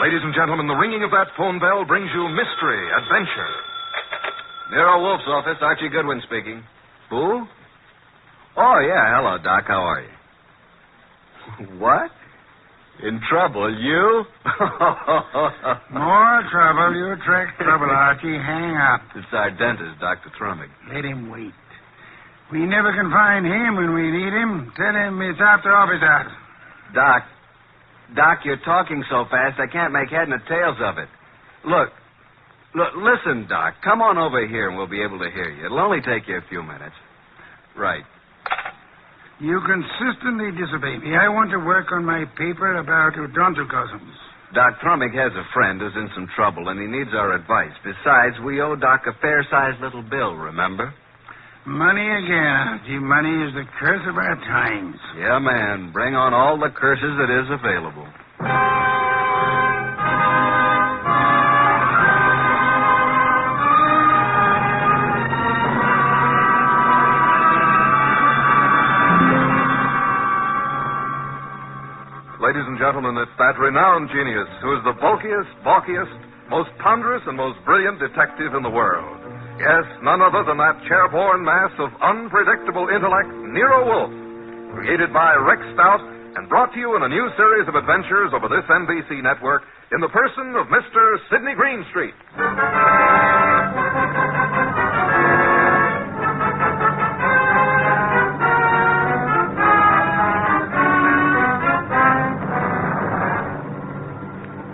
Ladies and gentlemen, the ringing of that phone bell brings you mystery, adventure. Nero Wolf's office, Archie Goodwin speaking. Who? Oh, yeah. Hello, Doc. How are you? What? In trouble, you? More trouble. You attract trouble, Archie. Hang up. It's our dentist, Dr. Trummig. Let him wait. We never can find him when we need him. Tell him it's after office hours. Doc, you're talking so fast I can't make head and tails of it. Look, listen, Doc. Come on over here and we'll be able to hear you. It'll only take you a few minutes. Right. You consistently disobey me. I want to work on my paper about odontocosms. Doc Trummig has a friend who's in some trouble, and he needs our advice. Besides, we owe Doc a fair-sized little bill, remember? Money again, Archie. Money is the curse of our times. Yeah, man. Bring on all the curses that is available. Ladies and gentlemen, it's that renowned genius who is the bulkiest, balkiest, most ponderous, and most brilliant detective in the world. Yes, none other than that chair-borne mass of unpredictable intellect, Nero Wolfe, created by Rex Stout and brought to you in a new series of adventures over this NBC network in the person of Mr. Sidney Greenstreet.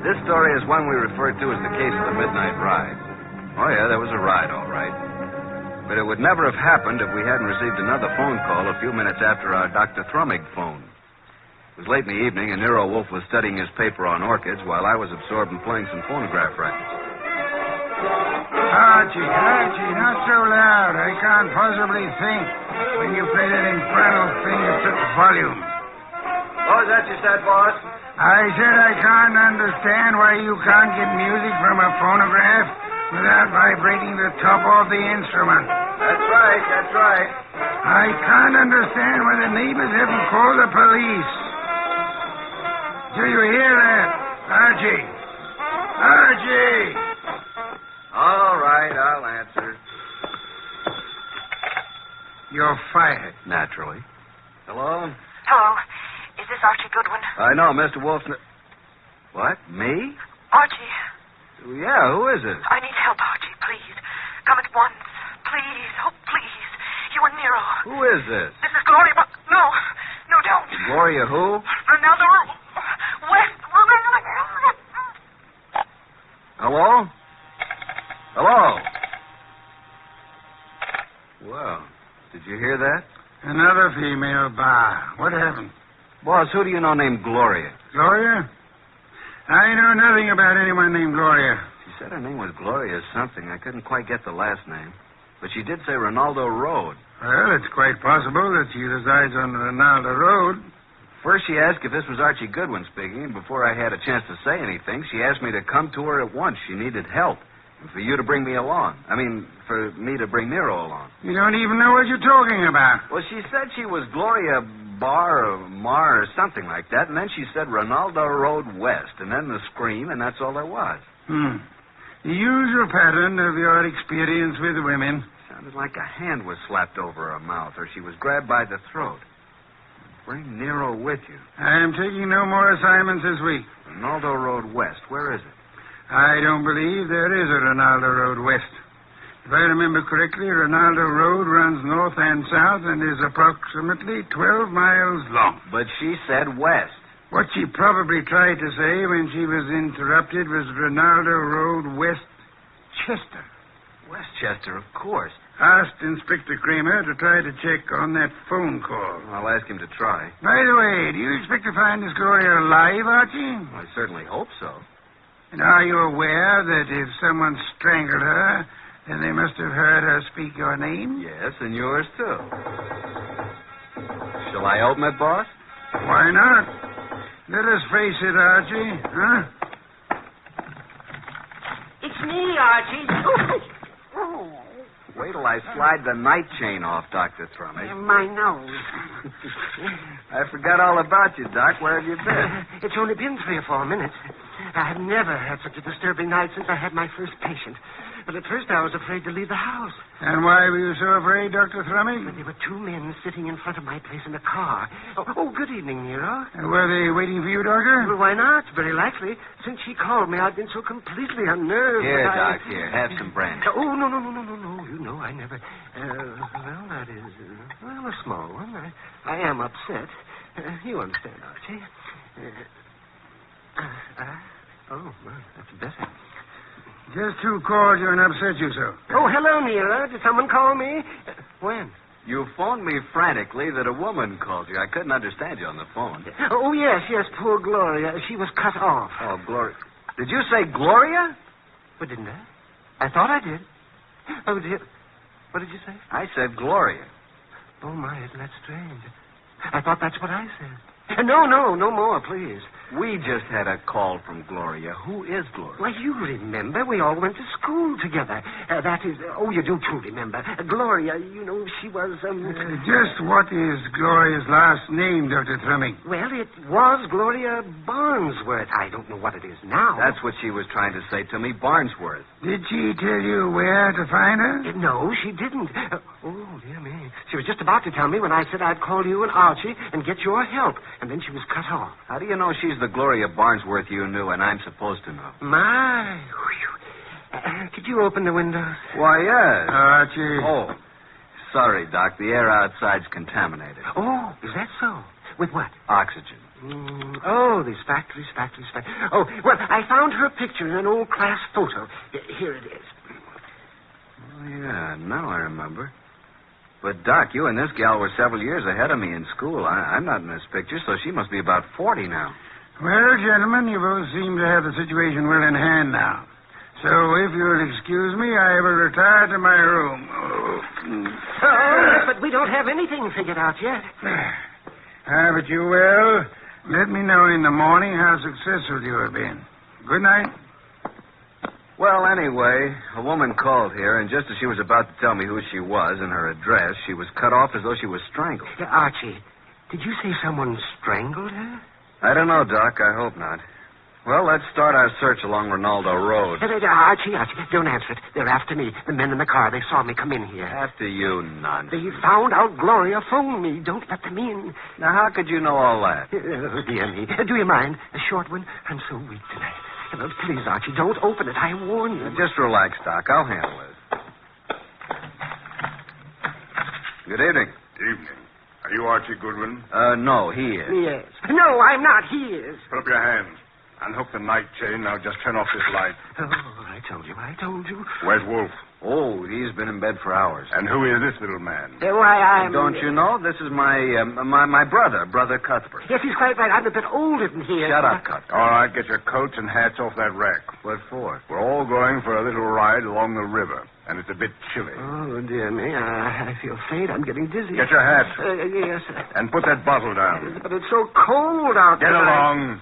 This story is one we refer to as the case of the Midnight Ride. Oh, yeah, there was a ride, all right. But it would never have happened if we hadn't received another phone call a few minutes after our Dr. Trummig phone. It was late in the evening, and Nero Wolfe was studying his paper on orchids while I was absorbed in playing some phonograph records. Archie, not so loud. I can't possibly think when you play that infernal thing at such volume. What was that you said, boss? I said I can't understand why you can't get music from a phonograph without vibrating the top of the instrument. That's right. I can't understand why the neighbors haven't called the police. Do you hear that, Archie? Archie! All right, I'll answer. You're fired. Naturally. Hello? Hello. Is this Archie Goodwin? I know, Mr. Wolfe. What? Me? Archie. Yeah, who is it? I need help, Archie, please. Come at once. Please. Oh, please. You and Nero. Who is this? This is Gloria, but... No, don't. Gloria who? Ronaldo West. Hello? Well, did you hear that? Another female bar. What happened? Boss, who do you know named Gloria? Gloria? I know nothing about anyone named Gloria. She said her name was Gloria something. I couldn't quite get the last name. But she did say Ronaldo Road. Well, it's quite possible that she resides on Ronaldo Road. First, she asked if this was Archie Goodwin speaking, and before I had a chance to say anything, she asked me to come to her at once. She needed help. And for you to bring me along. For me to bring Nero along. You don't even know what you're talking about. Well, she said she was Gloria Bar or Mar or something like that, and then she said Ronaldo Road West, and then the scream, and that's all there was. The usual pattern of your experience with women. Sounded like a hand was slapped over her mouth, or she was grabbed by the throat. Bring Nero with you. I am taking no more assignments this week. Ronaldo Road West, where is it? I don't believe there is a Ronaldo Road West. If I remember correctly, Ronaldo Road runs north and south and is approximately 12 miles long. But she said west. What she probably tried to say when she was interrupted was Ronaldo Road West Chester. Westchester, of course. Asked Inspector Kramer to try to check on that phone call. I'll ask him to try. By the way, do you expect to find this Gloria alive, Archie? I certainly hope so. And are you aware that if someone strangled her, then they must have heard her speak your name? Yes, and yours, too. Shall I open it, boss? Why not? Let us face it, Archie. Huh? It's me, Archie. Wait till I slide the night chain off, Dr. Trummig. My nose. I forgot all about you, Doc. Where have you been? It's only been 3 or 4 minutes. I have never had such a disturbing night since I had my first patient. But at first I was afraid to leave the house. And why were you so afraid, Dr. Thrumming? But there were two men sitting in front of my place in a car. Oh, good evening, Nero. Were they waiting for you, Doctor? Well, why not? Very likely. Since she called me, I've been so completely unnerved. Here, that Doc, here. Have some brandy. Oh, no. You know, I never... well, that is... a small one. I am upset. You understand, Archie. Well, that's better. Just who called you and upset you so? Oh, hello, Nero. Did someone call me? When? You phoned me frantically that a woman called you. I couldn't understand you on the phone. Oh, yes, poor Gloria. She was cut off. Oh, Gloria. Did you say Gloria? But didn't I? I thought I did. Oh, dear. What did you say? I said Gloria. Oh, my, isn't that strange? I thought that's what I said. No more, please. We just had a call from Gloria. Who is Gloria? Why, you remember. We all went to school together. That is... you do too remember. Gloria, she was... Just what is Gloria's last name, Dr. Thrumming? Well, it was Gloria Barnsworth. I don't know what it is now. That's what she was trying to say to me, Barnsworth. Did she tell you where to find her? No, she didn't. Oh, dear me. She was just about to tell me when I said I'd call you and Archie and get your help. And then she was cut off. How do you know she's the Gloria Barnsworth you knew and I'm supposed to know? My. Could you open the windows? Why, yes. Archie. Oh, sorry, Doc. The air outside's contaminated. Oh, is that so? With what? Oxygen. These factories. Oh, well, I found her picture in an old class photo. Here it is. Oh, yeah, now I remember. But, Doc, you and this gal were several years ahead of me in school. I'm not in this picture, so she must be about 40 now. Well, gentlemen, you both seem to have the situation well in hand now. So, if you'll excuse me, I will retire to my room. But we don't have anything figured out yet. But you will. Let me know in the morning how successful you have been. Good night. Well, anyway, a woman called here, and just as she was about to tell me who she was and her address, she was cut off as though she was strangled. Archie, did you say someone strangled her? I don't know, Doc. I hope not. Well, let's start our search along Ronaldo Road. Archie, don't answer it. They're after me. The men in the car, they saw me come in here. After you, nonsense. They found out Gloria phoned me. Don't let them in. Now, how could you know all that? Oh, dear me. Do you mind? A short one? I'm so weak tonight. Please, Archie, don't open it. I warn you. Just relax, Doc. I'll handle it. Good evening. Evening. Are you Archie Goodwin? No, he is. Yes. No, I'm not. He is. Put up your hands. Unhook the night chain. Now just turn off this light. Oh, I told you. Where's Wolf? Oh, he's been in bed for hours. And who is this little man? I'm... Don't you know? This is my brother, Brother Cuthbert. Yes, he's quite right. I'm a bit older than he is. Shut up, Cuthbert. All right, get your coats and hats off that rack. What for? We're all going for a little ride along the river, and it's a bit chilly. Oh, dear me. I feel faint. I'm getting dizzy. Get your hat. Yes. And put that bottle down. But it's so cold out there. Get along.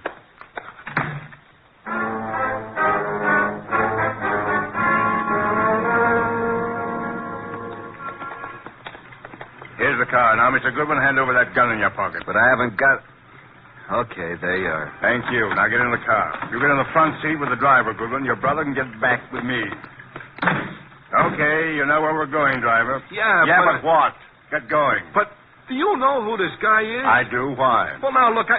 Here's the car. Now, Mr. Goodwin, hand over that gun in your pocket. But I haven't got... Okay, there you are. Thank you. Now get in the car. You get in the front seat with the driver, Goodwin. Your brother can get back with me. Okay, you know where we're going, driver. Yeah, but what? Get going. But do you know who this guy is? I do. Why? Well, now, look,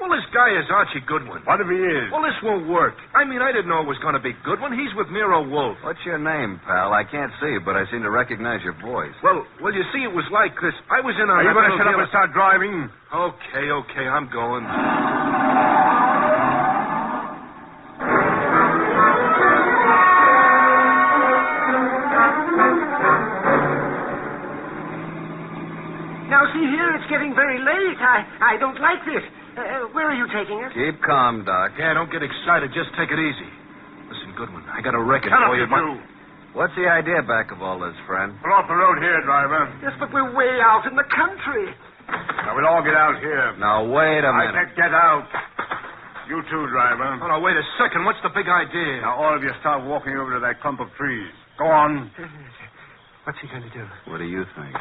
Well, this guy is Archie Goodwin. What if he is? Well, this won't work. I mean, I didn't know it was going to be Goodwin. He's with Nero Wolf. What's your name, pal? I can't see you, but I seem to recognize your voice. Well, you see, it was like this. I was in a... Are you going to shut up and start driving? Okay, I'm going. Now, see here, it's getting very late. I don't like this. Where are you taking us? Keep calm, Doc. Yeah, don't get excited. Just take it easy. Listen, Goodwin, I got a record Shut up, for you. you. What's the idea back of all this, friend? Pull off the road here, driver. Yes, but we're way out in the country. Now, we'll all get out here. Now, wait a minute. I said get out. You too, driver. Oh, no, wait a second. What's the big idea? Now, all of you start walking over to that clump of trees. Go on. What's he going to do? What do you think?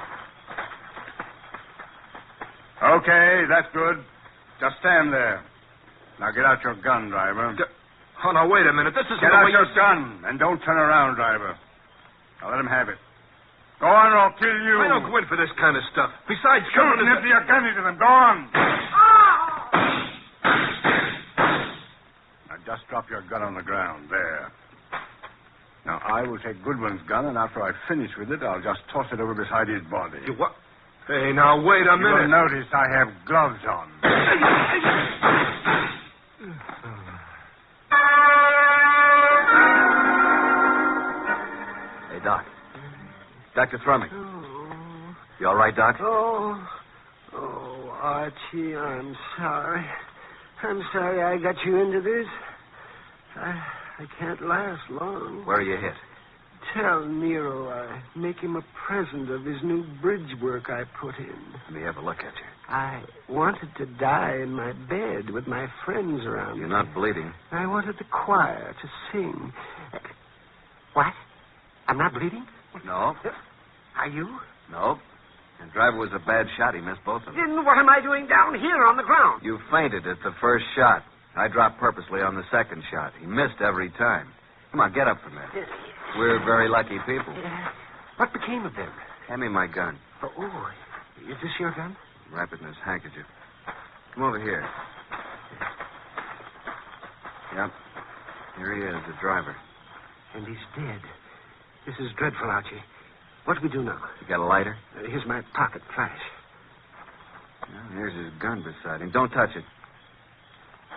Okay, that's good. Just stand there. Now get out your gun, driver. Oh, now, wait a minute. This isn't Get the out way your gun and don't turn around, driver. Now, let him have it. Go on or I'll kill you. I don't go in for this kind of stuff. Besides, Shoot and empty your gun into them. Go on. Now, just drop your gun on the ground. There. Now, I will take Goodwin's gun, and after I finish with it, I'll just toss it over beside his body. You what? Hey, now, wait a minute. You'll notice I have gloves on. Hey, Doc. Dr. Thrumming. Oh. You all right, Doc? Oh, Archie, I'm sorry. I'm sorry I got you into this. I can't last long. Where are you hit? Tell Nero I make him a present of his new bridge work I put in. Let me have a look at you. I wanted to die in my bed with my friends around You're me. not bleeding. I wanted the choir to sing. What? I'm not bleeding? No. Are you? No. The driver was a bad shot. He missed both of them. Then what am I doing down here on the ground? You fainted at the first shot. I dropped purposely on the second shot. He missed every time. Come on, get up from there. We're very lucky people. What became of them? Hand me my gun. Oh, is this your gun? Wrap it in his handkerchief. Come over here. Yep. Here he is, the driver. And he's dead. This is dreadful, Archie. What do we do now? You got a lighter? Here's my pocket flash. Well, here's his gun beside him. Don't touch it.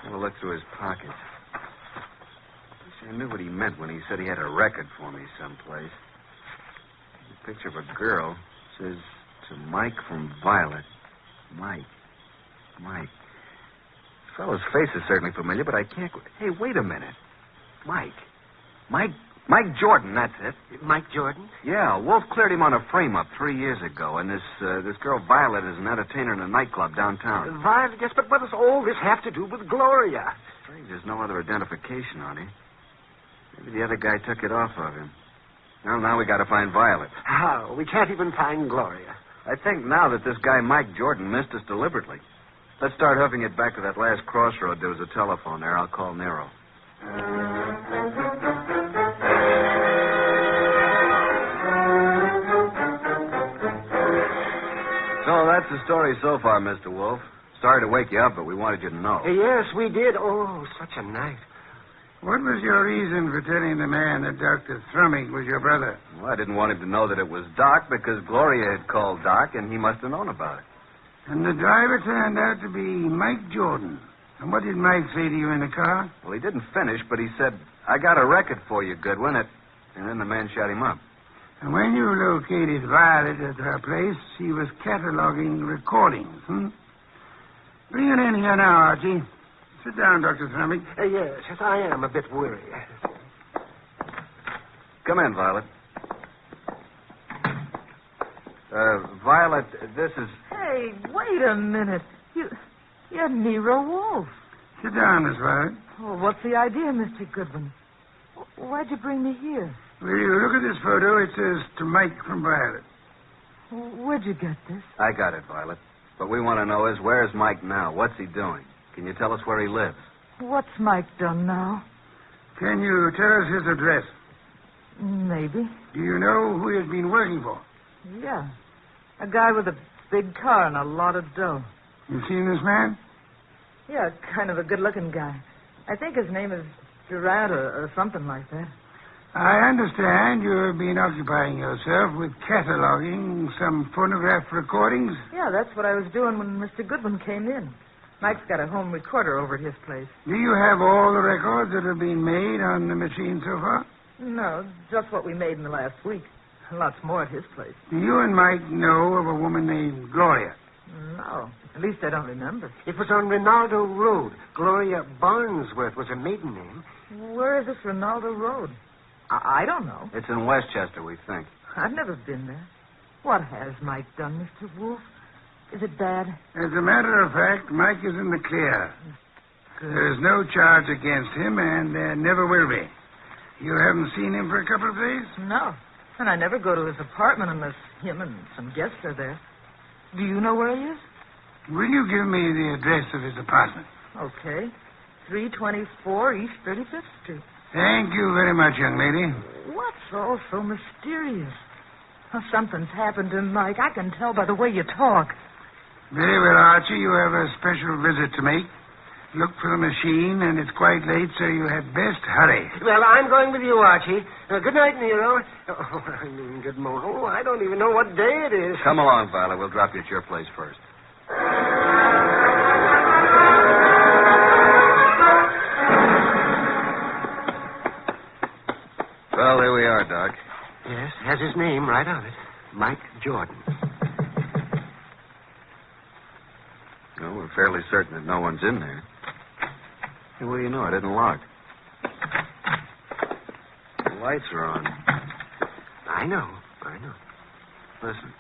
Have a look through his pockets. I knew what he meant when he said he had a record for me someplace. A picture of a girl. It says, to Mike from Violet. Mike. This fellow's face is certainly familiar, but I can't... Hey, wait a minute. Mike Jordan, that's it. Mike Jordan? Yeah, Wolf cleared him on a frame-up 3 years ago, and this girl Violet is an entertainer in a nightclub downtown. Violet, yes, but what does all this have to do with Gloria? Strange, there's no other identification on him. Maybe the other guy took it off of him. Well, now we got to find Violet. How? We can't even find Gloria. I think now that this guy Mike Jordan missed us deliberately. Let's start hoofing it back to that last crossroad. There was a telephone there. I'll call Nero. So that's the story so far, Mr. Wolf. Sorry to wake you up, but we wanted you to know. Yes, we did. Oh, such a night. What was your reason for telling the man that Dr. Thrumming was your brother? Well, I didn't want him to know that it was Doc because Gloria had called Doc, and he must have known about it. And the driver turned out to be Mike Jordan. And what did Mike say to you in the car? Well, he didn't finish, but he said, I got a record for you, Goodwin. And then the man shut him up. And when you located Violet at her place, she was cataloging recordings, Bring it in here now, Archie. Sit down, Dr. Thrumming. Yes, I am a bit weary. Come in, Violet. Violet, this is... Hey, wait a minute. You're Nero Wolf. Sit down, Miss Violet. Oh, what's the idea, Mr. Goodwin? Why'd you bring me here? Will you look at this photo? It says to Mike from Violet. Where'd you get this? I got it, Violet. What we want to know is, where's Mike now? What's he doing? Can you tell us where he lives? What's Mike done now? Can you tell us his address? Maybe. Do you know who he's been working for? Yeah. A guy with a big car and a lot of dough. You seen this man? Yeah, kind of a good-looking guy. I think his name is Durant or something like that. I understand you've been occupying yourself with cataloging some phonograph recordings. Yeah, that's what I was doing when Mr. Goodwin came in. Mike's got a home recorder over at his place. Do you have all the records that have been made on the machine so far? No, just what we made in the last week. Lots more at his place. Do you and Mike know of a woman named Gloria? No. At least I don't remember. It was on Ronaldo Road. Gloria Barnsworth was her maiden name. Where is this Ronaldo Road? I don't know. It's in Westchester, we think. I've never been there. What has Mike done, Mr. Wolf? Is it bad? As a matter of fact, Mike is in the clear. Good. There's no charge against him, and there never will be. You haven't seen him for a couple of days? No. And I never go to his apartment unless him and some guests are there. Do you know where he is? Will you give me the address of his apartment? Okay. 324 East 35th Street. Thank you very much, young lady. What's all so mysterious? Oh, something's happened to Mike. I can tell by the way you talk. Very well, Archie. You have a special visit to make. Look for the machine, and it's quite late, so you had best hurry. Well, I'm going with you, Archie. Good night, Nero. Good morning. Oh, I don't even know what day it is. Come along, Violet. We'll drop you at your place first. Well, there we are, Doc. Yes, has his name right on it. Mike Jordan. No, we're fairly certain that no one's in there. Hey, what do you know? It isn't locked. The lights are on. I know. Listen.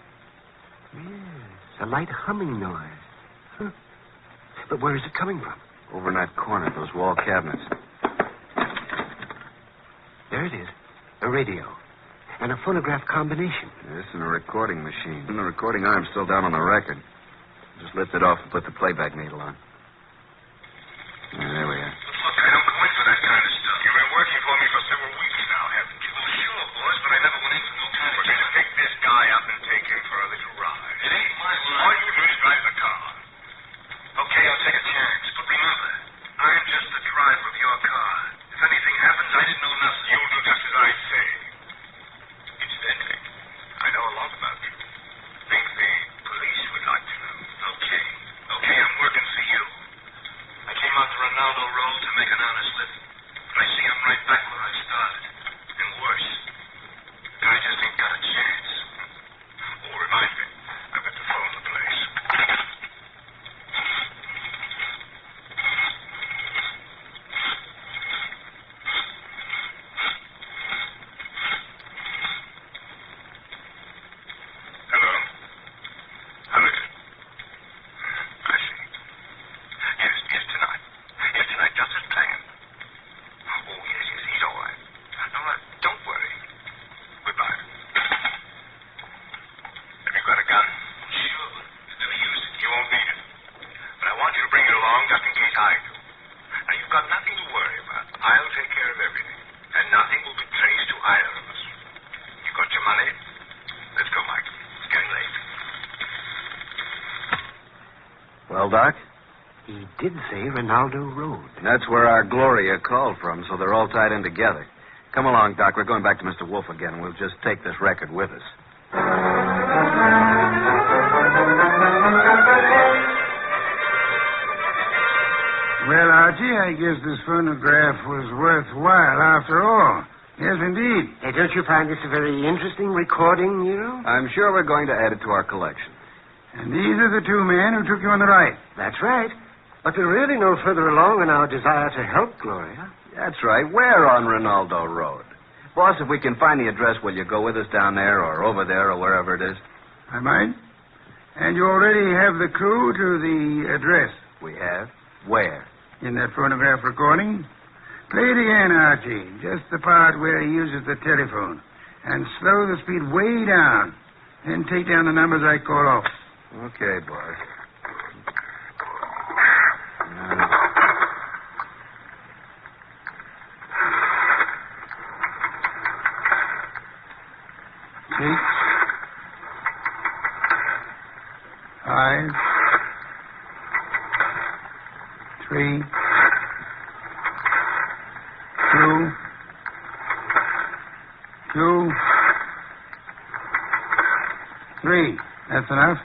Yes, a light humming noise. Huh. But where is it coming from? Over in that corner, those wall cabinets. There it is. A radio. And a phonograph combination. Yes, and a recording machine. And the recording arm's still down on the record. Just lift it off and put the playback needle on. Yeah, there we are. Look, I don't go in for that kind of stuff. You've been working for me for several weeks now, haven't you? Well, sure, boss, but I never went in for no kind of... We're going to pick this guy up and take him for a little ride. It ain't my line. All you do is drive the car. Okay, I'll take a chance. But remember, I'm just the driver of your car. If anything happens, I didn't know nothing. You'll do just as I say. Incidentally, I know a lot about you. Think the police would like to know. Okay, I'm working for you. I came out to Ronaldo Road to make an honest living. But I see I'm right back where I started. And worse. I just ain't got a chance. Oh, remind me. I've got to phone the place. Hello? How is it? I see. Yes, tonight. Yes, tonight, just as planned. Oh, yes, he's all right. No, don't worry. Goodbye. Have you got a gun? Sure. Never use it. You won't need it. But I want you to bring it along just in case I do. Now, you've got nothing to worry about. I'll take care of everything. And nothing will be traced to either of us. You got your money? Let's go, Mike. It's getting late. Well, Doc? He did say Ronaldo Road. That's where our Gloria called from, so they're all tied in together. Come along, Doc. We're going back to Mr. Wolf again, and we'll just take this record with us. Well, Archie, I guess this phonograph was worthwhile after all. Yes, indeed. Hey, don't you find this a very interesting recording, Nero? I'm sure we're going to add it to our collection. And these are the two men who took you on the right. That's right. But we're really no further along in our desire to help Gloria. That's right. We're on Ronaldo Road. Boss, if we can find the address, will you go with us down there or over there or wherever it is? I might. And you already have the clue to the address. We have. Where? In that phonograph recording. Play it again, Archie. Just the part where he uses the telephone. And slow the speed way down. Then take down the numbers I call off. Okay, boss. Six, 5, 3, 2, 3. That's enough.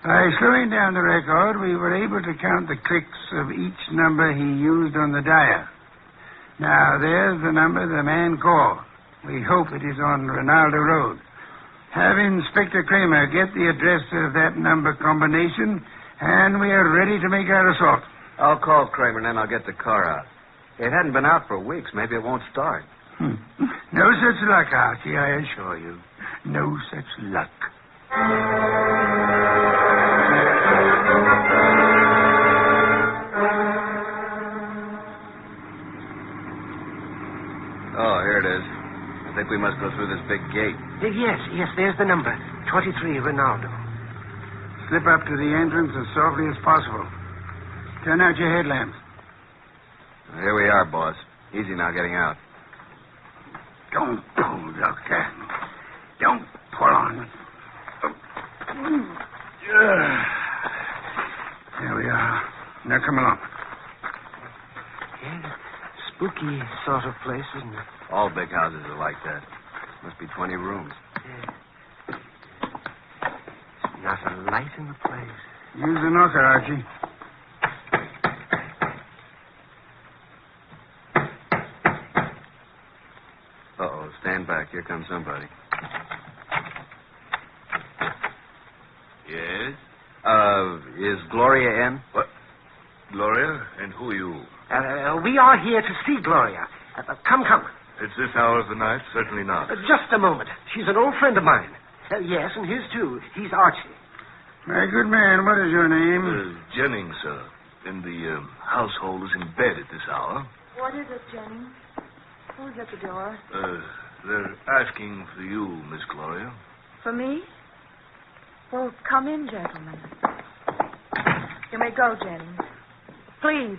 By slowing down the record, we were able to count the clicks of each number he used on the dial. Now, there's the number the man called. We hope it is on Ronaldo Road. Have Inspector Kramer get the address of that number combination, and we are ready to make our assault. I'll call Kramer, and then I'll get the car out. It hadn't been out for weeks. Maybe it won't start. No such luck, Archie, I assure you. No such luck. Oh, here it is. I think we must go through this big gate. Yes, there's the number. 23 Ronaldo. Slip up to the entrance as softly as possible. Turn out your headlamps. Here we are, boss. Easy now getting out. Don't pull, Doctor. Don't pull on. There we are. Now, come along. Yeah, spooky sort of place, isn't it? All big houses are like that. Must be 20 rooms. Yeah. Not a light in the place. Use the knocker, Archie. Uh-oh, stand back. Here comes somebody. Yes? Is Gloria in? What? Gloria? And who are you? We are here to see Gloria. Come. It's this hour of the night? Certainly not. Just a moment. She's an old friend of mine. Yes, and his too. He's Archie. My good man, what is your name? Jennings, sir. And the household is in bed at this hour. What is it, Jennings? Who's at the door? They're asking for you, Miss Gloria. For me? Well, come in, gentlemen. You may go, Jennings. Please.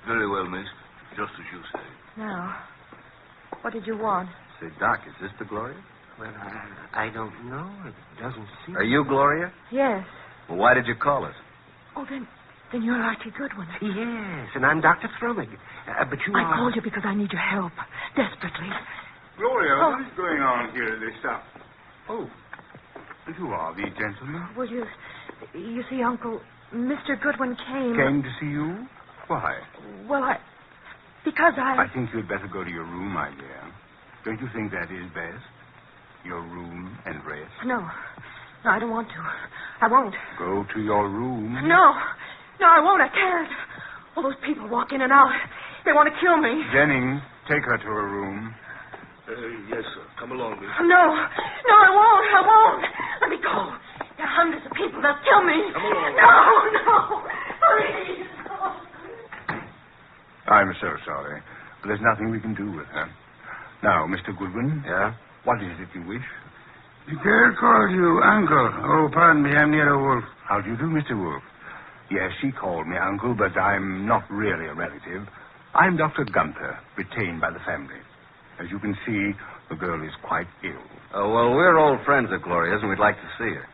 Very well, miss. Just as you say. Now, what did you want? Say, Doc, is this the Gloria? Well, I don't know. It doesn't seem... Are you Gloria? Yes. Well, why did you call us? Oh, then you're Archie Goodwin. Yes, and I'm Dr. Thrumming. But you I called you because I need your help. Desperately. Gloria, what is going on here at this house? Oh, you are the gentleman. Well, you see, Uncle, Mr. Goodwin came... Came to see you? Why? Well, because I think you'd better go to your room, my dear. Don't you think that is best? Your room and rest? No, I don't want to. I won't. Go to your room. No, I won't. I can't. All those people walk in and out. They want to kill me. Jennings, take her to her room. Yes, sir. Come along, miss. No, I won't. Let me go. There are hundreds of people. They'll kill me. Come along. No. Please. I'm so sorry. But there's nothing we can do with her. Now, Mr. Goodwin. Yeah? What is it you wish? The girl called you Uncle. Oh, pardon me. I'm Nero Wolf. How do you do, Mr. Wolf? Yes, she called me Uncle, but I'm not really a relative. I'm Dr. Gunther, retained by the family. As you can see, the girl is quite ill. Oh, well, we're old friends of Gloria's, and we'd like to see her.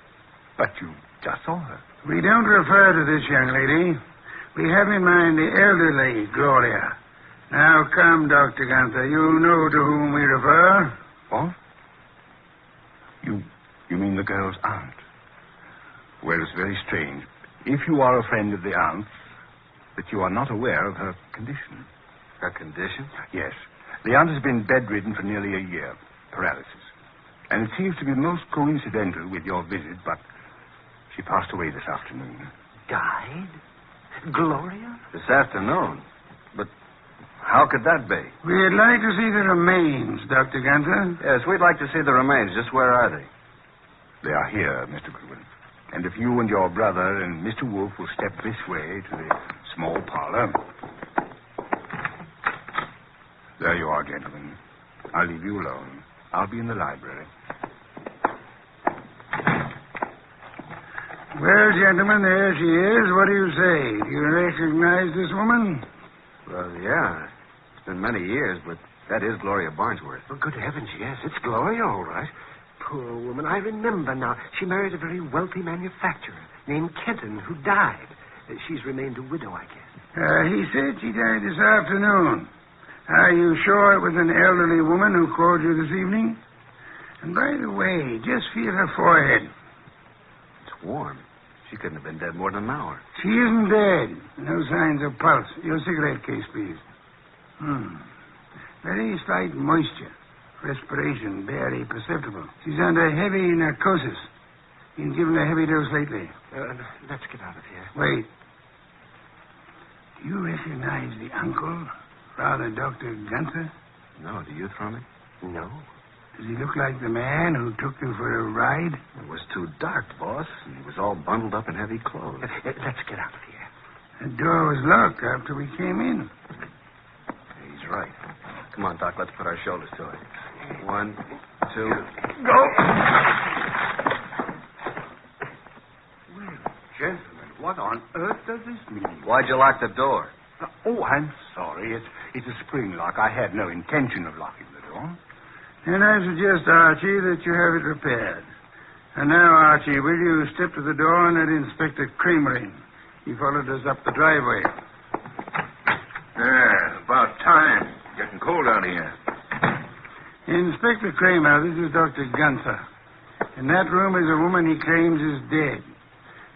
But you just saw her. We don't refer to this young lady. We have in mind the elderly Gloria. Now, come, Dr. Gunther. You know to whom we refer. What? You mean the girl's aunt? Well, it's very strange. If you are a friend of the aunt's, that you are not aware of her condition. Her condition? Yes. The aunt has been bedridden for nearly a year. Paralysis. And it seems to be most coincidental with your visit, but she passed away this afternoon. Died? Gloria? This afternoon? But how could that be? We'd like to see the remains, Dr. Gunther. Yes, we'd like to see the remains. Just where are they? They are here, Mr. Goodwin. And if you and your brother and Mr. Wolf will step this way to the small parlor. There you are, gentlemen. I'll leave you alone. I'll be in the library. Well, gentlemen, there she is. What do you say? Do you recognize this woman? Well, yeah. It's been many years, but that is Gloria Barnesworth. Oh, good heavens, yes. It's Gloria, all right. Poor woman. I remember now. She married a very wealthy manufacturer named Kenton, who died. She's remained a widow, I guess. He said she died this afternoon. Are you sure it was an elderly woman who called you this evening? And by the way, just feel her forehead. It's warm. She couldn't have been dead more than an hour. She isn't dead. No signs of pulse. Your cigarette case, please. Very slight moisture. Respiration barely perceptible. She's under heavy narcosis. Been given a heavy dose lately. Let's get out of here. Wait. Do you recognize the uncle, Father Dr. Gunther? No, do you, Thrumming? No. Does he look like the man who took you for a ride? It was too dark, boss. And he was all bundled up in heavy clothes. Let's get out of here. The door was locked after we came in. He's right. Come on, Doc, let's put our shoulders to it. 1, 2... Go! Well, gentlemen, what on earth does this mean? Why'd you lock the door? Oh, I'm sorry. It's a spring lock. I had no intention of locking the door. And I suggest, Archie, that you have it repaired. And now, Archie, will you step to the door and let Inspector Kramer in? He followed us up the driveway. Yeah, about time. Getting cold out here. Inspector Kramer, this is Dr. Gunther. In that room is a woman he claims is dead.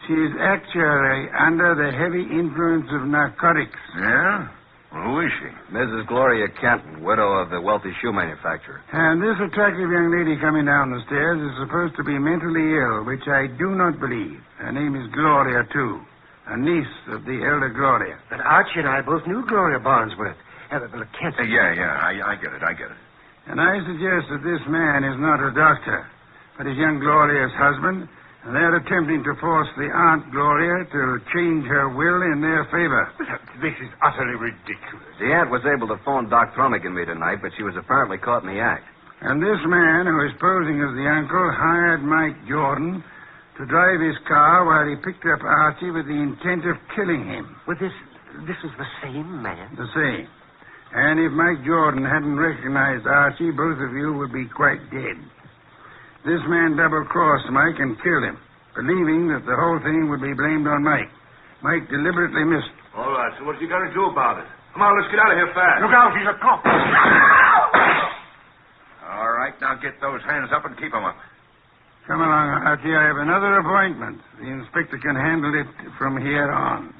She is actually under the heavy influence of narcotics. Yeah? Well, who is she? Mrs. Gloria Kenton, widow of the wealthy shoe manufacturer. And this attractive young lady coming down the stairs is supposed to be mentally ill, which I do not believe. Her name is Gloria, too. A niece of the elder Gloria. But Archie and I both knew Gloria Barnesworth. Kenton. Yeah, I get it. And I suggest that this man is not a doctor, but is young Gloria's husband, and they're attempting to force the Aunt Gloria to change her will in their favor. This is utterly ridiculous. The aunt was able to phone Doc Thrumming and me tonight, but she was apparently caught in the act. And this man, who is posing as the uncle, hired Mike Jordan to drive his car while he picked up Archie with the intent of killing him. Well, this is the same man? The same. And if Mike Jordan hadn't recognized Archie, both of you would be quite dead. This man double-crossed Mike and killed him, believing that the whole thing would be blamed on Mike. Mike deliberately missed. All right, so what you got to do about it? Come on, let's get out of here fast. Look out, he's a cop. All right, now get those hands up and keep them up. Come along, Archie. I have another appointment. The inspector can handle it from here on.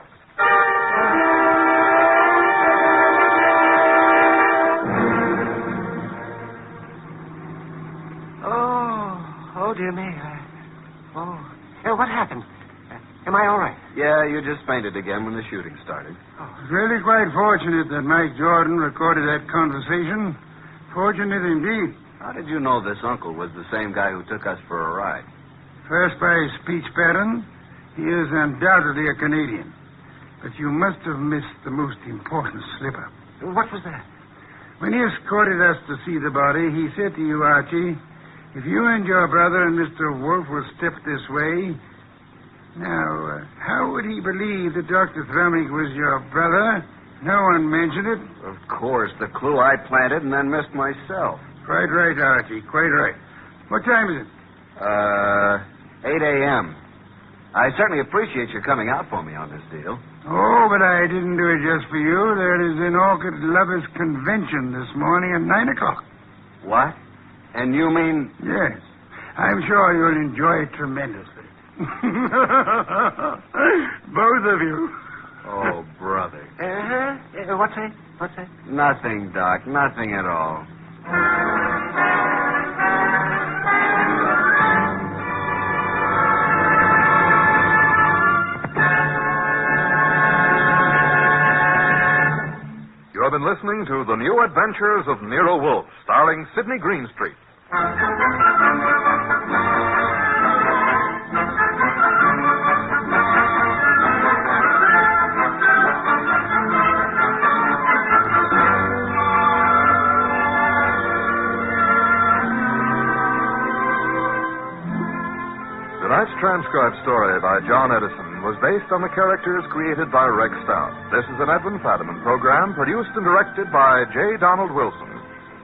Oh, dear me. What happened? Am I all right? Yeah, you just fainted again when the shooting started. It's really quite fortunate that Mike Jordan recorded that conversation. Fortunate indeed. How did you know this uncle was the same guy who took us for a ride? First, by his speech pattern, he is undoubtedly a Canadian. But you must have missed the most important slip-up. What was that? When he escorted us to see the body, he said to you, Archie, if you and your brother and Mr. Wolf will step this way... Now, how would he believe that Dr. Thrumming was your brother? No one mentioned it. Of course, the clue I planted and then missed myself. Quite right, Archie, quite right. What time is it? 8 a.m. I certainly appreciate your coming out for me on this deal. Oh, but I didn't do it just for you. There is an Orchid Lovers Convention this morning at 9 o'clock. What? And you mean... Yes. I'm sure you'll enjoy it tremendously. Both of you. Oh, brother. What's that? Nothing, Doc. Nothing at all. You have been listening to The New Adventures of Nero Wolfe, starring Sidney Greenstreet. Tonight's transcribed story by John Edison was based on the characters created by Rex Stout. This is an Edwin Fadiman program produced and directed by J. Donald Wilson.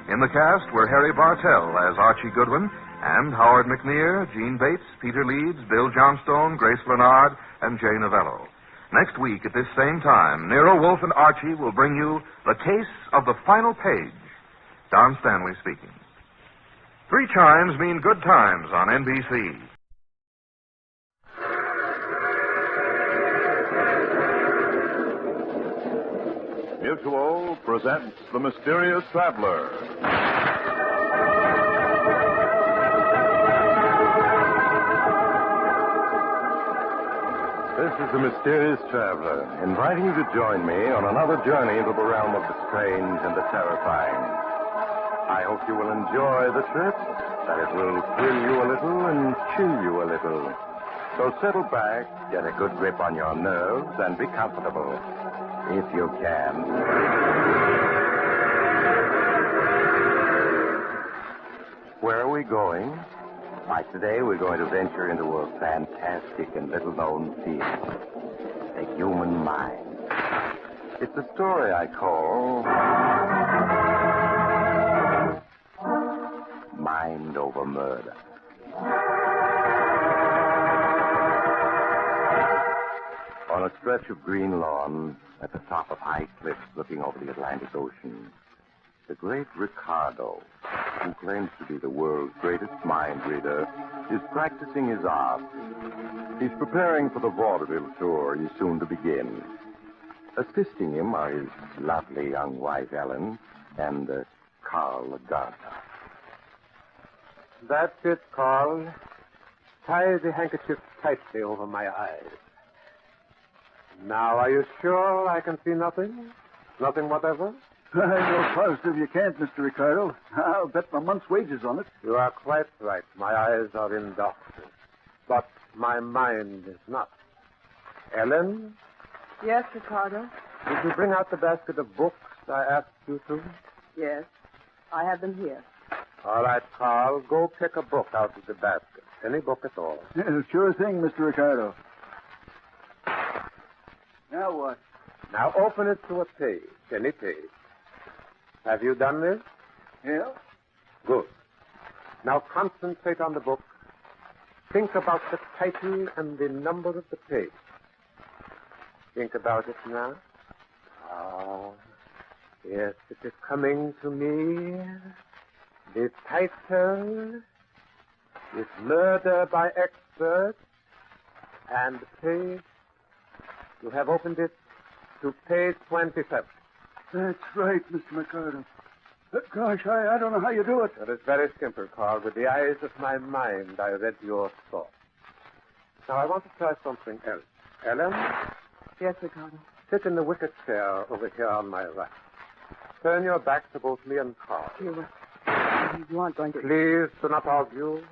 In the cast were Harry Bartell as Archie Goodwin and Howard McNear, Gene Bates, Peter Leeds, Bill Johnstone, Grace Leonard, and Jay Novello. Next week at this same time, Nero Wolfe and Archie will bring you The Case of the Final Page. Don Stanley speaking. 3 chimes mean good times on NBC. Mutual presents The Mysterious Traveler. This is The Mysterious Traveler, inviting you to join me on another journey into the realm of the strange and the terrifying. I hope you will enjoy the trip, that it will thrill you a little and chill you a little. So settle back, get a good grip on your nerves, and be comfortable. If you can. Where are we going? Why, today we're going to venture into a fantastic and little-known field. The human mind. It's a story I call Mind Over Murder. On a stretch of green lawn at the top of high cliffs looking over the Atlantic Ocean, the great Ricardo, who claims to be the world's greatest mind reader, is practicing his art. He's preparing for the vaudeville tour he's soon to begin. Assisting him are his lovely young wife, Ellen, and Carl Gardner. That's it, Carl. Tie the handkerchief tightly over my eyes. Now, are you sure I can see nothing? Nothing whatever? I know positive you can't, Mr. Ricardo. I'll bet my month's wages on it. You are quite right. My eyes are in darkness. But my mind is not. Ellen? Yes, Ricardo? Did you bring out the basket of books I asked you to? Yes. I have them here. All right, Carl. Go pick a book out of the basket. Any book at all. Yeah, sure thing, Mr. Ricardo. Now what? Now open it to a page. Any page. Have you done this? Yeah. Good. Now concentrate on the book. Think about the title and the number of the page. Think about it now. Ah, yes, it is coming to me. The title is Murder by Expert, and the page, you have opened it to page 27. That's right, Mr. Ricardo. Gosh, I don't know how you do it. That is very simple, Carl. With the eyes of my mind, I read your thoughts. Now, I want to try something else. Ellen? Yes, Ricardo. Sit in the wicker chair over here on my right. Turn your back to both me and Carl. You aren't going to... Please do not argue.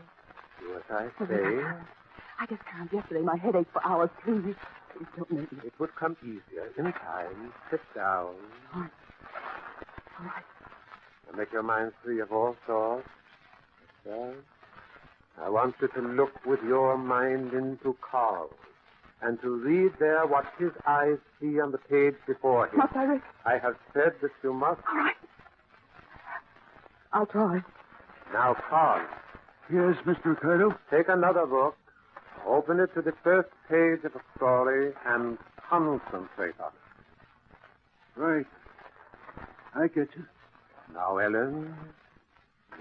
Do as I say. I just can't. Yesterday, my head ached for hours. Please don't make me. It would come easier in time. Sit down. All right. Now make your mind free of all thoughts. Yes. I want you to look with your mind into Carl and to read there what his eyes see on the page before him. Must I read? I have said that you must. All right. I'll try. Now, Carl. Yes, Mr. Ricardo? Take another book, open it to the first page of a story, and concentrate on it. Right. I get you. Now, Ellen,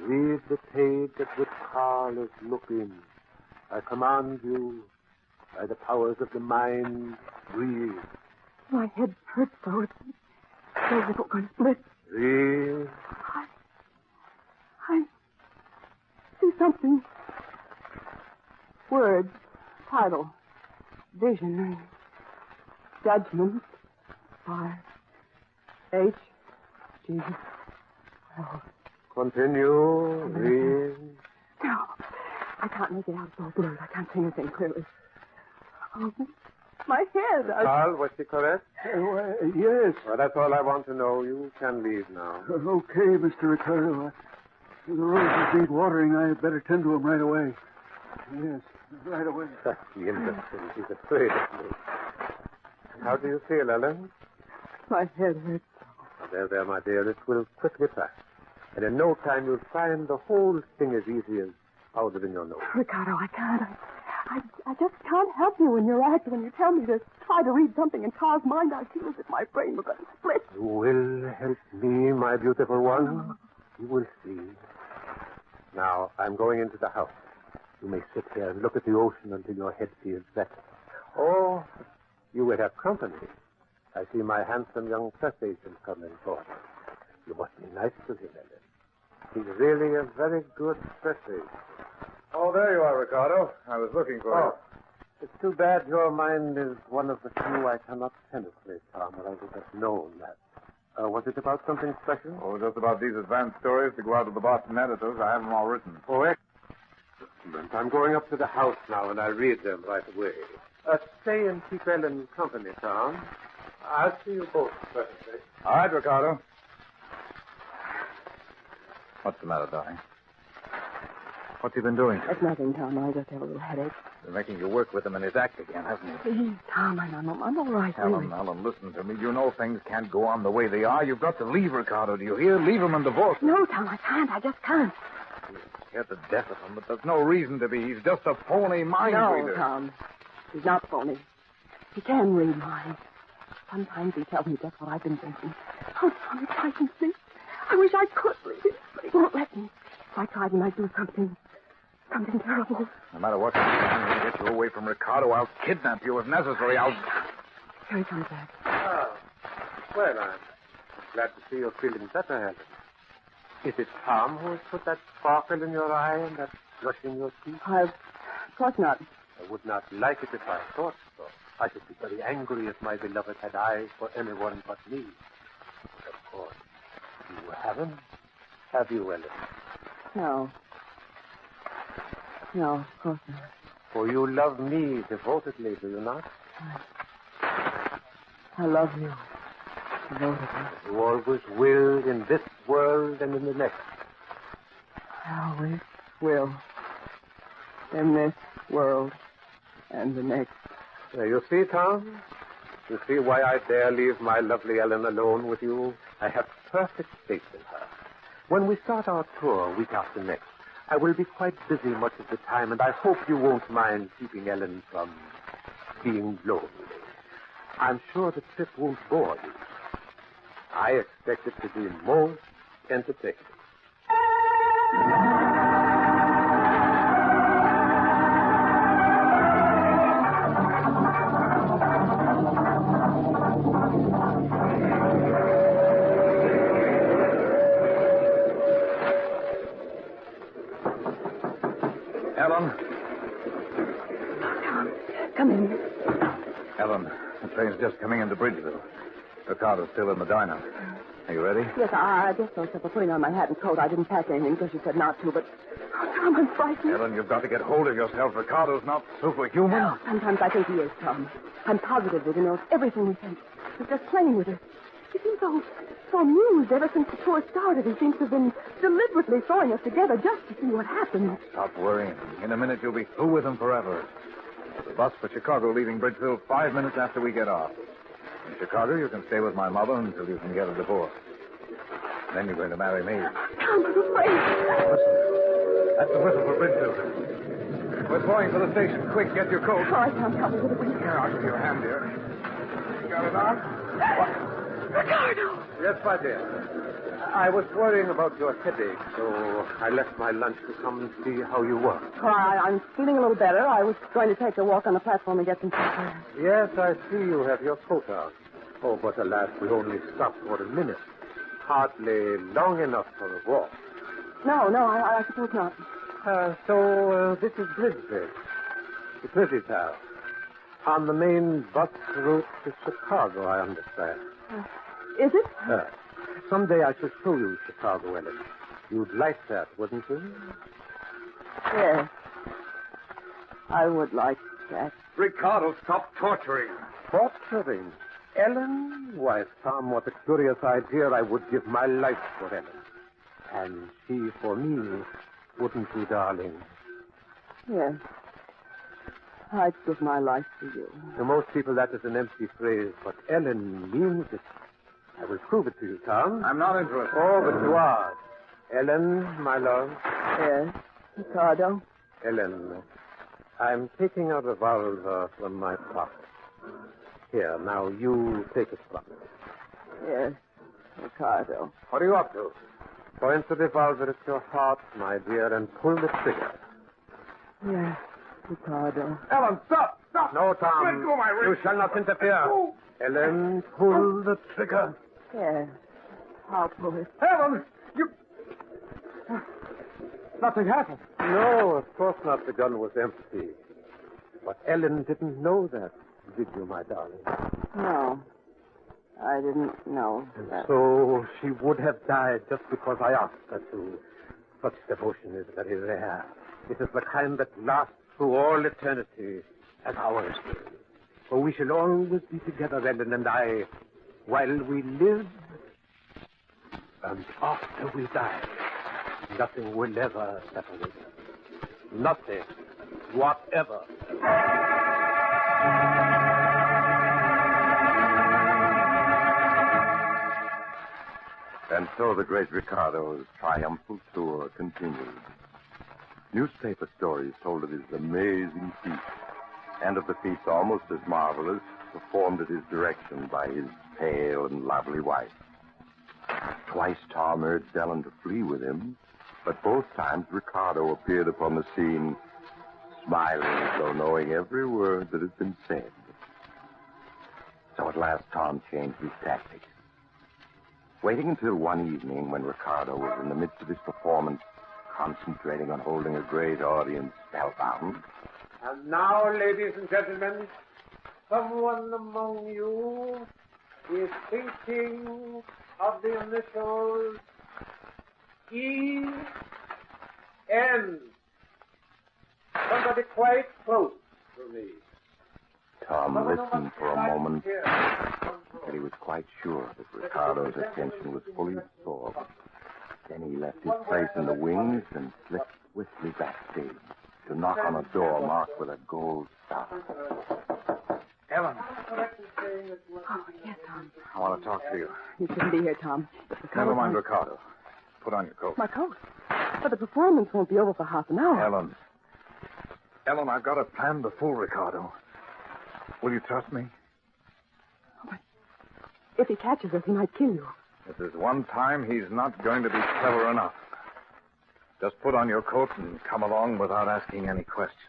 read the page at which Carl is looking. I command you, by the powers of the mind, read. My head hurts so. It's so as if it going to split. Read. I see something. Words. Title. Vision. Judgment. By H. G. Wells. Continue. Read. No. I can't make it out. It's all blurred. I can't see anything clearly. Oh, my head. Carl, was she correct? Yes. Well, that's all I want to know. You can leave now. Okay, Mr. Ricardo. The roses need watering. I had better tend to them right away. Yes, right away. That's the interesting. She's afraid of me. How do you feel, Ellen? My head hurts. There, my dear. It will quickly pass. And in no time you'll find the whole thing as easy as powder in your nose. Ricardo, I can't. I just can't help you in your act when you tell me to try to read something in Carl's mind. I feel as if my brain were going to split. You will help me, my beautiful one. You will see. Now, I'm going into the house. You may sit here and look at the ocean until your head feels better. Oh, you will have company. I see my handsome young press agent coming forward. You must be nice to him, Ellen. He's really a very good press agent. Oh, there you are, Ricardo. I was looking for you. It's too bad your mind is one of the few I cannot penetrate, Tom, or I would have known that. Was it about something special? Oh, just about these advanced stories to go out to the Boston editors. I have them all written. Oh, excellent. I'm going up to the house now, and I'll read them right away. Stay and keep Ellen company, Tom. I'll see you both presently. All right, Ricardo. What's the matter, darling? What's he been doing? It's nothing, Tom. I just have a little headache. Been making you work with him in his act again, hasn't he? Please, Tom, I'm all right. Ellen, really. Ellen, listen to me. You know things can't go on the way they are. You've got to leave Ricardo, do you hear? Leave him and divorce him. No, Tom, I can't. I just can't. You're the death of him, but there's no reason to be. He's just a phony mind reader. No, Tom. He's not phony. He can read minds. Sometimes he tells me just what I've been thinking. Oh, Tom, it frightens me. I wish I could read it, but he won't let me. If I tried, he might do something terrible. No matter what you do, I'm going to get you away from Ricardo. I'll kidnap you if necessary. I'll... Here he comes back. Oh. Well, I'm glad to see you're feeling better, Helen. Is it Tom who has put that sparkle in your eye and that flush in your cheek? Of course not. I would not like it if I thought so. I should be very angry if my beloved had eyes for anyone but me. Of course. You haven't, have you, Ellen? No. No, of course not. For you love me devotedly, do you not? I love you devotedly. You always will in this world and in the next. I always will. In this world and the next. You see, Tom? You see why I dare leave my lovely Ellen alone with you? I have perfect faith in her. When we start our tour week after next, I will be quite busy much of the time, and I hope you won't mind keeping Ellen from being lonely. I'm sure the trip won't bore you. I expect it to be most entertaining. Ellen? Tom, come in. Ellen, the train's just coming into Bridgeville. Ricardo's still in the diner. Are you ready? Yes, I just thought for putting on my hat and coat. I didn't pack anything because you said not to, but... Oh, Tom, I'm frightened. Ellen, you've got to get hold of yourself. Ricardo's not superhuman. No, sometimes I think he is, Tom. I'm positive that he knows everything we think. He's just playing with us. He seems so amused ever since the tour started. He seems to have been deliberately throwing us together just to see what happens. Stop worrying. In a minute, you'll be through with him forever. The bus for Chicago leaving Bridgeville 5 minutes after we get off. In Chicago, you can stay with my mother until you can get a divorce. Then you're going to marry me. Tom, I'm afraid. Listen. That's the whistle for Bridgeville. We're going for the station. Quick, get your coat. All right, Tom, help me with it. Here, I'll give you a hand here. You got it on? What? Ricardo! Yes, my dear. I was worrying about your headache, so I left my lunch to come and see how you were. Well, I'm feeling a little better. I was going to take a walk on the platform and get some fresh air. Yes, I see you have your coat on. Oh, but alas, we only stopped for a minute. Hardly long enough for a walk. No, I suppose not. So this is Bridgeville. The pretty town. On the main bus route to Chicago, I understand. Is it? Someday I shall show you Chicago, Ellen. You'd like that, wouldn't you? Yes. I would like that. Ricardo, stop torturing. Torturing? Ellen? Why, if Tom was a curious idea, I would give my life for Ellen. And she for me, wouldn't you, darling? Yes. I'd give my life for you. To most people, that is an empty phrase, but Ellen means it. I will prove it to you, Tom. I'm not interested. Oh, but you are. Ellen, my love. Yes, Ricardo. Ellen, I'm taking a revolver from my pocket. Here, now you take it from me. Yes, Ricardo. What are you up to? Point the revolver at your heart, my dear, and pull the trigger. Yes, Ricardo. Ellen, stop! Stop! No, Tom. Let go of my wrist. You shall not interfere. Oh. Ellen, pull the trigger. Yes, I'll pull it. Ellen, you... Nothing happened. No, of course not. The gun was empty. But Ellen didn't know that, did you, my darling? No, I didn't know that. So she would have died just because I asked her to. Such devotion is very rare. It is the kind that lasts through all eternity, as ours will. For we shall always be together, Ellen and I, while we live and after we die. Nothing will ever separate us. Nothing. Whatever. And so the great Ricardo's triumphal tour continued. Newspaper stories told of his amazing feat, and of the feats almost as marvelous performed at his direction by his pale and lovely wife. Twice Tom urged Ellen to flee with him, but both times Ricardo appeared upon the scene, smiling as though knowing every word that had been said. So at last Tom changed his tactics. Waiting until one evening when Ricardo was in the midst of his performance, concentrating on holding a great audience spellbound. And now, ladies and gentlemen, someone among you is thinking of the initials E.N. Somebody quite close to me. Tom listened for a moment, but he was quite sure that Ricardo's attention was fully absorbed. Then he left his place in the wings and slipped swiftly backstage to knock on a door marked with a gold star. Ellen. Oh, yes, Tom. I want to talk to you. You shouldn't be here, Tom. Never mind Ricardo. Put on your coat. My coat? But the performance won't be over for half an hour. Ellen, I've got a plan to fool Ricardo. Will you trust me? But if he catches us, he might kill you. If there's one time he's not going to be clever enough. Just put on your coat and come along without asking any questions.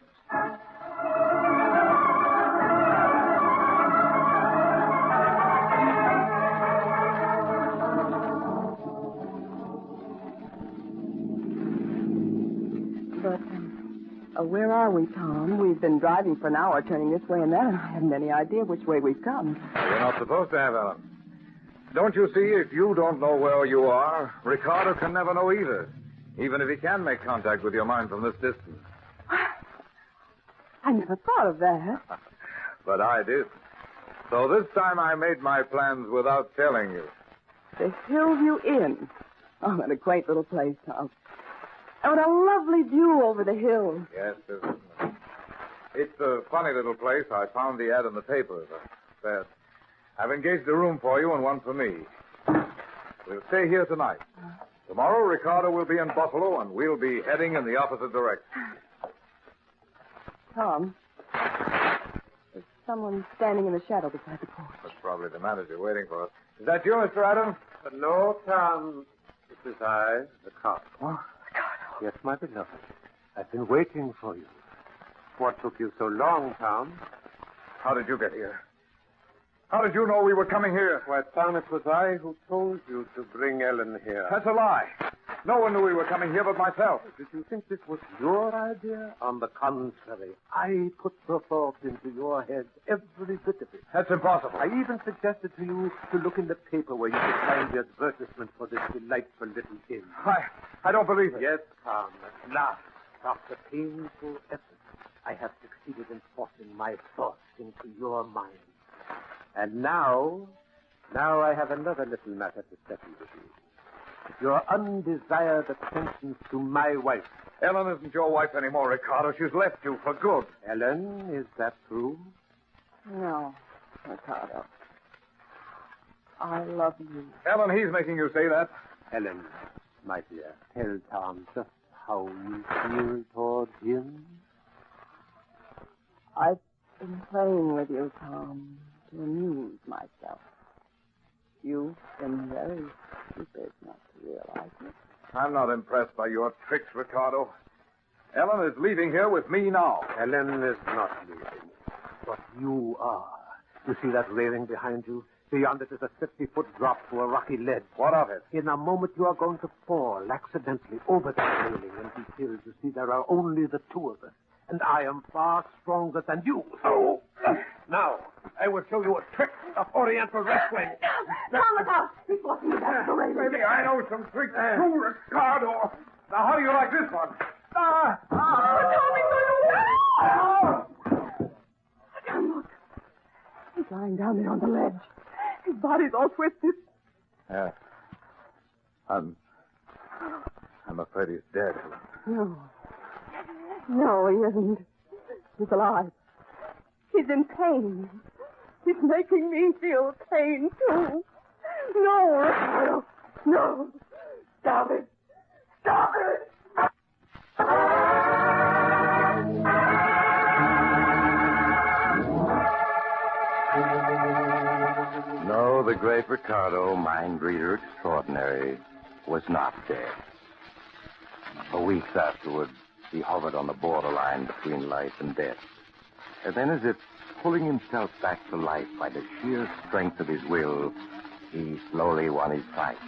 But where are we, Tom? We've been driving for an hour, turning this way and that, and I haven't any idea which way we've come. You're not supposed to have, Ellen. Don't you see, if you don't know where you are, Ricardo can never know either, even if he can make contact with your mind from this distance. I never thought of that. But I did. So this time I made my plans without telling you. The Hillview Inn. Oh, what a quaint little place, Tom. And what a lovely view over the hills. Yes, isn't it? It's a funny little place. I found the ad in the paper. I've engaged a room for you and one for me. We'll stay here tonight. Tomorrow, Ricardo will be in Buffalo, and we'll be heading in the opposite direction. Tom, there's someone standing in the shadow beside the porch. That's probably the manager waiting for us. Is that you, Mr. Adams? No, Tom. This is I, the cop. What? Yes, my beloved. I've been waiting for you. What took you so long, Tom? How did you get here? How did you know we were coming here? Why, Tom, it was I who told you to bring Ellen here. That's a lie. No one knew we were coming here but myself. Did you think this was your idea? On the contrary, I put the thought into your head, every bit of it. That's impossible. I even suggested to you to look in the paper where you could find the advertisement for this delightful little inn. I don't believe it. Yes, Tom, at last, after painful effort, I have succeeded in forcing my thoughts into your mind. And now I have another little matter to settle with you. Your undesired attentions to my wife. Ellen isn't your wife anymore, Ricardo. She's left you for good. Ellen, is that true? No, Ricardo. I love you. Ellen, he's making you say that. Ellen, my dear, tell Tom just how you feel toward him. I've been playing with you, Tom, to amuse myself. You've been very stupid not to realize it. I'm not impressed by your tricks, Ricardo. Ellen is leaving here with me now. Ellen is not leaving, but you are. You see that railing behind you? Beyond it is a 50-foot drop to a rocky ledge. What of it? In a moment you are going to fall accidentally over that railing and be killed. You see, there are only the two of us. And I am far stronger than you. So, now, I will show you a trick of Oriental wrestling. Tom, look out! He's walking me back to the railing. Maybe I know some tricks too, Ricardo. Now, how do you like this one? Tom, look. He's lying down there on the ledge. His body's all twisted. Yeah. I'm afraid he's dead. No. No, he isn't. He's alive. He's in pain. He's making me feel pain, too. No, Ricardo. No. Stop it. Stop it. No, the great Ricardo, mind reader extraordinary, was not dead. For weeks afterward, he hovered on the borderline between life and death. And then, as if pulling himself back to life by the sheer strength of his will, he slowly won his fight.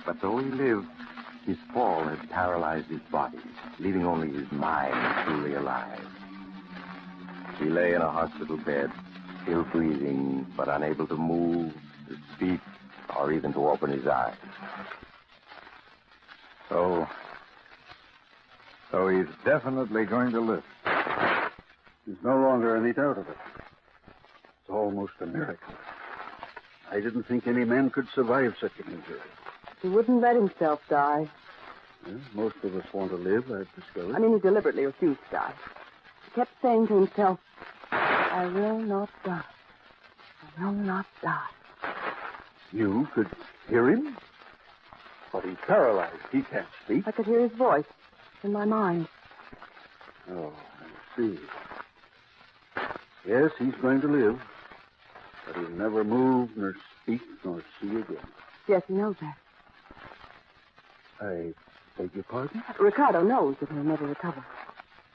But though he lived, his fall had paralyzed his body, leaving only his mind truly alive. He lay in a hospital bed, still breathing, but unable to move, to speak, or even to open his eyes. So he's definitely going to live. There's no longer any doubt of it. It's almost a miracle. I didn't think any man could survive such an injury. He wouldn't let himself die. Well, most of us want to live, I've discovered. I mean, he deliberately refused to die. He kept saying to himself, I will not die. I will not die. You could hear him? But he's paralyzed. He can't speak. I could hear his voice in my mind. Oh, I see. Yes, he's going to live. But he'll never move, nor speak, nor see again. Yes, he knows that. I beg your pardon? Ricardo knows that he'll never recover.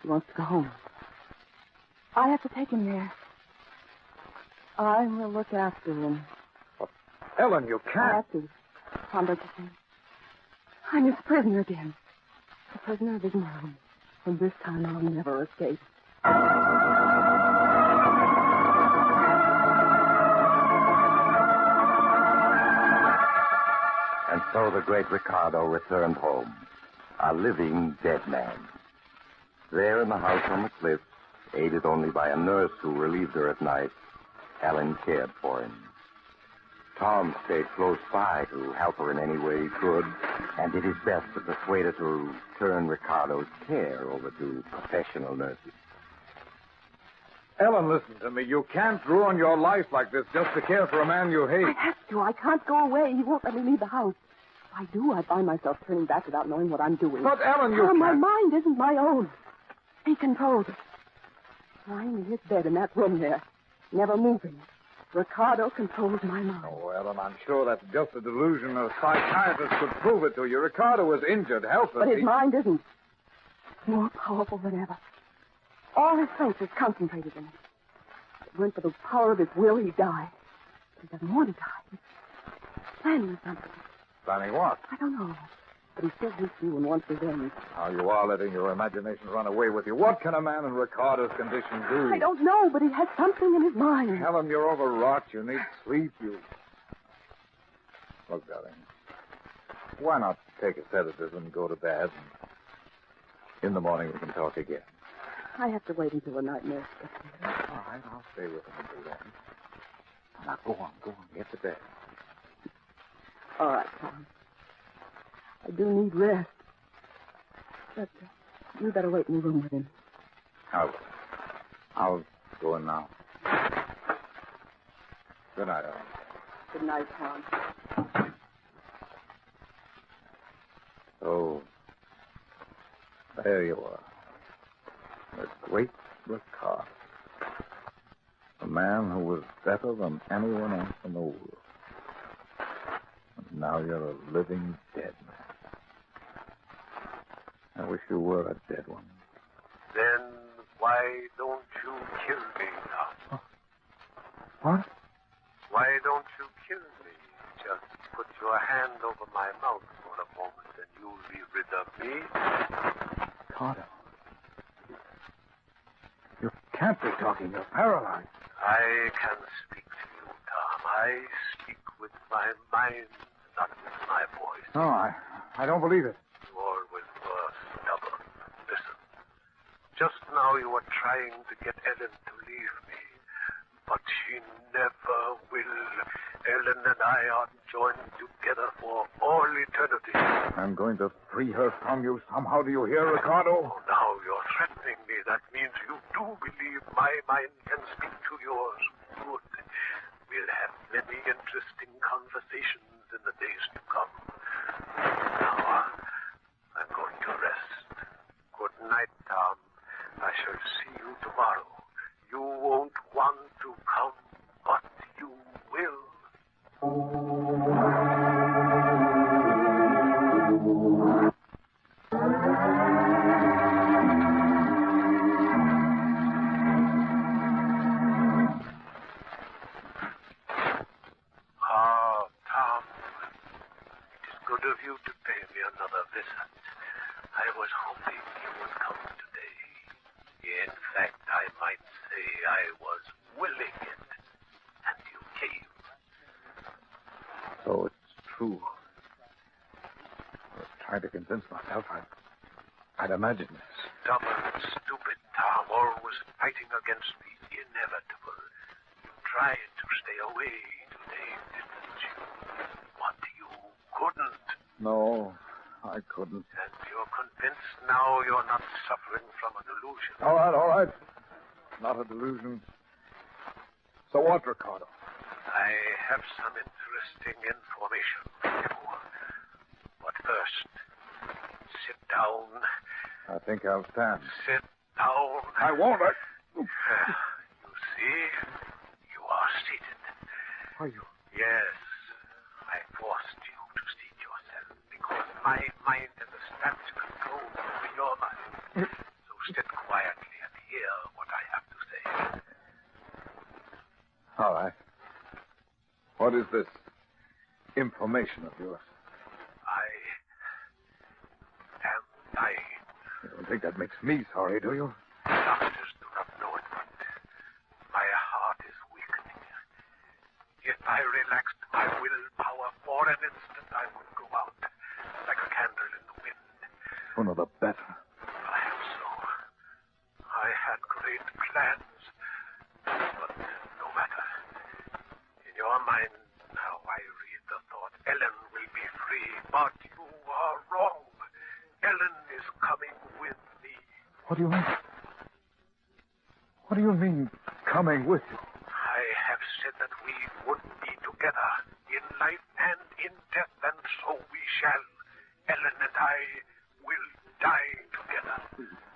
He wants to go home. I have to take him there. I will look after him. Ellen, you I can't. have to. Tom, don't you see? I'm his prisoner again. The prisoner of his mind. From this time I'll never escape. And so the great Ricardo returned home, a living dead man. There in the house on the cliff, aided only by a nurse who relieved her at night, Ellen cared for him. Tom stayed close by to help her in any way he could, and did his best to persuade her to turn Ricardo's care over to professional nurses. Ellen, listen to me. You can't ruin your life like this just to care for a man you hate. I have to. I can't go away. He won't let me leave the house. If I do, I find myself turning back without knowing what I'm doing. But, Ellen, you My can't... mind isn't my own. He controls it. Lying in his bed in that room there, never moving. Ricardo controls my mind. Oh, Ellen, I'm sure that's just a delusion. A psychiatrist could prove it to you. Ricardo was injured, helpless. But his mind isn't. It's more powerful than ever. All his strength is concentrated in it. If it weren't for the power of his will, he'd die. But he doesn't want to die. He's planning something. Planning what? I don't know. But he still hates you and wants revenge. Now, you are letting your imagination run away with you. What can a man in Ricardo's condition do? I don't know, but he has something in his mind. Helen, you're overwrought. You need sleep. Look, darling, why not take a sedative and go to bed? And in the morning we can talk again. I have to wait until the night nurse gets here. All right, I'll stay with him until then. Now, go on. Get to bed. All right, Tom. I do need rest. But you better wait in the room with him. I'll go in now. Good night, Ellen. Good night, Tom. Oh, there you are. The great Ricardo. A man who was better than anyone else in the world. And now you're a living dead man. I wish you were a dead one. Then why don't you kill me now? What? Why don't you kill me? Just put your hand over my mouth for a moment and you'll be rid of me. Ricardo. You can't be talking. You're paralyzed. I can speak to you, Tom. I speak with my mind, not with my voice. No, I don't believe it. You always were stubborn. Listen. Just now you were trying to get Ellen to leave me. But she never will. Ellen and I are joined together for all eternity. I'm going to free her from you somehow. Do you hear, Ricardo? Oh, now you're threatening do believe my mind can speak to yours. Good. We'll have many interesting conversations in the days to come. Now, I'm going to rest. Good night, Tom. I shall see you tomorrow. You won't want to come, but you will. Tom, it is good of you to pay me another visit. I was hoping you would come today. In fact, I might say I was willing it, and you came. So it's true. I was trying to convince myself I'd imagined this. Stubborn, stupid Tom, always fighting against the inevitable. You tried to stay away today, didn't you? But you couldn't. No, I couldn't. And you're convinced now you're not suffering from a delusion. All right. Not a delusion. So what, Ricardo? I have some interesting information for you. But first, sit down. I think I'll stand. Sit down. I won't. You see, you are seated. Are you? Yes, I forced you to seat yourself because my mind has established control over your mind. So sit quietly and hear what I have to say. All right. What is this information of yours? I am dying. You don't think that makes me sorry, do you? Doctors do not know it, but my heart is weakening. If I relaxed my willpower for an instant, I would go out like a candle in the wind. Sooner the better. Perhaps so. I had great plans, but no matter. In your mind now I read the thought, Ellen will be free, but you are wrong. Ellen is coming with me. What do you mean? What do you mean, coming with you? I have said that we would be together in life and in death, and so we shall. Ellen and I will die together.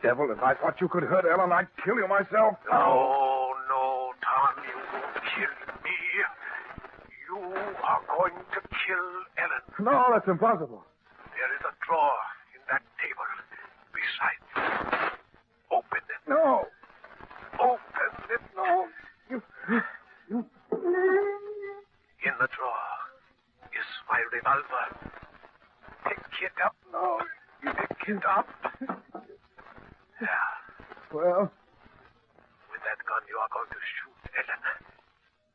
Devil, if I thought you could hurt Ellen, I'd kill you myself. No, Tom, you won't kill me. You are going to kill Ellen. No, that's impossible. There is a drawer in that table beside you. Open it. No. Open it. No. You. In the drawer is my revolver. Pick it up. No. Pick it up. Yeah. Well? With that gun, you are going to shoot Ellen.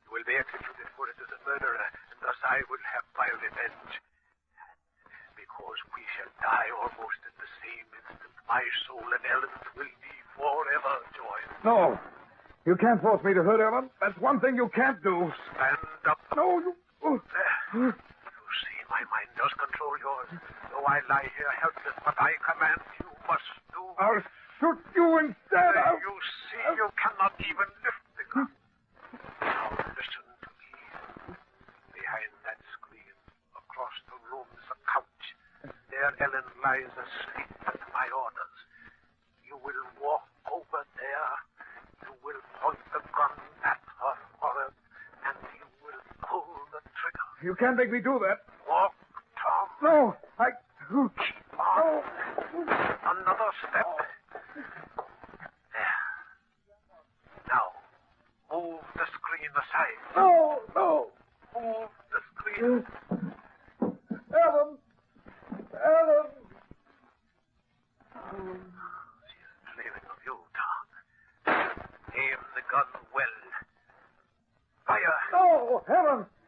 You will be executed for it as a murderer, and thus I will have my revenge. Because we shall die almost at the same instant, my soul and Ellen's will be forever joined. No. You can't force me to hurt Ellen. That's one thing you can't do. Stand up. No, you... There. You see, my mind does control yours. Though I lie here helpless, but I command you must do. I'll shoot you instead. You see, you cannot even lift the gun. Now listen to me. Behind that screen, across the room, is a couch. There Ellen lies asleep at my orders. You will walk over there. You will point the gun at her forehead, and you will pull the trigger. You can't make me do that. Walk, Tom. No, I... On. Another step. There. Now, move the screen aside. No. Move the screen. Ellen. She's dreaming of you, Tom. Aim the gun well. Fire. No,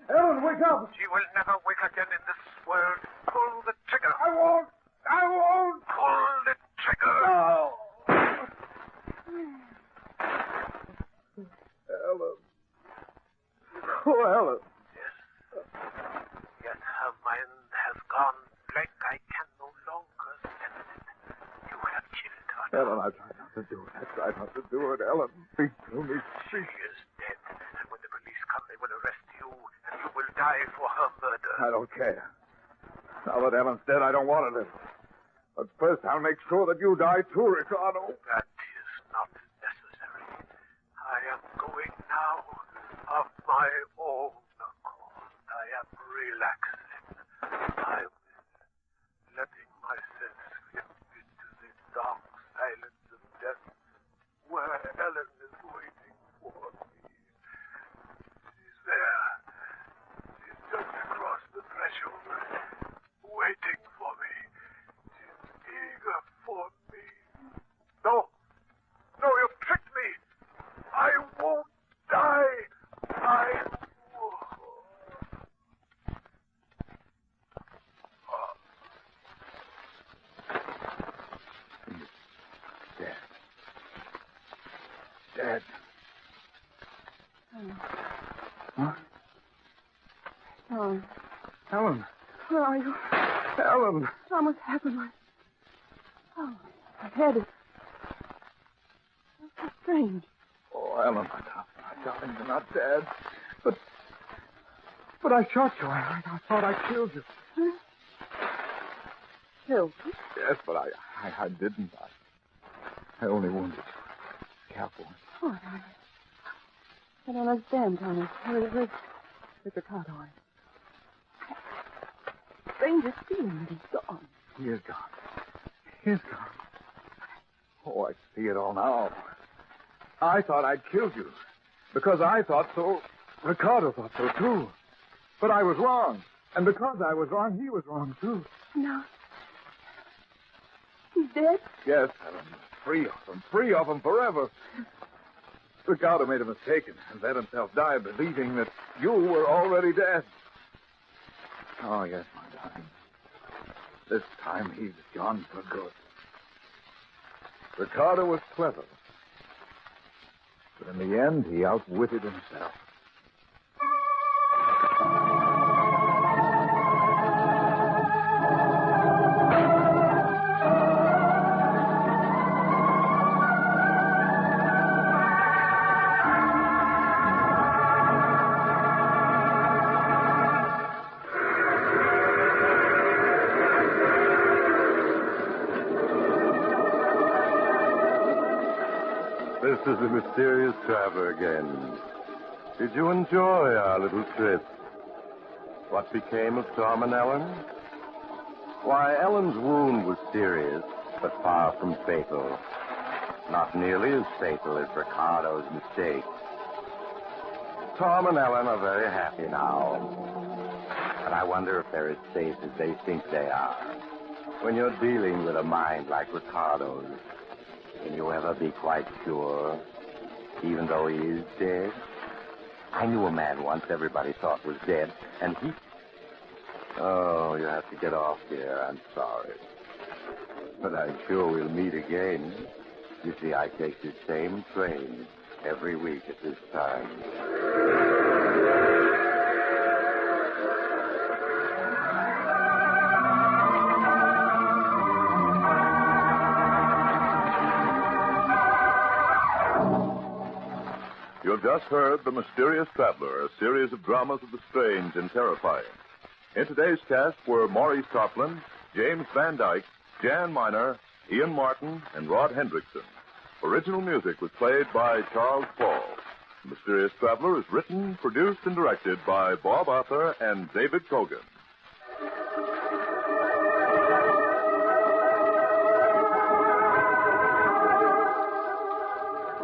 Ellen, wake up. She will never wake again in this world. Pull the trigger. I won't. Pull the trigger. No. Ellen. Oh, Ellen. Yes, her mind has gone blank. I can no longer sense it. You have killed her. Ellen, I've tried not to to do it. I tried not to do it, Ellen. Speak to me. She is dead. And when the police come, they will arrest you, and you will die for her murder. I don't care. Now that Ellen's dead, I don't want to live. But first, I'll make sure that you die too, Ricardo. That is not necessary. I am going now of my own accord. I am relaxing. I will letting myself slip into the dark silence of death where Ellen is waiting for me. She's there. She's just across the threshold, waiting for me. She's eager for me. No, you've tricked me. I won't die. I won't. Dead. Huh? Ellen. Ellen. Where are you? Ellen. What's happened? My head is... That's so strange. Oh, Ellen, my darling, you're not dead. But I shot you. I thought I killed you. Huh? Killed you? Yes, but I didn't. I only wounded you. Careful. Oh, I don't understand, Tony. Where's Ricardo? Strangest feeling that he's gone. He is gone. He's gone. Oh, I see it all now. I thought I'd killed you. Because I thought so, Ricardo thought so, too. But I was wrong. And because I was wrong, he was wrong, too. No. He's dead? Yes, Helen. Free of him forever. Ricardo made a mistake and let himself die, believing that you were already dead. Oh, yes, my darling. This time he's gone for good. Ricardo was clever. But in the end, he outwitted himself. This is the mysterious traveler again. Did you enjoy our little trip? What became of Tom and Ellen? Why, Ellen's wound was serious, but far from fatal. Not nearly as fatal as Ricardo's mistake. Tom and Ellen are very happy now. But I wonder if they're as safe as they think they are. When you're dealing with a mind like Ricardo's, can you ever be quite sure, even though he is dead? I knew a man once everybody thought was dead, and he... Oh, you have to get off here. I'm sorry. But I'm sure we'll meet again. You see, I take this same train every week at this time. You've just heard The Mysterious Traveler, a series of dramas of the strange and terrifying. In today's cast were Maurice Tarplin, James Van Dyke, Jan Miner, Ian Martin, and Rod Hendrickson. Original music was played by Charles Paul. The Mysterious Traveler is written, produced, and directed by Bob Arthur and David Cogan.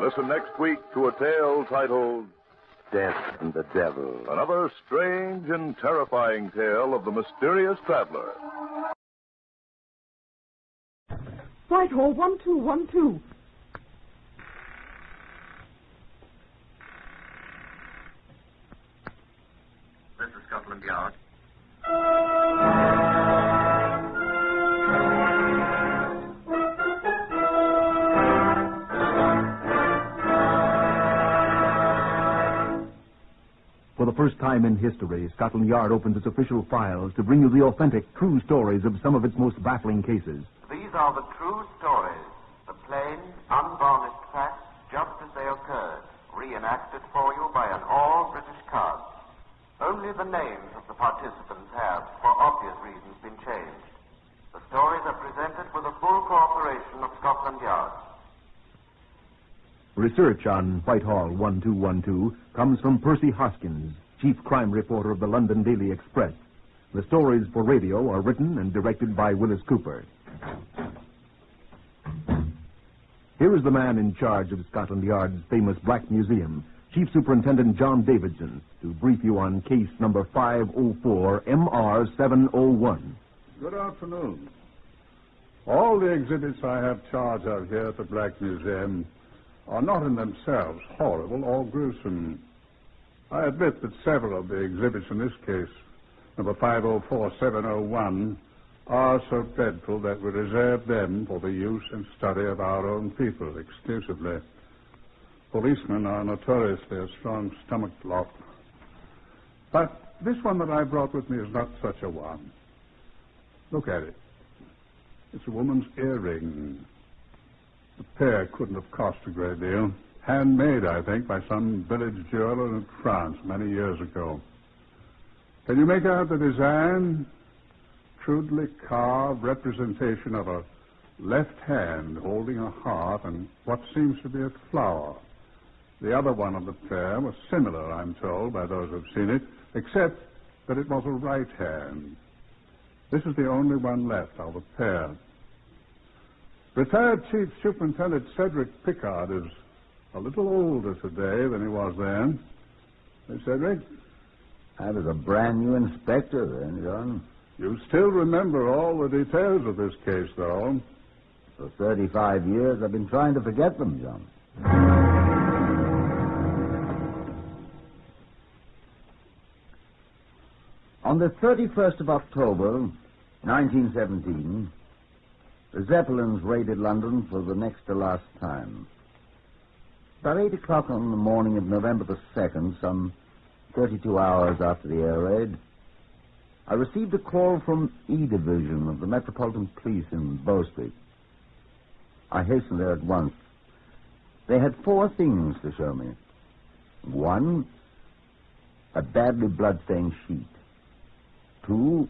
Listen next week to a tale titled Death and the Devil. Another strange and terrifying tale of the mysterious traveler. Whitehall, 1212. This is Scotland Yard. For the first time in history, Scotland Yard opens its official files to bring you the authentic, true stories of some of its most baffling cases. These are the true stories, the plain, unvarnished for you by an all-British cast. Only the names of the participants have, for obvious reasons, been changed. The stories are presented with the full cooperation of Scotland Yard. Research on Whitehall 1212 comes from Percy Hoskins, chief crime reporter of the London Daily Express. The stories for radio are written and directed by Willis Cooper. Here is the man in charge of Scotland Yard's famous Black Museum, Chief Superintendent John Davidson, to brief you on case number 504 MR701. Good afternoon. All the exhibits I have charge of here at the Black Museum are not in themselves horrible or gruesome. I admit that several of the exhibits in this case, number 504701, are so dreadful that we reserve them for the use and study of our own people exclusively. Policemen are notoriously a strong-stomached lot. But this one that I brought with me is not such a one. Look at it. It's a woman's earring. The pair couldn't have cost a great deal. Handmade, I think, by some village jeweler in France many years ago. Can you make out the design? Crudely carved representation of a left hand holding a heart and what seems to be a flower. The other one of the pair was similar, I'm told, by those who've seen it, except that it was a right hand. This is the only one left of the pair. Retired Chief Superintendent Cedric Pickard is a little older today than he was then. Hey, Cedric? I was a brand new inspector then, John. You still remember all the details of this case, though. For 35 years, I've been trying to forget them, John. On the 31st of October, 1917, the Zeppelins raided London for the next to last time. About 8 o'clock on the morning of November the 2nd, some 32 hours after the air raid, I received a call from E Division of the Metropolitan Police in Bow Street. I hastened there at once. They had 4 things to show me. 1, a badly blood-stained sheet. 2,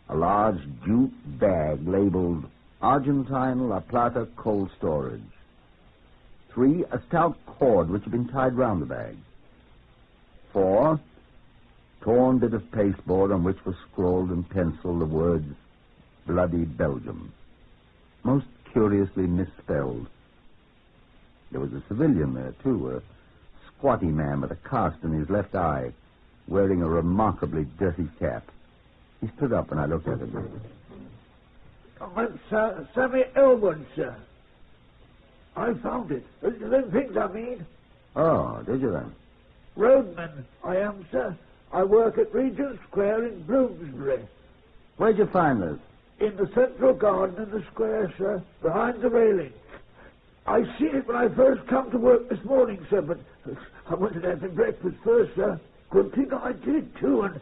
a large jute bag labeled Argentine La Plata Cold Storage. 3, a stout cord which had been tied round the bag. 4, torn bit of pasteboard on which was scrawled in pencil the words Bloody Belgium. Most curiously misspelled. There was a civilian there, too, a squatty man with a cast in his left eye, wearing a remarkably dirty cap. He stood up and I looked at him. Sir, Sammy Elwood, sir. I found it. Them things I mean. Oh, did you then? Roadman, I am, sir. I work at Regent Square in Bloomsbury. Where'd you find this? In the central garden in the square, sir, behind the railing. I seen it when I first come to work this morning, sir, but I wanted to have some breakfast first, sir. Good thing I did, too, and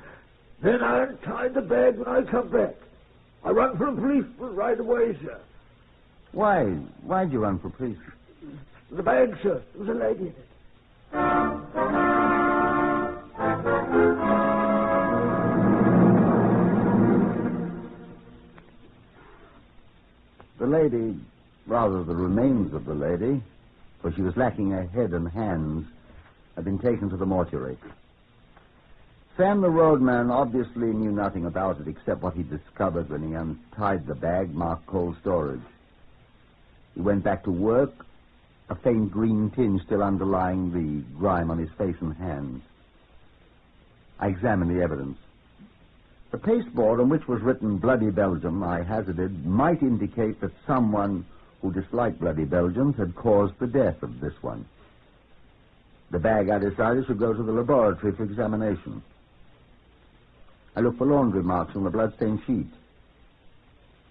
then I untied the bag when I come back. I run for a policeman right away, sir. Why'd you run for police? The bag, sir. There was a lady in it. The lady, rather the remains of the lady, for she was lacking a head and hands, had been taken to the mortuary. Sam the roadman obviously knew nothing about it except what he discovered when he untied the bag marked cold storage. He went back to work, a faint green tinge still underlying the grime on his face and hands. I examined the evidence. The pasteboard on which was written Bloody Belgium, I hazarded, might indicate that someone who disliked Bloody Belgians had caused the death of this one. The bag, I decided, should go to the laboratory for examination. I looked for laundry marks on the bloodstained sheet.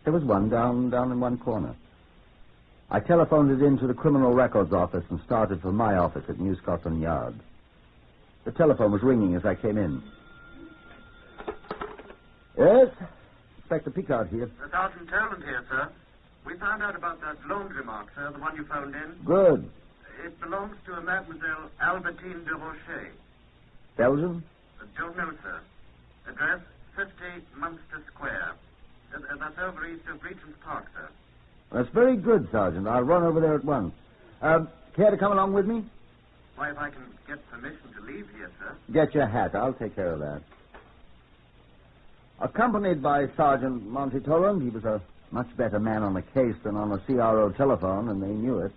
There was one down in one corner. I telephoned it in to the Criminal Records Office and started for my office at New Scotland Yard. The telephone was ringing as I came in. Yes? Inspector Pickard here. Sergeant Toland here, sir. We found out about that laundry mark, sir, the one you phoned in. Good. It belongs to a Mademoiselle Albertine de Rocher. Belgium? Don't know, sir. Address 50 Munster Square. That's over east of Regent's Park, sir. That's very good, Sergeant. I'll run over there at once. Care to come along with me? Why, if I can get permission to leave here, sir. Get your hat. I'll take care of that. Accompanied by Sergeant Monty Toland, he was a much better man on the case than on a CRO telephone, and they knew it.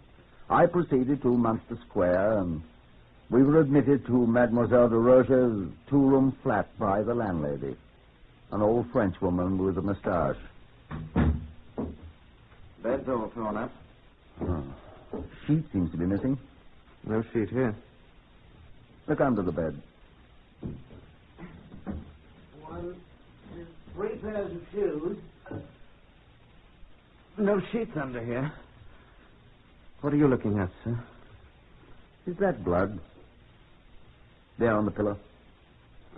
I proceeded to Munster Square, and we were admitted to Mademoiselle de Rocher's two-room flat by the landlady, an old Frenchwoman with a moustache. Bed's overflown up. Oh. Sheet seems to be missing. No sheet here. Look under the bed. 1, 2, 3 pairs of shoes. No sheets under here. What are you looking at, sir? Is that blood? There on the pillow.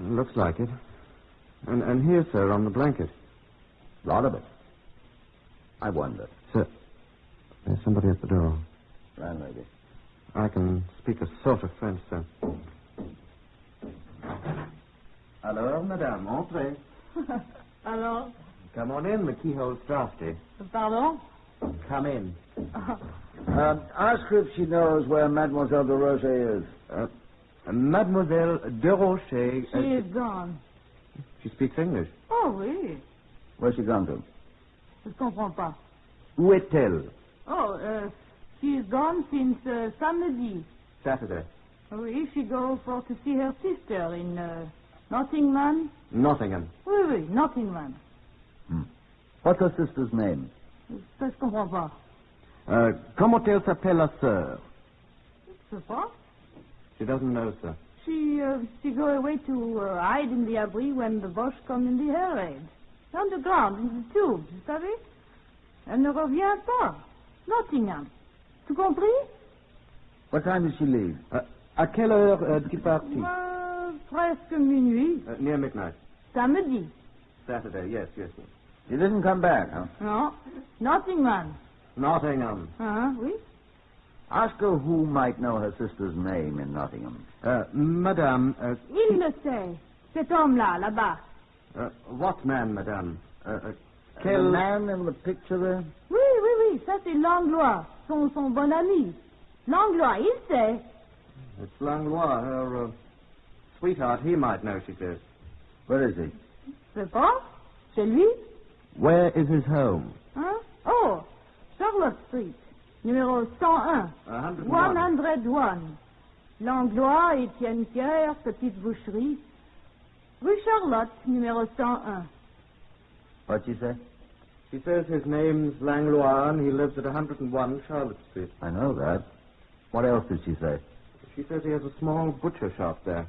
Looks like it. And here, sir, on the blanket. A lot of it. I wonder. Sir, there's somebody at the door. Landlady. I can speak a sort of French, sir. Alors, madame, entrez. Alors? Come on in. The keyhole's drafty. Pardon? Come in. Ask her if she knows where Mademoiselle de Rocher is. Mademoiselle de Rocher... She is gone. She speaks English. Oh, oui. Where's she gone to? Je ne comprends pas. Où est-elle? Oh, she is gone since samedi. Saturday. Oui, she goes for to see her sister in Nottingham. Nottingham. Oui, oui, Nottingham. What's her sister's name? Ça, je comprends pas. Comment elle s'appelle la sœur? Je sais pas. She doesn't know, sir. She go away to hide in the abri when the Boches come in the air raid. Underground, in the tubes, vous savez? Elle ne revient pas. Nottingham. Tu compris? What time does she leave? À quelle heure est-elle partie? Presque minuit. Near midnight. Samedi. Saturday, yes. She didn't come back, huh? No. Nottingham. Nottingham. Oui. Ask her who might know her sister's name in Nottingham. Madame... Il le sait. Cet homme-là, là-bas. What man, madame? The man in the picture there? Oui. Ça, c'est Langlois, son bon ami. Langlois, il sait. It's Langlois, her sweetheart. He might know, she says. Where is he? Je sais pas. C'est lui. Where is his home? Hein? Oh, Charlotte Street, numéro 101. 101. Langlois, Étienne Pierre, Petite Boucherie. Rue Charlotte, numéro 101. What'd she say? She says his name's Langlois and he lives at 101 Charlotte Street. I know that. What else did she say? She says he has a small butcher shop there.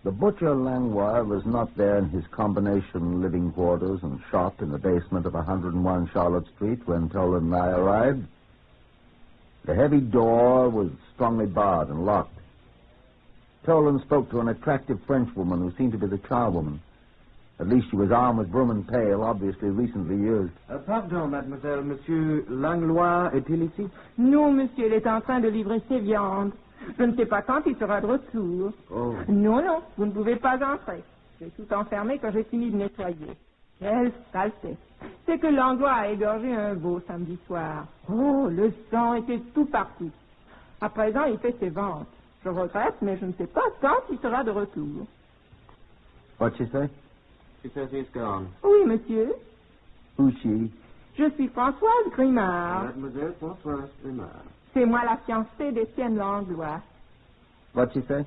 The butcher Langlois was not there in his combination living quarters and shop in the basement of 101 Charlotte Street when Toland and I arrived. The heavy door was strongly barred and locked. Toland spoke to an attractive Frenchwoman who seemed to be the charwoman. At least she was armed with broom and pail, obviously recently used. Pardon, mademoiselle. Monsieur Langlois est-il ici? Non, monsieur, il est en train de livrer ses viandes. Je ne sais pas quand il sera de retour. Oh. Non, vous ne pouvez pas entrer. J'ai tout enfermé quand j'ai fini de nettoyer. Quelle saleté. C'est que Langlois a égorgé un veau samedi soir. Oh, le sang était tout parti. À présent, il fait ses ventes. Je regrette, mais je ne sais pas quand il sera de retour. What'd she say? She says he's gone. Oui, monsieur. Who's she? Je suis Françoise Grimard. Mademoiselle Françoise Grimard. C'est moi la fiancée d'Étienne Langlois. What'd she say?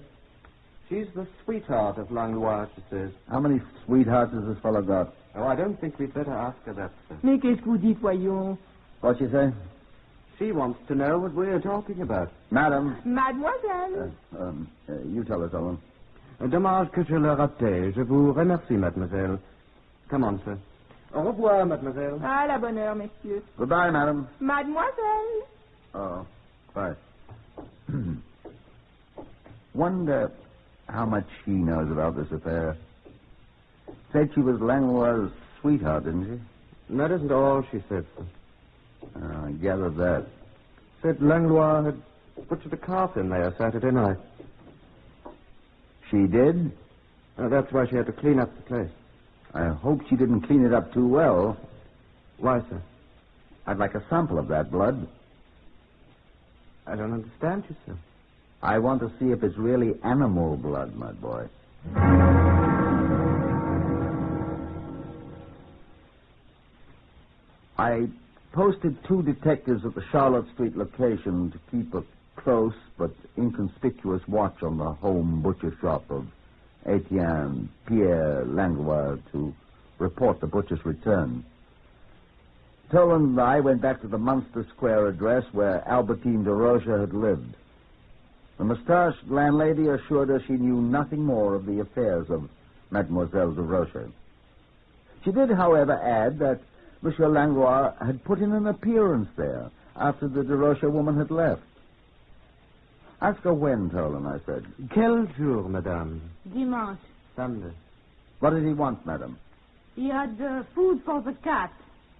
She's the sweetheart of Langlois, she says. How many sweethearts has this fellow got? Oh, I don't think we'd better ask her that, sir. Mais qu'est-ce que vous dites, voyons? What'd she say? She wants to know what we're talking about. Madam. Mademoiselle. You tell her, Toland. Dommage que je l'ai raté. Je vous remercie, mademoiselle. Come on, sir. Au revoir, mademoiselle. À la bonne heure, messieurs. Goodbye, madam. Mademoiselle. Oh, right. Wonder how much she knows about this affair. Said she was Langlois' sweetheart, didn't she? That isn't all she said, sir. I gathered that. Said Langlois had butchered a calf in there Saturday night. She did? That's why she had to clean up the place. I hope she didn't clean it up too well. Why, sir? I'd like a sample of that blood. I don't understand you, sir. I want to see if it's really animal blood, my boy. I posted 2 detectives at the Charlotte Street location to keep a close but inconspicuous watch on the home butcher shop of Etienne Pierre Langlois to report the butcher's return. Toland and I went back to the Munster Square address where Albertine de Rocha had lived. The mustached landlady assured us she knew nothing more of the affairs of Mademoiselle de Rocha. She did, however, add that Monsieur Langlois had put in an appearance there after the de Rocha woman had left. Ask her when, Toland, I said. Quel jour, madame? Dimanche. Sunday. What did he want, madame? He had food for the cat.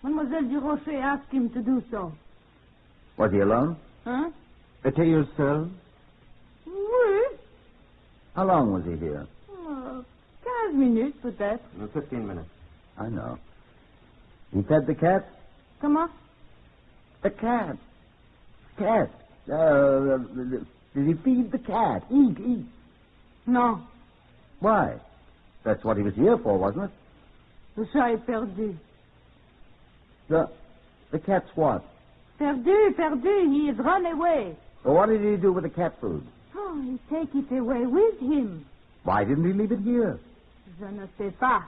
Mademoiselle de Rocha asked him to do so. Was he alone? Huh? Était you seul? Oui. How long was he here? 15 minutes, peut-être. 15 minutes. I know. He fed the cat? Comment? The cat. Cat. Did he feed the cat? Eat. No. Why? That's what he was here for, wasn't it? Le chat est perdu. The cat's what? Perdu. He has run away. Well, what did he do with the cat food? Oh, he take it away with him. Why didn't he leave it here? Je ne sais pas.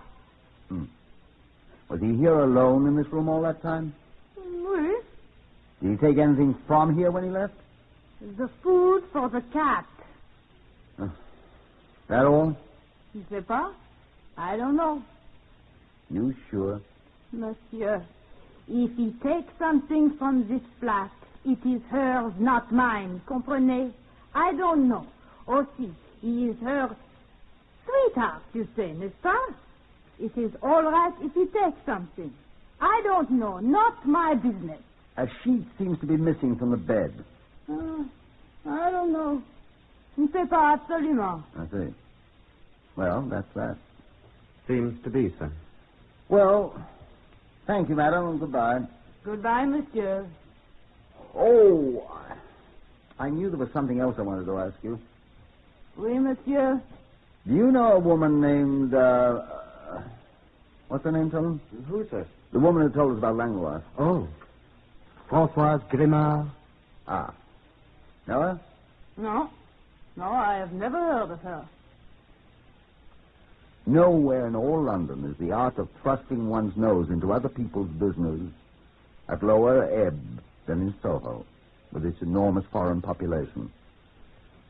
Was he here alone in this room all that time? Oui. Did he take anything from here when he left? The food for the cat. That all? Je ne sais pas. I don't know. You sure? Monsieur, if he takes something from this flat, it is hers, not mine. Comprenez? I don't know. Aussi, he is her sweetheart, you say, n'est-ce pas? It is all right if he takes something. I don't know. Not my business. A sheet seems to be missing from the bed. I don't know. Je ne sais pas absolument. I see. Well, that's that. Seems to be, sir. Well, thank you, madam, and goodbye. Goodbye, monsieur. Oh, I knew there was something else I wanted to ask you. Oui, monsieur. Do you know a woman named, what's her name, Tom? Who, sir? The woman who told us about Langlois. Oh. Françoise Grimard. Ah. Know her? No, I have never heard of her. Nowhere in all London is the art of thrusting one's nose into other people's business at lower ebb than in Soho, with its enormous foreign population.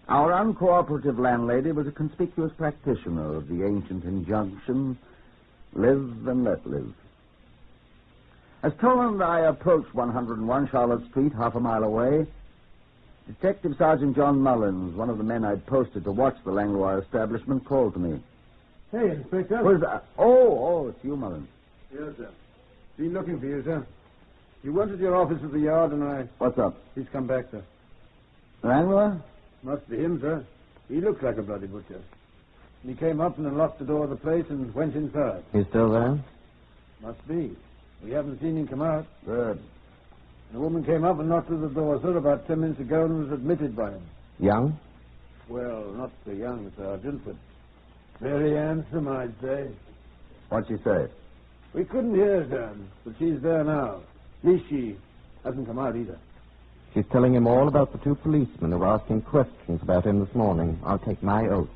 Our uncooperative landlady was a conspicuous practitioner of the ancient injunction, live and let live. As Toland and I approached 101 Charlotte Street, half a mile away, Detective Sergeant John Mullins, one of the men I'd posted to watch the Langlois establishment, called to me. Hey, Inspector. Who's that? Oh, it's you, Mullins. Yes, sir. Been looking for you, sir. You went to your office at the yard, and I... What's up? He's come back, sir. Langlois? Must be him, sir. He looks like a bloody butcher. He came up and unlocked the door of the place and went inside. He's still there? Must be. We haven't seen him come out. Good. The woman came up and knocked at the door, sir, about 10 minutes ago and was admitted by him. Young? Well, not so young, Sergeant, but very handsome, I'd say. What'd she say? We couldn't hear her, sir, but she's there now. At least she hasn't come out either. She's telling him all about the 2 policemen who were asking questions about him this morning. I'll take my oath.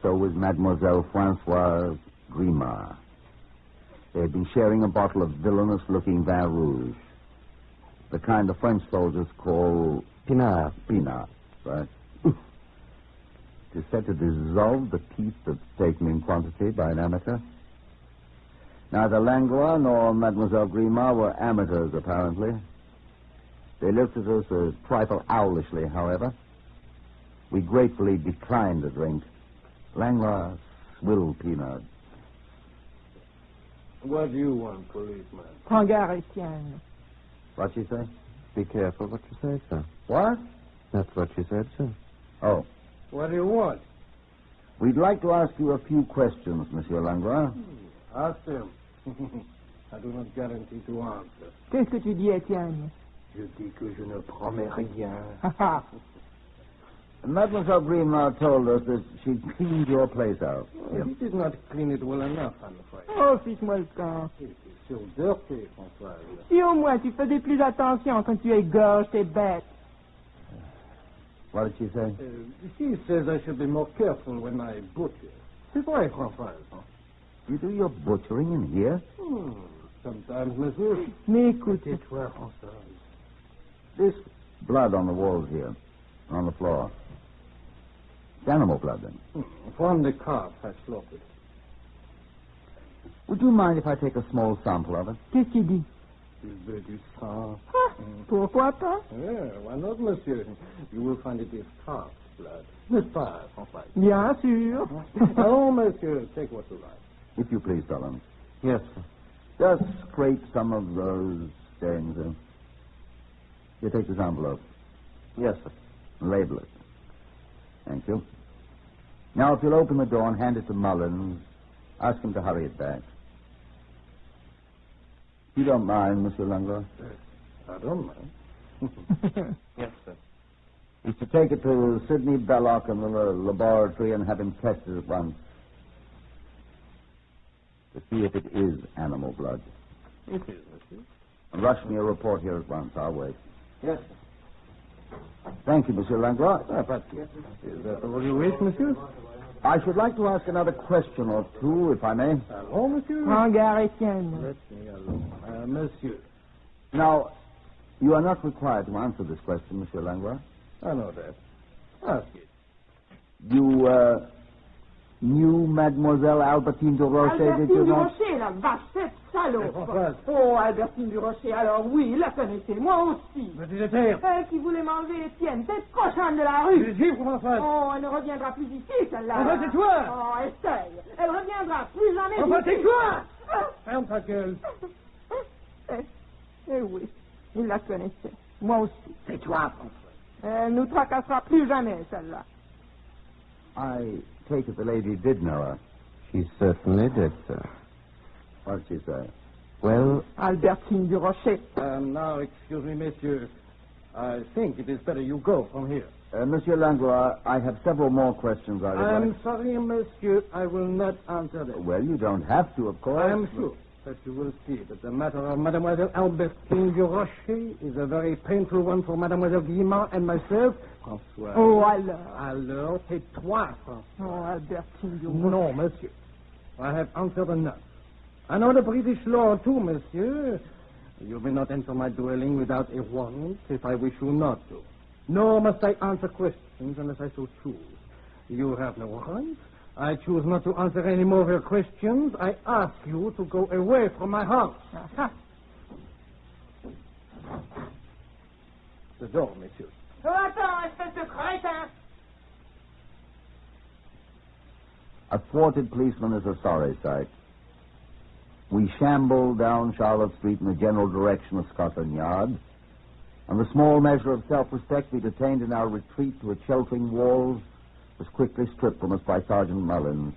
So was Mademoiselle Francoise Grimard. They had been sharing a bottle of villainous-looking vin rouge, the kind the French soldiers call pinard. Pinard, right? It is said to dissolve the teeth that's taken in quantity by an amateur. Neither Langlois nor Mademoiselle Grimard were amateurs, apparently. They looked at us a trifle owlishly, however. We gratefully declined the drink. Langlois swilled peanuts. What do you want, policeman? Prends garde, Etienne. What'd she say? Be careful what you say, sir. What? That's what she said, sir. Oh. What do you want? We'd like to ask you a few questions, Monsieur Langlois. Ask them. I do not guarantee to answer. Qu'est-ce que tu dis, Etienne? Je dis que je ne promets rien. Mademoiselle Grimard told us that she'd cleaned your place out. He did not clean it well enough, I'm afraid. Oh, fiche-moi le camp. It is so dirty, François. Si au moins tu faisais plus attention quand tu égorges tes bêtes. What did she say? She says I should be more careful when I butcher. C'est vrai, François. You do your butchering in here? Sometimes, monsieur. Mais écoute. Tais-toi, François. This blood on the walls here, on the floor. It's animal blood, then? From the calf I slaughtered. Would you mind if I take a small sample of it? Qu'est-ce qu'il dit? Il veut du sang. Pourquoi pas? Yeah, why not, monsieur? You will find it is calf blood. N'est-ce pas, François? Bien sûr. Oh, monsieur, take what you like. If you please, Dolan. Yes, sir. Just scrape some of those stains in. You take this envelope. Yes, sir. Label it. Thank you. Now, if you'll open the door and hand it to Mullins, ask him to hurry it back. You don't mind, Monsieur Langlois? I don't mind. Yes, sir. He's to take it to Sidney Belloc in the laboratory and have him tested at once to see if it is animal blood. It is, monsieur. And rush me a report here at once. I'll wait. Yes, Thank you, Monsieur Langlois. but is that all you wish, monsieur? I should like to ask another question or two, if I may. Oh, monsieur. Prends garde, Etienne. Let me alone. Monsieur. Now, you are not required to answer this question, Monsieur Langlois. I know that. Ask it. You, knew Mademoiselle Albertine de Rocher, did you Albertine not? Durocher, la vache, cette salope. Françoise. Oh, Albertine Durocher, alors oui, la connaissez, moi aussi. Mais tu le taire. Elle qui voulait manger Étienne, cette cochonne de la rue. Tu es Françoise. Oh, elle ne reviendra plus ici, celle-là. Enfin, tais-toi. Oh, essaye. Elle reviendra plus jamais Enfin, ici. tais-toi. Ferme ta gueule. Eh oui, il la connaissait. Moi aussi. Tais-toi, François. Elle nous tracassera plus jamais, celle-là. I take it the lady did know her. She certainly did, sir. What did she say? Well, Albertine Durocher. Now, excuse me, monsieur. I think it is better you go from here. Monsieur Langlois, I have several more questions I would I'm like. sorry, monsieur. I will not answer them. Well, you don't have to, of course. I am sure that you will see that the matter of Mademoiselle Albertine Durocher is a very painful one for Mademoiselle Guillemard and myself. François. Oh, alors. Alors, tais-toi, François. Oh, Albertine Durocher. No, monsieur. I have answered enough. I know the British law, too, monsieur. You may not enter my dwelling without a warrant if I wish you not to. Nor must I answer questions unless I so choose. You have no warrant. I choose not to answer any more of your questions. I ask you to go away from my house. Uh-huh. The door, monsieur. Oh, attends, espèce de crétin. A thwarted policeman is a sorry sight. We shambled down Charlotte Street in the general direction of Scotland Yard. On the small measure of self-respect we detained in our retreat to its sheltering walls was quickly stripped from us by Sergeant Mullins,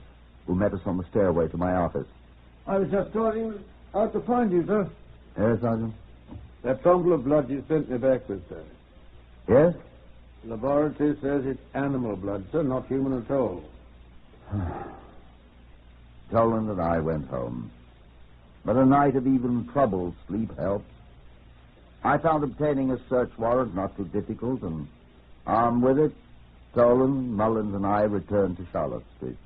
who met us on the stairway to my office. I was just starting out to find you, sir. Yes, Sergeant? That bundle of blood you sent me back with, sir. Yes? The laboratory says it's animal blood, sir, not human at all. Toland and I went home. But a night of even troubled sleep helped. I found obtaining a search warrant not too difficult, and armed with it, Toland, Mullins, and I returned to Charlotte Street.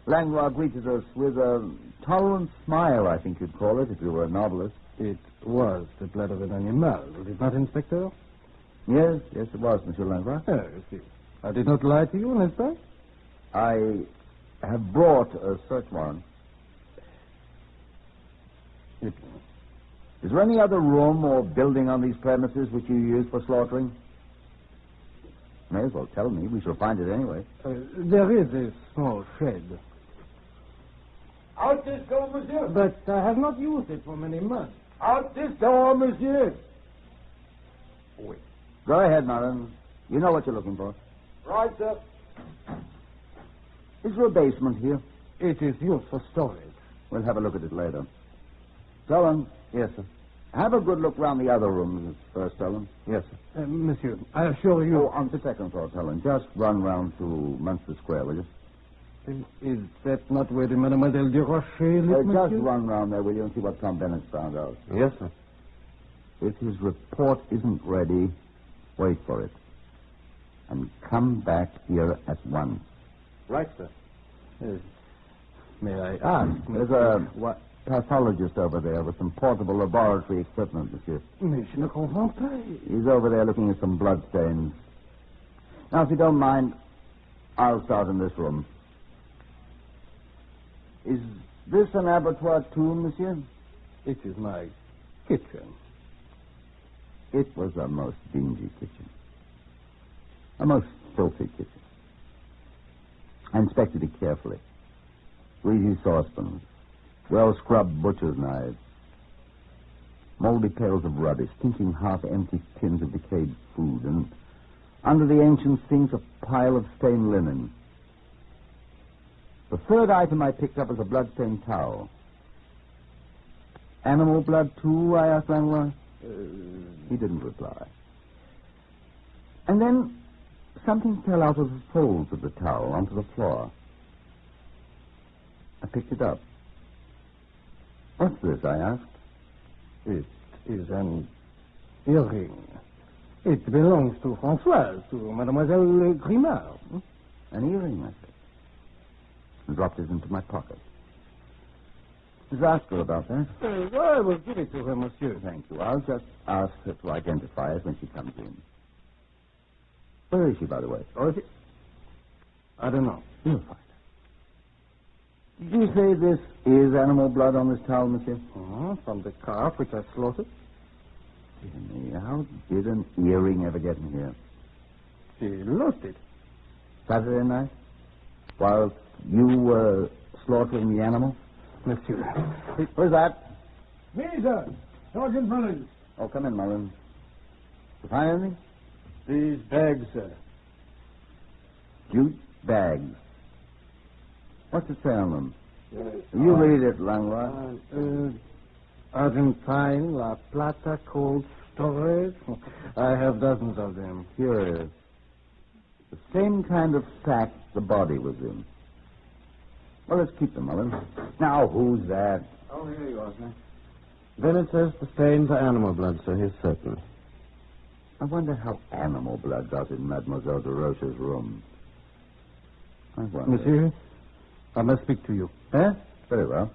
Langlois greeted us with a tolerant smile, I think you'd call it, if you were a novelist. It was the blood of an animal, was it not, Inspector? Yes, it was, Monsieur Langlois. Yes. I did not lie to you, n'est-ce pas? I have brought a search warrant. Is there any other room or building on these premises which you use for slaughtering? May as well tell me. We shall find it anyway. There is a small shed. Out this door, monsieur. But I have not used it for many months. Out this door, monsieur. Wait. Go ahead, Marin. You know what you're looking for. Right, sir. Is there a basement here? It is used for storage. We'll have a look at it later. Solon. Yes, sir. Have a good look round the other rooms first, Solon. Yes, sir. Monsieur, I assure you... Oh, on the second floor, Solon. Just run round to Munster Square, will you? Is that not where the Mademoiselle de Rocher lives, Just run round there, will you, and see what Tom Bennett's found out. Yes, sir. If his report isn't ready, wait for it. And come back here at once. Right, sir. May I ask? There's a pathologist over there with some portable laboratory equipment, monsieur. Mais je ne comprends pas. He's over there looking at some blood stains. Now, if you don't mind, I'll start in this room. Is this an abattoir too, monsieur? It is my kitchen. It was a most dingy kitchen. A most filthy kitchen. I inspected it carefully. Greasy saucepans, well-scrubbed butcher's knives, moldy pails of rubbish, stinking half-empty tins of decayed food, and under the ancient sinks a pile of stained linen. The third item I picked up was a blood-stained towel. Animal blood, too, I asked Langlois. He didn't reply. And then something fell out of the folds of the towel onto the floor. I picked it up. What's this, I asked. It is an earring. It belongs to Françoise, to Mademoiselle Grimard. An earring, I said. And dropped it into my pocket. Just ask her about that. I will give it to her, monsieur. Thank you. I'll just ask her to identify it when she comes in. Where is she, by the way? Oh, is it? I don't know. You'll find her. Did you say this is animal blood on this towel, monsieur? From the calf which I slaughtered. Dear me, how did an earring ever get in here? She lost it. Saturday night? While you were slaughtering the animal? Monsieur. Who's that? Me, sir. Sergeant Mullins. Oh, come in, Mullins. You find anything? These bags, sir. Jute bags. What's it say on them? You read it, Langlois. Argentine, La Plata, cold storage. I have dozens of them. Curious. The same kind of sack the body was in. Well, let's keep them, Mullins. Now, who's that? Oh, here you are, sir. Then it says the stains are animal blood, sir. He's certain. I wonder how animal blood got in Mademoiselle de Roche's room. I wonder. Monsieur, I must speak to you. Eh? Very well.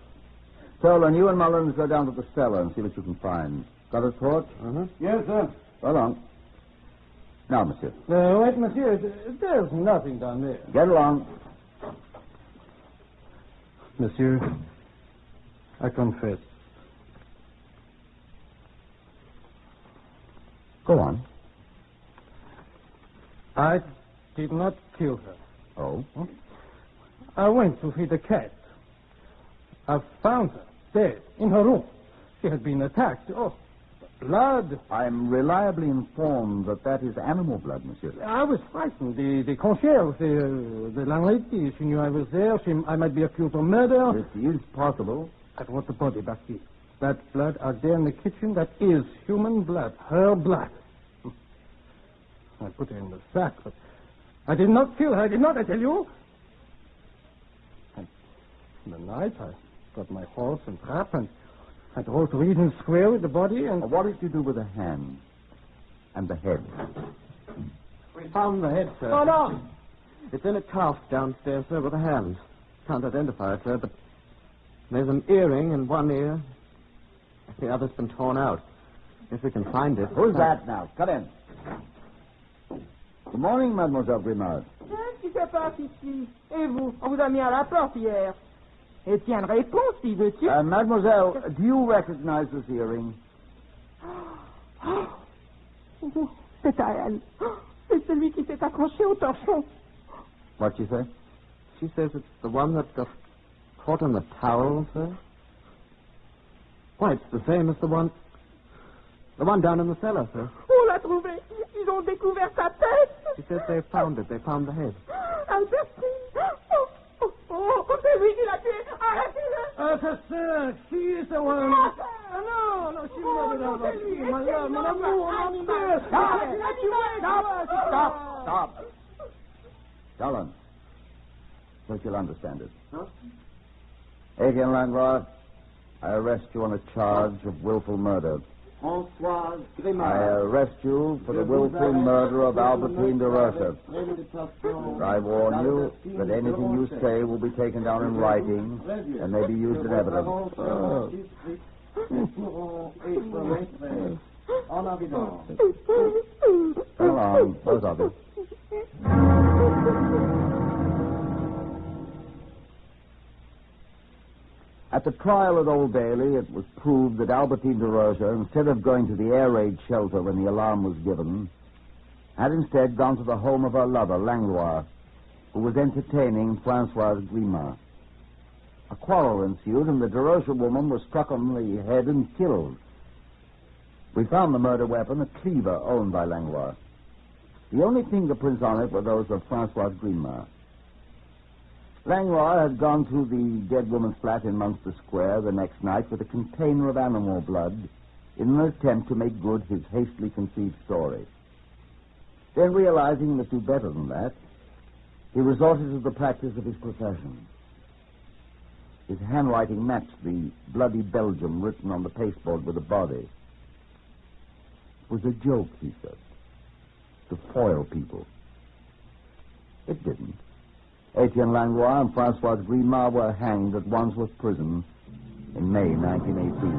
Solon, you and Mullins go down to the cellar and see what you can find. Got a torch? Yes, sir. So long. Now, monsieur. Wait, monsieur. There's nothing down there. Get along. Monsieur, I confess. Go on. I did not kill her. Oh? I went to feed the cat. I found her dead in her room. She had been attacked. Oh, blood. I'm reliably informed that is animal blood, monsieur. I was frightened. The concierge, the landlady, she knew I was there. I might be accused of murder. It is possible. I brought the body back here. That blood out there in the kitchen, that is human blood. Her blood. I put her in the sack, but I did not kill her. I did not, I tell you. And in the night, I got my horse and trap, and I drove to Regent Square with the body, and... What did you do with the hand and the head? We found the head, sir. Hold on. It's in a calf downstairs, sir, with the hands. can't identify it, sir, but there's an earring in one ear. The other's been torn out. If we can find it. Who's that now? Come in. Good morning, Mademoiselle Grimard. Qu'est-ce qui se passe ici? Et vous? On vous a mis à la porte hier. Et tiens, réponse, si veux-tu. Mademoiselle, do you recognize this earring? C'est à elle. C'est celui qui s'est accroché au torchon. What'd she say? She says it's the one that got caught in the towel, sir. Why, it's the same as the one down in the cellar, sir. On l'a trouvé. Ils ont découvert sa tête. She says they found it. They found the head. Albertine. Oh, c'est lui qui l'a tué. Arrêtez-le. Sister, she is the one. No, she murdered Albertine. My love, mon amour, mon dear. Stop. Dolan. So you'll understand it. Huh? Etienne Langlois, I arrest you on a charge of willful murder. François Grimard. I arrest you for the willful murder of Albertine de Rosa. I warn you that anything you say will be taken down in writing and may be used in evidence. Come along, both of you. At the trial at Old Bailey, it was proved that Albertine de Rosa, instead of going to the air raid shelter when the alarm was given, had instead gone to the home of her lover, Langlois, who was entertaining Françoise Grimard. A quarrel ensued, and the de Rosa woman was struck on the head and killed. We found the murder weapon, a cleaver owned by Langlois. The only fingerprints on it were those of Françoise Grimard. Langlois had gone to the dead woman's flat in Munster Square the next night with a container of animal blood in an attempt to make good his hastily conceived story. Then, realizing he must do better than that, he resorted to the practice of his profession. His handwriting matched the bloody Belgium written on the pasteboard with the body. It was a joke, he said, to foil people. It didn't. Etienne Langlois and Françoise Grimard were hanged at Wandsworth Prison in May 1918.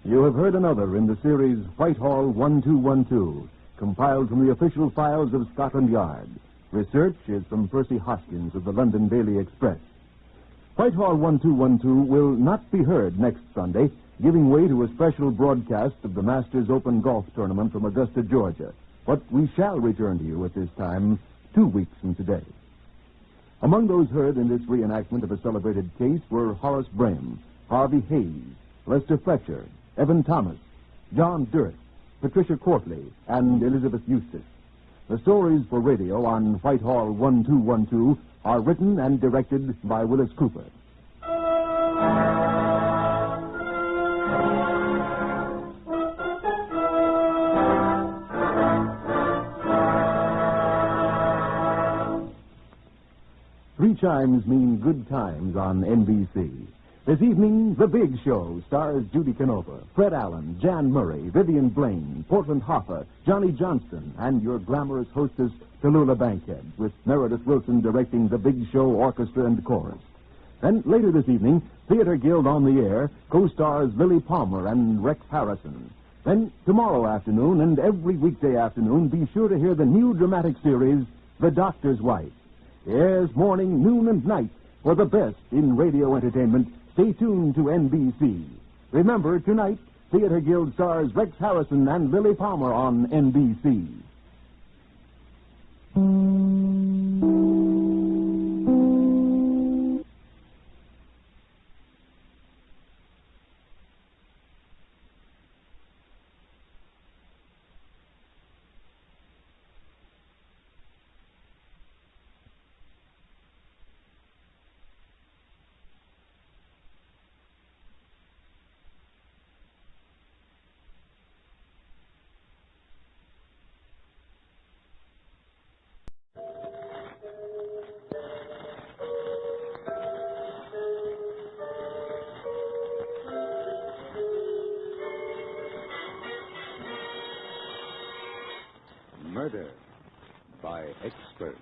You have heard another in the series Whitehall 1212, compiled from the official files of Scotland Yard. Research is from Percy Hoskins of the London Daily Express. Whitehall 1212 will not be heard next Sunday, giving way to a special broadcast of the Masters Open Golf Tournament from Augusta, Georgia. But we shall return to you at this time 2 weeks from today. Among those heard in this reenactment of a celebrated case were Horace Brame, Harvey Hayes, Lester Fletcher, Evan Thomas, John Durst, Patricia Courtley, and Elizabeth Eustace. The stories for radio on Whitehall 1212 are written and directed by Willis Cooper. Three chimes mean good times on NBC. This evening, The Big Show stars Judy Canova, Fred Allen, Jan Murray, Vivian Blaine, Portland Hoffa, Johnny Johnston, and your glamorous hostess, Tallulah Bankhead, with Meredith Wilson directing The Big Show Orchestra and Chorus. Then, later this evening, Theater Guild on the Air co-stars Lily Palmer and Rex Harrison. Then, tomorrow afternoon and every weekday afternoon, be sure to hear the new dramatic series, The Doctor's Wife. Yes, morning, noon, and night for the best in radio entertainment. Stay tuned to NBC. Remember, tonight, Theater Guild stars Rex Harrison and Lily Palmer on NBC. Murder by Experts.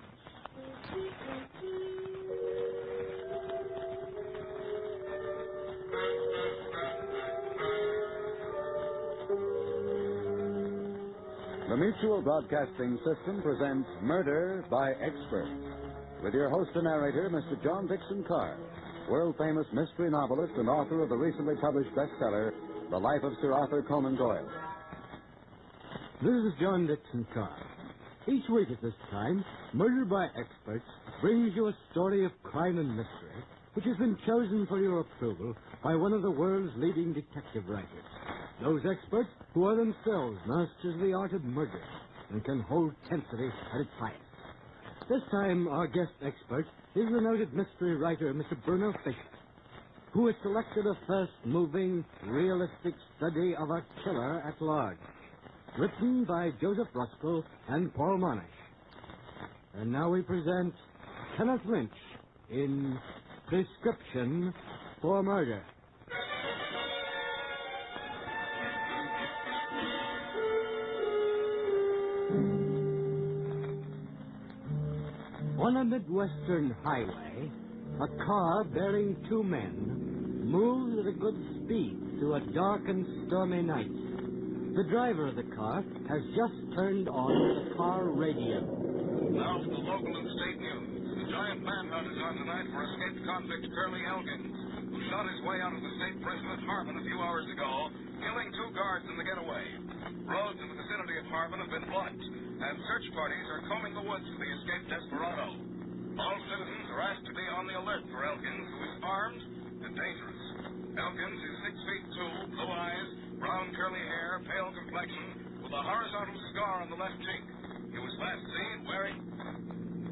The Mutual Broadcasting System presents Murder by Experts, with your host and narrator, Mr. John Dixon Carr, world-famous mystery novelist and author of the recently published bestseller, The Life of Sir Arthur Conan Doyle. This is John Dixon Carr. Each week at this time, Murder by Experts brings you a story of crime and mystery which has been chosen for your approval by one of the world's leading detective writers. Those experts who are themselves masters of the art of murder and can hold tensity at its highest. This time, our guest expert is the noted mystery writer, Mr. Bruno Fisher, who has selected a fast-moving, realistic study of a killer at large, written by Joseph Ruskell and Paul Monash. And now we present Kenneth Lynch in Prescription for Murder. On a Midwestern highway, a car bearing two men moves at a good speed through a dark and stormy night. The driver of the car has just turned on the car radio. Now for the local and state news. The giant manhunt is on tonight for escaped convict Curly Elkins, who shot his way out of the state prison at Harbin a few hours ago, killing two guards in the getaway. Roads in the vicinity of Harbin have been blocked, and search parties are combing the woods for the escaped desperado. All citizens are asked to be on the alert for Elkins, who is armed and dangerous. Elkins is 6 feet 2, blue eyes, brown curly hair, pale complexion, with a horizontal scar on the left cheek. He was last seen wearing...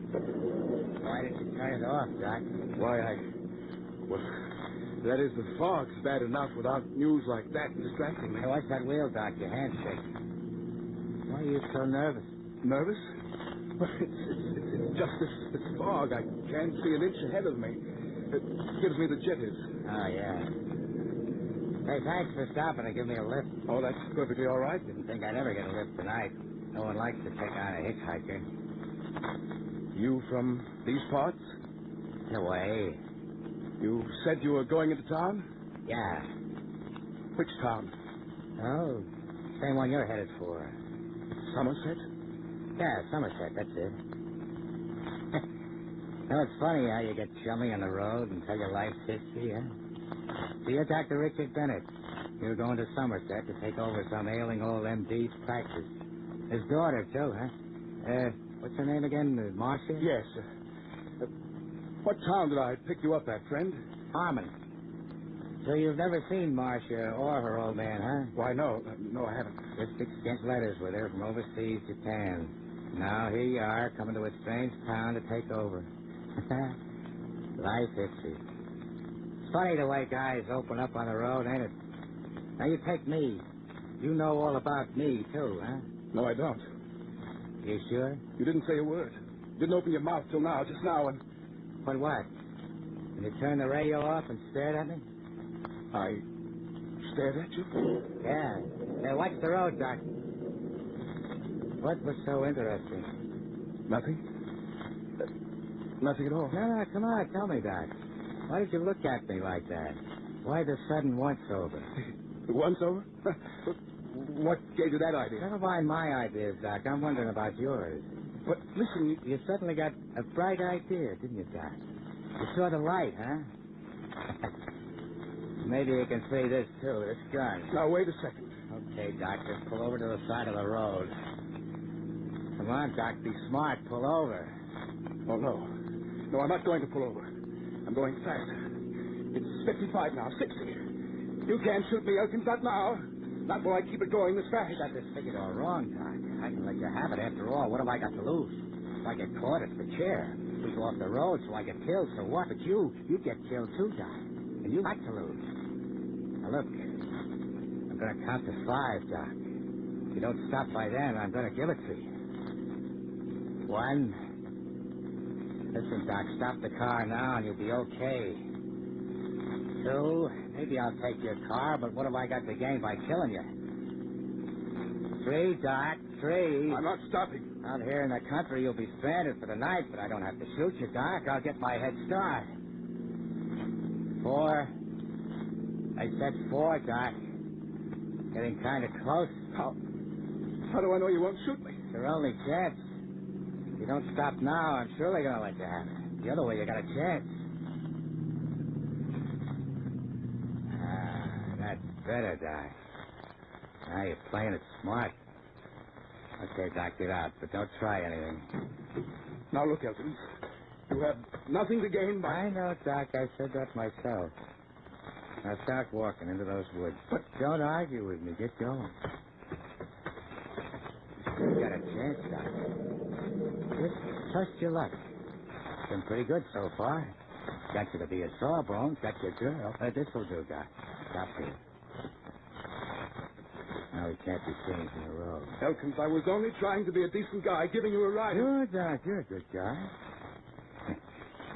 Why did you turn it off, Doc? Well, that is, the fog's bad enough without news like that distracting me. Hey, what's that wheel, Doc? Your hand's shaking. Why are you so nervous? Nervous? Well, it's just this fog. I can't see an inch ahead of me. It gives me the jitters. Oh, yeah. Hey, thanks for stopping to give me a lift. Oh, that's perfectly all right. Didn't think I'd ever get a lift tonight. No one likes to take on a hitchhiker. You from these parts? No way. You said you were going into town? Yeah. Which town? Oh, same one you're headed for. Somerset? Yeah, Somerset, that's it. Well, it's funny how you get chummy on the road and tell your life's history, huh? See, you're Dr. Richard Bennett. You're going to Somerset to take over some ailing old MD's practice. His daughter, too, huh? What's her name again? Marcia? Yes. What town did I pick you up at, friend? Harmon. So you've never seen Marcia or her old man, huh? Why, no. No, I haven't. Just exchanged letters with her from overseas Japan. Now here you are, coming to a strange town to take over. Life history. It's funny the way guys open up on the road, ain't it? Now, you take me. You know all about me, too, huh? No, I don't. You sure? You didn't say a word. You didn't open your mouth till now, just now, and... But what? When you turned the radio off and stared at me? I stared at you? Yeah. Hey, watch the road, Doc. What was so interesting? Nothing? Nothing at all. No, come on, tell me, Doc. Why did you look at me like that? Why the sudden once-over? Once-over? What gave you that idea? Never mind my ideas, Doc. I'm wondering about yours. But listen, you suddenly got a bright idea, didn't you, Doc? You saw the light, huh? Maybe you can see this, too, this gun. Now, wait a second. Okay, Doc, just pull over to the side of the road. Come on, Doc, be smart. Pull over. Oh, no. No, I'm not going to pull over. I'm going faster. It's 55 now, 60. You can't shoot me, Elkins, not now. Not while I keep it going this fast. You got this figured all wrong, Doc. I can let you have it. After all, what have I got to lose? If I get caught, it's the chair. We go off the road, so I get killed, so what? But you get killed too, Doc. And you like to lose. Now, look, I'm going to count to 5, Doc. If you don't stop by then, I'm going to give it to you. 1. Listen, Doc, stop the car now and you'll be okay. 2, maybe I'll take your car, but what have I got to gain by killing you? 3, Doc, 3. I'm not stopping. Out here in the country, you'll be stranded for the night, but I don't have to shoot you, Doc. I'll get my head start. 4. I said 4, Doc. Getting kind of close. How do I know you won't shoot me? It's your only chance. If you don't stop now, I'm surely going to let you have it. The other way, you got a chance. That's better, Doc. Now you're playing it smart. Okay, Doc, get out, but don't try anything. Now, look, Elton. You have nothing to gain by... I know, Doc. I said that myself. Now start walking into those woods. But don't argue with me. Get going. You got a chance, Doc. Just trust your luck. It's been pretty good so far. Got you to be a sawbone. Got your girl. This will do, Doc. Stop here. Now we can't be seen from the road. Elkins, I was only trying to be a decent guy, giving you a ride. Sure, Doc. You're a good guy.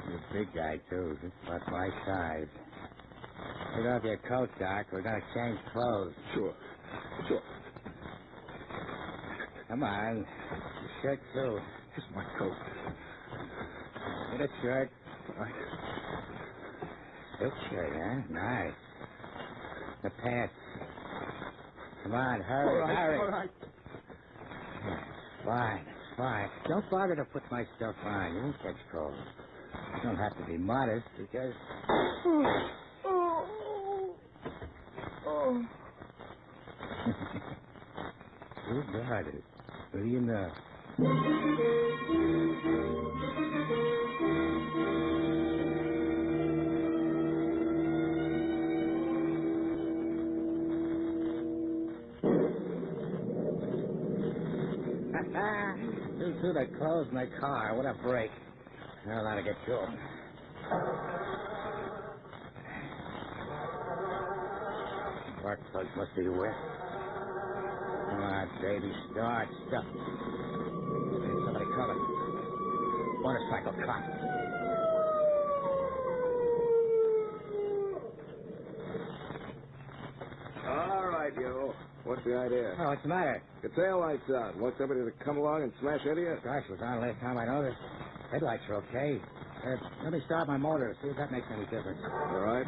You're a big guy, too. Just about my size. Take off your coat, Doc. We're going to change clothes. Sure. Come on. Your shirt, too. Just my coat. Get a shirt. All right. Good shirt, huh? Nice. The pants. Come on, hurry, hurry. All right. It's fine. Don't bother to put my stuff on. You won't catch cold. You don't have to be modest because... Good-hearted. What do you know? Two the clothes in the car. What a break. Now I'll get going. Spark plugs must be wet. Come on, baby. Start. Stop. Hey, somebody coming. Motorcycle cop. All right, you. What's the idea? Oh, what's the matter? The tail lights out. Want somebody to come along and smash into you? Gosh, was on last time I noticed. Headlights are okay. Let me start my motor, see if that makes any difference. All right.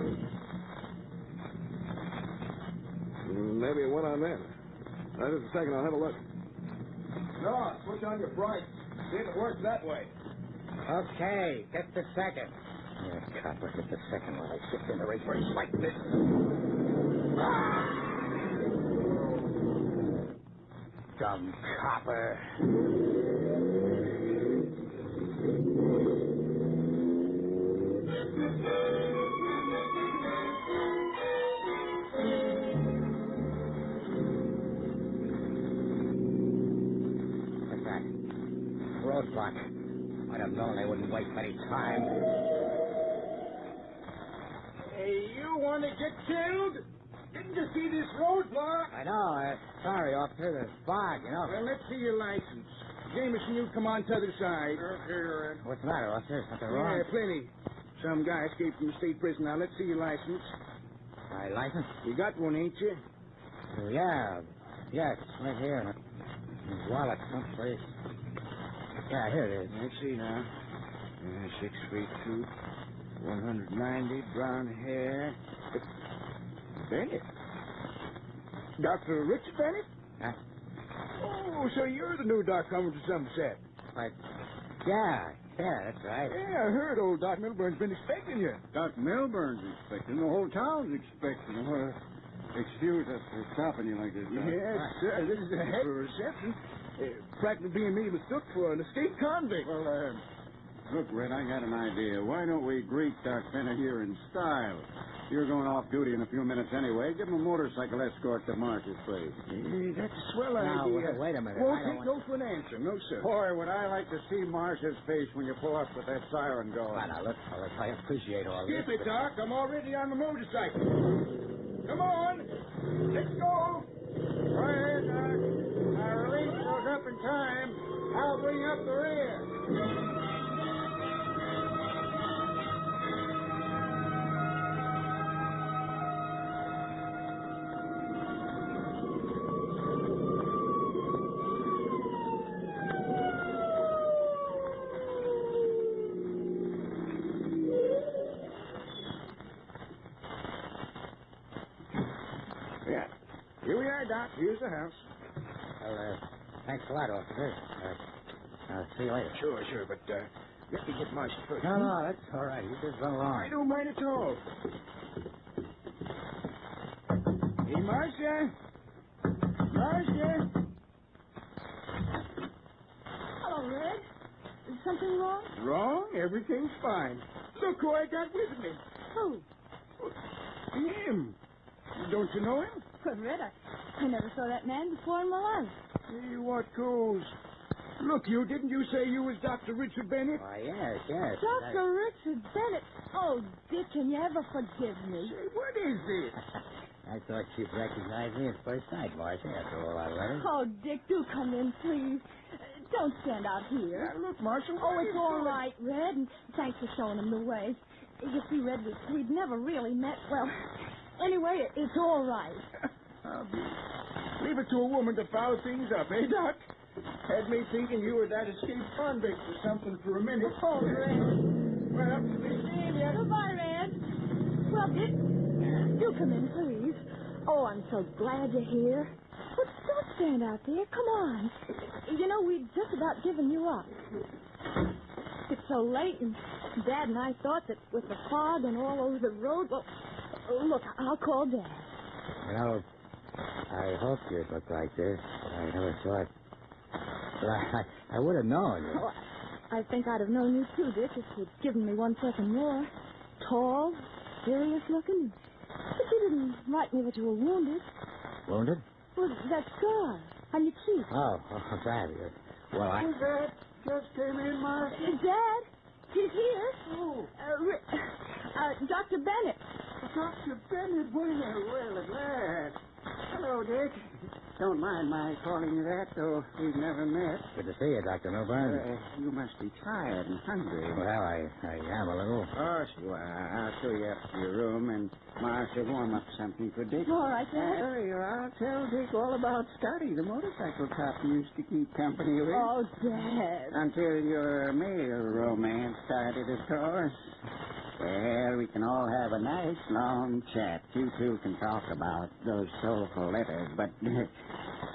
Maybe it went on then. Just a second, I'll have a look. No, switch on your bright. See if it works that way. Okay, get the second. Yeah, copper, get the second while I shift in the reverse like this. Dumb copper. What's that? Roadblock. I'd have known they wouldn't waste any time. Hey, you want to get killed? Didn't you see this roadblock? I know. Sorry, officer. There's fog, you know. Well, let's see your license. Jameson, you come on to the other side. Okay. What's the matter, officer? Something wrong? Yeah, plenty. Some guy escaped from the state prison. Now, let's see your license. My license? You got one, ain't you? Yeah. Yes, right here. In his wallet someplace. Yeah, here it is. Let's see now. 6'2", 190, brown hair. Bennett. Dr. Rich Bennett? Huh? Oh, so you're the new doc coming to Somerset. Yeah, that's right. Yeah, I heard old Doc Milburn's been expecting you. Doc Milburn's expecting. The whole town's expecting. Well, excuse us for stopping you like this, Doc. Yes, sir. This is a heck of a reception. Practically being me mistook for an escaped convict. Well, look, Red, I got an idea. Why don't we greet Doc Bennett here in style? You're going off duty in a few minutes anyway. Give him a motorcycle escort to Marsh's place. That's a swell Now, idea. wait a minute. Won't take no for an answer. No, sir. Boy, would I like to see Marsh's face when you pull up with that siren going. Now, look, fellas, I appreciate all Excuse this. me, Doc. I'm already on the motorcycle. Come on. Let's go. Go ahead, Doc. Our release goes up in time. I'll bring up the rear. Doc. Here's the house. Well, thanks a lot, officer. I'll see you later. Sure, but let me get Marcia first. No, that's all right. You just run along. I don't mind at all. Hey, Marcia. Marcia. Hello, Red. Is something wrong? Wrong? Everything's fine. Look who I got with me. Who? Him. Don't you know him? Well, Red, I never saw that man before in my life. Hey, what goes? Look, didn't you say you was Dr. Richard Bennett? Why, yes. Dr. Richard Bennett. Oh, Dick, can you ever forgive me? Say, what is this? I thought you'd recognize me at first sight, Marcia, after all our letters. Oh, Dick, do come in, please. Don't stand out here. Now, look, Marcia, Oh, it's all right, Red, and thanks for showing him the way. You see, Red, we'd never really met. Well, anyway, it's all right. Leave it to a woman to foul things up, eh, Doc? Had me thinking you were that escaped convict or something for a minute. Oh, Red. Well, be seeing you. Goodbye, Red. Well, Dick, do come in, please. Oh, I'm so glad you're here. But don't stand out there. Come on. You know, we'd just about given you up. It's so late, and Dad and I thought that with the fog and all over the road, well, look, I'll call Dad. You know, I hoped you'd look like this, but I never thought. But I would have known you. Oh, I think I'd have known you too, Dick, if you'd given me 1 second more. Tall, serious looking. But you didn't write me that you were wounded. Wounded? Well, that scar on your cheek. Oh, that. Well, I... Who's that? Just came in, Marcia. Dad, he's here. Oh. Dr. Bennett. Dr. Bennett, well, at last. Hello, Dick. Don't mind my calling you that, though we've never met. Good to see you, Dr. Milburn. You must be tired and hungry. Well, I am a little. Of course you are. I'll show you up to your room, and Marcia, warm up something for Dick. All right, Dad. Hurry, or I'll tell Dick all about Scotty, the motorcycle cop you used to keep company with. Oh, Dad. Until your male romance started, of course. Well, we can all have a nice long chat. You two can talk about those soulful letters, but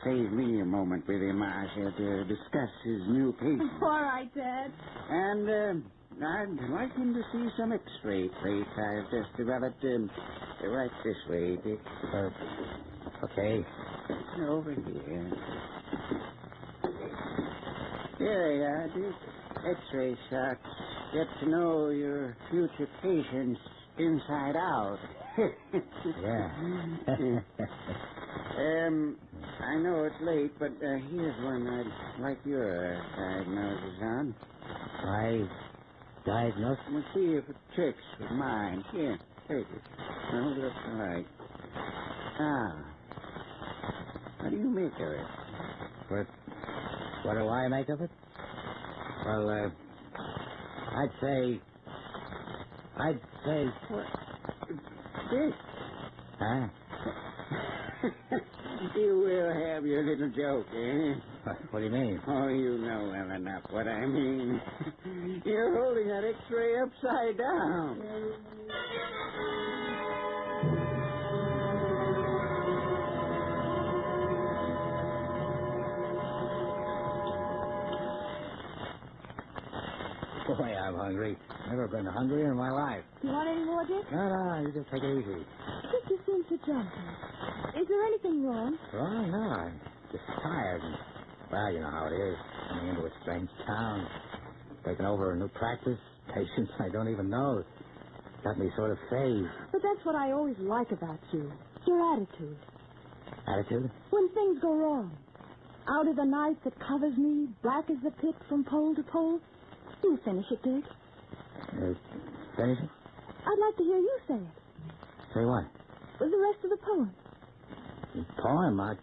save me a moment with him, Marcia, to discuss his new patient. All right, Dad. And I'd like him to see some X-ray plates I've just developed right this way, Dick. Okay. Over here. Here you are, Dick. X-ray shots. Get to know your future patients inside out. Yeah. I know it's late, but here's one I'd like your diagnosis on. My diagnosis? We'll see if it checks with mine. Here, take it. Hold it up to the light. What do you make of it? What do I make of it? Well, I'd say... What? Dick. Huh? You will have your little joke, eh? What do you mean? Oh, you know well enough what I mean. You're holding that X-ray upside down. Boy, I'm hungry. Never been hungrier in my life. You want any more, Dick? No, you just take it easy. Dick, you seem so jumpy. Is there anything wrong? Well, no, I'm just tired. And, well, you know how it is. Coming into a strange town, taking over a new practice, patients I don't even know. Got me sort of phased. But that's what I always like about you. Your attitude. Attitude? When things go wrong. Out of the night that covers me, black as the pit from pole to pole. You finish it, Dick. Finish it? I'd like to hear you say it. Say what? With the rest of the poem. The poem? I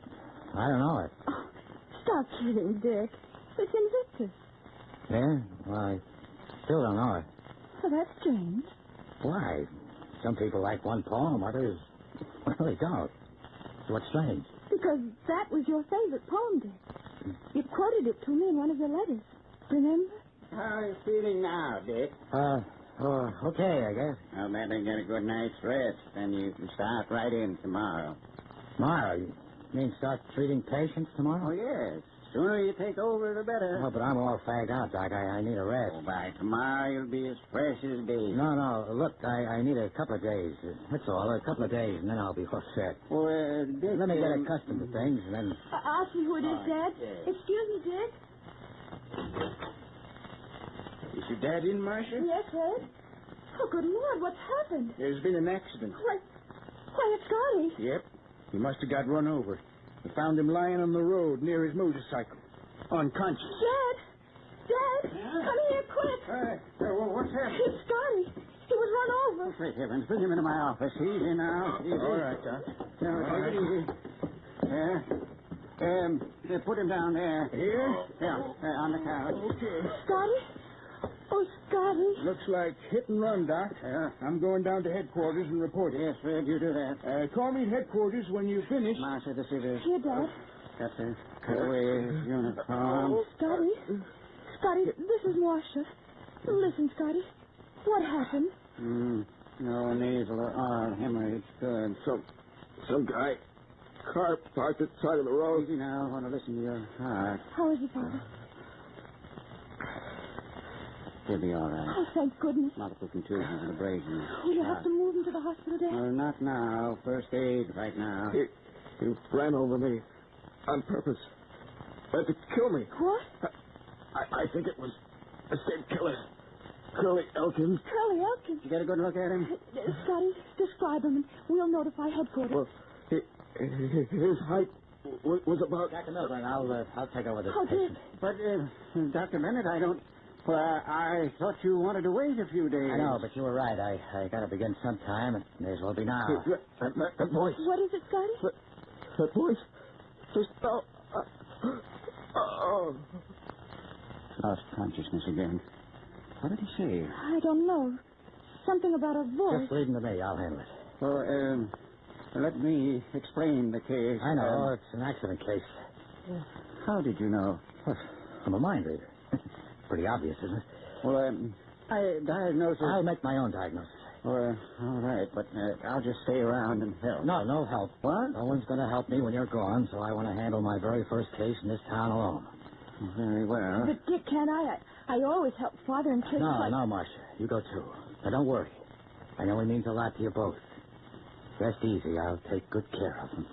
don't know it. Oh, stop kidding, Dick. It's Invictus. Yeah? Well, I still don't know it. Well, that's strange. Why? Some people like one poem, others, well, they don't. So what's strange? Because that was your favorite poem, Dick. You quoted it to me in one of your letters. Remember? How are you feeling now, Dick? Okay, I guess. I'll better get a good night's rest, then you can start right in tomorrow. Tomorrow? You mean start treating patients tomorrow? Oh, yes. Sooner you take over, the better. Oh, but I'm all fagged out, Doc. I need a rest. Oh, by tomorrow you'll be as fresh as day. No. Look, I need a couple of days. That's all. A couple of days, and then I'll be all set. Well, Dick... Let me get accustomed to things, and then... I'll see who it is, Dad. yes. Excuse me, Dick. Is your dad in, Marcia? Yes, Ed? Oh, good Lord, what's happened? There's been an accident. Why, it's Scotty. Yep. He must have got run over. We found him lying on the road near his motorcycle. Unconscious. Dad, come here, quick. What's happening? It's Scotty. He was run over. Great heavens, bring him into my office. Easy now. Easy. All right, Doc. Now, take it easy. Put him down there. Here? Yeah, on the couch. Okay. Scotty? Oh, Scotty. Looks like hit and run, Doc. Yeah. I'm going down to headquarters and report it. Yes, Fred, you do that. Call me at headquarters when you finish. Marcia, this is it. Here, Dad. Got to cut away his uniform. Scotty, this is Marcia. Listen, Scotty. What happened? No nasal or arm hemorrhage. Good. Some guy. Car parked at the side of the road. Easy now. I want to listen to your heart. How is he, Father? He'll be all right. Oh, thank goodness. Multiple contusions and abrasions. Will you have to move him to the hospital, Dad? Well, not now. First aid right now. He ran over me on purpose. To kill me. What? I think it was the same killer. Curly Elkins. Curly Elkins? You get a good look at him? Scotty, describe him, and we'll notify headquarters. Well, his height was about... Dr. Milburn, I'll take over this Oh, dear. patient. But, Dr. Bennett, I don't... Well, I thought you wanted to wait a few days. I know, but you were right. I got to begin sometime, and may as well be now. That voice. What is it, Scotty? That voice. Just... Lost consciousness again. What did he say? I don't know. Something about a voice. Just leave him to me. I'll handle it. Well, let me explain the case. I know. It's an accident case. How did you know? I'm a mind reader. Pretty obvious, isn't it? Well, diagnosis... I'll make my own diagnosis. Well, all right, but I'll just stay around and help. No help. What? No one's going to help me when you're gone, so I want to handle my very first case in this town alone. Very well. But, Dick, can't I? I always help Father in cases like... No, Marcia. You go, too. Now, don't worry. I know he means a lot to you both. Rest easy. I'll take good care of him.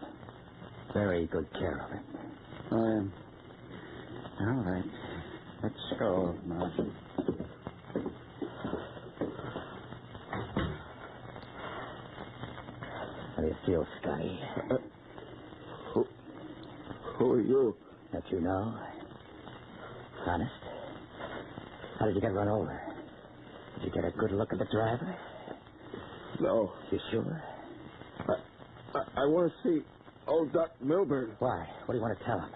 Very good care of him. All right. Let's go, Marcia. How do you feel, Scotty? Who are you? That you know? Honest? How did you get run over? Did you get a good look at the driver? No. You sure? I want to see old Doc Milburn. Why? What do you want to tell him?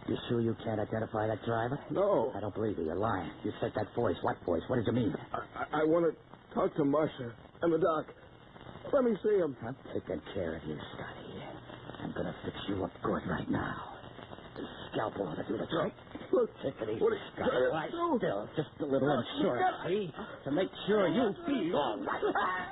You sure you can't identify that driver? No. I don't believe you. You're lying. You said that voice. What voice? What did you mean? I want to talk to Marcia and the doc. Let me see him. I'm taking care of you, Scotty. I'm going to fix you up good right now. The scalpel ought to do the trick. Look, take it easy, what are Scotty. you Lie trying to do? still. Just a little insurance, see? To make sure you feel all right.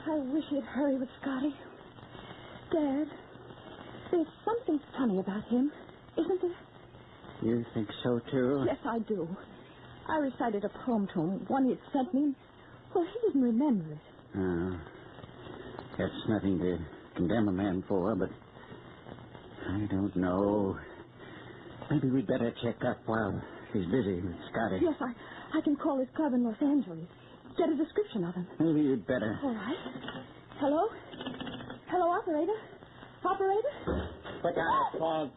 I wish he'd hurry with Scotty. Dad, there's something funny about him, isn't there? You think so, too? Yes, I do. I recited a poem to him, one he'd sent me. Well, he didn't remember it. That's nothing to condemn a man for, but I don't know. Maybe we'd better check up while he's busy with Scotty. Yes, I can call his club in Los Angeles. Get a description of him. Maybe you'd better. All right. Hello? Hello, operator? Operator? Put down that phone.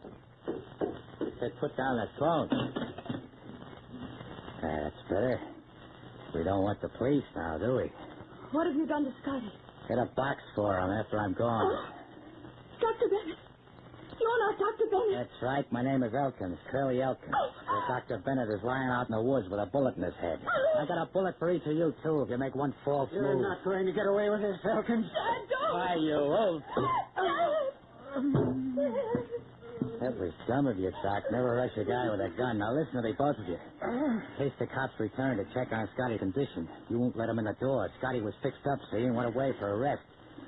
Say, put down that phone. That's better. We don't want the police now, do we? What have you done to Scotty? Get a box for him after I'm gone. Oh, Dr. Bennett. You're not Dr. Bennett. That's right. My name is Elkins, Curly Elkins. Dr. Bennett is lying out in the woods with a bullet in his head. I got a bullet for each of you, too, if you make one false move. You're not going to get away with this, Elkins. Dad, don't. Why, you old... That was dumb of you, Doc. Never rush a guy with a gun. Now listen to me, both of you. In case the cops return to check on Scotty's condition, you won't let him in the door. Scotty was fixed up, see, and went away for arrest.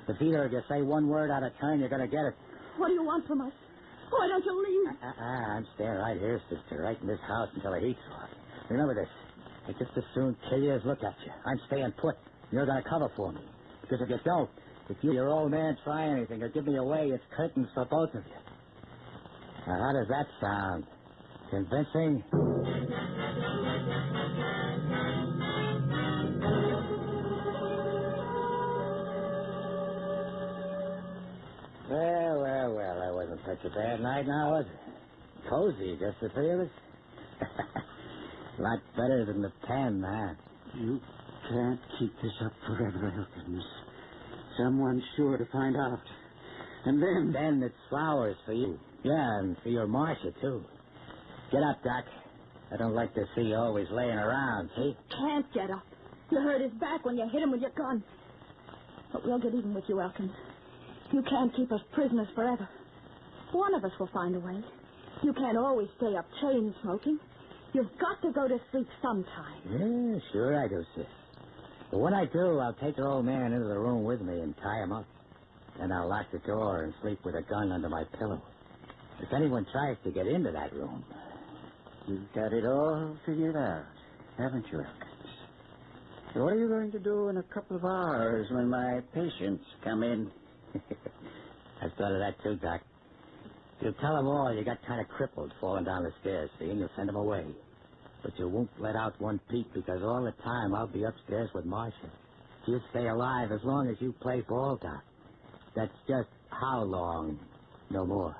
If either of you say one word out of turn, you're going to get it. What do you want from us? Why don't you leave? I'm staying right here, sister, right in this house until the heat's off. Remember this. I just as soon kill you as look at you. I'm staying put. You're going to cover for me. Because if you don't, if you, your old man, try anything or give me away, it's curtains for both of you. Now, how does that sound? Convincing? Well, that wasn't such a bad night now, was it? Cozy, just the three of us? Lot better than the pen, huh? You can't keep this up forever, Elkins. Someone's sure to find out. And then... Then it's flowers for you. Yeah, and for your Marcia, too. Get up, Doc. I don't like to see you always laying around, see? Can't get up. You hurt his back when you hit him with your gun. But we'll get even with you, Elkins. You can't keep us prisoners forever. One of us will find a way. You can't always stay up chain smoking. You've got to go to sleep sometime. Yeah, sure I do, sis. But when I do, I'll take your old man into the room with me and tie him up. Then I'll lock the door and sleep with a gun under my pillow. If anyone tries to get into that room... You've got it all figured out, haven't you, Elkins? So what are you going to do in a couple of hours when my patients come in? I've thought of that, too, Doc. You'll tell them all you got kind of crippled falling down the stairs, see, and you'll send them away. But you won't let out one peep because all the time I'll be upstairs with Marcia. She'll stay alive as long as you play ball, Doc. That's just how long, no more.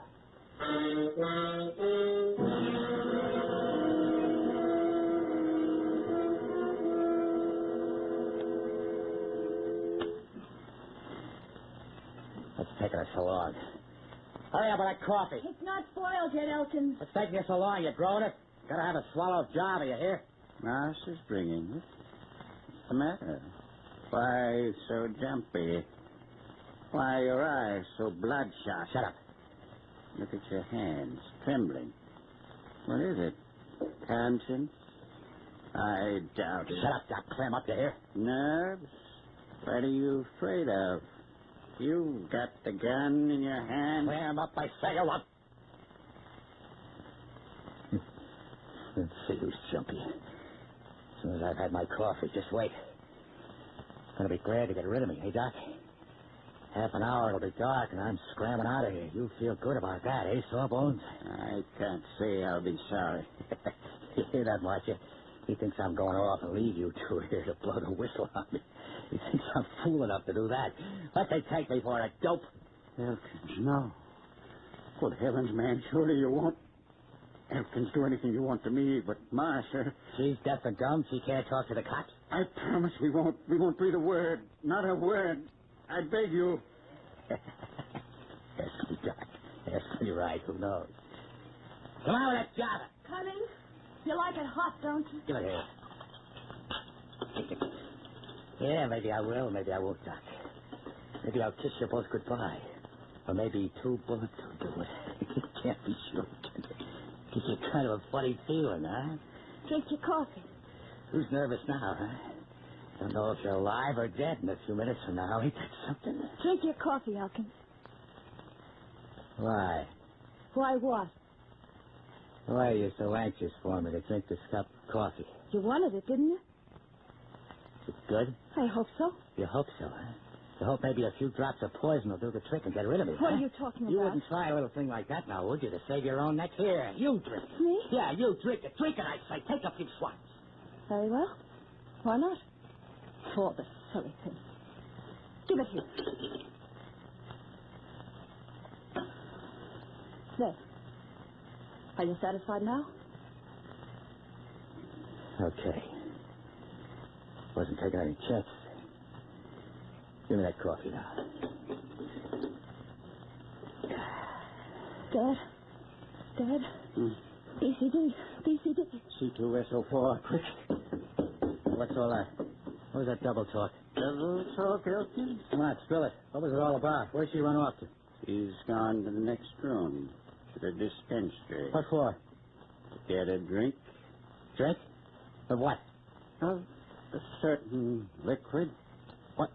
What's taking us so long? Hurry up with that coffee. It's not spoiled yet, Elkins. What's taking you so long? You growing it? Gotta have a swallow of Java, you hear? Marcia's bringing it. What's the matter? Why so jumpy? Why your eyes so bloodshot? Shut up. Look at your hands, trembling. What is it? Conscience? I doubt it. Shut up, Doc. Clam up, you hear? Nerves? What are you afraid of? You got the gun in your hand. Clam up, I say, you up. Let's see who's jumpy. As soon as I've had my coffee, just wait. Gonna be glad to get rid of me, hey, Doc? Half an hour it'll be dark and I'm scrambling out of here. You feel good about that, eh, Sawbones? I can't say I'll be sorry. You hear that, Marcia? He thinks I'm going off and leave you two here to blow the whistle on me. He thinks I'm fool enough to do that. What they take me for, a dope? Elkins, no. Good heavens, man, surely you won't. Elkins, do anything you want to me, but Marcia... She's deaf and dumb. She can't talk to the cops. I promise we won't breathe a word. Not a word. I beg you. That's me, Doc. That's me right. Who knows? Come on with that Java. Coming. You like it hot, don't you? Give it here. Yeah, maybe I will, maybe I won't, Doc. Maybe I'll kiss you both goodbye. Or maybe 2 bullets will do it. You can't be sure. Gives you kind of a funny feeling, huh? Drink your coffee. Who's nervous now, huh? Don't know if you're alive or dead in a few minutes from now. Ain't that something? Drink your coffee, Elkins. Why? Why what? Why are you so anxious for me to drink this cup of coffee? You wanted it, didn't you? Is it good? I hope so. You hope so, huh? You hope maybe a few drops of poison will do the trick and get rid of me, What huh? are you talking about? You wouldn't try a little thing like that now, would you, to save your own neck? Here, you drink it. Me? Yeah, you drink it. Drink it, I say. Take a few swats. Very well. Why not? For the silly thing. Give it here. There. Are you satisfied now? Okay. Wasn't taking any chances. Give me that coffee now. Dad? BCD. C2SO4, quick. What's all that? What was that double talk? Double talk, Elkins? Come on, spill it. What was it all about? Where'd she run off to? She's gone to the next room. to the dispensary. What for? To get a drink. Drink? Of what? Of a certain liquid. What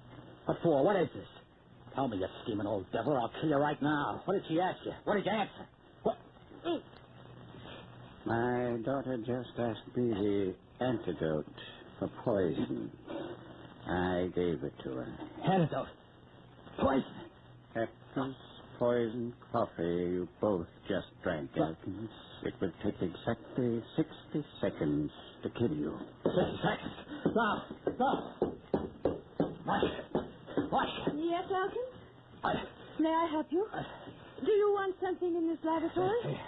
for? What is this? Tell me, you scheming old devil, or I'll kill you right now. What did she ask you? What did you answer? What? My daughter just asked me the antidote for poison. I gave it to her. Antidote? Poison? That was poison coffee you both just drank, Elkins. It would take exactly 60 seconds to kill you. 60 seconds? Now. What? Yes, Elkins? May I help you? Do you want something in this laboratory?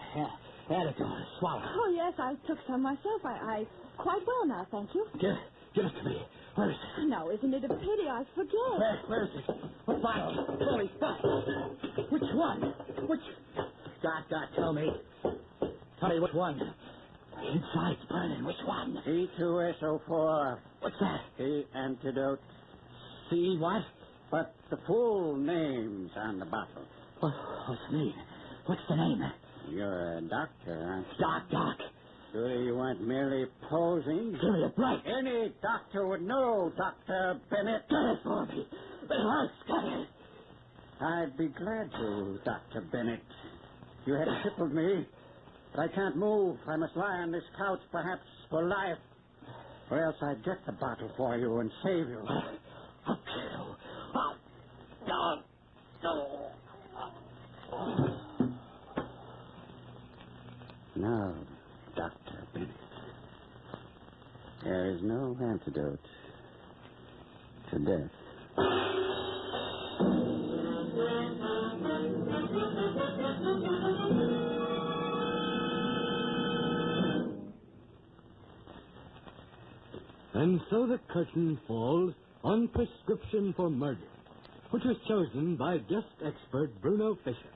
Antidote. Swallow. Oh, yes, I took some myself. I quite well now, thank you. Give it to me. Where is it? No, isn't it a pity? I forget. Where is it? What bottle? Holy fuck. Which one? Which? God, tell me. Tell me which one. Inside's burning. Which one? C2SO4. What's that? The antidote. C what? But the full name's on the bottle. What's the name? What's the name? You're a doctor, aren't you? Doc. Sure you weren't merely posing? Give me a break. Any doctor would know, Dr. Bennett. Get it for me. It hurts. Get it. I'd be glad to, Dr. Bennett. You had crippled me, but I can't move. I must lie on this couch, perhaps for life. Or else I'd get the bottle for you and save you. I'll kill you. No. Now, Dr. Bennett, there is no antidote to death. And so the curtain falls on Prescription for Murder, which was chosen by guest expert Bruno Fisher,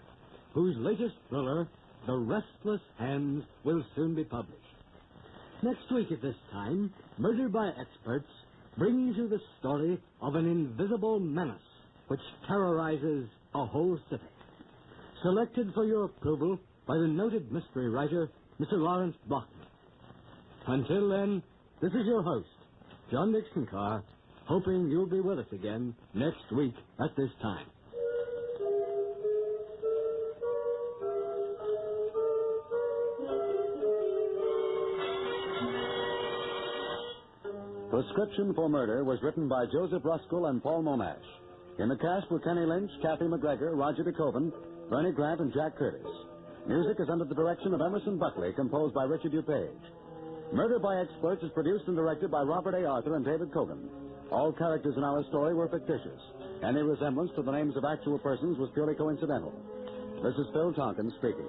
whose latest thriller, The Restless Hands, will soon be published. Next week at this time, Murder by Experts brings you the story of an invisible menace which terrorizes a whole city. Selected for your approval by the noted mystery writer, Mr. Lawrence Blockman. Until then, this is your host, John Dixon Carr, hoping you'll be with us again next week at this time. Prescription for Murder was written by Joseph Ruskell and Paul Monash. In the cast were Kenny Lynch, Kathy McGregor, Roger DeCoven, Bernie Grant, and Jack Curtis. Music is under the direction of Emerson Buckley, composed by Richard DuPage. Murder by Experts is produced and directed by Robert A. Arthur and David Cogan. All characters in our story were fictitious. Any resemblance to the names of actual persons was purely coincidental. This is Phil Tonkin speaking.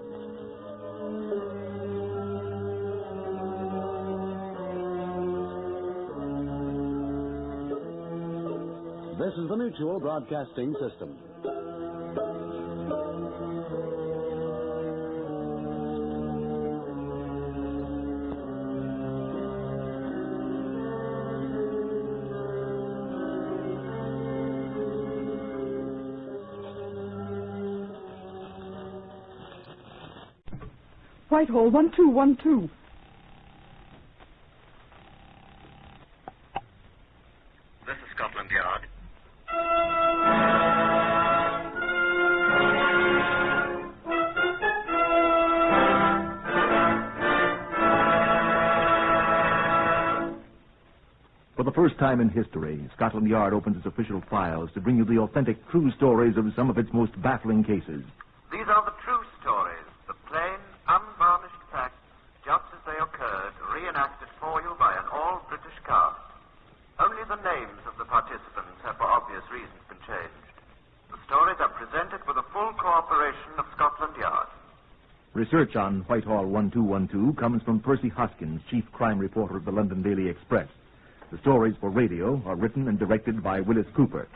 This is the Mutual Broadcasting System. Whitehall, 1212. This is Scotland Yard. For the first time in history, Scotland Yard opens its official files to bring you the authentic true stories of some of its most baffling cases. These are the true stories, the plain, unvarnished facts, just as they occurred, reenacted for you by an all-British cast. Only the names of the participants have, for obvious reasons, been changed. The stories are presented with the full cooperation of Scotland Yard. Research on Whitehall 1212 comes from Percy Hoskins, chief crime reporter of the London Daily Express. The stories for radio are written and directed by Willis Cooper.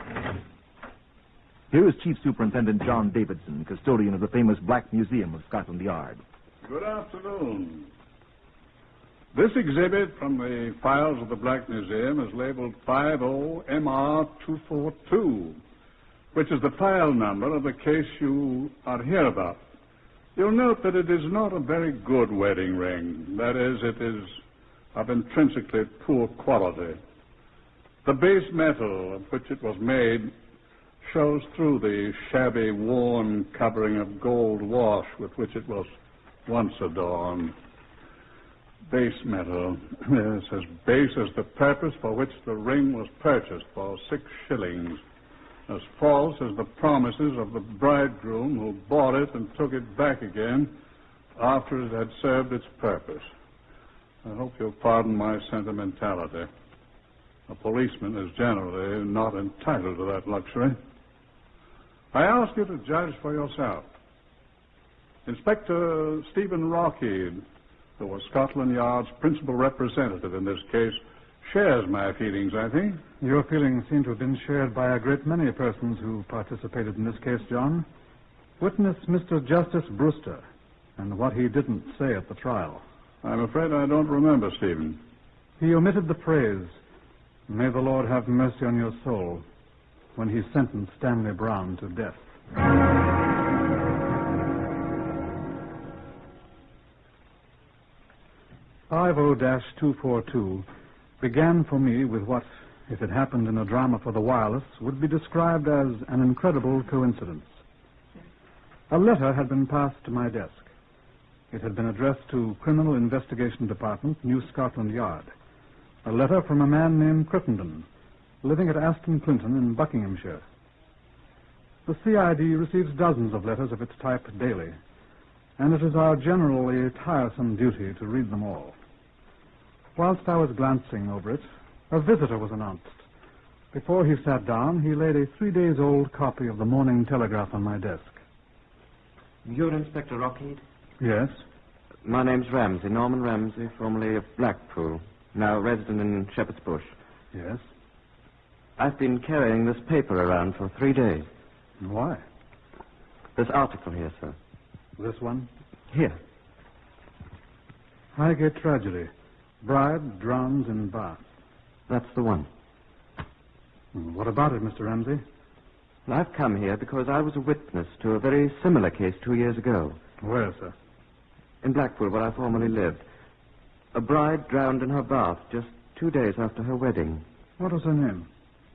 Here is Chief Superintendent John Davidson, custodian of the famous Black Museum of Scotland Yard. Good afternoon. This exhibit from the files of the Black Museum is labeled 50MR242, which is the file number of the case you are here about. You'll note that it is not a very good wedding ring. That is, it is of intrinsically poor quality. The base metal of which it was made shows through the shabby, worn covering of gold wash with which it was once adorned. Base metal. Yes, as base as the purpose for which the ring was purchased for 6 shillings. As false as the promises of the bridegroom who bought it and took it back again after it had served its purpose. I hope you'll pardon my sentimentality. A policeman is generally not entitled to that luxury. I ask you to judge for yourself. Inspector Stephen Rockheed, who was Scotland Yard's principal representative in this case, shares my feelings, I think. Your feelings seem to have been shared by a great many persons who participated in this case, John. Witness Mr. Justice Brewster and what he didn't say at the trial. I'm afraid I don't remember, Stephen. He omitted the phrase, "May the Lord have mercy on your soul," when he sentenced Stanley Brown to death. 50-242 began for me with what, if it happened in a drama for the wireless, would be described as an incredible coincidence. A letter had been passed to my desk. It had been addressed to Criminal Investigation Department, New Scotland Yard. A letter from a man named Crittenden, living at Aston Clinton in Buckinghamshire. The CID receives dozens of letters of its type daily, and it is our generally tiresome duty to read them all. Whilst I was glancing over it, a visitor was announced. Before he sat down, he laid a 3-days-old copy of the Morning Telegraph on my desk. You're Inspector Rockheed? Yes. My name's Ramsey, Norman Ramsey, formerly of Blackpool, now resident in Shepherd's Bush. Yes. I've been carrying this paper around for 3 days. Why? This article here, sir. This one? Here. Highgate tragedy. Bride drowns in bath. That's the one. What about it, Mr. Ramsey? I've come here because I was a witness to a very similar case 2 years ago. Where, sir? In Blackpool, where I formerly lived. A bride drowned in her bath just 2 days after her wedding. What was her name?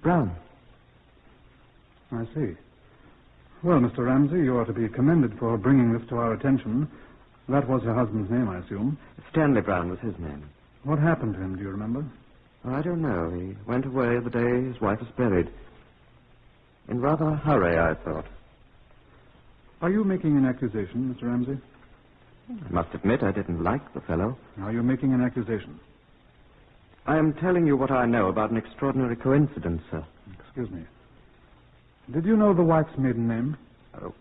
Brown. I see. Well, Mr. Ramsey, you are to be commended for bringing this to our attention. That was her husband's name, I assume. Stanley Brown was his name. What happened to him, do you remember? I don't know. He went away the day his wife was buried. In rather a hurry, I thought. Are you making an accusation, Mr. Ramsey? I must admit I didn't like the fellow. Are you making an accusation? I am telling you what I know about an extraordinary coincidence, sir. Excuse me. Did you know the wife's maiden name? Oh,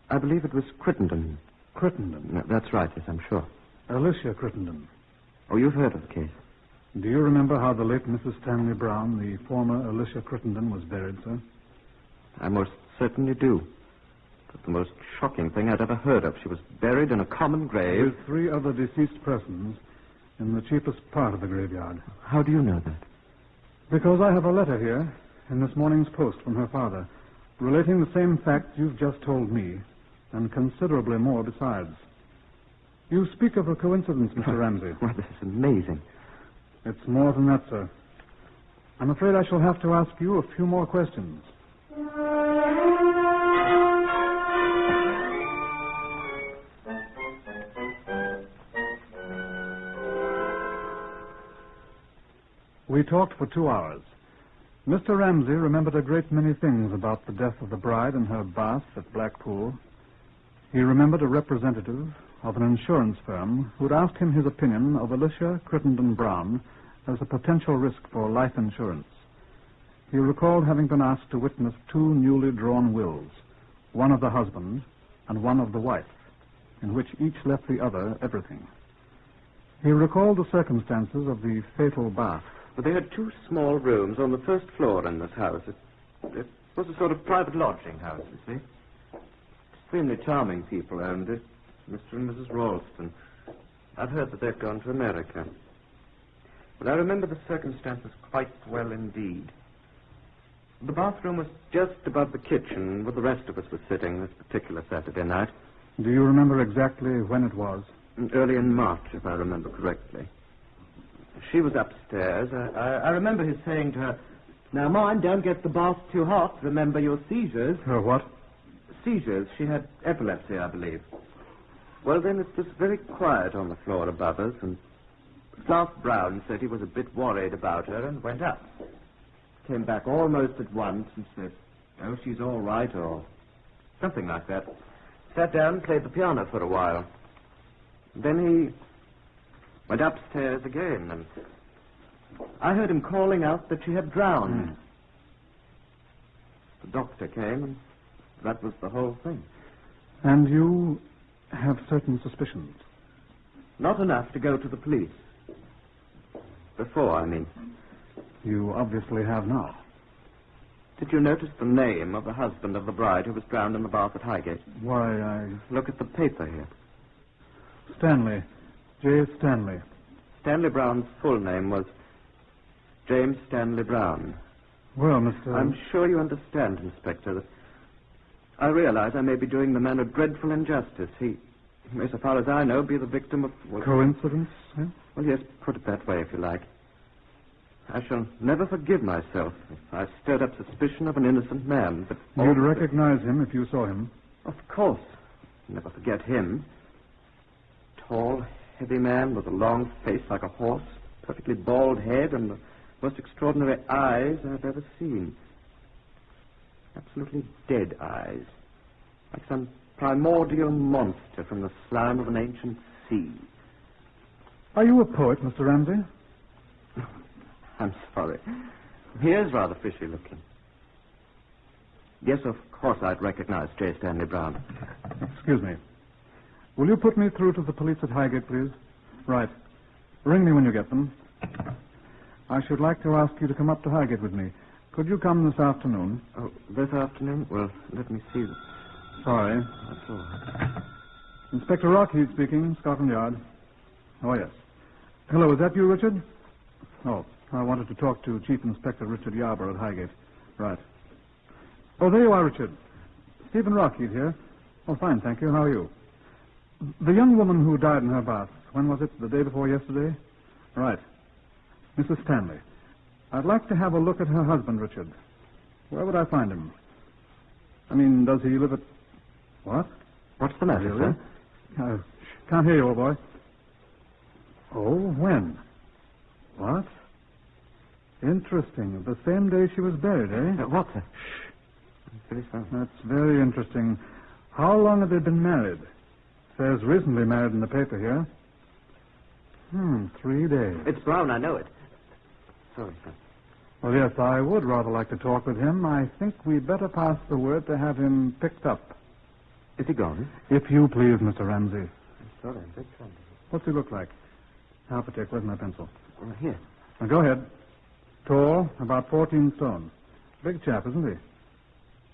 I believe it was Crittenden. Crittenden? No, that's right, yes, I'm sure. Alicia Crittenden. Oh, you've heard of the case? Do you remember how the late Mrs. Stanley Brown, the former Alicia Crittenden, was buried, sir? I most certainly do. It was the most shocking thing I'd ever heard of. She was buried in a common grave. With 3 other deceased persons in the cheapest part of the graveyard. How do you know that? Because I have a letter here in this morning's post from her father, relating the same facts you've just told me, and considerably more besides. You speak of a coincidence, Mr. Ramsey. Well, this is amazing. It's more than that, sir. I'm afraid I shall have to ask you a few more questions. We talked for 2 hours. Mr. Ramsey remembered a great many things about the death of the bride in her bath at Blackpool. He remembered a representative of an insurance firm who'd asked him his opinion of Alicia Crittenden Brown as a potential risk for life insurance. He recalled having been asked to witness 2 newly drawn wills, one of the husband and one of the wife, in which each left the other everything. He recalled the circumstances of the fatal bath. But they had 2 small rooms on the first floor in this house. It was a sort of private lodging house, you see. Extremely charming people owned it, Mr. and Mrs. Ralston. I've heard that they've gone to America. But I remember the circumstances quite well indeed. The bathroom was just above the kitchen where the rest of us were sitting this particular Saturday night. Do you remember exactly when it was? Early in March, if I remember correctly. She was upstairs. I remember his saying to her, "Now, mind, don't get the bath too hot. Remember your seizures." Her what? Seizures. She had epilepsy, I believe. Well, then it was very quiet on the floor above us, and Clark Brown said he was a bit worried about her and went up. Came back almost at once and said, "Oh, she's all right," or something like that. Sat down and played the piano for a while. Then he went upstairs again, and I heard him calling out that she had drowned. The doctor came, and that was the whole thing. And you have certain suspicions? Not enough to go to the police. Before, I mean. You obviously have now. Did you notice the name of the husband of the bride who was drowned in the bath at Highgate? Why, I... Look at the paper here. Stanley. J. Stanley. Stanley Brown's full name was James Stanley Brown. Well, Mr... I'm sure you understand, Inspector, that I realize I may be doing the man a dreadful injustice. He may, so far as I know, be the victim of... Coincidence, eh? Well, yes, put it that way, if you like. I shall never forgive myself if I stirred up suspicion of an innocent man, but... You'd recognize him if you saw him? Of course. Never forget him. Tall, heavy man with a long face like a horse, perfectly bald head, and the most extraordinary eyes I've ever seen. Absolutely dead eyes, like some primordial monster from the slime of an ancient sea. Are you a poet, Mr. Ramsey? I'm sorry. He is rather fishy looking. Yes, of course I'd recognize J. Stanley Brown. Excuse me. Will you put me through to the police at Highgate, please? Right. Ring me when you get them. I should like to ask you to come up to Highgate with me. Could you come this afternoon? Oh, this afternoon? Well, let me see. Sorry. That's all right. Inspector Rockheed speaking, Scotland Yard. Oh, yes. Hello, is that you, Richard? Oh, I wanted to talk to Chief Inspector Richard Yarber at Highgate. Right. Oh, there you are, Richard. Stephen Rockheed here. Oh, fine, thank you. How are you? The young woman who died in her bath, when was it? The day before yesterday? Right. Mrs. Stanley. I'd like to have a look at her husband, Richard. Where would I find him? I mean, does he live at... What? What's the matter, really? sir? Can't hear you, old boy. Oh, when? What? Interesting. The same day she was buried, eh? What, sir? Shh. Very sorry. That's very interesting. How long have they been married? Says recently married in the paper here. 3 days. It's Brown, I know it. Sorry, sir. Well, yes, I would rather like to talk with him. I think we'd better pass the word to have him picked up. Is he gone? If you please, Mr. Ramsey. I'm sorry, I'm very sorry. What's he look like? How particular. Where's my pencil? Here. Now, go ahead. Tall, about 14 stone. Big chap, isn't he?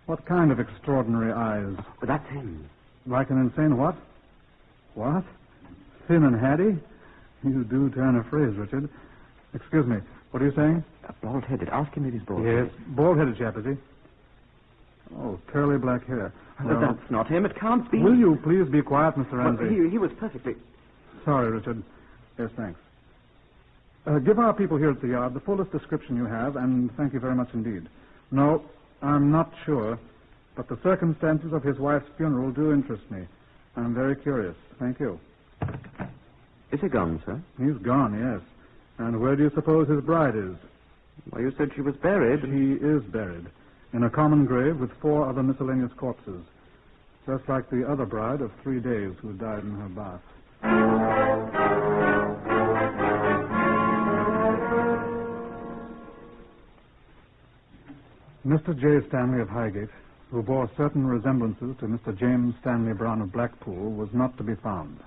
What kind of extraordinary eyes? But that's him. Like an insane what? What? Thin and hatty? You do turn a phrase, Richard. Excuse me. What are you saying? Bald-headed. Ask him if he's bald-headed. Yes. Bald-headed chap, is he? Oh, curly black hair. But that's not him. It can't be. Will you please be quiet, Mr. Ramsey? Well, he was perfectly... Sorry, Richard. Yes, thanks. Give our people here at the yard the fullest description you have, and thank you very much indeed. No, I'm not sure, but the circumstances of his wife's funeral do interest me. I'm very curious. Thank you. Is he gone, sir? He's gone, yes. And where do you suppose his bride is? Well, you said she was buried. She is buried in a common grave with 4 other miscellaneous corpses, just like the other bride of 3 days who died in her bath. Mr. J. Stanley of Highgate, who bore certain resemblances to Mr. James Stanley Brown of Blackpool, was not to be found.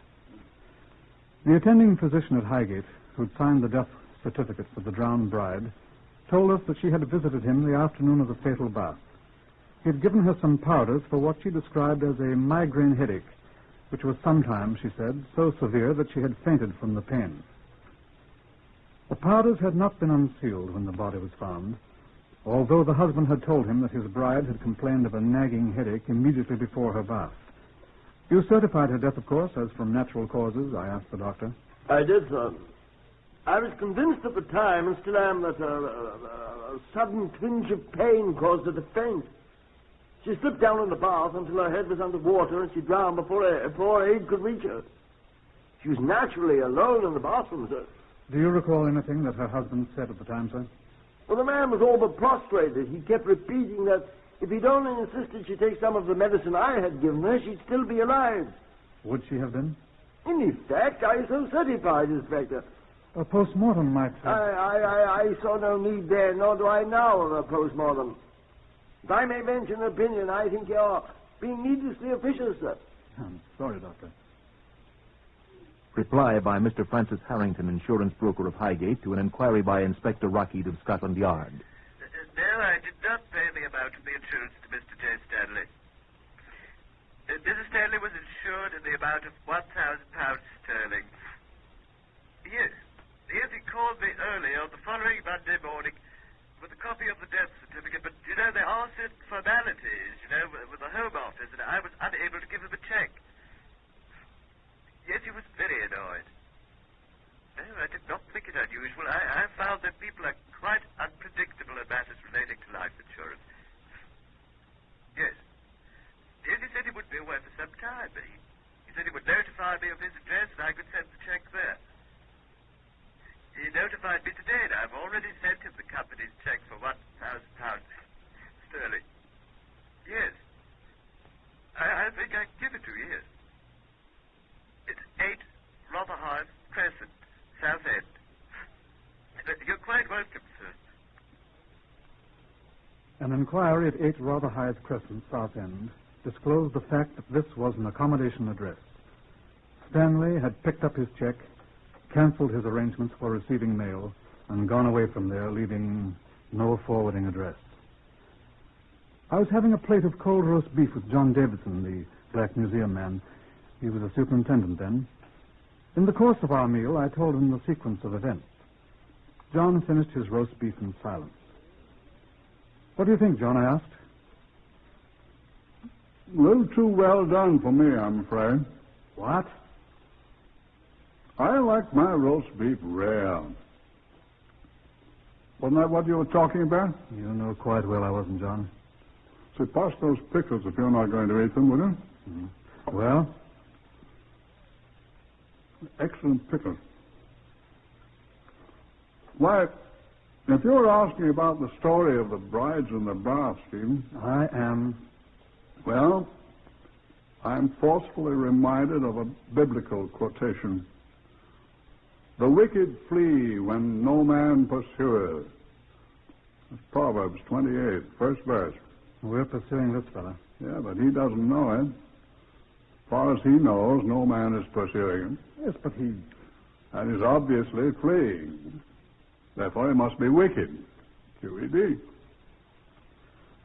The attending physician at Highgate, who'd signed the death certificate for the drowned bride, told us that she had visited him the afternoon of the fatal bath. He had given her some powders for what she described as a migraine headache, which was sometimes, she said, so severe that she had fainted from the pain. The powders had not been unsealed when the body was found, although the husband had told him that his bride had complained of a nagging headache immediately before her bath. You certified her death, of course, as from natural causes, I asked the doctor. I did, sir. I was convinced at the time, and still am, that a sudden twinge of pain caused her to faint. She slipped down in the bath until her head was under water, and she drowned before aid could reach her. She was naturally alone in the bathroom, sir. Do you recall anything that her husband said at the time, sir? Well, the man was all but prostrated. He kept repeating that if he'd only insisted she take some of the medicine I had given her, she'd still be alive. Would she have been? In effect, I so certified, Inspector. A post-mortem might... I saw no need there, nor do I now of a post-mortem. If I may venture an opinion, I think you're being needlessly officious, sir. I'm sorry, Doctor. Reply by Mr. Francis Harrington, insurance broker of Highgate, to an inquiry by Inspector Rockheed of Scotland Yard. No, I did not pay the amount of the insurance to Mr. J. Stanley. Mrs. Stanley was insured in the amount of £1,000 sterling. Yes. Yes, he called me early on the following Monday morning with a copy of the death certificate, but, there are certain formalities, with the Home Office, and I was unable to give him a check. Yes, he was very annoyed. No, I did not think it unusual. I found that people are quite unpredictable in matters relating to life insurance. Yes. Yes, he said he would be away for some time, but he said he would notify me of his address and I could send the check there. He notified me today, and I've already sent him the company's check for £1,000 sterling. Yes. I think I can give it to you, yes. It's 8 Rotherhithe Crescent, South End. You're quite welcome, sir. An inquiry at 8 Rotherhithe Crescent, South End, disclosed the fact that this was an accommodation address. Stanley had picked up his check, canceled his arrangements for receiving mail, and gone away from there, leaving no forwarding address. I was having a plate of cold roast beef with John Davidson, the Black Museum man. He was a superintendent then. In the course of our meal, I told him the sequence of events. John finished his roast beef in silence. What do you think, John? I asked. A little too well done for me, I'm afraid. What? I like my roast beef rare. Wasn't that what you were talking about? You know quite well I wasn't, John. So pass those pickles if you're not going to eat them, will you? Mm-hmm. Well? Excellent pickles. Why, if you're asking about the story of the brides in the bath, Stephen... I am. Well, I'm forcefully reminded of a biblical quotation. The wicked flee when no man pursueth. That's Proverbs 28, first verse. We're pursuing this fella. Yeah, but he doesn't know it. As far as he knows, no man is pursuing him. Yes, but he... And he's obviously fleeing. Therefore, he must be wicked. QED.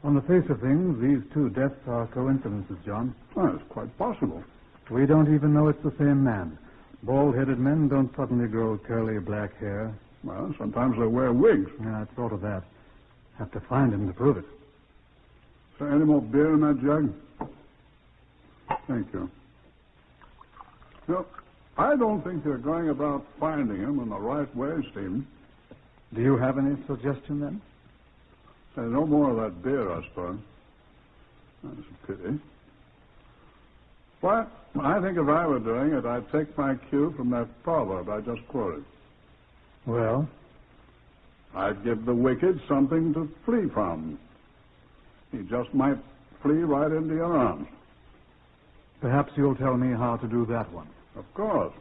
On the face of things, these two deaths are coincidences, John. Well, it's quite possible. We don't even know it's the same man. Bald-headed men don't suddenly grow curly black hair. Well, sometimes they wear wigs. Yeah, I thought of that. Have to find him to prove it. Is there any more beer in that jug? Thank you. No, I don't think you're going about finding him in the right way, Stephen. Do you have any suggestion, then? Say no more of that beer, I suppose. That's a pity. But I think if I were doing it, I'd take my cue from that proverb I just quoted. Well? I'd give the wicked something to flee from. He just might flee right into your arms. Perhaps you'll tell me how to do that one. Of course.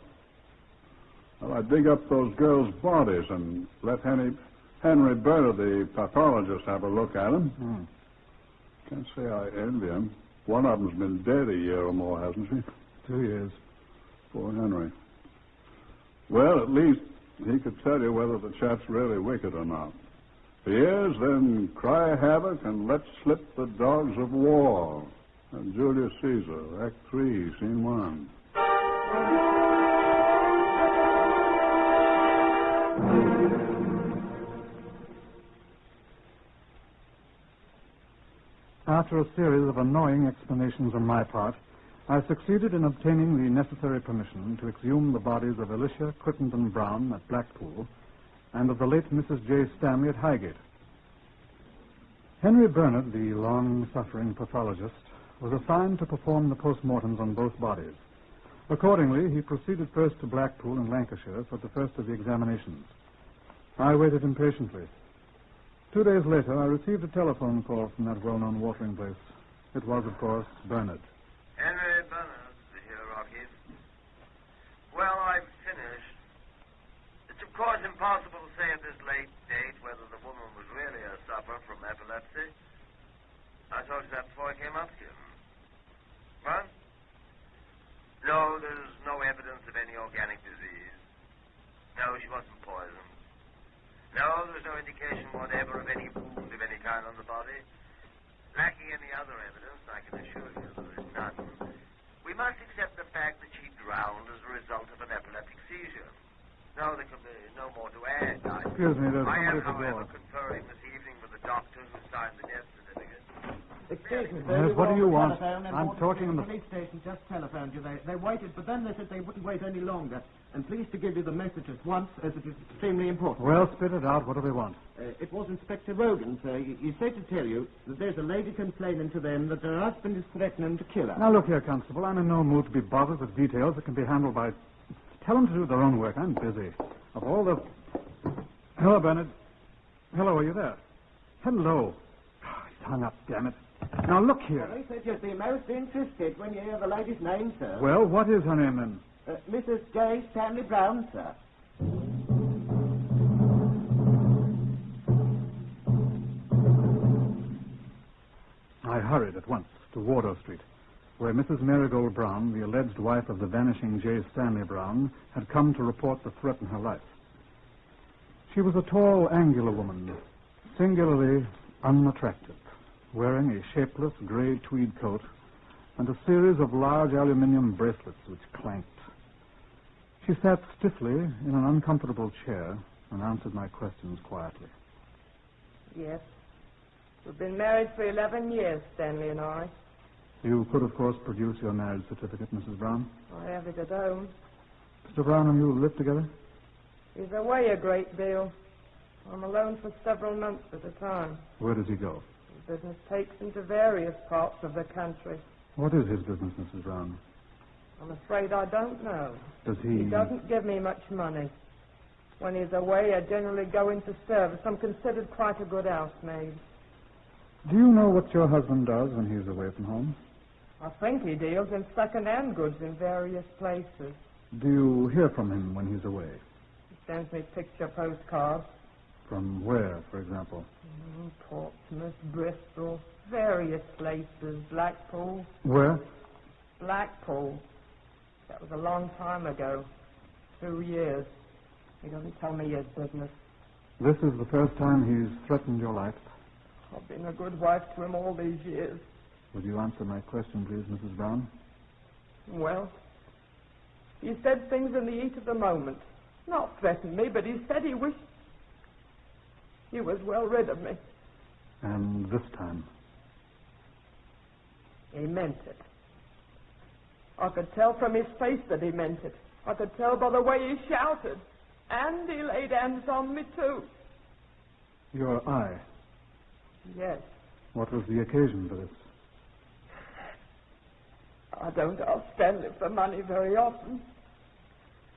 Well, I'd dig up those girls' bodies and let Henry Berta, the pathologist, have a look at them. Can't say I envy him. One of them's been dead a year or more, hasn't she? 2 years. Poor Henry. Well, at least he could tell you whether the chap's really wicked or not. If he is, then cry havoc and let slip the dogs of war. And Julius Caesar, Act 3, Scene 1. After a series of annoying explanations on my part, I succeeded in obtaining the necessary permission to exhume the bodies of Alicia Crittenden Brown at Blackpool and of the late Mrs. J. Stanley at Highgate. Henry Bernard, the long-suffering pathologist, was assigned to perform the postmortems on both bodies. Accordingly, he proceeded first to Blackpool in Lancashire for the first of the examinations. I waited impatiently. 2 days later, I received a telephone call from that well-known watering place. It was, of course, Bernard. Henry Bernard, here, Rocky. Well, I've finished. It's, of course, impossible to say at this late date whether the woman was really a sufferer from epilepsy. I told you that before I came up here. What? No, there's no evidence of any organic disease. No, she wasn't poisoned. No, there's no indication whatever of any wound of any kind on the body. Lacking any other evidence, I can assure you there is none. We must accept the fact that she drowned as a result of an epileptic seizure. No, there can be no more to add. Excuse me, there's I am, somebody at the however, door. conferring this evening with the doctor who signed the death certificate. Excuse me, Yes, what do you want? I'm talking on The the... police station just telephoned you. They waited, but then they said they wouldn't wait any longer. And pleased to give you the message at once, as it is extremely important. Well, spit it out. What do they want? It was Inspector Rogan, sir. He said to tell you that there's a lady complaining to them that her husband is threatening to kill her. Now, look here, Constable. I'm in no mood to be bothered with details that can be handled by... Tell them to do their own work. I'm busy. Of all the... Hello, Bernard. Hello, are you there? Hello. Oh, he's hung up, damn it. Now, look here. Well, they said you'd be most interested when you hear the lady's name, sir. Well, what is her name, then? Mrs. J. Stanley Brown, sir. I hurried at once to Wardour Street, where Mrs. Marigold Brown, the alleged wife of the vanishing J. Stanley Brown, had come to report the threat in her life. She was a tall, angular woman, singularly unattractive, wearing a shapeless gray tweed coat and a series of large aluminium bracelets which clanked. She sat stiffly in an uncomfortable chair and answered my questions quietly. Yes. We've been married for 11 years, Stanley and I. You could, of course, produce your marriage certificate, Mrs. Brown. I have it at home. Mr. Brown and you live together? He's away a great deal. I'm alone for several months at a time. Where does he go? His business takes him to various parts of the country. What is his business, Mrs. Brown? I'm afraid I don't know. Does he... He doesn't give me much money. When he's away, I generally go into service. I'm considered quite a good housemaid. Do you know what your husband does when he's away from home? I think he deals in second-hand goods in various places. Do you hear from him when he's away? He sends me picture postcards. From where, for example? Portsmouth, Bristol, various places. Blackpool. Where? Blackpool. That was a long time ago. 2 years. He doesn't tell me his business. This is the first time he's threatened your life? I've been a good wife to him all these years. Would you answer my question, please, Mrs. Brown? Well, he said things in the heat of the moment. Not threatened me, but he said he wished he was well rid of me. And this time? He meant it. I could tell from his face that he meant it. I could tell by the way he shouted. And he laid hands on me, too. Your eye? Yes. What was the occasion for this? I don't ask Stanley for money very often.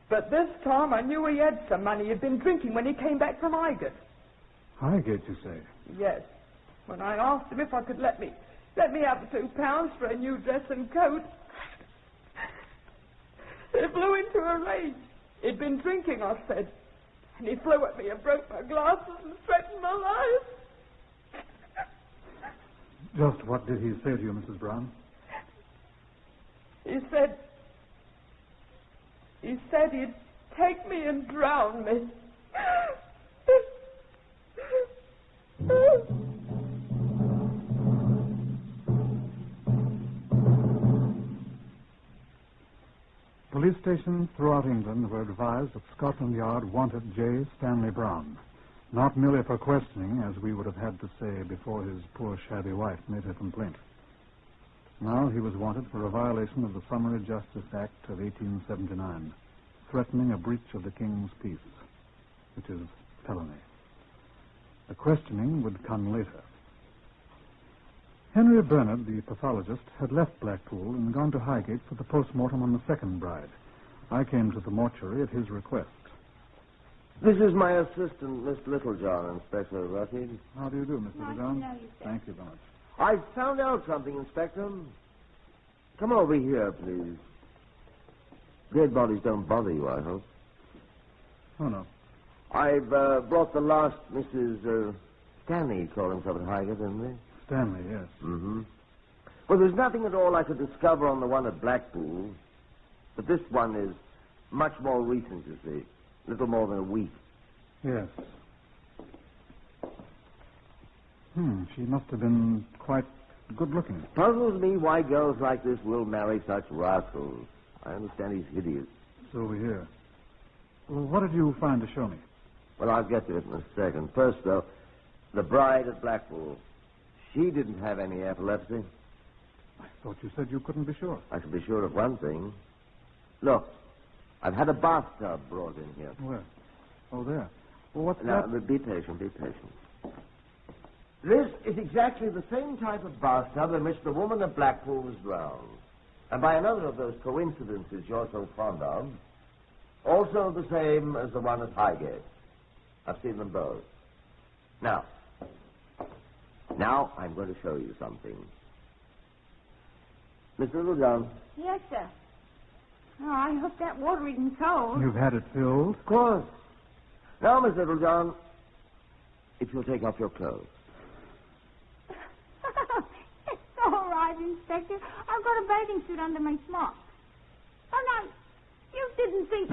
But this time I knew he had some money. He'd been drinking when he came back from Highgate. Highgate, you say? Yes. When I asked him if I could let me have £2 for a new dress and coat, he flew into a rage. He'd been drinking, I said. And he flew at me and broke my glasses and threatened my life. Just what did he say to you, Mrs. Brown? He said he'd take me and drown me. Police stations throughout England were advised that Scotland Yard wanted J. Stanley Brown, not merely for questioning, as we would have had to say before his poor shabby wife made her complaint. Now he was wanted for a violation of the Summary Justice Act of 1879, threatening a breach of the King's peace, which is felony. The questioning would come later. Henry Bernard, the pathologist, had left Blackpool and gone to Highgate for the post-mortem on the second bride. I came to the mortuary at his request. This is my assistant, Miss Littlejohn, Inspector Rothie. How do you do, Mr. Nice Littlejohn? to know you, sir. Thank you very much. I found out something, Inspector. Come over here, please. Dead bodies don't bother you, I hope. Oh, no. I've brought the last Mrs. Stanley called himself at Highgate, didn't they? Stanley, yes. Mm-hmm. Well, there's nothing at all I could discover on the one at Blackpool. But this one is much more recent, you see. Little more than a week. Yes. She must have been quite good-looking. Puzzles me why girls like this will marry such rascals. I understand he's hideous. So we hear. Well, what did you find to show me? Well, I'll get to it in a second. First, though, the bride at Blackpool. She didn't have any epilepsy. I thought you said you couldn't be sure. I can be sure of one thing. Look, I've had a bathtub brought in here. Where? Oh, there. Well, what's now, that? Be patient, be patient. This is exactly the same type of bathtub in which the woman at Blackpool was drowned. And by another of those coincidences you're so fond of, also the same as the one at Highgate. I've seen them both. Now I'm going to show you something. Miss Littlejohn. Yes, sir. Oh, I hope that water isn't cold. You've had it filled? Of course. Now, Miss Littlejohn, if you'll take off your clothes. It's all right, Inspector. I've got a bathing suit under my smock. Oh, no, you didn't think...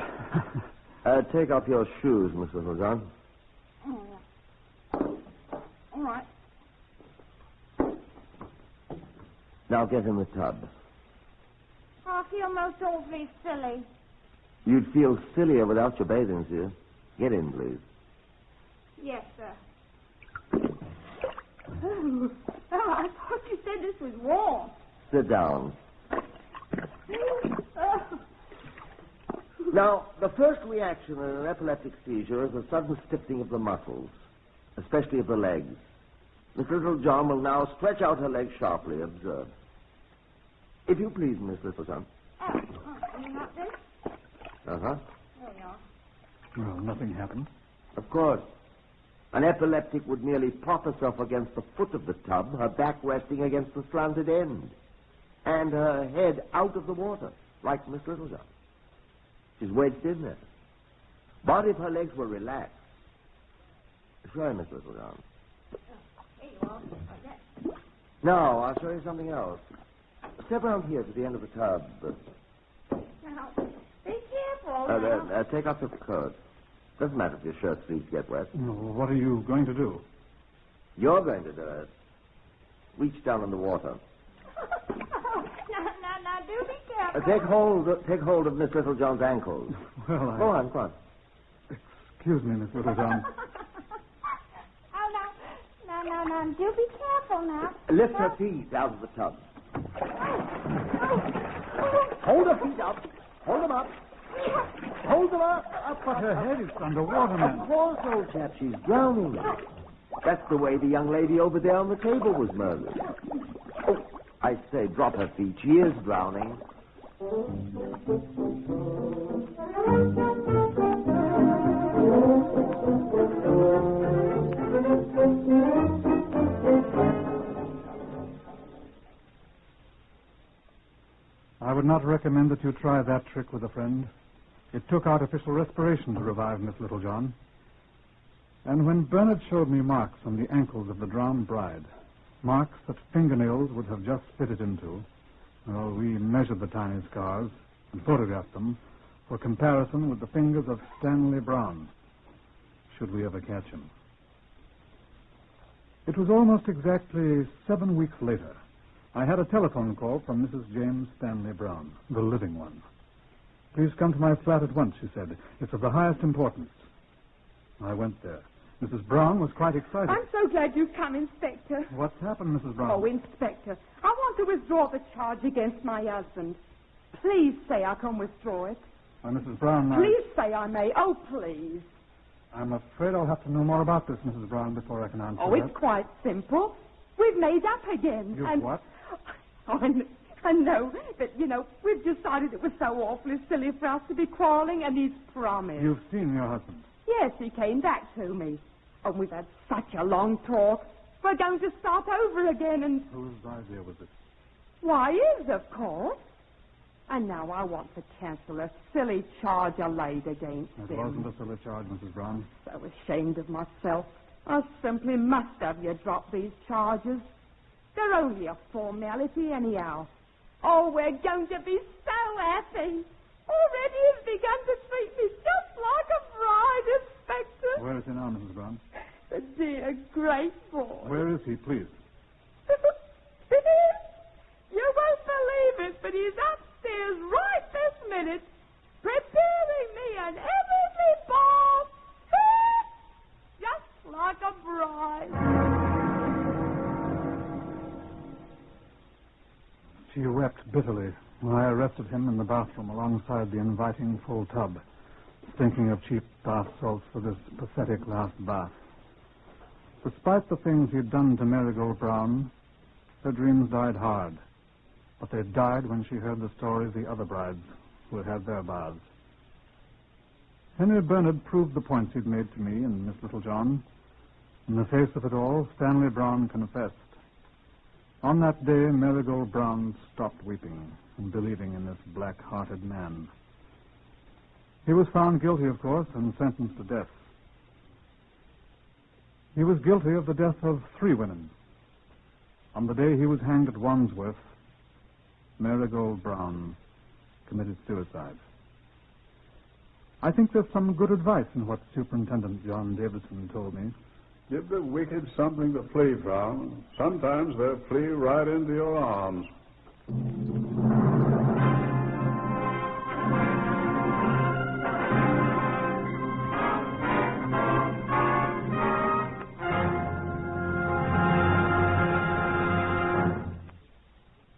Take off your shoes, Miss Littlejohn. Oh, yeah. All right. Now get in the tub. I feel most awfully silly. You'd feel sillier without your bathing suit. Get in, please. Yes, sir. Oh, I thought you said this was warm. Sit down. Oh. Now, the first reaction in an epileptic seizure is a sudden stiffening of the muscles, especially of the legs. Miss Littlejohn will now stretch out her legs sharply. Observe. If you please, Miss Littlejohn. You got this? Uh-huh. There we are. Well, nothing happened. Of course. An epileptic would merely prop herself against the foot of the tub, her back resting against the slanted end, and her head out of the water, like Miss Littlejohn. She's wedged in there. But if her legs were relaxed... Sure, Miss Littlejohn. There you are. Like that. Now, I'll show you something else. Step around here to the end of the tub. Now, be careful. Take off your coat. Doesn't matter if your shirt sleeves get wet. Well, what are you going to do? You're going to do it. Reach down in the water. Now, do be careful. Take hold of Miss Littlejohn's ankles. Well, Go on. Excuse me, Miss Littlejohn. Now, do be careful now. Lift her feet out of the tub. Hold her feet up. Hold them up. Hold them up. But her head is underwater, man. Of course, old chap, she's drowning. That's the way the young lady over there on the table was murdered. Oh, I say, drop her feet. She is drowning. I would not recommend that you try that trick with a friend. It took artificial respiration to revive Miss Littlejohn. And when Bernard showed me marks on the ankles of the drowned bride, marks that fingernails would have just fitted into, well, we measured the tiny scars and photographed them for comparison with the fingers of Stanley Brown, should we ever catch him. It was almost exactly 7 weeks later. I had a telephone call from Mrs. James Stanley Brown, the living one. "Please come to my flat at once," she said. "It's of the highest importance." I went there. Mrs. Brown was quite excited. I'm so glad you've come, Inspector. What's happened, Mrs. Brown? Oh, Inspector, I want to withdraw the charge against my husband. Please say I can withdraw it. Mrs. Brown, Please say I may. Oh, please. I'm afraid I'll have to know more about this, Mrs. Brown, before I can answer Oh, that. it's quite simple. We've made up again. You've what? Oh, I know, but, we've decided it was so awfully silly for us to be quarreling, and he's promised. You've seen your husband? Yes, he came back to me. And we've had such a long talk. We're going to start over again, and... Whose idea was it? Why, his, of course. And now I want to cancel a silly charge I laid against him. It wasn't a silly charge, Mrs. Brown. So ashamed of myself. I simply must have you drop these charges. They're only a formality anyhow. Oh, we're going to be so happy. Already he's begun to treat me just like a bride, Inspector. Where is he now, Mrs. Brown? The dear, great boy. Where is he, please? You won't believe it, but he's upstairs right this minute, preparing me an heavenly bath, just like a bride. She wept bitterly when I arrested him in the bathroom alongside the inviting full tub, thinking of cheap bath salts for this pathetic last bath. Despite the things he'd done to Marigold Brown, her dreams died hard. But they died when she heard the story of the other brides who had had their baths. Henry Bernard proved the points he'd made to me and Miss Littlejohn. In the face of it all, Stanley Brown confessed. On that day, Marigold Brown stopped weeping and believing in this black-hearted man. He was found guilty, of course, and sentenced to death. He was guilty of the death of 3 women. On the day he was hanged at Wandsworth, Marigold Brown committed suicide. I think there's some good advice in what Superintendent John Davidson told me. Give the wicked something to flee from. Sometimes they'll flee right into your arms.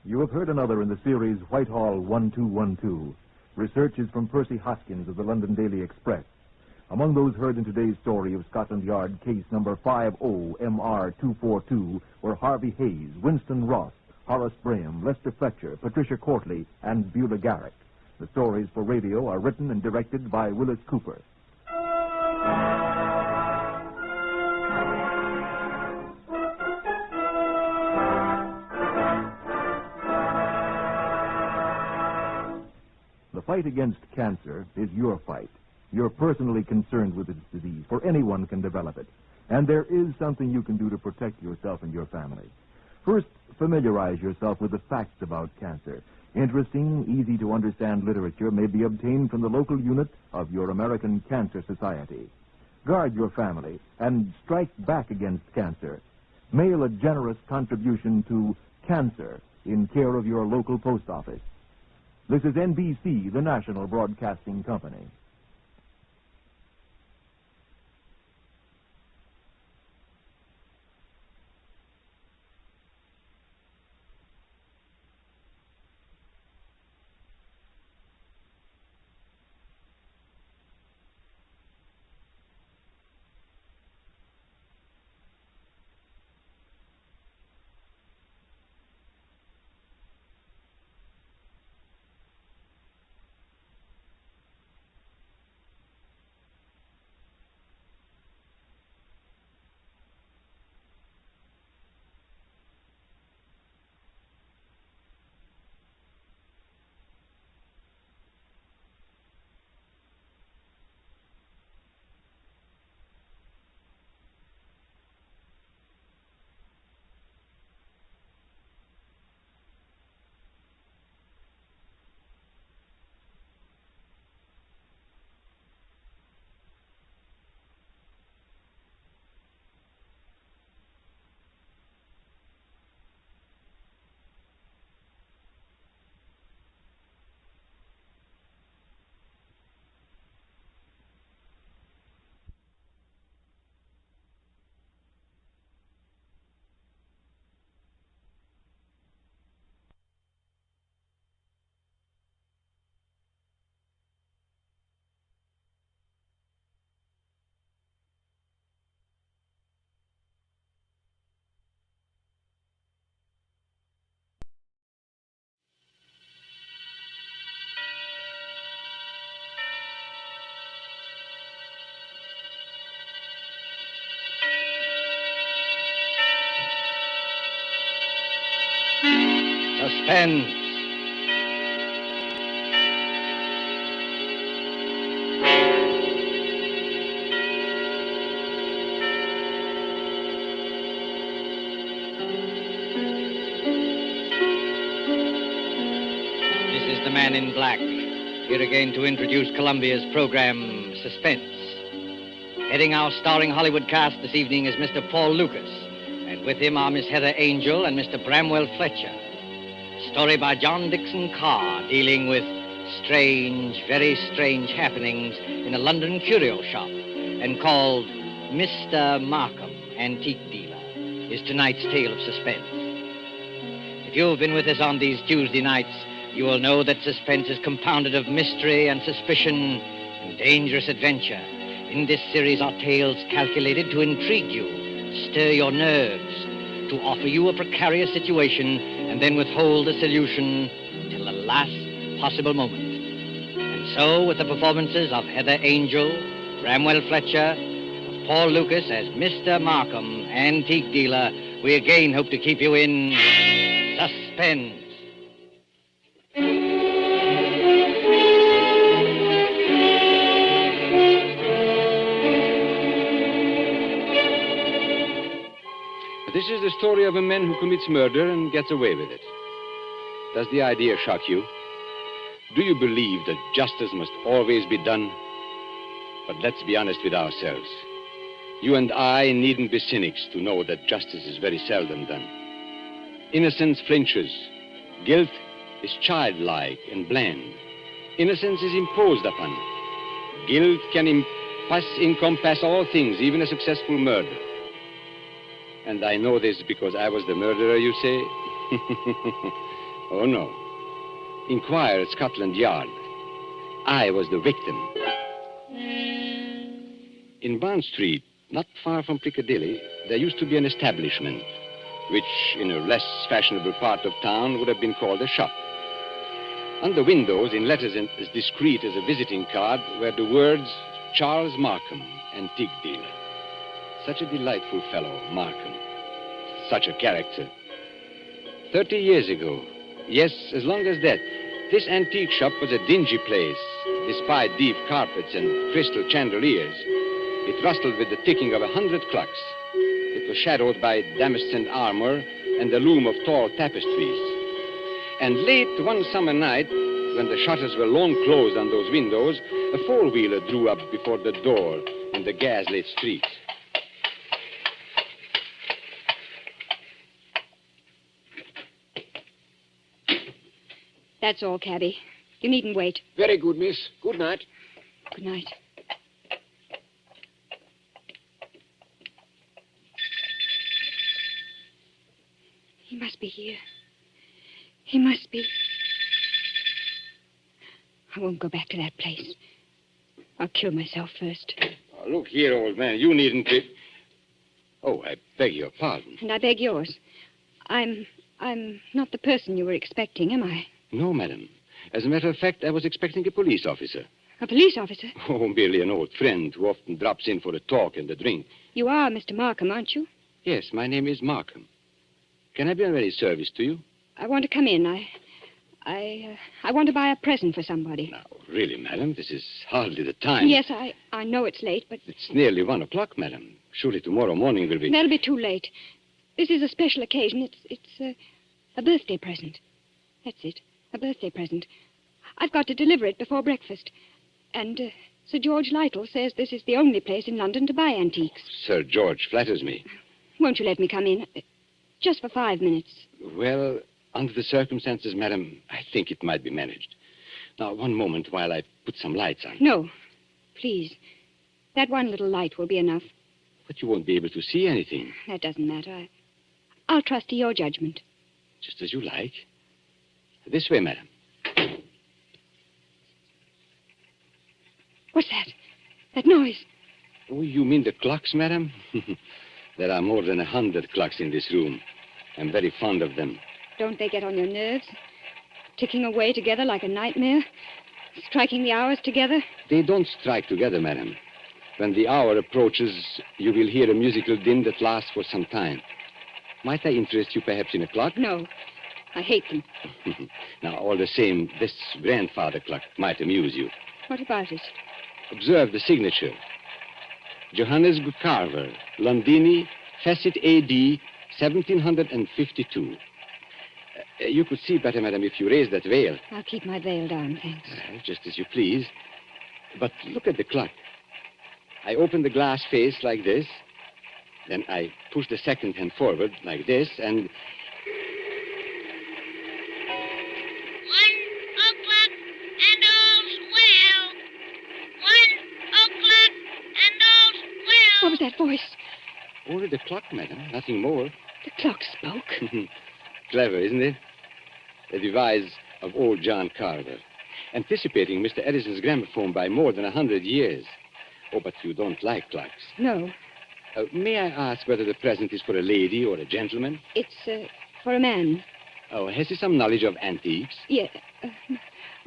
You have heard another in the series Whitehall 1212. Research is from Percy Hoskins of the London Daily Express. Among those heard in today's story of Scotland Yard case number 50MR242 were Harvey Hayes, Winston Ross, Horace Graham, Lester Fletcher, Patricia Courtley, and Beulah Garrick. The stories for radio are written and directed by Willis Cooper. The fight against cancer is your fight. You're personally concerned with its disease, for anyone can develop it. And there is something you can do to protect yourself and your family. First, familiarize yourself with the facts about cancer. Interesting, easy-to-understand literature may be obtained from the local unit of your American Cancer Society. Guard your family and strike back against cancer. Mail a generous contribution to Cancer in care of your local post office. This is NBC, the National Broadcasting Company. Suspense. This is the Man in Black, here again to introduce Columbia's program, Suspense. Heading our starring Hollywood cast this evening is Mr. Paul Lucas, and with him are Miss Heather Angel and Mr. Bramwell Fletcher. Story by John Dixon Carr, dealing with strange, very strange happenings in a London curio shop, and called Mr. Markham, Antique Dealer, is tonight's tale of suspense. If you've been with us on these Tuesday nights, you will know that suspense is compounded of mystery and suspicion and dangerous adventure. In this series are tales calculated to intrigue you, stir your nerves, to offer you a precarious situation, and then withhold the solution till the last possible moment. And so, with the performances of Heather Angel, Bramwell Fletcher, of Paul Lucas as Mr. Markham, Antique Dealer, we again hope to keep you in suspense. This is the story of a man who commits murder and gets away with it. Does the idea shock you? Do you believe that justice must always be done? But let's be honest with ourselves. You and I needn't be cynics to know that justice is very seldom done. Innocence flinches. Guilt is childlike and bland. Innocence is imposed upon. Guilt can encompass all things, even a successful murder. And I know this because I was the murderer, you say? Oh, no. Inquire at Scotland Yard. I was the victim. In Bond Street, not far from Piccadilly, there used to be an establishment, which in a less fashionable part of town would have been called a shop. On the windows, in letters as discreet as a visiting card, were the words, Charles Markham, Antique Dealer. Such a delightful fellow, Markham. Such a character. 30 years ago, yes, as long as that, this antique shop was a dingy place, despite deep carpets and crystal chandeliers. It rustled with the ticking of 100 clocks. It was shadowed by damascened armor and the loom of tall tapestries. And late one summer night, when the shutters were long closed on those windows, a four-wheeler drew up before the door in the gas-lit street. That's all, cabby. You needn't wait. Very good, miss. Good night. Good night. He must be here. He must be. I won't go back to that place. I'll kill myself first. Oh, look here, old man. You needn't be... Oh, I beg your pardon. And I beg yours. I'm not the person you were expecting, am I? No, madam. As a matter of fact, I was expecting a police officer. A police officer? Oh, merely an old friend who often drops in for a talk and a drink. You are Mr. Markham, aren't you? Yes, my name is Markham. Can I be of any service to you? I want to come in. I want to buy a present for somebody. Now, really, madam, this is hardly the time. Yes, I know it's late, but... It's nearly 1 o'clock, madam. Surely tomorrow morning will be... That'll be too late. This is a special occasion. It's a birthday present. That's it. A birthday present. I've got to deliver it before breakfast. And Sir George Lytle says this is the only place in London to buy antiques. Sir George flatters me. Won't you let me come in? Just for 5 minutes. Well, under the circumstances, madam, I think it might be managed. Now, one moment while I put some lights on. No. Please. That one little light will be enough. But you won't be able to see anything. That doesn't matter. I'll trust to your judgment. Just as you like. This way, madam. What's that? That noise? Oh, you mean the clocks, madam? There are more than 100 clocks in this room. I'm very fond of them. Don't they get on your nerves? Ticking away together like a nightmare? Striking the hours together? They don't strike together, madam. When the hour approaches, you will hear a musical din that lasts for some time. Might I interest you perhaps in a clock? No. I hate them. Now, all the same, this grandfather clock might amuse you. What about it? Observe the signature. Johannes Carver, Londini, Facet A.D., 1752. You could see better, madam, if you raised that veil. I'll keep my veil down, thanks. Just as you please. But look at the clock. I open the glass face like this. Then I push the second hand forward like this, and... 1:00 and all's well. 1:00 and all's well. What was that voice? Only the clock, madam, nothing more. The clock spoke. Clever, isn't it? A device of old John Carver, anticipating Mr. Edison's gramophone by more than 100 years. Oh, but you don't like clocks. No. May I ask whether the present is for a lady or a gentleman? It's for a man. Oh, has he some knowledge of antiques? Yeah.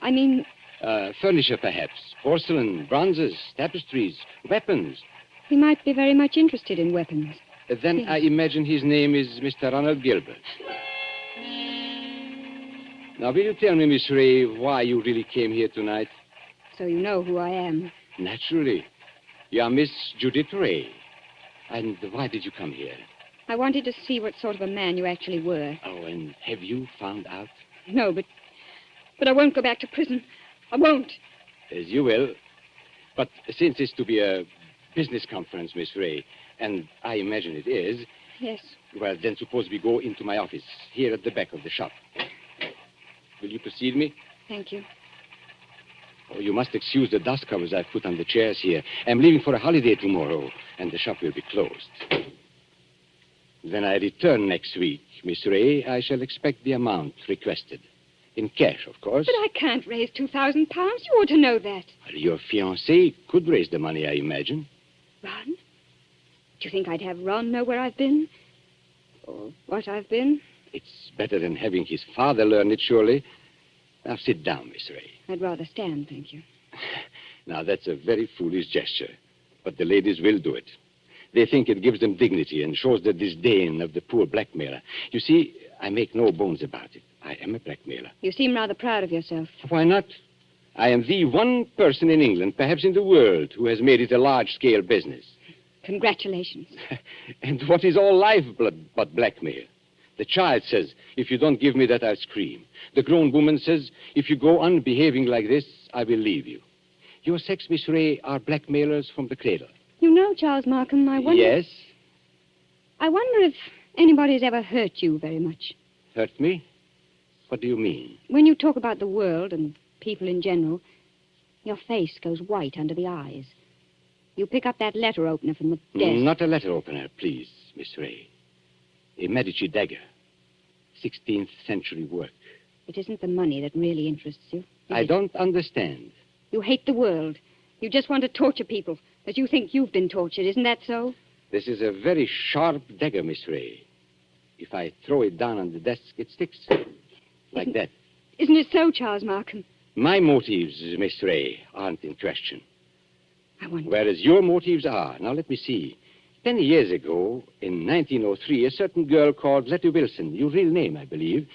I mean... furniture, perhaps. Porcelain, bronzes, tapestries, weapons. He might be very much interested in weapons. Then Yes. I imagine his name is Mr. Ronald Gilbert. Now, will you tell me, Miss Ray, why you really came here tonight? So you know who I am. Naturally. You are Miss Judith Ray. And why did you come here? I wanted to see what sort of a man you actually were. Oh, and have you found out? No, but I won't go back to prison. I won't. As you will. But since it's to be a business conference, Miss Ray, and I imagine it is, Yes. well, then suppose we go into my office, here at the back of the shop. Will you precede me? Thank you. Oh, you must excuse the dust covers I've put on the chairs here. I'm leaving for a holiday tomorrow, and the shop will be closed. When I return next week, Miss Ray, I shall expect the amount requested. In cash, of course. But I can't raise 2,000 pounds. You ought to know that. Your fiancé could raise the money, I imagine. Ron? Do you think I'd have Ron know where I've been? Or what I've been? It's better than having his father learn it, surely. Now, sit down, Miss Ray. I'd rather stand, thank you. Now, that's a very foolish gesture, but the ladies will do it. They think it gives them dignity and shows the disdain of the poor blackmailer. You see, I make no bones about it. I am a blackmailer. You seem rather proud of yourself. Why not? I am the one person in England, perhaps in the world, who has made it a large-scale business. Congratulations. And what is all lifeblood but blackmail? The child says, if you don't give me that, I'll scream. The grown woman says, if you go on behaving like this, I will leave you. Your sex, Miss Ray, are blackmailers from the cradle. You know, Charles Markham, I wonder... Yes? I wonder if anybody's ever hurt you very much. Hurt me? What do you mean? When you talk about the world and people in general, your face goes white under the eyes. You pick up that letter opener from the desk. Not a letter opener, please, Miss Ray. A Medici dagger. 16th century work. It isn't the money that really interests you. I don't understand. You hate the world. You just want to torture people, but you think you've been tortured. Isn't that so? This is a very sharp dagger, Miss Ray. If I throw it down on the desk, it sticks. Like that. Isn't it so, Charles Markham? My motives, Miss Ray, aren't in question. I wonder. Whereas your motives are. Now, let me see. 10 years ago, in 1903, a certain girl called Letty Wilson, your real name, I believe,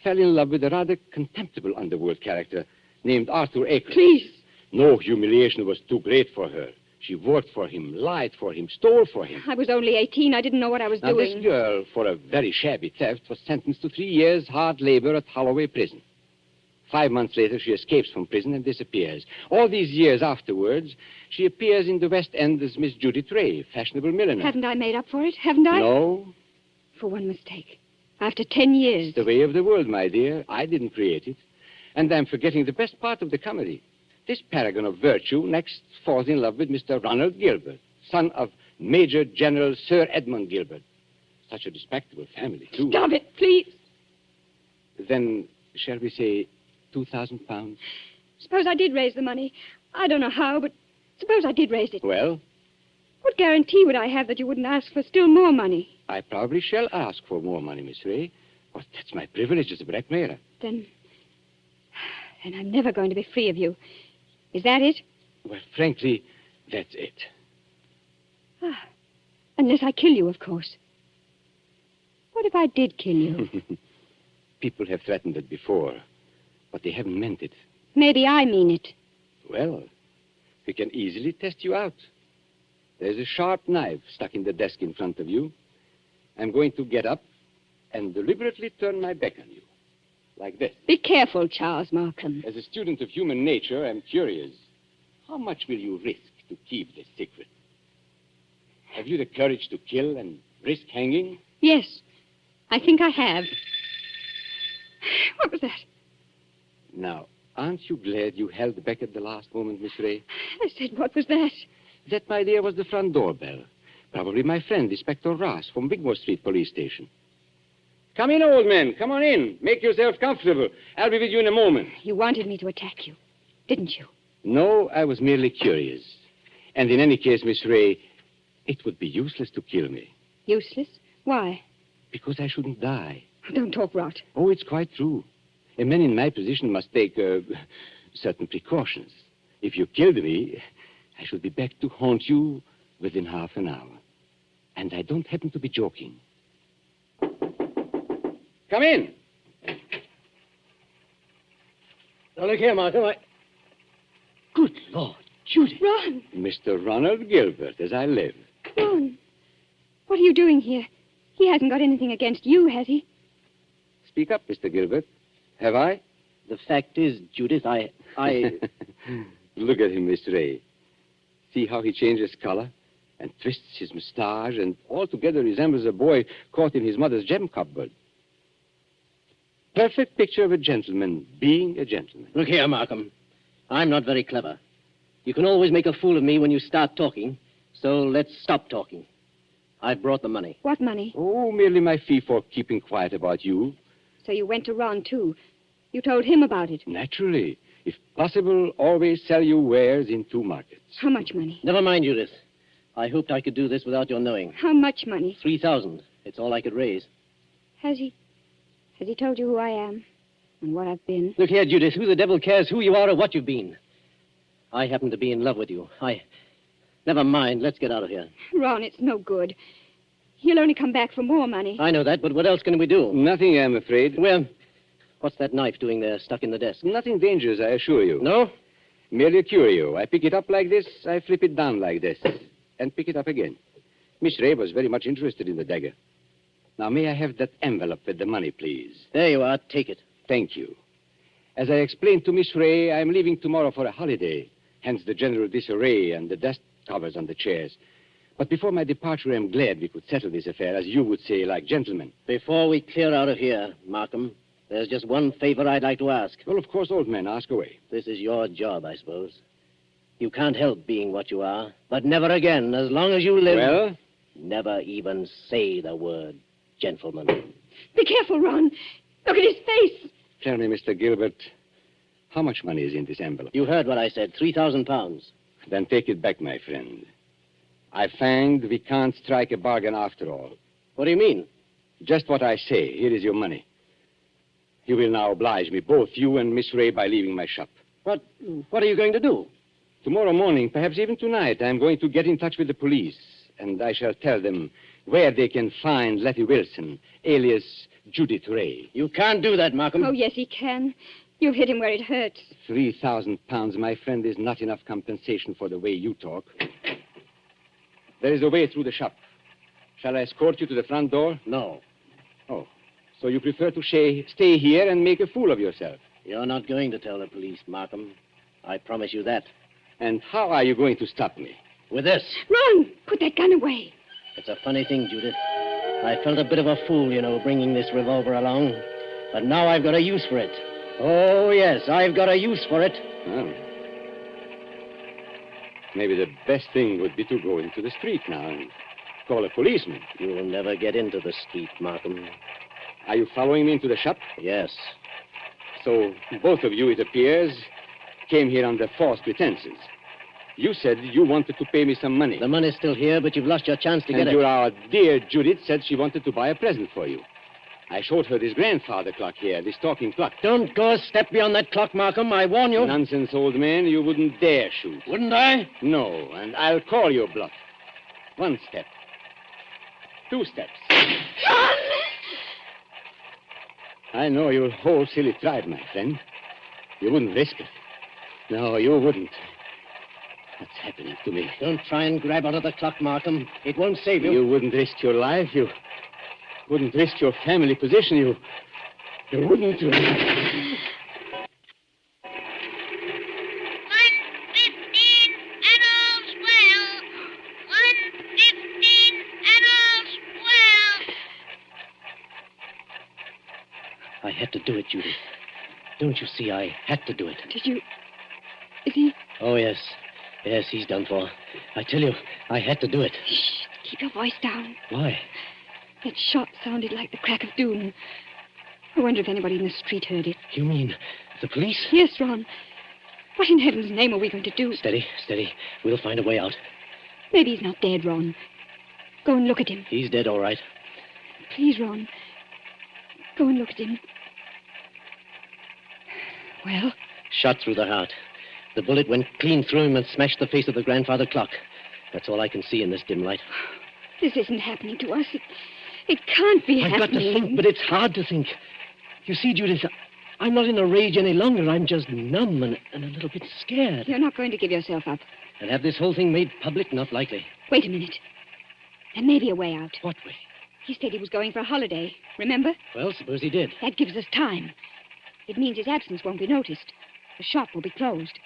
fell in love with a rather contemptible underworld character named Arthur Akers. Please. No humiliation was too great for her. She worked for him, lied for him, stole for him. I was only 18. I didn't know what I was Now, doing. this girl, for a very shabby theft, was sentenced to 3 years hard labor at Holloway Prison. 5 months later, she escapes from prison and disappears. All these years afterwards, she appears in the West End as Miss Judith Ray, fashionable milliner. Haven't I made up for it? Haven't I? No. For one mistake. After 10 years. It's the way of the world, my dear. I didn't create it. And I'm forgetting the best part of the comedy. This paragon of virtue next falls in love with Mr. Ronald Gilbert, son of Major General Sir Edmund Gilbert. Such a respectable family, too. Stop it, please. Then, shall we say, 2,000 pounds? Suppose I did raise the money. I don't know how, but suppose I did raise it. Well? What guarantee would I have that you wouldn't ask for still more money? I probably shall ask for more money, Miss Ray. But that's my privilege as a blackmailer. Then I'm never going to be free of you. Is that it? Well, frankly, that's it. Unless I kill you, of course. What if I did kill you? People have threatened it before, but they haven't meant it. Maybe I mean it. Well, we can easily test you out. There's a sharp knife stuck in the desk in front of you. I'm going to get up and deliberately turn my back on you. Like this. Be careful, Charles Markham. As a student of human nature, I'm curious. How much will you risk to keep this secret? Have you the courage to kill and risk hanging? Yes, I think I have. What was that? Now, aren't you glad you held back at the last moment, Miss Ray? I said, what was that? That, my dear, was the front doorbell. Probably my friend, Inspector Ross, from Wigmore Street Police Station. Come in, old man. Come on in. Make yourself comfortable. I'll be with you in a moment. You wanted me to attack you, didn't you? No, I was merely curious. And in any case, Miss Ray, it would be useless to kill me. Useless? Why? Because I shouldn't die. Don't talk rot. Oh, it's quite true. A man in my position must take certain precautions. If you killed me, I should be back to haunt you within half an hour. And I don't happen to be joking. Come in. Now, look here, Markham. Good Lord, Judy. Ron! Mr. Ronald Gilbert, as I live. Ron, what are you doing here? He hasn't got anything against you, has he? Speak up, Mr. Gilbert. Have I? The fact is, Judith, I... Look at him, Miss Ray. See how he changes color and twists his mustache and altogether resembles a boy caught in his mother's gem cupboard. Perfect picture of a gentleman being a gentleman. Look here, Markham. I'm not very clever. You can always make a fool of me when you start talking, so let's stop talking. I've brought the money. What money? Oh, merely my fee for keeping quiet about you. So you went to Ron, too. You told him about it. Naturally. If possible, always sell your wares in 2 markets. How much money? Never mind, Judith. I hoped I could do this without your knowing. How much money? 3,000. It's all I could raise. Has he told you who I am and what I've been? Look here, Judith. Who the devil cares who you are or what you've been? I happen to be in love with you. Never mind. Let's get out of here. Ron, it's no good. He'll only come back for more money. I know that, but what else can we do? Nothing, I'm afraid. Well, what's that knife doing there, stuck in the desk? Nothing dangerous, I assure you. No? Merely a curio. I pick it up like this, I flip it down like this, and pick it up again. Miss Ray was very much interested in the dagger. Now, may I have that envelope with the money, please? There you are. Take it. Thank you. As I explained to Miss Ray, I'm leaving tomorrow for a holiday, hence the general disarray and the dust covers on the chairs. But before my departure, I'm glad we could settle this affair, as you would say, like gentlemen. Before we clear out of here, Markham, there's just one favor I'd like to ask. Well, of course, old man, ask away. This is your job, I suppose. You can't help being what you are, but never again, as long as you live... Well? Never even say the word gentleman. Be careful, Ron. Look at his face. Tell me, Mr. Gilbert, how much money is in this envelope? You heard what I said, 3,000 pounds. Then take it back, my friend. I find we can't strike a bargain after all. What do you mean? Just what I say. Here is your money. You will now oblige me, both you and Miss Ray, by leaving my shop. What are you going to do? Tomorrow morning, perhaps even tonight, I'm going to get in touch with the police, and I shall tell them where they can find Letty Wilson, alias Judith Ray. You can't do that, Markham. Oh, yes, he can. You've hit him where it hurts. 3,000 pounds, my friend, is not enough compensation for the way you talk. There is a way through the shop. Shall I escort you to the front door? No. Oh, so you prefer to stay here and make a fool of yourself? You're not going to tell the police, Markham. I promise you that. And how are you going to stop me? With this. Run! Put that gun away. It's a funny thing, Judith. I felt a bit of a fool, bringing this revolver along. But now I've got a use for it. Oh, yes, I've got a use for it. Well, maybe the best thing would be to go into the street now and call a policeman. You'll never get into the street, Markham. Are you following me into the shop? Yes. So both of you, it appears, came here under false pretenses. You said you wanted to pay me some money. The money's still here, but you've lost your chance to get it. And our dear Judith said she wanted to buy a present for you. I showed her this grandfather clock here, this talking clock. Don't go a step beyond that clock, Markham. I warn you. Nonsense, old man. You wouldn't dare shoot. Wouldn't I? No, and I'll call your bluff. 1 step. 2 steps. I know your whole silly tribe, my friend. You wouldn't risk it. No, you wouldn't. What's happening to me? Don't try and grab out of the clock, Markham. It won't save you. You wouldn't risk your life. You wouldn't risk your family position. You wouldn't. 1:15 and all's well. 1:15 and all's well. I had to do it, Judith. Don't you see? I had to do it. Did you... Is he... Oh, yes. Yes, he's done for. I tell you, I had to do it. Shh. Keep your voice down. Why? That shot sounded like the crack of doom. I wonder if anybody in the street heard it. You mean the police? Yes, Ron. What in heaven's name are we going to do? Steady, steady. We'll find a way out. Maybe he's not dead, Ron. Go and look at him. He's dead, all right. Please, Ron. Go and look at him. Well? Shot through the heart. The bullet went clean through him and smashed the face of the grandfather clock. That's all I can see in this dim light. This isn't happening to us. It can't be I've happening. got to think, but it's hard to think. You see, Judith, I'm not in a rage any longer. I'm just numb and a little bit scared. You're not going to give yourself up. And have this whole thing made public? Not likely. Wait a minute. There may be a way out. What way? He said he was going for a holiday. Remember? Well, suppose he did. That gives us time. It means his absence won't be noticed. The shop will be closed.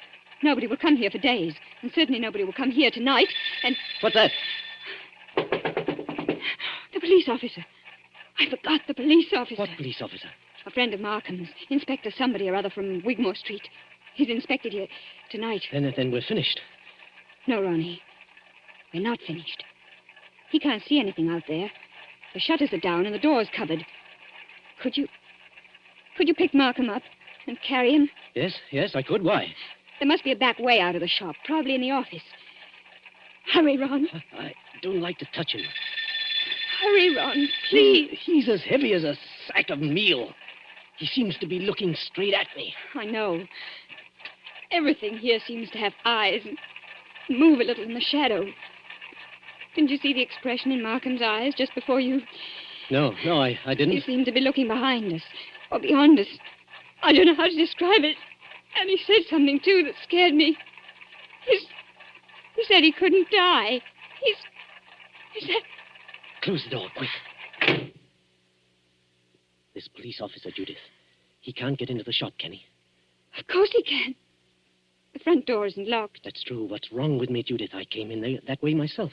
Nobody will come here for days. And certainly nobody will come here tonight. And... What's that? The police officer. I forgot the police officer. What police officer? A friend of Markham's. Inspector somebody or other from Wigmore Street. He's inspected here tonight. Then we're finished. No, Ronnie. We're not finished. He can't see anything out there. The shutters are down and the door's covered. Could you pick Markham up and carry him? Yes, I could. Why? There must be a back way out of the shop, probably in the office. Hurry, Ron. I don't like to touch him. Hurry, Ron, please. He's as heavy as a sack of meal. He seems to be looking straight at me. I know. Everything here seems to have eyes and move a little in the shadow. Didn't you see the expression in Markham's eyes just before you... No, I didn't. He seemed to be looking behind us, or beyond us. I don't know how to describe it. And he said something, too, that scared me. He said he couldn't die. He said... Close the door, quick. This police officer, Judith, he can't get into the shop, can he? Of course he can. The front door isn't locked. That's true. What's wrong with me, Judith? I came in there that way myself.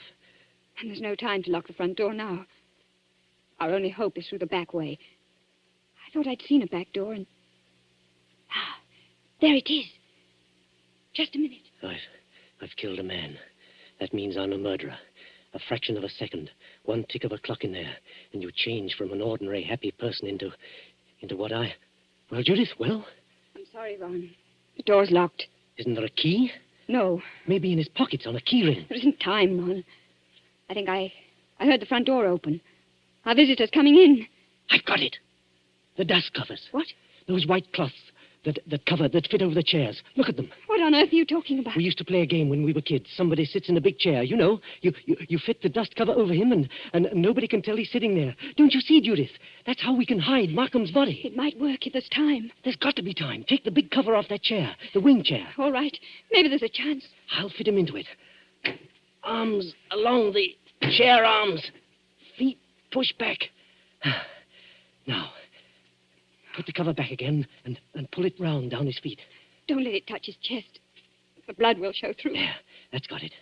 And there's no time to lock the front door now. Our only hope is through the back way. I thought I'd seen a back door and... Ah, there it is. Just a minute. I've killed a man. That means I'm a murderer. A fraction of a second, one tick of a clock in there, and you change from an ordinary happy person into what I... Well, Judith, well? I'm sorry, Ron. The door's locked. Isn't there a key? No. Maybe in his pockets on a key ring. There isn't time, Ron. I think I heard the front door open. Our visitor's coming in. I've got it. The dust covers. What? Those white cloths that fit over the chairs. Look at them. What on earth are you talking about? We used to play a game when we were kids. Somebody sits in a big chair. You know, you fit the dust cover over him and nobody can tell he's sitting there. Don't you see, Judith? That's how we can hide Markham's body. It might work if there's time. There's got to be time. Take the big cover off that chair, the wing chair. All right. Maybe there's a chance. I'll fit him into it. Arms along the chair arms. Feet pushed back. Now, put the cover back again and pull it round down his feet. Don't let it touch his chest. The blood will show through. There, that's got it.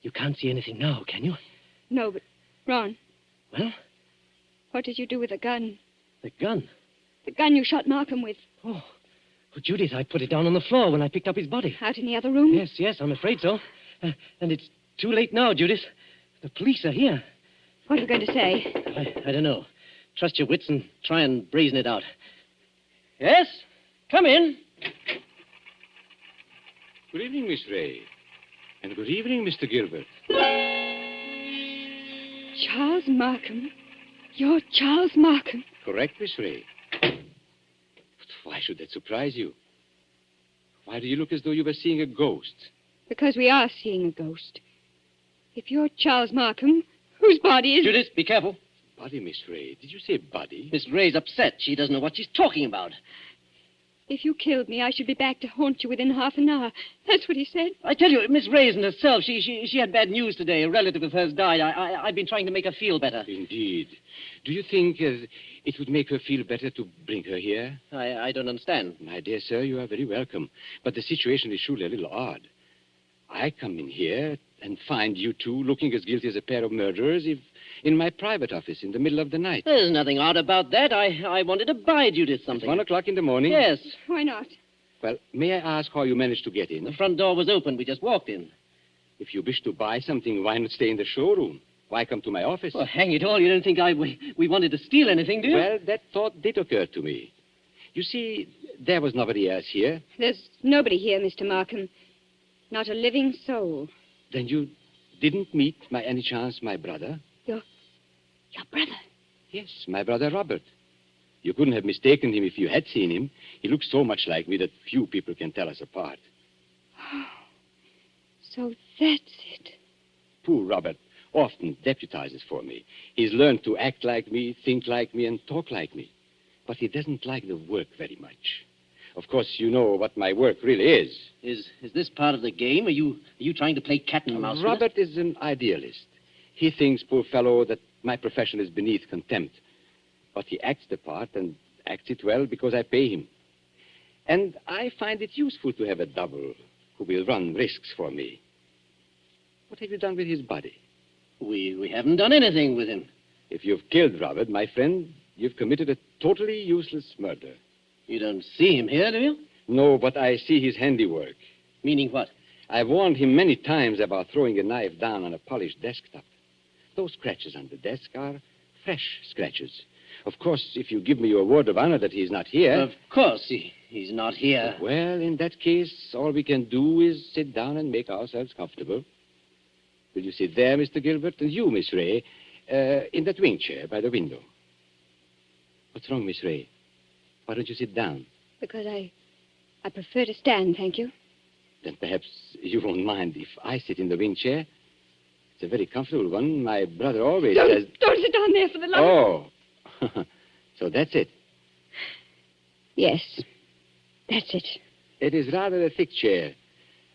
You can't see anything now, can you? No, but, Ron. Well? What did you do with the gun? The gun? The gun you shot Markham with. Oh, well, Judith, I put it down on the floor when I picked up his body. Out in the other room? Yes, I'm afraid so. And it's too late now, Judith. The police are here. What are you going to say? I don't know. Trust your wits and try and brazen it out. Yes? Come in. Good evening, Miss Ray. And good evening, Mr. Gilbert. Charles Markham? You're Charles Markham? Correct, Miss Ray. But why should that surprise you? Why do you look as though you were seeing a ghost? Because we are seeing a ghost. If you're Charles Markham, whose body is... Judith, be careful. Body, Miss Ray. Did you say body? Miss Ray's upset. She doesn't know what she's talking about. If you killed me, I should be back to haunt you within half an hour. That's what he said. I tell you, Miss Ray isn't herself. She had bad news today. A relative of hers died. I've been trying to make her feel better. Indeed. Do you think it would make her feel better to bring her here? I don't understand. My dear sir, you are very welcome. But the situation is surely a little odd. I come in here and find you two looking as guilty as a pair of murderers in my private office in the middle of the night. There's nothing odd about that. I wanted to buy Judith something. At 1 o'clock in the morning? Yes. Why not? Well, may I ask how you managed to get in? The front door was open. We just walked in. If you wish to buy something, why not stay in the showroom? Why come to my office? Well, hang it all. You don't think we wanted to steal anything, do you? Well, that thought did occur to me. You see, there was nobody else here. There's nobody here, Mr. Markham. Not a living soul. Then you didn't meet, by any chance, my brother? Your brother? Yes, my brother Robert. You couldn't have mistaken him if you had seen him. He looks so much like me that few people can tell us apart. Oh, so that's it. Poor Robert often deputizes for me. He's learned to act like me, think like me, and talk like me. But he doesn't like the work very much. Of course, you know what my work really is. Is this part of the game? Are you trying to play cat and mouse? Robert is an idealist. He thinks, poor fellow, that my profession is beneath contempt. But he acts the part and acts it well because I pay him. And I find it useful to have a double who will run risks for me. What have you done with his body? We haven't done anything with him. If you've killed Robert, my friend, you've committed a totally useless murder. You don't see him here, do you? No, but I see his handiwork. Meaning what? I've warned him many times about throwing a knife down on a polished desktop. Those scratches on the desk are fresh scratches. Of course, if you give me your word of honor that he's not here... Of course, he's not here. Well, in that case, all we can do is sit down and make ourselves comfortable. Will you sit there, Mr. Gilbert? And you, Miss Ray, in that wing chair by the window. What's wrong, Miss Ray? Why don't you sit down? Because I prefer to stand, thank you. Then perhaps you won't mind if I sit in the wing chair. It's a very comfortable one. My brother always says... Don't sit down there for the love Oh. So that's it. Yes, that's it. It is rather a thick chair.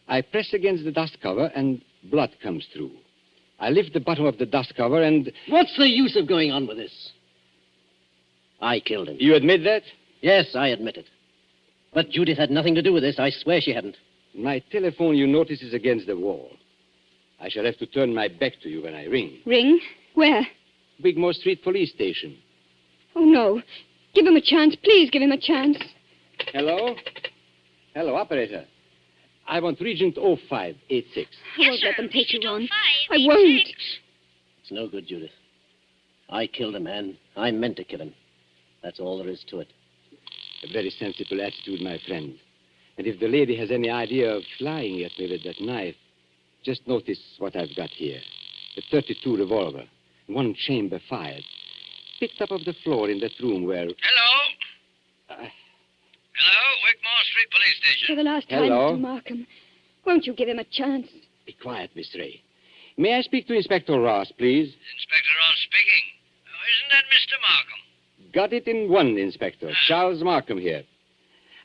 I press against the dust cover and blood comes through. I lift the bottom of the dust cover and... What's the use of going on with this? I killed him. You admit that? Yes, I admit it. But Judith had nothing to do with this. I swear she hadn't. My telephone, you notice, is against the wall. I shall have to turn my back to you when I ring. Ring? Where? Wigmore Street Police Station. Oh, no. Give him a chance. Please give him a chance. Hello? Hello, operator. I want Regent 0586. I won't let them take you on. I won't. It's no good, Judith. I killed a man. I meant to kill him. That's all there is to it. A very sensible attitude, my friend. And if the lady has any idea of flying at me with that knife, just notice what I've got here. A .32 revolver, one chamber fired, picked up off the floor in that room where... Hello? Hello, Wigmore Street Police Station. For the last time, Hello? Mr. Markham, won't you give him a chance? Be quiet, Miss Ray. May I speak to Inspector Ross, please? Inspector Ross speaking. Oh, isn't that Mr. Markham? Got it in one, Inspector. Charles Markham here.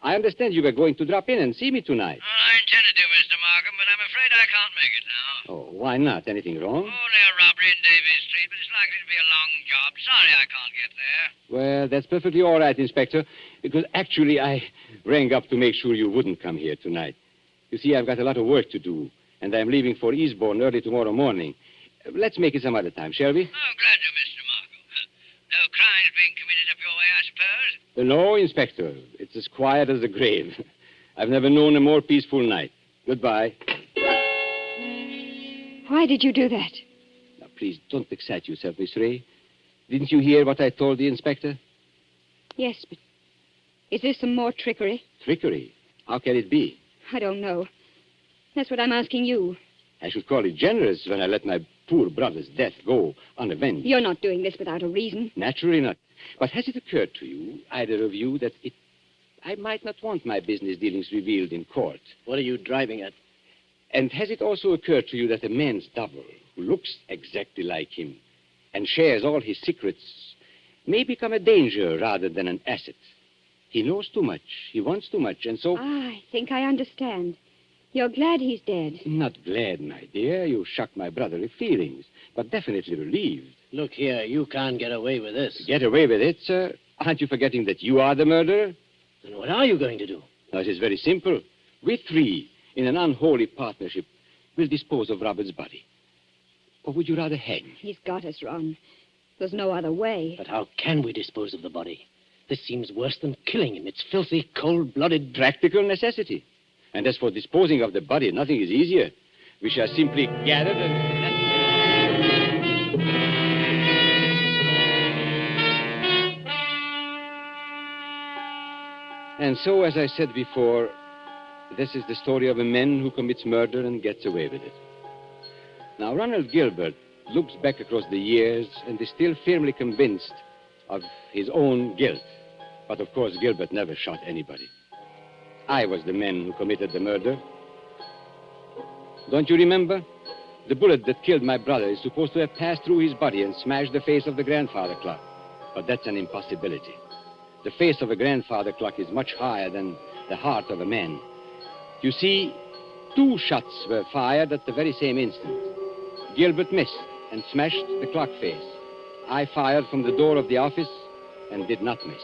I understand you were going to drop in and see me tonight. I intended to, Mr. Markham, but I'm afraid I can't make it now. Oh, why not? Anything wrong? Only a robbery in Davies Street, but it's likely to be a long job. Sorry I can't get there. Well, that's perfectly all right, Inspector, because actually I rang up to make sure you wouldn't come here tonight. You see, I've got a lot of work to do, and I'm leaving for Eastbourne early tomorrow morning. Let's make it some other time, shall we? Oh, glad to, Mr. Markham. No crimes being committed up your way, I suppose? No, Inspector. It's as quiet as the grave. I've never known a more peaceful night. Goodbye. Why did you do that? Now, please, don't excite yourself, Miss Ray. Didn't you hear what I told the Inspector? Yes, but is this some more trickery? Trickery? How can it be? I don't know. That's what I'm asking you. I should call it generous when I let my poor brother's death go unavenged. You're not doing this without a reason. Naturally not. But has it occurred to you, either of you, that I might not want my business dealings revealed in court? What are you driving at? And has it also occurred to you that a man's double, who looks exactly like him, and shares all his secrets may become a danger rather than an asset. He knows too much. He wants too much, and so... I think I understand. You're glad he's dead. Not glad, my dear. You shock my brotherly feelings, but definitely relieved. Look here, you can't get away with this. Get away with it, sir? Aren't you forgetting that you are the murderer? Then what are you going to do? Now, it is very simple. We three, in an unholy partnership, will dispose of Robert's body. Or would you rather hang? He's got us, Ron. There's no other way. But how can we dispose of the body? This seems worse than killing him. It's filthy, cold-blooded... Practical necessity. And as for disposing of the body, nothing is easier. We shall simply gather and... And so, as I said before, this is the story of a man who commits murder and gets away with it. Now, Ronald Gilbert looks back across the years and is still firmly convinced of his own guilt. But, of course, Gilbert never shot anybody. I was the man who committed the murder. Don't you remember? The bullet that killed my brother is supposed to have passed through his body and smashed the face of the grandfather clock. But that's an impossibility. The face of a grandfather clock is much higher than the heart of a man. You see, 2 shots were fired at the very same instant. Gilbert missed and smashed the clock face. I fired from the door of the office and did not miss.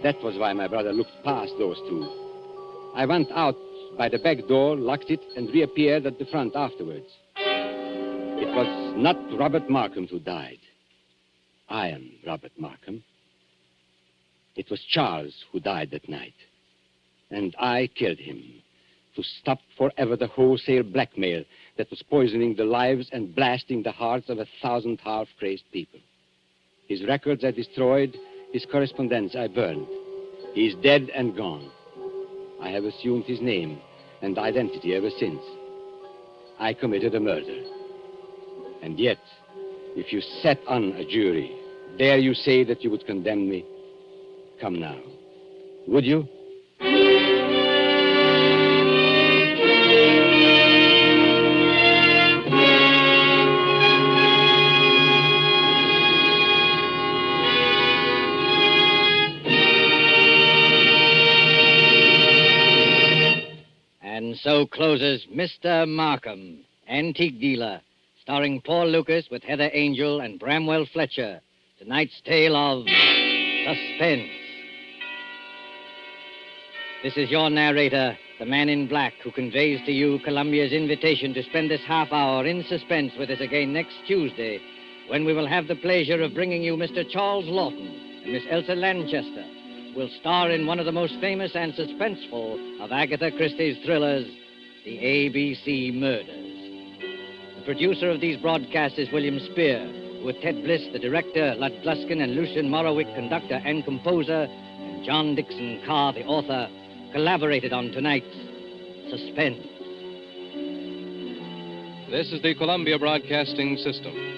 That was why my brother looked past those 2. I went out by the back door, locked it, and reappeared at the front afterwards. It was not Robert Markham who died. I am Robert Markham. It was Charles who died that night. And I killed him to stop forever the wholesale blackmail that was poisoning the lives and blasting the hearts of 1,000 half-crazed people. His records I destroyed, his correspondence I burned. He is dead and gone. I have assumed his name and identity ever since. I committed a murder. And yet, if you sat on a jury, dare you say that you would condemn me? Come now. Would you? And so closes Mr. Markham, Antique Dealer, starring Paul Lucas with Heather Angel and Bramwell Fletcher. Tonight's tale of suspense. This is your narrator, the man in black, who conveys to you Columbia's invitation to spend this half hour in suspense with us again next Tuesday, when we will have the pleasure of bringing you Mr. Charles Lawton and Miss Elsa Lanchester, who will star in one of the most famous and suspenseful of Agatha Christie's thrillers, The ABC Murders. The producer of these broadcasts is William Spear, with Ted Bliss, the director, Lud Gluskin and Lucian Morowick, conductor and composer, and John Dixon Carr, the author, collaborated on tonight's Suspense. This is the Columbia Broadcasting System.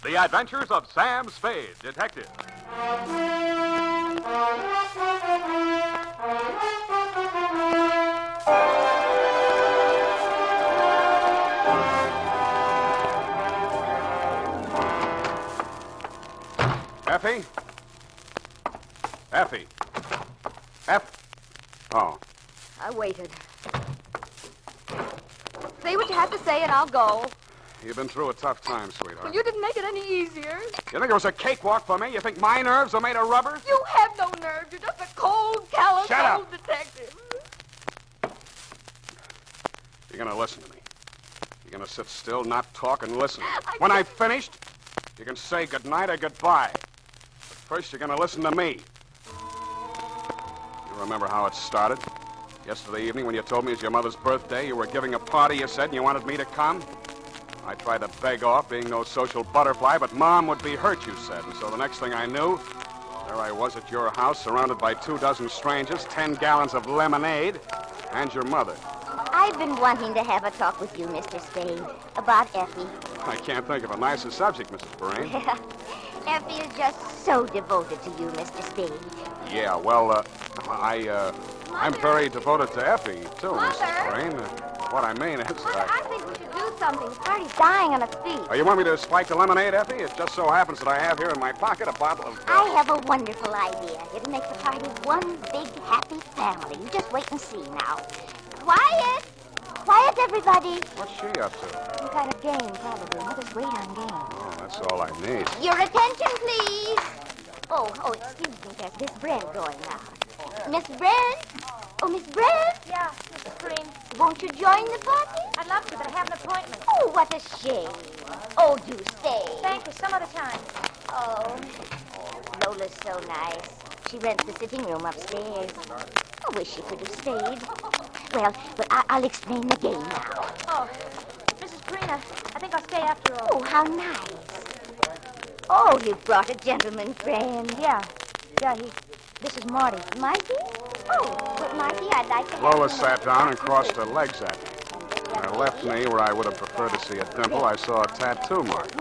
The Adventures of Sam Spade, Detective. Effie? Effie? Oh. I waited. Say what you have to say and I'll go. You've been through a tough time, sweetheart. Well, you didn't make it any easier. You think it was a cakewalk for me? You think my nerves are made of rubber? You have no nerve. You're just a cold, callous Shut up. old detective. You're going to listen to me. You're going to sit still, not talk, and listen. When I've finished, you can say goodnight or goodbye. But first, you're going to listen to me. You remember how it started? Yesterday evening when you told me it was your mother's birthday, you were giving a party, you said, and you wanted me to come? I tried to beg off, being no social butterfly, but Mom would be hurt, you said. And so the next thing I knew, there I was at your house, surrounded by 24 strangers, 10 gallons of lemonade, and your mother. I've been wanting to have a talk with you, Mr. Spade, about Effie. I can't think of a nicer subject, Mrs. Perrine. Effie is just so devoted to you, Mr. Spade. Yeah, well, I'm very devoted to Effie, too, Mother? Mrs. Perrine. What I mean is that I think we should do something. Party's dying on its feet. Oh, you want me to spike the lemonade, Effie? It just so happens that I have here in my pocket a bottle of... I have a wonderful idea. It'll make the party one big, happy family. You just wait and see now. Quiet! Quiet, everybody. What's she up to? Some kind of game, probably. Mother's great on games. Oh, that's all I need. Your attention, please. Oh, excuse me, there's Miss Brent going now. Miss Brent? Oh, Miss Brent? Yeah, Mrs. Green. Won't you join the party? I'd love to, but I have an appointment. Oh, what a shame. Oh, do stay. Thank you, some other time. Oh, Lola's so nice. She rents the sitting room upstairs. I wish she could have stayed. Well, I'll explain the game now. Oh, Mrs. Green, I think I'll stay after all. Oh, how nice. Oh, you've brought a gentleman friend. Yeah, this is Marty. Marty? Oh, but Marty, I'd like to have Lola you sat down and crossed her legs at me. On her left knee, where I would have preferred to see a dimple, I saw a tattoo mark.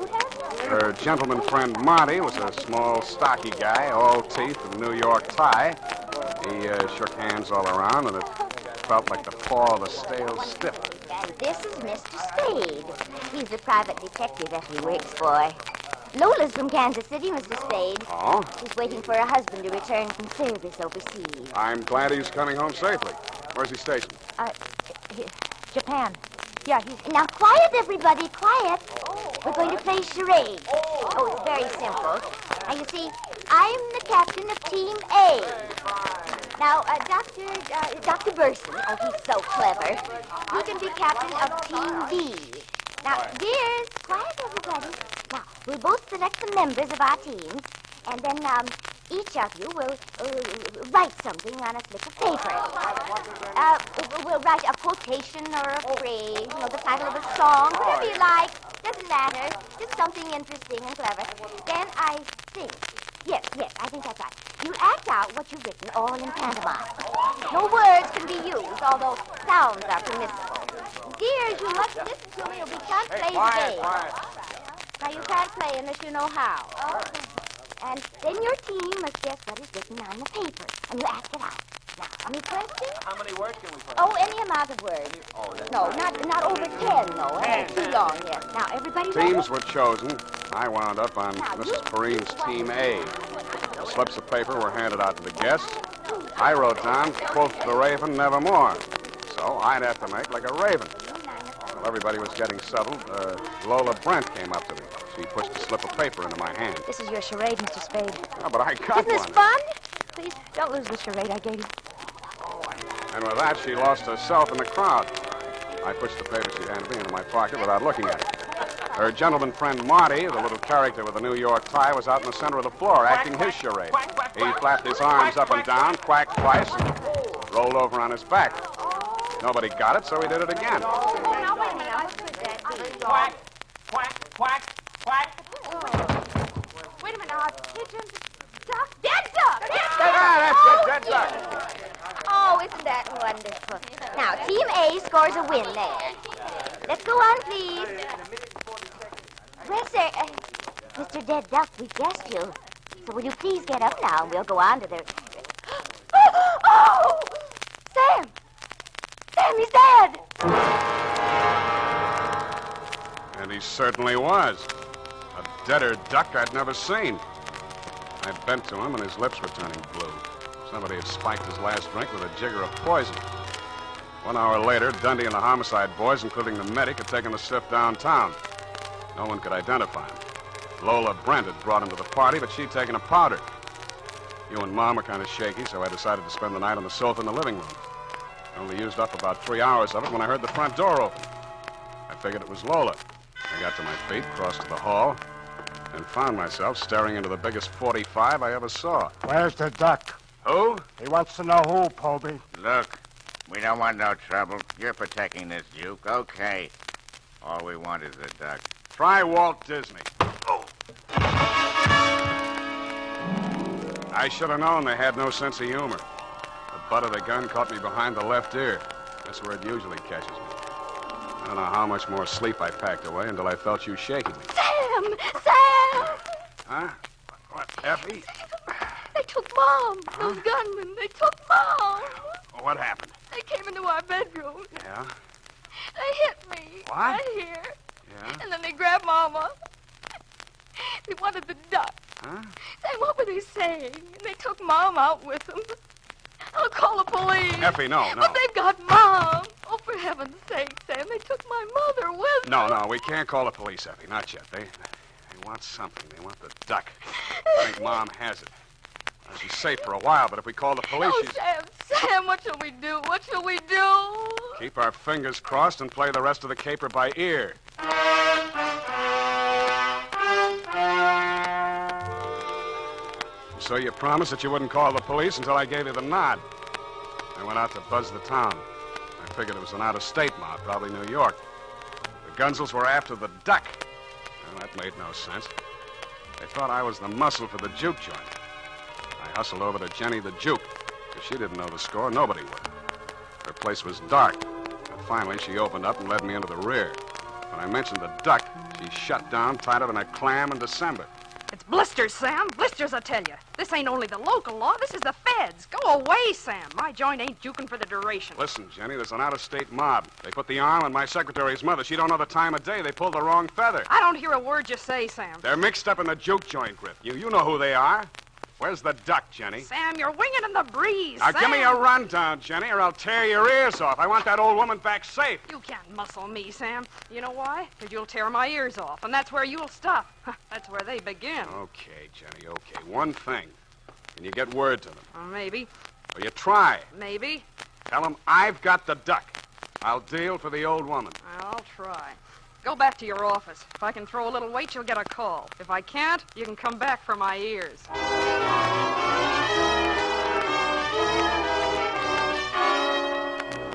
Her gentleman friend Marty was a small, stocky guy, all teeth and New York tie. He shook hands all around, and it felt like the paw of a stale stiff. And this is Mr. Spade. He's a private detective that he works for. Lola's from Kansas City, Mr. Spade. Oh? She's waiting for her husband to return from service overseas. I'm glad he's coming home safely. Where's he stationed? Japan. Yeah, he's... Now, quiet, everybody, quiet. We're going to play charades. Oh, it's very simple. Now, you see, I'm the captain of Team A. Now, Dr. Burson, oh, he's so clever. He can be captain of Team B. Now, dears, quiet, everybody. Now, we'll both select the members of our teams, and then each of you will write something on a slip of paper. We'll write a quotation or a phrase, the title of a song, whatever you like. Doesn't matter. Just something interesting and clever. Then I sing. Yes, I think that's right. You act out what you've written, all in pantomime. No words can be used, although sounds are permissible. Dears, you must listen to me or we can't play the game. Now, you can't play unless you know how. And then your team must guess what is written on the paper, and you act it out. Now, any questions? How many words can we put? Oh, any amount of words. Oh, that's No, not over 10, though. Too long, yes. Now, everybody ready? Teams were chosen. I wound up on Mrs. Perrine's Team A. Slips of paper were handed out to the guests. I wrote down, quoth the raven, nevermore. So I'd have to make like a raven. While everybody was getting settled, Lola Brent came up to me. She pushed a slip of paper into my hand. This is your charade, Mr. Spade. Oh, but I got Isn't this one. fun? Please, don't lose the charade I gave you. And with that, she lost herself in the crowd. I pushed the paper she handed me into my pocket without looking at it. Her gentleman friend Marty, the little character with the New York tie, was out in the center of the floor acting his charade. He flapped his arms up and down, quacked twice, and rolled over on his back. Nobody got it, so he did it again. Now, wait a minute. I'll put that. Quack, quack, quack, quack. Wait a minute. Pigeons, duck, dead duck. Dead duck. Oh, isn't that wonderful? Now, Team A scores a win there. Let's go on, please. Well, sir, Mr. Dead Duck, we guessed you. So will you please get up now, and we'll go on to the... Oh! Sam! Sam, he's dead! And he certainly was. A deader duck I'd never seen. I bent to him, and his lips were turning blue. Somebody had spiked his last drink with a jigger of poison. 1 hour later, Dundee and the homicide boys, including the medic, had taken the stiff downtown. No one could identify him. Lola Brent had brought him to the party, but she'd taken a powder. You and Mom were kind of shaky, so I decided to spend the night on the sofa in the living room. I only used up about 3 hours of it when I heard the front door open. I figured it was Lola. I got to my feet, crossed to the hall, and found myself staring into the biggest 45 I ever saw. Where's the duck? Who? He wants to know who, Poby. Look, we don't want no trouble. You're protecting this Duke. Okay. All we want is the duck. Try Walt Disney. Oh. I should have known they had no sense of humor. The butt of the gun caught me behind the left ear. That's where it usually catches me. I don't know how much more sleep I packed away until I felt you shaking me. Sam! Sam! Huh? What, Effie? They took Mom. Those gunmen. They took Mom. What happened? They came into our bedroom. Yeah? They hit me. What? Right here. Yeah? And then they grabbed Mama. They wanted the duck. Huh? Sam, what were they saying? And they took Mom out with them. I'll call the police. Effie, no. But they've got Mom. Oh, for heaven's sake, Sam, they took my mother with them. No, we can't call the police, Effie. Not yet. They want something. They want the duck. I think Mom has it. Well, she's safe for a while, but if we call the police, Oh, she's... Sam, what shall we do? What shall we do? Keep our fingers crossed and play the rest of the caper by ear. So you promised that you wouldn't call the police until I gave you the nod. I went out to buzz the town. I figured it was an out-of-state mob, probably New York. The Gunzels were after the duck. Well, that made no sense. They thought I was the muscle for the juke joint. I hustled over to Jenny the Juke. If she didn't know the score, nobody would. Her place was dark. And finally, she opened up and led me into the rear. When I mentioned the duck, she shut down tighter than a clam in December. It's blisters, Sam. Blisters, I tell you. This ain't only the local law. This is the feds. Go away, Sam. My joint ain't juking for the duration. Listen, Jenny, there's an out-of-state mob. They put the arm on my secretary's mother. She don't know the time of day. They pulled the wrong feather. I don't hear a word you say, Sam. They're mixed up in the juke joint, Griff. You know who they are. Where's the duck, Jenny? Sam, you're winging in the breeze. Now, Sam. give me a rundown, Jenny, or I'll tear your ears off. I want that old woman back safe. You can't muscle me, Sam. You know why? Because you'll tear my ears off, and that's where you'll stop. That's where they begin. Okay, Jenny, okay. One thing. Can you get word to them? Maybe. Or you try. Maybe. Tell them I've got the duck. I'll deal for the old woman. I'll try. Go back to your office. If I can throw a little weight, you'll get a call. If I can't, you can come back for my ears.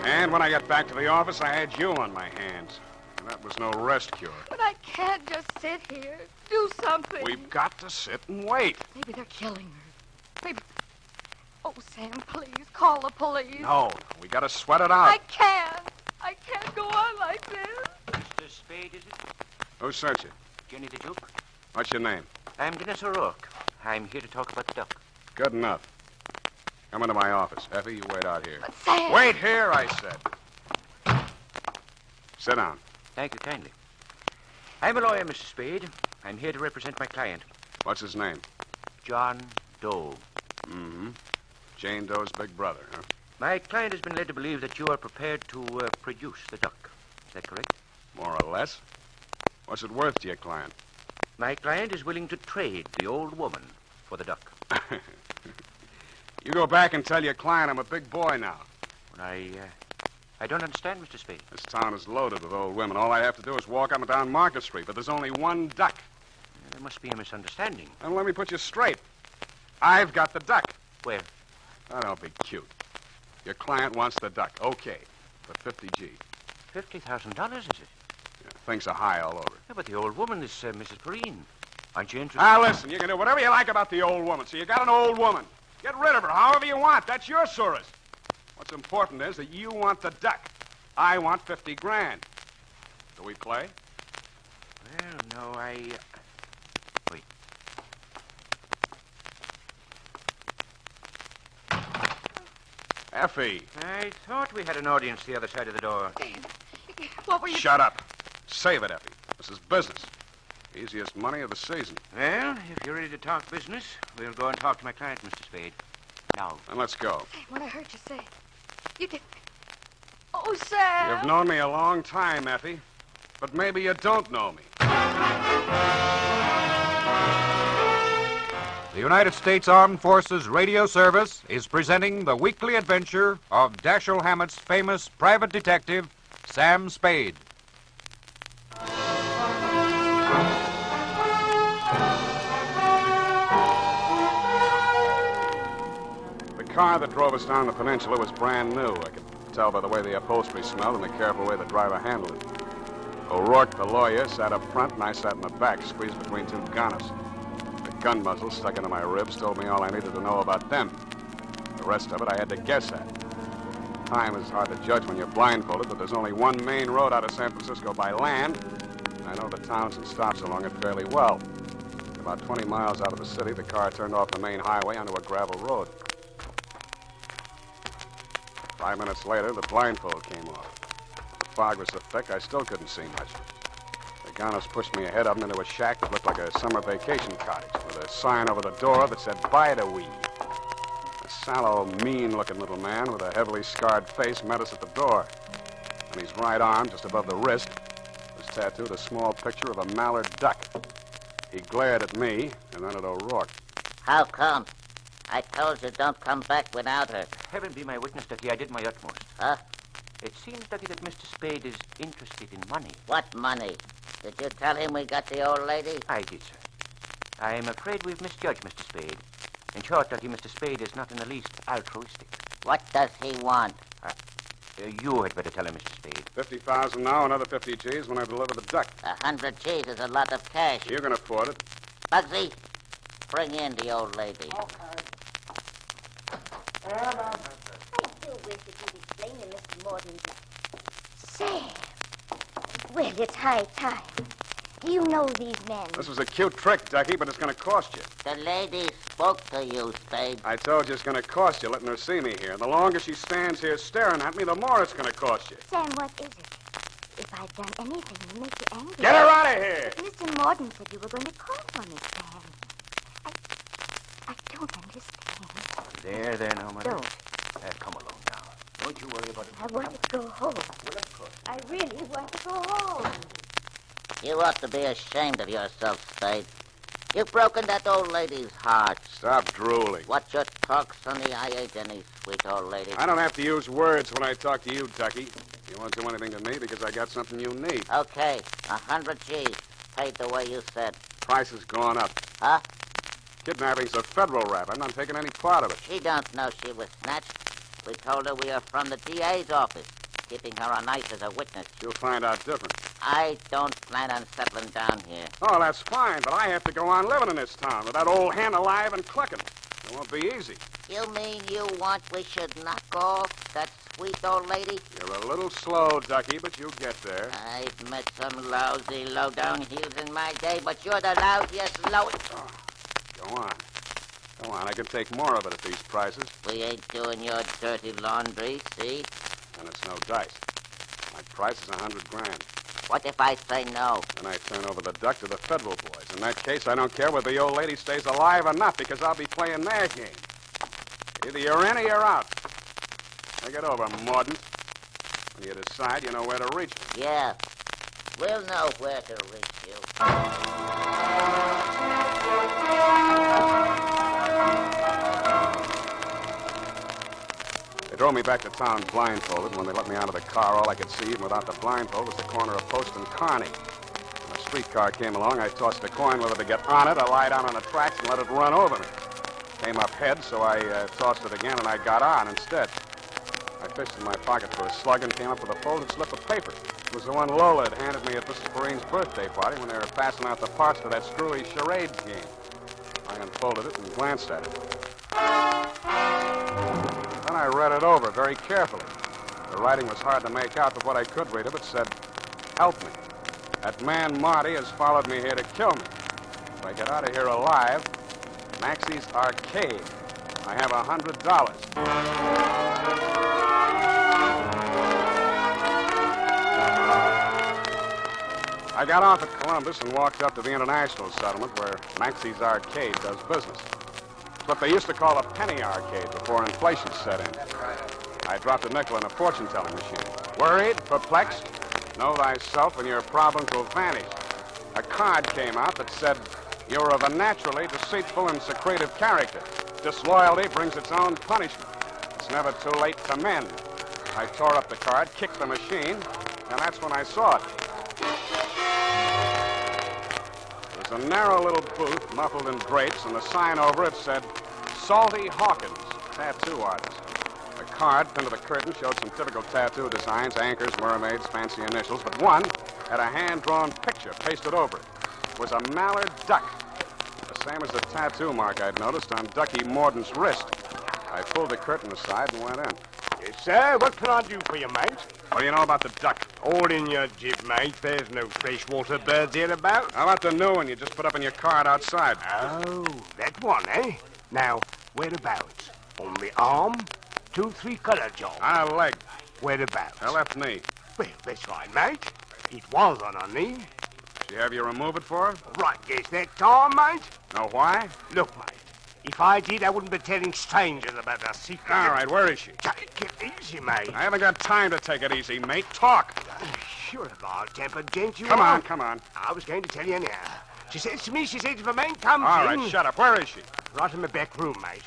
And when I got back to the office, I had you on my hands. And that was no rest cure. But I can't just sit here. Do something. We've got to sit and wait. Maybe they're killing her. Maybe... Oh, Sam, please, call the police. No, we got to sweat it out. I can't. I can't go on like this. Mr. Spade, is it? Who sent you? Jenny the Duke. What's your name? I'm Dennis O'Rourke. I'm here to talk about the duck. Good enough. Come into my office. Effie, you wait out here. But Sam... Wait here, I said. Sit down. Thank you kindly. I'm a lawyer, Mr. Spade. I'm here to represent my client. What's his name? John Doe. Mm-hmm. Jane Doe's big brother, huh? My client has been led to believe that you are prepared to produce the duck. Is that correct? More or less. What's it worth to your client? My client is willing to trade the old woman for the duck. You go back and tell your client I'm a big boy now. Well, I don't understand, Mr. Spade. This town is loaded with old women. All I have to do is walk up and down Market Street, but there's only one duck. There must be a misunderstanding. And let me put you straight. I've got the duck. Where? Oh, don't be cute. Your client wants the duck. Okay. For 50 G. $50,000, is it? Yeah, things are high all over. Yeah, but the old woman is Mrs. Perrine. Aren't you interested? Now, listen, you can do whatever you like about the old woman. So you got an old woman. Get rid of her however you want. That's your Surus. What's important is that you want the duck. I want 50 grand. Do we play? Well, no, Wait. Effie. I thought we had an audience the other side of the door. What were you... Shut up. Save it, Effie. This is business. Easiest money of the season. Well, if you're ready to talk business, we'll go and talk to my client, Mr. Spade. Now. Then let's go. Sam, what I heard you say. You did... Oh, Sam. You've known me a long time, Effie. But maybe you don't know me. The United States Armed Forces Radio Service is presenting the weekly adventure of Dashiell Hammett's famous private detective, Sam Spade. The car that drove us down the peninsula was brand new. I could tell by the way the upholstery smelled and the careful way the driver handled it. O'Rourke, the lawyer, sat up front, and I sat in the back, squeezed between two gunners. The gun muzzle stuck into my ribs told me all I needed to know about them. The rest of it I had to guess at. Time is hard to judge when you're blindfolded, but there's only one main road out of San Francisco by land. I know the towns and stops along it fairly well. About 20 miles out of the city, the car turned off the main highway onto a gravel road. 5 minutes later, the blindfold came off. The fog was so thick, I still couldn't see much. The gunners pushed me ahead of them into a shack that looked like a summer vacation cottage with a sign over the door that said, "Bide-a-wee." A sallow, mean-looking little man with a heavily scarred face met us at the door. On his right arm, just above the wrist, was tattooed a small picture of a mallard duck. He glared at me and then at O'Rourke. How come? I told you don't come back without her. Heaven be my witness, Ducky, I did my utmost. Huh? It seems, Ducky, that Mr. Spade is interested in money. What money? Did you tell him we got the old lady? I did, sir. I am afraid we've misjudged Mr. Spade. In short, Ducky, Mr. Spade is not in the least altruistic. What does he want? You had better tell him, Mr. Spade. 50,000 now, another 50 G's when I deliver the duck. 100 G's is a lot of cash. You can afford it. Bugsy, bring in the old lady. I do wish that you'd explain to Mr. Morton. Sam. Well, it's high time. Do you know these men? This was a cute trick, Ducky, but it's going to cost you. The lady spoke to you, Spade. I told you it's going to cost you letting her see me here. The longer she stands here staring at me, the more it's going to cost you. Sam, what is it? If I've done anything to make you angry... Get her out of here! Mr. Morton said you were going to call for me, Sam. I don't understand. There, now, Mother. Don't. Come along now. Don't you worry about it. I want to go home. Well, of course. I really want to go home. You ought to be ashamed of yourself, Spade. You've broken that old lady's heart. Stop drooling. What you talk, Sonny, I ain't any sweet old lady. I don't have to use words when I talk to you, Ducky. You won't do anything to me because I got something you need. Okay, 100 G's. Paid the way you said. Price has gone up. Huh? Kidnapping's a federal rap. I'm not taking any part of it. She don't know she was snatched. We told her we are from the DA's office, keeping her on ice as a witness. She'll find out different. I don't plan on settling down here. Oh, that's fine, but I have to go on living in this town with that old hen alive and clucking. It won't be easy. You mean you want we should knock off that sweet old lady? You're a little slow, Ducky, but you'll get there. I've met some lousy, low-down heels in my day, but you're the lousiest, lowest... Oh, go on. Go on, I can take more of it at these prices. We ain't doing your dirty laundry, see? And it's no dice. My price is $100,000. What if I say no? And I turn over the duck to the federal boys. In that case, I don't care whether the old lady stays alive or not, because I'll be playing their game. Either you're in or you're out. Think it over, Mordant. When you decide, you know where to reach me. Yeah. We'll know where to reach you. They drove me back to town blindfolded. When they let me out of the car, all I could see, even without the blindfold, was the corner of Post and Kearney. When a streetcar came along, I tossed a coin whether to get on it or lie down on the tracks and let it run over me. Came up head, so I tossed it again, and I got on instead. I fished in my pocket for a slug and came up with a folded slip of paper. It was the one Lola had handed me at Mrs. Perrine's birthday party when they were passing out the parts for that screwy charades game. I unfolded it and glanced at it. Then I read it over very carefully. The writing was hard to make out, but what I could read of it said, "Help me. That man Marty has followed me here to kill me. If I get out of here alive, Maxie's Arcade. I have $100. I got off at Columbus and walked up to the International Settlement where Maxie's Arcade does business. It's what they used to call a penny arcade before inflation set in. I dropped a nickel in a fortune-telling machine. Worried, perplexed, know thyself and your problems will vanish. A card came out that said, you're of a naturally deceitful and secretive character. Disloyalty brings its own punishment. It's never too late to mend. I tore up the card, kicked the machine, and that's when I saw it. There was a narrow little booth muffled in drapes, and the sign over it said, Salty Hawkins, tattoo artist. The card pinned to the curtain showed some typical tattoo designs, anchors, mermaids, fancy initials, but one had a hand-drawn picture pasted over it. It was a mallard duck, the same as the tattoo mark I'd noticed on Ducky Morden's wrist. I pulled the curtain aside and went in. Yes, sir. What can I do for you, mate? What do you know about the duck? All in your jib, mate. There's no freshwater birds here about. How about the new one you just put up in your card outside? Oh, that one, eh? Now, whereabouts? On the arm? 2-3 colour job. On a leg. Whereabouts? Her left knee. Well, that's right, mate. It was on her knee. She have you remove it for her? Right, guess that time, mate. Know why? Look, mate. If I did, I wouldn't be telling strangers about our secret. All right, where is she? Take it easy, mate. I haven't got time to take it easy, mate. Talk. Sure, a mild-tempered gent you Come are. on, come on. I was going to tell you now. She says to me, if a man comes All in... right, shut up. Where is she? Right in the back room, mate.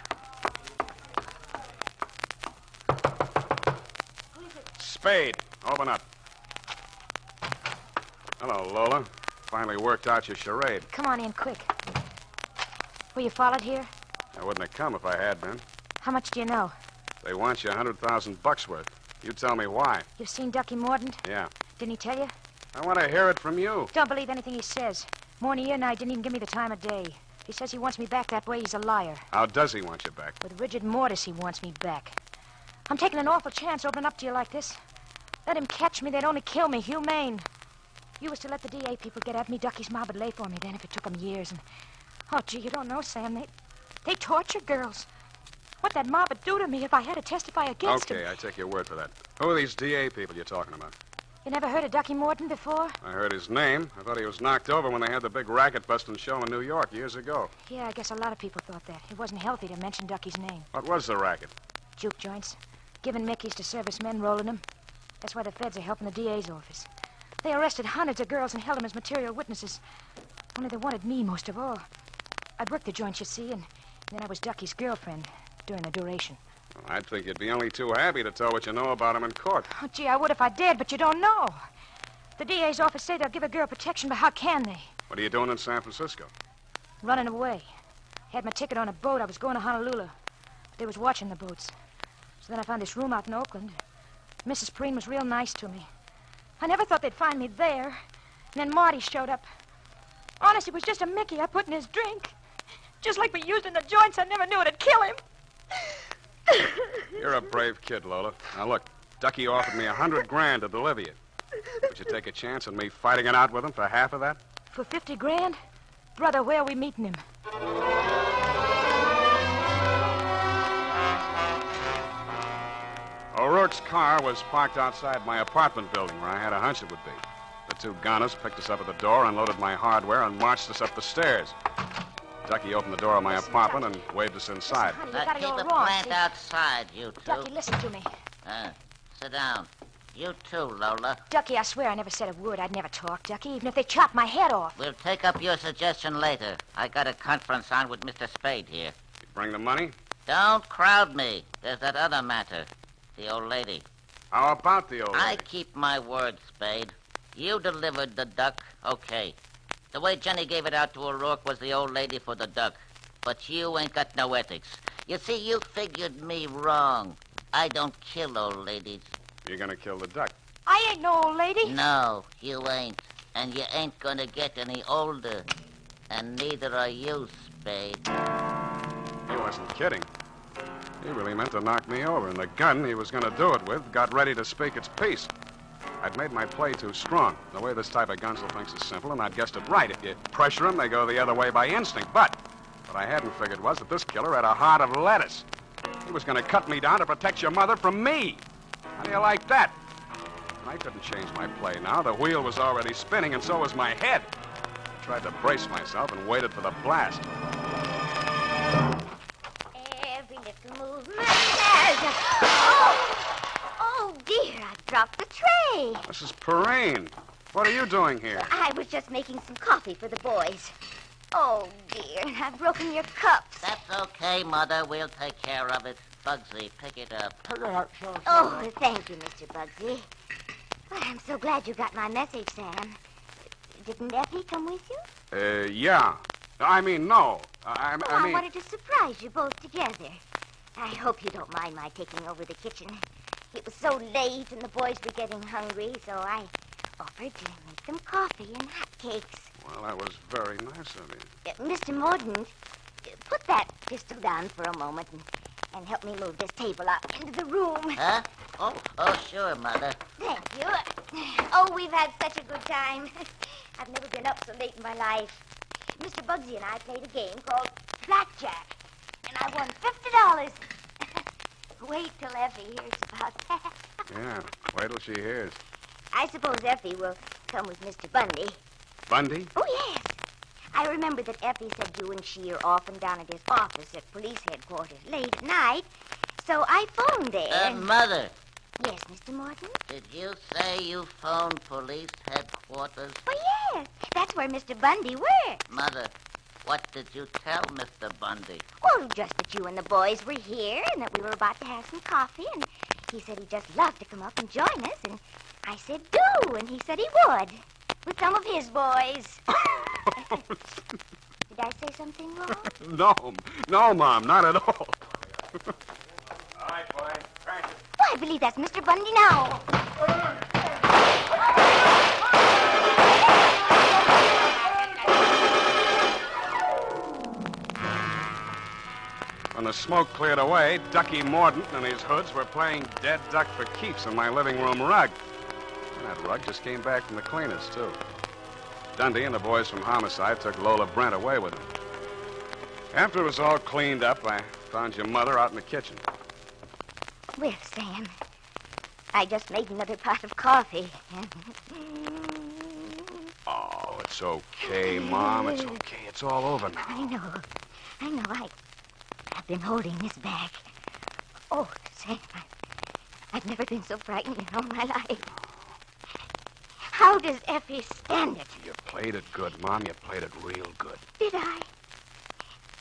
Spade. Open up. Hello, Lola. Finally worked out your charade. Come on in, quick. Were you followed here? I wouldn't have come if I had been. How much do you know? They want you $100,000 worth. You tell me why. You've seen Ducky Mordaunt? Yeah. Didn't he tell you? I want to hear it from you. Don't believe anything he says. More than a year now, he didn't even give me the time of day. If he says he wants me back that way, he's a liar. How does he want you back? With rigid mortise, he wants me back. I'm taking an awful chance opening up to you like this. Let him catch me, they'd only kill me, humane. You was to let the DA people get at me, Ducky's mob would lay for me then if it took them years. And oh, gee, you don't know, Sam. They torture girls. What that mob would do to me if I had to testify against him. Okay, I take your word for that. Who are these DA people you're talking about? You never heard of Ducky Mordaunt before? I heard his name. I thought he was knocked over when they had the big racket-busting show in New York years ago. Yeah, I guess a lot of people thought that. It wasn't healthy to mention Ducky's name. What was the racket? Juke joints. Giving Mickeys to servicemen, rolling them. That's why the feds are helping the DA's office. They arrested hundreds of girls and held them as material witnesses. Only they wanted me most of all. I'd worked the joints, you see, and then I was Ducky's girlfriend during the duration. Well, I'd think you'd be only too happy to tell what you know about him in court. Oh, gee, I would if I did, but you don't know. The DA's office say they'll give a girl protection, but how can they? What are you doing in San Francisco? Running away. Had my ticket on a boat. I was going to Honolulu. They was watching the boats. So then I found this room out in Oakland. Mrs. Perrine was real nice to me. I never thought they'd find me there. And then Marty showed up. Honest, it was just a Mickey I put in his drink. Just like we used in the joints, I never knew it'd kill him. You're a brave kid, Lola. Now, look, Ducky offered me $100,000 to deliver you. Would you take a chance on me fighting it out with him for half of that? For $50,000? Brother, where are we meeting him? O'Rourke's car was parked outside my apartment building where I had a hunch it would be. The two gunners picked us up at the door, unloaded my hardware, and marched us up the stairs. Ducky opened the door of my apartment and waved us inside. Honey, Now, you gotta keep go the wrong, plant see? outside, you two. Ducky, listen to me. Sit down. You too, Lola. Ducky, I swear I never said a word. I'd never talk, Ducky, even if they chopped my head off. We'll take up your suggestion later. I got a conference on with Mr. Spade here. You bring the money? Don't crowd me. There's that other matter. The old lady. How about the old lady? I keep my word, Spade. You delivered the duck, okay. The way Jenny gave it out to O'Rourke was the old lady for the duck. But you ain't got no ethics. You see, you figured me wrong. I don't kill old ladies. You're gonna kill the duck. I ain't no old lady. No, you ain't. And you ain't gonna get any older. And neither are you, Spade. He wasn't kidding. He really meant to knock me over, and the gun he was gonna do it with got ready to speak its piece. I'd made my play too strong. The way this type of gunsel thinks is simple, and I'd guessed it right. If you pressure them, they go the other way by instinct. But what I hadn't figured was that this killer had a heart of lettuce. He was gonna cut me down to protect your mother from me. How do you like that? I couldn't change my play now. The wheel was already spinning, and so was my head. I tried to brace myself and waited for the blast. Every little movement matters. Oh, dear, I dropped the tray. Mrs. Perrine, what are you doing here? I was just making some coffee for the boys. Oh, dear, I've broken your cups. That's okay, Mother. We'll take care of it. Bugsy, pick it up. Oh, thank you, Mr. Bugsy. Well, I'm so glad you got my message, Sam. Didn't Effie come with you? Yeah. I mean, no. I I mean... wanted to surprise you both together. I hope you don't mind my taking over the kitchen. It was so late and the boys were getting hungry, so I offered to make them coffee and hot cakes. Well, that was very nice of you. Mr. Mordaunt, put that pistol down for a moment and help me move this table out into the room. Huh? Oh, sure, Mother. Thank you. Oh, we've had such a good time. I've never been up so late in my life. Mr. Bugsy and I played a game called Blackjack, and I won $50. Wait till Effie hears about that. Yeah, wait till she hears. I suppose Effie will come with Mr. Bundy. Bundy? Oh, yes. I remember that Effie said you and she are often down at his office at police headquarters late at night, so I phoned there. Mother. Yes, Mr. Morton? Did you say you phoned police headquarters? Oh, yes. That's where Mr. Bundy works. Mother, what did you tell Mr. Bundy? Oh, just that you and the boys were here and that we were about to have some coffee, and he said he'd just love to come up and join us, and I said do, and he said he would, with some of his boys. Did I say something wrong? No, Mom, not at all. All right, boys. Practice. Oh, I believe that's Mr. Bundy now. When the smoke cleared away, Ducky Mordaunt and his hoods were playing dead duck for keeps on my living room rug. And that rug just came back from the cleaners, too. Dundee and the boys from Homicide took Lola Brent away with them. After it was all cleaned up, I found your mother out in the kitchen. Well, Sam, I just made another pot of coffee. Oh, it's okay, Mom. It's okay. It's all over now. I know. I've been holding this back. Oh, Sam, I've never been so frightened in all my life. How does Effie stand it? You played it good, Mom. You played it real good. Did I?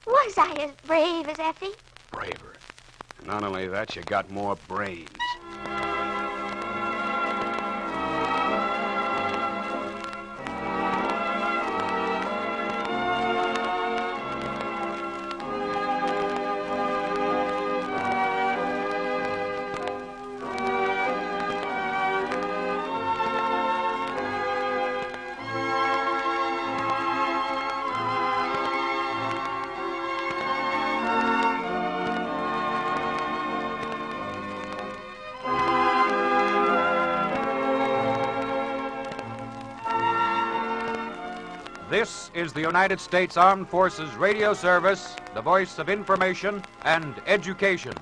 Was I as brave as Effie? Braver. And not only that, you got more brains. This is the United States Armed Forces Radio Service, the voice of information and education.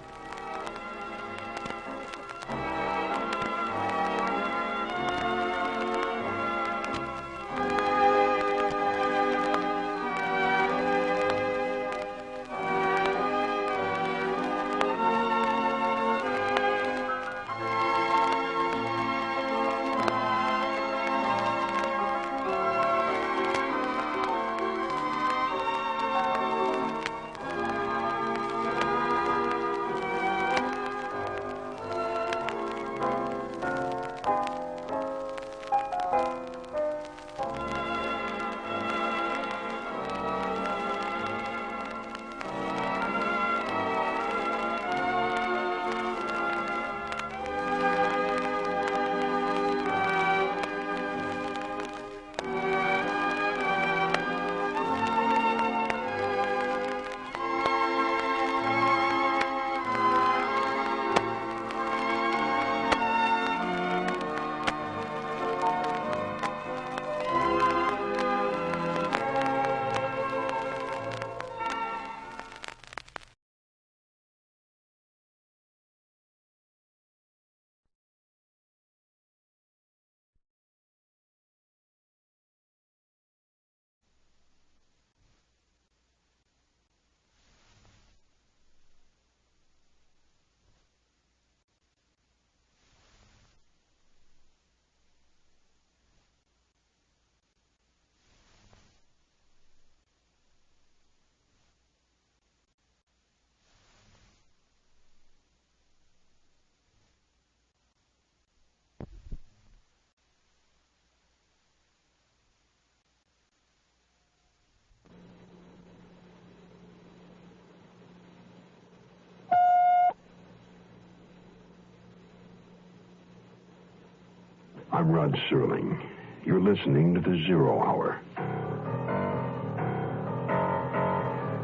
I'm Rod Serling. You're listening to the Zero Hour.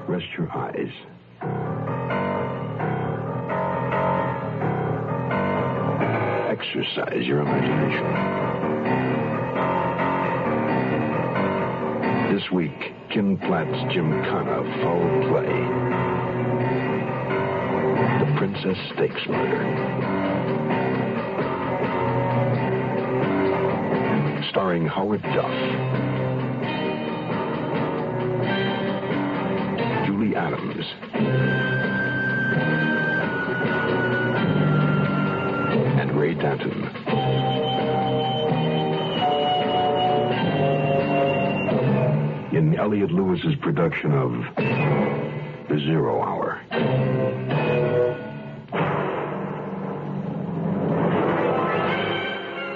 Rest your eyes. Exercise your imagination. This week, Ken Platt's Gymkhana Foul Play. The Princess Stakes Murder. Starring Howard Duff. Julie Adams. And Ray Danton. In Elliot Lewis's production of The Zero Hour.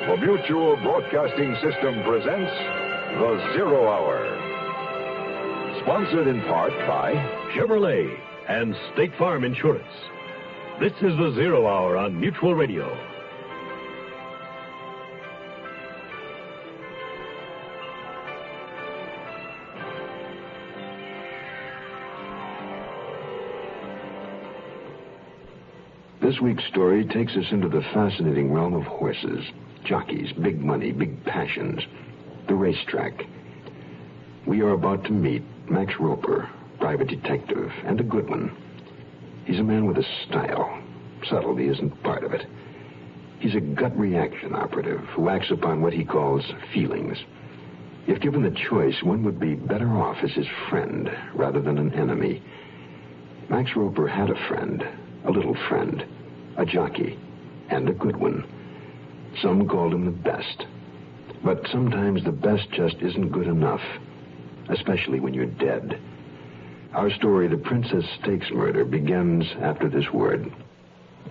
The Mutual Broadcasting System presents The Zero Hour. Sponsored in part by Chevrolet and State Farm Insurance. This is The Zero Hour on Mutual Radio. This week's story takes us into the fascinating realm of horses, jockeys, big money, big passions, the racetrack. We are about to meet Max Roper, private detective, and a good one. He's a man with a style. Subtlety isn't part of it. He's a gut reaction operative who acts upon what he calls feelings. If given the choice, one would be better off as his friend rather than an enemy. Max Roper had a friend, a little friend, a jockey, and a good one. Some called him the best. But sometimes the best just isn't good enough, especially when you're dead. Our story, The Princess Stakes Murder, begins after this word.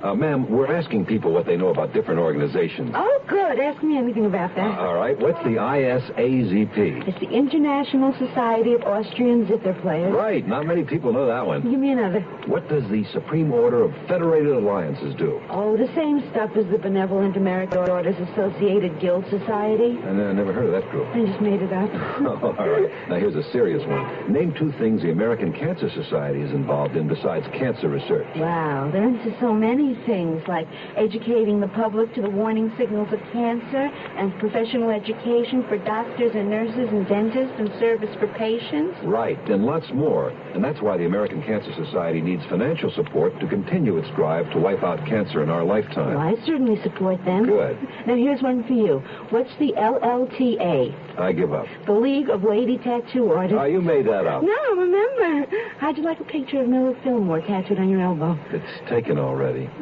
Ma'am, we're asking people what they know about different organizations. Oh, good. Ask me anything about that. All right. What's the ISAZP? It's the International Society of Austrian Zither Players. Right. Not many people know that one. Give me another. What does the Supreme Order of Federated Alliances do? Oh, the same stuff as the Benevolent American Orders Associated Guild Society. I never heard of that group. I just made it up. Oh, all right. Now, here's a serious one. Name two things the American Cancer Society is involved in besides cancer research. Wow, they're into so many things, like educating the public to the warning signals of cancer and professional education for doctors and nurses and dentists and service for patients. Right, and lots more. And that's why the American Cancer Society needs financial support to continue its drive to wipe out cancer in our lifetime. Well, I certainly support them. Good. Now, here's one for you. What's the LLTA? I give up. The League of Lady Tattoo Artists. Oh, you made that up. No, remember. How'd you like a picture of Millard Fillmore tattooed on your elbow? It's taken already. Oh.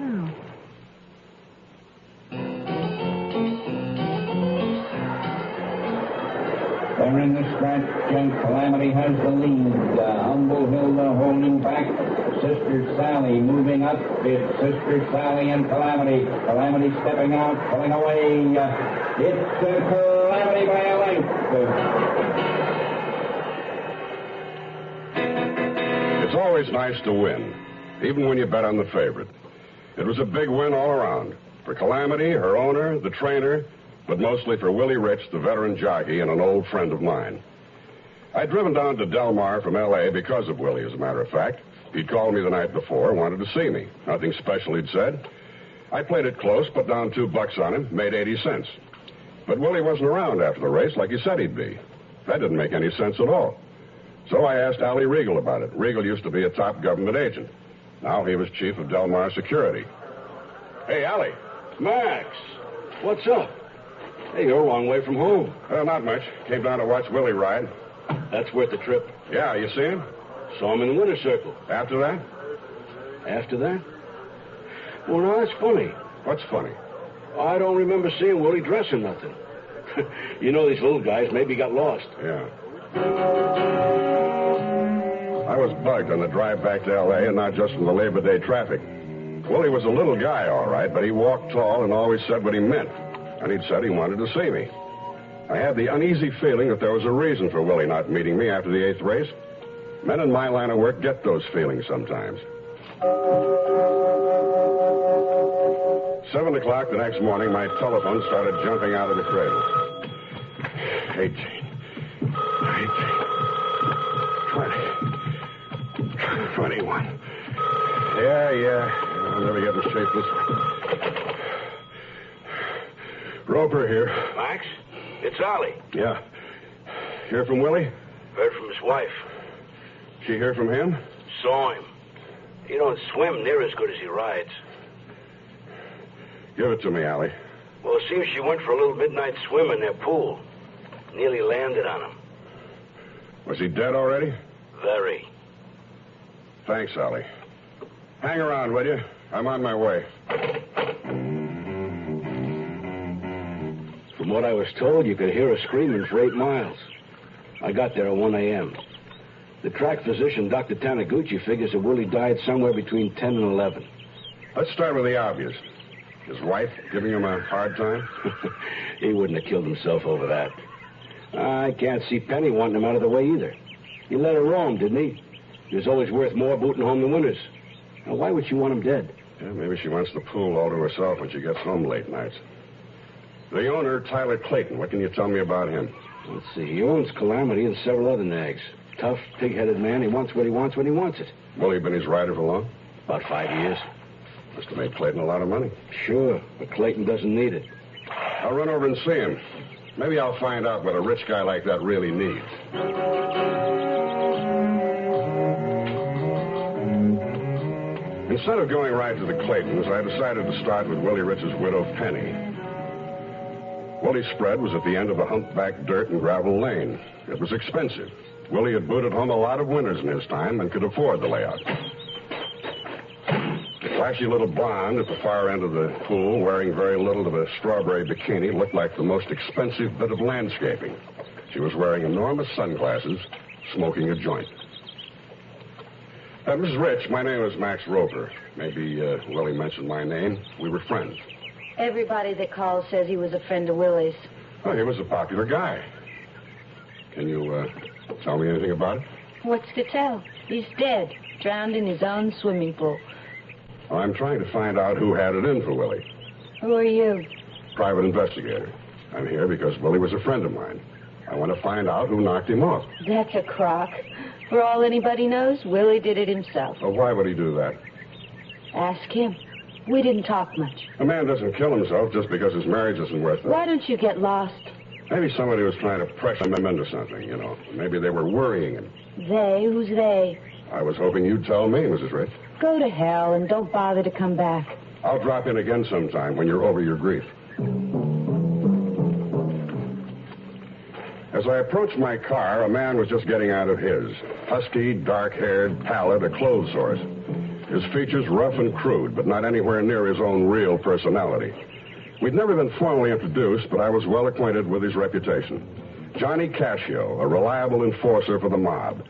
They're in the scratch, and Calamity has the lead. Humble Hilda holding back. Sister Sally moving up. It's Sister Sally and Calamity. Calamity stepping out, pulling away. It's Calamity by a length. It's always nice to win, even when you bet on the favorite. It was a big win all around. For Calamity, her owner, the trainer, but mostly for Willie Rich, the veteran jockey, and an old friend of mine. I'd driven down to Del Mar from L.A. because of Willie, as a matter of fact. He'd called me the night before, wanted to see me. Nothing special, he'd said. I played it close, put down $2 on him, made 80 cents. But Willie wasn't around after the race like he said he'd be. That didn't make any sense at all. So I asked Allie Regal about it. Regal used to be a top government agent. Now he was chief of Del Mar Security. Hey, Allie. Max, what's up? Hey, you're a long way from home. Not much. Came down to watch Willie ride. That's worth the trip. Yeah, you see him? Saw him in the winter circle. After that? After that? Well, no, that's funny. What's funny? I don't remember seeing Willie dressing nothing. You know, these little guys maybe got lost. Yeah. I was bugged on the drive back to L.A., and not just from the Labor Day traffic. Willie was a little guy, all right, but he walked tall and always said what he meant. And he'd said he wanted to see me. I had the uneasy feeling that there was a reason for Willie not meeting me after the 8th race. Men in my line of work get those feelings sometimes. 7 o'clock the next morning, my telephone started jumping out of the cradle. 18, 19, 20, 21. Yeah. I'll never get in shape this way. Roper here. Max, it's Ollie. Yeah. Hear from Willie? Heard from his wife. She hear from him? Saw him. He don't swim near as good as he rides. Give it to me, Allie. Well, it seems she went for a little midnight swim in their pool. Nearly landed on him. Was he dead already? Very. Thanks, Allie. Hang around, will you? I'm on my way. From what I was told, you could hear her screaming for 8 miles. I got there at 1 a.m. The track physician, Dr. Taniguchi, figures that Willie died somewhere between 10 and 11. Let's start with the obvious. His wife giving him a hard time? He wouldn't have killed himself over that. I can't see Penny wanting him out of the way either. He let her roam, didn't he? He was always worth more booting home than winners. Now, why would she want him dead? Yeah, maybe she wants the pool all to herself when she gets home late nights. The owner, Tyler Clayton, what can you tell me about him? Let's see. He owns Calamity and several other nags. Tough, pig-headed man. He wants what he wants when he wants it. Willie been his rider for long? About 5 years. Must have made Clayton a lot of money. Sure, but Clayton doesn't need it. I'll run over and see him. Maybe I'll find out what a rich guy like that really needs. Instead of going right to the Claytons, I decided to start with Willie Rich's widow, Penny. Willie's spread was at the end of a humpback dirt and gravel lane. It was expensive. Willie had booted home a lot of winners in his time and could afford the layout. The flashy little blonde at the far end of the pool, wearing very little of a strawberry bikini, looked like the most expensive bit of landscaping. She was wearing enormous sunglasses, smoking a joint. Mrs. Rich, my name is Max Roper. Maybe Willie mentioned my name. We were friends. Everybody that calls says he was a friend of Willie's. Oh, he was a popular guy. Can you tell me anything about it? What's to tell? He's dead, drowned in his own swimming pool. Well, I'm trying to find out who had it in for Willie. Who are you? Private investigator. I'm here because Willie was a friend of mine. I want to find out who knocked him off. That's a crock. For all anybody knows, Willie did it himself. Well, why would he do that? Ask him. We didn't talk much. A man doesn't kill himself just because his marriage isn't worth it. Why don't you get lost? Maybe somebody was trying to pressure him into something, you know. Maybe they were worrying him. They? Who's they? I was hoping you'd tell me, Mrs. Rich. Go to hell and don't bother to come back. I'll drop in again sometime when you're over your grief. As I approached my car, a man was just getting out of his. Husky, dark-haired, pallid, a clothes horse. His features rough and crude, but not anywhere near his own real personality. We'd never been formally introduced, but I was well acquainted with his reputation. Johnny Cascio, a reliable enforcer for the mob.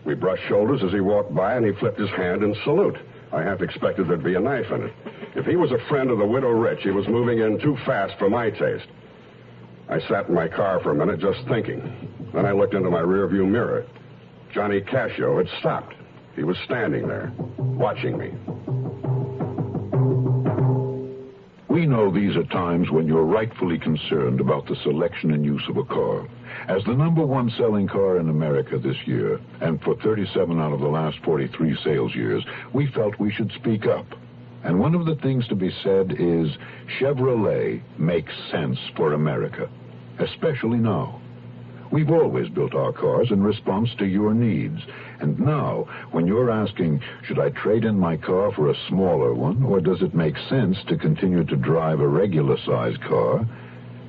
We brushed shoulders as he walked by, and he flipped his hand in salute. I half expected there'd be a knife in it. If he was a friend of the Widow Rich, he was moving in too fast for my taste. I sat in my car for a minute just thinking. Then I looked into my rearview mirror. Johnny Cascio had stopped. He was standing there, watching me. We know these are times when you're rightfully concerned about the selection and use of a car. As the #1 selling car in America this year, and for 37 out of the last 43 sales years, we felt we should speak up. And one of the things to be said is Chevrolet makes sense for America, especially now. We've always built our cars in response to your needs. And now, when you're asking, should I trade in my car for a smaller one, or does it make sense to continue to drive a regular-sized car,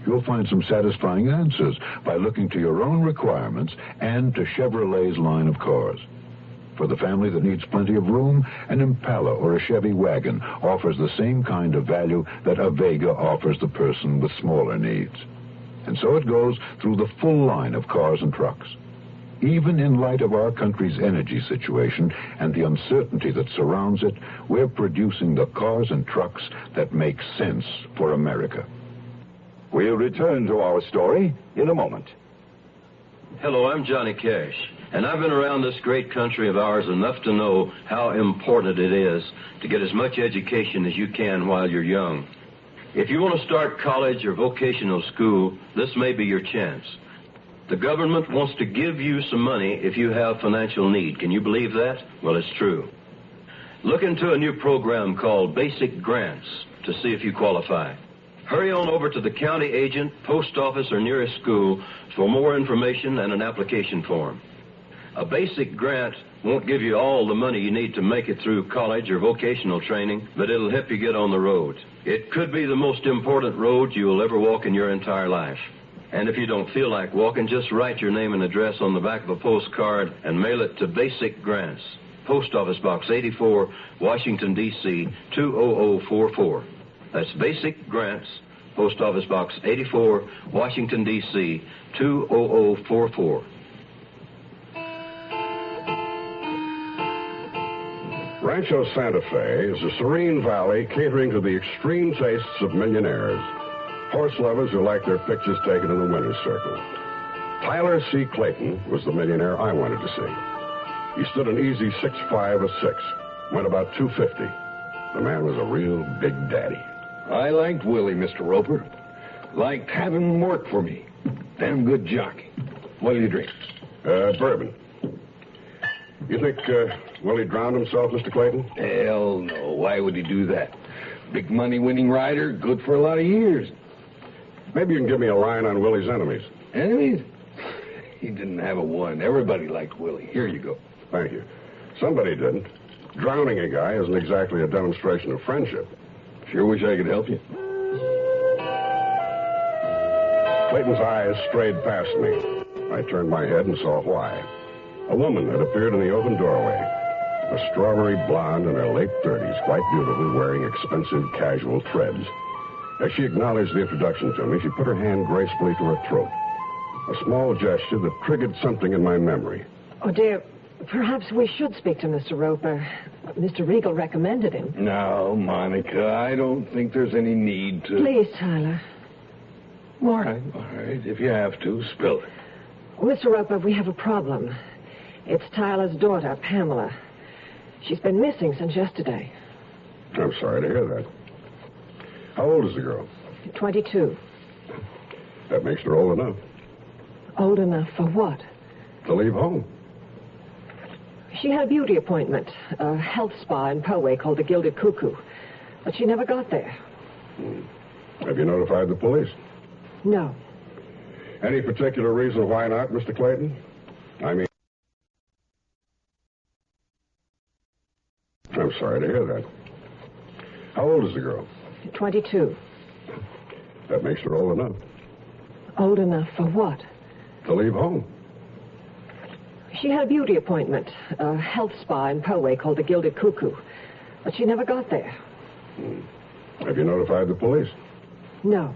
you'll find some satisfying answers by looking to your own requirements and to Chevrolet's line of cars. For the family that needs plenty of room, an Impala or a Chevy wagon offers the same kind of value that a Vega offers the person with smaller needs. And so it goes through the full line of cars and trucks. Even in light of our country's energy situation and the uncertainty that surrounds it, we're producing the cars and trucks that make sense for America. We'll return to our story in a moment. Hello, I'm Johnny Cash, and I've been around this great country of ours enough to know how important it is to get as much education as you can while you're young. If you want to start college or vocational school, this may be your chance. The government wants to give you some money if you have financial need. Can you believe that? Well, it's true. Look into a new program called Basic Grants to see if you qualify. Hurry on over to the county agent, post office, or nearest school for more information and an application form. A basic grant won't give you all the money you need to make it through college or vocational training, but it'll help you get on the road. It could be the most important road you will ever walk in your entire life. And if you don't feel like walking, just write your name and address on the back of a postcard and mail it to Basic Grants, Post Office Box 84, Washington, D.C., 20044. That's Basic Grants, Post Office Box 84, Washington, D.C., 20044. Rancho Santa Fe is a serene valley catering to the extreme tastes of millionaires. Horse lovers who like their pictures taken in the winner's circle. Tyler C. Clayton was the millionaire I wanted to see. He stood an easy 6'5" or 6, went about 250. The man was a real big daddy. I liked Willie, Mr. Roper. Liked having him work for me. Damn good jockey. What do you drink? Bourbon. You think Willie drowned himself, Mr. Clayton? Hell no. Why would he do that? Big money-winning rider, good for a lot of years. Maybe you can give me a line on Willie's enemies. Enemies? He didn't have a one. Everybody liked Willie. Here you go. Thank you. Somebody didn't. Drowning a guy isn't exactly a demonstration of friendship. Sure wish I could help you. Clayton's eyes strayed past me. I turned my head and saw why. A woman had appeared in the open doorway. A strawberry blonde in her late 30s, quite beautiful, wearing expensive casual threads. As she acknowledged the introduction to me, she put her hand gracefully to her throat. A small gesture that triggered something in my memory. Oh, dear, perhaps we should speak to Mr. Roper. Mr. Regal recommended him. No, Monica, I don't think there's any need to... Please, Tyler. All right. If you have to, spill it. Mr. Roper, we have a problem. It's Tyler's daughter, Pamela. She's been missing since yesterday. I'm sorry to hear that. How old is the girl? 22. That makes her old enough. Old enough for what? To leave home. She had a beauty appointment, a health spa in Poway called the Gilded Cuckoo. But she never got there. Have you notified the police? No. Any particular reason why not, Mr. Clayton? I'm sorry to hear that. How old is the girl? 22. That makes her old enough. Old enough for what? To leave home. She had a beauty appointment, a health spa in Poway called the Gilded Cuckoo. But she never got there. Have you notified the police? No.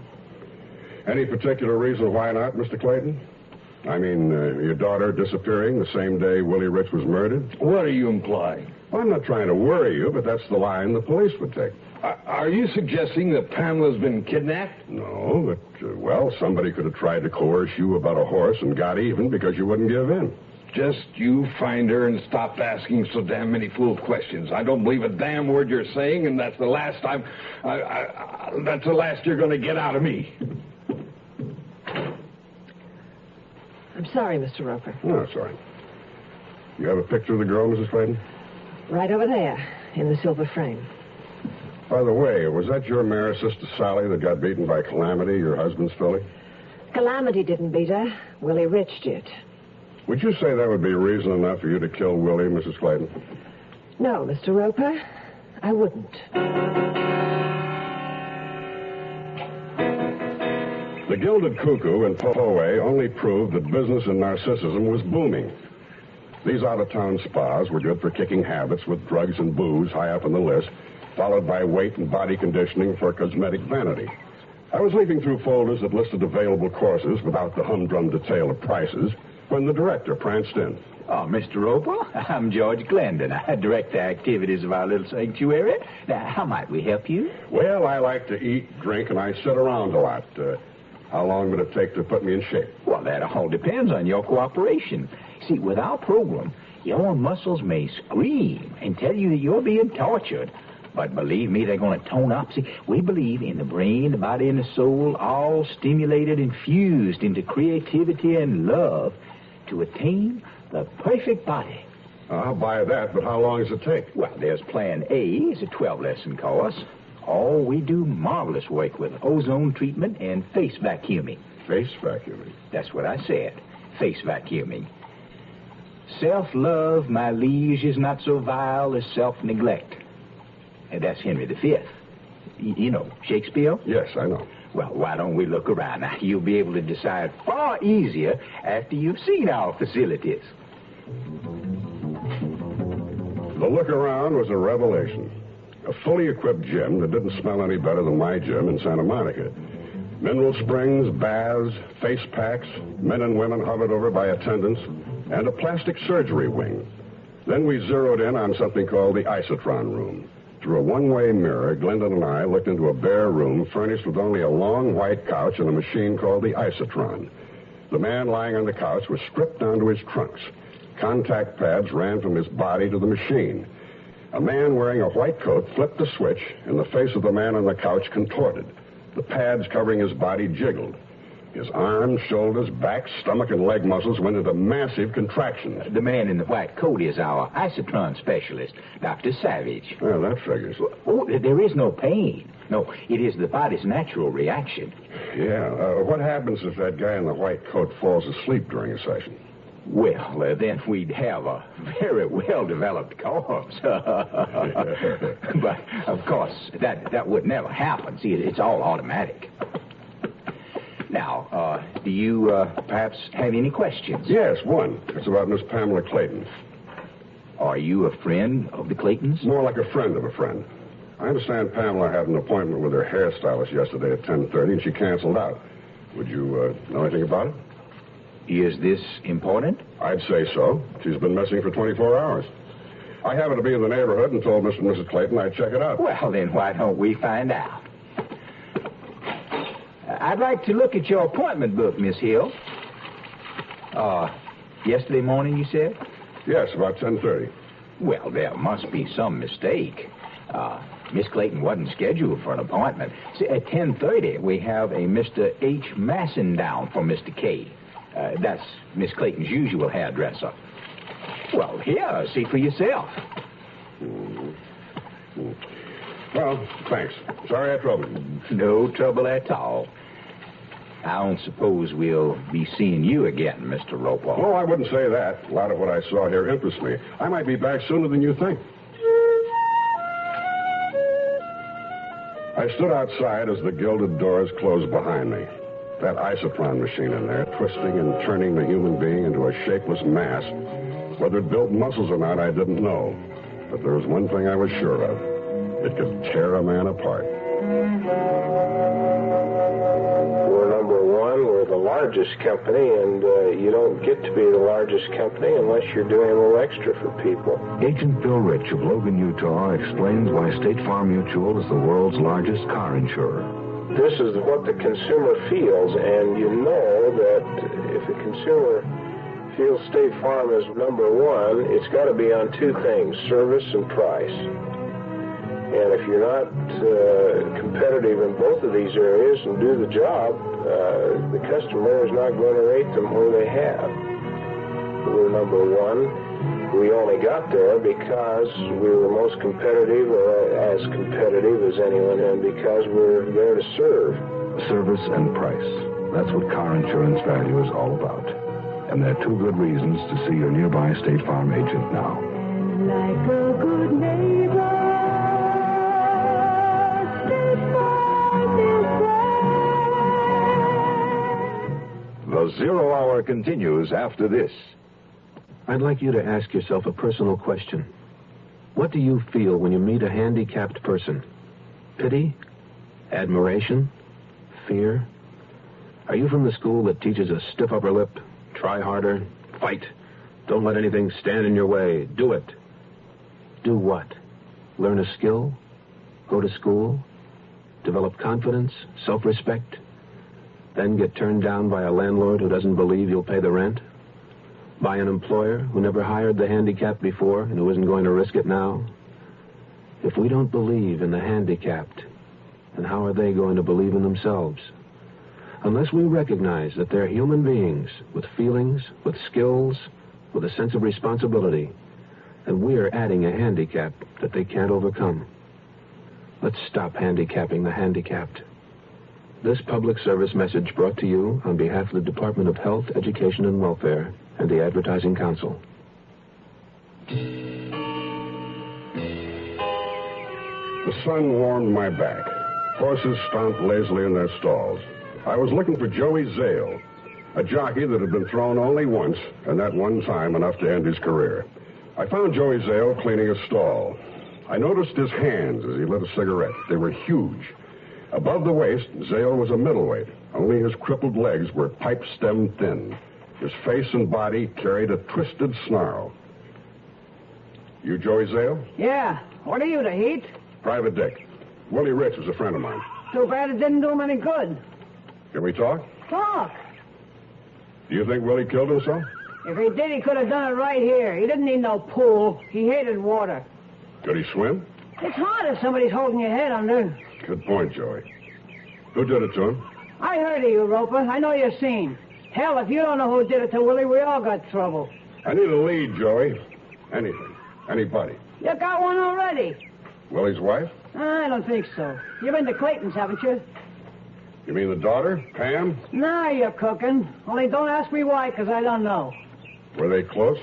Any particular reason why not, Mr. Clayton? Your daughter disappearing the same day Willie Rich was murdered? What are you implying? Well, I'm not trying to worry you, but that's the line the police would take. Are you suggesting that Pamela's been kidnapped? No, but, somebody could have tried to coerce you about a horse and got even because you wouldn't give in. Just you find her and stop asking so damn many fool questions. I don't believe a damn word you're saying, and that's the last time... that's the last you're going to get out of me. I'm sorry, Mr. Roper. No, it's all right. You have a picture of the girl, Mrs. Clayton? Right over there, in the silver frame. By the way, was that your mare, Sister Sally, that got beaten by Calamity, your husband's filly? Calamity didn't beat her. Willie Rich did. Would you say that would be reason enough for you to kill Willie, Mrs. Clayton? No, Mr. Roper, I wouldn't. The Gilded Cuckoo in Poway only proved that business in Narcissism was booming. These out-of-town spas were good for kicking habits with drugs and booze high up on the list, followed by weight and body conditioning for cosmetic vanity. I was leafing through folders that listed available courses without the humdrum detail of prices when the director pranced in. Oh, Mr. Roper, I'm George Glendon. I direct the activities of our little sanctuary. Now, how might we help you? Well, I like to eat, drink, and I sit around a lot. How long would it take to put me in shape? Well, that all depends on your cooperation. See, with our program, your muscles may scream and tell you that you're being tortured. But believe me, they're going to tone up. See, we believe in the brain, the body, and the soul, all stimulated and fused into creativity and love to attain the perfect body. I'll buy that, but how long does it take? Well, there's Plan A. It's a 12-lesson course. Oh, we do marvelous work with ozone treatment and face vacuuming. Face vacuuming? That's what I said. Face vacuuming. Self-love, my liege, is not so vile as self-neglect. And that's Henry V. You know Shakespeare? Yes, I know. Well, why don't we look around? Now, you'll be able to decide far easier after you've seen our facilities. The look around was a revelation. A fully equipped gym that didn't smell any better than my gym in Santa Monica. Mineral springs, baths, face packs, men and women hovered over by attendants, and a plastic surgery wing. Then we zeroed in on something called the isotron room. Through a one-way mirror, Glendon and I looked into a bare room furnished with only a long white couch and a machine called the isotron. The man lying on the couch was stripped down to his trunks. Contact pads ran from his body to the machine. A man wearing a white coat flipped the switch, and the face of the man on the couch contorted. The pads covering his body jiggled. His arms, shoulders, back, stomach, and leg muscles went into massive contractions. The man in the white coat is our isotron specialist, Dr. Savage. Well, that figures. Oh, there is no pain. No, it is the body's natural reaction. Yeah. What happens if that guy in the white coat falls asleep during a session? Well, then we'd have a very well-developed corpse. But, of course, that would never happen. See, it's all automatic. Now, do you perhaps have any questions? Yes, one. It's about Miss Pamela Clayton. Are you a friend of the Claytons? More like a friend of a friend. I understand Pamela had an appointment with her hairstylist yesterday at 10:30, and she canceled out. Would you know anything about it? Is this important? I'd say so. She's been missing for 24 hours. I happened to be in the neighborhood and told Mr. and Mrs. Clayton I'd check it out. Well, then why don't we find out? I'd like to look at your appointment book, Miss Hill. Yesterday morning, you said? Yes, about 10:30. Well, there must be some mistake. Miss Clayton wasn't scheduled for an appointment. See, at 10:30, we have a Mr. H. Masson down for Mr. K. That's Miss Clayton's usual hairdresser. Well, here, see for yourself. Well, thanks. Sorry I troubled you. No trouble at all. I don't suppose we'll be seeing you again, Mr. Roper. Oh, I wouldn't say that. A lot of what I saw here interests me. I might be back sooner than you think. I stood outside as the gilded doors closed behind me. That isotron machine in there, twisting and turning the human being into a shapeless mass. Whether it built muscles or not, I didn't know. But there was one thing I was sure of. It could tear a man apart. We're number one. We're the largest company, and you don't get to be the largest company unless you're doing a little extra for people. Agent Bill Rich of Logan, Utah, explains why State Farm Mutual is the world's largest car insurer. This is what the consumer feels, and you know that if the consumer feels State Farm is number one, it's got to be on two things, service and price. And if you're not competitive in both of these areas and do the job, the customer is not going to rate them where they have. We're number one. We only got there because we were most competitive, or as competitive as anyone, and because we're there to serve. Service and price. That's what car insurance value is all about. And there are two good reasons to see your nearby State Farm agent now. Like a good neighbor, State Farm is there. The Zero Hour continues after this. I'd like you to ask yourself a personal question. What do you feel when you meet a handicapped person? Pity? Admiration? Fear? Are you from the school that teaches a stiff upper lip? Try harder? Fight? Don't let anything stand in your way. Do it. Do what? Learn a skill? Go to school? Develop confidence? Self-respect? Then get turned down by a landlord who doesn't believe you'll pay the rent? By an employer who never hired the handicapped before and who isn't going to risk it now? If we don't believe in the handicapped, then how are they going to believe in themselves? Unless we recognize that they're human beings with feelings, with skills, with a sense of responsibility, and we're adding a handicap that they can't overcome. Let's stop handicapping the handicapped. This public service message brought to you on behalf of the Department of Health, Education, and Welfare and the Advertising Council. The sun warmed my back. Horses stomped lazily in their stalls. I was looking for Joey Zale, a jockey that had been thrown only once, and that one time enough to end his career. I found Joey Zale cleaning a stall. I noticed his hands as he lit a cigarette. They were huge. Above the waist, Zale was a middleweight. Only his crippled legs were pipe-stem thin. His face and body carried a twisted snarl. You Joey Zale? Yeah. What are you, the heat? Private Dick. Willie Rich is a friend of mine. Too bad it didn't do him any good. Can we talk? Talk. Do you think Willie killed himself? If he did, he could have done it right here. He didn't need no pool. He hated water. Could he swim? It's hard if somebody's holding your head under. Good point, Joey. Who did it to him? I heard of you, Roper. I know you're seen. Hell, if you don't know who did it to Willie, we all got trouble. I need a lead, Joey. Anything. Anybody. You got one already. Willie's wife? I don't think so. You've been to Clayton's, haven't you? You mean the daughter, Pam? Now you're cooking. Only don't ask me why, because I don't know. Were they close?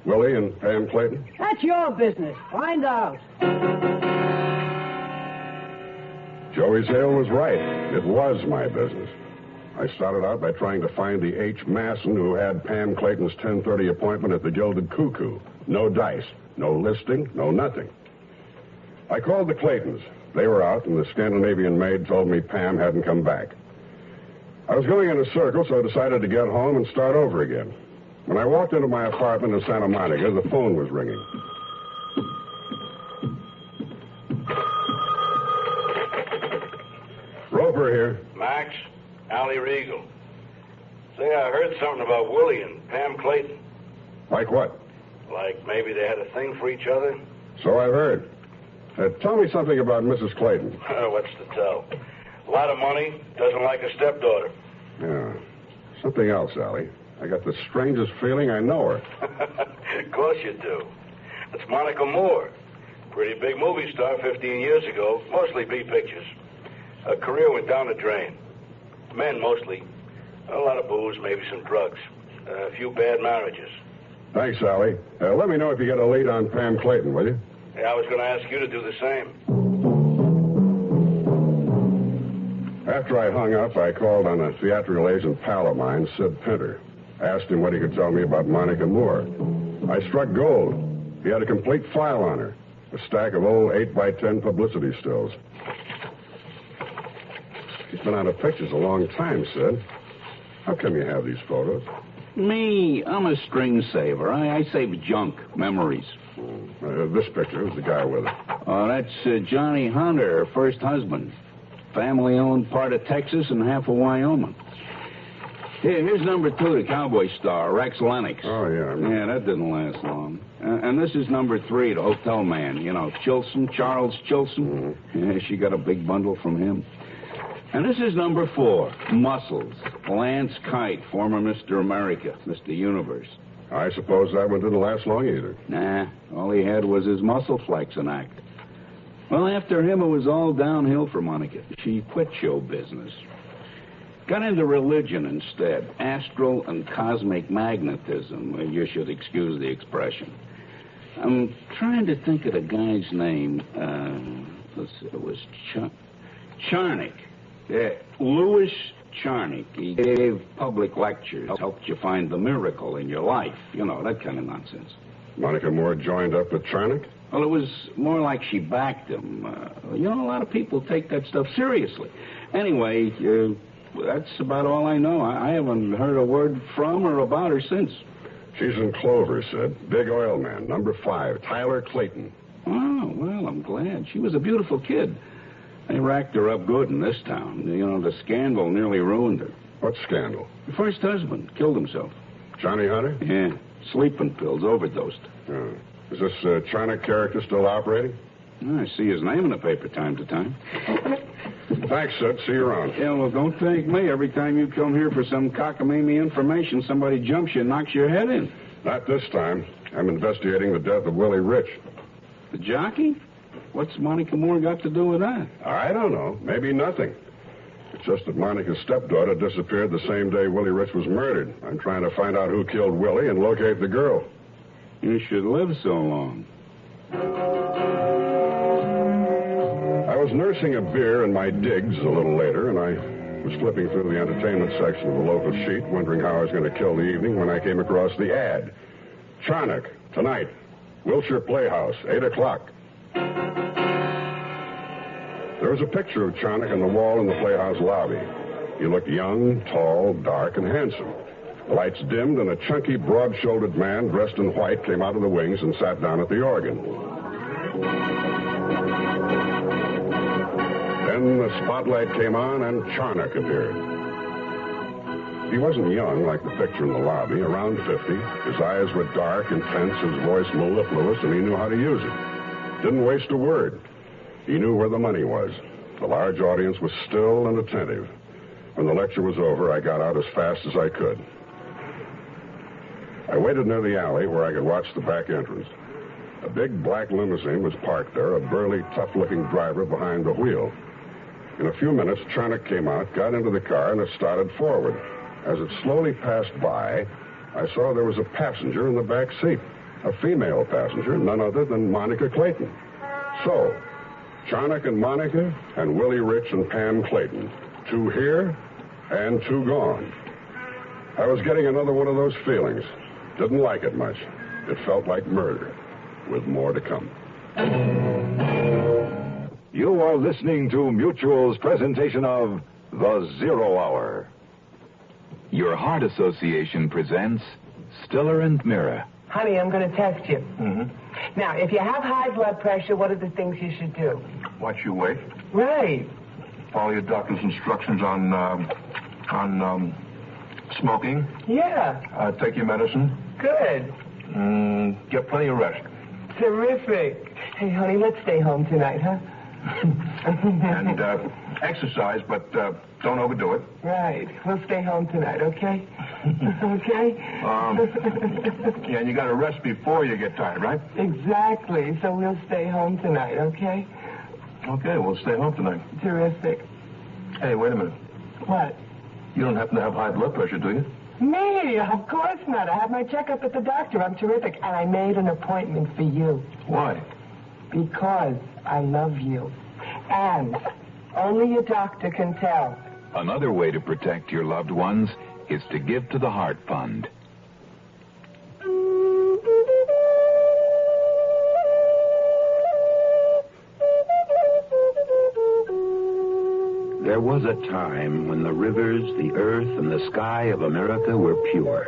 Willie and Pam Clayton? That's your business. Find out. Joey Zale was right. It was my business. I started out by trying to find the H. Masson who had Pam Clayton's 10:30 appointment at the Gilded Cuckoo. No dice, no listing, no nothing. I called the Claytons. They were out, and the Scandinavian maid told me Pam hadn't come back. I was going in a circle, so I decided to get home and start over again. When I walked into my apartment in Santa Monica, the phone was ringing. Roper here. Max, Allie Regal. Say, I heard something about Willie and Pam Clayton. Like what? Like maybe they had a thing for each other? So I've heard. Tell me something about Mrs. Clayton. What's to tell? A lot of money, doesn't like a stepdaughter. Yeah. Something else, Allie. I got the strangest feeling I know her. Of course you do. It's Monica Moore. Pretty big movie star 15 years ago, mostly B pictures. Her career went down the drain. Men, mostly. A lot of booze, maybe some drugs. A few bad marriages. Thanks, Allie. Let me know if you get a lead on Pam Clayton, will you? Yeah, I was going to ask you to do the same. After I hung up, I called on a theatrical agent pal of mine, Sid Pinter. Asked him what he could tell me about Monica Moore. I struck gold. He had a complete file on her. A stack of old 8x10 publicity stills. She's been out of pictures a long time, Sid. How come you have these photos? Me, I'm a string saver. I save junk, memories. This picture, who's the guy with her? Oh, that's Johnny Hunter, her first husband. Family-owned part of Texas and half of Wyoming. Here's number 2, the cowboy star, Rex Lennox. Oh, yeah. Yeah, that didn't last long. And this is number 3, the hotel man. You know, Chilson, Charles Chilson. Mm-hmm. Yeah, she got a big bundle from him. And this is number 4, Muscles. Lance Kite, former Mr. America, Mr. Universe. I suppose that one didn't last long either. Nah, all he had was his muscle flexing act. Well, after him, it was all downhill for Monica. She quit show business. Got into religion instead. Astral and cosmic magnetism. You should excuse the expression. I'm trying to think of the guy's name. Let's see, it was Charnick. Louis Charnick. He gave public lectures, helped you find the miracle in your life. You know, that kind of nonsense. Monica Moore joined up with Charnick? Well, it was more like she backed him. You know, a lot of people take that stuff seriously. Anyway, that's about all I know. I haven't heard a word from or about her since. She's in Clover, Sid. Big oil man, number 5, Tyler Clayton. Oh, well, I'm glad. She was a beautiful kid. They racked her up good in this town. You know, the scandal nearly ruined her. What scandal? Her first husband killed himself. Johnny Hunter? Yeah, sleeping pills, overdosed. Oh. Is this Charnick character still operating? I see his name in the paper time to time. Thanks, Sid. See you around. Yeah, well, don't thank me. Every time you come here for some cockamamie information, somebody jumps you and knocks your head in. Not this time. I'm investigating the death of Willie Rich. The jockey? What's Monica Moore got to do with that? I don't know. Maybe nothing. It's just that Monica's stepdaughter disappeared the same day Willie Rich was murdered. I'm trying to find out who killed Willie and locate the girl. You should live so long. I was nursing a beer in my digs a little later, and I was flipping through the entertainment section of the local sheet, wondering how I was going to kill the evening when I came across the ad. Charnock, tonight, Wilshire Playhouse, 8 o'clock. There was a picture of Charnock on the wall in the Playhouse lobby. He looked young, tall, dark, and handsome. The lights dimmed, and a chunky, broad-shouldered man dressed in white came out of the wings and sat down at the organ. Then the spotlight came on, and Charnock appeared. He wasn't young like the picture in the lobby, around 50. His eyes were dark, intense, his voice mellifluous, and he knew how to use it. Didn't waste a word. He knew where the money was. The large audience was still and attentive. When the lecture was over, I got out as fast as I could. I waited near the alley where I could watch the back entrance. A big black limousine was parked there, a burly, tough-looking driver behind the wheel. In a few minutes, Charnock came out, got into the car, and it started forward. As it slowly passed by, I saw there was a passenger in the back seat, a female passenger, none other than Monica Clayton. So, Charnock and Monica and Willie Rich and Pam Clayton, 2 here and 2 gone. I was getting another one of those feelings. Didn't like it much. It felt like murder, with more to come. You are listening to Mutual's presentation of The Zero Hour. Your Heart Association presents Stiller and Mira. Honey, I'm going to test you. Mm-hmm. Now, if you have high blood pressure, what are the things you should do? Watch your weight. Right. Follow your doctor's instructions on smoking. Yeah. Take your medicine. Good. Get plenty of rest. Terrific. Hey, honey, let's stay home tonight, huh? And exercise, but don't overdo it. Right. We'll stay home tonight, okay? Okay? Yeah, and you got to rest before you get tired, right? Exactly. So we'll stay home tonight, okay? Okay, we'll stay home tonight. Terrific. Hey, wait a minute. What? You don't happen to have high blood pressure, do you? Me? Of course not. I had my checkup at the doctor. I'm terrific. And I made an appointment for you. Why? Because I love you. And only a doctor can tell. Another way to protect your loved ones is to give to the Heart Fund. There was a time when the rivers, the earth, and the sky of America were pure.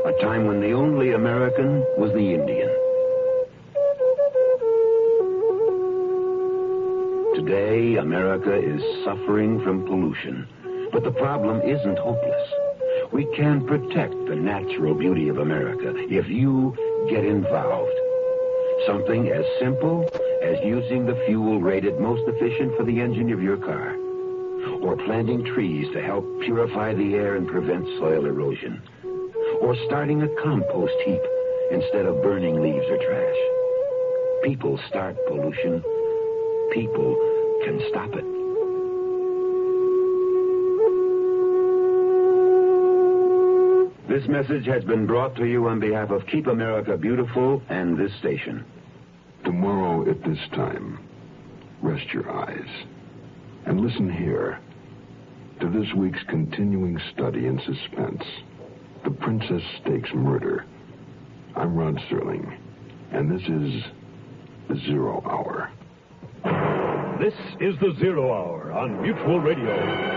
A time when the only American was the Indian. Today, America is suffering from pollution. But the problem isn't hopeless. We can protect the natural beauty of America if you get involved. Something as simple as using the fuel rated most efficient for the engine of your car. Or planting trees to help purify the air and prevent soil erosion. Or starting a compost heap instead of burning leaves or trash. People start pollution. People can stop it. This message has been brought to you on behalf of Keep America Beautiful and this station. Tomorrow at this time, rest your eyes and listen here to this week's continuing study in suspense, The Princess Stakes Murder. I'm Rod Serling, and this is The Zero Hour. This is The Zero Hour on Mutual Radio.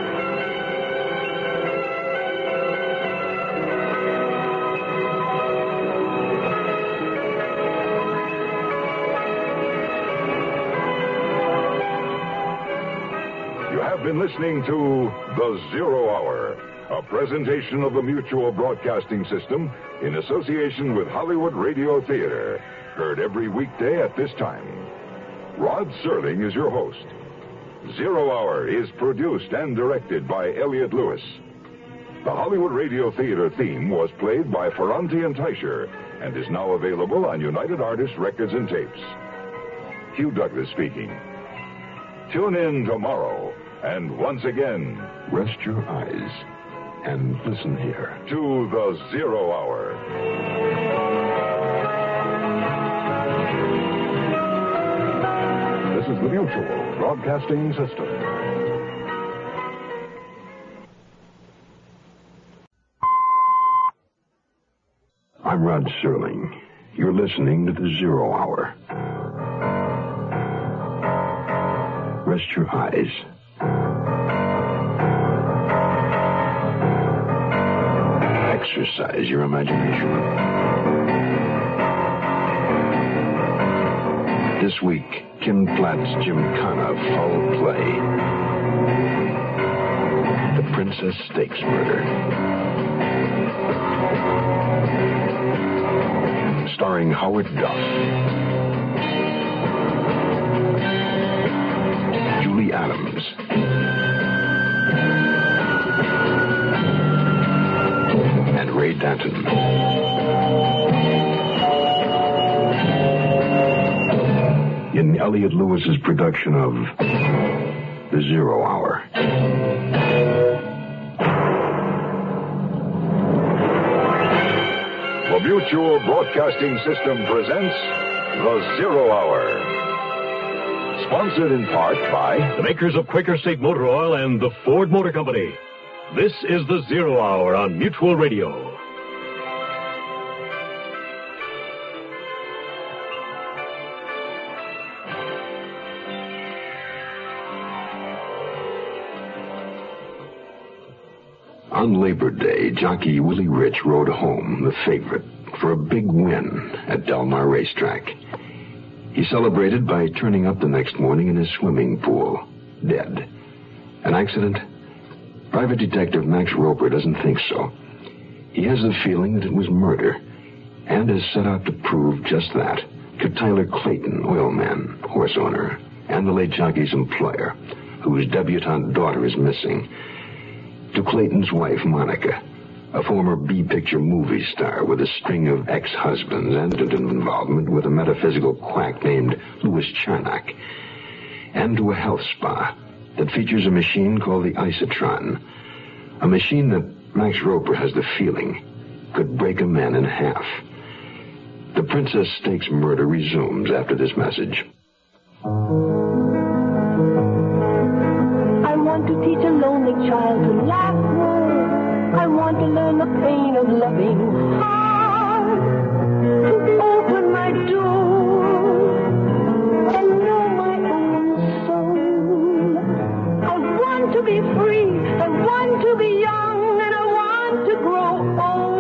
Been listening to The Zero Hour, a presentation of the Mutual Broadcasting System in association with Hollywood Radio Theater, heard every weekday at this time. Rod Serling is your host. 0 Hour is produced and directed by Elliott Lewis. The Hollywood Radio Theater theme was played by Ferranti and Teicher and is now available on United Artists Records and Tapes. Hugh Douglas speaking. Tune in tomorrow, and once again, rest your eyes and listen here to the 0 Hour. This is the Mutual Broadcasting System. I'm Rod Serling. You're listening to the 0 Hour. Rest your eyes. Exercise your imagination. This week, Kim Platt's Gymkhana Foul Play. The Princess Stakes Murder. Starring Howard Duff. Julie Adams. And Ray Danton. In Elliott Lewis's production of The 0 Hour. The Mutual Broadcasting System presents The 0 Hour. Sponsored in part by the makers of Quaker State Motor Oil and the Ford Motor Company. This is The 0 Hour on Mutual Radio. On Labor Day, jockey Willie Rich rode home, the favorite, for a big win at Del Mar Racetrack. He celebrated by turning up the next morning in his swimming pool, dead. An accident? Private Detective Max Roper doesn't think so. He has the feeling that it was murder, and has set out to prove just that to Tyler Clayton, oilman, horse owner, and the late jockey's employer, whose debutante daughter is missing. To Clayton's wife, Monica, a former B-picture movie star with a string of ex-husbands and an involvement with a metaphysical quack named Louis Charnock. And to a health spa that features a machine called the Isotron, a machine that Max Roper has the feeling could break a man in half. The Princess Stakes Murder resumes after this message. I want to teach a lonely child to laugh more. I want to learn the pain of loving hard. To open my door and know my own soul. I want to be free. I want to be young, and I want to grow old.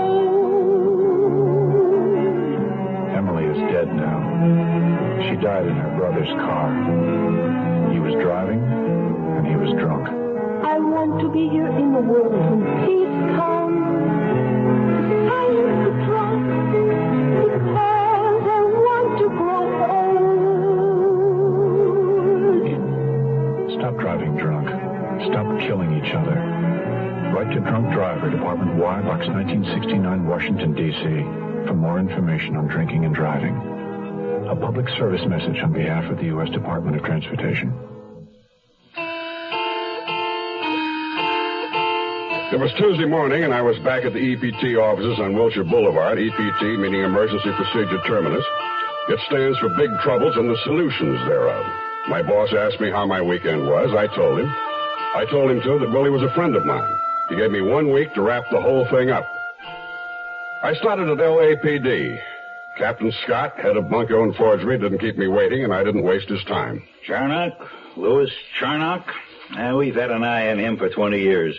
Emily is dead now. She died in her brother's car. He was driving, and he was drunk. I want to be here in the world when peace comes. Silence the drunk, because I want to grow old. Stop driving drunk. Stop killing each other. Write to Drunk Driver, Department Y, Box 1969, Washington, D.C. for more information on drinking and driving. A public service message on behalf of the U.S. Department of Transportation. It was Tuesday morning, and I was back at the EPT offices on Wilshire Boulevard. EPT meaning Emergency Procedure Terminus. It stands for Big Troubles and the Solutions thereof. My boss asked me how my weekend was. I told him. I told him, too, that Willie was a friend of mine. He gave me 1 week to wrap the whole thing up. I started at LAPD. Captain Scott, head of bunco and forgery, didn't keep me waiting, and I didn't waste his time. Charnock? Louis Charnock? We've had an eye on him for 20 years.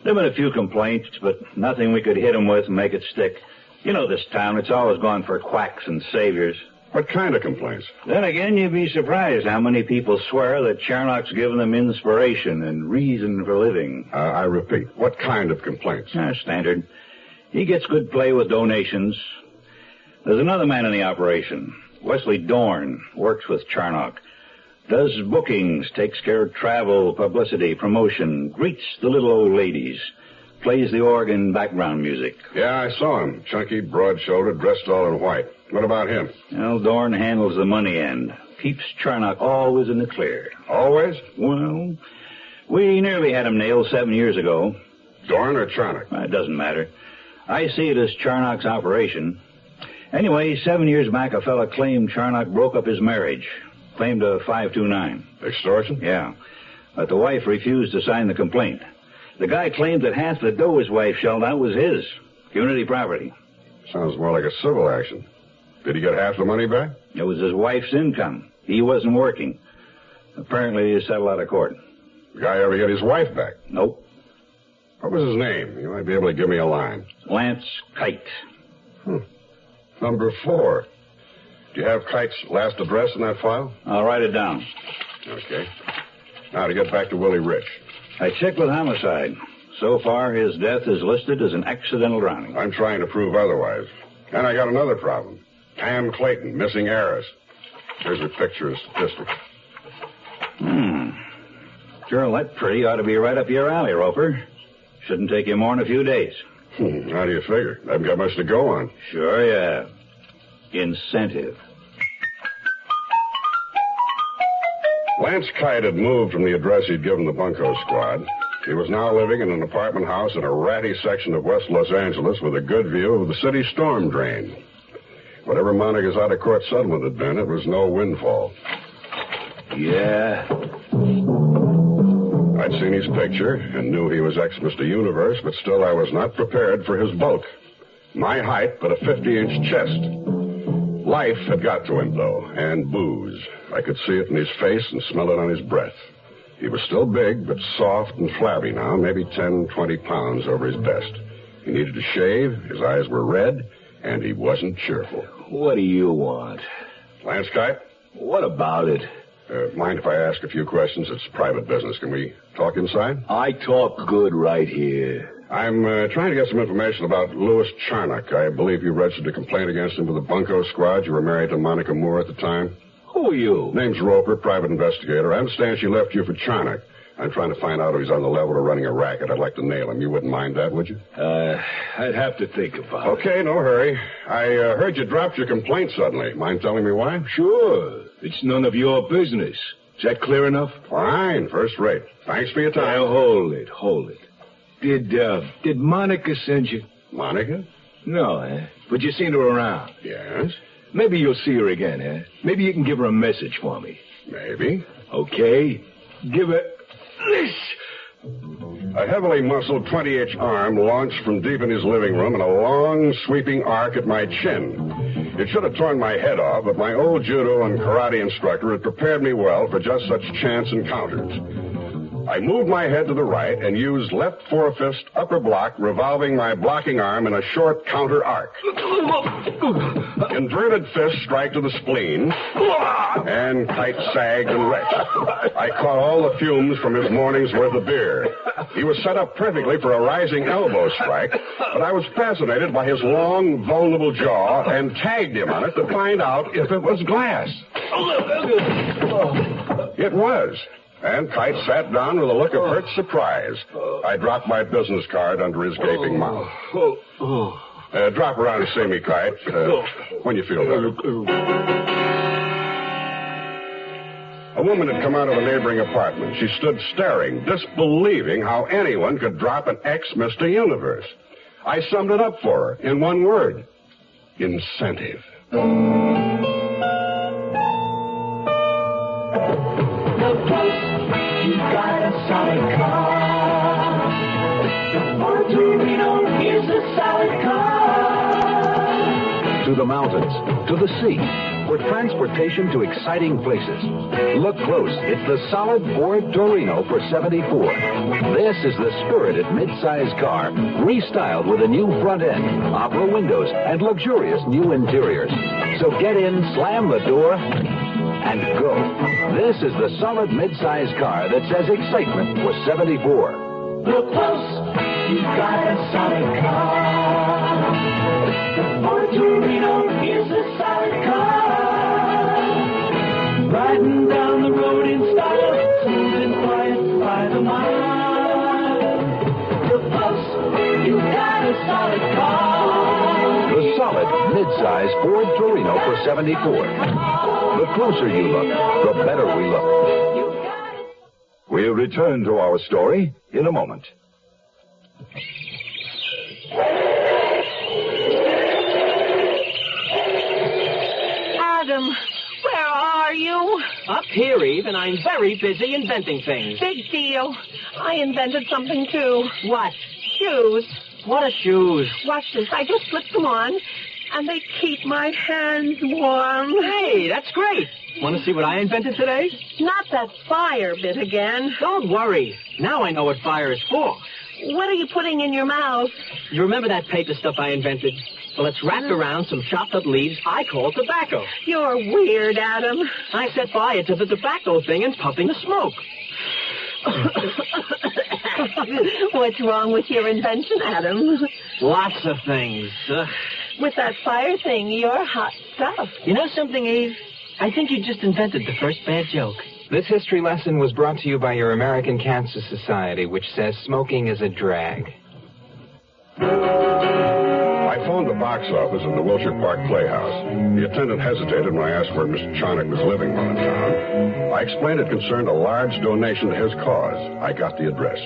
There have been a few complaints, but nothing we could hit him with and make it stick. You know this town, it's always gone for quacks and saviors. What kind of complaints? Then again, you'd be surprised how many people swear that Charnock's given them inspiration and reason for living. I repeat, what kind of complaints? Standard. He gets good play with donations. There's another man in the operation, Wesley Dorn, works with Charnock. Does bookings, takes care of travel, publicity, promotion, greets the little old ladies, plays the organ, background music. Yeah, I saw him. Chunky, broad-shouldered, dressed all in white. What about him? Well, Dorn handles the money end. Keeps Charnock always in the clear. Always? Well, we nearly had him nailed 7 years ago. Dorn or Charnock? It doesn't matter. I see it as Charnock's operation. Anyway, 7 years back, a fella claimed Charnock broke up his marriage. Claimed a 529. Extortion? Yeah. But the wife refused to sign the complaint. The guy claimed that half the dough his wife shelled out was his. Community property. Sounds more like a civil action. Did he get half the money back? It was his wife's income. He wasn't working. Apparently, he settled out of court. The guy ever get his wife back? Nope. What was his name? You might be able to give me a line. Lance Kite. Number 4. Do you have Kite's last address in that file? I'll write it down. Okay. Now to get back to Willie Rich. I checked with homicide. So far, his death is listed as an accidental drowning. I'm trying to prove otherwise. And I got another problem. Pam Clayton, missing heiress. Here's her picture and statistics. Girl that pretty ought to be right up your alley, Roper. Shouldn't take you more than a few days. How do you figure? I haven't got much to go on. Sure you have. Incentive. Lance Kite had moved from the address he'd given the bunco squad. He was now living in an apartment house in a ratty section of West Los Angeles with a good view of the city storm drain. Whatever Monica's out-of-court settlement had been, it was no windfall. Yeah. I'd seen his picture and knew he was ex-Mr. Universe, but still I was not prepared for his bulk. My height, but a 50-inch chest. Life had got to him, though, and booze. I could see it in his face and smell it on his breath. He was still big, but soft and flabby now, maybe 10, 20 pounds over his best. He needed to shave, his eyes were red, and he wasn't cheerful. What do you want? Lance Kite? What about it? Mind if I ask a few questions? It's private business. Can we talk inside? I talk good right here. I'm trying to get some information about Louis Charnock. I believe you registered a complaint against him with the bunco squad. You were married to Monica Moore at the time. Who are you? Name's Roper, private investigator. I understand she left you for Charnock. I'm trying to find out if he's on the level of running a racket. I'd like to nail him. You wouldn't mind that, would you? I'd have to think about it. Okay, no hurry. I heard you dropped your complaint suddenly. Mind telling me why? Sure. It's none of your business. Is that clear enough? Fine, first rate. Thanks for your time. Now, hold it. Did Monica send you? Monica? No, but you seen her around. Yes. Maybe you'll see her again, Maybe you can give her a message for me. Maybe. Okay. Give her this. A heavily muscled 20-inch arm launched from deep in his living room in a long, sweeping arc at my chin. It should have torn my head off, but my old judo and karate instructor had prepared me well for just such chance encounters. I moved my head to the right and used left forefist upper block, revolving my blocking arm in a short counter arc. Inverted fist strike to the spleen, and Kite sagged and retched. I caught all the fumes from his morning's worth of beer. He was set up perfectly for a rising elbow strike, but I was fascinated by his long, vulnerable jaw and tagged him on it to find out if it was glass. It was. And Kite sat down with a look of hurt surprise. I dropped my business card under his gaping mouth. Drop around and see me, Kite, when you feel better. A woman had come out of a neighboring apartment. She stood staring, disbelieving how anyone could drop an ex-Mr. Universe. I summed it up for her in one word. Incentive. You got a solid car. The Ford Torino is a solid car. To the mountains, to the sea, for transportation to exciting places. Look close. It's the solid Ford Torino for $74. This is the spirited midsize car, restyled with a new front end, opera windows, and luxurious new interiors. So get in, slam the door, and go. This is the solid midsize car that says excitement for $74. Look close, you got a solid car. The Ford Torino is a solid car. Riding down the road mid-size Ford Torino for $74. The closer you look, the better we look. We'll return to our story in a moment. Adam, where are you? Up here, Eve, and I'm very busy inventing things. Big deal. I invented something, too. What? Shoes. What are shoes? Watch this. I just slipped them on, and they keep my hands warm. Hey, that's great. Want to see what I invented today? Not that fire bit again. Don't worry. Now I know what fire is for. What are you putting in your mouth? You remember that paper stuff I invented? Well, it's wrapped around some chopped up leaves I call tobacco. You're weird, Adam. I set fire to the tobacco thing and puffing the smoke. What's wrong with your invention, Adam? Lots of things. With that fire thing, you're hot stuff. You know something, Eve? I think you just invented the first bad joke. This history lesson was brought to you by your American Cancer Society, which says smoking is a drag. I phoned the box office at the Wilshire Park Playhouse. The attendant hesitated when I asked where Mr. Charnock was living while in town. I explained it concerned a large donation to his cause. I got the address.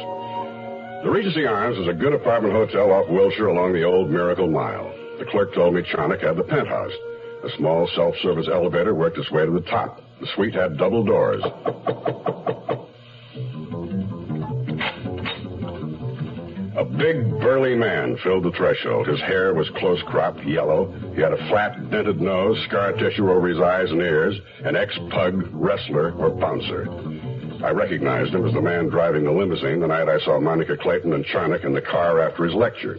The Regency Arms is a good apartment hotel off Wilshire along the old Miracle Mile. The clerk told me Charnock had the penthouse. A small self-service elevator worked its way to the top. The suite had double doors. A big, burly man filled the threshold. His hair was close-cropped, yellow. He had a flat, dented nose, scar tissue over his eyes and ears, an ex-pug, wrestler, or bouncer. I recognized him as the man driving the limousine the night I saw Monica Clayton and Charnock in the car after his lecture.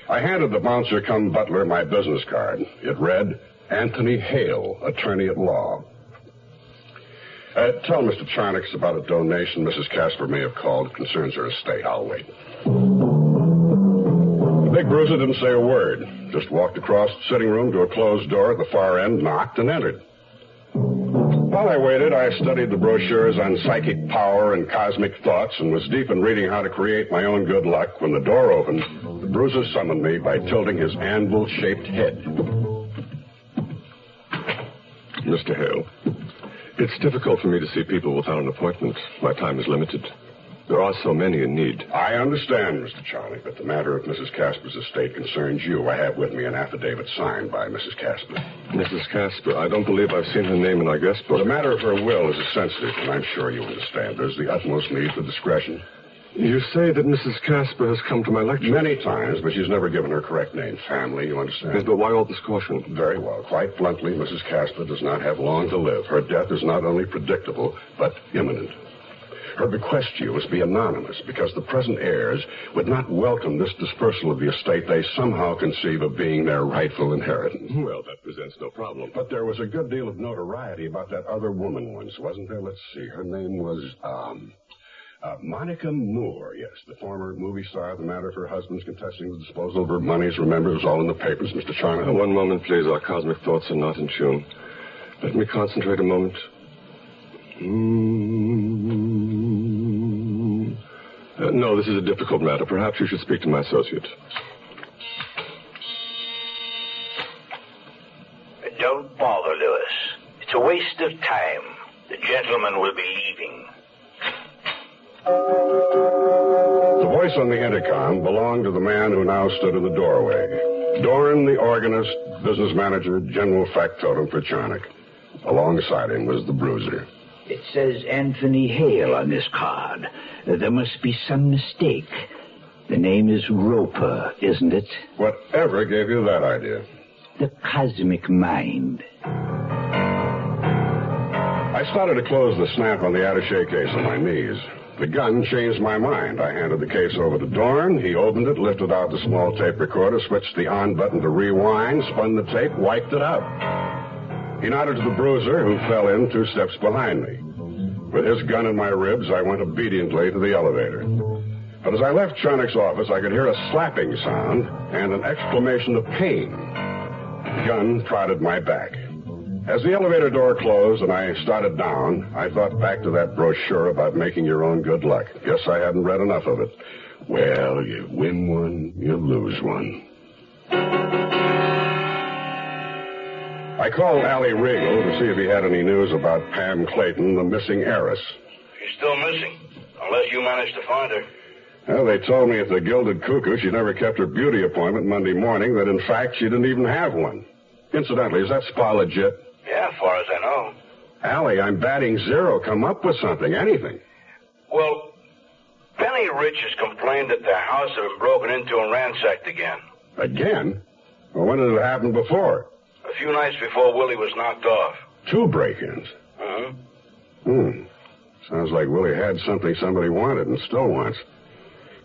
I handed the bouncer-cum-butler my business card. It read, Anthony Hale, attorney at law. Tell Mr. Charnock about a donation Mrs. Casper may have called. It concerns her estate. I'll wait. The big bruiser didn't say a word. Just walked across the sitting room to a closed door at the far end, knocked, and entered. While I waited, I studied the brochures on psychic power and cosmic thoughts and was deep in reading how to create my own good luck when the door opened. The bruiser summoned me by tilting his anvil-shaped head. Mr. Hale, it's difficult for me to see people without an appointment. My time is limited. There are so many in need. I understand, Mr. Charnock, but the matter of Mrs. Casper's estate concerns you. I have with me an affidavit signed by Mrs. Casper. Mrs. Casper, I don't believe I've seen her name in our guest book. The matter of her will is sensitive, and I'm sure you understand. There's the utmost need for discretion. You say that Mrs. Casper has come to my lecture? Many times, but she's never given her correct name. Family, you understand? Yes, but why all this caution? Very well. Quite bluntly, Mrs. Casper does not have long to live. Her death is not only predictable, but imminent. Her bequest to you must be anonymous because the present heirs would not welcome this dispersal of the estate they somehow conceive of being their rightful inheritance. Well, that presents no problem. But there was a good deal of notoriety about that other woman once, wasn't there? Let's see. Her name was, Monica Moore, yes, the former movie star. The matter of her husband's contesting the disposal of her monies. Remember, it was all in the papers, Mr. Charnock. One moment, please. Our cosmic thoughts are not in tune. Let me concentrate a moment. No, this is a difficult matter. Perhaps you should speak to my associate. Don't bother, Lewis. It's a waste of time. The gentleman will be leaving. The voice on the intercom belonged to the man who now stood in the doorway. Doran, the organist, business manager, general factotum for Charnock. Alongside him was the bruiser. It says Anthony Hale on this card. There must be some mistake. The name is Roper, isn't it? Whatever gave you that idea? The cosmic mind. I started to close the snap on the attaché case on my knees. The gun changed my mind. I handed the case over to Dorn. He opened it, lifted out the small tape recorder, switched the on button to rewind, spun the tape, wiped it out. He nodded to the bruiser, who fell in 2 steps behind me. With his gun in my ribs, I went obediently to the elevator. But as I left Charnock's office, I could hear a slapping sound and an exclamation of pain. The gun prodded my back. As the elevator door closed and I started down, I thought back to that brochure about making your own good luck. Guess I hadn't read enough of it. Well, you win one, you lose one. I called Allie Regal to see if he had any news about Pam Clayton, the missing heiress. She's still missing, unless you managed to find her. Well, they told me at the Gilded Cuckoo she never kept her beauty appointment Monday morning, that in fact she didn't even have one. Incidentally, is that spa legit? Yeah, as far as I know. Allie, I'm batting zero. Come up with something, anything. Well, Benny Rich has complained that their house had been broken into and ransacked again. Again? Well, when did it happen before? A few nights before Willie was knocked off. 2 break-ins? Sounds like Willie had something somebody wanted and still wants.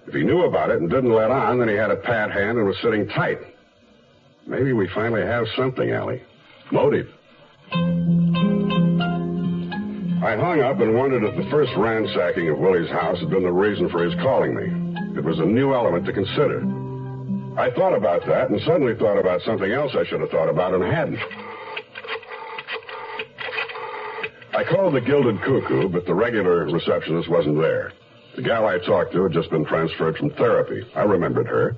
If he knew about it and didn't let on, then he had a pat hand and was sitting tight. Maybe we finally have something, Allie. Motive. I hung up and wondered if the first ransacking of Willie's house had been the reason for his calling me. It was a new element to consider. I thought about that and suddenly thought about something else I should have thought about and hadn't. I called the Gilded Cuckoo, but the regular receptionist wasn't there. The gal I talked to had just been transferred from therapy. I remembered her.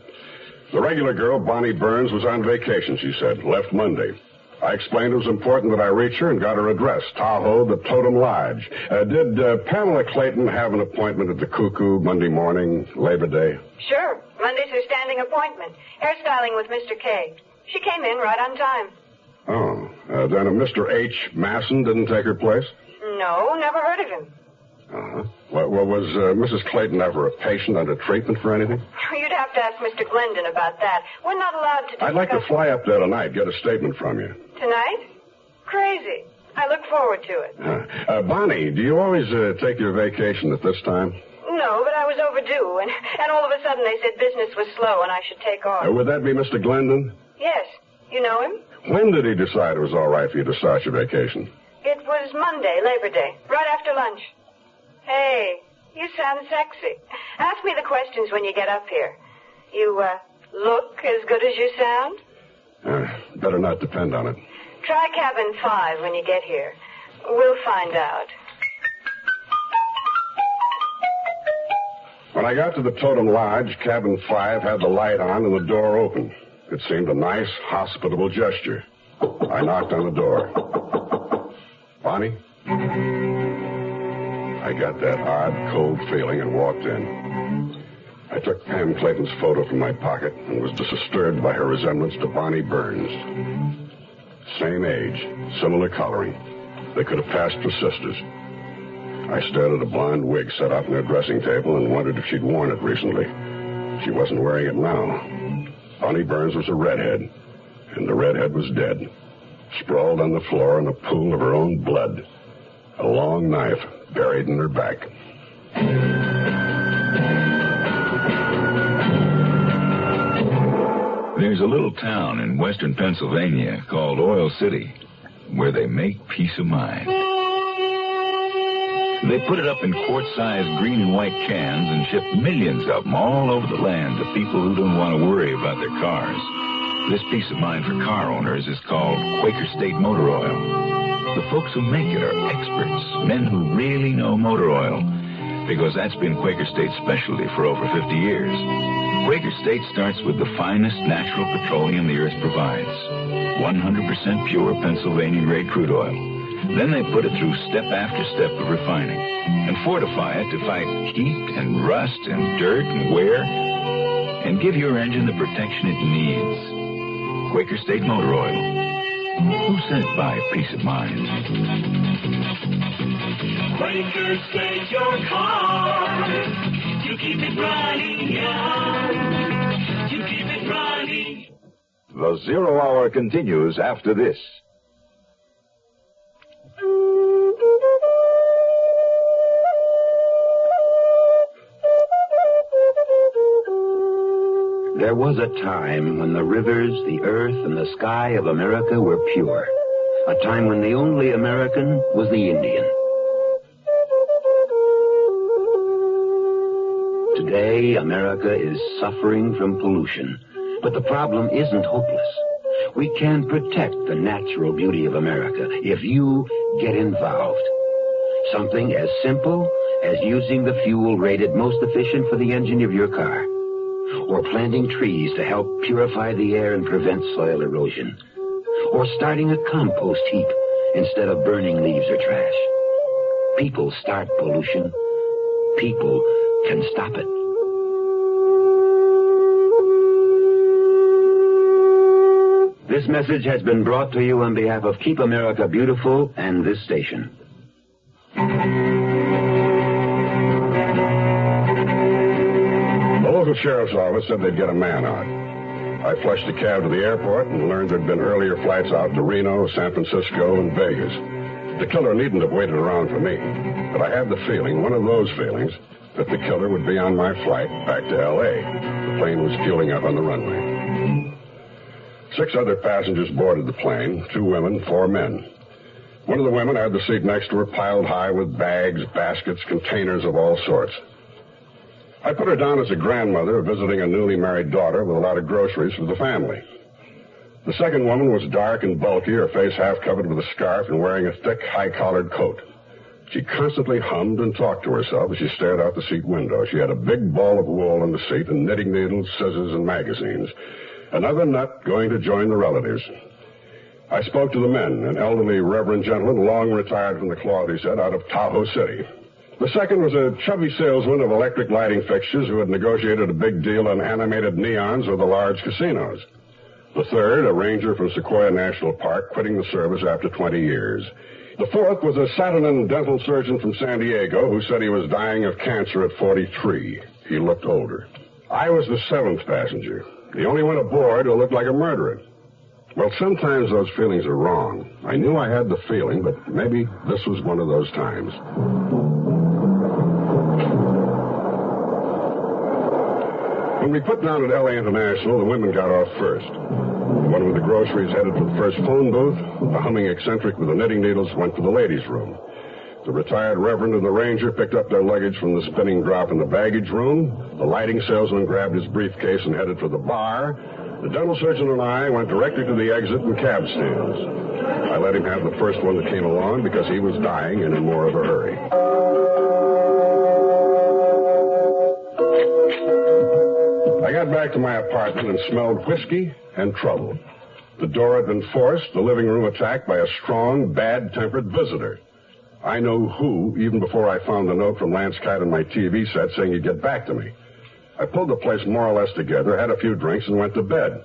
The regular girl, Bonnie Burns, was on vacation, she said, left Monday. I explained it was important that I reach her and got her address, Tahoe, the Totem Lodge. Did Pamela Clayton have an appointment at the Cuckoo Monday morning, Labor Day? Sure. Monday's her standing appointment. Hairstyling with Mr. K. She came in right on time. Oh, then a Mr. H. Masson didn't take her place? No, never heard of him. Uh-huh. Well, was Mrs. Clayton ever a patient under treatment for anything? You'd have to ask Mr. Glendon about that. We're not allowed to discuss... I'd like to fly up there tonight, get a statement from you. Tonight? Crazy. I look forward to it. Bonnie, do you always take your vacation at this time? No, but I was overdue, and all of a sudden they said business was slow and I should take off. Would that be Mr. Glendon? Yes. You know him? When did he decide it was all right for you to start your vacation? It was Monday, Labor Day, right after lunch. Hey, you sound sexy. Ask me the questions when you get up here. You, look as good as you sound? Better not depend on it. Try cabin 5 when you get here. We'll find out. When I got to the Totem Lodge, cabin 5 had the light on and the door open. It seemed a nice, hospitable gesture. I knocked on the door. Bonnie? I got that odd, cold feeling and walked in. I took Pam Clayton's photo from my pocket and was disturbed by her resemblance to Bonnie Burns. Same age, similar coloring. They could have passed for sisters. I stared at a blonde wig set up on her dressing table and wondered if she'd worn it recently. She wasn't wearing it now. Bonnie Burns was a redhead, and the redhead was dead, sprawled on the floor in a pool of her own blood. A long knife buried in her back. There's a little town in western Pennsylvania called Oil City where they make peace of mind. They put it up in quart-sized green and white cans and ship millions of them all over the land to people who don't want to worry about their cars. This peace of mind for car owners is called Quaker State Motor Oil. The folks who make it are experts, men who really know motor oil, because that's been Quaker State's specialty for over 50 years. Quaker State starts with the finest natural petroleum the earth provides, 100% pure Pennsylvania-grade crude oil. Then they put it through step after step of refining and fortify it to fight heat and rust and dirt and wear and give your engine the protection it needs. Quaker State Motor Oil. Who says buy peace of mind? Quaker State your car to keep it running, yeah, to keep it running. The Zero Hour continues after this. There was a time when the rivers, the earth, and the sky of America were pure. A time when the only American was the Indian. Today, America is suffering from pollution. But the problem isn't hopeless. We can protect the natural beauty of America if you get involved. Something as simple as using the fuel rated most efficient for the engine of your car, or planting trees to help purify the air and prevent soil erosion, or starting a compost heap instead of burning leaves or trash. People start pollution. People can stop it. This message has been brought to you on behalf of Keep America Beautiful and this station. The local sheriff's office said they'd get a man out. I flushed a cab to the airport and learned there'd been earlier flights out to Reno, San Francisco, and Vegas. The killer needn't have waited around for me, but I had the feeling, one of those feelings, that the killer would be on my flight back to L.A. The plane was fueling up on the runway. 6 other passengers boarded the plane, 2 women, 4 men. One of the women had the seat next to her piled high with bags, baskets, containers of all sorts. I put her down as a grandmother visiting a newly married daughter with a lot of groceries for the family. The second woman was dark and bulky, her face half covered with a scarf and wearing a thick, high-collared coat. She constantly hummed and talked to herself as she stared out the seat window. She had a big ball of wool in the seat and knitting needles, scissors, and magazines. Another nut going to join the relatives. I spoke to the men, an elderly reverend gentleman, long retired from the cloth, he said, out of Tahoe City. The second was a chubby salesman of electric lighting fixtures who had negotiated a big deal on animated neons with the large casinos. The third, a ranger from Sequoia National Park, quitting the service after 20 years. The fourth was a Saturnine dental surgeon from San Diego who said he was dying of cancer at 43. He looked older. I was the 7th passenger, the only one aboard who looked like a murderer. Well, sometimes those feelings are wrong. I knew I had the feeling, but maybe this was one of those times. When we put down at L.A. International, the women got off first. The one with the groceries headed for the first phone booth. The humming eccentric with the knitting needles went to the ladies' room. The retired reverend and the ranger picked up their luggage from the spinning drop in the baggage room. The lighting salesman grabbed his briefcase and headed for the bar. The dental surgeon and I went directly to the exit and cab stands. I let him have the first one that came along because he was dying and in more of a hurry. I got back to my apartment and smelled whiskey and trouble. The door had been forced, the living room attacked by a strong, bad-tempered visitor. I knew who, even before I found the note from Lance Kite on my TV set saying he'd get back to me. I pulled the place more or less together, had a few drinks, and went to bed.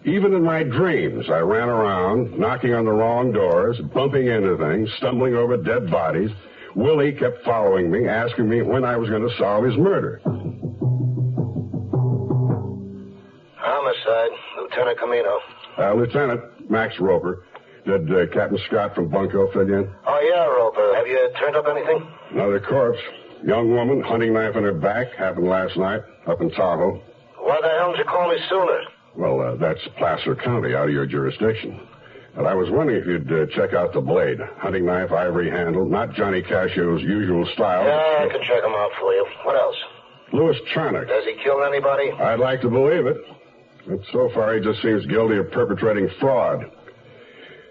Even in my dreams, I ran around, knocking on the wrong doors, bumping into things, stumbling over dead bodies. Willie kept following me, asking me when I was going to solve his murder. Homicide, Lieutenant Camino. Lieutenant Max Roper. Did Captain Scott from Bunko fill you in? Oh, yeah, Roper. Have you turned up anything? Another corpse. Young woman, hunting knife in her back. Happened last night, up in Tahoe. Why the hell didn't you call me sooner? Well, that's Placer County, out of your jurisdiction. And I was wondering if you'd check out the blade. Hunting knife, ivory handle, not Johnny Cashio's usual style. Yeah, I can check him out for you. What else? Louis Charnock. Does he kill anybody? I'd like to believe it. But so far, he just seems guilty of perpetrating fraud.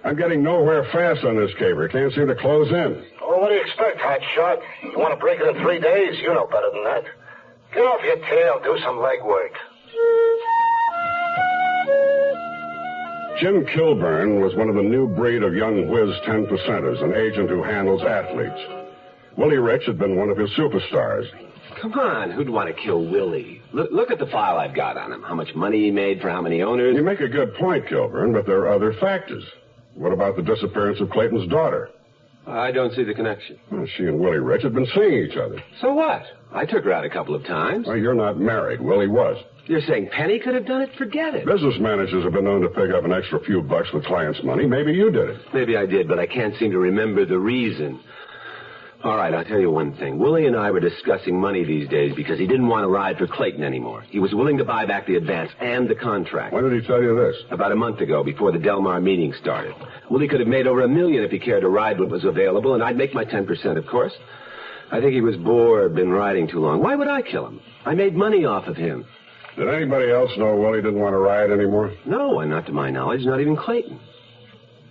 I'm getting nowhere fast on this caper. Can't seem to close in. Oh, what do you expect, hot shot? You want to break it in 3 days? You know better than that. Get off your tail, do some legwork. Jim Kilburn was one of the new breed of young whiz 10%ers, an agent who handles athletes. Willie Rich had been one of his superstars. Come on, who'd want to kill Willie? Look at the file I've got on him. How much money he made for how many owners. You make a good point, Kilburn, but there are other factors. What about the disappearance of Clayton's daughter? I don't see the connection. Well, she and Willie Rich had been seeing each other. So what? I took her out a couple of times. Well, you're not married. Willie was. You're saying Penny could have done it? Forget it. Business managers have been known to pick up an extra few bucks with clients' money. Maybe you did it. Maybe I did, but I can't seem to remember the reason. All right, I'll tell you one thing. Willie and I were discussing money these days because he didn't want to ride for Clayton anymore. He was willing to buy back the advance and the contract. When did he tell you this? About a month ago, before the Del Mar meeting started. Willie could have made over $1 million if he cared to ride what was available, and I'd make my 10%, of course. I think he was bored, been riding too long. Why would I kill him? I made money off of him. Did anybody else know Willie didn't want to ride anymore? No, and not to my knowledge, not even Clayton.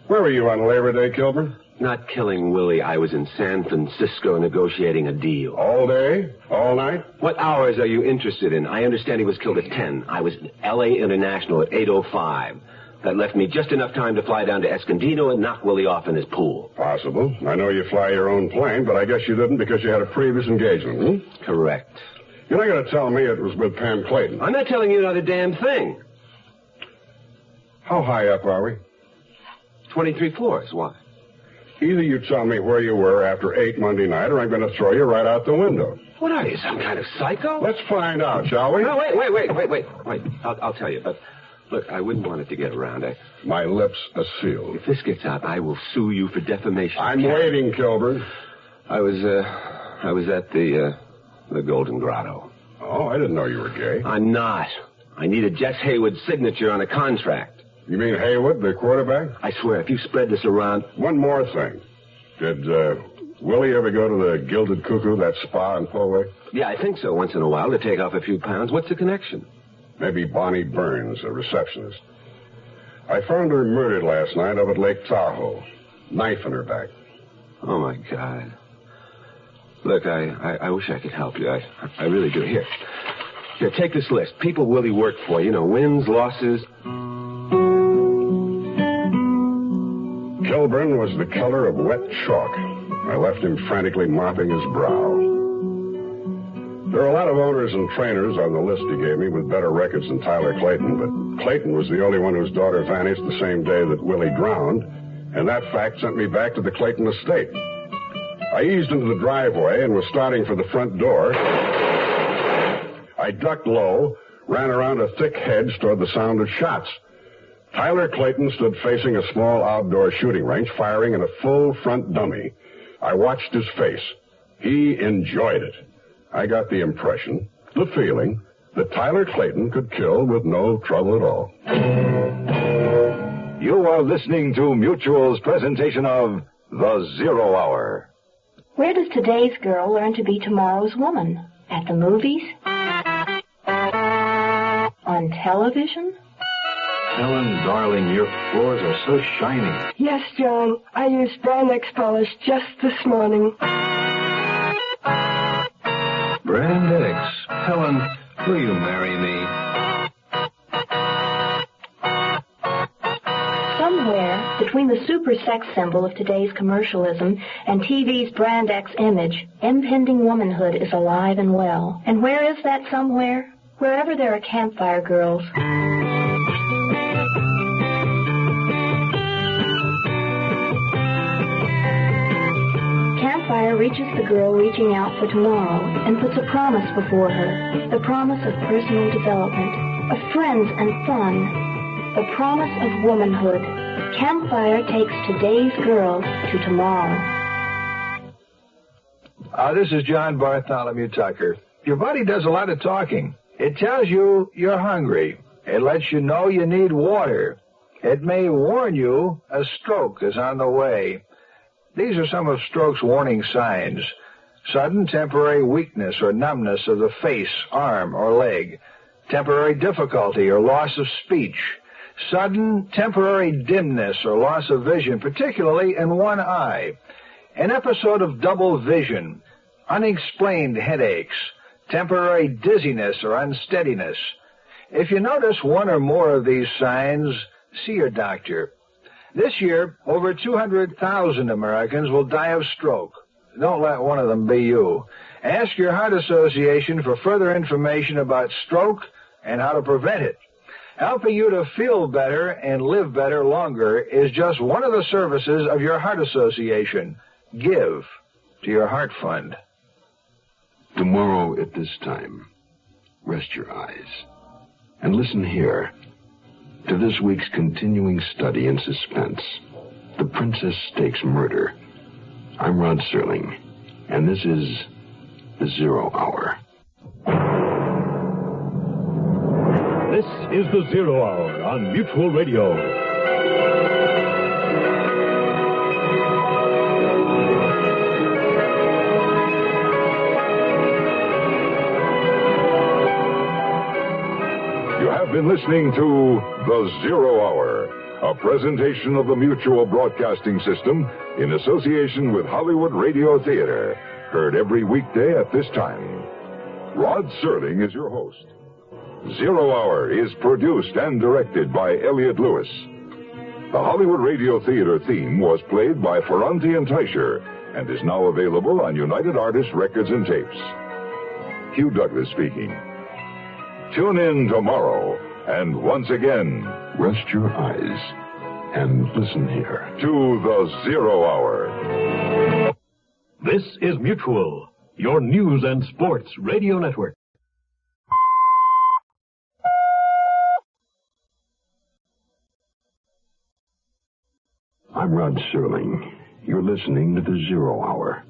Where were you on Labor Day, Kilburn? Not killing Willie. I was in San Francisco negotiating a deal. All day? All night? What hours are you interested in? I understand he was killed at 10. I was in L.A. International at 8:05. That left me just enough time to fly down to Escondido and knock Willie off in his pool. Possible. I know you fly your own plane, but I guess you didn't because you had a previous engagement, Correct. You're not going to tell me it was with Pam Clayton. I'm not telling you not a damn thing. How high up are we? 23 floors. Why? Either you tell me where you were after 8 Monday night, or I'm going to throw you right out the window. What are you, some kind of psycho? Let's find out, shall we? No, wait. I'll tell you, but look, I wouldn't want it to get around. My lips are sealed. If this gets out, I will sue you for defamation. I'm waiting, Kilburn. I was at the Golden Grotto. Oh, I didn't know you were gay. I'm not. I needed Jess Haywood's signature on a contract. You mean Haywood, the quarterback? I swear, if you spread this around... One more thing. Did Willie ever go to the Gilded Cuckoo, that spa in Poway? Yeah, I think so, once in a while, to take off a few pounds. What's the connection? Maybe Bonnie Burns, a receptionist. I found her murdered last night up at Lake Tahoe. Knife in her back. Oh, my God. Look, I wish I could help you. I really do. Here, take this list. People Willie worked for, wins, losses. Kilburn was the color of wet chalk. I left him frantically mopping his brow. There are a lot of owners and trainers on the list he gave me with better records than Tyler Clayton, but Clayton was the only one whose daughter vanished the same day that Willie drowned, and that fact sent me back to the Clayton estate. I eased into the driveway and was starting for the front door. I ducked low, ran around a thick hedge toward the sound of shots. Tyler Clayton stood facing a small outdoor shooting range, firing in a full front dummy. I watched his face. He enjoyed it. I got the impression, the feeling, that Tyler Clayton could kill with no trouble at all. You are listening to Mutual's presentation of The Zero Hour. Where does today's girl learn to be tomorrow's woman? At the movies? On television? Helen, darling, your floors are so shiny. Yes, John. I used Brand X polish just this morning. Brand X. Helen, will you marry me? Somewhere between the super sex symbol of today's commercialism and TV's Brand X image, impending womanhood is alive and well. And where is that somewhere? Wherever there are campfire girls. Campfire reaches the girl reaching out for tomorrow and puts a promise before her. The promise of personal development, of friends and fun. The promise of womanhood. Campfire takes today's girl to tomorrow. This is John Bartholomew Tucker. Your body does a lot of talking. It tells you you're hungry. It lets you know you need water. It may warn you a stroke is on the way. These are some of stroke's warning signs. Sudden temporary weakness or numbness of the face, arm, or leg. Temporary difficulty or loss of speech. Sudden temporary dimness or loss of vision, particularly in one eye. An episode of double vision. Unexplained headaches. Temporary dizziness or unsteadiness. If you notice one or more of these signs, see your doctor. This year, over 200,000 Americans will die of stroke. Don't let one of them be you. Ask your Heart Association for further information about stroke and how to prevent it. Helping you to feel better and live better longer is just one of the services of your Heart Association. Give to your Heart Fund. Tomorrow at this time, rest your eyes and listen here to this week's continuing study in suspense, The Princess Stakes Murder. I'm Rod Serling, and this is The Zero Hour. This is The Zero Hour on Mutual Radio. You have been listening to The Zero Hour, a presentation of the Mutual Broadcasting System in association with Hollywood Radio Theater, heard every weekday at this time. Rod Serling is your host. Zero Hour is produced and directed by Elliott Lewis. The Hollywood Radio Theater theme was played by Ferranti and Teicher and is now available on United Artists Records and Tapes. Hugh Douglas speaking. Tune in tomorrow, and once again, rest your eyes and listen here to the Zero Hour. This is Mutual, your news and sports radio network. I'm Rod Serling. You're listening to the Zero Hour.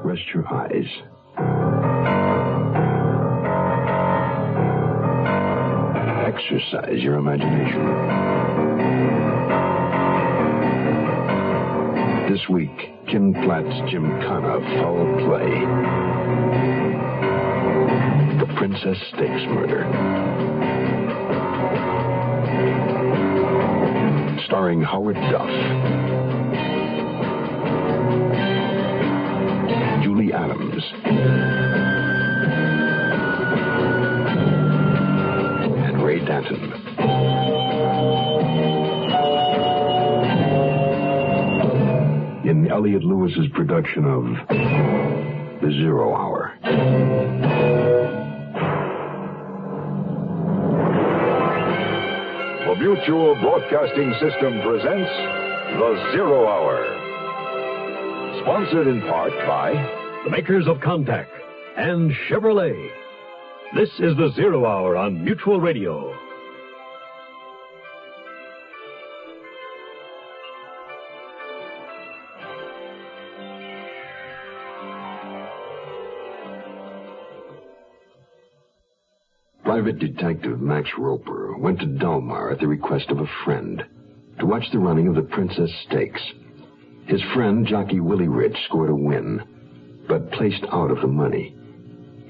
Rest your eyes. Exercise your imagination. This week, Ken Platt's Gymkhana Foul Play. The Princess Stakes Murder. Starring Howard Duff, Julie Adams, and Ray Danton. In Elliot Lewis's production of The Zero Hour. The Mutual Broadcasting System presents The Zero Hour. Sponsored in part by the makers of Contact and Chevrolet. This is The Zero Hour on Mutual Radio. Private Detective Max Roper went to Delmar at the request of a friend to watch the running of the Princess Stakes. His friend, jockey Willie Rich, scored a win, but placed out of the money.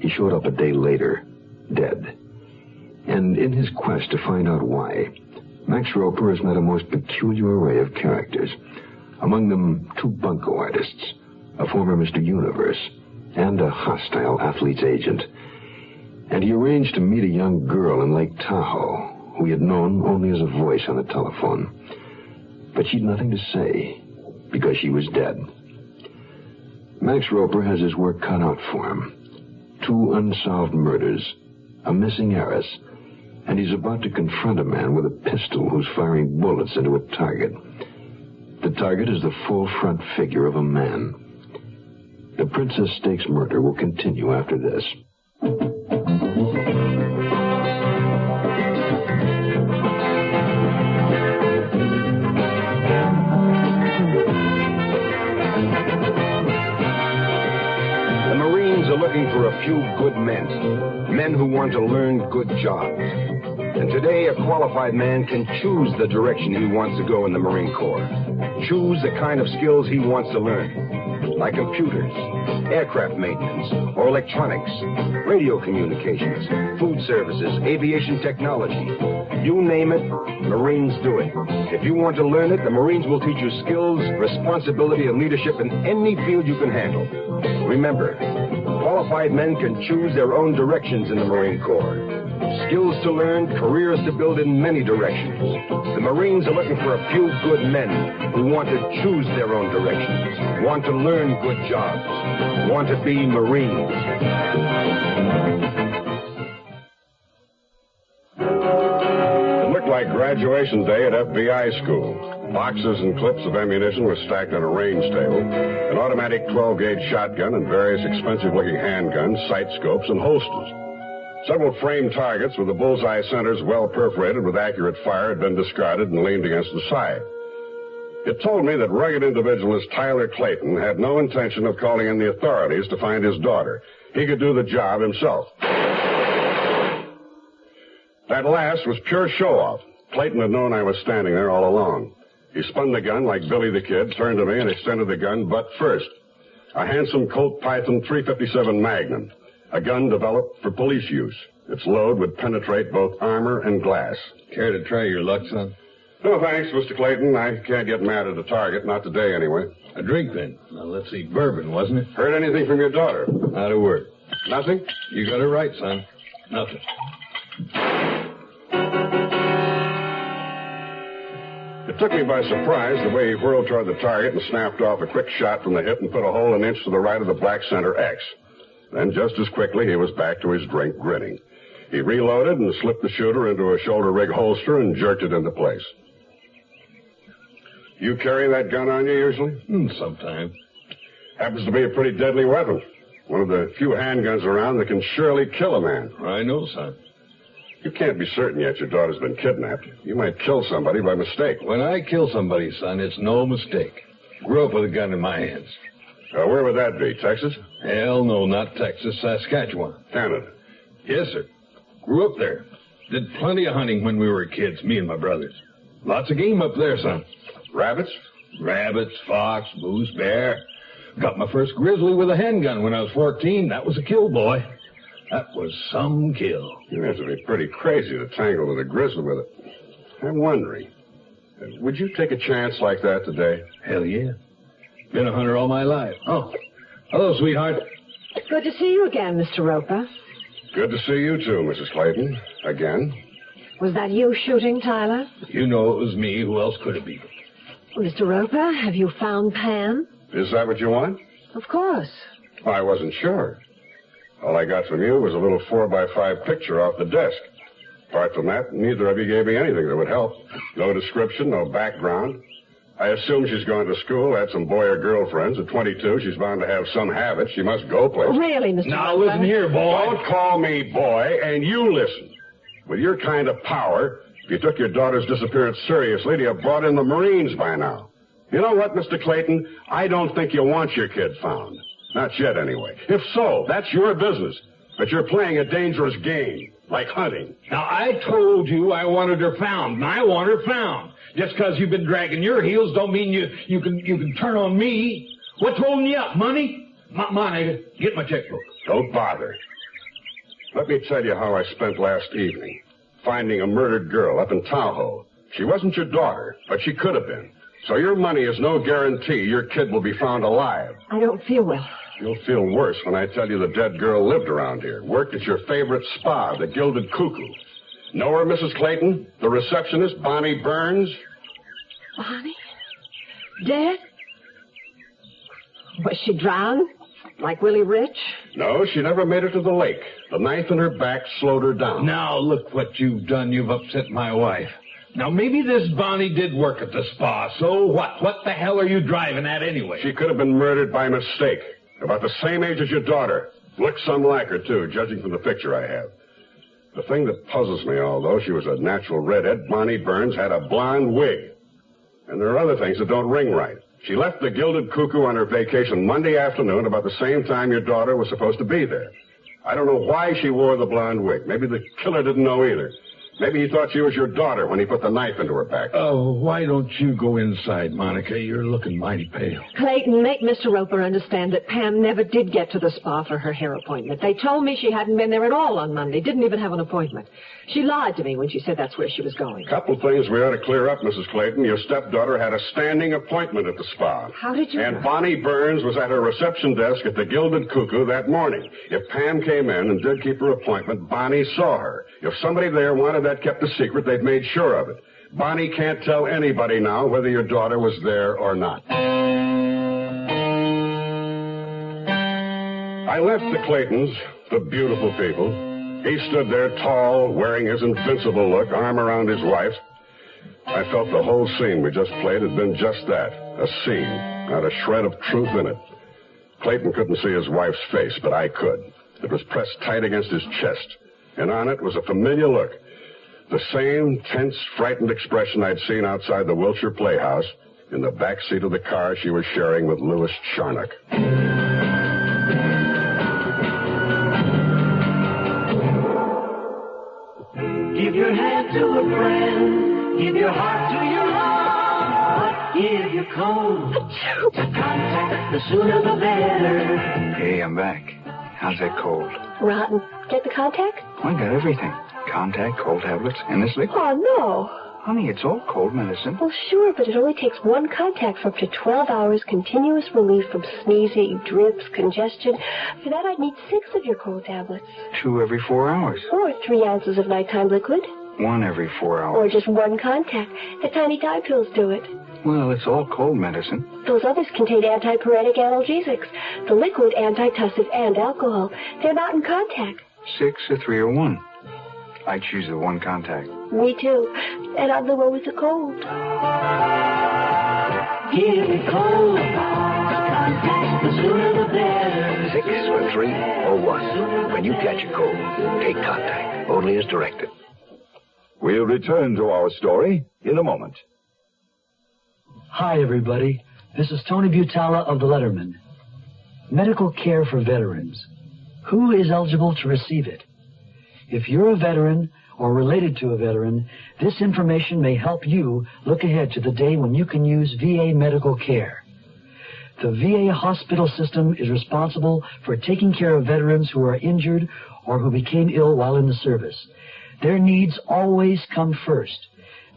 He showed up a day later, dead. And in his quest to find out why, Max Roper has met a most peculiar array of characters. Among them, two bunco artists, a former Mr. Universe, and a hostile athlete's agent. And he arranged to meet a young girl in Lake Tahoe who he had known only as a voice on the telephone. But she'd nothing to say because she was dead. Max Roper has his work cut out for him. 2 unsolved murders, a missing heiress, and he's about to confront a man with a pistol who's firing bullets into a target. The target is the full front figure of a man. The Princess Stakes Murder will continue after this. Looking for a few good men who want to learn good jobs. And today, a qualified man can choose the direction he wants to go in the Marine Corps. Choose the kind of skills he wants to learn, like computers, aircraft maintenance, or electronics, radio communications, food services, aviation technology. You name it, Marines do it. If you want to learn it, the Marines will teach you skills, responsibility, and leadership in any field you can handle. Remember, qualified men can choose their own directions in the Marine Corps. Skills to learn, careers to build in many directions. The Marines are looking for a few good men who want to choose their own directions, want to learn good jobs, want to be Marines. It looked like graduation day at FBI school. Boxes and clips of ammunition were stacked on a range table. An automatic 12-gauge shotgun and various expensive-looking handguns, sight scopes, and holsters. Several framed targets with the bullseye centers well perforated with accurate fire had been discarded and leaned against the side. It told me that rugged individualist Tyler Clayton had no intention of calling in the authorities to find his daughter. He could do the job himself. That last was pure show-off. Clayton had known I was standing there all along. He spun the gun like Billy the Kid, turned to me, and extended the gun butt first. A handsome Colt Python .357 Magnum, a gun developed for police use. Its load would penetrate both armor and glass. Care to try your luck, son? No, thanks, Mr. Clayton. I can't get mad at a target, not today anyway. A drink, then. Now, let's see, bourbon, wasn't it? Heard anything from your daughter? Not a word. Nothing? You got it right, son. Nothing. It took me by surprise the way he whirled toward the target and snapped off a quick shot from the hip and put a hole an inch to the right of the black center X. Then just as quickly, he was back to his drink, grinning. He reloaded and slipped the shooter into a shoulder rig holster and jerked it into place. You carry that gun on you usually? Sometimes. Happens to be a pretty deadly weapon. One of the few handguns around that can surely kill a man. I know, son. You can't be certain yet your daughter's been kidnapped. You might kill somebody by mistake. When I kill somebody, son, it's no mistake. Grew up with a gun in my hands. Where would that be, Texas? Hell no, not Texas, Saskatchewan. Canada? Yes, sir. Grew up there. Did plenty of hunting when we were kids, me and my brothers. Lots of game up there, son. Rabbits? Rabbits, fox, moose, bear. Got my first grizzly with a handgun when I was 14. That was a kill, boy. That was some kill. You have to be pretty crazy to tangle with a grizzly with it. I'm wondering, would you take a chance like that today? Hell yeah. Been a hunter all my life. Oh, hello, sweetheart. Good to see you again, Mr. Roper. Good to see you too, Mrs. Clayton. Again. Was that you shooting, Tyler? You know it was me. Who else could it be? Mr. Roper, have you found Pam? Is that what you want? Of course. I wasn't sure. All I got from you was a little 4x5 picture off the desk. Apart from that, neither of you gave me anything that would help. No description, no background. I assume she's gone to school, had some boy or girlfriends. At 22, she's bound to have some habit. She must go places. Really, Mr. Now, Roper? listen here, boy. Don't call me boy, and you listen. With your kind of power, if you took your daughter's disappearance seriously, you'd have brought in the Marines by now. You know what, Mr. Clayton? I don't think you want your kid found. Not yet, anyway. If so, that's your business. But you're playing a dangerous game, like hunting. Now, I told you I wanted her found, and I want her found. Just because you've been dragging your heels don't mean you can turn on me. What's holding you up, money? Money, get my checkbook. Don't bother. Let me tell you how I spent last evening. Finding a murdered girl up in Tahoe. She wasn't your daughter, but she could have been. So your money is no guarantee your kid will be found alive. I don't feel well. You'll feel worse when I tell you the dead girl lived around here. Worked at your favorite spa, the Gilded Cuckoo. Know her, Mrs. Clayton? The receptionist, Bonnie Burns? Bonnie? Dead? Was she drowned? Like Willie Rich? No, she never made it to the lake. The knife in her back slowed her down. Now, look what you've done. You've upset my wife. Now, maybe this Bonnie did work at the spa, so what? What the hell are you driving at anyway? She could have been murdered by mistake. About the same age as your daughter. Looks some like her, too, judging from the picture I have. The thing that puzzles me, although she was a natural redhead, Bonnie Burns had a blonde wig. And there are other things that don't ring right. She left the Gilded Cuckoo on her vacation Monday afternoon about the same time your daughter was supposed to be there. I don't know why she wore the blonde wig. Maybe the killer didn't know either. Maybe he thought she was your daughter when he put the knife into her back. Oh, why don't you go inside, Monica? You're looking mighty pale. Clayton, make Mr. Roper understand that Pam never did get to the spa for her hair appointment. They told me she hadn't been there at all on Monday, didn't even have an appointment. She lied to me when she said that's where she was going. Couple things we ought to clear up, Mrs. Clayton. Your stepdaughter had a standing appointment at the spa. How did you And know? Bonnie Burns was at her reception desk at the Gilded Cuckoo that morning. If Pam came in and did keep her appointment, Bonnie saw her. If somebody there wanted that kept a secret, they've made sure of it. Bonnie can't tell anybody now whether your daughter was there or not. I left the Claytons, the beautiful people. He stood there tall, wearing his invincible look, arm around his wife. I felt the whole scene we just played had been just that, a scene, not a shred of truth in it. Clayton couldn't see his wife's face, but I could. It was pressed tight against his chest, and on it was a familiar look. The same tense, frightened expression I'd seen outside the Wilshire Playhouse in the back seat of the car she was sharing with Louis Charnock. Give your hand to a friend. Give your heart to your heart. But give your cold to contact. The sooner the better. Hey, I'm back. How's that cold? Rotten. Get the contact? I got everything. Contact, cold tablets, and this liquid. Oh, no. Honey, it's all cold medicine. Well, sure, but it only takes one contact for up to 12 hours continuous relief from sneezing, drips, congestion. For that, I'd need 6 of your cold tablets. 2 every 4 hours. Or 3 ounces of nighttime liquid. One every 4 hours. Or just one contact. The tiny Tide pills do it. Well, it's all cold medicine. Those others contain antipyretic analgesics. The liquid, antitussive, and alcohol. They're not in contact. 6 or 3 or 1. I choose the one contact. Me too. And I'm the one with the cold. Give it cold. Contact, the sooner the better. 6 or 3 or 1. When you catch a cold, take contact. Only as directed. We'll return to our story in a moment. Hi, everybody. This is Tony Butala of the Letterman. Medical care for veterans. Who is eligible to receive it? If you're a veteran or related to a veteran, this information may help you look ahead to the day when you can use VA medical care. The VA hospital system is responsible for taking care of veterans who are injured or who became ill while in the service. Their needs always come first.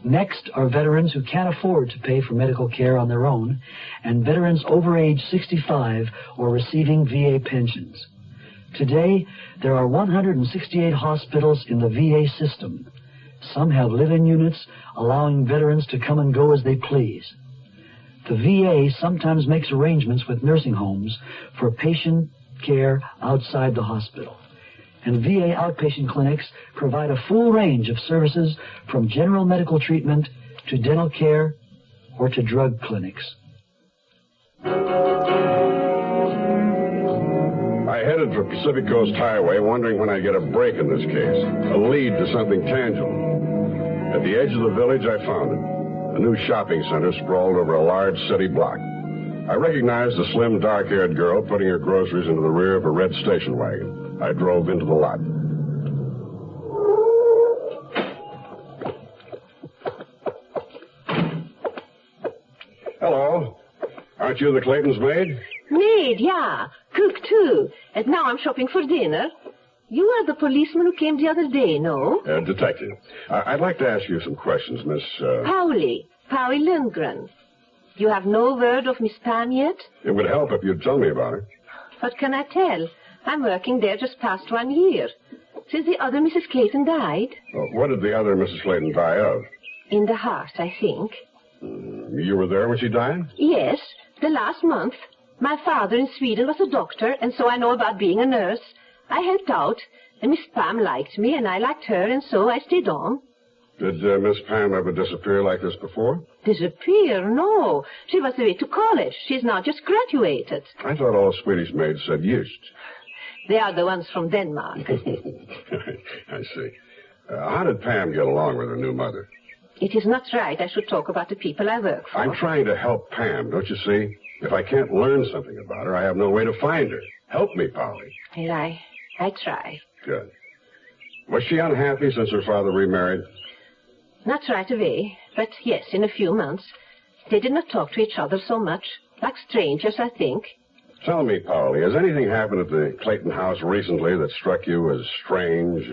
Next are veterans who can't afford to pay for medical care on their own, and veterans over age 65 or receiving VA pensions. Today, there are 168 hospitals in the VA system. Some have live-in units, allowing veterans to come and go as they please. The VA sometimes makes arrangements with nursing homes for patient care outside the hospital. And VA outpatient clinics provide a full range of services from general medical treatment to dental care or to drug clinics. I headed for Pacific Coast Highway, wondering when I'd get a break in this case, a lead to something tangible. At the edge of the village, I found it. A new shopping center sprawled over a large city block. I recognized a slim, dark-haired girl putting her groceries into the rear of a red station wagon. I drove into the lot. Hello. Aren't you the Clayton's maid? Maid, yeah. Cook, too. And now I'm shopping for dinner. You are the policeman who came the other day, no? Detective. I'd like to ask you some questions, Miss... Pauli Lundgren. You have no word of Miss Pam yet? It would help if you'd tell me about her. What can I tell? I'm working there just past 1 year. Since the other Mrs. Clayton died. Well, what did the other Mrs. Clayton die of? In the heart, I think. You were there when she died? Yes, the last month. My father in Sweden was a doctor, and so I know about being a nurse. I helped out, and Miss Pam liked me, and I liked her, and so I stayed on. Did Miss Pam ever disappear like this before? Disappear? No. She was away to college. She's now just graduated. I thought all Swedish maids said just. They are the ones from Denmark. I see. How did Pam get along with her new mother? It is not right I should talk about the people I work for. I'm trying to help Pam, don't you see? If I can't learn something about her, I have no way to find her. Help me, Polly. Well, I try. Good. Was she unhappy since her father remarried? Not right away, but yes, in a few months. They did not talk to each other so much. Like strangers, I think. Tell me, Polly, has anything happened at the Clayton House recently that struck you as strange,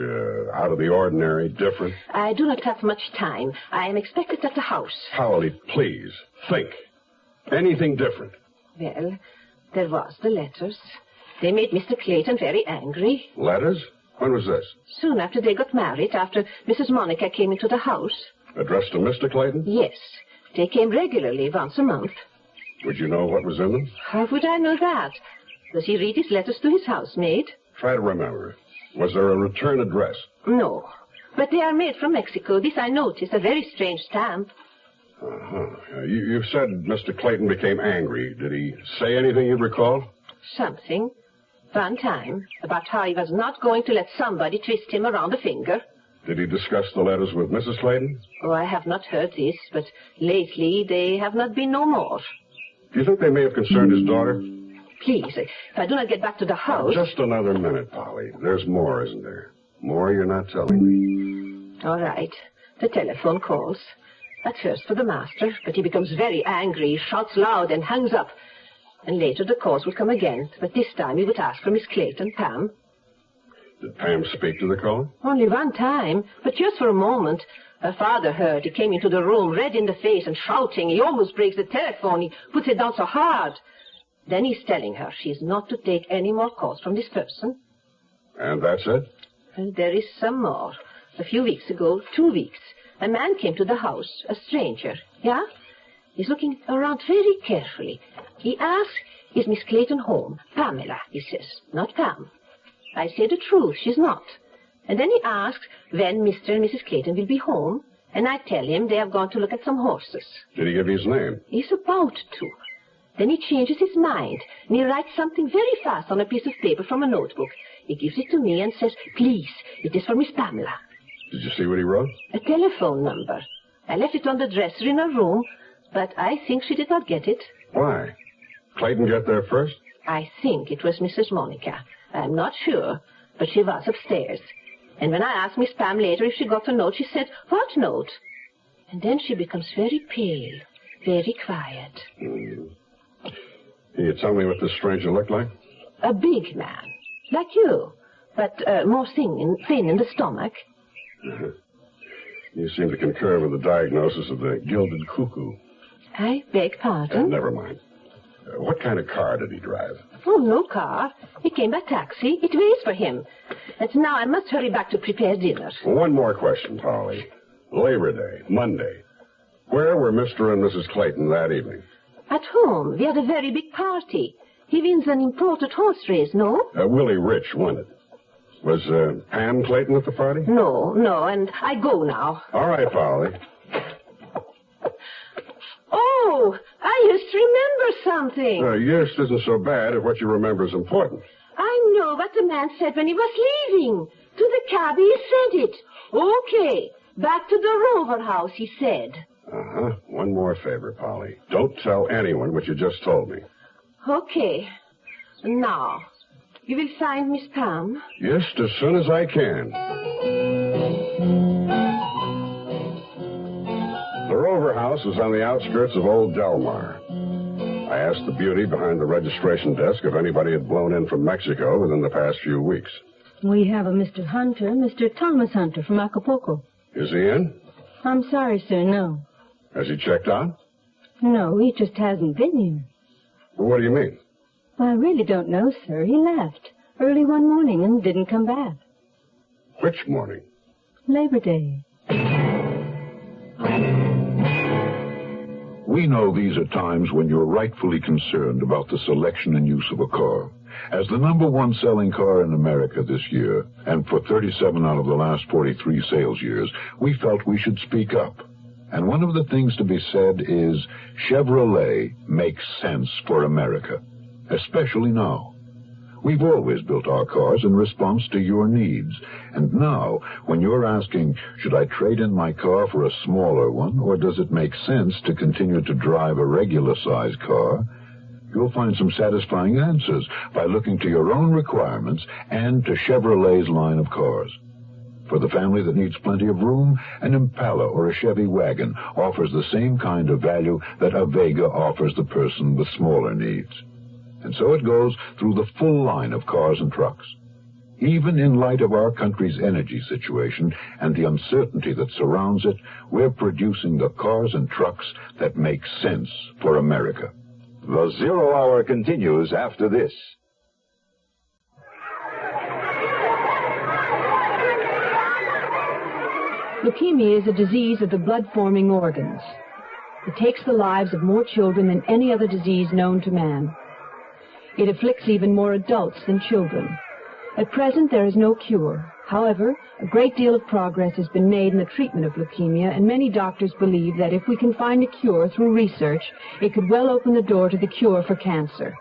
out of the ordinary, different? I do not have much time. I am expected at the house. Polly, please, think. Anything different? Well, there was the letters. They made Mr. Clayton very angry. Letters? When was this? Soon after they got married, after Mrs. Monica came into the house. Addressed to Mr. Clayton? Yes. They came regularly, once a month. Would you know what was in them? How would I know that? Does he read his letters to his housemaid? Try to remember. Was there a return address? No. But they are made from Mexico. This I noticed. A very strange stamp. Uh-huh. You've said Mr. Clayton became angry. Did he say anything you recall? Something. One time. About how he was not going to let somebody twist him around the finger. Did he discuss the letters with Mrs. Clayton? Oh, I have not heard this, but lately they have not been no more. Do you think they may have concerned his daughter? Please, if I do not get back to the house... Just another minute, Polly. There's more, isn't there? More you're not telling me. All right. The telephone calls. At first for the master, but he becomes very angry, shouts loud, and hangs up. And later the calls would come again, but this time he would ask for Miss Clayton, Pam. Did Pam speak to the caller? Only one time, but just for a moment. Her father heard. He came into the room, red in the face and shouting. He almost breaks the telephone. He puts it down so hard. Then he's telling her she's not to take any more calls from this person. And that's it? And there is some more. A few weeks ago, 2 weeks, a man came to the house, a stranger. Yeah? He's looking around very carefully. He asks, is Miss Clayton home? Pamela, he says, not Pam. I say the truth, she's not. And then he asks when Mr. and Mrs. Clayton will be home, and I tell him they have gone to look at some horses. Did he give you his name? He's about to. Then he changes his mind, and he writes something very fast on a piece of paper from a notebook. He gives it to me and says, please, it is for Miss Pamela. Did you see what he wrote? A telephone number. I left it on the dresser in her room, but I think she did not get it. Why? Clayton get there first? I think it was Mrs. Monica. I'm not sure, but she was upstairs. And when I asked Miss Pam later if she got the note, she said, what note? And then she becomes very pale, very quiet. Can you tell me what this stranger looked like? A big man, like you, but more thin in the stomach. Uh-huh. You seem to concur with the diagnosis of the gilded cuckoo. I beg pardon? Never mind. What kind of car did he drive? Oh, no car. He came by taxi. It waits for him. And now I must hurry back to prepare dinner. One more question, Polly. Labor Day, Monday. Where were Mr. and Mrs. Clayton that evening? At home. We had a very big party. He wins an imported horse race, no? Willie Rich won it. Was Pam Clayton at the party? No, and I go now. All right, Polly. Oh, I just remember something. Yes, isn't so bad if what you remember is important. I know what the man said when he was leaving. To the cabby, he said it. Okay, back to the Rover House, he said. Uh-huh. One more favor, Polly. Don't tell anyone what you just told me. Okay. Now, you will find Miss Pam? Yes, as soon as I can. The Rover House is on the outskirts of Old Delmar. I asked the beauty behind the registration desk if anybody had blown in from Mexico within the past few weeks. We have a Mr. Hunter, Mr. Thomas Hunter from Acapulco. Is he in? I'm sorry, sir, no. Has he checked out? No, he just hasn't been here. Well, what do you mean? I really don't know, sir. He left early one morning and didn't come back. Which morning? Labor Day. We know these are times when you're rightfully concerned about the selection and use of a car. As the number one selling car in America this year, and for 37 out of the last 43 sales years, we felt we should speak up. And one of the things to be said is Chevrolet makes sense for America, especially now. We've always built our cars in response to your needs. And now, when you're asking, should I trade in my car for a smaller one, or does it make sense to continue to drive a regular-sized car, you'll find some satisfying answers by looking to your own requirements and to Chevrolet's line of cars. For the family that needs plenty of room, an Impala or a Chevy wagon offers the same kind of value that a Vega offers the person with smaller needs. And so it goes through the full line of cars and trucks. Even in light of our country's energy situation and the uncertainty that surrounds it, we're producing the cars and trucks that make sense for America. The Zero Hour continues after this. Leukemia is a disease of the blood-forming organs. It takes the lives of more children than any other disease known to man. It afflicts even more adults than children. At present, there is no cure. However, a great deal of progress has been made in the treatment of leukemia, and many doctors believe that if we can find a cure through research, it could well open the door to the cure for cancer.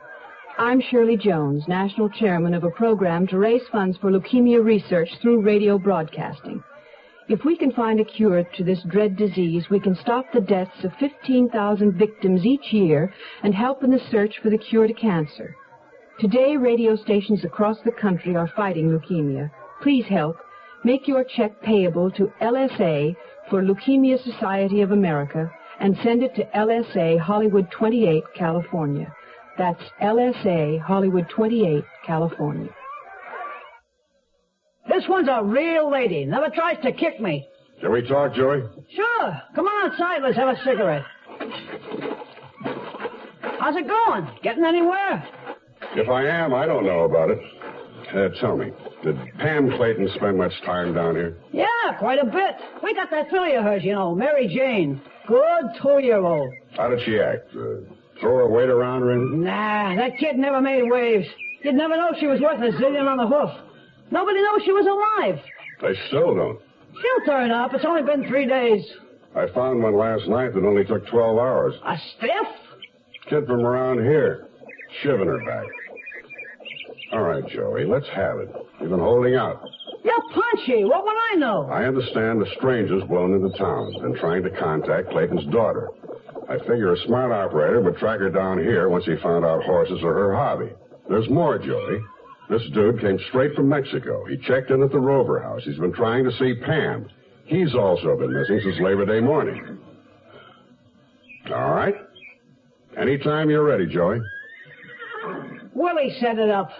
I'm Shirley Jones, National Chairman of a program to raise funds for leukemia research through radio broadcasting. If we can find a cure to this dread disease, we can stop the deaths of 15,000 victims each year and help in the search for the cure to cancer. Today, radio stations across the country are fighting leukemia. Please help. Make your check payable to LSA for Leukemia Society of America and send it to LSA Hollywood 28, California. That's LSA Hollywood 28, California. This one's a real lady. Never tries to kick me. Can we talk, Joey? Sure. Come on outside. Let's have a cigarette. How's it going? Getting anywhere? If I am, I don't know about it. Tell me, did Pam Clayton spend much time down here? Yeah, Yeah, quite a bit. We got that filly of hers, Mary Jane. Good 2-year-old. How did she act? Throw her weight around or anything? Nah, that kid never made waves. You'd never know she was worth a zillion on the hoof. Nobody knows she was alive. They still don't. She'll turn up. It's only been 3 days. I found one last night that only took 12 hours. A stiff? Kid from around here. Shiving her back. All right, Joey, let's have it. You've been holding out. You're punchy. What would I know? I understand the stranger's blown into town and trying to contact Clayton's daughter. I figure a smart operator would track her down here once he found out horses are her hobby. There's more, Joey. This dude came straight from Mexico. He checked in at the Rover House. He's been trying to see Pam. He's also been missing since Labor Day morning. All right. Anytime you're ready, Joey. Willie set it up.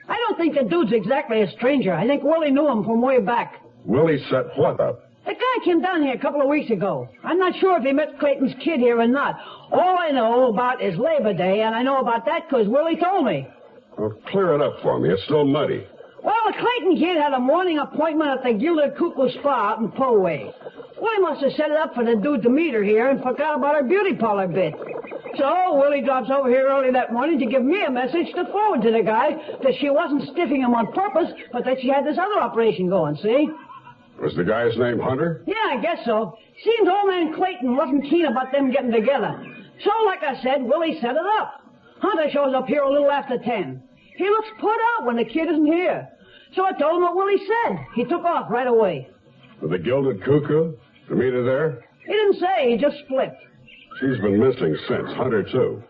I don't think the dude's exactly a stranger. I think Willie knew him from way back. Willie set what up? The guy came down here a couple of weeks ago. I'm not sure if he met Clayton's kid here or not. All I know about is Labor Day, and I know about that because Willie told me. Well, clear it up for me. It's still muddy. Well, the Clayton kid had a morning appointment at the Gilded Cuckoo Spa out in Poway. Willie must have set it up for the dude to meet her here and forgot about her beauty parlor bit. So Willie drops over here early that morning to give me a message to forward to the guy that she wasn't stiffing him on purpose, but that she had this other operation going, see? Was the guy's name Hunter? Yeah, I guess so. Seems old man Clayton wasn't keen about them getting together. So, like I said, Willie set it up. Hunter shows up here a little after 10. He looks put out when the kid isn't here. So I told him what Willie said. He took off right away. With the Gilded Cuckoo? To meet her there? He didn't say. He just split. She's been missing since. Hunter, too.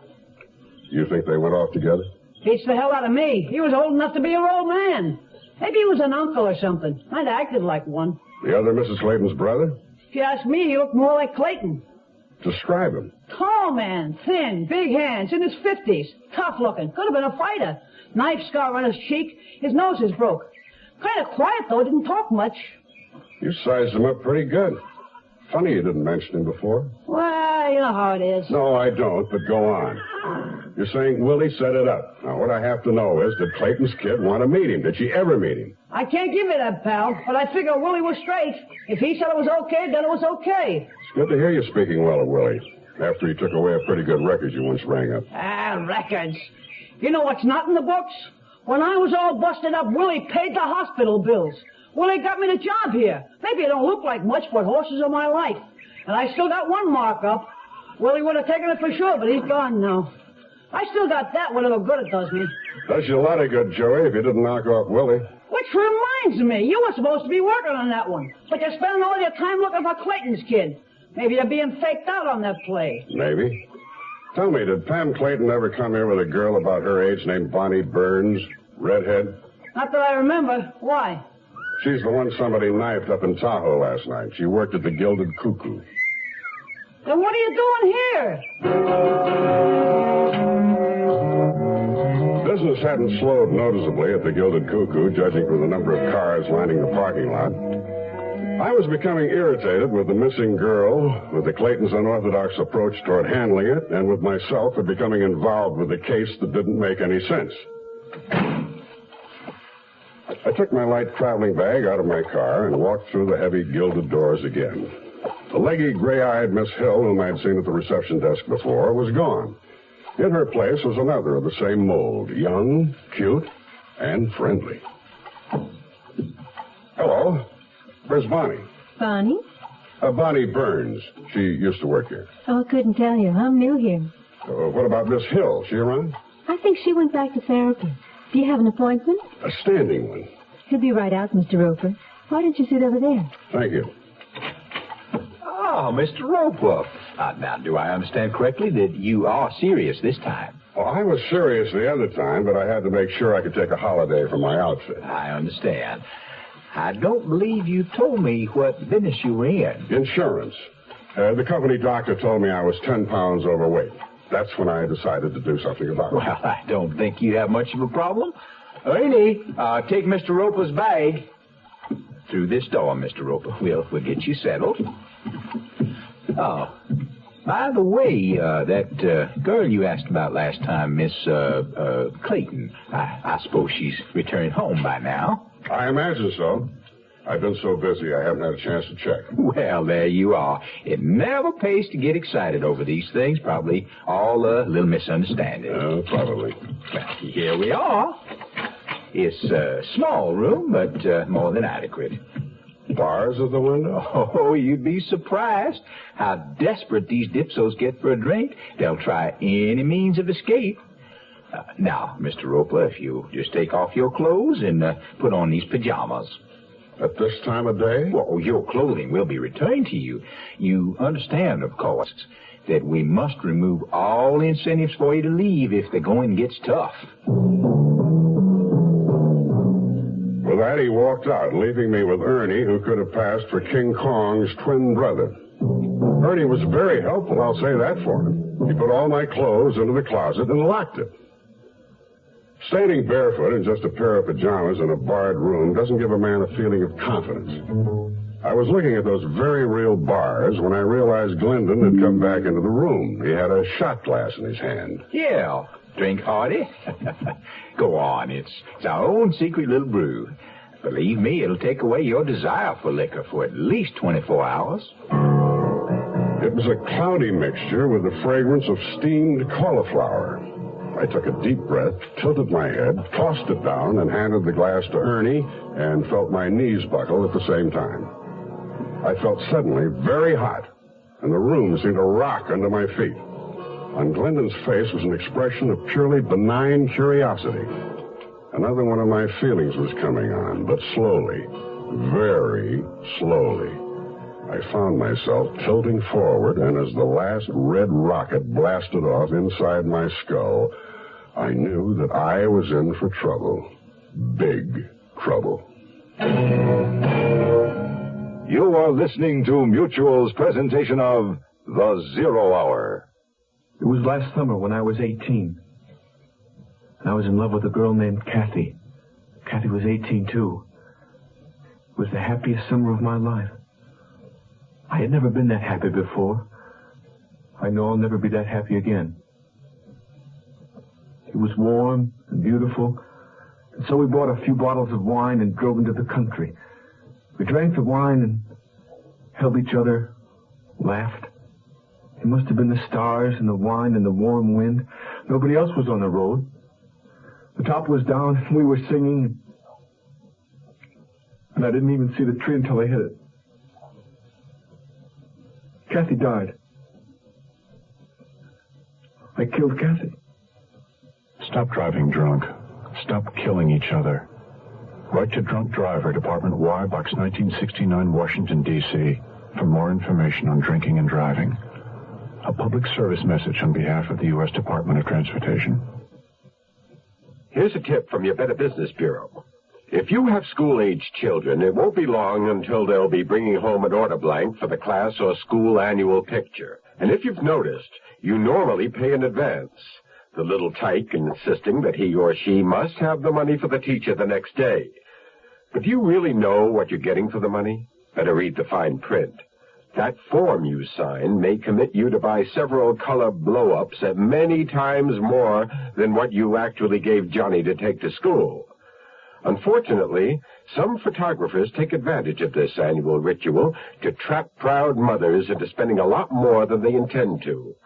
You think they went off together? Beats the hell out of me. He was old enough to be your old man. Maybe he was an uncle or something. I'd acted like one. The other Mrs. Clayton's brother? If you ask me, he looked more like Clayton. Describe him. Tall man, thin, big hands, in his 50s. Tough looking. Could have been a fighter. Knife scar on his cheek. His nose is broke. Kind of quiet, though. Didn't talk much. You sized him up pretty good. Funny you didn't mention him before. Well, you know how it is. No, I don't, but go on. You're saying Willie set it up. Now, what I have to know is, did Clayton's kid want to meet him? Did she ever meet him? I can't give you that, pal, but I figure Willie was straight. If he said it was okay, then it was okay. It's good to hear you speaking well of Willie, after he took away a pretty good record you once rang up. Records. You know what's not in the books? When I was all busted up, Willie paid the hospital bills. Willie got me the job here. Maybe it don't look like much, but horses are my life. And I still got one mark up. Willie would have taken it for sure, but he's gone now. I still got that, whatever good it does me. Does you a lot of good, Joey, if you didn't knock off Willie. Which reminds me, you were supposed to be working on that one. But you're spending all your time looking for Clayton's kid. Maybe you're being faked out on that play. Maybe. Tell me, did Pam Clayton ever come here with a girl about her age named Bonnie Burns? Redhead? Not that I remember. Why? She's the one somebody knifed up in Tahoe last night. She worked at the Gilded Cuckoo. Then what are you doing here? Business hadn't slowed noticeably at the Gilded Cuckoo, judging from the number of cars lining the parking lot. I was becoming irritated with the missing girl, with the Clayton's unorthodox approach toward handling it, and with myself for becoming involved with a case that didn't make any sense. I took my light traveling bag out of my car and walked through the heavy gilded doors again. The leggy, gray-eyed Miss Hill, whom I had seen at the reception desk before, was gone. In her place was another of the same mold, young, cute, and friendly. Hello. Where's Bonnie? Bonnie? Bonnie Burns. She used to work here. Oh, I couldn't tell you. I'm new here. What about Miss Hill? She around? I think she went back to therapy. Do you have an appointment? A standing one. He'll be right out, Mr. Roper. Why don't you sit over there? Thank you. Oh, Mr. Roper. Now, do I understand correctly that you are serious this time? Well, I was serious the other time, but I had to make sure I could take a holiday from my outfit. I understand. I don't believe you told me what business you were in. Insurance. The company doctor told me I was 10 pounds overweight. That's when I decided to do something about it. Well, I don't think you have much of a problem. Ernie, take Mr. Roper's bag. Through this door, Mr. Roper. We'll get you settled. Oh, by the way, that girl you asked about last time, Miss Clayton, I suppose she's returned home by now. I imagine so. I've been so busy I haven't had a chance to check. Well, there you are. It never pays to get excited over these things. Probably all a little misunderstanding. Probably. Well, here we are. It's a small room, but more than adequate. Bars at the window? Oh, you'd be surprised how desperate these dipsos get for a drink. They'll try any means of escape. Now, Mr. Roper, if you just take off your clothes and put on these pajamas. At this time of day? Well, your clothing will be returned to you. You understand, of course, that we must remove all incentives for you to leave if the going gets tough. With that, he walked out, leaving me with Ernie, who could have passed for King Kong's twin brother. Ernie was very helpful, I'll say that for him. He put all my clothes into the closet and locked it. Standing barefoot in just a pair of pajamas in a barred room doesn't give a man a feeling of confidence. I was looking at those very real bars when I realized Glendon had come back into the room. He had a shot glass in his hand. Yeah, drink hearty. Go on, it's our own secret little brew. Believe me, it'll take away your desire for liquor for at least 24 hours. It was a cloudy mixture with the fragrance of steamed cauliflower. I took a deep breath, tilted my head, tossed it down, and handed the glass to Ernie and felt my knees buckle at the same time. I felt suddenly very hot, and the room seemed to rock under my feet. On Glendon's face was an expression of purely benign curiosity. Another one of my feelings was coming on, but slowly, very slowly. I found myself tilting forward, and as the last red rocket blasted off inside my skull, I knew that I was in for trouble. Big trouble. You are listening to Mutual's presentation of The Zero Hour. It was last summer when I was 18. And I was in love with a girl named Kathy. Kathy was 18, too. It was the happiest summer of my life. I had never been that happy before. I know I'll never be that happy again. It was warm and beautiful, and so we bought a few bottles of wine and drove into the country. We drank the wine and held each other, laughed. It must have been the stars and the wine and the warm wind. Nobody else was on the road. The top was down, and we were singing, and I didn't even see the tree until I hit it. Kathy died. I killed Kathy. Stop driving drunk. Stop killing each other. Write to Drunk Driver, Department Y, Box 1969, Washington, D.C., for more information on drinking and driving. A public service message on behalf of the U.S. Department of Transportation. Here's a tip from your Better Business Bureau. If you have school-aged children, it won't be long until they'll be bringing home an order blank for the class or school annual picture. And if you've noticed, you normally pay in advance. The little tyke insisting that he or she must have the money for the teacher the next day. But do you really know what you're getting for the money? Better read the fine print. That form you sign may commit you to buy several color blow-ups at many times more than what you actually gave Johnny to take to school. Unfortunately, some photographers take advantage of this annual ritual to trap proud mothers into spending a lot more than they intend to.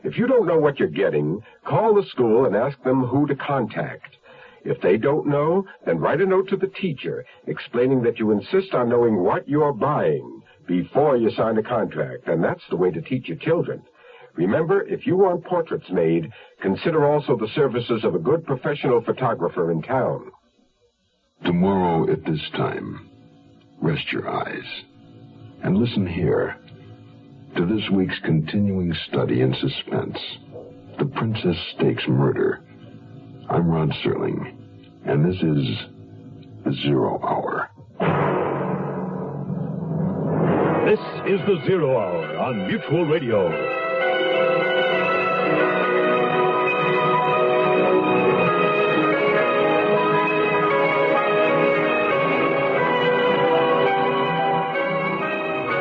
If you don't know what you're getting, call the school and ask them who to contact. If they don't know, then write a note to the teacher explaining that you insist on knowing what you're buying before you sign a contract, and that's the way to teach your children. Remember, if you want portraits made, consider also the services of a good professional photographer in town. Tomorrow at this time, rest your eyes and listen here to this week's continuing study in suspense, The Princess Stakes Murder. I'm Rod Serling, and this is The Zero Hour. This is The Zero Hour on Mutual Radio.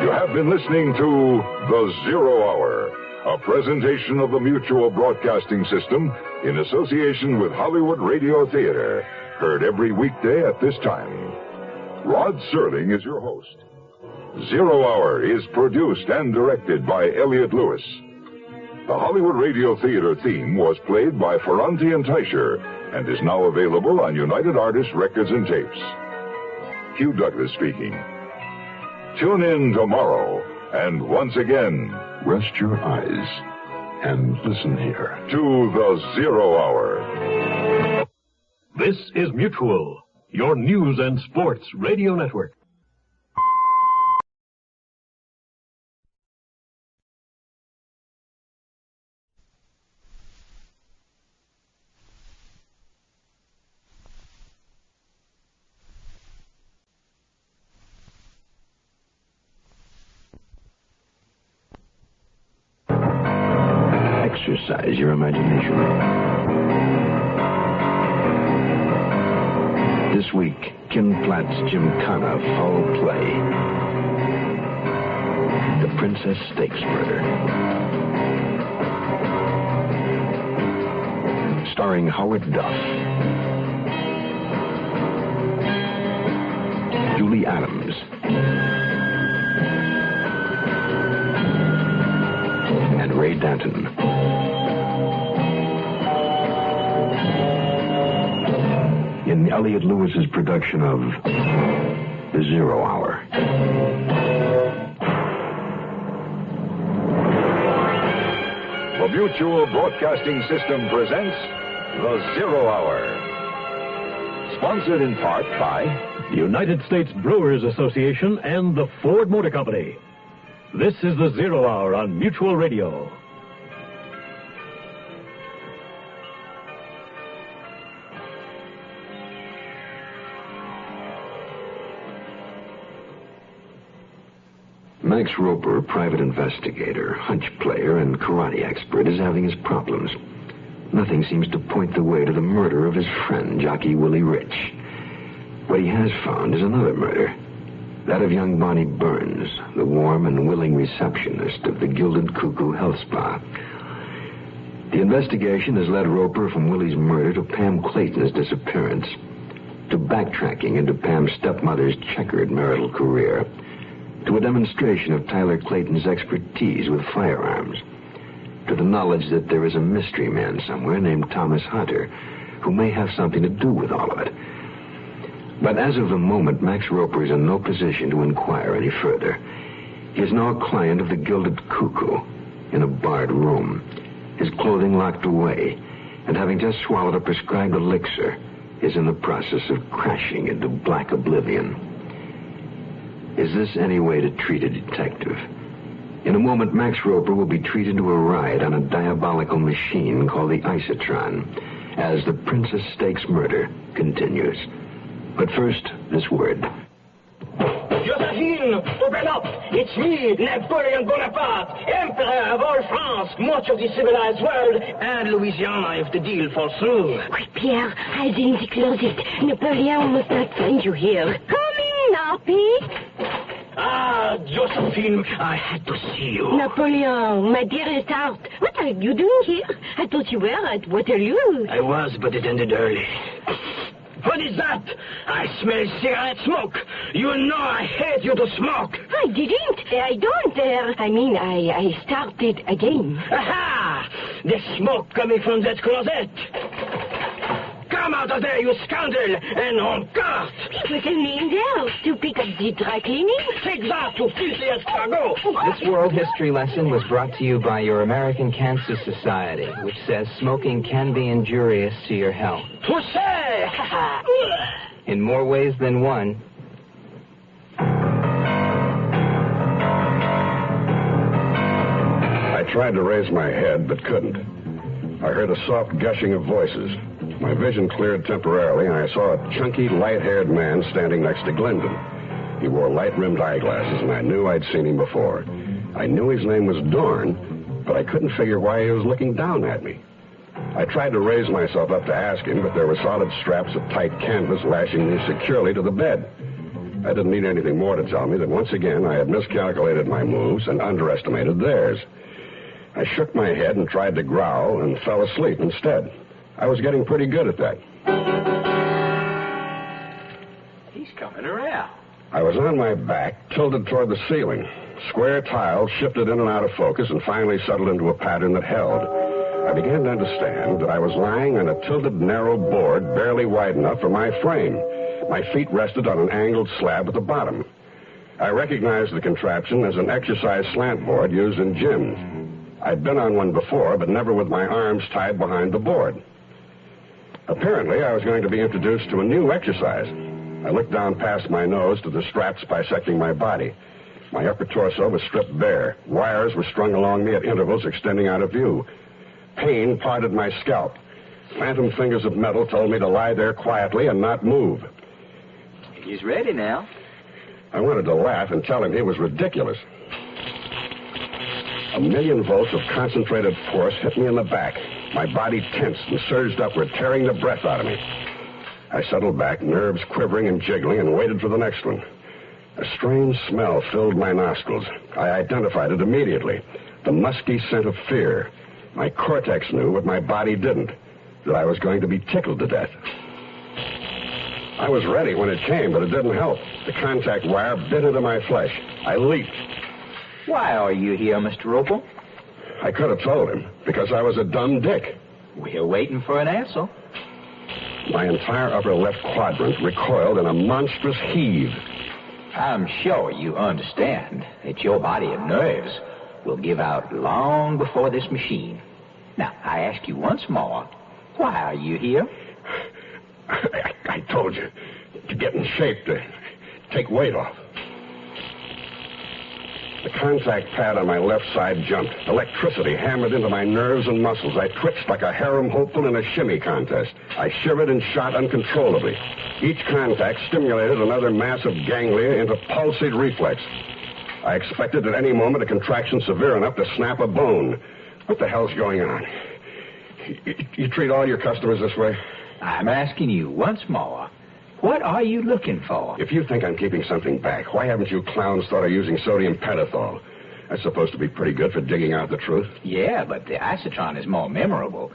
You have been listening to The Zero Hour, a presentation of the Mutual Broadcasting System in association with Hollywood Radio Theater, heard every weekday at this time. Rod Serling is your host. Zero Hour is produced and directed by Elliott Lewis. The Hollywood Radio Theater theme was played by Ferranti and Teicher and is now available on United Artists Records and Tapes. Hugh Douglas speaking. Tune in tomorrow, and once again, rest your eyes and listen here to the Zero Hour. This is Mutual, your news and sports radio network. Exercise your imagination. This week, Ken Platt's Gymkhana Foul Play. The Princess Stakes Murder. Starring Howard Duff. Julie Adams. And Ray Danton. In Elliott Lewis's production of The Zero Hour. The Mutual Broadcasting System presents The Zero Hour. Sponsored in part by the United States Brewers Association and the Ford Motor Company. This is The Zero Hour on Mutual Radio. Max Roper, private investigator, hunch player, and karate expert, is having his problems. Nothing seems to point the way to the murder of his friend, jockey Willie Rich. What he has found is another murder. That of young Bonnie Burns, the warm and willing receptionist of the Gilded Cuckoo Health Spa. The investigation has led Roper from Willie's murder to Pam Clayton's disappearance, to backtracking into Pam's stepmother's checkered marital career, to a demonstration of Tyler Clayton's expertise with firearms, to the knowledge that there is a mystery man somewhere named Thomas Hunter who may have something to do with all of it. But as of the moment, Max Roper is in no position to inquire any further. He is now a client of the Gilded Cuckoo in a barred room, his clothing locked away, and having just swallowed a prescribed elixir, is in the process of crashing into black oblivion. Is this any way to treat a detective? In a moment, Max Roper will be treated to a ride on a diabolical machine called the Isotron, as the Princess Stakes Murder continues. But first, this word. Josephine, open up! It's me, Napoleon Bonaparte, Emperor of all France, much of the civilized world, and Louisiana if the deal falls through. Quick, Pierre, hide in the closet. Napoleon must not find you here. Come in now, Pete. Ah, Josephine, I had to see you. Napoleon, my dearest heart, what are you doing here? I thought you were at Waterloo. I was, but it ended early. What is that? I smell cigarette smoke. You know I hate you to smoke. I didn't. I don't. I started again. Aha! The smoke coming from that closet. Come out of there, you scoundrel, and on cart. It was only in there to pick up the dry cleaning. Take that, you filthy escargot. This world history lesson was brought to you by your American Cancer Society, which says smoking can be injurious to your health. Touché! In more ways than one. I tried to raise my head, but couldn't. I heard a soft gushing of voices. My vision cleared temporarily, and I saw a chunky, light-haired man standing next to Glendon. He wore light-rimmed eyeglasses, and I knew I'd seen him before. I knew his name was Dorn, but I couldn't figure why he was looking down at me. I tried to raise myself up to ask him, but there were solid straps of tight canvas lashing me securely to the bed. I didn't need anything more to tell me that once again I had miscalculated my moves and underestimated theirs. I shook my head and tried to growl and fell asleep instead. I was getting pretty good at that. He He's coming around. I was on my back, tilted toward the ceiling. Square tiles shifted in and out of focus and finally settled into a pattern that held. I began to understand that I was lying on a tilted, narrow board barely wide enough for my frame. My feet rested on an angled slab at the bottom. I recognized the contraption as an exercise slant board used in gyms. I'd been on one before, but never with my arms tied behind the board. Apparently, I was going to be introduced to a new exercise. I looked down past my nose to the straps bisecting my body. My upper torso was stripped bare. Wires were strung along me at intervals extending out of view. Pain parted my scalp. Phantom fingers of metal told me to lie there quietly and not move. He's ready now. I wanted to laugh and tell him he was ridiculous. 1,000,000 volts of concentrated force hit me in the back. My body tensed and surged upward, tearing the breath out of me. I settled back, nerves quivering and jiggling, and waited for the next one. A strange smell filled my nostrils. I identified it immediately. The musky scent of fear. My cortex knew what my body didn't, that I was going to be tickled to death. I was ready when it came, but it didn't help. The contact wire bit into my flesh. I leaped. Why are you here, Mr. Roper? I could have told him, because I was a dumb dick. We're waiting for an answer. My entire upper left quadrant recoiled in a monstrous heave. I'm sure you understand that your body of nerves will give out long before this machine. Now, I ask you once more, why are you here? I told you to get in shape, to take weight off. The contact pad on my left side jumped. Electricity hammered into my nerves and muscles. I twitched like a harem hopeful in a shimmy contest. I shivered and shot uncontrollably. Each contact stimulated another mass of ganglia into pulsate reflex. I expected at any moment a contraction severe enough to snap a bone. What the hell's going on? You treat all your customers this way? I'm asking you once more, what are you looking for? If you think I'm keeping something back, why haven't you clowns thought of using sodium pentothal? That's supposed to be pretty good for digging out the truth. Yeah, but the isotron is more memorable.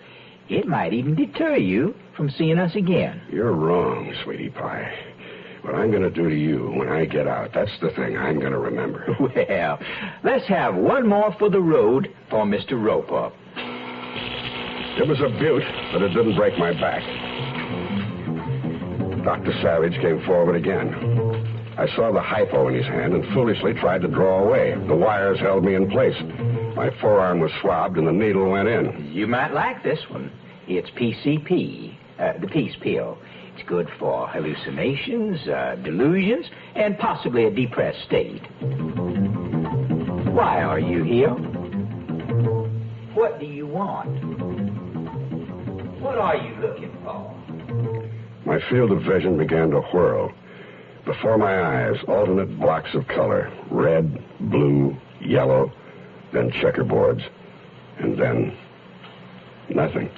It might even deter you from seeing us again. You're wrong, sweetie pie. What I'm going to do to you when I get out, that's the thing I'm going to remember. Well, let's have one more for the road for Mr. Roper. It was a beaut, but it didn't break my back. Dr. Savage came forward again. I saw the hypo in his hand and foolishly tried to draw away. The wires held me in place. My forearm was swabbed and the needle went in. You might like this one. It's PCP, the peace pill. It's good for hallucinations, delusions, and possibly a depressed state. Why are you here? What do you want? What are you looking for? My field of vision began to whirl. Before my eyes, alternate blocks of color. Red, blue, yellow, then checkerboards, and then nothing.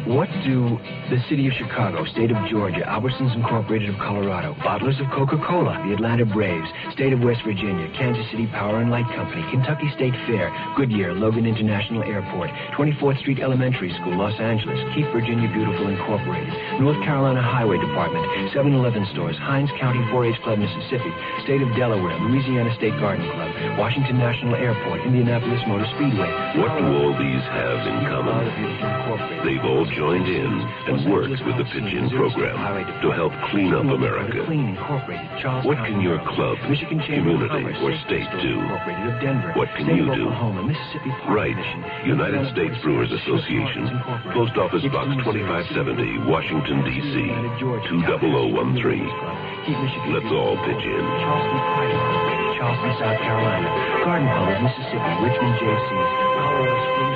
What do the City of Chicago, State of Georgia, Albertsons Incorporated of Colorado, Bottlers of Coca-Cola, the Atlanta Braves, State of West Virginia, Kansas City Power and Light Company, Kentucky State Fair, Goodyear, Logan International Airport, 24th Street Elementary School, Los Angeles, Keith Virginia Beautiful Incorporated, North Carolina Highway Department, 7-Eleven stores, Hines County 4-H Club, Mississippi, State of Delaware, Louisiana State Garden Club, Washington National Airport, Indianapolis Motor Speedway. What do all these have in common? They've all joined in and worked with the Pigeon program to help clean up America. What can your club, community, or state do? What can you do? Right. United States Brewers Association, Post Office Box 2570, Washington, D.C., 20013. Let's all pitch in. Charleston, South Carolina, Garden Hollow, Mississippi, Richmond, J.C., Colorado Springs.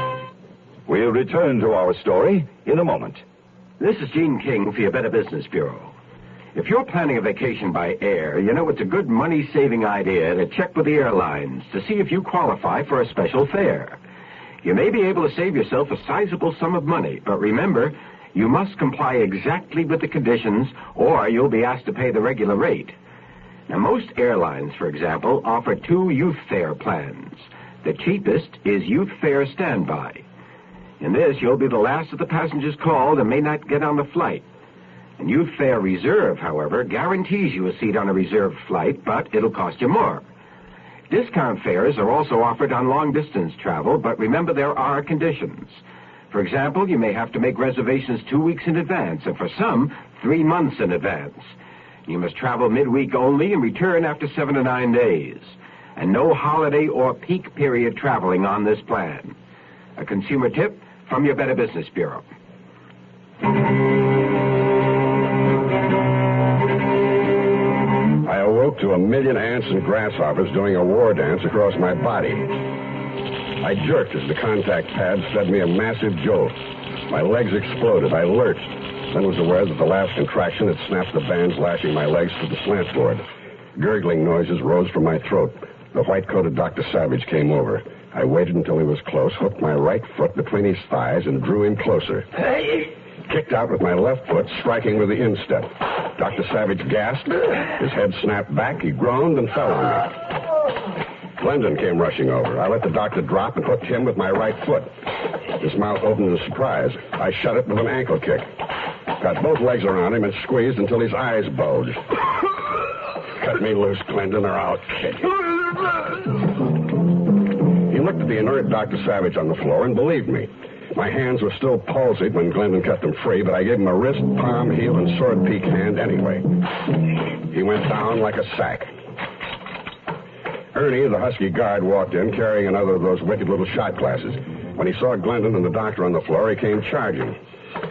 We'll return to our story in a moment. This is Gene King for your Better Business Bureau. If you're planning a vacation by air, you know it's a good money-saving idea to check with the airlines to see if you qualify for a special fare. You may be able to save yourself a sizable sum of money, but remember, you must comply exactly with the conditions or you'll be asked to pay the regular rate. Now, most airlines, for example, offer 2 youth fare plans. The cheapest is Youth Fare Standby. In this, you'll be the last of the passengers called and may not get on the flight. And Youth Fare Reserve, however, guarantees you a seat on a reserved flight, but it'll cost you more. Discount fares are also offered on long-distance travel, but remember there are conditions. For example, you may have to make reservations 2 weeks in advance, and for some, 3 months in advance. You must travel midweek only and return after 7 to 9 days. And no holiday or peak period traveling on this plan. A consumer tip from your Better Business Bureau. I awoke to a million ants and grasshoppers doing a war dance across my body. I jerked as the contact pad fed me a massive jolt. My legs exploded. I lurched, then was aware that the last contraction had snapped the bands lashing my legs to the slant board. Gurgling noises rose from my throat. The white-coated Dr. Savage came over. I waited until he was close, hooked my right foot between his thighs, and drew him closer. Hey! Kicked out with my left foot, striking with the instep. Dr. Savage gasped. His head snapped back. He groaned and fell on me. Glendon came rushing over. I let the doctor drop and hooked him with my right foot. His mouth opened in surprise. I shut it with an ankle kick. Got both legs around him and squeezed until his eyes bulged. Cut me loose, Glendon, or I'll kill you. He looked at the inert Dr. Savage on the floor and believed me. My hands were still palsied when Glendon cut them free, but I gave him a wrist, palm, heel, and sword peak hand anyway. He went down like a sack. Ernie, the husky guard, walked in carrying another of those wicked little shot glasses. When he saw Glendon and the doctor on the floor, he came charging.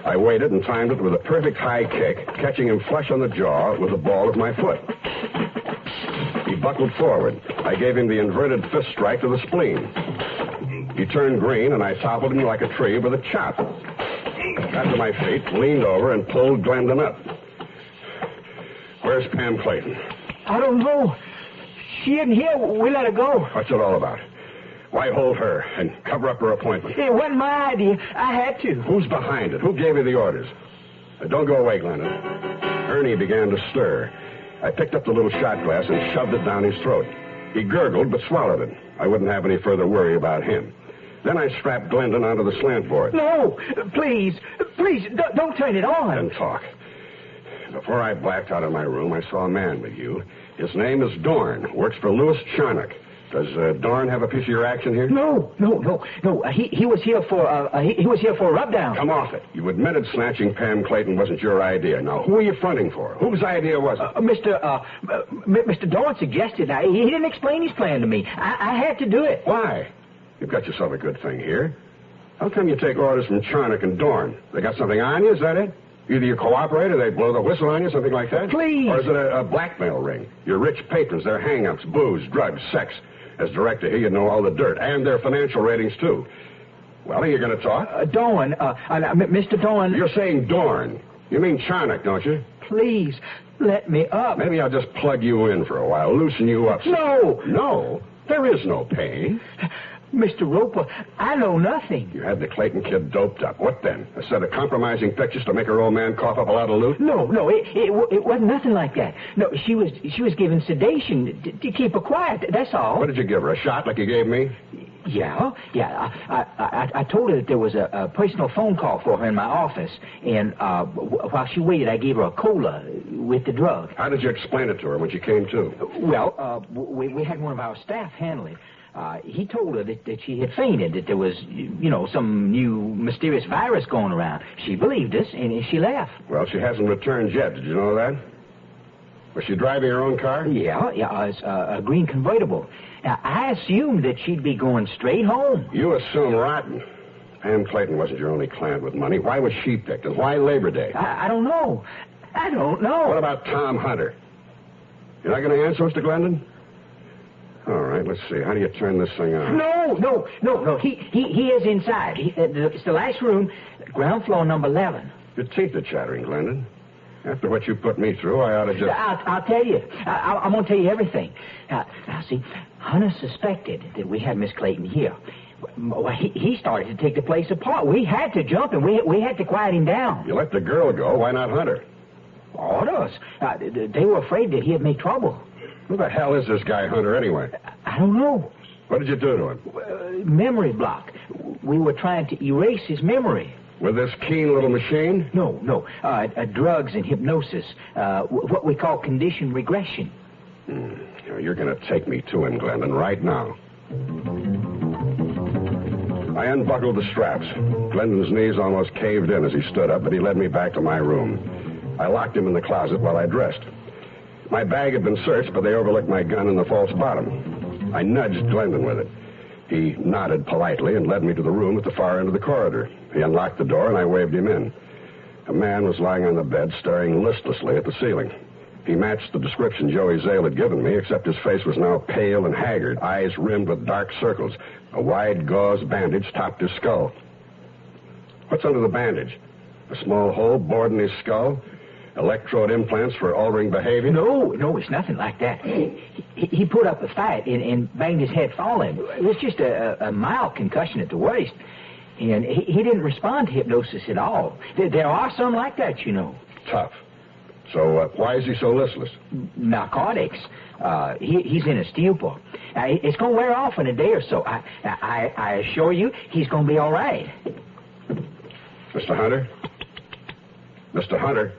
I waited and timed it with a perfect high kick, catching him flush on the jaw with the ball of my foot. He buckled forward. I gave him the inverted fist strike to the spleen. He turned green, and I toppled him like a tree with a chop. Got to my feet, leaned over, and pulled Glendon up. Where's Pam Clayton? I don't know. She isn't here. We let her go. What's it all about? Why hold her and cover up her appointment? It wasn't my idea. I had to. Who's behind it? Who gave you the orders? Don't go away, Glendon. Ernie began to stir. I picked up the little shot glass and shoved it down his throat. He gurgled but swallowed it. I wouldn't have any further worry about him. Then I strapped Glendon onto the slant board. No, please, don't turn it on. Then talk. Before I blacked out of my room, I saw a man with you. His name is Dorn. Works for Louis Charnock. Does Dorn have a piece of your action here? No. He was here for a rub-down. Come off it. You admitted snatching Pam Clayton wasn't your idea. Now, who are you fronting for? Whose idea was it? Mr. Dorn suggested. He didn't explain his plan to me. I had to do it. Why? You've got yourself a good thing here. How come you take orders from Charnock and Dorn? They got something on you, is that it? Either you cooperate or they blow the whistle on you, something like that? Please. Or is it a blackmail ring? Your rich patrons, their hang-ups, booze, drugs, sex. As director here, you know all the dirt, and their financial ratings, too. Well, are you going to talk? Dorn, Mr. Dorn. You're saying Dorn. You mean Charnock, don't you? Please, let me up. Maybe I'll just plug you in for a while, loosen you up. No! No? There is no pain. Mr. Roper, I know nothing. You had the Clayton kid doped up. What then? A set of compromising pictures to make her old man cough up a lot of loot? No, it wasn't nothing like that. No, she was given sedation to keep her quiet. That's all. What did you give her? A shot like you gave me? Yeah. I told her that there was a personal phone call for her in my office, and while she waited, I gave her a cola with the drug. How did you explain it to her when she came to? Well, we had one of our staff handle it. He told her that she had fainted, that there was, some new mysterious virus going around. She believed us, and she left. Well, she hasn't returned yet. Did you know that? Was she driving her own car? Yeah, it's a green convertible. Now, I assumed that she'd be going straight home. You assume rotten. Pam Clayton wasn't your only client with money. Why was she picked, and why Labor Day? I don't know. What about Tom Hunter? You're not going to answer, Mr. Glendon? All right, let's see. How do you turn this thing on? No. He is inside. It's the last room, ground floor, number 11. Your teeth are chattering, Glendon. After what you put me through, I ought to just... I'll tell you. I'm going to tell you everything. Now, see, Hunter suspected that we had Miss Clayton here. Well, he started to take the place apart. We had to jump him. We had to quiet him down. You let the girl go. Why not Hunter? Orders. They were afraid that he'd make trouble. Who the hell is this guy Hunter, anyway? I don't know. What did you do to him? Memory block. we were trying to erase his memory. With this keen little machine? No. Drugs and hypnosis. What we call condition regression. You're going to take me to him, Glendon, right now. I unbuckled the straps. Glendon's knees almost caved in as he stood up, but he led me back to my room. I locked him in the closet while I dressed. My bag had been searched, but they overlooked my gun and the false bottom. I nudged Glendon with it. He nodded politely and led me to the room at the far end of the corridor. He unlocked the door, and I waved him in. A man was lying on the bed, staring listlessly at the ceiling. He matched the description Joey Zale had given me, except his face was now pale and haggard, eyes rimmed with dark circles. A wide gauze bandage topped his skull. What's under the bandage? A small hole bored in his skull? Electrode implants for altering behavior? No, it's nothing like that. He put up a fight and banged his head falling. It was just a mild concussion at the waist. And he didn't respond to hypnosis at all. There are some like that, you know. Tough. So why is he so listless? Narcotics. He's in a stupor. It's going to wear off in a day or so. I assure you, he's going to be all right. Mr. Hunter? Mr. Hunter?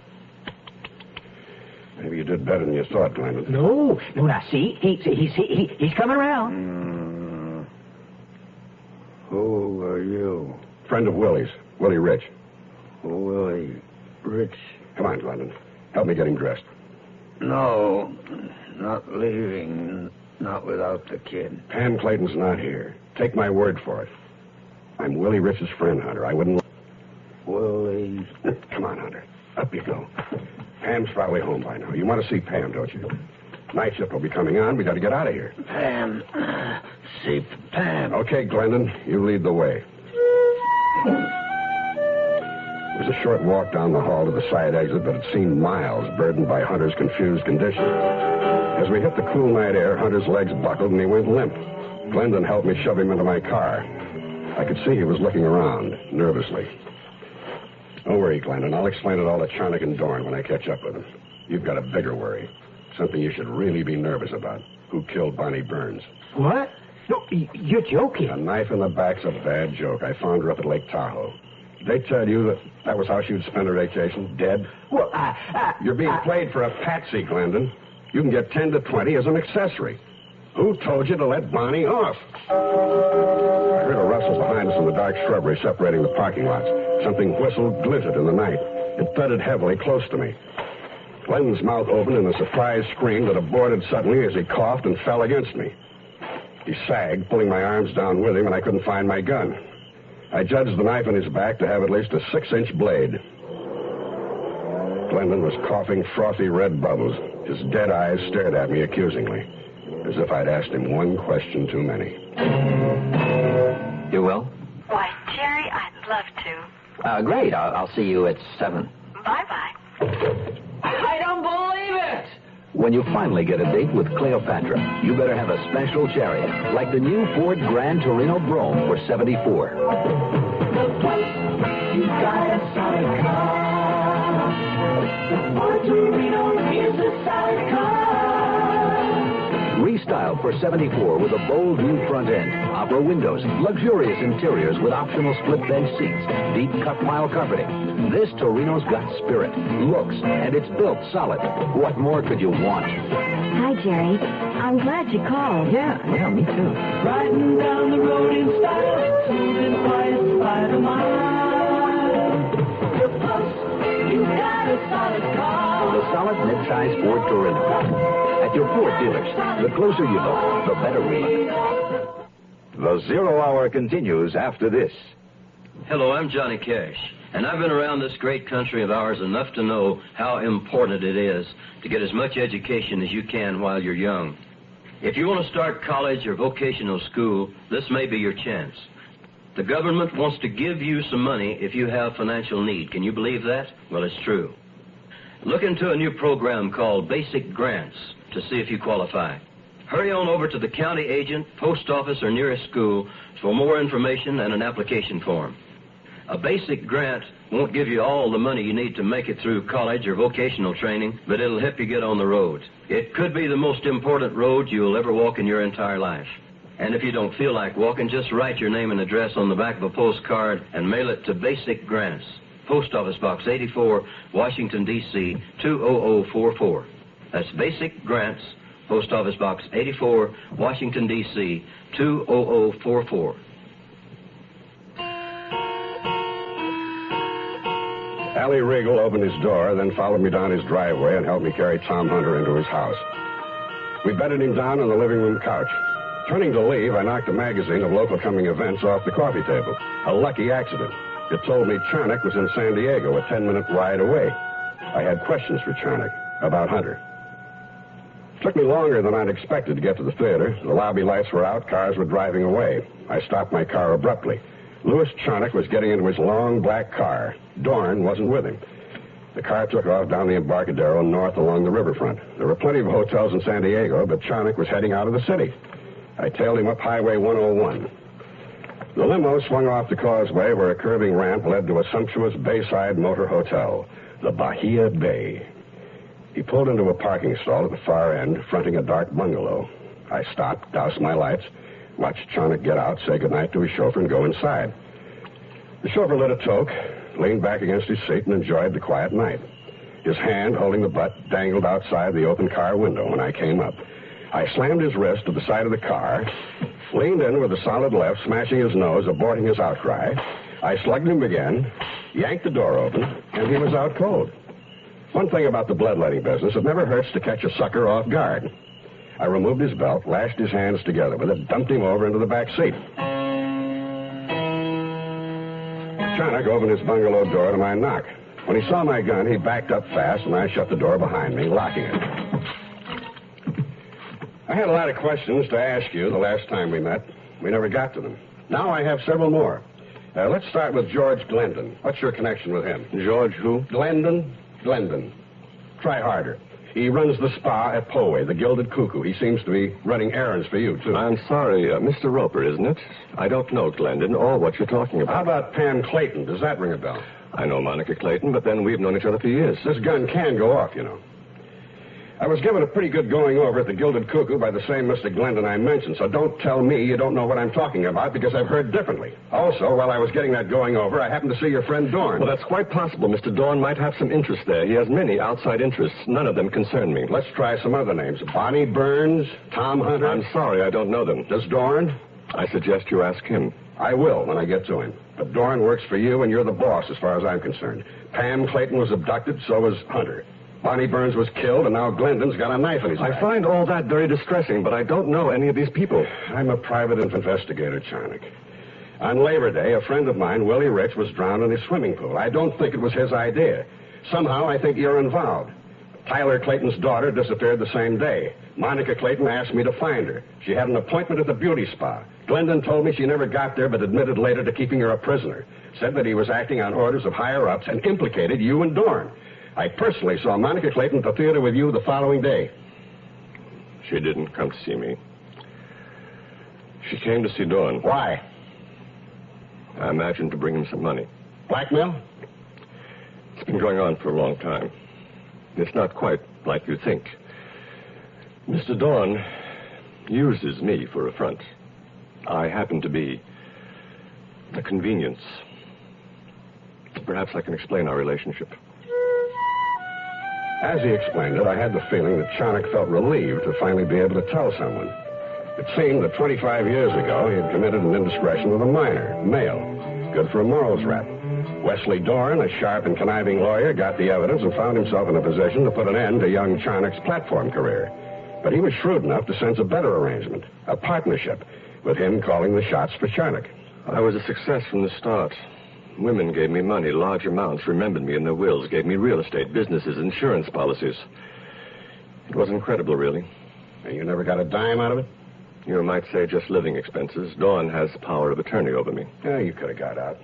Maybe you did better than you thought, Glendon. No, now see, he's coming around. Who are you? Friend of Willie's, Willie Rich. Willie Rich? Come on, Glendon. Help me get him dressed. No, not leaving, not without the kid. Pam Clayton's not here. Take my word for it. I'm Willie Rich's friend, Hunter. I wouldn't... Willie... Come on, Hunter. Up you go. Pam's probably home by now. You want to see Pam, don't you? Night shift will be coming on. We got to get out of here. Pam. See Pam. Okay, Glendon. You lead the way. It was a short walk down the hall to the side exit, but it seemed miles, burdened by Hunter's confused condition. As we hit the cool night air, Hunter's legs buckled and he went limp. Glendon helped me shove him into my car. I could see he was looking around, nervously. Don't worry, Glendon. I'll explain it all to Charnock and Dorn when I catch up with them. You've got a bigger worry. Something you should really be nervous about. Who killed Bonnie Burns? What? No, you're joking. A knife in the back's a bad joke. I found her up at Lake Tahoe. Did they tell you that was how she would spend her vacation? Dead? Well, You're being played for a patsy, Glendon. You can get 10 to 20 as an accessory. Who told you to let Bonnie off? I heard a rustle behind us in the dark shrubbery separating the parking lots. Something whistled, glinted in the night. It thudded heavily close to me. Glendon's mouth opened in a surprised scream that aborted suddenly as he coughed and fell against me. He sagged, pulling my arms down with him, and I couldn't find my gun. I judged the knife in his back to have at least a 6-inch blade. Glendon was coughing frothy red bubbles. His dead eyes stared at me accusingly, as if I'd asked him one question too many. You will? Why, Jerry, I'd love to. Great. I'll see you at 7. Bye-bye. I don't believe it! When you finally get a date with Cleopatra, you better have a special chariot, like the new Ford Grand Torino Brougham for $74. You got a solid car. The Ford Torino is a solid car. Restyled for $74 with a bold new front end, opera windows, luxurious interiors with optional split bench seats, deep cut pile carpeting. This Torino's got spirit, looks, and it's built solid. What more could you want? Hi, Jerry. I'm glad you called. Yeah, me too. Riding down the road in style, moving quiet by the mile. The Plus, you got a solid car. The solid mid-size Ford Torino. At your Ford dealers, the closer you look, the better we look. The Zero Hour continues after this. Hello, I'm Johnny Cash, and I've been around this great country of ours enough to know how important it is to get as much education as you can while you're young. If you want to start college or vocational school, this may be your chance. The government wants to give you some money if you have financial need. Can you believe that? Well, it's true. Look into a new program called Basic Grants to see if you qualify. Hurry on over to the county agent, post office, or nearest school for more information and an application form. A basic grant won't give you all the money you need to make it through college or vocational training, but it'll help you get on the road. It could be the most important road you'll ever walk in your entire life. And if you don't feel like walking, just write your name and address on the back of a postcard and mail it to Basic Grants, Post Office Box 84, Washington, D.C., 20044. That's Basic Grants, Post Office Box 84, Washington, D.C., 20044. Allie Regal opened his door, then followed me down his driveway and helped me carry Tom Hunter into his house. We bedded him down on the living room couch. Turning to leave, I knocked a magazine of local coming events off the coffee table. A lucky accident. It told me Charnock was in San Diego, a 10-minute ride away. I had questions for Charnock about Hunter. It took me longer than I'd expected to get to the theater. The lobby lights were out, cars were driving away. I stopped my car abruptly. Louis Charnock was getting into his long black car. Dorn wasn't with him. The car took off down the Embarcadero north along the riverfront. There were plenty of hotels in San Diego, but Charnock was heading out of the city. I tailed him up Highway 101. The limo swung off the causeway where a curving ramp led to a sumptuous bayside motor hotel, the Bahia Bay. He pulled into a parking stall at the far end, fronting a dark bungalow. I stopped, doused my lights, watched Charnock get out, say goodnight to his chauffeur, and go inside. The chauffeur lit a toke, leaned back against his seat, and enjoyed the quiet night. His hand, holding the butt, dangled outside the open car window when I came up. I slammed his wrist to the side of the car, leaned in with a solid left, smashing his nose, aborting his outcry. I slugged him again, yanked the door open, and he was out cold. One thing about the bloodletting business, it never hurts to catch a sucker off guard. I removed his belt, lashed his hands together with it, dumped him over into the back seat. Charnock opened his bungalow door to my knock. When he saw my gun, he backed up fast, and I shut the door behind me, locking it. I had a lot of questions to ask you the last time we met. We never got to them. Now I have several more. Let's start with George Glendon. What's your connection with him? George who? Glendon. Try harder. He runs the spa at Poway, the Gilded Cuckoo. He seems to be running errands for you, too. I'm sorry, Mr. Roper, isn't it? I don't know Glendon or what you're talking about. How about Pam Clayton? Does that ring a bell? I know Monica Clayton, but then we've known each other for years. This gun can go off, you know. I was given a pretty good going over at the Gilded Cuckoo by the same Mr. Glendon I mentioned, so don't tell me you don't know what I'm talking about, because I've heard differently. Also, while I was getting that going over, I happened to see your friend Dorn. Well, that's quite possible. Mr. Dorn might have some interest there. He has many outside interests. None of them concern me. Let's try some other names. Bonnie Burns, Tom Hunter. I'm sorry, I don't know them. Does Dorn? I suggest you ask him. I will when I get to him. But Dorn works for you, and you're the boss as far as I'm concerned. Pam Clayton was abducted, so was Hunter. Bonnie Burns was killed, and now Glendon's got a knife in his back. I find all that very distressing, but I don't know any of these people. I'm a private investigator, Charnock. On Labor Day, a friend of mine, Willie Rich, was drowned in his swimming pool. I don't think it was his idea. Somehow, I think you're involved. Tyler Clayton's daughter disappeared the same day. Monica Clayton asked me to find her. She had an appointment at the beauty spa. Glendon told me she never got there, but admitted later to keeping her a prisoner. Said that he was acting on orders of higher-ups and implicated you and Dorn. I personally saw Monica Clayton at the theater with you the following day. She didn't come to see me. She came to see Dorn. Why? I imagined to bring him some money. Blackmail? It's been going on for a long time. It's not quite like you think. Mr. Dorn uses me for a front. I happen to be a convenience. Perhaps I can explain our relationship. As he explained it, I had the feeling that Charnock felt relieved to finally be able to tell someone. It seemed that 25 years ago he had committed an indiscretion with a minor, male. Good for a morals rap. Wesley Dorn, a sharp and conniving lawyer, got the evidence and found himself in a position to put an end to young Charnock's platform career. But he was shrewd enough to sense a better arrangement, a partnership, with him calling the shots for Charnock. I was a success from the start. Women gave me money, large amounts, remembered me in their wills, gave me real estate, businesses, insurance policies. It was incredible, really. And you never got a dime out of it? You might say just living expenses. Dorn has power of attorney over me. Yeah, you could have got out.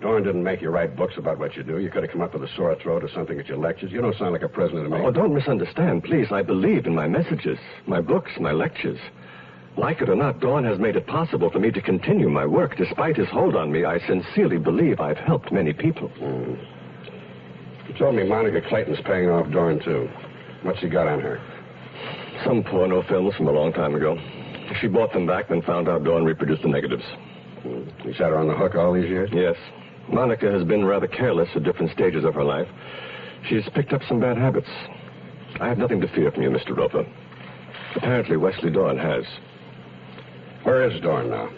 Dorn didn't make you write books about what you do. You could have come up with a sore throat or something at your lectures. You don't sound like a prisoner to me. Oh, don't misunderstand, please. I believe in my messages, my books, my lectures. Like it or not, Dorn has made it possible for me to continue my work. Despite his hold on me, I sincerely believe I've helped many people. You told me Monica Clayton's paying off Dorn, too. What's he got on her? Some porno films from a long time ago. She bought them back, then found out Dawn reproduced the negatives. You had her on the hook all these years? Yes. Monica has been rather careless at different stages of her life. She's picked up some bad habits. I have nothing to fear from you, Mr. Roper. Apparently, Wesley Dorn has. Where is Dorn now?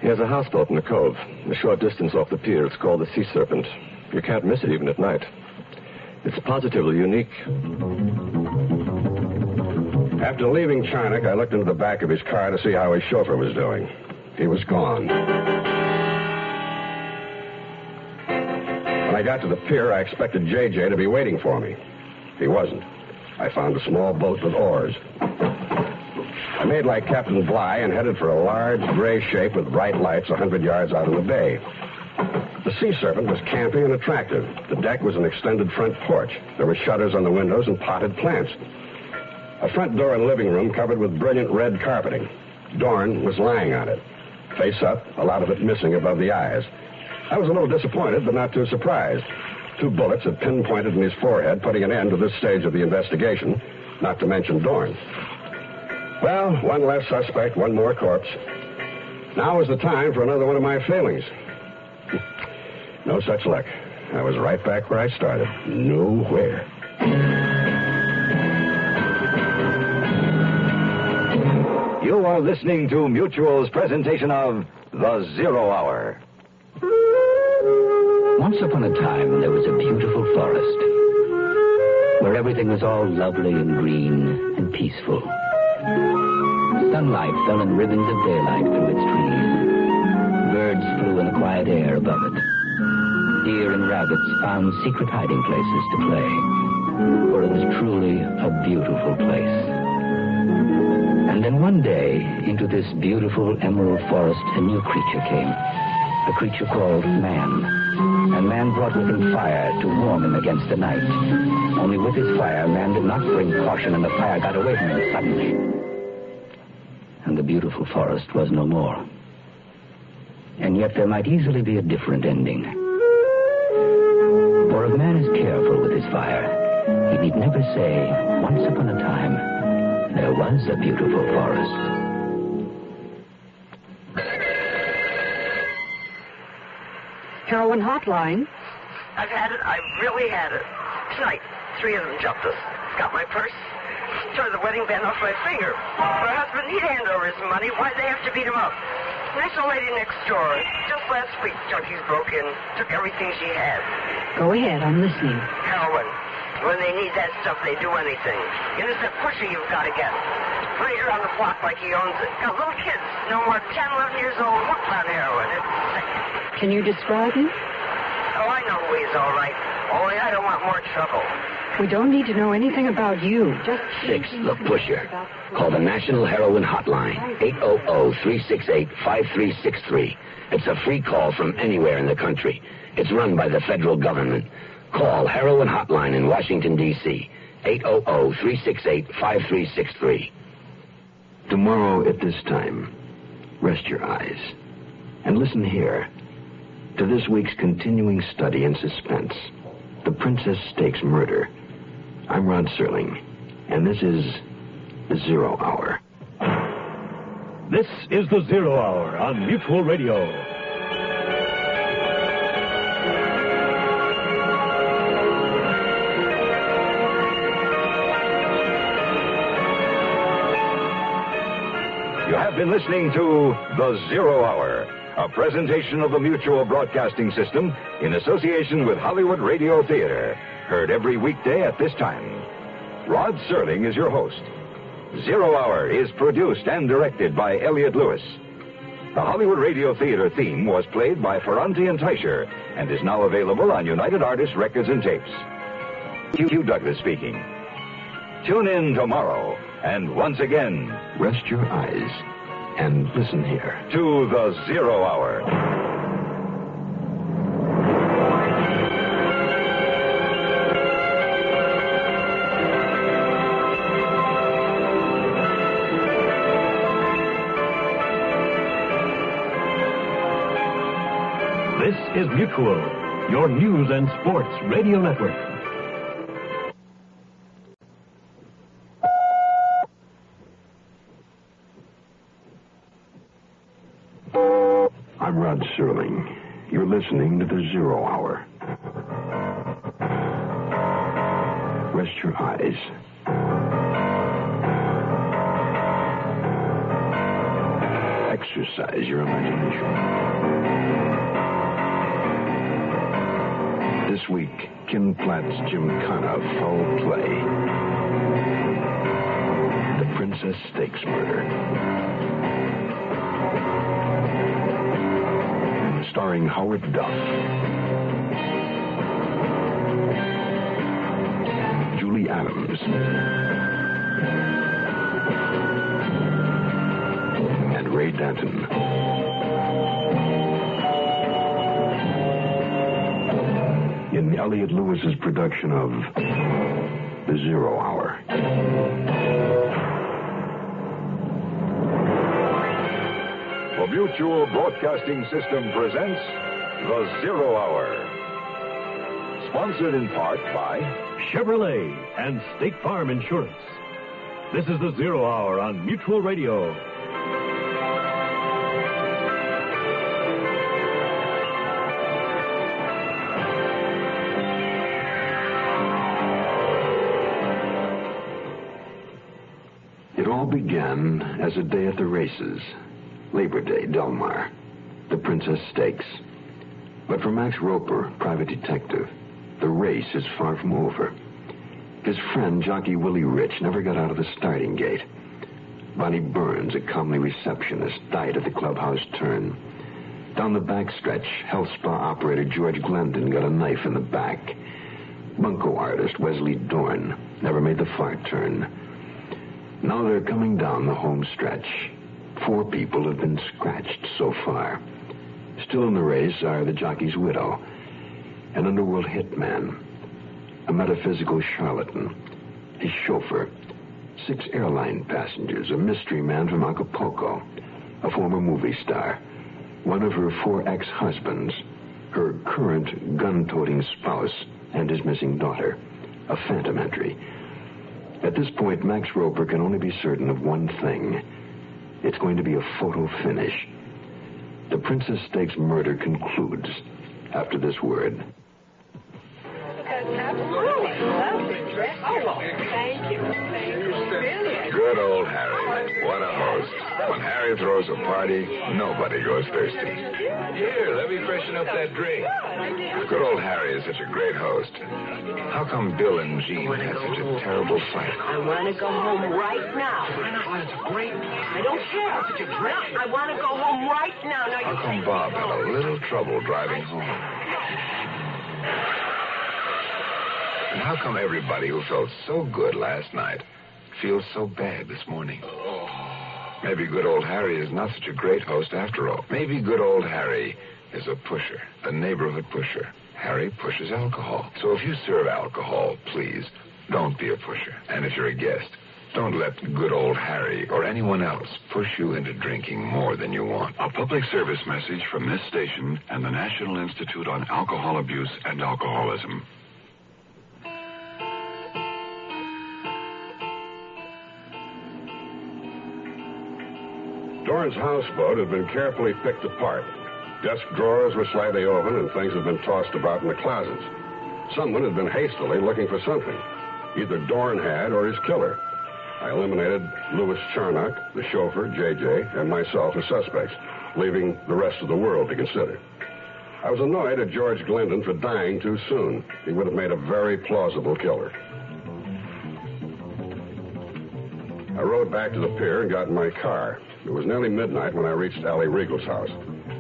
He has a houseboat in the cove, a short distance off the pier. It's called the Sea Serpent. You can't miss it even at night. It's positively unique. After leaving Chinook, I looked into the back of his car to see how his chauffeur was doing. He was gone. When I got to the pier, I expected J.J. to be waiting for me. He wasn't. I found a small boat with oars. I made like Captain Bligh and headed for a large gray shape with bright lights 100 yards out in the bay. The Sea Serpent was camping and attractive. The deck was an extended front porch. There were shutters on the windows and potted plants. A front door and living room covered with brilliant red carpeting. Dorn was lying on it, face up, a lot of it missing above the eyes. I was a little disappointed, but not too surprised. 2 bullets had pinpointed in his forehead, putting an end to this stage of the investigation, not to mention Dorn. Well, one less suspect, one more corpse. Now is the time for another one of my failings. No such luck. I was right back where I started. Nowhere. You are listening to Mutual's presentation of The Zero Hour. Once upon a time, there was a beautiful forest where everything was all lovely and green and peaceful. Sunlight fell in ribbons of daylight through its trees. Birds flew in the quiet air above it. Deer and rabbits found secret hiding places to play, for it was truly a beautiful place. And then one day, into this beautiful emerald forest, a new creature came, a creature called man. And man brought with him fire to warm him against the night. Only with his fire, man did not bring caution, and the fire got away from him suddenly. And the beautiful forest was no more. And yet there might easily be a different ending. For if man is careful with his fire, he need never say, once upon a time, there was a beautiful forest. Heroin hotline. I've had it. I really had it. Tonight, 3 of them jumped us. Got my purse. Tore the wedding band off my finger. My husband, he'd hand over his money. Why'd they have to beat him up? Nice old lady next door. Just last week, junkies broke in. Took everything she had. Go ahead. I'm listening. Heroin. When they need that stuff, they do anything. Innocent pusher you've got to get. Right around the block like he owns it. Got little kids, no more than 10, 11 years old, hooked on heroin. It's sick. Can you describe him? Oh, I know who he is, all right. Only I don't want more trouble. We don't need to know anything about you. Just 6, the pusher. Call the National Heroin Hotline, 800-368-5363. It's a free call from anywhere in the country. It's run by the federal government. Call Heroin Hotline in Washington, D.C., 800-368-5363. Tomorrow at this time, rest your eyes and listen here to this week's continuing study in suspense, The Princess Stakes Murder. I'm Rod Serling, and this is The Zero Hour. This is The Zero Hour on Mutual Radio. You have been listening to The Zero Hour, a presentation of the Mutual Broadcasting System in association with Hollywood Radio Theater, heard every weekday at this time. Rod Serling is your host. Zero Hour is produced and directed by Elliott Lewis. The Hollywood Radio Theater theme was played by Ferranti and Teicher and is now available on United Artists Records and Tapes. Hugh Douglas speaking. Tune in tomorrow, and once again, rest your eyes and listen here to The Zero Hour. This is Mutual, your news and sports radio network. Rod Serling. You're listening to the Zero Hour. Rest your eyes. Exercise your imagination. This week, Kim Platt's Gymkhana Foul Play. The Princess Stakes Murder. Starring Howard Duff. Julie Adams. And Ray Danton. In Elliot Lewis's production of The Zero Hour. The Mutual Broadcasting System presents The Zero Hour. Sponsored in part by Chevrolet and State Farm Insurance. This is The Zero Hour on Mutual Radio. It all began as a day at the races. Labor Day, Del Mar. The Princess Stakes. But for Max Roper, private detective, the race is far from over. His friend, jockey Willie Rich, never got out of the starting gate. Bonnie Burns, a comely receptionist, died at the clubhouse turn. Down the backstretch, health spa operator George Glendon got a knife in the back. Bunco artist Wesley Dorn never made the far turn. Now they're coming down the home stretch. 4 people have been scratched so far. Still in the race are the jockey's widow, an underworld hitman, a metaphysical charlatan, his chauffeur, 6 airline passengers, a mystery man from Acapulco, a former movie star, one of her 4 ex-husbands, her current gun-toting spouse, and his missing daughter, a phantom entry. At this point, Max Roper can only be certain of one thing. It's going to be a photo finish. The Princess Stakes murder concludes after this word. Absolutely. Lovely dress. Oh, thank you. Really? Good old Harry. What a host. When Harry throws a party, nobody goes thirsty. Here, let me freshen up that drink. Good old Harry is such a great host. How come Bill and Jean had such a terrible fight? I want to go home right now. That's great. I don't care. Such a great. I want to go home right now. How come Bob had a little trouble driving home? And how come everybody who felt so good last night feels so bad this morning? Maybe good old Harry is not such a great host after all. Maybe good old Harry is a pusher, a neighborhood pusher. Harry pushes alcohol. So if you serve alcohol, please, don't be a pusher. And if you're a guest, don't let good old Harry or anyone else push you into drinking more than you want. A public service message from this station and the National Institute on Alcohol Abuse and Alcoholism. Dorn's houseboat had been carefully picked apart. Desk drawers were slightly open, and things had been tossed about in the closets. Someone had been hastily looking for something. Either Dorn had or his killer. I eliminated Louis Charnock, the chauffeur, J.J., and myself as suspects, leaving the rest of the world to consider. I was annoyed at George Glendon for dying too soon. He would have made a very plausible killer. I rode back to the pier and got in my car. It was nearly midnight when I reached Allie Regal's house.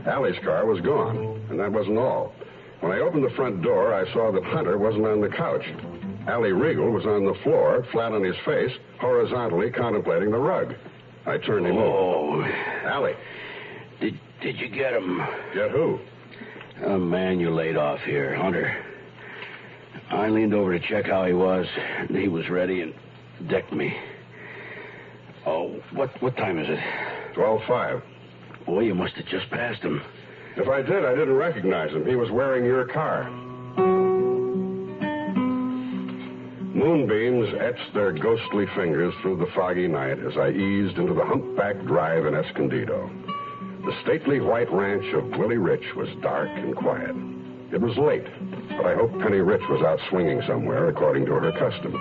Allie's car was gone, and that wasn't all. When I opened the front door, I saw that Hunter wasn't on the couch. Allie Regal was on the floor, flat on his face, horizontally contemplating the rug. I turned him over. Allie. Did you get him? Get who? A man you laid off here, Hunter. I leaned over to check how he was, and he was ready and decked me. Oh, what time is it? 12:05. Boy, you must have just passed him. If I did, I didn't recognize him. He was wearing your car. Moonbeams etched their ghostly fingers through the foggy night as I eased into the humpback drive in Escondido. The stately white ranch of Willie Rich was dark and quiet. It was late, but I hoped Penny Rich was out swinging somewhere, according to her custom.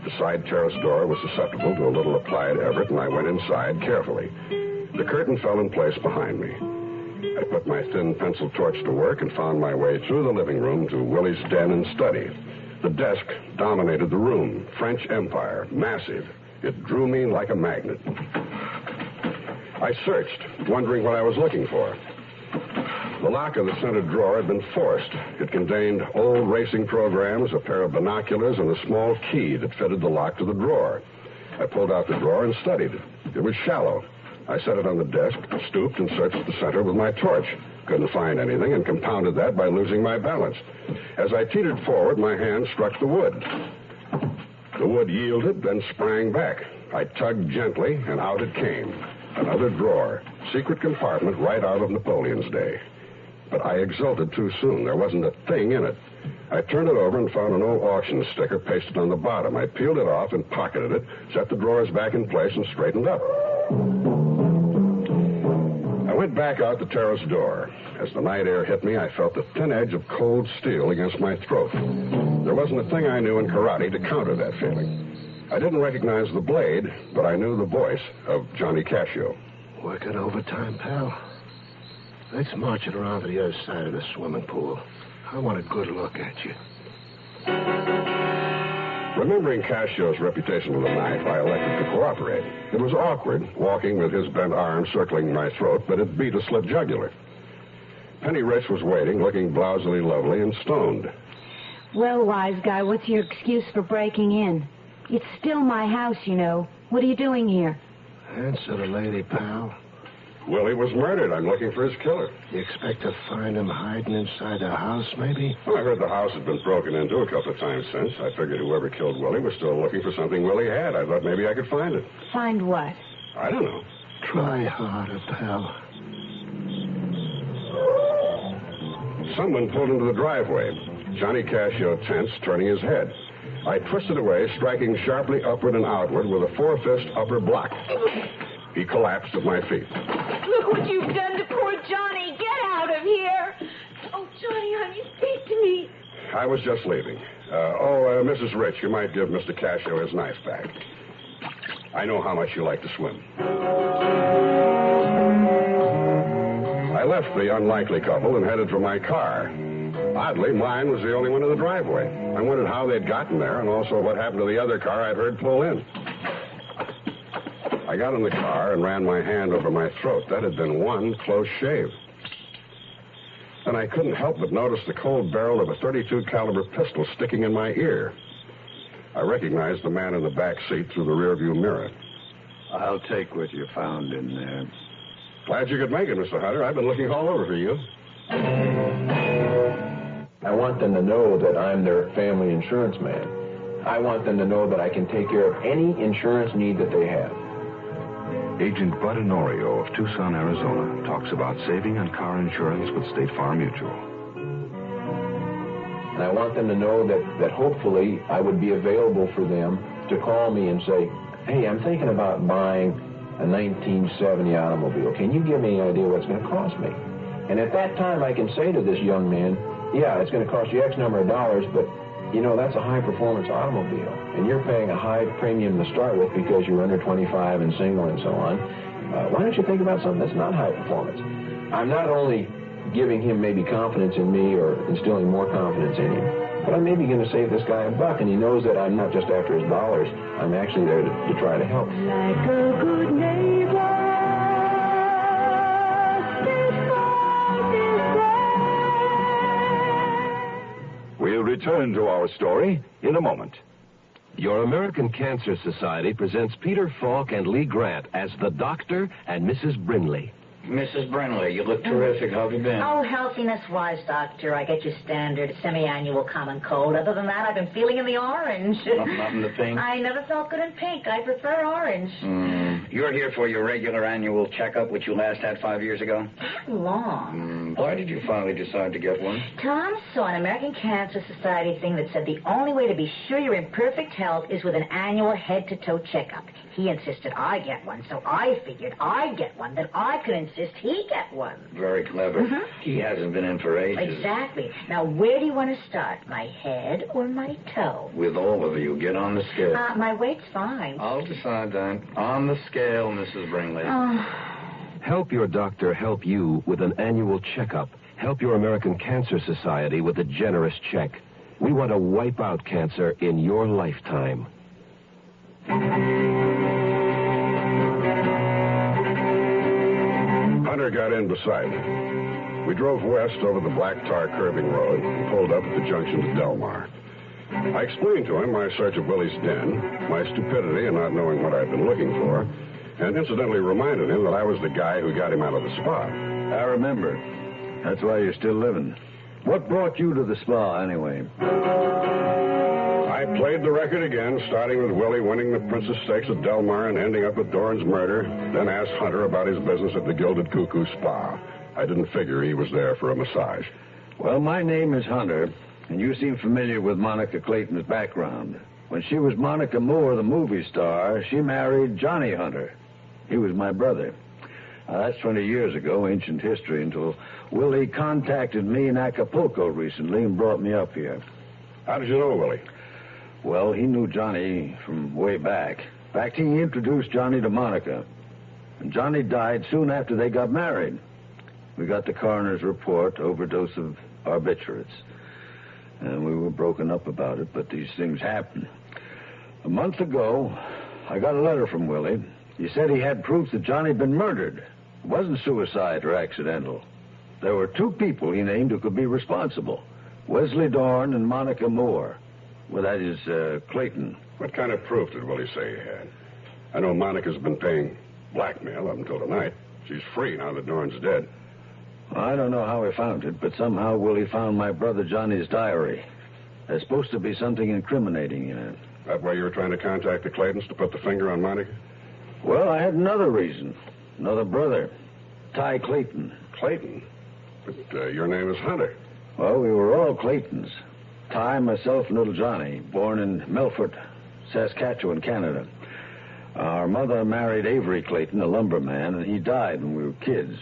The side terrace door was susceptible to a little applied effort, and I went inside carefully. The curtain fell in place behind me. I put my thin pencil torch to work and found my way through the living room to Willie's den and study. The desk dominated the room, French Empire, massive. It drew me like a magnet. I searched, wondering what I was looking for. The lock of the center drawer had been forced. It contained old racing programs, a pair of binoculars, and a small key that fitted the lock to the drawer. I pulled out the drawer and studied it. It was shallow. I set it on the desk, stooped, and searched the center with my torch. Couldn't find anything, and compounded that by losing my balance. As I teetered forward, my hand struck the wood. The wood yielded, then sprang back. I tugged gently, and out it came. Another drawer. Secret compartment right out of Napoleon's day. But I exulted too soon. There wasn't a thing in it. I turned it over and found an old auction sticker pasted on the bottom. I peeled it off and pocketed it, set the drawers back in place, and straightened up. I went back out the terrace door. As the night air hit me, I felt the thin edge of cold steel against my throat. There wasn't a thing I knew in karate to counter that feeling. I didn't recognize the blade, but I knew the voice of Johnny Cascio. Working overtime, pal? Let's march it around to the other side of the swimming pool. I want a good look at you. Remembering Cascio's reputation with a knife, I elected to cooperate. It was awkward, walking with his bent arm circling my throat, but it beat a slit jugular. Penny Rich was waiting, looking blousily lovely and stoned. Well, wise guy, what's your excuse for breaking in? It's still my house, you know. What are you doing here? Answer the lady, pal. Willie was murdered. I'm looking for his killer. You expect to find him hiding inside the house, maybe? Well, I heard the house had been broken into a couple of times since. I figured whoever killed Willie was still looking for something Willie had. I thought maybe I could find it. Find what? I don't know. Try harder, pal. Someone pulled into the driveway. Johnny Cascio tensed, turning his head. I twisted away, striking sharply upward and outward with a four-fist upper block. He collapsed at my feet. Look what you've done to poor Johnny. Get out of here. Oh, Johnny, honey, speak to me. I was just leaving. Mrs. Rich, you might give Mr. Cascio his knife back. I know how much you like to swim. I left the unlikely couple and headed for my car. Oddly, mine was the only one in the driveway. I wondered how they'd gotten there and also what happened to the other car I'd heard pull in. I got in the car and ran my hand over my throat. That had been one close shave. Then I couldn't help but notice the cold barrel of a .32 caliber pistol sticking in my ear. I recognized the man in the back seat through the rearview mirror. I'll take what you found in there. Glad you could make it, Mr. Hunter. I've been looking all over for you. I want them to know that I'm their family insurance man. I want them to know that I can take care of any insurance need that they have. Agent Bud Honorio of Tucson, Arizona, talks about saving on car insurance with State Farm Mutual. And I want them to know that hopefully I would be available for them to call me and say, hey, I'm thinking about buying a 1970 automobile. Can you give me an idea what it's going to cost me? And at that time, I can say to this young man, yeah, it's going to cost you X number of dollars, but, you know, that's a high-performance automobile. And you're paying a high premium to start with because you're under 25 and single and so on. Why don't you think about something that's not high performance? I'm not only giving him maybe confidence in me or instilling more confidence in him, but I'm maybe going to save this guy a buck, and he knows that I'm not just after his dollars. I'm actually there to try to help. Like a good neighbor. We'll return to our story in a moment. Your American Cancer Society presents Peter Falk and Lee Grant as the Doctor and Mrs. Brinley. Mrs. Brinley, you look terrific. How have you been? Oh, healthiness-wise, Doctor, I get your standard semi-annual common cold. Other than that, I've been feeling in the orange. Not in the pink? I never felt good in pink. I prefer orange. You're here for your regular annual checkup, which you last had 5 years ago? Not long. Why did you finally decide to get one? Tom saw an American Cancer Society thing that said the only way to be sure you're in perfect health is with an annual head-to-toe checkup. He insisted I get one, so I figured I'd get one that I could insist insist he get one. Very clever. He hasn't been in for ages. Exactly. Now, where do you want to start? My head or my toe? With all of you, get on the scale. My weight's fine. I'll decide that. On the scale, Mrs. Bringley. Help your doctor help you with an annual checkup. Help your American Cancer Society with a generous check. We want to wipe out cancer in your lifetime. Hunter got in beside me. We drove west over the black tar curving road and pulled up at the junction to Delmar. I explained to him my search of Willie's den, my stupidity in not knowing what I'd been looking for, and incidentally reminded him that I was the guy who got him out of the spa. I remember. That's why you're still living. What brought you to the spa, anyway? I played the record again, starting with Willie winning the Princess Stakes at Delmar and ending up with Dorn's murder, then asked Hunter about his business at the Gilded Cuckoo Spa. I didn't figure he was there for a massage. Well, my name is Hunter, and you seem familiar with Monica Clayton's background. When she was Monica Moore, the movie star, she married Johnny Hunter. He was my brother. That's 20 years ago, ancient history, until Willie contacted me in Acapulco recently and brought me up here. How did you know Willie? Well, he knew Johnny from way back. In fact, he introduced Johnny to Monica. And Johnny died soon after they got married. We got the coroner's report, overdose of barbiturates. And we were broken up about it, but these things happen. A month ago, I got a letter from Willie. He said he had proof that Johnny had been murdered. It wasn't suicide or accidental. There were two people he named who could be responsible. Wesley Dorn and Monica Moore. Well, that is, Clayton. What kind of proof did Willie say he had? I know Monica's been paying blackmail up until tonight. She's free now that Dorn's dead. Well, I don't know how he found it, but somehow Willie found my brother Johnny's diary. There's supposed to be something incriminating in it. That why you were trying to contact the Claytons to put the finger on Monica? Well, I had another reason. Another brother. Ty Clayton. Clayton? But your name is Hunter. Well, we were all Claytons. Ty, myself, and little Johnny, born in Melfort, Saskatchewan, Canada. Our mother married Avery Clayton, a lumberman, and he died when we were kids.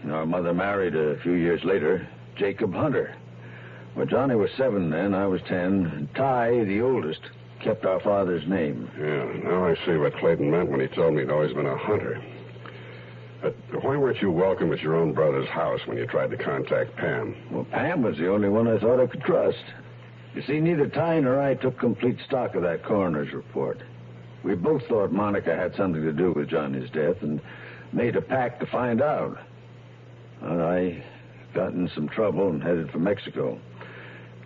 And our mother married a few years later Jacob Hunter. Well, Johnny was 7 then, I was 10, and Ty, the oldest, kept our father's name. Yeah, now I see what Clayton meant when he told me he'd always been a hunter. But why weren't you welcome at your own brother's house when you tried to contact Pam? Well, Pam was the only one I thought I could trust. You see, neither Ty nor I took complete stock of that coroner's report. We both thought Monica had something to do with Johnny's death and made a pact to find out. I got in some trouble and headed for Mexico.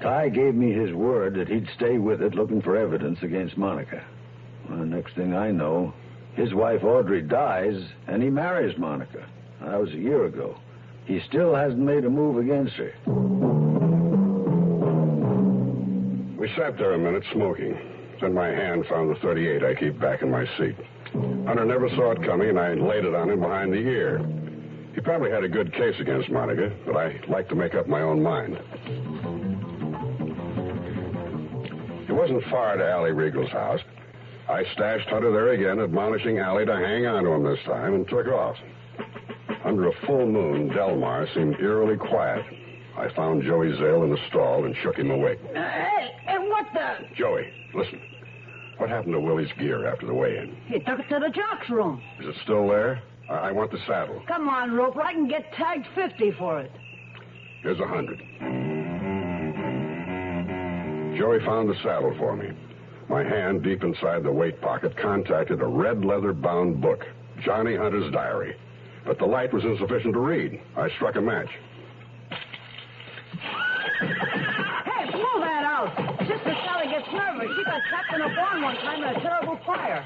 Ty gave me his word that he'd stay with it looking for evidence against Monica. Well, the next thing I know, his wife Audrey dies and he marries Monica. That was a year ago. He still hasn't made a move against her. We sat there a minute smoking. Then my hand found the .38 I keep back in my seat. Hunter never saw it coming, and I laid it on him behind the ear. He probably had a good case against Monica, but I like to make up my own mind. It wasn't far to Allie Regal's house. I stashed Hunter there again, admonishing Allie to hang on to him this time, and took off. Under a full moon, Delmar seemed eerily quiet. I found Joey Zale in the stall and shook him awake. Hey, what the? Joey, listen. What happened to Willie's gear after the weigh-in? He took it to the jock's room. Is it still there? I want the saddle. Come on, Roper. I can get tagged 50 for it. Here's 100. Joey found the saddle for me. My hand, deep inside the weight pocket, contacted a red leather-bound book, Johnny Hunter's diary. But the light was insufficient to read. I struck a match. Hey, blow that out. Sister Sally gets nervous. She got trapped in a barn one time in a terrible fire.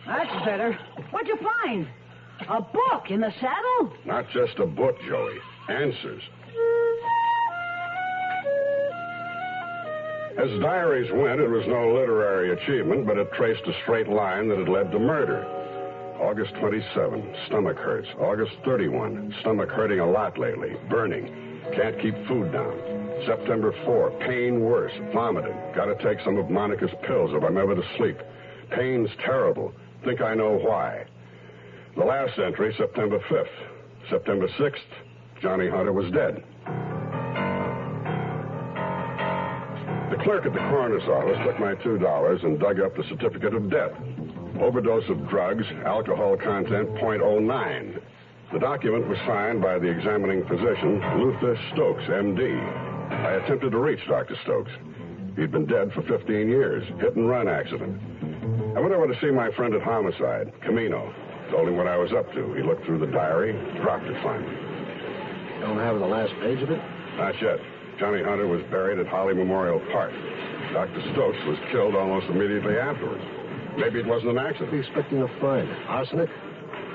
That's better. What'd you find? A book in the saddle? Not just a book, Joey. Answers. As diaries went, it was no literary achievement, but it traced a straight line that had led to murder. August 27, stomach hurts. August 31, stomach hurting a lot lately. Burning. Can't keep food down. September 4, pain worse. Vomiting. Gotta take some of Monica's pills if I'm ever to sleep. Pain's terrible. Think I know why. The last entry, September 5th. September 6th, Johnny Hunter was dead. The clerk at the coroner's office took my $2 and dug up the certificate of death. Overdose of drugs, alcohol content, .09. The document was signed by the examining physician, Luther Stokes, M.D. I attempted to reach Dr. Stokes. He'd been dead for 15 years, hit-and-run accident. I went over to see my friend at Homicide, Camino. Told him what I was up to. He looked through the diary, dropped it finally. Don't have the last page of it? Not yet. Johnny Hunter was buried at Holly Memorial Park. Dr. Stokes was killed almost immediately afterwards. Maybe it wasn't an accident. What are you expecting to find? Arsenic?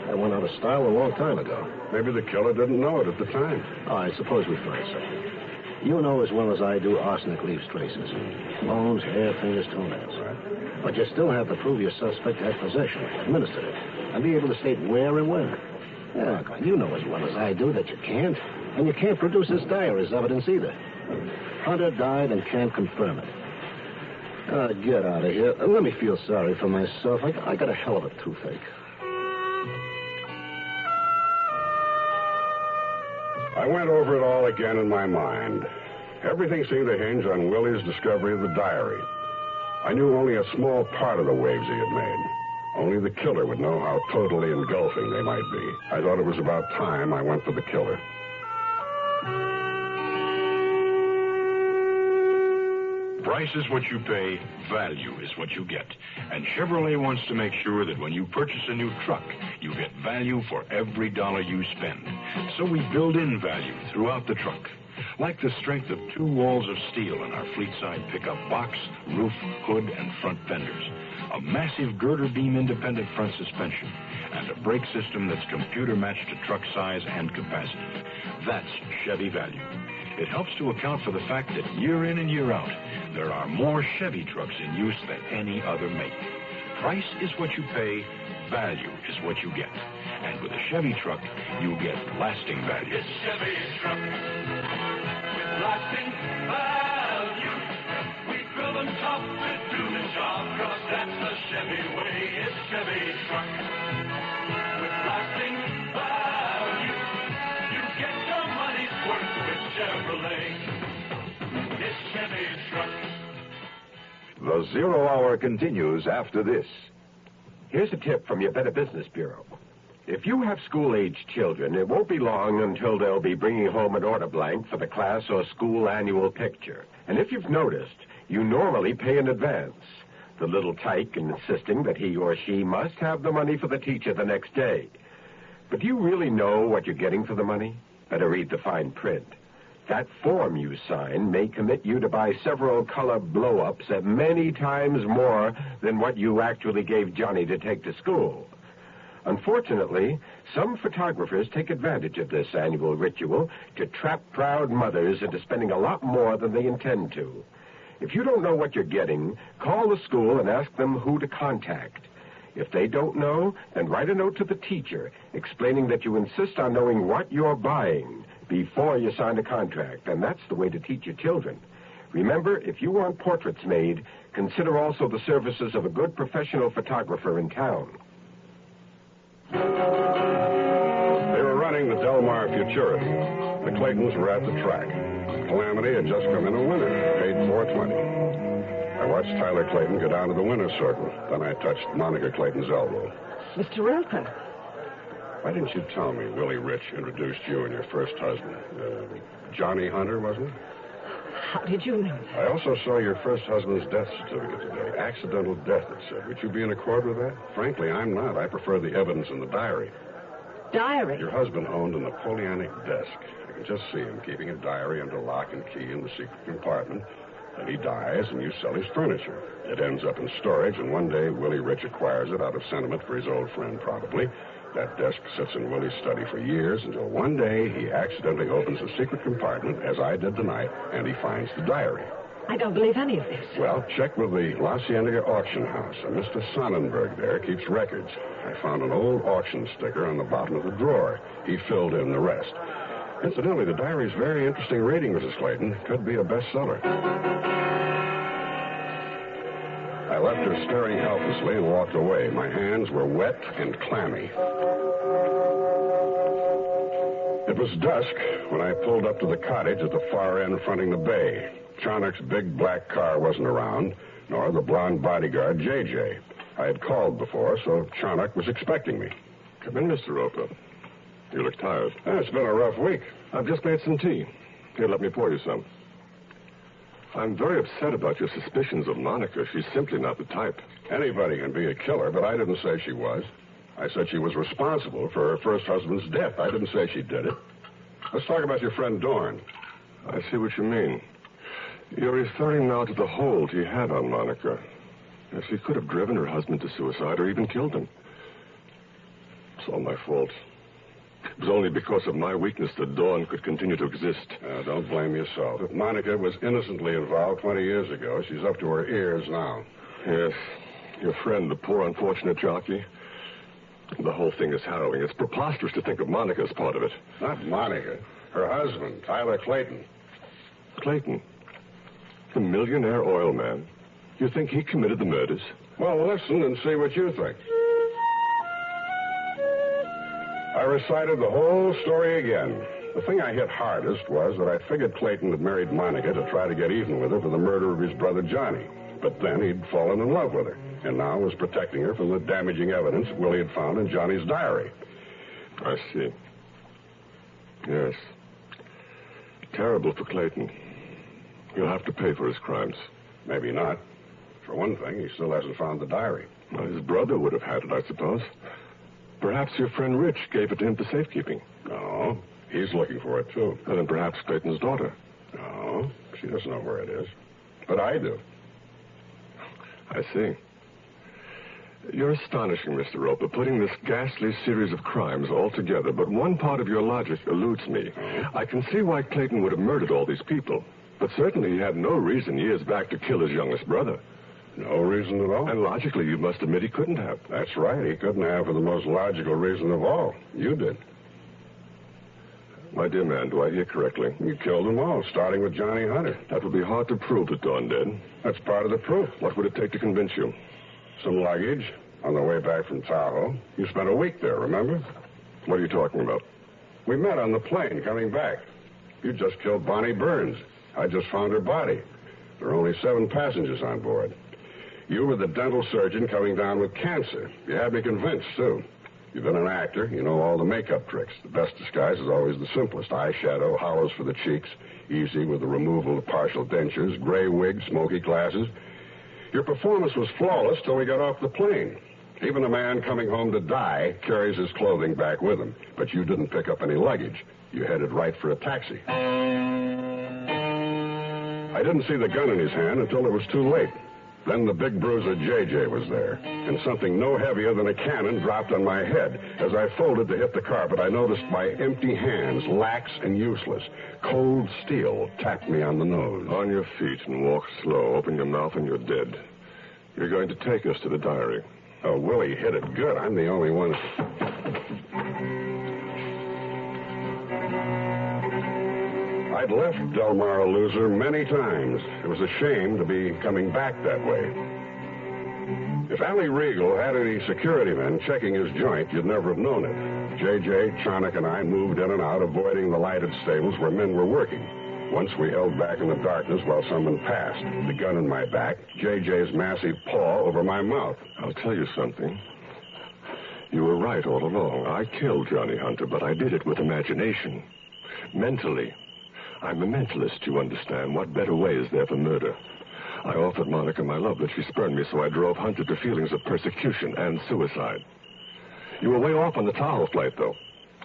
That went out of style a long time ago. Maybe the killer didn't know it at the time. All right, suppose we find something. You know as well as I do arsenic leaves traces. Bones, hair, fingers, toenails. Right. But you still have to prove your suspect had possession, administered it, and be able to state where and when. Yeah, you know as well as I do that you can't. And you can't produce his diary as evidence either. Hunter died and can't confirm it. Get out of here. Let me feel sorry for myself. I got a hell of a toothache. I went over it all again in my mind. Everything seemed to hinge on Willie's discovery of the diary. I knew only a small part of the waves he had made. Only the killer would know how totally engulfing they might be. I thought it was about time I went for the killer. Price is what you pay, value is what you get. And Chevrolet wants to make sure that when you purchase a new truck, you get value for every dollar you spend. So we build in value throughout the truck. Like the strength of 2 walls of steel in our fleet-side pickup box, roof, hood, and front fenders. A massive girder beam independent front suspension. And a brake system that's computer matched to truck size and capacity. That's Chevy value. It helps to account for the fact that year in and year out, there are more Chevy trucks in use than any other make. Price is what you pay, value is what you get. And with a Chevy truck, you get lasting value. It's Chevy's truck with lasting value. We drill them tough to do the job, 'cause that's the Chevy way. It's Chevy's truck with lasting value. You get your money's worth with Chevrolet. It's Chevy's truck. The Zero Hour continues after this. Here's a tip from your Better Business Bureau. If you have school-aged children, it won't be long until they'll be bringing home an order blank for the class or school annual picture. And if you've noticed, you normally pay in advance. The little tyke insisting that he or she must have the money for the teacher the next day. But do you really know what you're getting for the money? Better read the fine print. That form you sign may commit you to buy several color blow-ups at many times more than what you actually gave Johnny to take to school. Unfortunately, some photographers take advantage of this annual ritual to trap proud mothers into spending a lot more than they intend to. If you don't know what you're getting, call the school and ask them who to contact. If they don't know, then write a note to the teacher explaining that you insist on knowing what you're buying before you sign a contract, and that's the way to teach your children. Remember, if you want portraits made, consider also the services of a good professional photographer in town. They were running the Del Mar Futurity. The Claytons were at the track. Calamity had just come in a winner, paid $4.20. I watched Tyler Clayton go down to the winner's circle. Then I touched Monica Clayton's elbow. Mr. Wilton. Why didn't you tell me Willie Rich introduced you and your first husband? Johnny Hunter, wasn't it? How did you know? I also saw your first husband's death certificate today. Accidental death, it said. Would you be in accord with that? Frankly, I'm not. I prefer the evidence in the diary. Diary? Your husband owned a Napoleonic desk. I can just see him keeping a diary under lock and key in the secret compartment. Then he dies, and you sell his furniture. It ends up in storage, and one day Willie Rich acquires it out of sentiment for his old friend, probably. That desk sits in Willie's study for years until one day he accidentally opens the secret compartment, as I did tonight, and he finds the diary. I don't believe any of this. Well, check with the La Cienega auction house, and Mr. Sonnenberg there keeps records. I found an old auction sticker on the bottom of the drawer. He filled in the rest. Incidentally, the diary's very interesting reading, Mrs. Clayton. Could be a bestseller. I left her staring helplessly and walked away. My hands were wet and clammy. It was dusk when I pulled up to the cottage at the far end fronting the bay. Charnock's big black car wasn't around, nor the blonde bodyguard, J.J. I had called before, so Charnock was expecting me. Come in, Mr. Roper. You look tired. It's been a rough week. I've just made some tea. Here, let me pour you some. I'm very upset about your suspicions of Monica. She's simply not the type. Anybody can be a killer, but I didn't say she was. I said she was responsible for her first husband's death. I didn't say she did it. Let's talk about your friend Dorn. I see what you mean. You're referring now to the hold he had on Monica. Yes, he could have driven her husband to suicide or even killed him. It's all my fault. It was only because of my weakness that Dawn could continue to exist. Don't blame yourself. If Monica was innocently involved 20 years ago, she's up to her ears now. Yes. Your friend, the poor unfortunate jockey. The whole thing is harrowing. It's preposterous to think of Monica as part of it. Not Monica. Her husband, Tyler Clayton. Clayton? The millionaire oil man? You think he committed the murders? Well, listen and see what you think. I recited the whole story again. The thing I hit hardest was that I figured Clayton had married Monica to try to get even with her for the murder of his brother Johnny. But then he'd fallen in love with her, and now was protecting her from the damaging evidence Willie had found in Johnny's diary. I see. Yes. Terrible for Clayton. He'll have to pay for his crimes. Maybe not. For one thing, he still hasn't found the diary. Well, his brother would have had it, I suppose. Perhaps your friend Rich gave it to him for safekeeping. No, he's looking for it, too. And then perhaps Clayton's daughter. No, she doesn't know where it is. But I do. I see. You're astonishing, Mr. Roper, putting this ghastly series of crimes all together, but one part of your logic eludes me. I can see why Clayton would have murdered all these people, but certainly he had no reason years back to kill his youngest brother. No reason at all? And logically, you must admit he couldn't have. That's right. He couldn't have for the most logical reason of all. You did. My dear man, do I hear correctly? You killed them all, starting with Johnny Hunter. That would be hard to prove that Dawn did. That's part of the proof. What would it take to convince you? Some luggage on the way back from Tahoe. You spent a week there, remember? What are you talking about? We met on the plane coming back. You just killed Bonnie Burns. I just found her body. There are only 7 passengers on board. You were the dental surgeon coming down with cancer. You had me convinced, too. You've been an actor. You know all the makeup tricks. The best disguise is always the simplest. Eyeshadow, hollows for the cheeks, easy with the removal of partial dentures, gray wig, smoky glasses. Your performance was flawless till we got off the plane. Even a man coming home to die carries his clothing back with him. But you didn't pick up any luggage. You headed right for a taxi. I didn't see the gun in his hand until it was too late. Then the big bruiser J.J. was there, and something no heavier than a cannon dropped on my head. As I folded to hit the carpet, I noticed my empty hands, lax and useless. Cold steel tapped me on the nose. On your feet and walk slow. Open your mouth and you're dead. You're going to take us to the diary. Oh, Willie hit it good. I'm the only one. I'd left Del Mar a loser many times. It was a shame to be coming back that way. If Allie Regal had any security men checking his joint, you'd never have known it. J.J., Charnock, and I moved in and out, avoiding the lighted stables where men were working. Once we held back in the darkness while someone passed, the gun in my back, J.J.'s massive paw over my mouth. I'll tell you something. You were right all along. I killed Johnny Hunter, but I did it with imagination. Mentally. I'm a mentalist, you understand. What better way is there for murder? I offered Monica my love, but she spurned me, so I drove Hunter to feelings of persecution and suicide. You were way off on the Tahoe flight, though.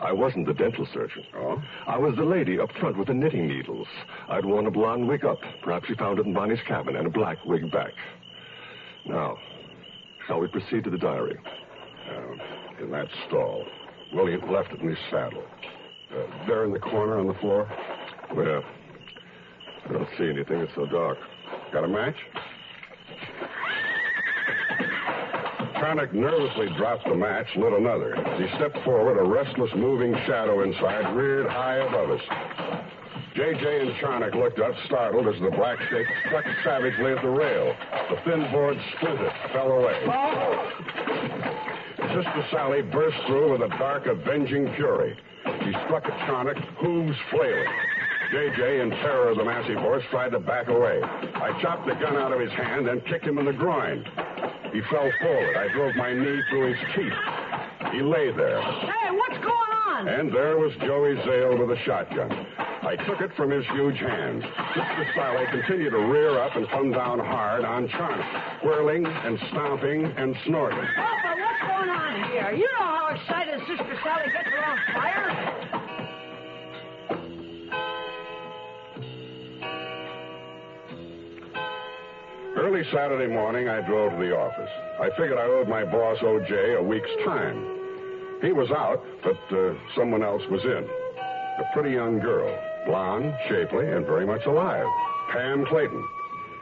I wasn't the dental surgeon. Oh? I was the lady up front with the knitting needles. I'd worn a blonde wig up. Perhaps you found it in Bonnie's cabin, and a black wig back. Now, shall we proceed to the diary? In that stall. Willie left it in his saddle. There in the corner on the floor. Where? I don't see anything. It's so dark. Got a match? Charnock nervously dropped the match, lit another. As he stepped forward, a restless, moving shadow inside reared high above us. J.J. and Charnock looked up, startled, as the black snake struck savagely at the rail. The thin board splintered, fell away. Sister Sally burst through with a dark, avenging fury. She struck at Charnock, hooves flailing. J.J., in terror of the massive horse, tried to back away. I chopped the gun out of his hand and kicked him in the groin. He fell forward. I drove my knee through his teeth. He lay there. Hey, what's going on? And there was Joey Zale with a shotgun. I took it from his huge hands. Sister Sally continued to rear up and come down hard on Charnock, whirling and stomping and snorting. Papa, what's going on here? You know how excited Sister Sally gets around fire. Early Saturday morning, I drove to the office. I figured I owed my boss, O.J., a week's time. He was out, but someone else was in. A pretty young girl, blonde, shapely, and very much alive. Pam Clayton.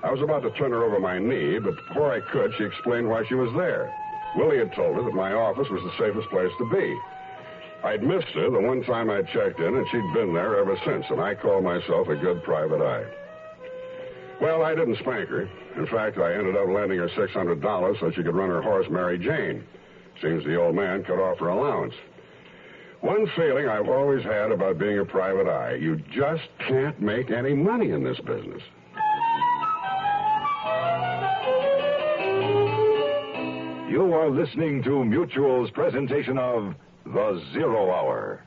I was about to turn her over my knee, but before I could, she explained why she was there. Willie had told her that my office was the safest place to be. I'd missed her the one time I'd checked in, and she'd been there ever since, and I called myself a good private eye. Well, I didn't spank her. In fact, I ended up lending her $600 so she could run her horse, Mary Jane. Seems the old man cut off her allowance. One feeling I've always had about being a private eye, you just can't make any money in this business. You are listening to Mutual's presentation of The Zero Hour.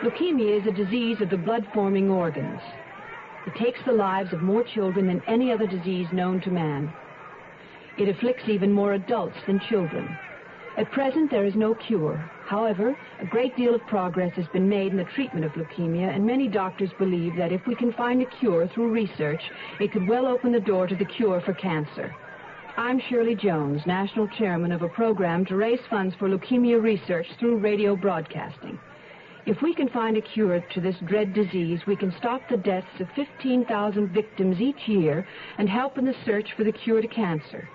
Leukemia is a disease of the blood-forming organs. It takes the lives of more children than any other disease known to man. It afflicts even more adults than children. At present, there is no cure. However, a great deal of progress has been made in the treatment of leukemia, and many doctors believe that if we can find a cure through research, it could well open the door to the cure for cancer. I'm Shirley Jones, National Chairman of a program to raise funds for leukemia research through radio broadcasting. If we can find a cure to this dread disease, we can stop the deaths of 15,000 victims each year and help in the search for the cure to cancer.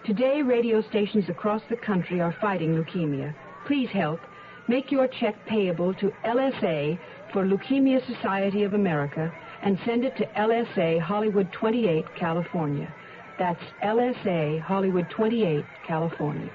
Today, radio stations across the country are fighting leukemia. Please help. Make your check payable to LSA for Leukemia Society of America and send it to LSA Hollywood 28, California. That's LSA Hollywood 28, California.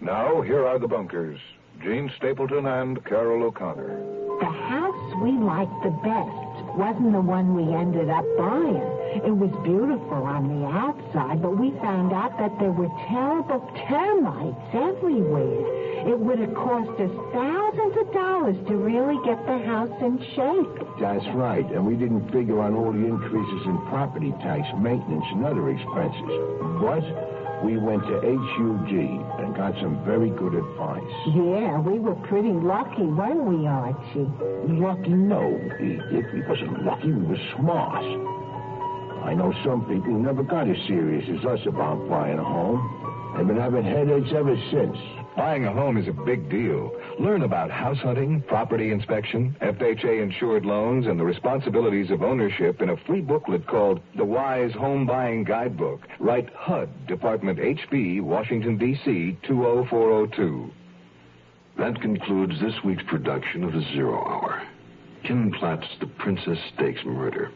Now, here are the bunkers. Gene Stapleton and Carol O'Connor. The house we liked the best wasn't the one we ended up buying. It was beautiful on the outside, but we found out that there were terrible termites everywhere. It would have cost us thousands of dollars to really get the house in shape. That's right, and we didn't figure on all the increases in property tax, maintenance, and other expenses. But we went to HUG and got some very good advice. Yeah, we were pretty lucky, weren't we, Archie? Lucky? No, Edith. We wasn't lucky. We were smart. I know some people who never got as serious as us about buying a home. They've been having headaches ever since. Buying a home is a big deal. Learn about house hunting, property inspection, FHA-insured loans, and the responsibilities of ownership in a free booklet called The Wise Home Buying Guidebook. Write HUD, Department HB, Washington, D.C., 20402. That concludes this week's production of The Zero Hour. Ken Platt's The Princess Stakes Murder.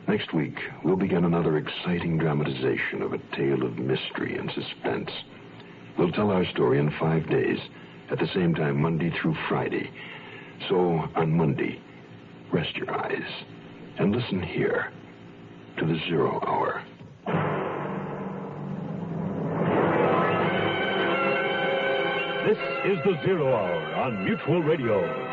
Next week, we'll begin another exciting dramatization of a tale of mystery and suspense. We'll tell our story in 5 days, at the same time Monday through Friday. So, on Monday, rest your eyes and listen here to The Zero Hour. This is The Zero Hour on Mutual Radio.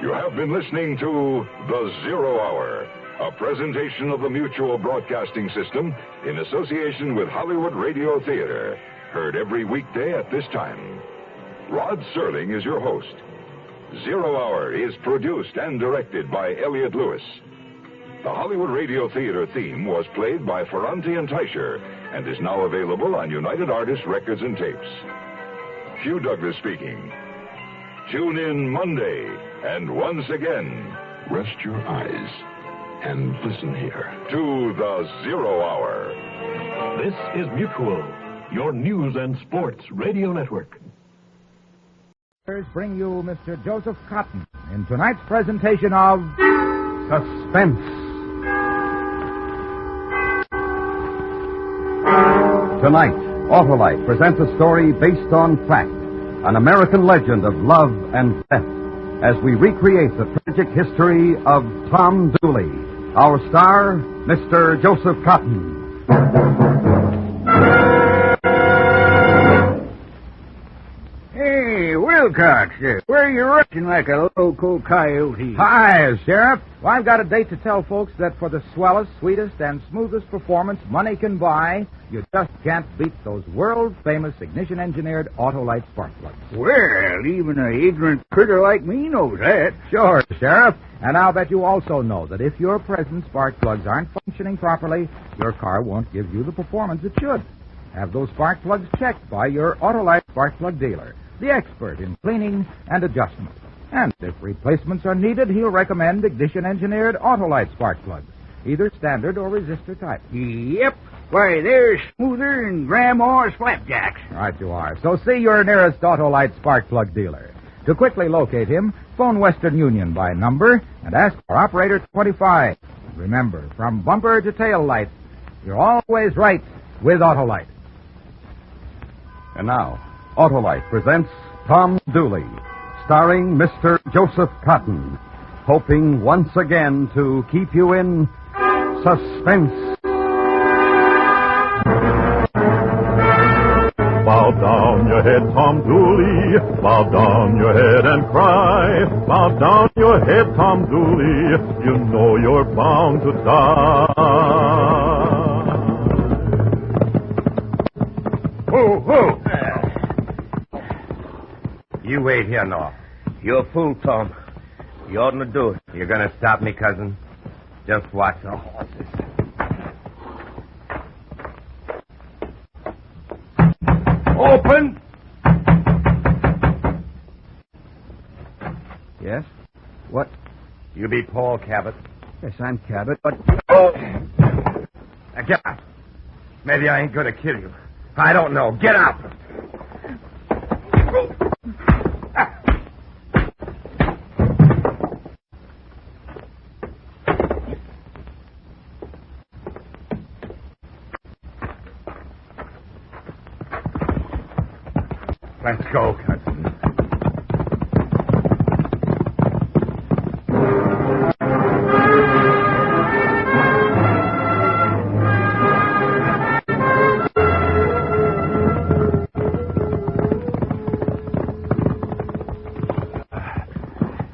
You have been listening to The Zero Hour, a presentation of the Mutual Broadcasting System in association with Hollywood Radio Theater. Heard every weekday at this time. Rod Serling is your host. Zero Hour is produced and directed by Elliott Lewis. The Hollywood Radio Theater theme was played by Ferranti and Teicher and is now available on United Artists Records and Tapes. Hugh Douglas speaking. Tune in Monday, and once again, rest your eyes And listen here. To the Zero Hour. This is Mutual, your news and sports radio network. Bring you Mr. Joseph Cotton in tonight's presentation of Suspense. Tonight, Autolite presents a story based on fact, an American legend of love and death, as we recreate the tragic history of Tom Dooley. Our star, Mr. Joseph Cotton. Hey, Wilcox, where are you rushing like a local coyote? Hi, Sheriff. Well, I've got a date to tell folks that for the swellest, sweetest, and smoothest performance money can buy, you just can't beat those world-famous ignition-engineered Autolite spark plugs. Well, even an ignorant critter like me knows that. Sure, Sheriff. And I'll bet you also know that if your present spark plugs aren't functioning properly, your car won't give you the performance it should. Have those spark plugs checked by your Autolite spark plug dealer, the expert in cleaning and adjustment. And if replacements are needed, he'll recommend ignition-engineered Autolite spark plugs, either standard or resistor type. Yep. Why, they're smoother than Grandma's flapjacks. Right you are. So see your nearest Autolite spark plug dealer. To quickly locate him, phone Western Union by number and ask for Operator 25. Remember, from bumper to tail light, you're always right with Autolite. And now, Autolite presents Tom Dooley, starring Mr. Joseph Cotton, hoping once again to keep you in suspense. Bow down your head, Tom Dooley. Bow down your head and cry. Bow down your head, Tom Dooley. You know you're bound to die. Whoa, whoa! You wait here, North. You're a fool, Tom. You oughtn't to do it. You're going to stop me, cousin? Just watch the horses. Open! Yes? What? You be Paul Cabot. Yes, I'm Cabot, but... Oh! Now get out. Maybe I ain't going to kill you. I don't know. Get out! Let's go, cousin.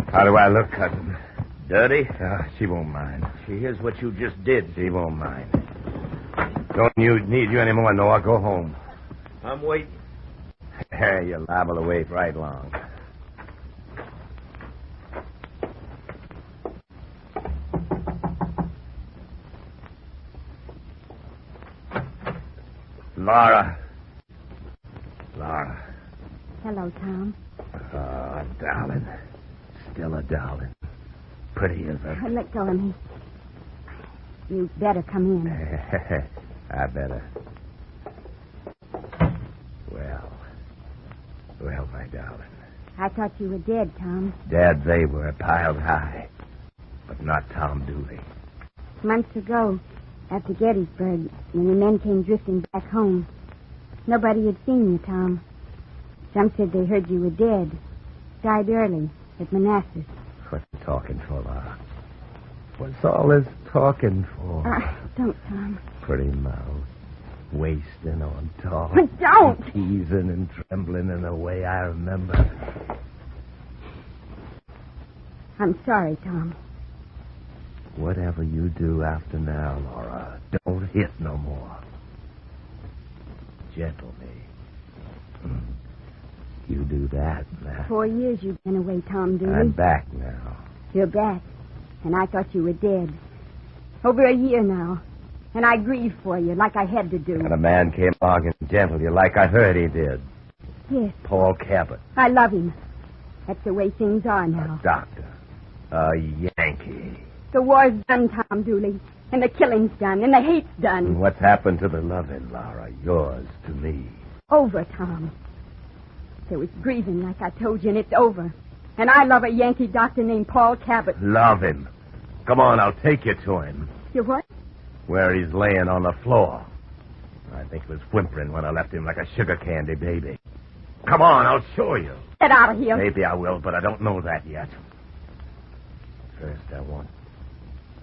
How do I look, cousin? Dirty? She won't mind. She hears what you just did. She won't mind. Don't need you anymore, Noah. Go home. I'm waiting. You're liable to wait right long. Laura. Hello, Tom. Oh, darling. Still a darling. Pretty as a... Let go of me. You better come in. I better. Well, my darling. I thought you were dead, Tom. Dead they were, piled high. But not Tom Dooley. Months ago, after Gettysburg, when the men came drifting back home, nobody had seen you, Tom. Some said they heard you were dead. Died early at Manassas. What's you talking for, Laura? What's all this talking for? Don't, Tom. Pretty mouth. Wasting on talk. But don't! Teasing and trembling in a way I remember. I'm sorry, Tom. Whatever you do after now, Laura, don't hit no more. Gentle me. You do that now. 4 years you've been away, Tom Dooley. I'm back now. You're back, and I thought you were dead. Over a year now. And I grieved for you, like I had to do. And a man came along and gentled you, like I heard he did. Yes. Paul Cabot. I love him. That's the way things are now. A doctor. A Yankee. The war's done, Tom Dooley. And the killing's done. And the hate's done. What's happened to the loving, Laura? Yours to me. Over, Tom. There was grieving, like I told you, and it's over. And I love a Yankee doctor named Paul Cabot. Love him. Come on, I'll take you to him. You what? Where he's laying on the floor. I think he was whimpering when I left him like a sugar candy baby. Come on, I'll show you. Get out of here. Maybe I will, but I don't know that yet. First, I want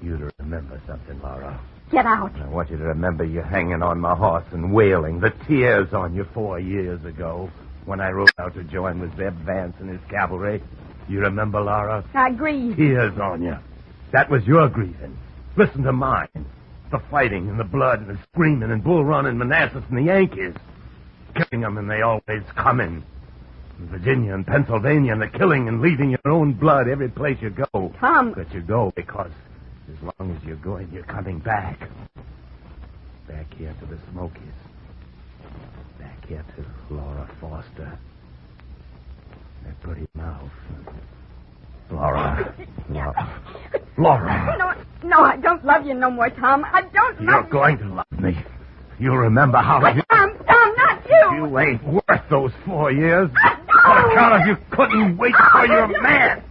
you to remember something, Laura. Get out. I want you to remember you hanging on my horse and wailing, the tears on you 4 years ago when I rode out to join with Zeb Vance and his cavalry. You remember, Laura? I grieve. Tears on you. That was your grieving. Listen to mine. The fighting and the blood and the screaming and Bull Run and Manassas and the Yankees. Killing them and they always coming. In Virginia and Pennsylvania and the killing and leaving your own blood every place you go. Tom. But you go because as long as you're going, you're coming back. Back here to the Smokies. Back here to Laura Foster. That pretty mouth. Laura. Laura. No, I don't love you no more, Tom. I don't love you. You're going to love me. You remember how But Tom, not you. You ain't worth those 4 years. On account of you couldn't wait for your man.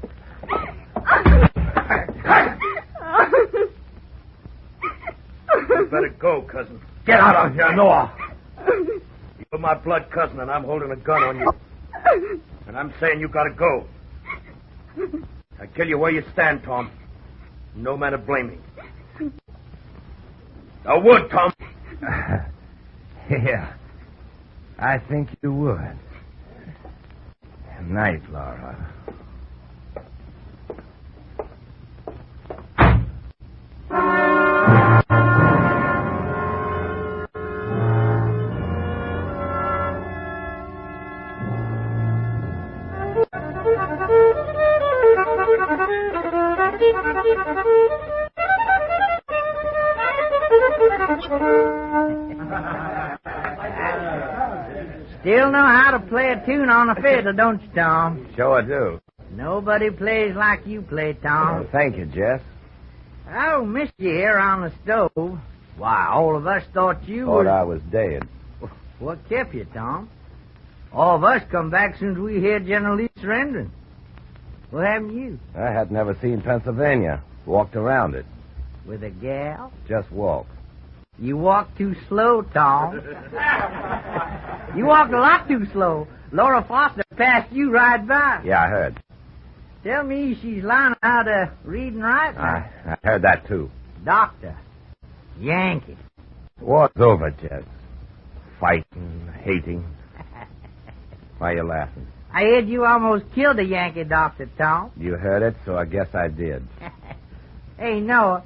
You better go, cousin. Get out of here, Noah. You're my blood cousin, and I'm holding a gun on you. And I'm saying you gotta go. I kill you where you stand, Tom. No man to blame me. I would, Tom. Yeah, I think you would. Night, Laura. Still know how to play a tune on a fiddle, don't you, Tom? Sure I do. Nobody plays like you play, Tom. Well, thank you, Jess. Oh, missed you here on the stove. Why, all of us thought you Thought were... I was dead. What kept you, Tom? All of us come back since we heard General Lee surrendering. What happened to you? I had never seen Pennsylvania. Walked around it. With a gal? Just walked. You walk too slow, Tom. You walked a lot too slow. Laura Foster passed you right by. Yeah, I heard. Tell me she's learning how to read and write. I heard that, too. Doctor. Yankee. War's over, Jess. Fighting, hating. Why are you laughing? I heard you almost killed a Yankee doctor, Tom. You heard it, so I guess I did. Hey, Noah.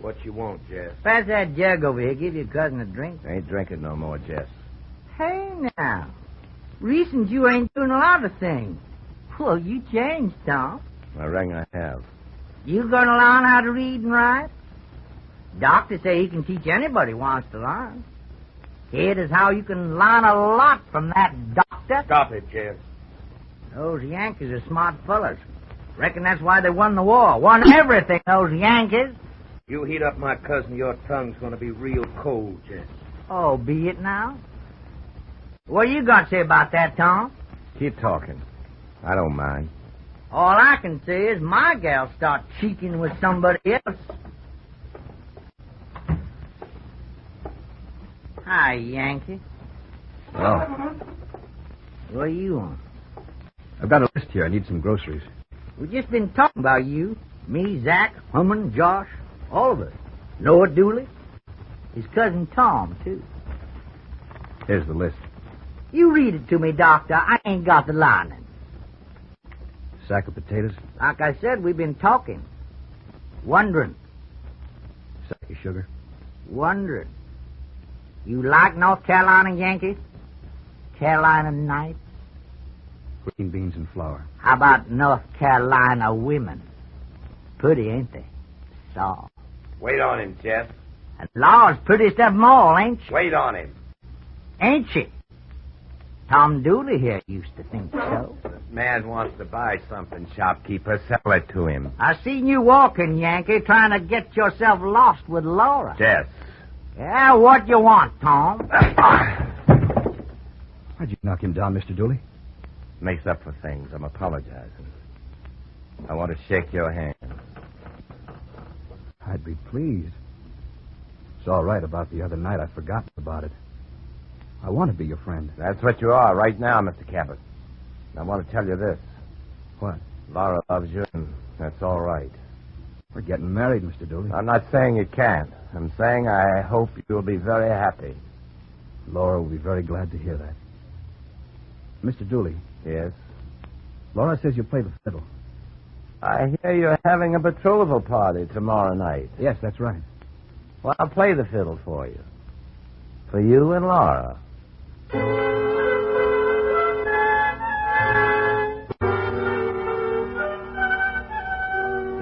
What you want, Jess? Pass that jug over here. Give your cousin a drink. I ain't drinking no more, Jess. Hey, now. Recent you ain't doing a lot of things. Well, you changed, Tom. I reckon I have. You gonna learn how to read and write? Doctor say he can teach anybody who wants to learn. Here is how you can learn a lot from that doctor. Stop it, Jess. Those Yankees are smart fellas. Reckon that's why they won the war. Won everything, those Yankees. You heat up my cousin, your tongue's gonna be real cold, Jess. Oh, be it now? What you got to say about that, Tom? Keep talking. I don't mind. All I can say is my gal start cheeking with somebody else. Hi, Yankee. Well, What do you want? I've got a list here. I need some groceries. We just been talking about you. Me, Zach, Humman, Josh, all of us. Noah Dooley. His cousin Tom, too. Here's the list. You read it to me, Doctor. I ain't got the lining. Sack of potatoes, Like I said, we've been talking. Wondering. sack of sugar, Wondering. You like North Carolina, Yankee? Carolina night? green beans and flour. How about North Carolina women? Pretty, ain't they? Soft. Wait on him, Jess. And Law's prettiest of them all, ain't she? Wait on him. Ain't she? Tom Dooley here used to think so. Man wants to buy something, shopkeeper. Sell it to him. I seen you walking, Yankee, trying to get yourself lost with Laura. Yes. Yeah, what you want, Tom? Why'd you knock him down, Mr. Dooley? Makes up for things. I'm apologizing. I want to shake your hand. I'd be pleased. It's all right about the other night. I've forgotten about it. I want to be your friend. That's what you are right now, Mr. Cabot. I want to tell you this. What? Laura loves you, and that's all right. We're getting married, Mr. Dooley. I'm not saying you can't. I'm saying I hope you'll be very happy. Laura will be very glad to hear that. Mr. Dooley. Yes? Laura says you play the fiddle. I hear you're having a betrothal party tomorrow night. Yes, that's right. Well, I'll play the fiddle for you. For you and Laura.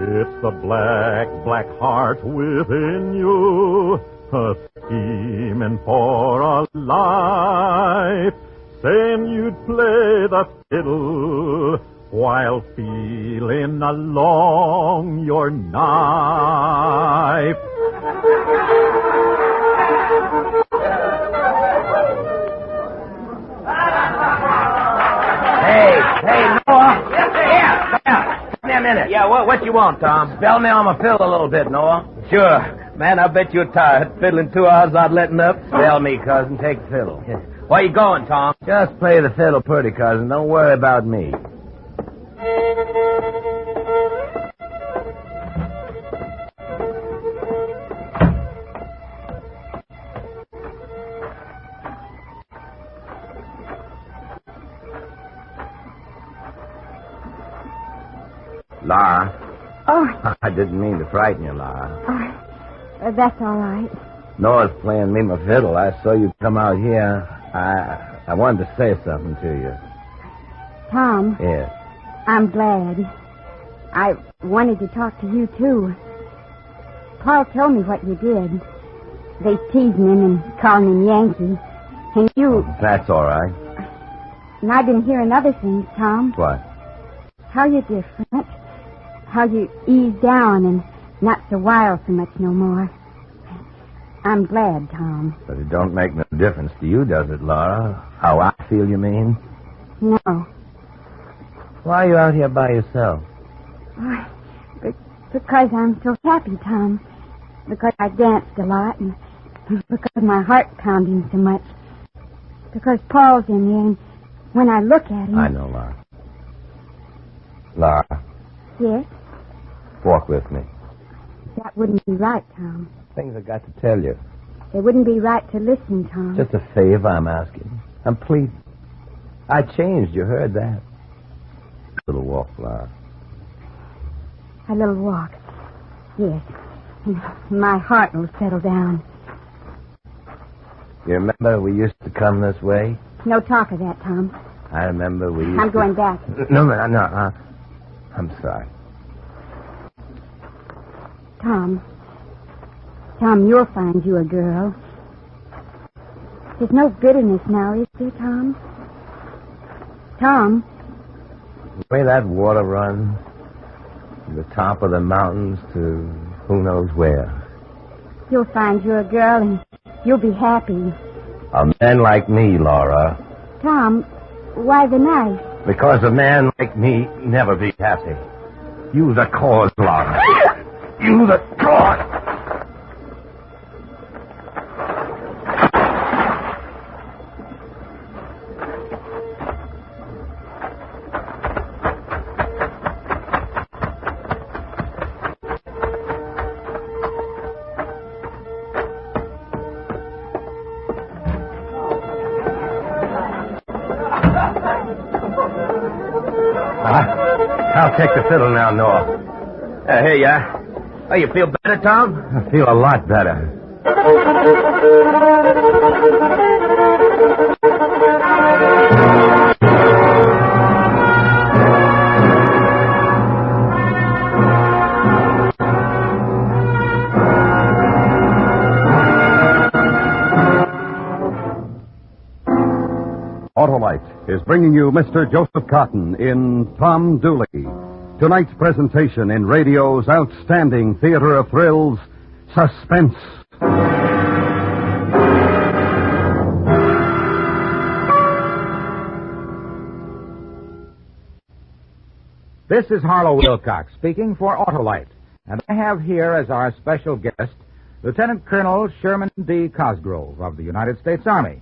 It's the black, black heart within you, a scheming for a life, saying you'd play the fiddle while feeling along your knife. Hey, Noah. Give me a minute. Yeah, what you want, Tom? Spell me on my fiddle a little bit, Noah. Sure. Man, I bet you're tired. Fiddling 2 hours without letting up. Spell me, cousin. Take the fiddle. Where you going, Tom? Just play the fiddle pretty, cousin. Don't worry about me. Laura. Oh. I didn't mean to frighten you, Laura. That's all right. Noah's playing me my fiddle. I saw you come out here. I wanted to say something to you. Tom. Yes. I'm glad. I wanted to talk to you, too. Paul told me what you did. They teasing him and calling him Yankee. And you... That's all right. And I've been hearing other things, Tom. What? How you're different. How you ease down and not so wild so much no more. I'm glad, Tom. But it don't make no difference to you, does it, Laura? How I feel, you mean? No. Why are you out here by yourself? Because I'm so happy, Tom. Because I danced a lot and because my heart's pounding so much. Because Paul's in there and when I look at him... I know, Laura. Laura. Yes? Walk with me. That wouldn't be right, Tom. Things I've got to tell you. It wouldn't be right to listen, Tom. Just a favor I'm asking. I'm pleading. I changed, you heard that. A little walk, Laura. A little walk. Yes. My heart will settle down. You remember we used to come this way? No talk of that, Tom. I remember we used I'm going back. No. I'm sorry. Tom, you'll find you a girl. There's no bitterness now, is there, Tom? Tom? The way that water runs, from the top of the mountains to who knows where. You'll find you a girl and you'll be happy. A man like me, Laura. Tom, why the knife? Because a man like me never be happy. You the cause, Laura. You the cause. I'll take the fiddle now, Noah. Here you are. Oh, you feel better, Tom? I feel a lot better. Autolite bringing you Mr. Joseph Cotton in Tom Dooley. Tonight's presentation in radio's outstanding theater of thrills, Suspense. This is Harlow Wilcox speaking for Autolite, and I have here as our special guest Lieutenant Colonel Sherman D. Cosgrove of the United States Army.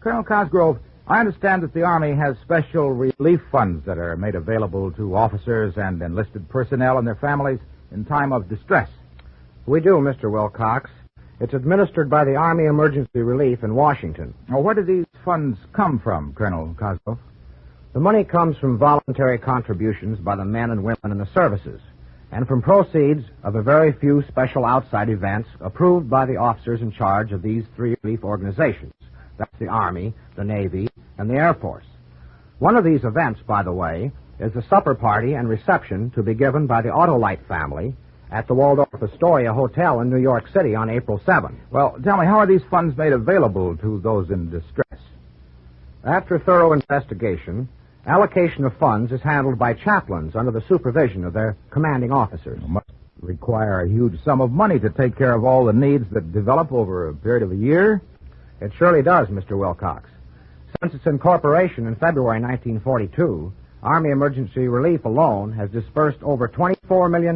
Colonel Cosgrove, I understand that the Army has special relief funds that are made available to officers and enlisted personnel and their families in time of distress. We do, Mr. Wilcox. It's administered by the Army Emergency Relief in Washington. Now, where do these funds come from, Colonel Cosgrove? The money comes from voluntary contributions by the men and women in the services, and from proceeds of a very few special outside events approved by the officers in charge of these three relief organizations. That's the Army, the Navy, and the Air Force. One of these events, by the way, is a supper party and reception to be given by the Autolite family at the Waldorf Astoria Hotel in New York City on April 7. Well, tell me, how are these funds made available to those in distress? After thorough investigation, allocation of funds is handled by chaplains under the supervision of their commanding officers. It must require a huge sum of money to take care of all the needs that develop over a period of a year. It surely does, Mr. Wilcox. Since its incorporation in February 1942, Army Emergency Relief alone has dispersed over $24 million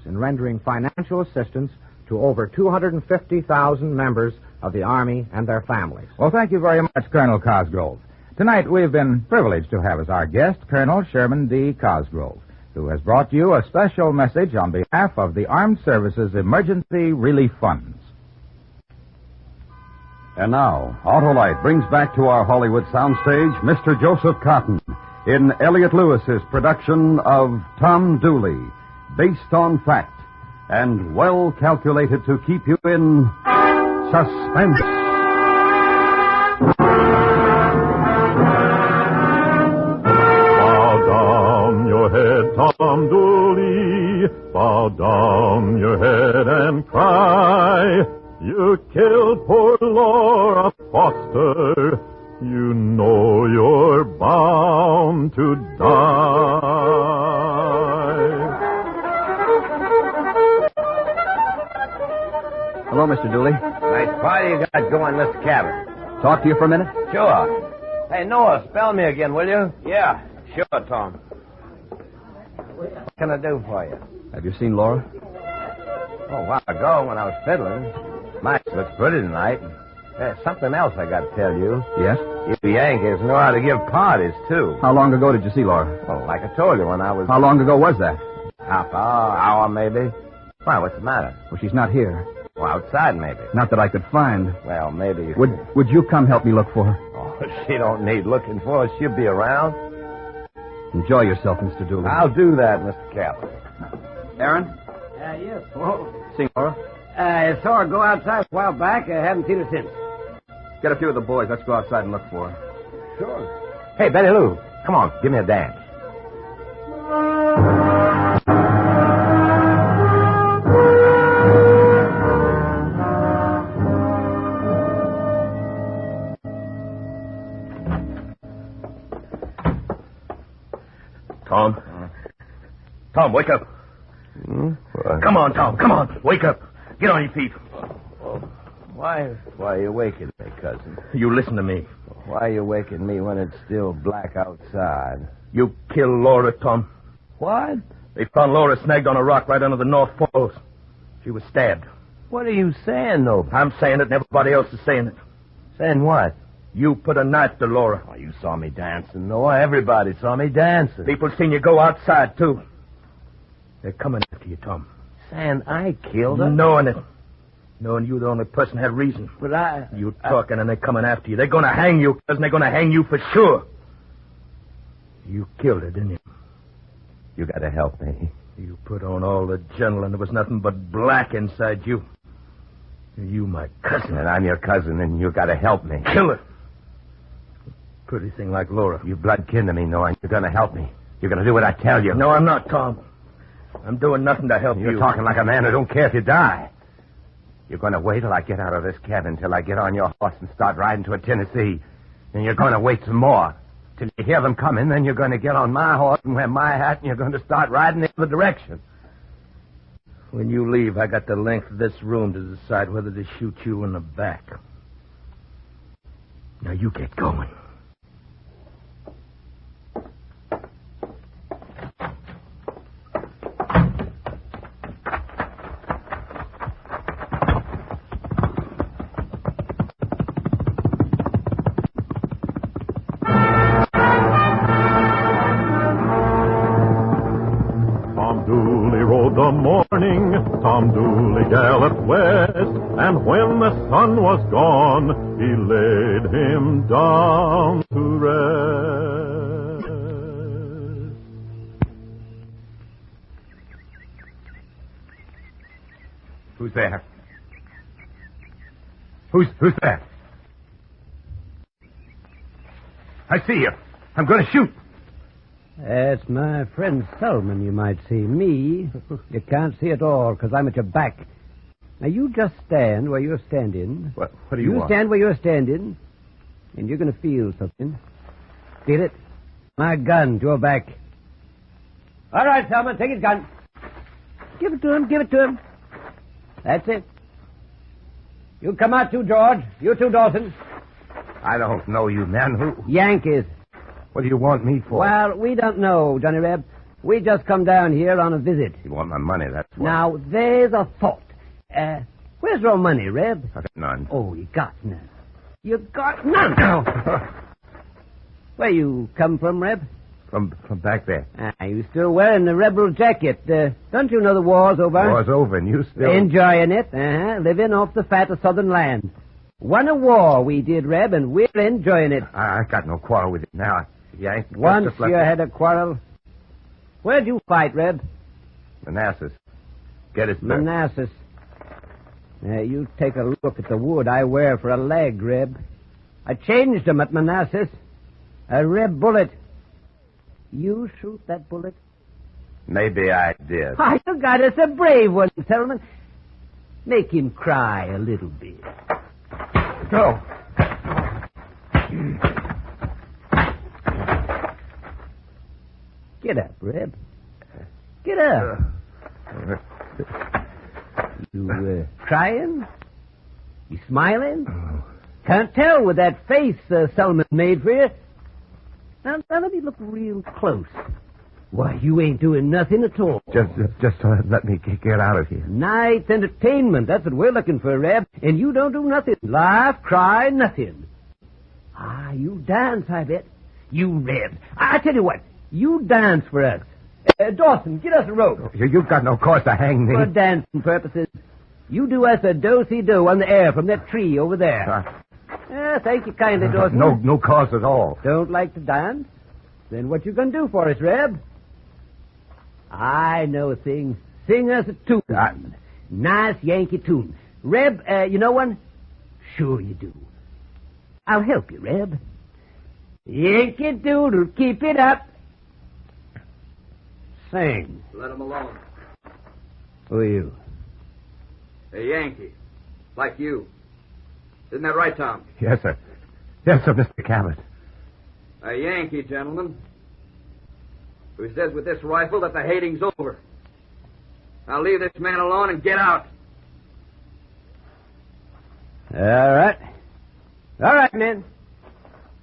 in rendering financial assistance to over 250,000 members of the Army and their families. Well, thank you very much, Colonel Cosgrove. Tonight, we've been privileged to have as our guest Colonel Sherman D. Cosgrove, who has brought you a special message on behalf of the Armed Services Emergency Relief Funds. And now, Autolite brings back to our Hollywood soundstage Mr. Joseph Cotton in Elliot Lewis's production of Tom Dooley, based on fact and well calculated to keep you in suspense. Head, Tom Dooley, bow down your head and cry. You killed poor Laura Foster. You know you're bound to die. Hello, Mr. Dooley. Nice party you got going in this cabin. Talk to you for a minute? Sure. Hey, Noah, spell me again, will you? Yeah, sure, Tom. What can I do for you? Have you seen Laura? Oh, a while ago when I was fiddling. Mike looks pretty tonight. There's something else I got to tell you. Yes? You Yankees know how to give parties, too. How long ago did you see Laura? Well, like I told you when I was... How long ago was that? Half hour maybe. Why, what's the matter? Well, she's not here. Well, outside, maybe. Not that I could find. Well, maybe you Would you come help me look for her? Oh, she don't need looking for. She'll be around. Enjoy yourself, Mr. Dooley. I'll do that, Mr. Captain. Aaron? Yes. Well, Seen Laura? I saw her go outside a while back. I haven't seen her since. Get a few of the boys. Let's go outside and look for her. Sure. Hey, Betty Lou, come on, give me a dance. Tom? Tom, wake up. Come on, Tom. Come on. Wake up. Get on your feet. Why are you waking me, cousin? You listen to me. Why are you waking me when it's still black outside? You killed Laura, Tom. What? They found Laura snagged on a rock right under the North Falls. She was stabbed. What are you saying, though? I'm saying it and everybody else is saying it. Saying what? You put a knife to Laura. Oh, you saw me dancing, Noah. Everybody saw me dancing. People seen you go outside, too. They're coming after you, Tom. Saying I killed her? Knowing it. Knowing you the only person had reason. But You talking and they're coming after you. They're going to hang you, cousin. They're going to hang you for sure. You killed her, didn't you? You got to help me. You put on all the gentle and there was nothing but black inside you. You, my cousin. And I'm your cousin, and you got to help me. Kill her. Pretty thing like Laura. You blood kin to me, Noah, and you're going to help me. You're going to do what I tell you. No, I'm not, Tom. I'm doing nothing to help you. You're talking like a man who don't care if you die. You're going to wait till I get out of this cabin, till I get on your horse and start riding toward Tennessee. And you're going to wait some more till you hear them coming, then you're going to get on my horse and wear my hat, and you're going to start riding the other direction. When you leave, I got the length of this room to decide whether to shoot you in the back. Now you get going. Tom Dooley galloped west, and when the sun was gone, he laid him down to rest. Who's there? Who's there? I see you. I'm going to shoot. That's my friend Selman, you might see. Me, you can't see at all, because I'm at your back. Now, you just stand where you're standing. What do you want? You stand where you're standing, and you're going to feel something. Feel it? My gun to your back. All right, Selman, take his gun. Give it to him, give it to him. That's it. You come out too, George. You too, Dawson. I don't know you, man. Who? Yankees. What do you want me for? Well, we don't know, Johnny Reb. We just come down here on a visit. You want my money, that's what. Now, there's a thought. Where's your money, Reb? I got none. Oh, you got none. You got none? Where you come from, Reb? From back there. You still wearing the rebel jacket. Don't you know the war's over? War's over, and you still... Enjoying it, living off the fat of southern land. Won a war, we did, Reb, and we're enjoying it. I got no quarrel with it now. Yeah, once you had a quarrel. Where'd you fight, Reb? Manassas. Gettysburg. Manassas. Now, you take a look at the wood I wear for a leg, Reb. I changed them at Manassas. A red bullet. You shoot that bullet? Maybe I did. Oh, you got us a brave one, Selman. Make him cry a little bit. Go. Get up, Reb. Get up. You crying? You smiling? Can't tell with that face Selman made for you. Now, let me look real close. Why, you ain't doing nothing at all. Just let me get out of here. Night's entertainment. That's what we're looking for, Reb. And you don't do nothing. Laugh, cry, nothing. You dance, I bet. You, Reb. I tell you what. You dance for us. Dawson, get us a rope. You've got no cause to hang me. For dancing purposes. You do us a do-si-do on the air from that tree over there. Thank you kindly, Dawson. No cause at all. Don't like to dance? Then what you gonna do for us, Reb? I know a thing. Sing us a tune. Nice Yankee tune. Reb, you know one? Sure you do. I'll help you, Reb. Yankee Doodle, keep it up. Sing. Let him alone. Who are you? A Yankee. Like you. Isn't that right, Tom? Yes, sir. Yes, sir, Mr. Cabot. A Yankee, gentlemen. Who says with this rifle that the hating's over. Now leave this man alone and get out. All right. All right, men.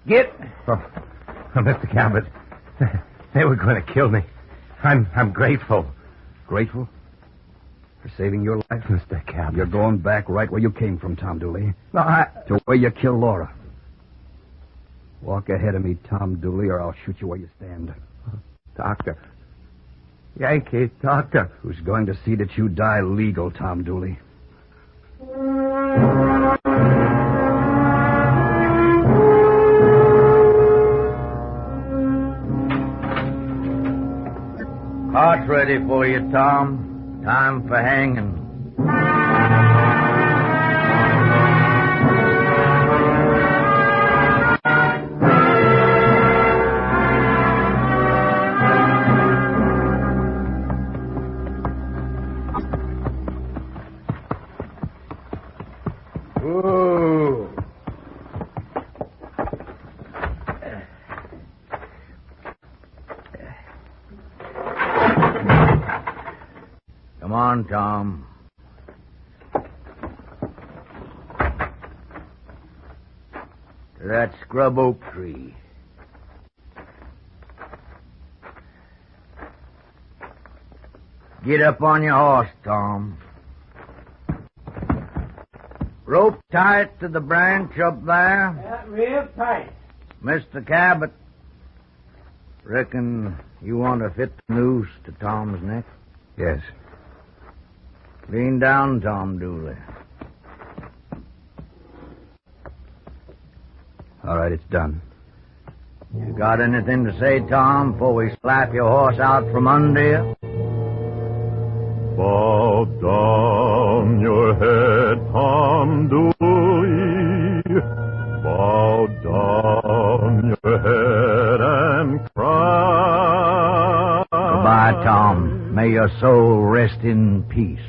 Get. Oh, Mr. Cabot, they were going to kill me. I'm grateful. Grateful? For saving your life? Mr. Cabot. You're going back right where you came from, Tom Dooley. No, to where you killed Laura. Walk ahead of me, Tom Dooley, or I'll shoot you where you stand. Doctor. Yankee, doctor. Who's going to see that you die legal, Tom Dooley? Cart's ready for you, Tom. Time for hanging. on, Tom. To that scrub oak tree. Get up on your horse, Tom. Rope tight to the branch up there. Yeah, real tight. Mr. Cabot, reckon you want to fit the noose to Tom's neck? Yes. Lean down, Tom Dooley. All right, it's done. You got anything to say, Tom, before we slap your horse out from under you? Bow down your head, Tom Dooley. Bow down your head and cry. Goodbye, Tom. May your soul rest in peace.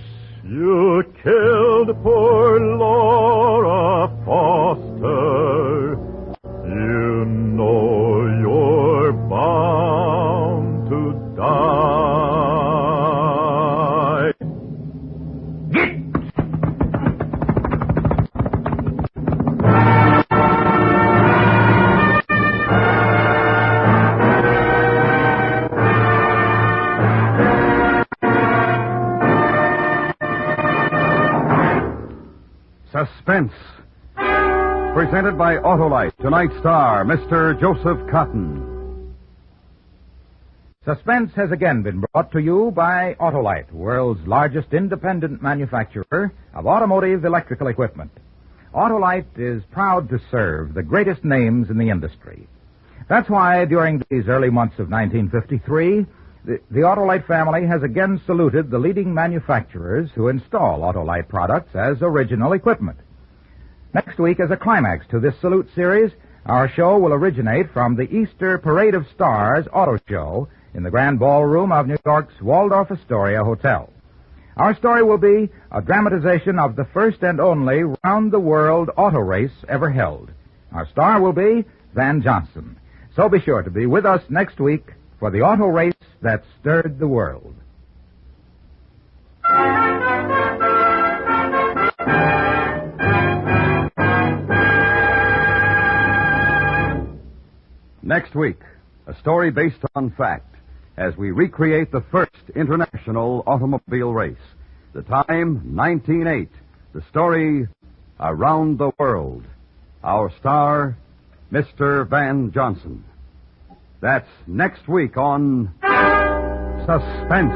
You killed poor Laura Foster. You know you're bound to die. Suspense. Presented by Autolite. Tonight's star, Mr. Joseph Cotton. Suspense has again been brought to you by Autolite, world's largest independent manufacturer of automotive electrical equipment. Autolite is proud to serve the greatest names in the industry. That's why during these early months of 1953, the Autolite family has again saluted the leading manufacturers who install Autolite products as original equipment. Next week, as a climax to this salute series, our show will originate from the Easter Parade of Stars Auto Show in the Grand Ballroom of New York's Waldorf Astoria Hotel. Our story will be a dramatization of the first and only round-the-world auto race ever held. Our star will be Van Johnson. So be sure to be with us next week for the auto race that stirred the world. Next week, a story based on fact as we recreate the first international automobile race. The time, 1908. The story, Around the World. Our star, Mr. Van Johnson. That's next week on Suspense.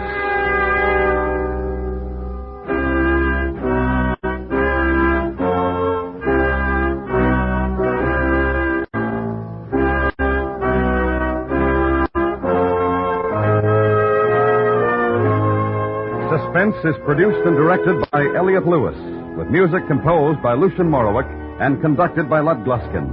Suspense is produced and directed by Elliott Lewis, with music composed by Lucian Morowick and conducted by Lud Gluskin.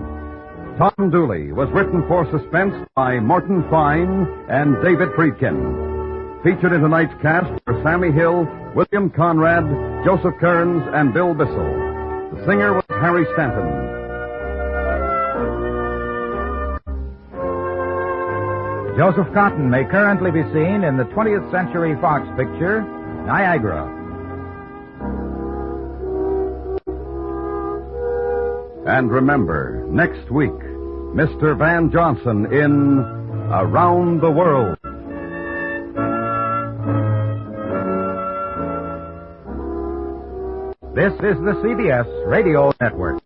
Tom Dooley was written for Suspense by Morton Fine and David Friedkin. Featured in tonight's cast were Sammy Hill, William Conrad, Joseph Kearns, and Bill Bissell. The singer was Harry Stanton. Joseph Cotton may currently be seen in the 20th Century Fox picture, Niagara. And remember, next week, Mr. Van Johnson in Around the World. This is the CBS Radio Network.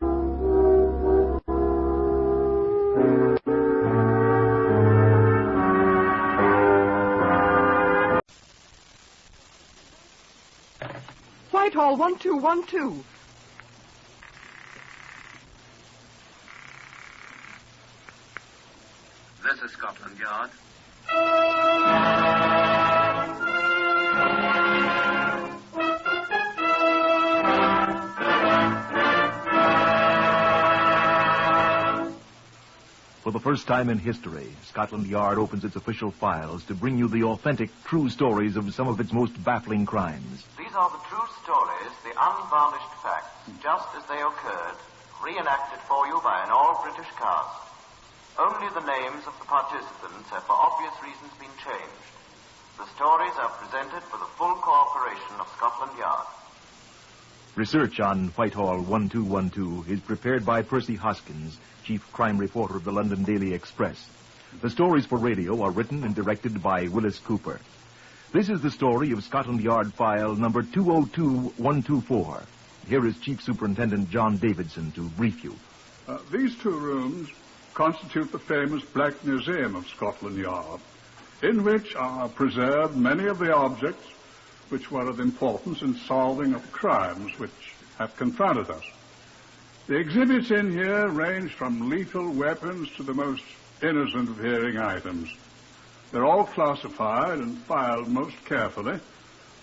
Whitehall 1212. This is Scotland Yard. For the first time in history, Scotland Yard opens its official files to bring you the authentic, true stories of some of its most baffling crimes. These are the true stories, the unvarnished facts, just as they occurred, reenacted for you by an all-British cast. Only the names of the participants have for obvious reasons been changed. The stories are presented with the full cooperation of Scotland Yard. Research on Whitehall 1212 is prepared by Percy Hoskins, chief crime reporter of the London Daily Express. The stories for radio are written and directed by Willis Cooper. This is the story of Scotland Yard file number 202124. Here is Chief Superintendent John Davidson to brief you. These two rooms constitute the famous Black Museum of Scotland Yard, in which are preserved many of the objects which were of importance in solving of crimes which have confronted us. The exhibits in here range from lethal weapons to the most innocent of hearing items. They're all classified and filed most carefully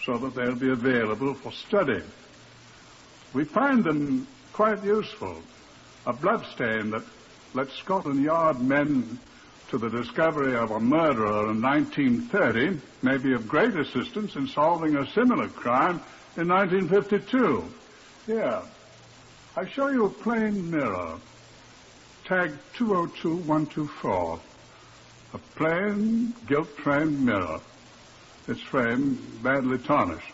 so that they'll be available for study. We find them quite useful. A bloodstain that led Scotland Yard men to the discovery of a murderer in 1930 may be of great assistance in solving a similar crime in 1952. Here, I show you a plain mirror, tagged 202124. A plain, gilt-framed mirror. Its frame badly tarnished.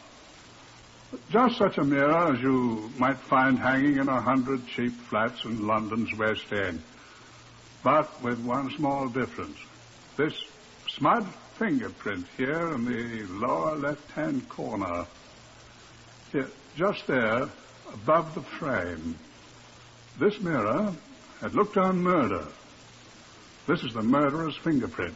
Just such a mirror as you might find hanging in 100 cheap flats in London's West End. But with one small difference. This smudged fingerprint here in the lower left-hand corner. Here, just there, above the frame. This mirror had looked on murder. This is the murderer's fingerprint.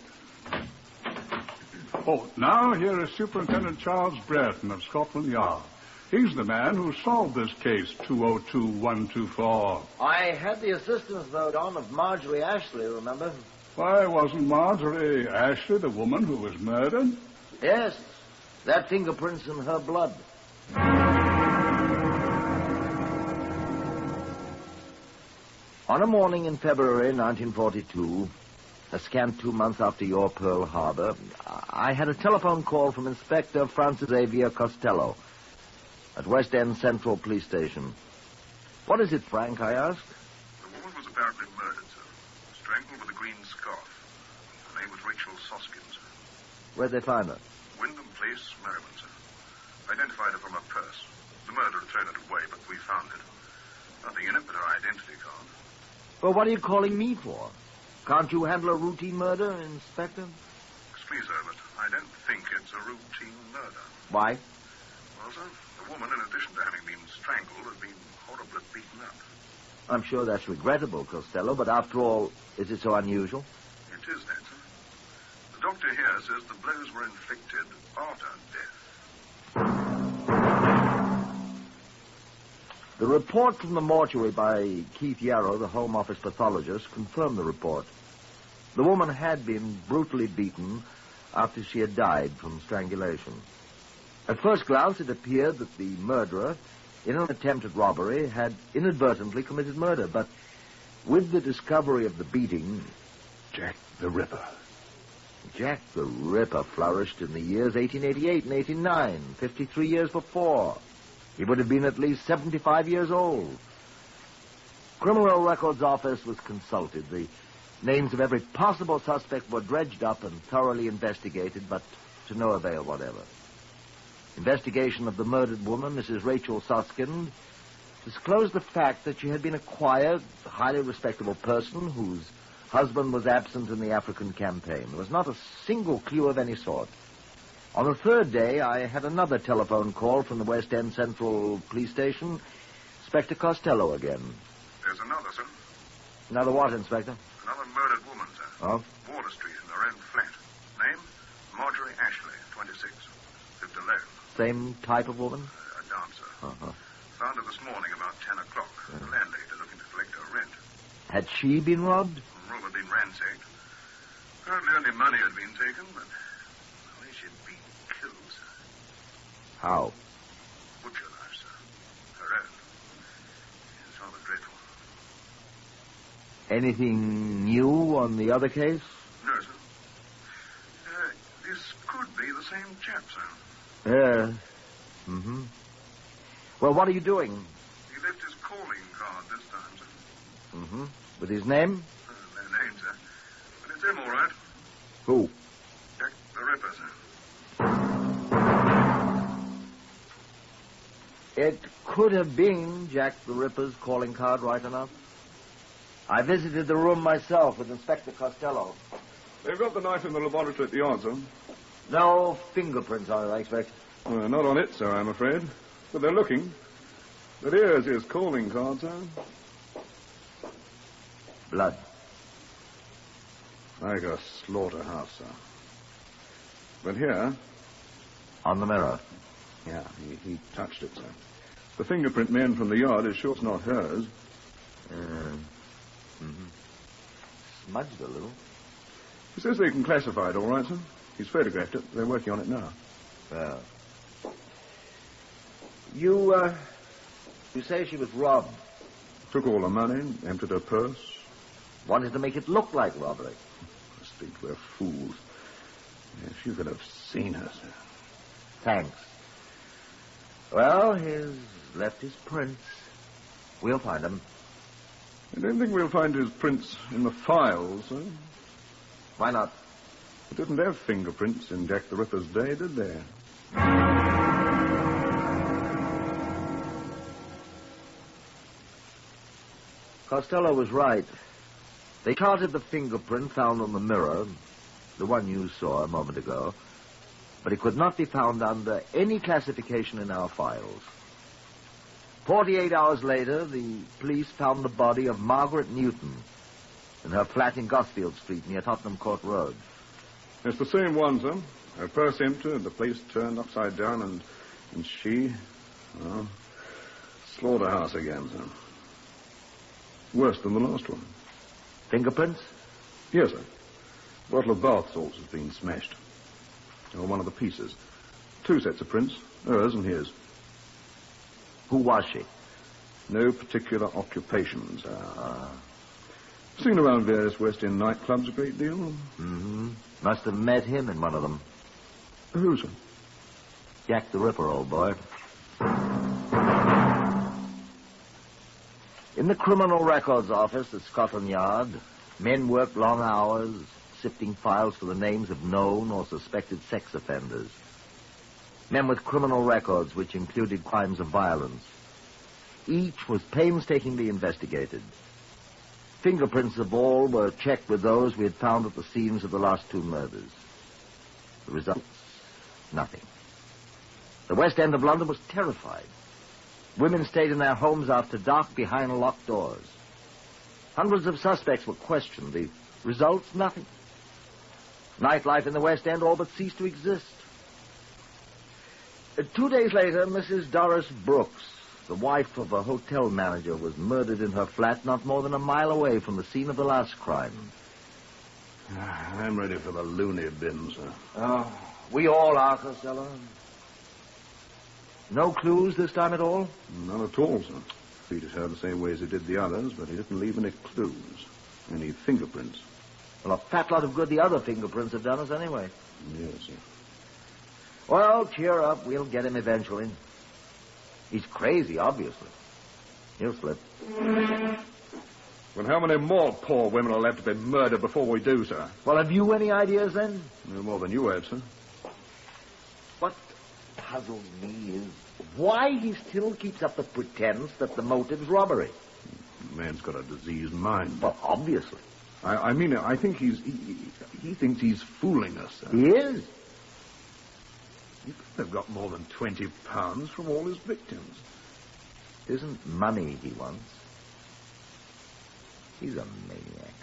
Oh, now here is Superintendent Charles Brereton of Scotland Yard. He's the man who solved this case, 202124. I had the assistance, though, Don, of Marjorie Ashley, remember? Why, wasn't Marjorie Ashley the woman who was murdered? Yes. That fingerprint's in her blood. On a morning in February 1942, a scant 2 months after your Pearl Harbor, I had a telephone call from Inspector Francis Xavier Costello at West End Central Police Station. What is it, Frank, I asked? The woman was apparently murdered, sir. Strangled with a green scarf. Her name was Rachel Soskins. Where'd they find her? Wyndham Place, Merriman, sir. Identified her from her purse. The murderer had thrown it away, but we found it. Nothing in it but her identity card. Well, what are you calling me for? Can't you handle a routine murder, Inspector? Excuse, sir, but I don't think it's a routine murder. Why? Well, sir, the woman, in addition to having been strangled, had been horribly beaten up. I'm sure that's regrettable, Costello, but after all, is it so unusual? It is that, sir. The doctor here says the blows were inflicted after death. The report from the mortuary by Keith Yarrow, the Home Office pathologist, confirmed the report. The woman had been brutally beaten after she had died from strangulation. At first glance, it appeared that the murderer, in an attempted robbery, had inadvertently committed murder, but with the discovery of the beating... Jack the Ripper. Jack the Ripper flourished in the years 1888 and 1889, 53 years before. He would have been at least 75 years old. Criminal Records Office was consulted. The names of every possible suspect were dredged up and thoroughly investigated, but to no avail whatever. Investigation of the murdered woman, Mrs. Rachel Soskind, disclosed the fact that she had been a quiet, highly respectable person whose husband was absent in the African campaign. There was not a single clue of any sort. On the third day, I had another telephone call from the West End Central Police Station. Inspector Costello again. There's another, sir. Another what, Inspector? Another murdered woman, sir. Oh? Water Street in her own flat. Name? Marjorie Ashley, 26. Lived alone. Same type of woman? A dancer. Uh-huh. Found her this morning about 10 o'clock. The landlady looking to collect her rent. Had she been robbed? The room had been ransacked. Apparently only money had been taken, but the way she'd been killed, sir. How? Butcher knife, sir. Her own. It's rather dreadful. Anything new on the other case? No, sir. This could be the same chap, sir. Yes. Mm-hmm. Well, what are you doing? He left his calling card this time, sir. Mm-hmm. With his name? No name, sir. But it's him, all right. Who? Jack the Ripper, sir. It could have been Jack the Ripper's calling card, right enough. I visited the room myself with Inspector Costello. They've got the knife in the laboratory at the yard, sir. No fingerprints on it, I expect. Not on it, sir, I'm afraid. But they're looking. But here's his calling card, sir. Blood. Like a slaughterhouse, sir. But here... On the mirror? Yeah, he touched it, sir. The fingerprint men from the yard is sure it's not hers. Smudged a little. He says they can classify it all right, sir. He's photographed it. They're working on it now. Well. You say she was robbed? Took all the money, emptied her purse. Wanted to make it look like robbery. I think we're fools. If you could have seen her, sir. Thanks. Well, he's left his prints. We'll find them. I don't think we'll find his prints in the files, sir. Why not? They didn't have fingerprints in Jack the Ripper's day, did they? Costello was right. They charted the fingerprint found on the mirror, the one you saw a moment ago, but it could not be found under any classification in our files. 48 hours later, the police found the body of Margaret Newton in her flat in Gothfield Street near Tottenham Court Road. It's the same one, sir. Her purse emptied, the place turned upside down, and she... well, slaughterhouse again, sir. Worse than the last one. Fingerprints? Yes, sir. A bottle of bath salts has been smashed. Or one of the pieces. 2 sets of prints, hers and his. Who was she? No particular occupation, sir. Seen around various West End nightclubs a great deal. Mm-hmm. Must have met him in one of them. Who, sir? Jack the Ripper, old boy. In the Criminal Records Office at Scotland Yard, men worked long hours, sifting files for the names of known or suspected sex offenders. Men with criminal records which included crimes of violence. Each was painstakingly investigated. Fingerprints of all were checked with those we had found at the scenes of the last 2 murders. The results? Nothing. The West End of London was terrified. Women stayed in their homes after dark behind locked doors. Hundreds of suspects were questioned. The results? Nothing. Nightlife in the West End all but ceased to exist. 2 days later, Mrs. Doris Brooks, the wife of a hotel manager, was murdered in her flat not more than a mile away from the scene of the last crime. I'm ready for the loony bin, sir. Oh, we all are, Costello. No clues this time at all? None at all, sir. Feed us out the same way as he did the others, but he didn't leave any clues. Any fingerprints. Well, a fat lot of good the other fingerprints have done us anyway. Yes, sir. Well, cheer up. We'll get him eventually. He's crazy, obviously. He'll slip. Well, how many more poor women will have to be murdered before we do, sir? Well, have you any ideas, then? No more than you have, sir. What puzzles me is why he still keeps up the pretense that the motive's robbery. The man's got a diseased mind. Well, obviously. I mean, I think he thinks he's fooling us, sir. He is. He couldn't have got more than £20 from all his victims. It isn't money he wants. He's a maniac.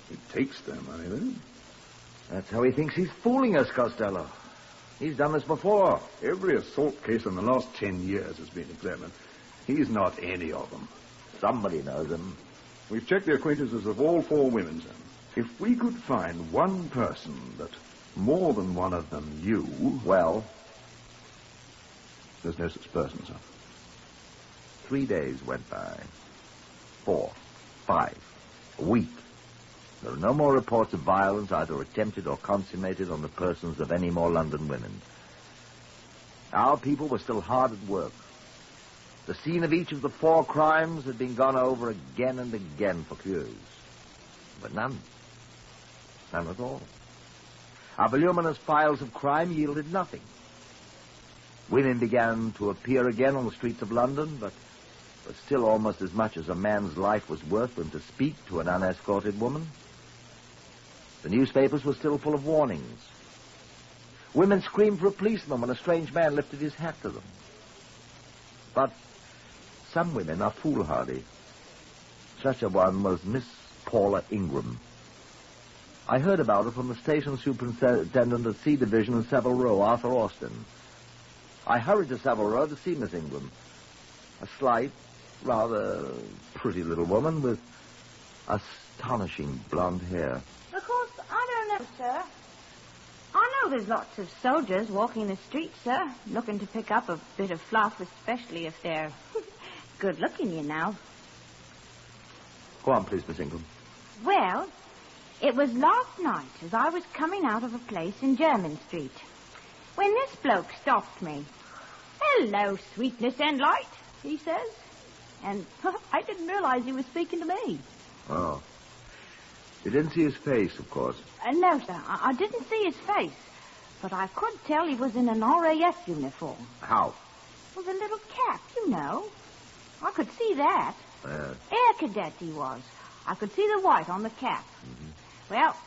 He takes their money, then. That's how he thinks he's fooling us, Costello. He's done this before. Every assault case in the last 10 years has been examined. He's not any of them. Somebody knows him. We've checked the acquaintances of all 4 women, sir. If we could find one person that more than one of them knew... Well? There's no such person, sir. 3 days went by. 4, 5, a week. There are no more reports of violence, either attempted or consummated, on the persons of any more London women. Our people were still hard at work. The scene of each of the 4 crimes had been gone over again and again for clues. But none. None at all. Our voluminous files of crime yielded nothing. Women began to appear again on the streets of London, but still almost as much as a man's life was worth than to speak to an unescorted woman. The newspapers were still full of warnings. Women screamed for a policeman when a strange man lifted his hat to them. But some women are foolhardy. Such a one was Miss Paula Ingram. I heard about her from the station superintendent at C Division in Savile Row, Arthur Austin. I hurried to Savile Row to see Miss Ingram. A slight, rather pretty little woman with astonishing blonde hair. Of course, I don't know, sir. I know there's lots of soldiers walking the streets, sir, looking to pick up a bit of fluff, especially if they're good-looking, you know. Go on, please, Miss Ingram. Well, it was last night as I was coming out of a place in Jermyn Street when this bloke stopped me. "Hello, sweetness and light," he says. And I didn't realize he was speaking to me. Oh. You didn't see his face, of course. No, sir, I didn't see his face, but I could tell he was in an RAF uniform. How? With a little cap, you know. I could see that. Air cadet he was. I could see the white on the cap. Mm-hmm. Well,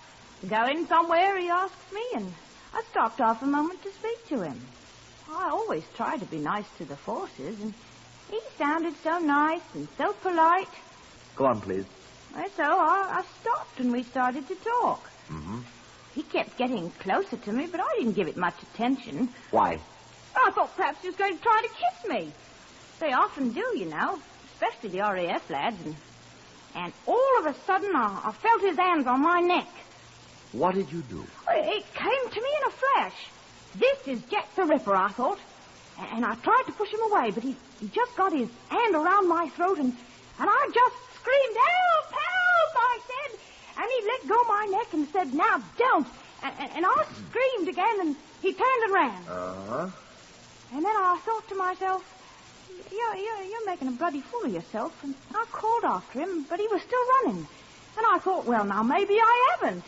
going somewhere, he asked me, and I stopped off a moment to speak to him. I always try to be nice to the forces, and he sounded so nice and so polite. Go on, please. So I stopped and we started to talk. Mm-hmm. He kept getting closer to me, but I didn't give it much attention. Why? I thought perhaps he was going to try to kiss me. They often do, you know, especially the RAF lads. And all of a sudden, I felt his hands on my neck. What did you do? It came to me in a flash. This is Jack the Ripper, I thought. And I tried to push him away, but he just got his hand around my throat, and I just screamed, "Help, help," I said. And he let go my neck and said, "Now, don't." And I screamed again, and he turned and ran. Uh-huh. And then I thought to myself, you're making a bloody fool of yourself. And I called after him, but he was still running. And I thought, well, now, maybe I haven't.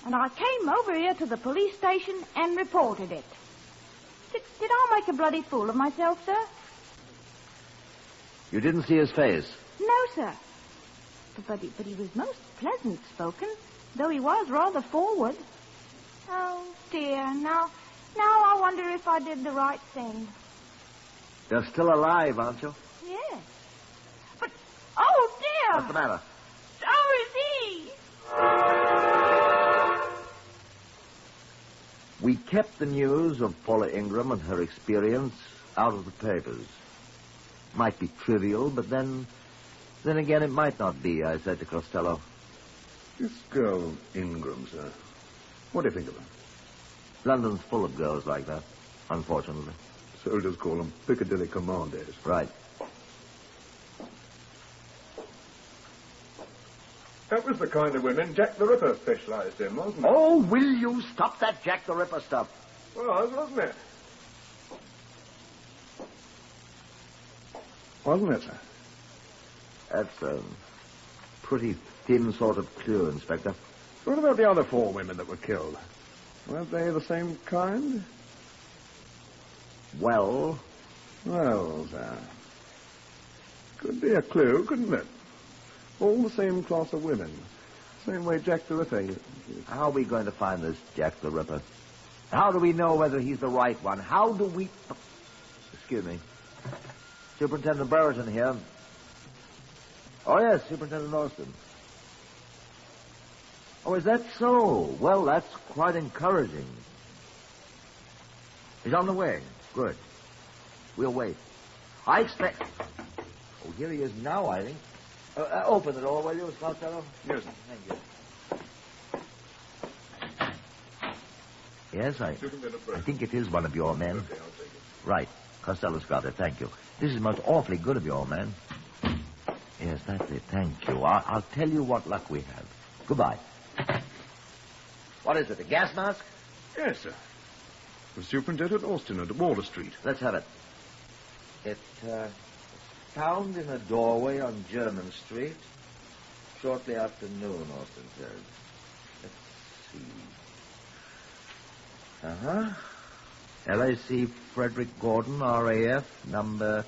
And I came over here to the police station and reported it. Did I make a bloody fool of myself, sir? You didn't see his face? No, sir. But he was most pleasant-spoken, though he was rather forward. Oh, dear. Now I wonder if I did the right thing. You're still alive, aren't you? Yes. But, oh, dear! What's the matter? So is he! We kept the news of Paula Ingram and her experience out of the papers. Might be trivial, but then again it might not be, I said to Costello. This girl Ingram, sir. What do you think of her? London's full of girls like that, unfortunately. Soldiers call them Piccadilly Commandos. Right. That was the kind of women Jack the Ripper specialized in, wasn't it? Oh, will you stop that Jack the Ripper stuff? Well, wasn't it? Wasn't it, sir? That's a pretty thin sort of clue, Inspector. What about the other 4 women that were killed? Weren't they the same kind? Well, sir. Could be a clue, couldn't it? All the same class of women. Same way Jack the Ripper. How are we going to find this Jack the Ripper? How do we know whether he's the right one? How do we... Excuse me. Superintendent Brereton here. Oh, yes, Superintendent Austin. Oh, is that so? Well, that's quite encouraging. He's on the way. Good. We'll wait. I expect... Oh, here he is now, I think. Open the door, will you, Costello? Yes, sir. Thank you. Yes, I think it is one of your men. Okay, I'll take it. Right. Costello's got it. Thank you. This is most awfully good of you, old man. Yes, that's it. Thank you. I'll tell you what luck we have. Goodbye. What is it, a gas mask? Yes, sir. From Superintendent Austin at Water Street. Let's have it. It, found in a doorway on Jermyn Street shortly after noon, Austin says. Let's see. Uh-huh. LAC Frederick Gordon, RAF, number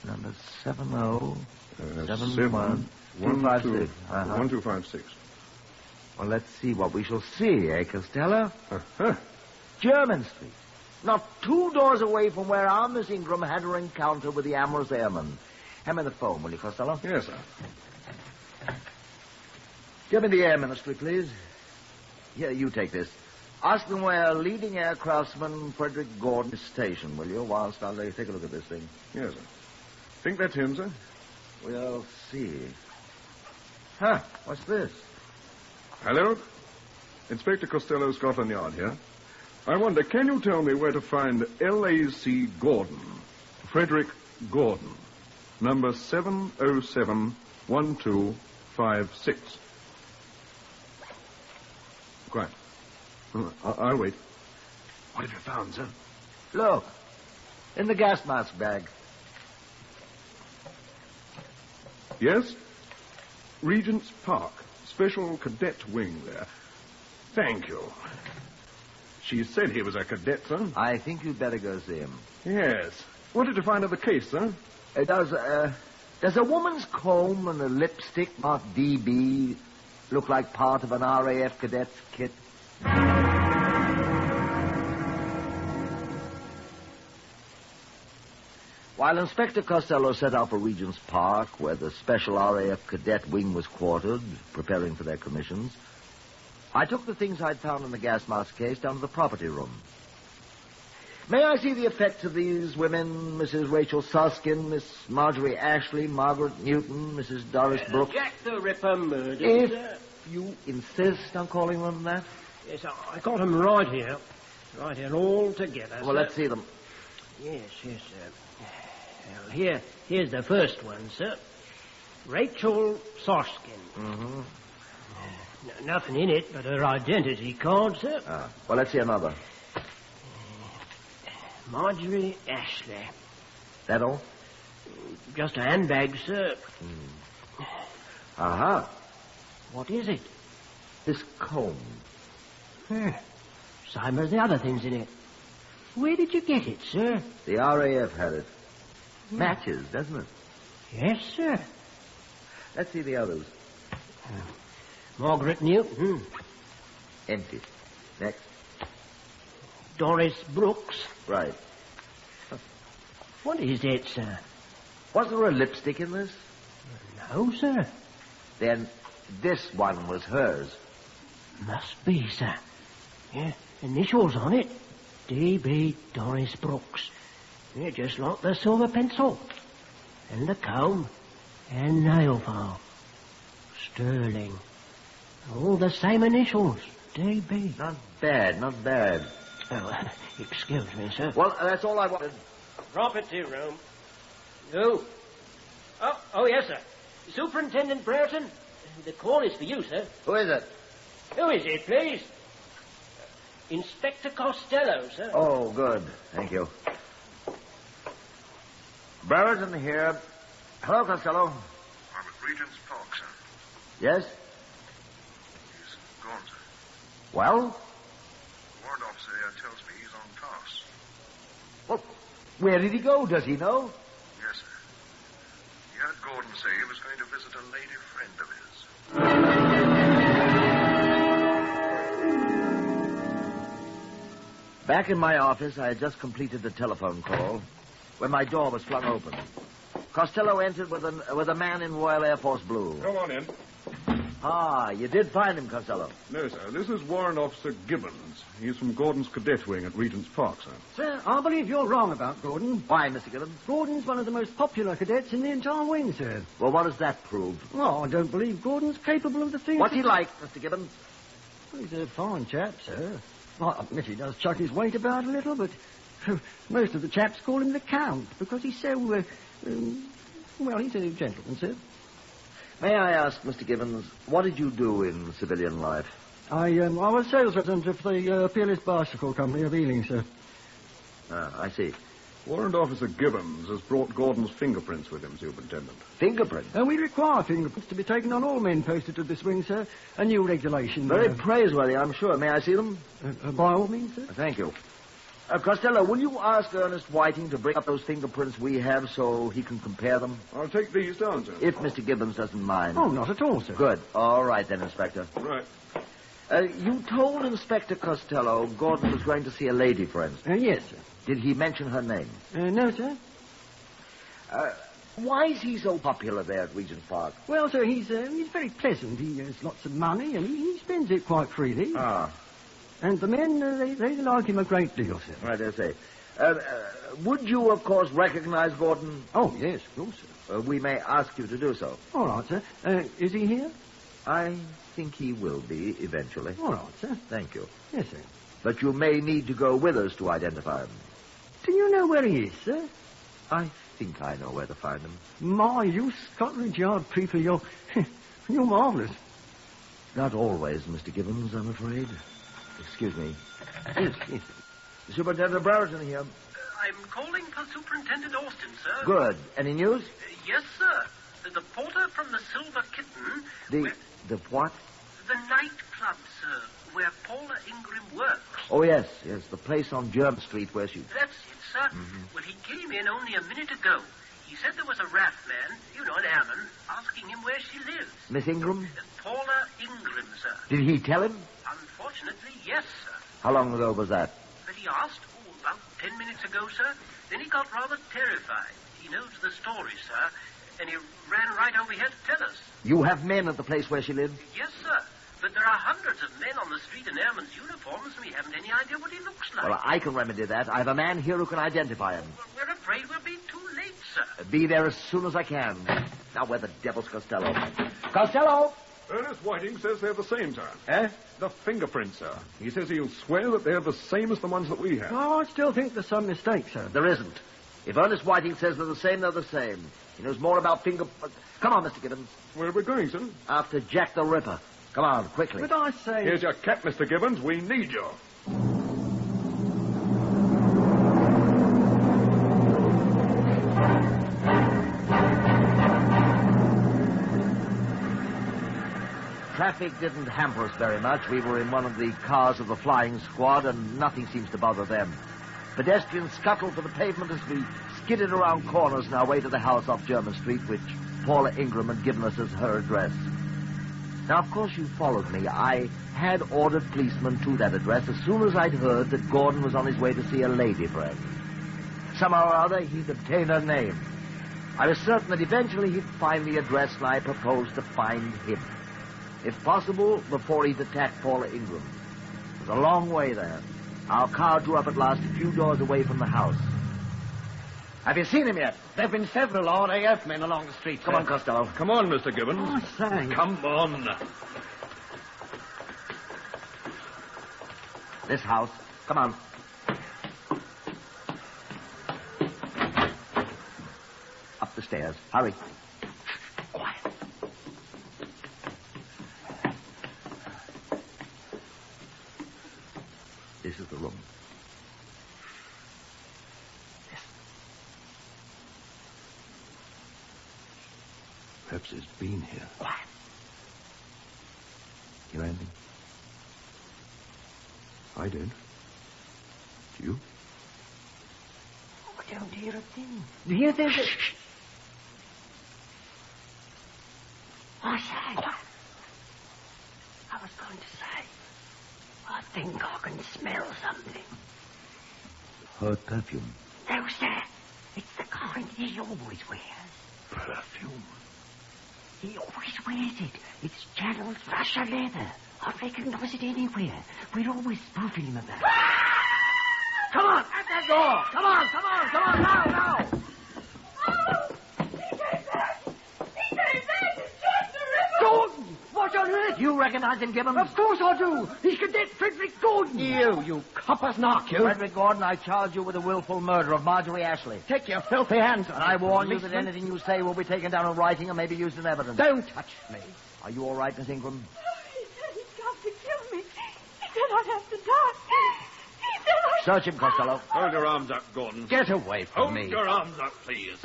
70256. 1256. Well, let's see what we shall see, Costello? German Street. Not 2 doors away from where our Miss Ingram had her encounter with the amorous airman. Hand me the phone, will you, Costello? Yes, sir. Give me the air ministry, please. Here, you take this. Ask them where leading aircraftsman Frederick Gordon is stationed, will you, whilst I'll take a look at this thing. Yes, sir. Think that's him, sir? We'll see. Huh, what's this? Hello? Inspector Costello, Scotland Yard here. I wonder, can you tell me where to find LAC Gordon, Frederick Gordon, number 7071256? Quite. I'll wait. What have you found, sir? Look, in the gas mask bag. Yes? Regent's Park, special cadet wing there. Thank you. She said he was a cadet, sir. I think you'd better go see him. Yes. What did you find of the case, sir? Does a woman's comb and a lipstick marked DB look like part of an RAF cadet's kit? While Inspector Costello set out for Regent's Park, where the special RAF cadet wing was quartered, preparing for their commissions, I took the things I'd found in the gas mask case down to the property room. May I see the effects of these women, Mrs. Rachel Suskin, Miss Marjorie Ashley, Margaret Newton, Mrs. Doris Brooks? Jack the Ripper murdered, If sir. you insist on calling them that? Yes, I got them right here. Right here, all together, Well, sir. let's see them. Yes, sir. Well, here's the first one, sir. Rachel Suskin. Mm-hmm. Nothing in it but her identity card, sir. Well, let's see another. Marjorie Ashley. That all? Just a handbag, sir. Uh-huh. What is it? This comb. Same as the other things in it. Where did you get it, sir? The RAF had it. Matches, doesn't it? Yes, sir. Let's see the others. Margaret Newton. Empty. Next. Doris Brooks. Right. What is it, sir? Was there a lipstick in this? No, sir. Then this one was hers. Must be, sir. Yeah, initials on it. D.B. Doris Brooks. Yeah, just like the silver pencil. And the comb. And nail file. Sterling. All the same initials. D.B. Not bad, not bad. Oh, excuse me, sir. Well, that's all I wanted. Property room. No. Oh, yes, sir. Superintendent Brereton. The call is for you, sir. Who is it? Who is it, please? Inspector Costello, sir. Oh, good. Thank you. Brereton here. Hello, Costello. I'm at Regent's Park, sir. Yes? He's gone, sir. Well? Warrant officer here tells me he's on task. Well, where did he go? Does he know? Yes, sir. He heard Gordon say he was going to visit a lady friend of his. Back in my office, I had just completed the telephone call when my door was flung open. Costello entered with a man in Royal Air Force blue. Come on in. Ah, you did find him, Costello. No, sir. This is Warrant Officer Gibbons. He's from Gordon's cadet wing at Regent's Park, sir. Sir, I believe you're wrong about Gordon. Why, Mr. Gibbons? Gordon's one of the most popular cadets in the entire wing, sir. Well, what does that prove? Well, I don't believe Gordon's capable of the things... What's he like, Mr. Gibbons? Well, he's a fine chap, sir. Well, I admit he does chuck his weight about a little, but most of the chaps call him the Count because he's so, well, he's a gentleman, sir. May I ask, Mr. Gibbons, what did you do in civilian life? I was sales representative for the Peerless Bicycle Company of Ealing, sir. Ah, I see. Warrant Officer Gibbons has brought Gordon's fingerprints with him, Superintendent. Fingerprints? And we require fingerprints to be taken on all men posted to this wing, sir. A new regulation. Very praiseworthy, I'm sure. May I see them? By all means, sir. Thank you. Costello, will you ask Ernest Whiting to bring up those fingerprints we have so he can compare them? I'll take these down, sir. If Mr. Gibbons doesn't mind. Oh, not at all, sir. Good. All right, then, Inspector. Right. You told Inspector Costello Gordon was going to see a lady friend. Yes, sir. Did he mention her name? No, sir. Why is he so popular there at Regent Park? Well, sir, he's very pleasant. He has lots of money, and he spends it quite freely. Ah. And the men, they like him a great deal, sir. I dare say. Would you, of course, recognize Gordon? Oh, yes, of course, sir. We may ask you to do so. All right, sir. Is he here? I think he will be, eventually. All right, sir. Thank you. Yes, sir. But you may need to go with us to identify him. Do you know where he is, sir? I think I know where to find him. My, you Scotland Yard people, you're marvellous. Not always, Mr. Gibbons, I'm afraid. Excuse me. Yes. Superintendent Brereton here. I'm calling for Superintendent Austin, sir. Good. Any news? Yes, sir. The porter from the Silver Kitten... The what? The nightclub, sir, where Paula Ingram works. Oh, yes. The place on Germ Street where she... That's it, sir. Mm-hmm. Well, he came in only a minute ago. He said there was a raft man, an airman, asking him where she lives. Miss Ingram? Paula Ingram, sir. Did he tell him? Unfortunately, yes, sir. How long ago was that? But he asked, about 10 minutes ago, sir. Then he got rather terrified. He knows the story, sir. And he ran right over here to tell us. You have men at the place where she lived? Yes, sir. But there are hundreds of men on the street in airmen's uniforms, and we haven't any idea what he looks like. Well, I can remedy that. I have a man here who can identify him. Well, we're afraid we'll be too late, sir. Be there as soon as I can. Now, where the devil's Costello? Costello! Ernest Whiting says they're the same, sir. Eh? The fingerprints, sir. He says he'll swear that they're the same as the ones that we have. Oh, I still think there's some mistake, sir. There isn't. If Ernest Whiting says they're the same, they're the same. He knows more about Come on, Mr. Gibbons. Where are we going, sir? After Jack the Ripper. Come on, quickly. But I say... Here's your cat, Mr. Gibbons. We need you. Traffic didn't hamper us very much. We were in one of the cars of the flying squad, and nothing seems to bother them. Pedestrians scuttled for the pavement as we skidded around corners on our way to the house off German Street, which Paula Ingram had given us as her address. Now, of course, you followed me. I had ordered policemen to that address as soon as I'd heard that Gordon was on his way to see a lady friend. Somehow or other, he'd obtained her name. I was certain that eventually he'd find the address, and I proposed to find him. If possible, before he'd attack Paula Ingram. It was a long way there. Our car drew up at last a few doors away from the house. Have you seen him yet? There have been several RAF men along the street, Come on, Costello. Come on, Mr. Gibbons. Oh, thanks. Come on. This house. Come on. Up the stairs. Hurry. Quiet. This is the room. Perhaps he's been here. Quiet. Hear anything? I did. Do you? I don't hear a thing. Do you think that... Shh. I say. I was going to say, I think I can smell something. Her perfume. No, sir. It's the kind he always wears. Perfume? He always wears it. It's channeled Russia leather. I'd recognize it anywhere. We're always spoofing him about it. Come on, at that door. Come on, now. Gordon! What on earth? You recognize him, Gibbons? Of course I do. He's Cadet Frederick Gordon. You copper's knock, you. Frederick Gordon, I charge you with the willful murder of Marjorie Ashley. Take your filthy hands on And I warn you that anything you say will be taken down in writing and may be used as evidence. Don't touch me. Are you all right, Miss Ingram? He said he'd come to kill me. He said I'd have to die. He said I... Search him, Costello. Hold your arms up, Gordon. Get away from me. Hold your arms up, please.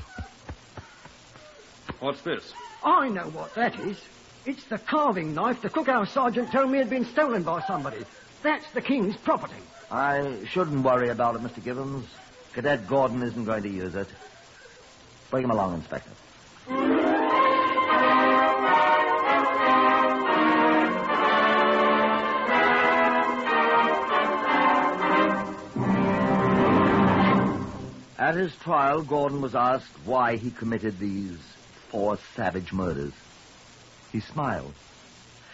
What's this? I know what that is. It's the carving knife the cookhouse sergeant told me had been stolen by somebody. That's the king's property. I shouldn't worry about it, Mr. Gibbons. Cadet Gordon isn't going to use it. Bring him along, Inspector. At his trial, Gordon was asked why he committed these 4 savage murders. He smiled.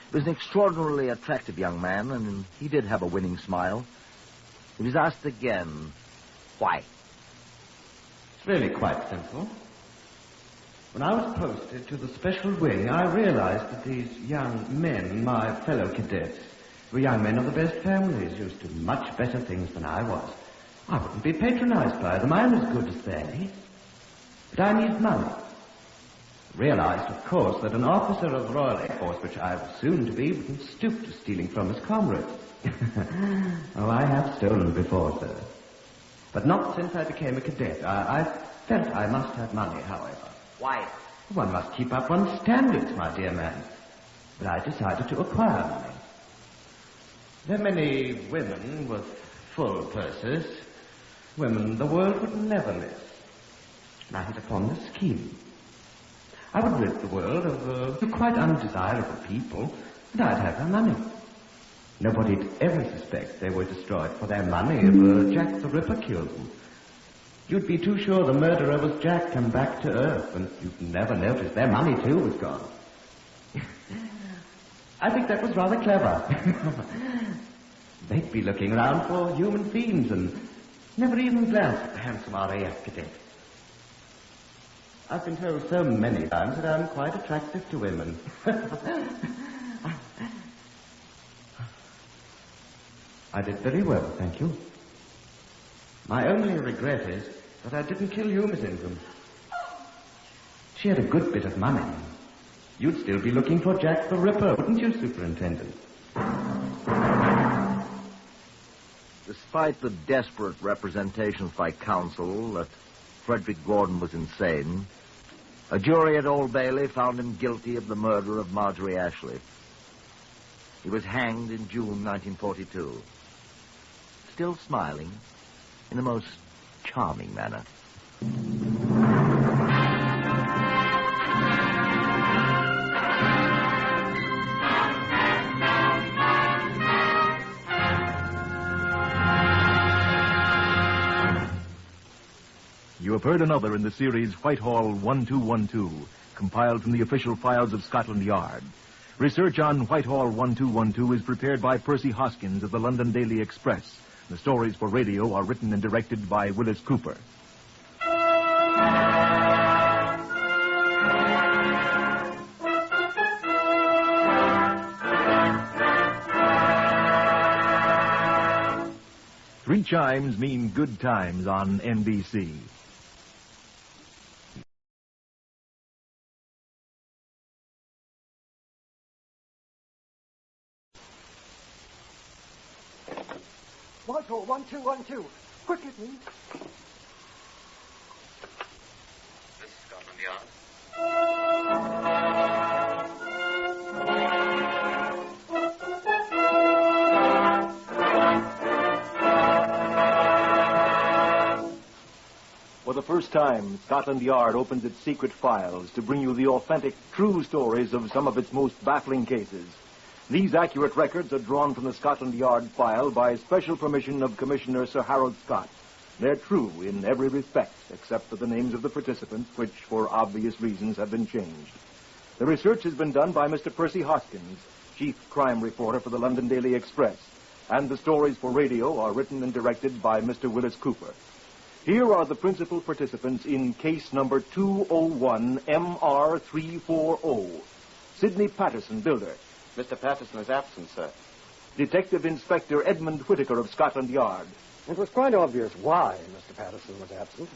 He was an extraordinarily attractive young man, and he did have a winning smile. He was asked again, why? It's really quite simple. When I was posted to the special wing, I realized that these young men, my fellow cadets, were young men of the best families, used to much better things than I was. I wouldn't be patronized by them. I'm as good as they. But I need money. Realized, of course, that an officer of the Royal Air Force, which I was soon to be, wouldn't stoop to stealing from his comrades. Oh, I have stolen before, sir. But not since I became a cadet. I felt I must have money, however. Why? One must keep up one's standards, my dear man. But I decided to acquire money. There are many women with full purses, women the world would never miss. And I hit upon this scheme. I would rid the world of quite undesirable people, and I'd have their money. Nobody'd ever suspect they were destroyed for their money if Jack the Ripper killed them. You'd be too sure the murderer was Jack come back to Earth, and you'd never notice their money, too, was gone. I think that was rather clever. They'd be looking around for human fiends and never even glance at the handsome RAF cadet. I've been told so many times that I'm quite attractive to women. I did very well, thank you. My only regret is that I didn't kill you, Miss Ingram. She had a good bit of money. You'd still be looking for Jack the Ripper, wouldn't you, Superintendent? Despite the desperate representations by counsel that Frederick Gordon was insane, a jury at Old Bailey found him guilty of the murder of Marjorie Ashley. He was hanged in June 1942, still smiling in a most charming manner. You have heard another in the series Whitehall 1212, compiled from the official files of Scotland Yard. Research on Whitehall 1212 is prepared by Percy Hoskins of the London Daily Express. The stories for radio are written and directed by Willis Cooper. Three chimes mean good times on NBC. Whitehall 1212. Quickly, please. This is Scotland Yard. For the first time, Scotland Yard opens its secret files to bring you the authentic, true stories of some of its most baffling cases. These accurate records are drawn from the Scotland Yard file by special permission of Commissioner Sir Harold Scott. They're true in every respect, except for the names of the participants, which, for obvious reasons, have been changed. The research has been done by Mr. Percy Hoskins, chief crime reporter for the London Daily Express, and the stories for radio are written and directed by Mr. Willis Cooper. Here are the principal participants in case number 201 MR340. Sidney Patterson, builder. Mr. Patterson is absent, sir. Detective Inspector Edmund Whittaker of Scotland Yard. It was quite obvious why Mr. Patterson was absent.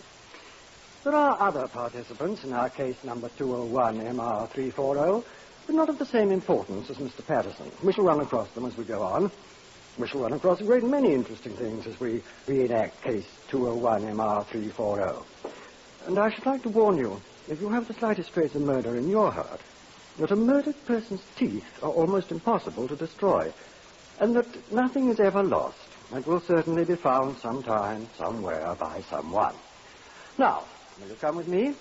There are other participants in our case number 201 MR340, but not of the same importance as Mr. Patterson. We shall run across them as we go on. We shall run across a great many interesting things as we reenact case 201 MR340. And I should like to warn you, if you have the slightest trace of murder in your heart, that a murdered person's teeth are almost impossible to destroy, and that nothing is ever lost, It will certainly be found sometime, somewhere, by someone. Now, will you come with me?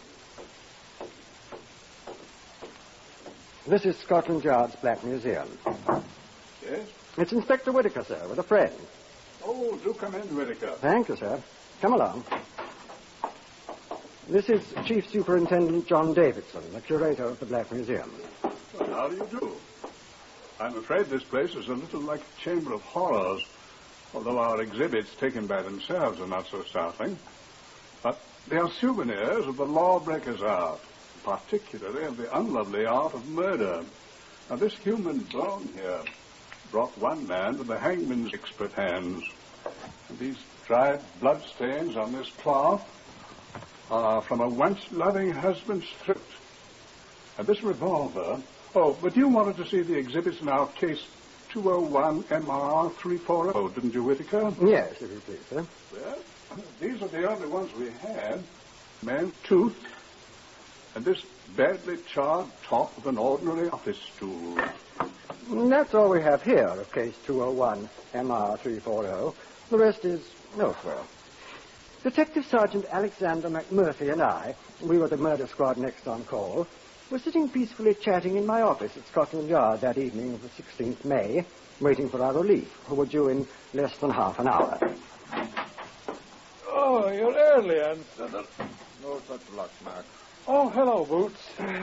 This is Scotland Yard's Black Museum. Yes? It's Inspector Whittaker, sir, with a friend. Oh, do come in, Whittaker. Thank you, sir. Come along. This is Chief Superintendent John Davidson, the curator of the Black Museum. Well, how do you do? I'm afraid this place is a little like a chamber of horrors, although our exhibits taken by themselves are not so startling. But they are souvenirs of the lawbreaker's art, particularly of the unlovely art of murder. Now, this human bone here brought one man to the hangman's expert hands. And these dried bloodstains on this cloth are from a once-loving husband's throat. And this revolver... Oh, but you wanted to see the exhibits in our case 201 MR 340, didn't you, Whittaker? Yes, if you please, sir. Well, these are the only ones we had. Man's tooth, and this badly charred top of an ordinary office stool. That's all we have here of case 201 MR 340. The rest is elsewhere. Detective Sergeant Alexander McMurphy and I, we were the murder squad next on call, were sitting peacefully chatting in my office at Scotland Yard that evening of the 16th May, waiting for our relief, who were due in less than half an hour. Oh, you're early, Anson. No such luck, Mark. Oh, hello, Boots.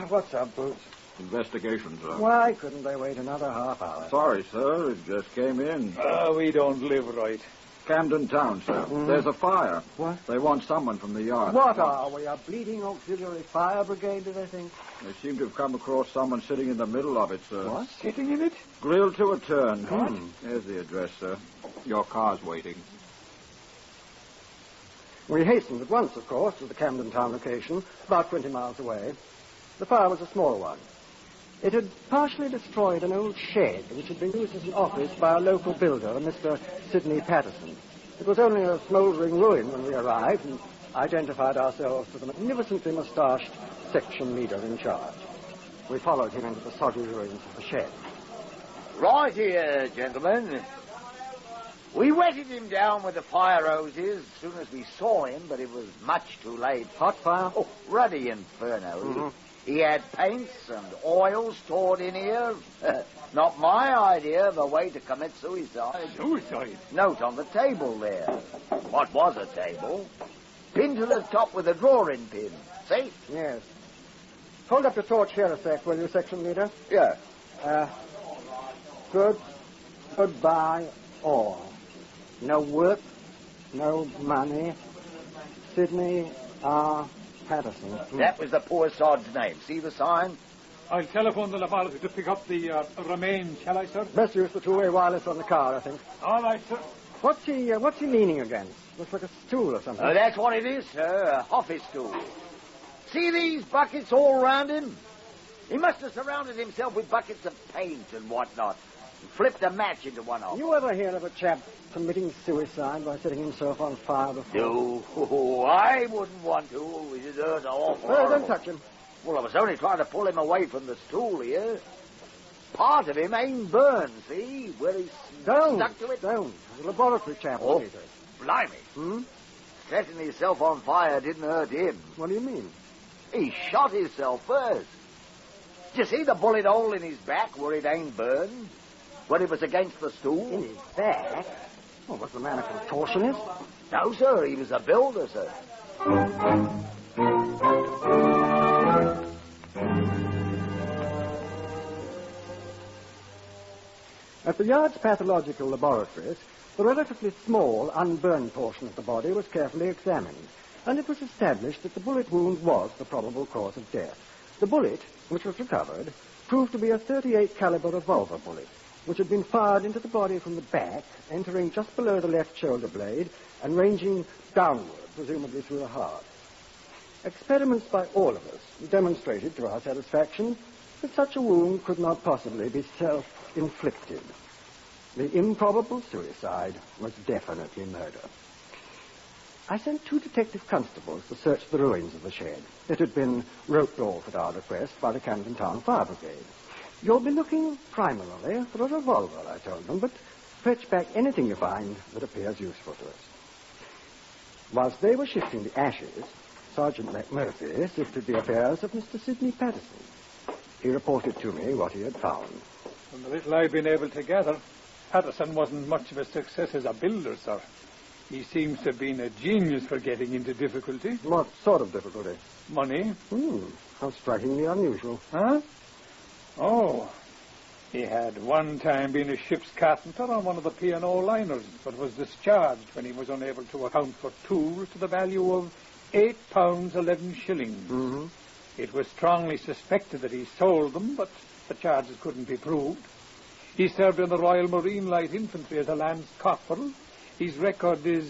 What's up, Boots? Investigation, sir. Why couldn't they wait another half hour? Sorry, sir. It just came in. We don't live right. Camden Town, sir. Mm-hmm. There's a fire. What? They want someone from the yard. What are we, a bleeding auxiliary fire brigade, do they think? They seem to have come across someone sitting in the middle of it, sir. What? Sitting in it? Grilled to a turn. What? There's the address, sir. Your car's waiting. We hastened at once, of course, to the Camden Town location, about 20 miles away. The fire was a small one. It had partially destroyed an old shed which had been used as an office by a local builder, Mr. Sidney Patterson. It was only a smouldering ruin when we arrived and identified ourselves to the magnificently moustached section leader in charge. We followed him into the soggy ruins of the shed. Right here, gentlemen. We wetted him down with the fire hoses as soon as we saw him, but it was much too late. Hot fire? Oh, ruddy inferno. Mm-hmm. He had paints and oil stored in here. Not my idea of a way to commit suicide. Suicide? Note on the table there. What was a table? Pinned to the top with a drawing pin. See? Yes. Hold up your torch here a sec, will you, section leader? Yeah. Goodbye, all. No work, no money. Sidney R. Patterson. That was the poor sod's name. See the sign? I'll telephone the laboratory to pick up the remains, shall I, sir? Best use the two-way wireless on the car, I think. All right, sir. What's he leaning against? Looks like a stool or something. That's what it is, sir. A office stool. See these buckets all round him? He must have surrounded himself with buckets of paint and whatnot. And flipped a match into one of them. You ever hear of a chap committing suicide by setting himself on fire before? No, I wouldn't want to. It'd hurt awful. Well, don't touch him. Well, I was only trying to pull him away from the stool here. Part of him ain't burned, see? Where he's stuck to it. Don't. The laboratory chap will need it. Blimey. Setting himself on fire didn't hurt him. What do you mean? He shot himself first. Did you see the bullet hole in his back where it ain't burned? When it was against the stool? In his back? Oh, was the man a contortionist? No, sir. He was a builder, sir. At the Yard's pathological laboratories, the relatively small, unburned portion of the body was carefully examined, and it was established that the bullet wound was the probable cause of death. The bullet, which was recovered, proved to be a .38 caliber revolver bullet, which had been fired into the body from the back, entering just below the left shoulder blade and ranging downward, presumably through the heart. Experiments by all of us demonstrated to our satisfaction that such a wound could not possibly be self-inflicted. The improbable suicide was definitely murder. I sent 2 detective constables to search the ruins of the shed. It had been roped off at our request by the Camden Town Fire Brigade. You'll be looking primarily for a revolver, I told them, but fetch back anything you find that appears useful to us. Whilst they were shifting the ashes, Sergeant McMurphy sifted the affairs of Mr. Sidney Patterson. He reported to me what he had found. From the little I've been able to gather, Patterson wasn't much of a success as a builder, sir. He seems to have been a genius for getting into difficulty. What sort of difficulty? Money. How strikingly unusual. Huh? Oh. He had one time been a ship's carpenter on one of the P&O liners, but was discharged when he was unable to account for tools to the value of £8 11 shillings. Mm-hmm. It was strongly suspected that he sold them, but the charges couldn't be proved. He served in the Royal Marine Light Infantry as a lance corporal. His record is,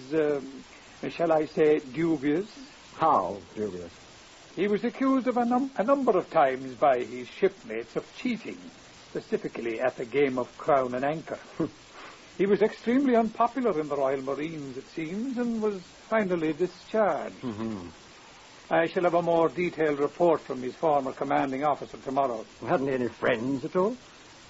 shall I say, dubious. How dubious? He was accused of a number of times by his shipmates of cheating, specifically at the game of Crown and Anchor. He was extremely unpopular in the Royal Marines, it seems, and was finally discharged. Mm-hmm. I shall have a more detailed report from his former commanding officer tomorrow. Hadn't he any friends at all?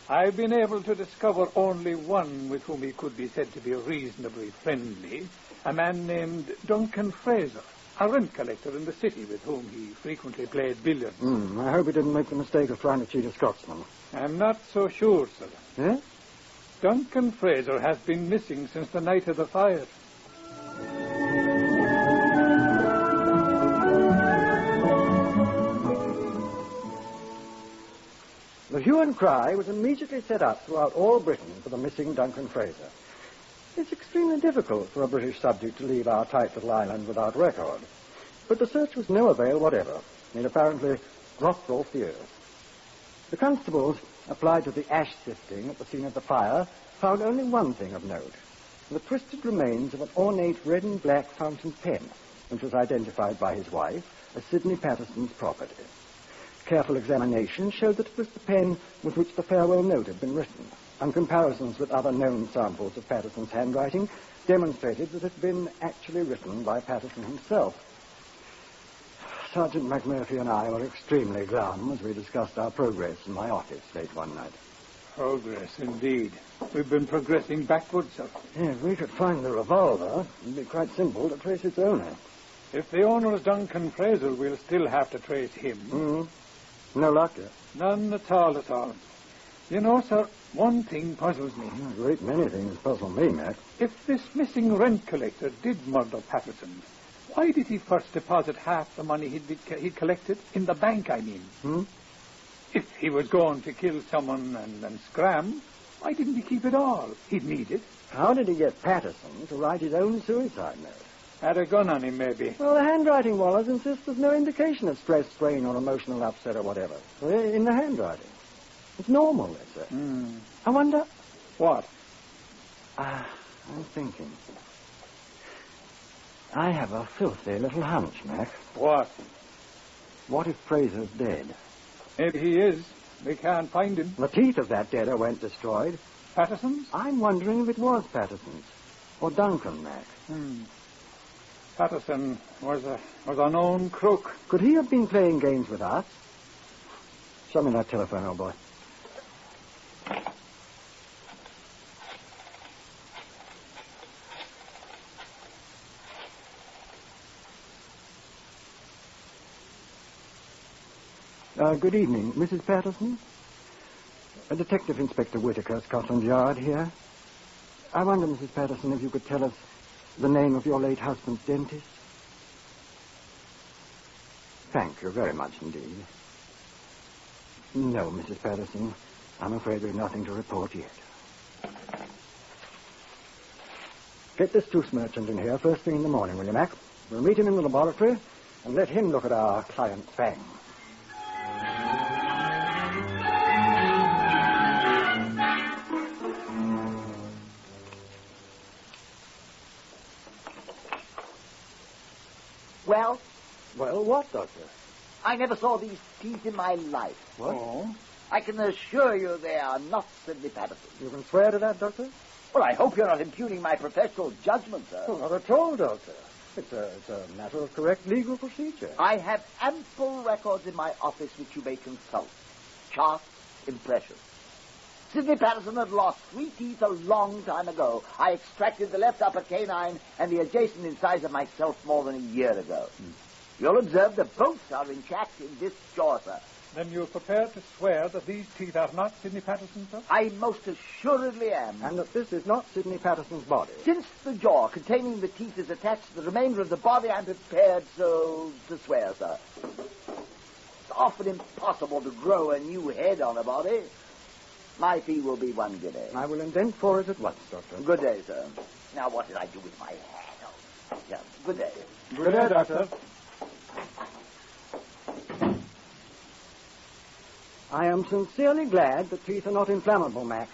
I've been able to discover only one with whom he could be said to be reasonably friendly, a man named Duncan Fraser, a rent collector in the city with whom he frequently played billiards. I hope he didn't make the mistake of trying to cheat a Scotsman. I'm not so sure, sir. Eh? Duncan Fraser has been missing since the night of the fire. The hue and cry was immediately set up throughout all Britain for the missing Duncan Fraser. It's extremely difficult for a British subject to leave our tight little island without record. But the search was no avail whatever. It apparently dropped off the earth. The constables, applied to the ash sifting at the scene of the fire, found only one thing of note: the twisted remains of an ornate red and black fountain pen, which was identified by his wife as Sidney Patterson's property. Careful examination showed that it was the pen with which the farewell note had been written, and comparisons with other known samples of Patterson's handwriting demonstrated that it had been actually written by Patterson himself. Sergeant McMurphy and I were extremely glum as we discussed our progress in my office late one night. Progress, indeed. We've been progressing backwards, sir. If we could find the revolver, it'd be quite simple to trace its owner. If the owner is Duncan Fraser, we'll still have to trace him. Mm-hmm. No luck yet? None at all, at all. You know, sir, one thing puzzles me. A great many things puzzle me, Mac. If this missing rent collector did murder Patterson, why did he first deposit half the money he'd collected? In the bank, I mean. If he was going to kill someone and scram, why didn't he keep it all? He'd need it. How did he get Patterson to write his own suicide note? Had a gun on him, maybe. Well, the handwriting wallers insist there's no indication of stress, strain, or emotional upset or whatever. In the handwriting. It's normal, they say. I wonder... What? I'm thinking. I have a filthy little hunch, Mac. What? What if Fraser's dead? Maybe he is. We can't find him. The teeth of that deader weren't destroyed. Patterson's? I'm wondering if it was Patterson's. Or Duncan, Mac. Patterson was a known crook. Could he have been playing games with us? Show me that telephone, old boy. Good evening, Mrs. Patterson. Detective Inspector Whitaker, Scotland Yard here. I wonder, Mrs. Patterson, if you could tell us the name of your late husband's dentist? Thank you very much indeed. No, Mrs. Patterson, I'm afraid we've nothing to report yet. Get this tooth merchant in here first thing in the morning, will you, Mac? We'll meet him in the laboratory and let him look at our client's fang. Well? Well, what, Doctor? I never saw these teeth in my life. What? Oh? I can assure you they are not Sidney Patterson. You can swear to that, Doctor? Well, I hope you're not impugning my professional judgment, sir. Oh, not at all, Doctor. It's a matter of correct legal procedure. I have ample records in my office which you may consult. Charts, impressions. Sidney Patterson had lost 3 teeth a long time ago. I extracted the left upper canine and the adjacent incisor myself more than a year ago. You'll observe that both are intact in this jaw, sir. Then you're prepared to swear that these teeth are not Sidney Patterson's, sir? I most assuredly am. And that this is not Sidney Patterson's body. Since the jaw containing the teeth is attached to the remainder of the body, I'm prepared so to swear, sir. It's often impossible to grow a new head on a body. My fee will be 1 guinea. I will indent for it at once, Doctor. Good day, sir. Now, what did I do with my hat? Oh, yeah, good day. Good day, Doctor. I am sincerely glad that teeth are not inflammable, Mac.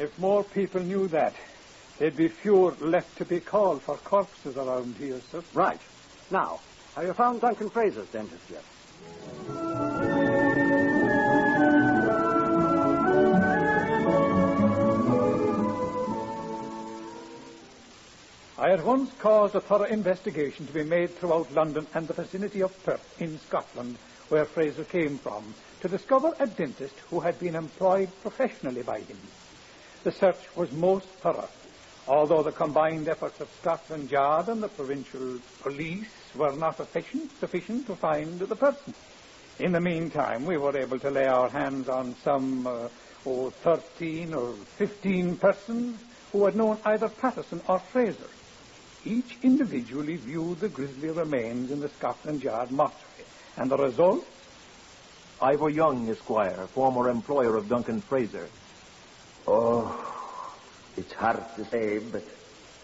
If more people knew that, there'd be fewer left to be called for corpses around here, sir. Right. Now, have you found Duncan Fraser's dentist yet? I at once caused a thorough investigation to be made throughout London and the vicinity of Perth in Scotland, where Fraser came from, to discover a dentist who had been employed professionally by him. The search was most thorough, although the combined efforts of Scotland Yard and the provincial police were not sufficient to find the person. In the meantime, we were able to lay our hands on some 13 or 15 persons who had known either Patterson or Fraser. Each individually viewed the grisly remains in the Scotland Yard mortuary, and the result? Ivor Young, Esquire, former employer of Duncan Fraser. Oh, it's hard to say, but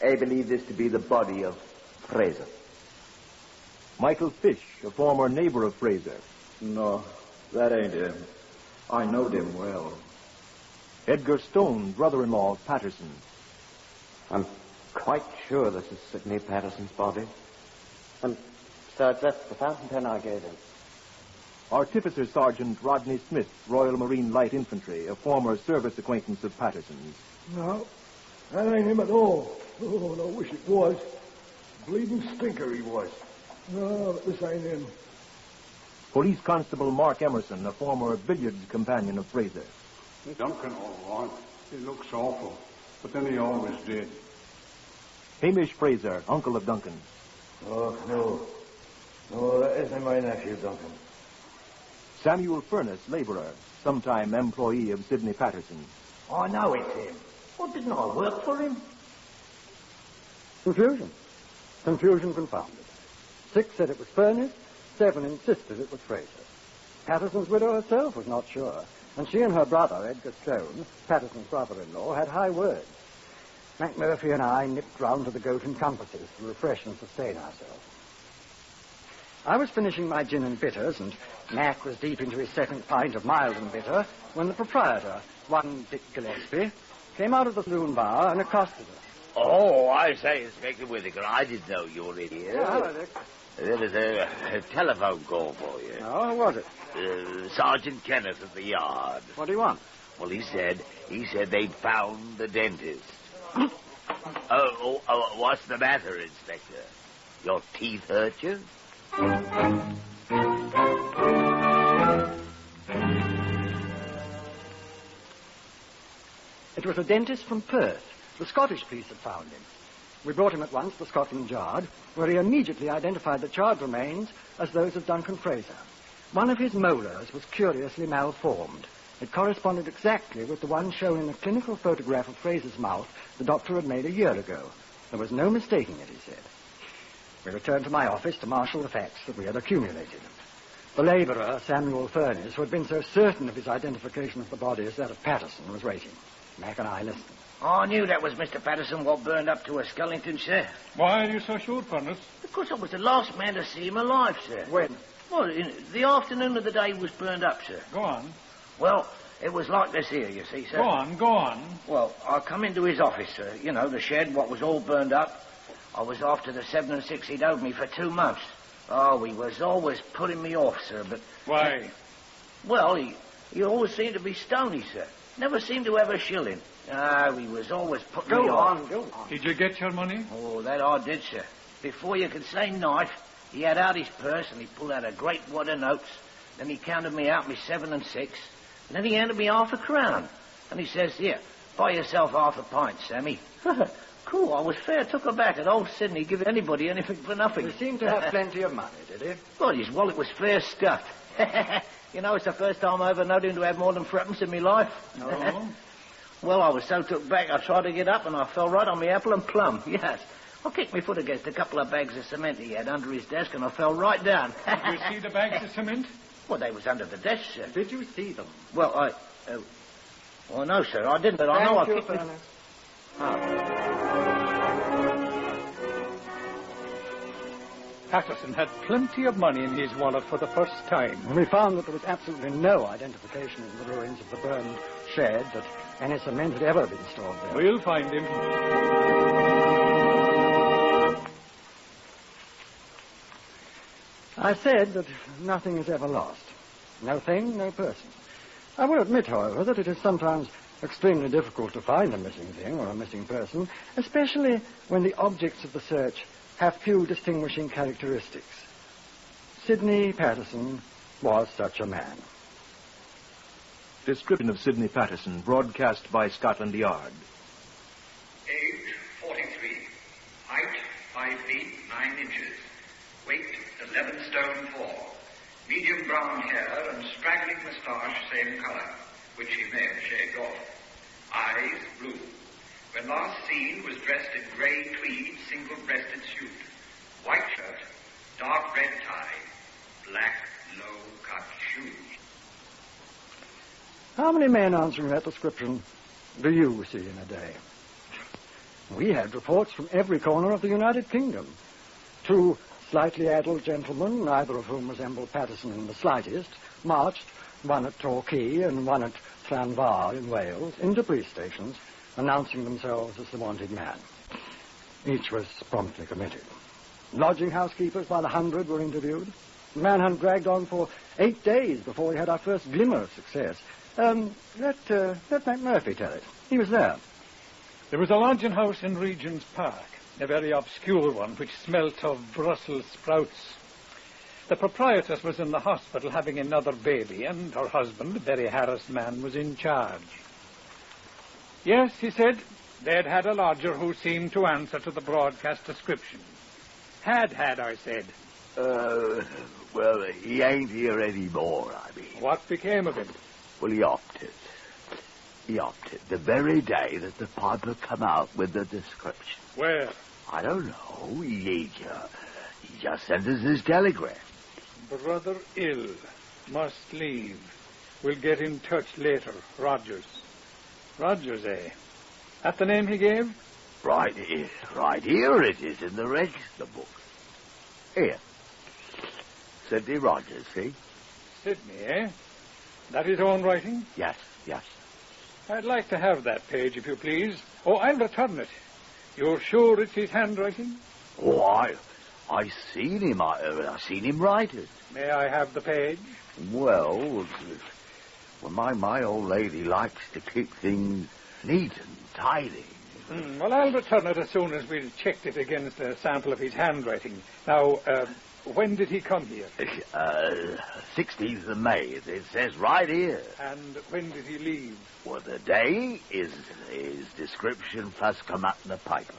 I believe this to be the body of Fraser. Michael Fish, a former neighbor of Fraser. No, that ain't him. I knowed him well. Edgar Stone, brother-in-law of Patterson. I'm quite sure this is Sidney Patterson's body. And, Sarge, that's the fountain pen I gave him. Artificer Sergeant Rodney Smith, Royal Marine Light Infantry, a former service acquaintance of Patterson's. No, that ain't him at all. Oh, and I wish it was. Bleeding stinker he was. No, this ain't him. Police Constable Mark Emerson, a former billiards companion of Fraser. Duncan, all right. He looks awful, but then he always did. Hamish Fraser, uncle of Duncan. Oh, no. No, that isn't my nephew, Duncan. Samuel Furness, labourer, sometime employee of Sidney Patterson. I know it's him. Well, didn't I work for him? Confusion. Confusion confounded. 6 said it was Furness, 7 insisted it was Fraser. Patterson's widow herself was not sure, and she and her brother, Edgar Stone, Patterson's brother-in-law, had high words. Mac Murphy and I nipped round to the Goat and Compasses to refresh and sustain ourselves. I was finishing my gin and bitters, and Mac was deep into his second pint of mild and bitter, when the proprietor, one Dick Gillespie, came out of the saloon bar and accosted us. Oh, I say, Inspector Whittaker, I didn't know you were in here. Yeah, hello, Dick. There was a telephone call for you. Oh, who was it? Sergeant Kenneth at the yard. What do you want? Well, he said they'd found the dentist. What's the matter, Inspector? Your teeth hurt you? It was a dentist from Perth. The Scottish police had found him. We brought him at once to Scotland Yard, where he immediately identified the charred remains as those of Duncan Fraser. One of his molars was curiously malformed. It corresponded exactly with the one shown in a clinical photograph of Fraser's mouth the doctor had made a year ago. There was no mistaking it, he said. We returned to my office to marshal the facts that we had accumulated. The labourer, Samuel Furness, who had been so certain of his identification of the body as that of Patterson, was waiting. Mac and I listened. I knew that was Mr. Patterson what burned up to us, Skellington, sir. Why are you so sure, Furness? Because I was the last man to see him alive, sir. When? Well, in the afternoon of the day he was burned up, sir. Go on. Well, it was like this here, you see, sir. Go on. Well, I come into his office, sir. You know, the shed, what was all burned up. I was after the 7 and 6 he'd owed me for 2 months. Oh, he was always putting me off, sir, but... Why? Well, he always seemed to be stony, sir. Never seemed to have a shilling. He was always putting me off. Go on. Did you get your money? Oh, that I did, sir. Before you could say knife, he had out his purse and he pulled out a great wad of notes. Then he counted me out me 7 and 6. And then he handed me half a crown. And he says, here, buy yourself half a pint, Sammy. Cool, I was fair took aback at old Sidney giving anybody anything for nothing. He seemed to have plenty of money, did he? Well, his wallet was fair stuffed. You know, it's the first time I ever known him to have more than threepence in my life. Oh? Well, I was so took back, I tried to get up and I fell right on my apple and plum, yes. I kicked my foot against a couple of bags of cement he had under his desk and I fell right down. Did you see the bags of cement? Well, they was under the desk, sir. Did you see them? Well, well, no, sir, I didn't, but I know I kicked them. Patterson had plenty of money in his wallet for the first time. And we found that there was absolutely no identification in the ruins of the burned shed that any cement had ever been stored there. We'll find him. I said that nothing is ever lost. No thing, no person. I will admit, however, that it is sometimes extremely difficult to find a missing thing or a missing person, especially when the objects of the search have few distinguishing characteristics. Sidney Patterson was such a man. Description of Sidney Patterson, broadcast by Scotland Yard. Age, 43. Height, 5 feet, 9 inches. Weight, 11 stone 4. Medium brown hair and straggling moustache, same color, which he may have shaved off. Eyes, blue. When last seen, was dressed in grey tweed, single-breasted suit. White shirt, dark red tie, black, low-cut shoes. How many men answering that description do you see in a day? We had reports from every corner of the United Kingdom. 2 slightly adult gentlemen, neither of whom resembled Patterson in the slightest, marched, one at Torquay and one at Llanfair in Wales, into police stations, announcing themselves as the wanted man. Each was promptly committed. Lodging housekeepers by the 100 were interviewed. The manhunt dragged on for 8 days before we had our first glimmer of success. Let McMurphy tell it. He was there. There was a lodging house in Regent's Park, a very obscure one which smelt of Brussels sprouts. The proprietress was in the hospital having another baby, and her husband, a very harassed man, was in charge. Yes, he said, they'd had a lodger who seemed to answer to the broadcast description. Had, I said. Well, he ain't here anymore, I mean. What became of him? Well, he opted. He opted the very day that the piper come out with the description. Where? I don't know. He just sent us his telegram. Brother ill. Must leave. We'll get in touch later. Rogers. Rogers, eh? That the name he gave? Right here it is in the register book. Here. Sidney Rogers, see? Sidney, eh? That his own writing? Yes. I'd like to have that page, if you please. Oh, I'll return it. You're sure it's his handwriting? Oh, I seen him. I seen him write it. May I have the page? Well, my old lady likes to keep things neat and tidy. Well, I'll return it as soon as we've checked it against a sample of his handwriting. Now, when did he come here? 16th of May. It says right here. And when did he leave? Well, the day his description first come out in the paper.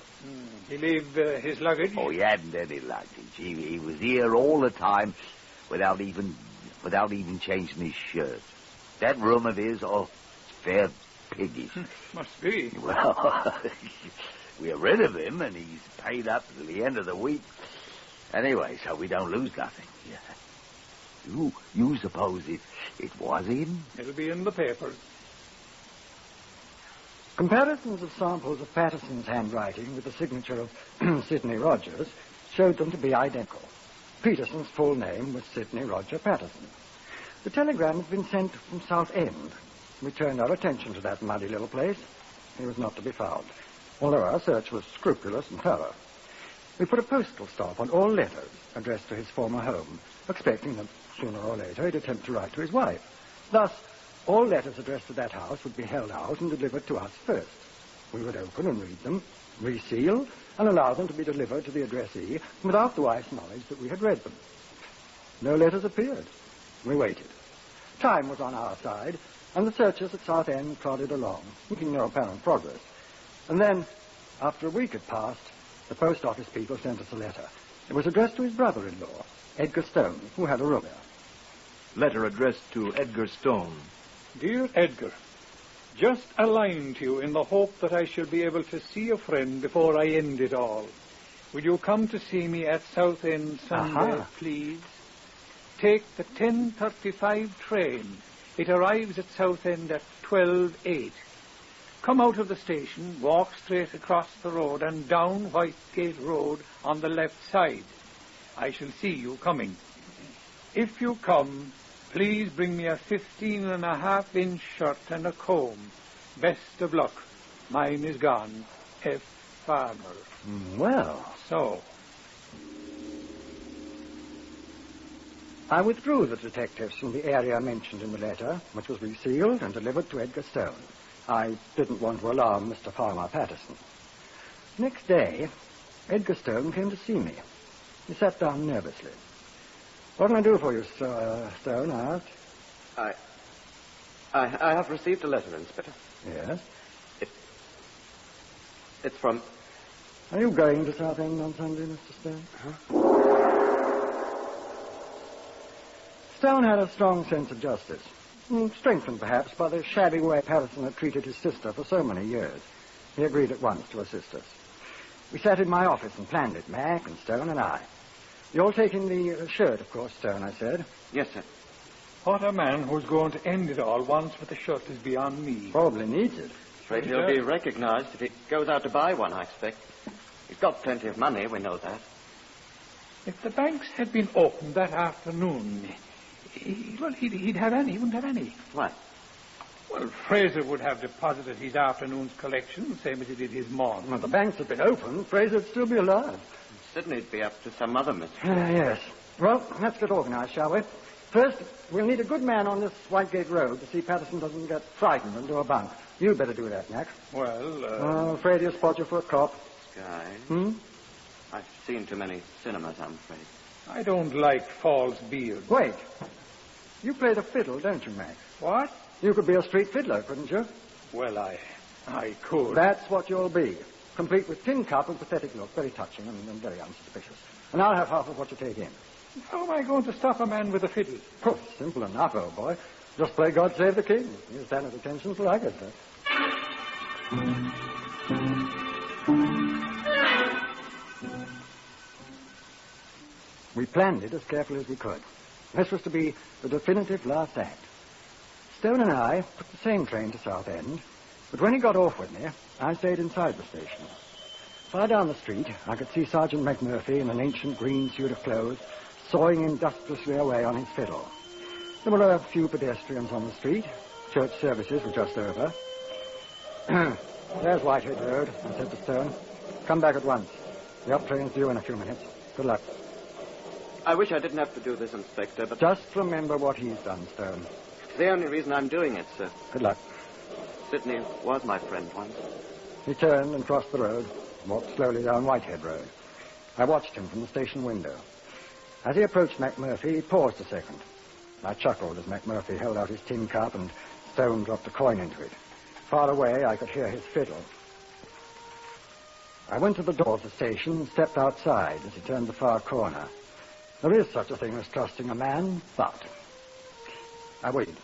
He leave his luggage? Oh, he hadn't any luggage. He was here all the time without even changing his shirt. That room of his, it's fair piggish. Must be. Well, we're rid of him, and he's paid up till the end of the week. Anyway, so we don't lose nothing. Yeah. You suppose it was him? It'll be in the papers. Comparisons of samples of Patterson's handwriting with the signature of Sidney Rogers showed them to be identical. Peterson's full name was Sidney Roger Patterson. The telegram had been sent from Southend. We turned our attention to that muddy little place. He was not to be found, although our search was scrupulous and thorough. We put a postal stop on all letters addressed to his former home, expecting that sooner or later he'd attempt to write to his wife. Thus, all letters addressed to that house would be held out and delivered to us first. We would open and read them, reseal, and allow them to be delivered to the addressee without the wife's knowledge that we had read them. No letters appeared. We waited. Time was on our side, and the searchers at Southend plodded along, making no apparent progress. And then, after a week had passed, the post office people sent us a letter. It was addressed to his brother-in-law, Edgar Stone, who had a room there. Letter addressed to Edgar Stone. Dear Edgar, just a line to you in the hope that I shall be able to see a friend before I end it all. Will you come to see me at Southend Sunday, please? Take the 10:35 train. It arrives at Southend at 12:08. Come out of the station, walk straight across the road and down Whitegate Road on the left side. I shall see you coming. If you come, please bring me a 15.5-inch shirt and a comb. Best of luck. Mine is gone. F. Farmer. Well. So. I withdrew the detectives from the area mentioned in the letter, which was resealed and delivered to Edgar Stone. I didn't want to alarm Mr. Farmer Patterson. Next day, Edgar Stone came to see me. He sat down nervously. What can I do for you, Stone? I asked. I have received a letter, Inspector. Yes? It's from... Are you going to Southend on Sunday, Mr. Stone? Stone had a strong sense of justice, strengthened perhaps by the shabby way Patterson had treated his sister for so many years. He agreed at once to assist us. We sat in my office and planned it, Mac and Stone and I. You're taking the shirt, of course, Stone, I said. Yes, sir. What a man who's going to end it all once with a shirt is beyond me. Probably needs it. Afraid he'll be recognized if he goes out to buy one, I expect. He's got plenty of money, we know that. If the banks had been opened that afternoon, he wouldn't have any. What? Well, Fraser would have deposited his afternoon's collection, same as he did his morning. Well, the banks had been open. Fraser'd still be alive. Sydney'd be up to some other mystery. Yes. Well, let's get organized, shall we? First, we'll need a good man on this Whitegate Road to see Patterson doesn't get frightened and do a bunk. You'd better do that, Mac. Well, I'm afraid he'll spot you for a cop. Sky? I've seen too many cinemas, I'm afraid. I don't like false beards. Wait. You play the fiddle, don't you, Mac? What? You could be a street fiddler, couldn't you? Well, I could. That's what you'll be. Complete with tin cup and pathetic look. Very touching and very unsuspicious. And I'll have half of what you take in. How am I going to stop a man with a fiddle? Oh, simple enough, old boy. Just play God Save the King. You stand at attention till I get there. We planned it as carefully as we could. This was to be the definitive last act. Stone and I took the same train to Southend, but when he got off with me, I stayed inside the station. Far down the street, I could see Sergeant McMurphy in an ancient green suit of clothes, sawing industriously away on his fiddle. There were a few pedestrians on the street. Church services were just over. There's Whitehead Road, I said to Stone. Come back at once. The up train's due in a few minutes. Good luck. I wish I didn't have to do this, Inspector, but... Just remember what he's done, Stone. It's the only reason I'm doing it, sir. Good luck. Sidney was my friend once. He turned and crossed the road, walked slowly down Whitehead Road. I watched him from the station window. As he approached McMurphy, he paused a second. I chuckled as McMurphy held out his tin cup and Stone dropped a coin into it. Far away, I could hear his fiddle. I went to the door of the station and stepped outside as he turned the far corner. There is such a thing as trusting a man, but... I waited.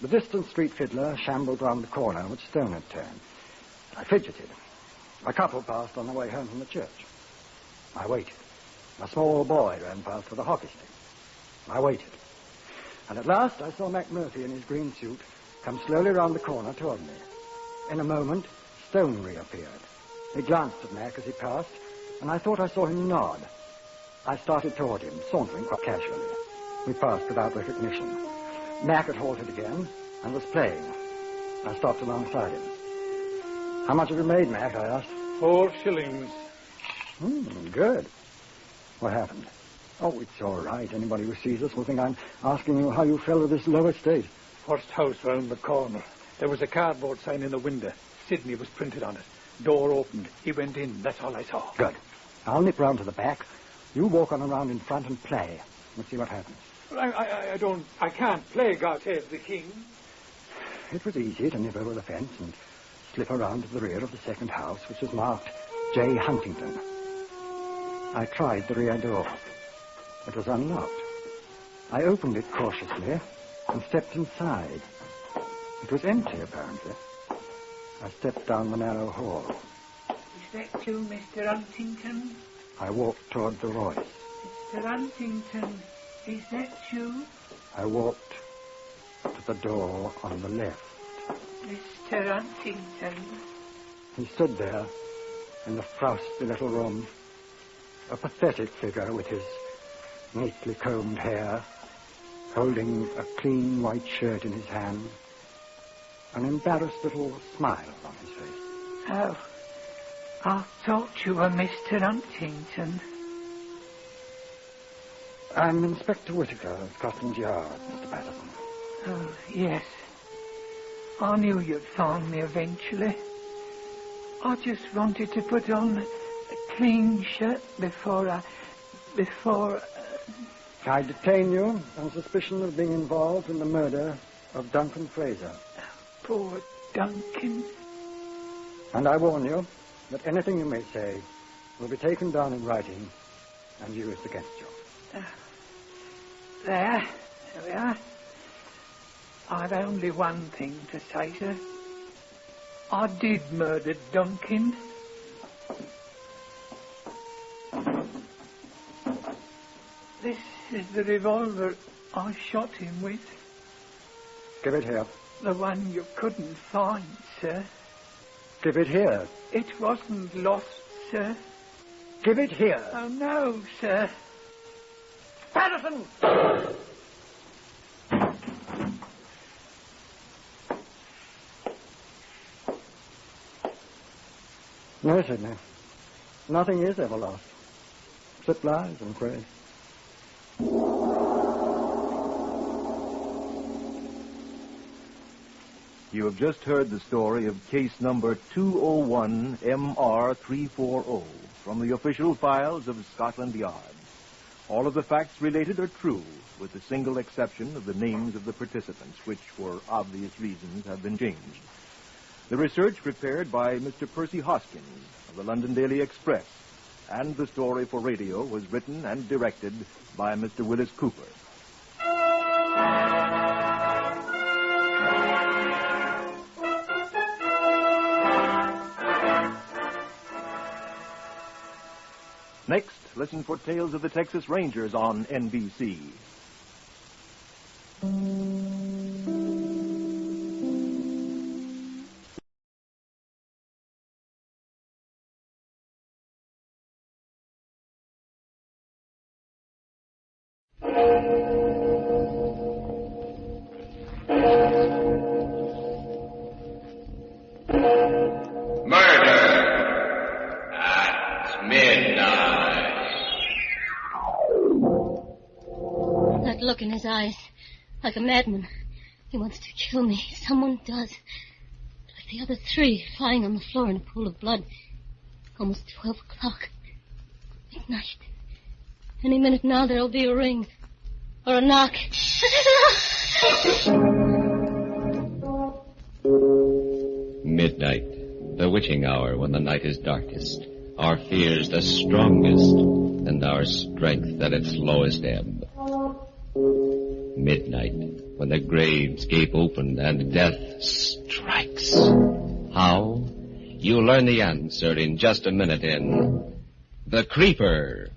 The distant street fiddler shambled round the corner which Stone had turned. I fidgeted. A couple passed on the way home from the church. I waited. A small boy ran past with a hockey stick. I waited. And at last I saw McMurphy in his green suit come slowly round the corner toward me. In a moment, Stone reappeared. He glanced at Mac as he passed, and I thought I saw him nod. I started toward him, sauntering quite casually. We passed without recognition. Mac had halted again and was playing. I stopped alongside him. How much have you made, Mac? I asked. 4 shillings. Good. What happened? Oh, it's all right. Anybody who sees us will think I'm asking you how you fell to this low estate. First house round the corner. There was a cardboard sign in the window. Sydney was printed on it. Door opened. He went in. That's all I saw. Good. I'll nip round to the back. You walk on around in front and play. We'll see what happens. I can't play God Save the King. It was easy to nip over the fence and slip around to the rear of the second house, which was marked J. Huntington. I tried the rear door. It was unlocked. I opened it cautiously and stepped inside. It was empty, apparently. I stepped down the narrow hall. Is that you, Mr. Huntington? I walked toward the voice. Mr. Huntington, is that you? I walked to the door on the left. Mr. Huntington. He stood there in the frosty little room, a pathetic figure with his neatly combed hair, holding a clean white shirt in his hand, an embarrassed little smile on his face. Oh, I thought you were Mr. Huntington. I'm Inspector Whittaker of Scotland Yard, Mr. Patterson. Oh, yes. I knew you'd find me eventually. I just wanted to put on a clean shirt before I detain you on suspicion of being involved in the murder of Duncan Fraser. Poor Duncan. And I warn you that anything you may say will be taken down in writing and used against you. There we are. I've only one thing to say, sir. I did murder Duncan. This is the revolver I shot him with. Give it here. The one you couldn't find, sir. Give it here. It wasn't lost, sir. Give it here. Oh, no, sir. Patterson! No, Sidney. Nothing is ever lost. Except lies, I'm afraid. You have just heard the story of case number 201 MR340 from the official files of Scotland Yard. All of the facts related are true, with the single exception of the names of the participants, which, for obvious reasons, have been changed. The research prepared by Mr. Percy Hoskins of the London Daily Express, and the story for radio was written and directed by Mr. Willis Cooper. Next, listen for Tales of the Texas Rangers on NBC. Look in his eyes, like a madman. He wants to kill me. Someone does. Like the other three, lying on the floor in a pool of blood. Almost 12 o'clock. Midnight. Any minute now there'll be a ring. Or a knock. Midnight, the witching hour when the night is darkest, our fears the strongest, and our strength at its lowest ebb. Midnight, when the graves gape open and death strikes. How? You'll learn the answer in just a minute in The Creeper.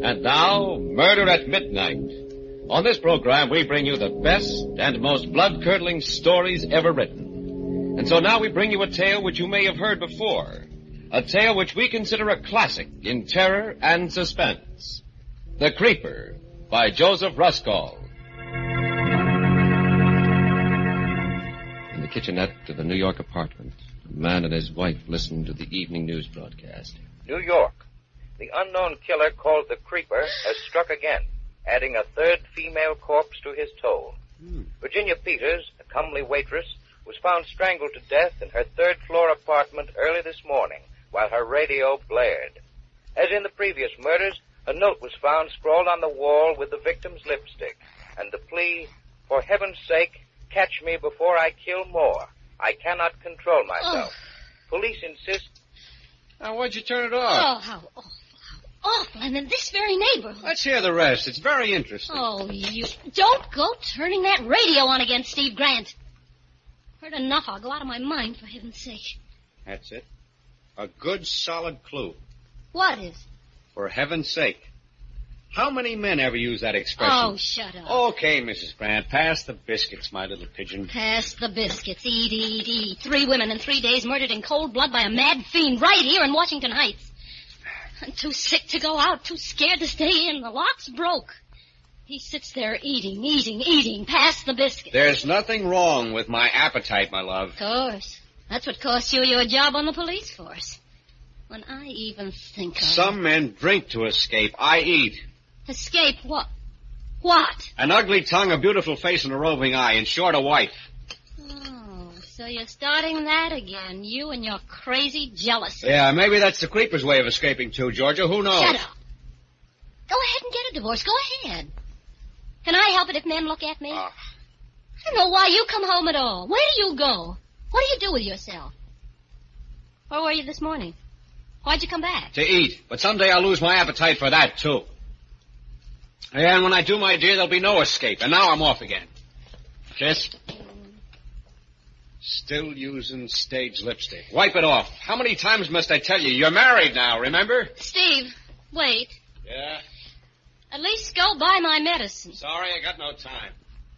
And now, Murder at Midnight. On this program, we bring you the best and most blood-curdling stories ever written. And so now we bring you a tale which you may have heard before. A tale which we consider a classic in terror and suspense. The Creeper, by Joseph Ruskall. In the kitchenette of the New York apartment, a man and his wife listened to the evening news broadcast. New York. The unknown killer called the Creeper has struck again, adding a third female corpse to his toll. Virginia Peters, a comely waitress, was found strangled to death in her third-floor apartment early this morning while her radio blared. As in the previous murders, a note was found scrawled on the wall with the victim's lipstick, and the plea, "For heaven's sake, catch me before I kill more. I cannot control myself." Police insist... Now, why'd you turn it Oh, off? how awful, how awful. I'm in this very neighborhood. Let's hear the rest. It's very interesting. Oh, you don't go turning that radio on again, Steve Grant. Heard enough. I'll go out of my mind, for heaven's sake. That's it. A good, solid clue. What is? For heaven's sake. How many men ever use that expression? Oh, shut up. Okay, Mrs. Grant. Pass the biscuits, my little pigeon. Pass the biscuits. Eat, eat, eat. 3 women in 3 days murdered in cold blood by a mad fiend right here in Washington Heights. I'm too sick to go out, too scared to stay in. The lock's broke. He sits there eating, eating, eating. Pass the biscuits. There's nothing wrong with my appetite, my love. Of course. That's what cost you your job on the police force. When I even think of Some men drink to escape. I eat. Escape what? What? An ugly tongue, a beautiful face, and a roving eye. In short, a wife. Oh, so you're starting that again. You and your crazy jealousy. Yeah, maybe that's the creeper's way of escaping, too, Georgia. Who knows? Shut up. Go ahead and get a divorce. Go ahead. Can I help it if men look at me? I don't know why you come home at all. Where do you go? What do you do with yourself? Where were you this morning? Why'd you come back? To eat. But someday I'll lose my appetite for that, too. Yeah, and when I do, my dear, there'll be no escape. And now I'm off again. Kiss. Still using stage lipstick. Wipe it off. How many times must I tell you? You're married now, remember? Steve, wait. Yeah? At least go buy my medicine. Sorry, I got no time.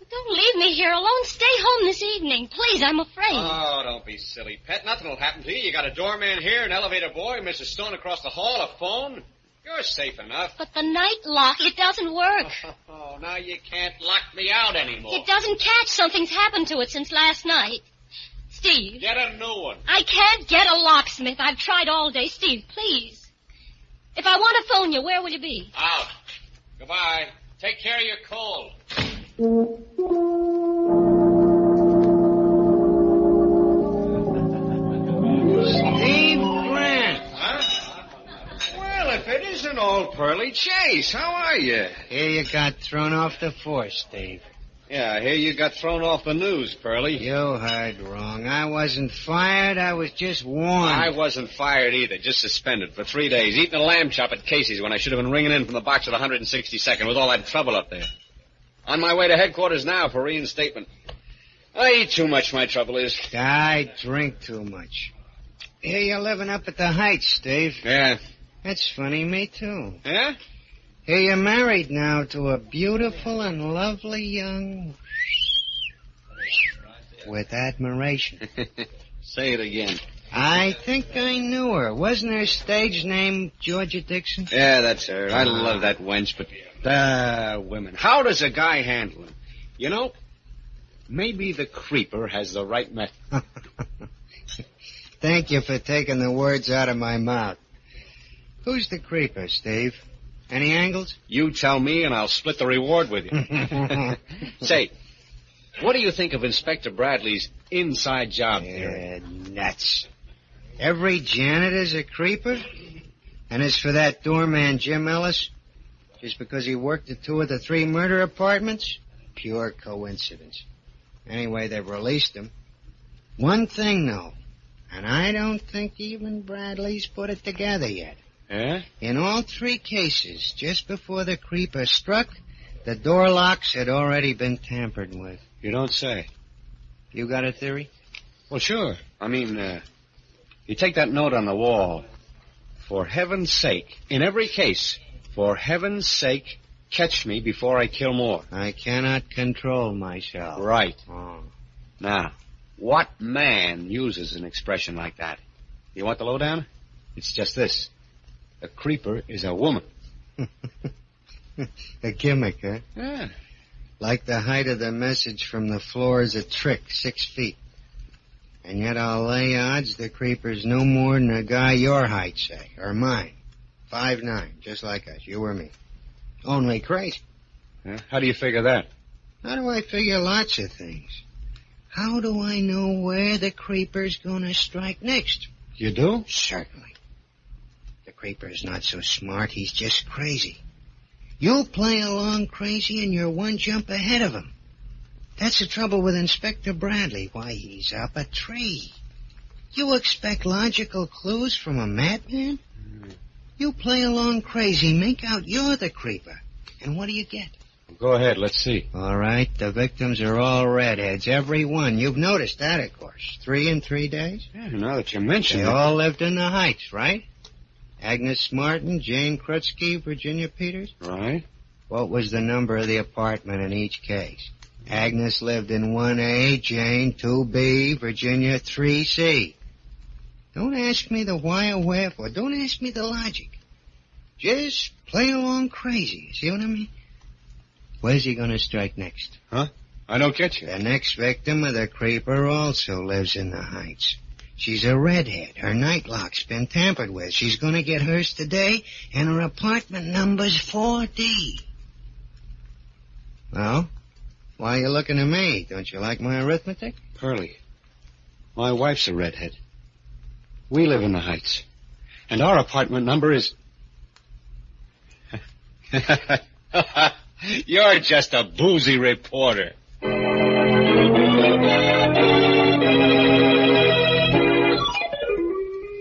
Don't leave me here alone. Stay home this evening. Please, I'm afraid. Oh, don't be silly, pet. Nothing will happen to you. You got a doorman here, an elevator boy, Mrs. Stone across the hall, a phone. You're safe enough. But the night lock, it doesn't work. Oh, now you can't lock me out anymore. It doesn't catch. Something's happened to it since last night. Steve. Get a new one. I can't get a locksmith. I've tried all day. Steve, please. If I want to phone you, where will you be? Out. Goodbye. Take care of your cold. Steve Grant. Huh? Well, if it isn't old Pearly Chase, how are you? Here you got thrown off the force, Steve. Yeah, I hear you got thrown off the news, Pearly. You heard wrong. I wasn't fired. I was just warned. I wasn't fired either, just suspended for 3 days, eating a lamb chop at Casey's when I should have been ringing in from the box at 162nd with all that trouble up there. On my way to headquarters now for reinstatement. I eat too much, my trouble is. I drink too much. Here you're living up at the Heights, Steve. Yeah. That's funny, me too. Yeah? Here you're married now to a beautiful and lovely young... with admiration. Say it again. I think I knew her. Wasn't her stage name Georgia Dixon? Yeah, that's her. I love that wench, but women. How does a guy handle them? You know, maybe the creeper has the right method. Thank you for taking the words out of my mouth. Who's the creeper, Steve? Any angles? You tell me, and I'll split the reward with you. Say, what do you think of Inspector Bradley's inside job theory? Nuts. Every janitor's a creeper? And as for that doorman, Jim Ellis, just because he worked at 2 of the 3 murder apartments? Pure coincidence. Anyway, they've released him. One thing, though, and I don't think even Bradley's put it together yet. Yeah? In all 3 cases, just before the creeper struck, the door locks had already been tampered with. You don't say. You got a theory? Well, sure. I mean, you take that note on the wall. For heaven's sake, in every case, for heaven's sake, catch me before I kill more. I cannot control myself. Right. Oh. Now, what man uses an expression like that? You want the lowdown? It's just this. A creeper is a woman. A gimmick, huh? Yeah. Like the height of the message from the floor is a trick, 6 feet. And yet I'll lay odds the creeper's no more than a guy your height, say, or mine. 5'9", just like us, you or me. Only crazy. How do you figure that? How do I figure lots of things? How do I know where the creeper's gonna strike next? You do? Certainly. The creeper's not so smart, he's just crazy. You'll play along crazy and you're one jump ahead of him. That's the trouble with Inspector Bradley. Why, he's up a tree. You expect logical clues from a madman? You play along crazy, make out you're the creeper. And what do you get? Go ahead, let's see. All right, the victims are all redheads, every one. You've noticed that, of course. 3 in 3 days? Yeah, now that you mention it. They all lived in the Heights, right? Agnes Martin, Jane Krutsky, Virginia Peters? Right. What was the number of the apartment in each case? Agnes lived in 1A, Jane 2B, Virginia 3C. Don't ask me the why or wherefore. Don't ask me the logic. Just play along crazy. See what I mean? Where's he gonna strike next? Huh? I don't get you. The next victim of the creeper also lives in the Heights. She's a redhead. Her night lock's been tampered with. She's gonna get hers today, and her apartment number's 4D. Well, why are you looking at me? Don't you like my arithmetic? Pearlie, my wife's a redhead. We live in the Heights. And our apartment number is... You're just a boozy reporter.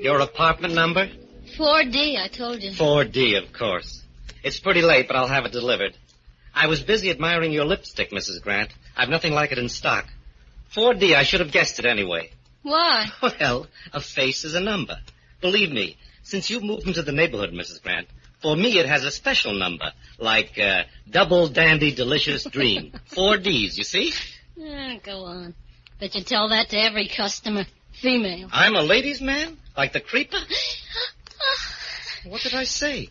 Your apartment number? 4D, I told you. 4D, of course. It's pretty late, but I'll have it delivered. I was busy admiring your lipstick, Mrs. Grant. I've nothing like it in stock. 4D, I should have guessed it anyway. Why? Well, a face is a number. Believe me, since you've moved into the neighborhood, Mrs. Grant, for me it has a special number, like Double Dandy Delicious Dream. 4 Ds, you see? Go on. Bet you tell that to every customer. Female. I'm a ladies' man? Like the creeper? What did I say?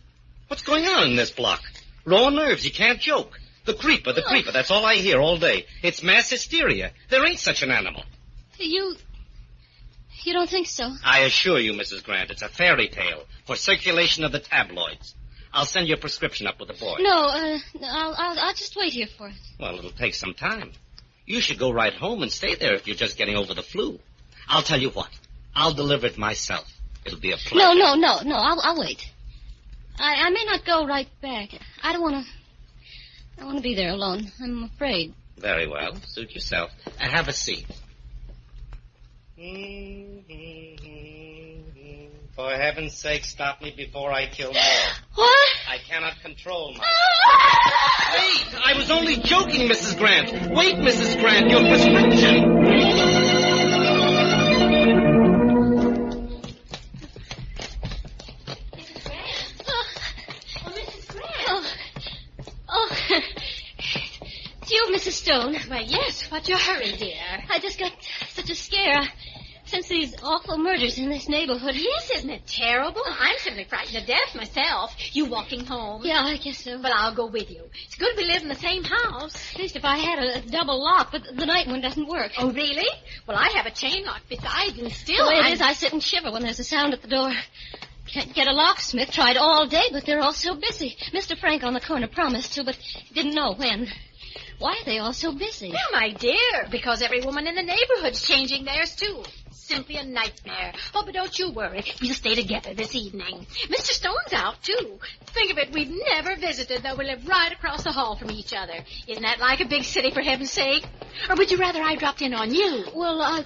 What's going on in this block? Raw nerves, you can't joke. The creeper, that's all I hear all day. It's mass hysteria. There ain't such an animal. You don't think so? I assure you, Mrs. Grant, it's a fairy tale for circulation of the tabloids. I'll send you a prescription up with the boy. No, I'll just wait here for it. Well, it'll take some time. You should go right home and stay there if you're just getting over the flu. I'll tell you what. I'll deliver it myself. It'll be a pleasure. No. I'll wait. I may not go right back. I don't want to be there alone. I'm afraid. Very well. Suit yourself. Have a seat. For heaven's sake, stop me before I kill more. What? I cannot control myself. Wait! I was only joking, Mrs. Grant. Wait, Mrs. Grant, your prescription. It's you, Mrs. Stone. Why, yes. What's your hurry, dear? I just got such a scare. Since these awful murders in this neighborhood. Yes, isn't it terrible? I'm simply frightened to death myself. You walking home? Yeah, I guess so. But I'll go with you. It's good we live in the same house. At least if I had a double lock, but the night one doesn't work. Oh, really? Well, I have a chain lock besides, and still... The way it is, I sit and shiver when there's a sound at the door. Can't get a locksmith. Tried all day, but they're all so busy. Mr. Frank on the corner promised to, but didn't know when. Why are they all so busy? Well, my dear, because every woman in the neighborhood's changing theirs, too. Simply a nightmare. Oh, but don't you worry. We'll stay together this evening. Mr. Stone's out, too. Think of it, we've never visited, though we live right across the hall from each other. Isn't that like a big city, for heaven's sake? Or would you rather I dropped in on you? Well, I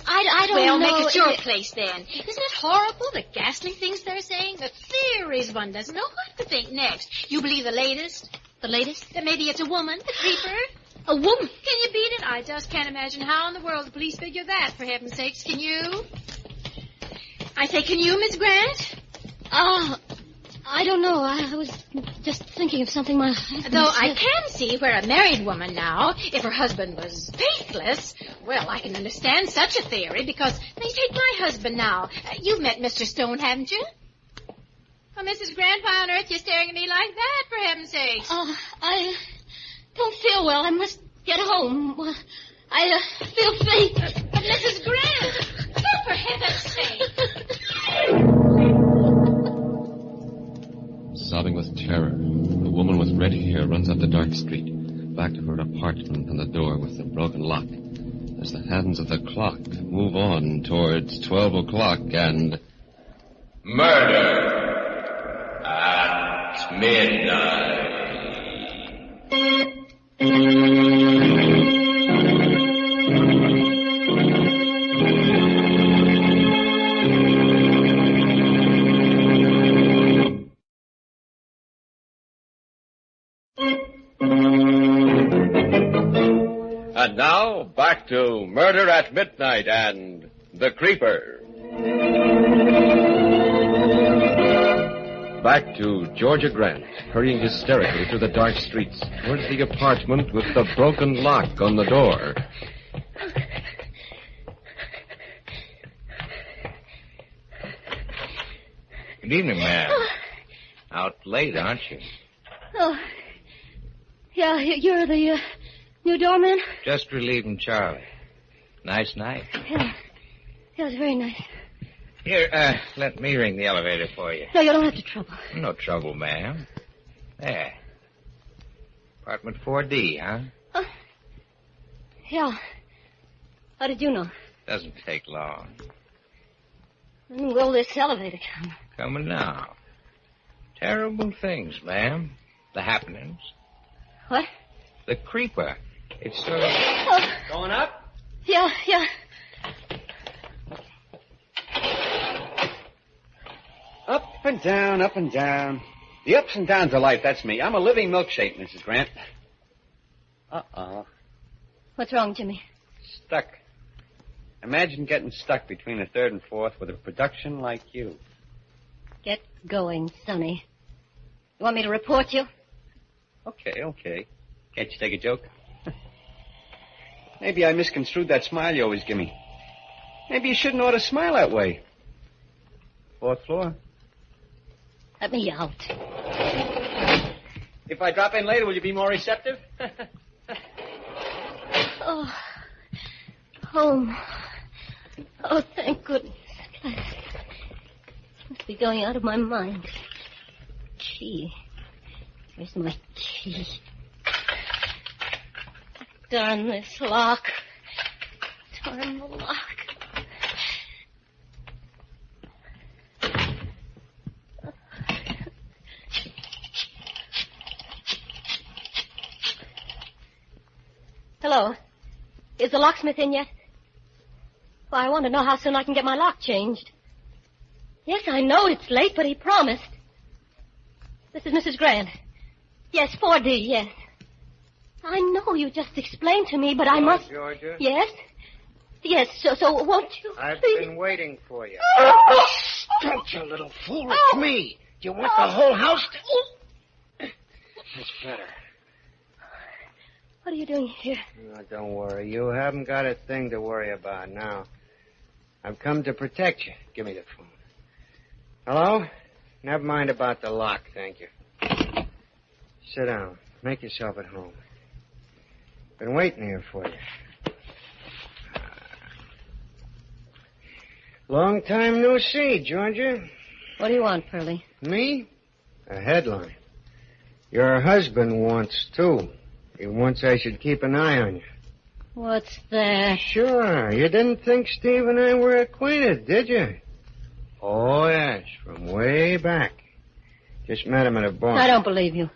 don't know. Well, make it your place, then. Isn't it horrible, the ghastly things they're saying? The theories one doesn't know what to think next. You believe the latest? The latest? That maybe it's a woman, the creeper? A woman? Can you beat it? I just can't imagine how in the world the police figure that, for heaven's sakes. Can you? I say, can you, Miss Grant? I don't know. I was just thinking of something my husband Though said. I can see where a married woman now, if her husband was faithless, well, I can understand such a theory, because, now, you take my husband now. You've met Mr. Stone, haven't you? Oh, Mrs. Grant, why on earth are you staring at me like that, for heaven's sakes? I don't feel well. I must get home. I feel faint. But Mrs. Grant, oh, for heaven's sake. Sobbing with terror, a woman with red hair runs up the dark street. walked back to her apartment and the door with the broken lock. As the hands of the clock move on towards 12 o'clock and... Murder at midnight. And now, back to Murder at Midnight and The Creeper. Back to Georgia Grant, hurrying hysterically through the dark streets towards the apartment with the broken lock on the door. Good evening, ma'am. Out late, aren't you? Oh, yeah, you're the new doorman? Just relieving Charlie. Nice night. Yeah, it was very nice. Here, let me ring the elevator for you. No, you don't have to trouble. No trouble, ma'am. There. Apartment 4D, huh? Yeah. How did you know? Doesn't take long. When will this elevator come? Coming now. Terrible things, ma'am. The happenings. What? The creeper. It's sort of... Going up? Yeah. Up and down, up and down. The ups and downs of life, that's me. I'm a living milkshake, Mrs. Grant. Uh-oh. What's wrong, Jimmy? Stuck. Imagine getting stuck between a third and fourth with a production like you. Get going, Sonny. You want me to report you? Okay. Can't you take a joke? Maybe I misconstrued that smile you always give me. Maybe you shouldn't ought to smile that way. Fourth floor. Let me out. If I drop in later, will you be more receptive? Oh, home. Oh, thank goodness. Must be going out of my mind. Key. Where's my key? Darn this lock. Darn the lock. Hello. Is the locksmith in yet? Well, I want to know how soon I can get my lock changed. Yes, I know it's late, but he promised. This is Mrs. Grant. Yes, 4D, yes. I know you just explained to me, but I must... Georgia? Yes? Yes, so won't you I've please... been waiting for you. Don't you, little fool. It's me. Do you want the whole house to... That's better. What are you doing here? Oh, don't worry. You haven't got a thing to worry about now. I've come to protect you. Give me the phone. Hello? Never mind about the lock, thank you. Sit down. Make yourself at home. Been waiting here for you. Long time no see, Georgia. What do you want, Pearlie? Me? A headline. Your husband wants, too. He wants I should keep an eye on you. What's that? Sure. You didn't think Steve and I were acquainted, did you? Oh, yes. From way back. Just met him at a bar. I don't believe you.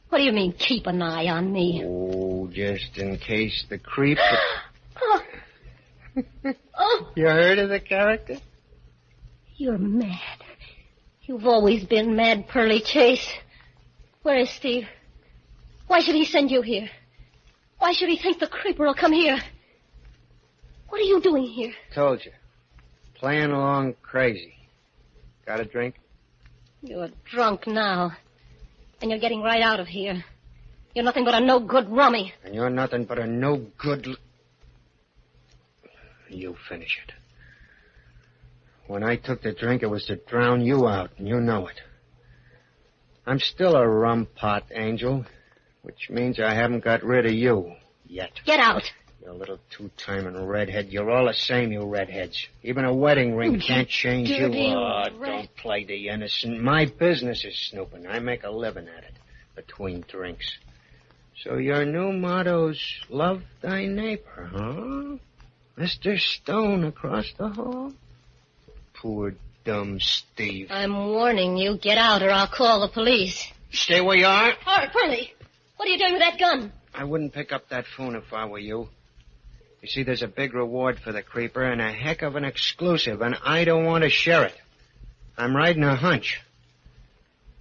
What do you mean, keep an eye on me? Oh, just in case the creep... Oh. You heard of the character? You're mad. You've always been mad, Pearlie Chase. Where is Steve? Why should he send you here? Why should he think the creeper will come here? What are you doing here? Told you. Playing along crazy. Got a drink? You're drunk now. And you're getting right out of here. You're nothing but a no-good rummy. And you're nothing but a no-good... You finish it. When I took the drink, it was to drown you out, and you know it. I'm still a rum pot, Angel, which means I haven't got rid of you yet. Get out. You little two-timing redhead. You're all the same, you redheads. Even a wedding ring can't change you. Oh, don't play the innocent. My business is snooping. I make a living at it between drinks. So your new motto's love thy neighbor, huh? Mr. Stone across the hall? Poor dumb Steve. I'm warning you. Get out or I'll call the police. Stay where you are. Hurley, what are you doing with that gun? I wouldn't pick up that phone if I were you. You see, there's a big reward for the creeper and a heck of an exclusive, and I don't want to share it. I'm riding a hunch.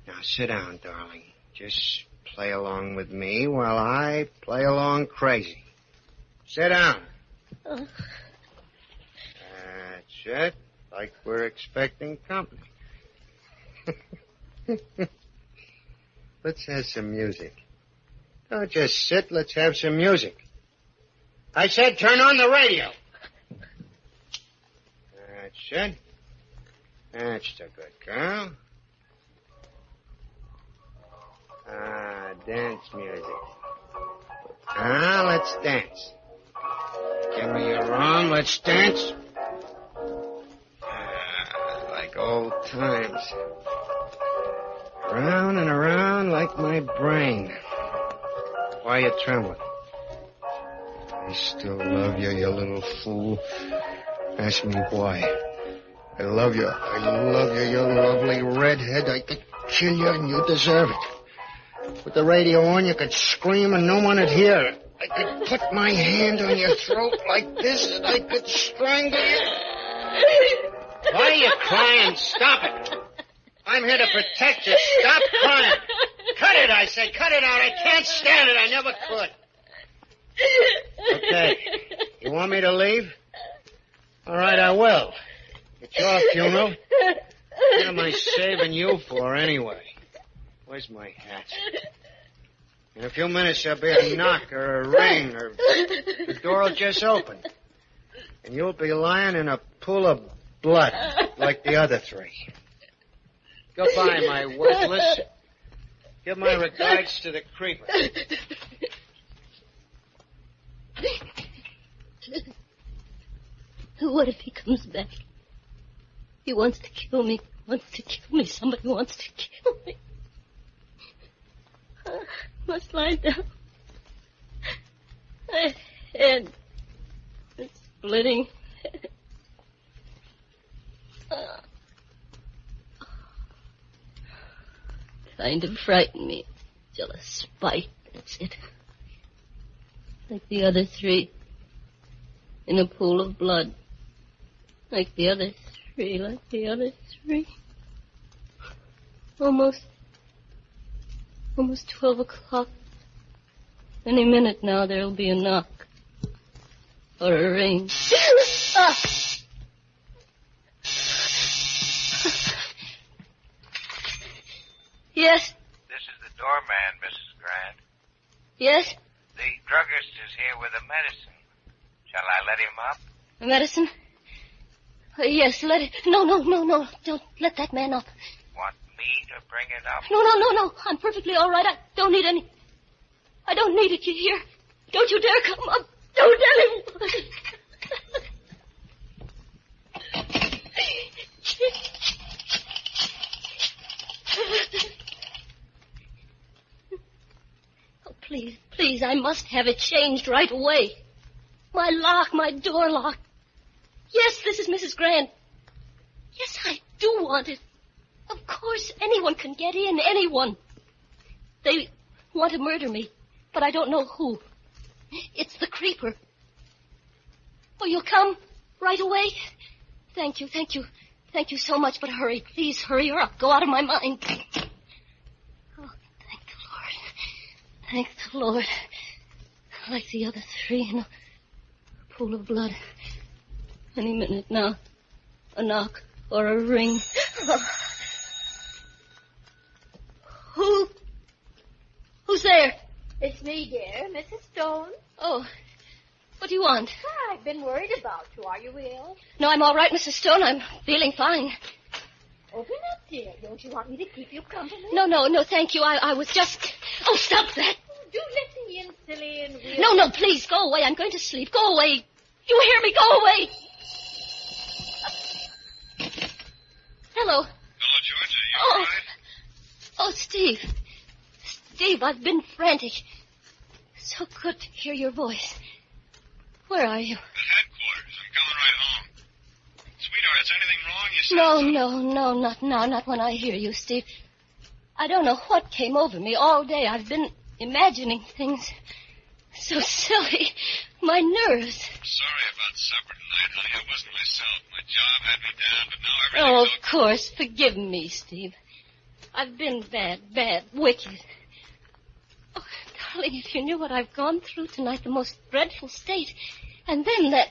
Now, sit down, darling. Just play along with me while I play along crazy. Sit down. That's it. Like we're expecting company. Let's have some music. Don't just sit. Let's have some music. I said turn on the radio. That's it. That's the good girl. Dance music. Let's dance. Give me your arm. Let's dance. Like old times. Round and around like my brain. Why are you trembling? I still love you, you little fool. Ask me why. I love you. I love you, you lovely redhead. I could kill you and you deserve it. With the radio on, you could scream and no one would hear. I could put my hand on your throat like this and I could strangle you. Why are you crying? Stop it. I'm here to protect you. Stop crying. Cut it, I say. Cut it out. I can't stand it. I never could. Okay. You want me to leave? All right, I will. It's your funeral. What am I saving you for anyway? Where's my hat? In a few minutes, there'll be a knock or a ring, or the door will just open. And you'll be lying in a pool of blood like the other three. Goodbye, my worthless. Give my regards to the creeper. What if he comes back? He wants to kill me. Somebody wants to kill me. I must lie down. My head is splitting. Kind of frightened me. Jealous spite, that's it. Like the other three. In a pool of blood. Like the other three. Almost 12 o'clock. Any minute now there'll be a knock. Or a ring. Yes? This is the doorman, Mrs. Grant. Yes? The druggist is here with a medicine. Shall I let him up? A medicine? Yes, let it... No. Don't let that man up. Want me to bring it up? No. I'm perfectly all right. I don't need any... I don't need it, you hear? Don't you dare come up. Don't tell him. Oh, please, I must have it changed right away. My door lock. Yes, this is Mrs. Grant. Yes, I do want it. Of course, anyone can get in, anyone. They want to murder me, but I don't know who. It's the creeper. Oh, you'll come right away? Thank you so much, but hurry, please hurry, or I'll go out of my mind. Oh, thank the Lord. Like the other three in a pool of blood. Any minute now, a knock or a ring. Who's there? It's me, dear, Mrs. Stone. Oh, what do you want? I've been worried about you. Are you ill? No, I'm all right, Mrs. Stone. I'm feeling fine. Open up, dear. Don't you want me to keep you company? No, thank you. I was just... Oh, stop that. Do let me in, silly, and we'll... No, please, go away. I'm going to sleep. Go away. You hear me? Go away. Hello. Hello, Georgia. You all right? Oh, Steve. Steve, I've been frantic. So good to hear your voice. Where are you? At headquarters. I'm coming right home. Sweetheart, is anything wrong? You said No, not now. Not when I hear you, Steve. I don't know what came over me all day. I've been imagining things so silly. My nerves. Sorry about supper tonight, honey. I wasn't myself. My job had me down, but now everything's Oh, of course. Forgive me, Steve. I've been bad, wicked. Oh, darling, if you knew what I've gone through tonight, the most dreadful state. And then that...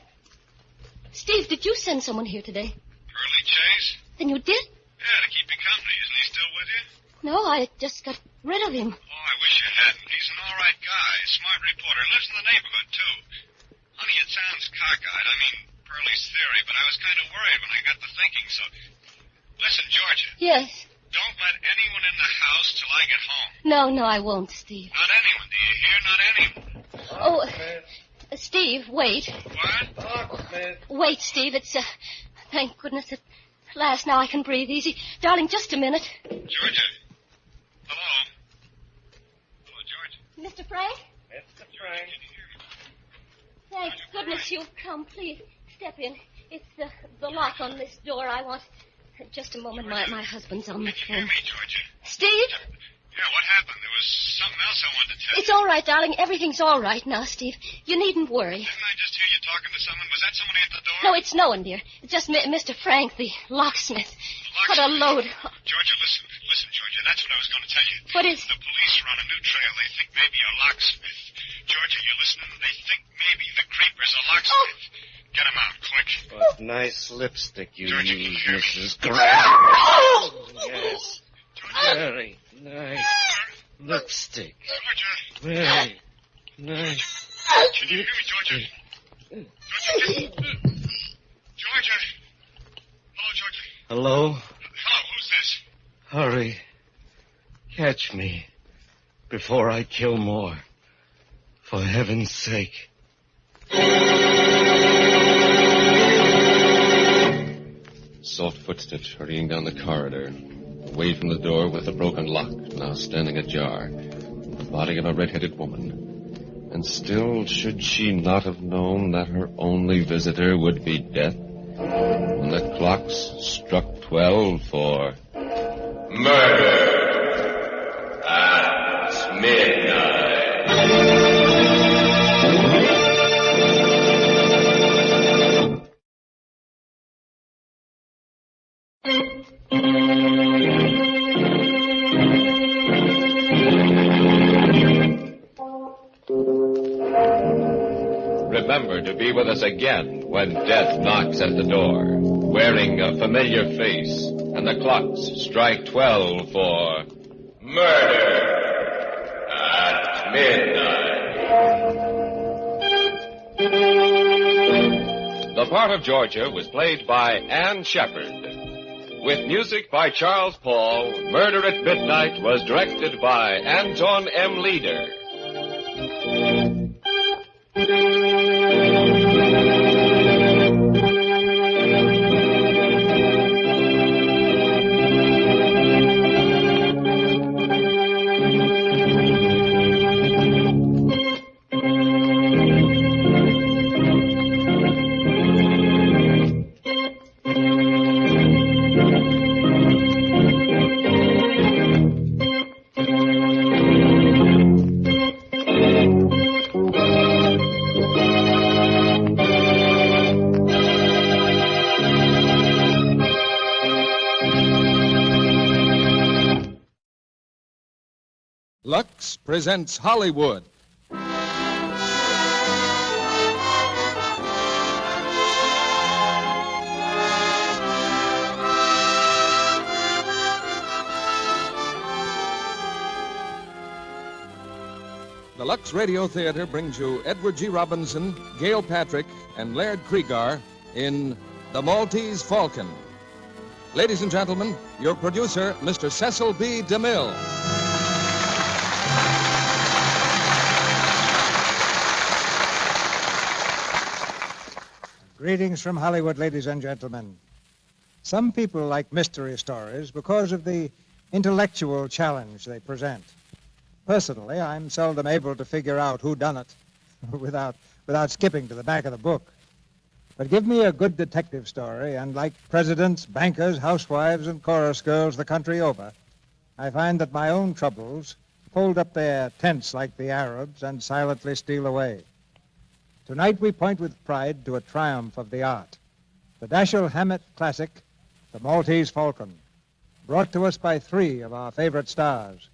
Steve, did you send someone here today? Pearly Chase? Then you did? Yeah, to keep you company. Isn't he still with you? No, I just got rid of him. Oh, I wish you hadn't. He's an all right guy. Smart reporter. Lives in the neighborhood, too. Honey, it sounds cockeyed. I mean, Pearlie's theory, but I was kind of worried when I got to thinking, so... Listen, Georgia. Yes. Don't let anyone in the house till I get home. No, I won't, Steve. Not anyone, do you hear? Not anyone. Oh, Steve, wait. What? Wait, Steve. It's, thank goodness at last now I can breathe easy. Darling, just a minute. Georgia. Hello. Hello, Georgia. Mr. Frank? Mr. Frank. Thank goodness you've come. Please, step in. It's the lock on this door. I want... Just a moment. My husband's on the phone. Hear me, Georgia. Steve? Yeah, what happened? There was something else I wanted to tell you. It's all right, darling. Everything's all right now, Steve. You needn't worry. Didn't I just hear you talking to someone? Was that somebody at the door? No, it's no one, dear. It's just Mr. Frank, the locksmith. What a load. Georgia, listen, Georgia. That's what I was going to tell you. What is... The police are on a new trail. They think maybe a locksmith. Georgia, you listening? They think maybe the creeper's a locksmith. Get him out, quick. What nice lipstick you Georgia, use, you hear me? Mrs. Grant. Yes. Very nice lipstick. Georgia. Very nice. Can you hear me, Georgia? Georgia. Georgia. Hello, Georgia. Hello? Hello, who's this? Hurry. Catch me before I kill more. For heaven's sake. Soft footsteps hurrying down the corridor. Away from the door with the broken lock, now standing ajar. The body of a red-headed woman. And still, should she not have known that her only visitor would be death? When the clocks struck 12 for... murder at midnight. Remember to be with us again when death knocks at the door, wearing a familiar face, and the clocks strike 12 for murder at midnight. The part of Georgia was played by Ann Shepard. With music by Charles Paul, Murder at Midnight was directed by Anton M. Leader. Lux presents Hollywood. The Lux Radio Theater brings you Edward G. Robinson, Gail Patrick, and Laird Cregar in The Maltese Falcon. Ladies and gentlemen, your producer, Mr. Cecil B. DeMille. Greetings from Hollywood, ladies and gentlemen. Some people like mystery stories because of the intellectual challenge they present. Personally, I'm seldom able to figure out who done it without skipping to the back of the book. But give me a good detective story, and like presidents, bankers, housewives, and chorus girls the country over, I find that my own troubles fold up their tents like the Arabs and silently steal away. Tonight we point with pride to a triumph of the art, the Dashiell Hammett classic, The Maltese Falcon, brought to us by three of our favorite stars,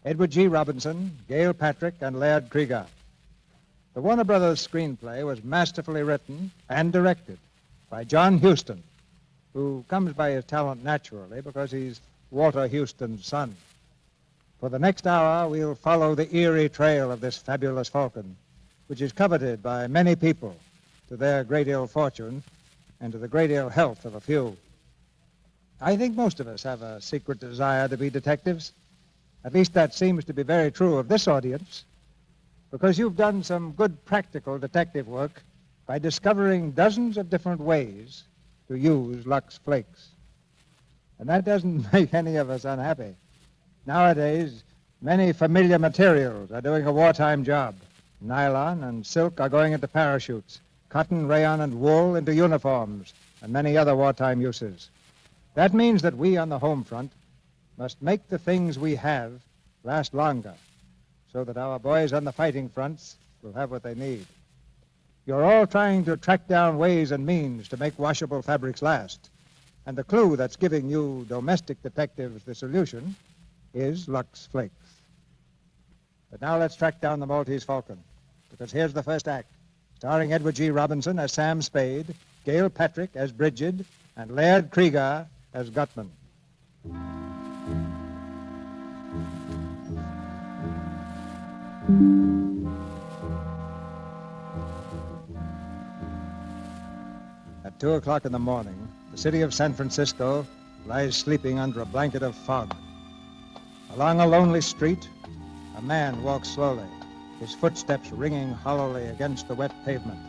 Edward G. Robinson, Gail Patrick, and Laird Krieger. The Warner Brothers screenplay was masterfully written and directed by John Huston, who comes by his talent naturally because he's Walter Huston's son. For the next hour, we'll follow the eerie trail of this fabulous falcon, which is coveted by many people to their great ill fortune and to the great ill health of a few. I think most of us have a secret desire to be detectives. At least that seems to be very true of this audience, because you've done some good practical detective work by discovering dozens of different ways to use Lux Flakes. And that doesn't make any of us unhappy. Nowadays, many familiar materials are doing a wartime job. Nylon and silk are going into parachutes, cotton, rayon, and wool into uniforms, and many other wartime uses. That means that we on the home front must make the things we have last longer, so that our boys on the fighting fronts will have what they need. You're all trying to track down ways and means to make washable fabrics last. And the clue that's giving you domestic detectives the solution is Lux Flakes. But now let's track down the Maltese Falcon, because here's the first act, starring Edward G. Robinson as Sam Spade, Gail Patrick as Bridget, and Laird Krieger as Gutman. At 2 o'clock in the morning, the city of San Francisco lies sleeping under a blanket of fog. Along a lonely street, a man walks slowly, his footsteps ringing hollowly against the wet pavement.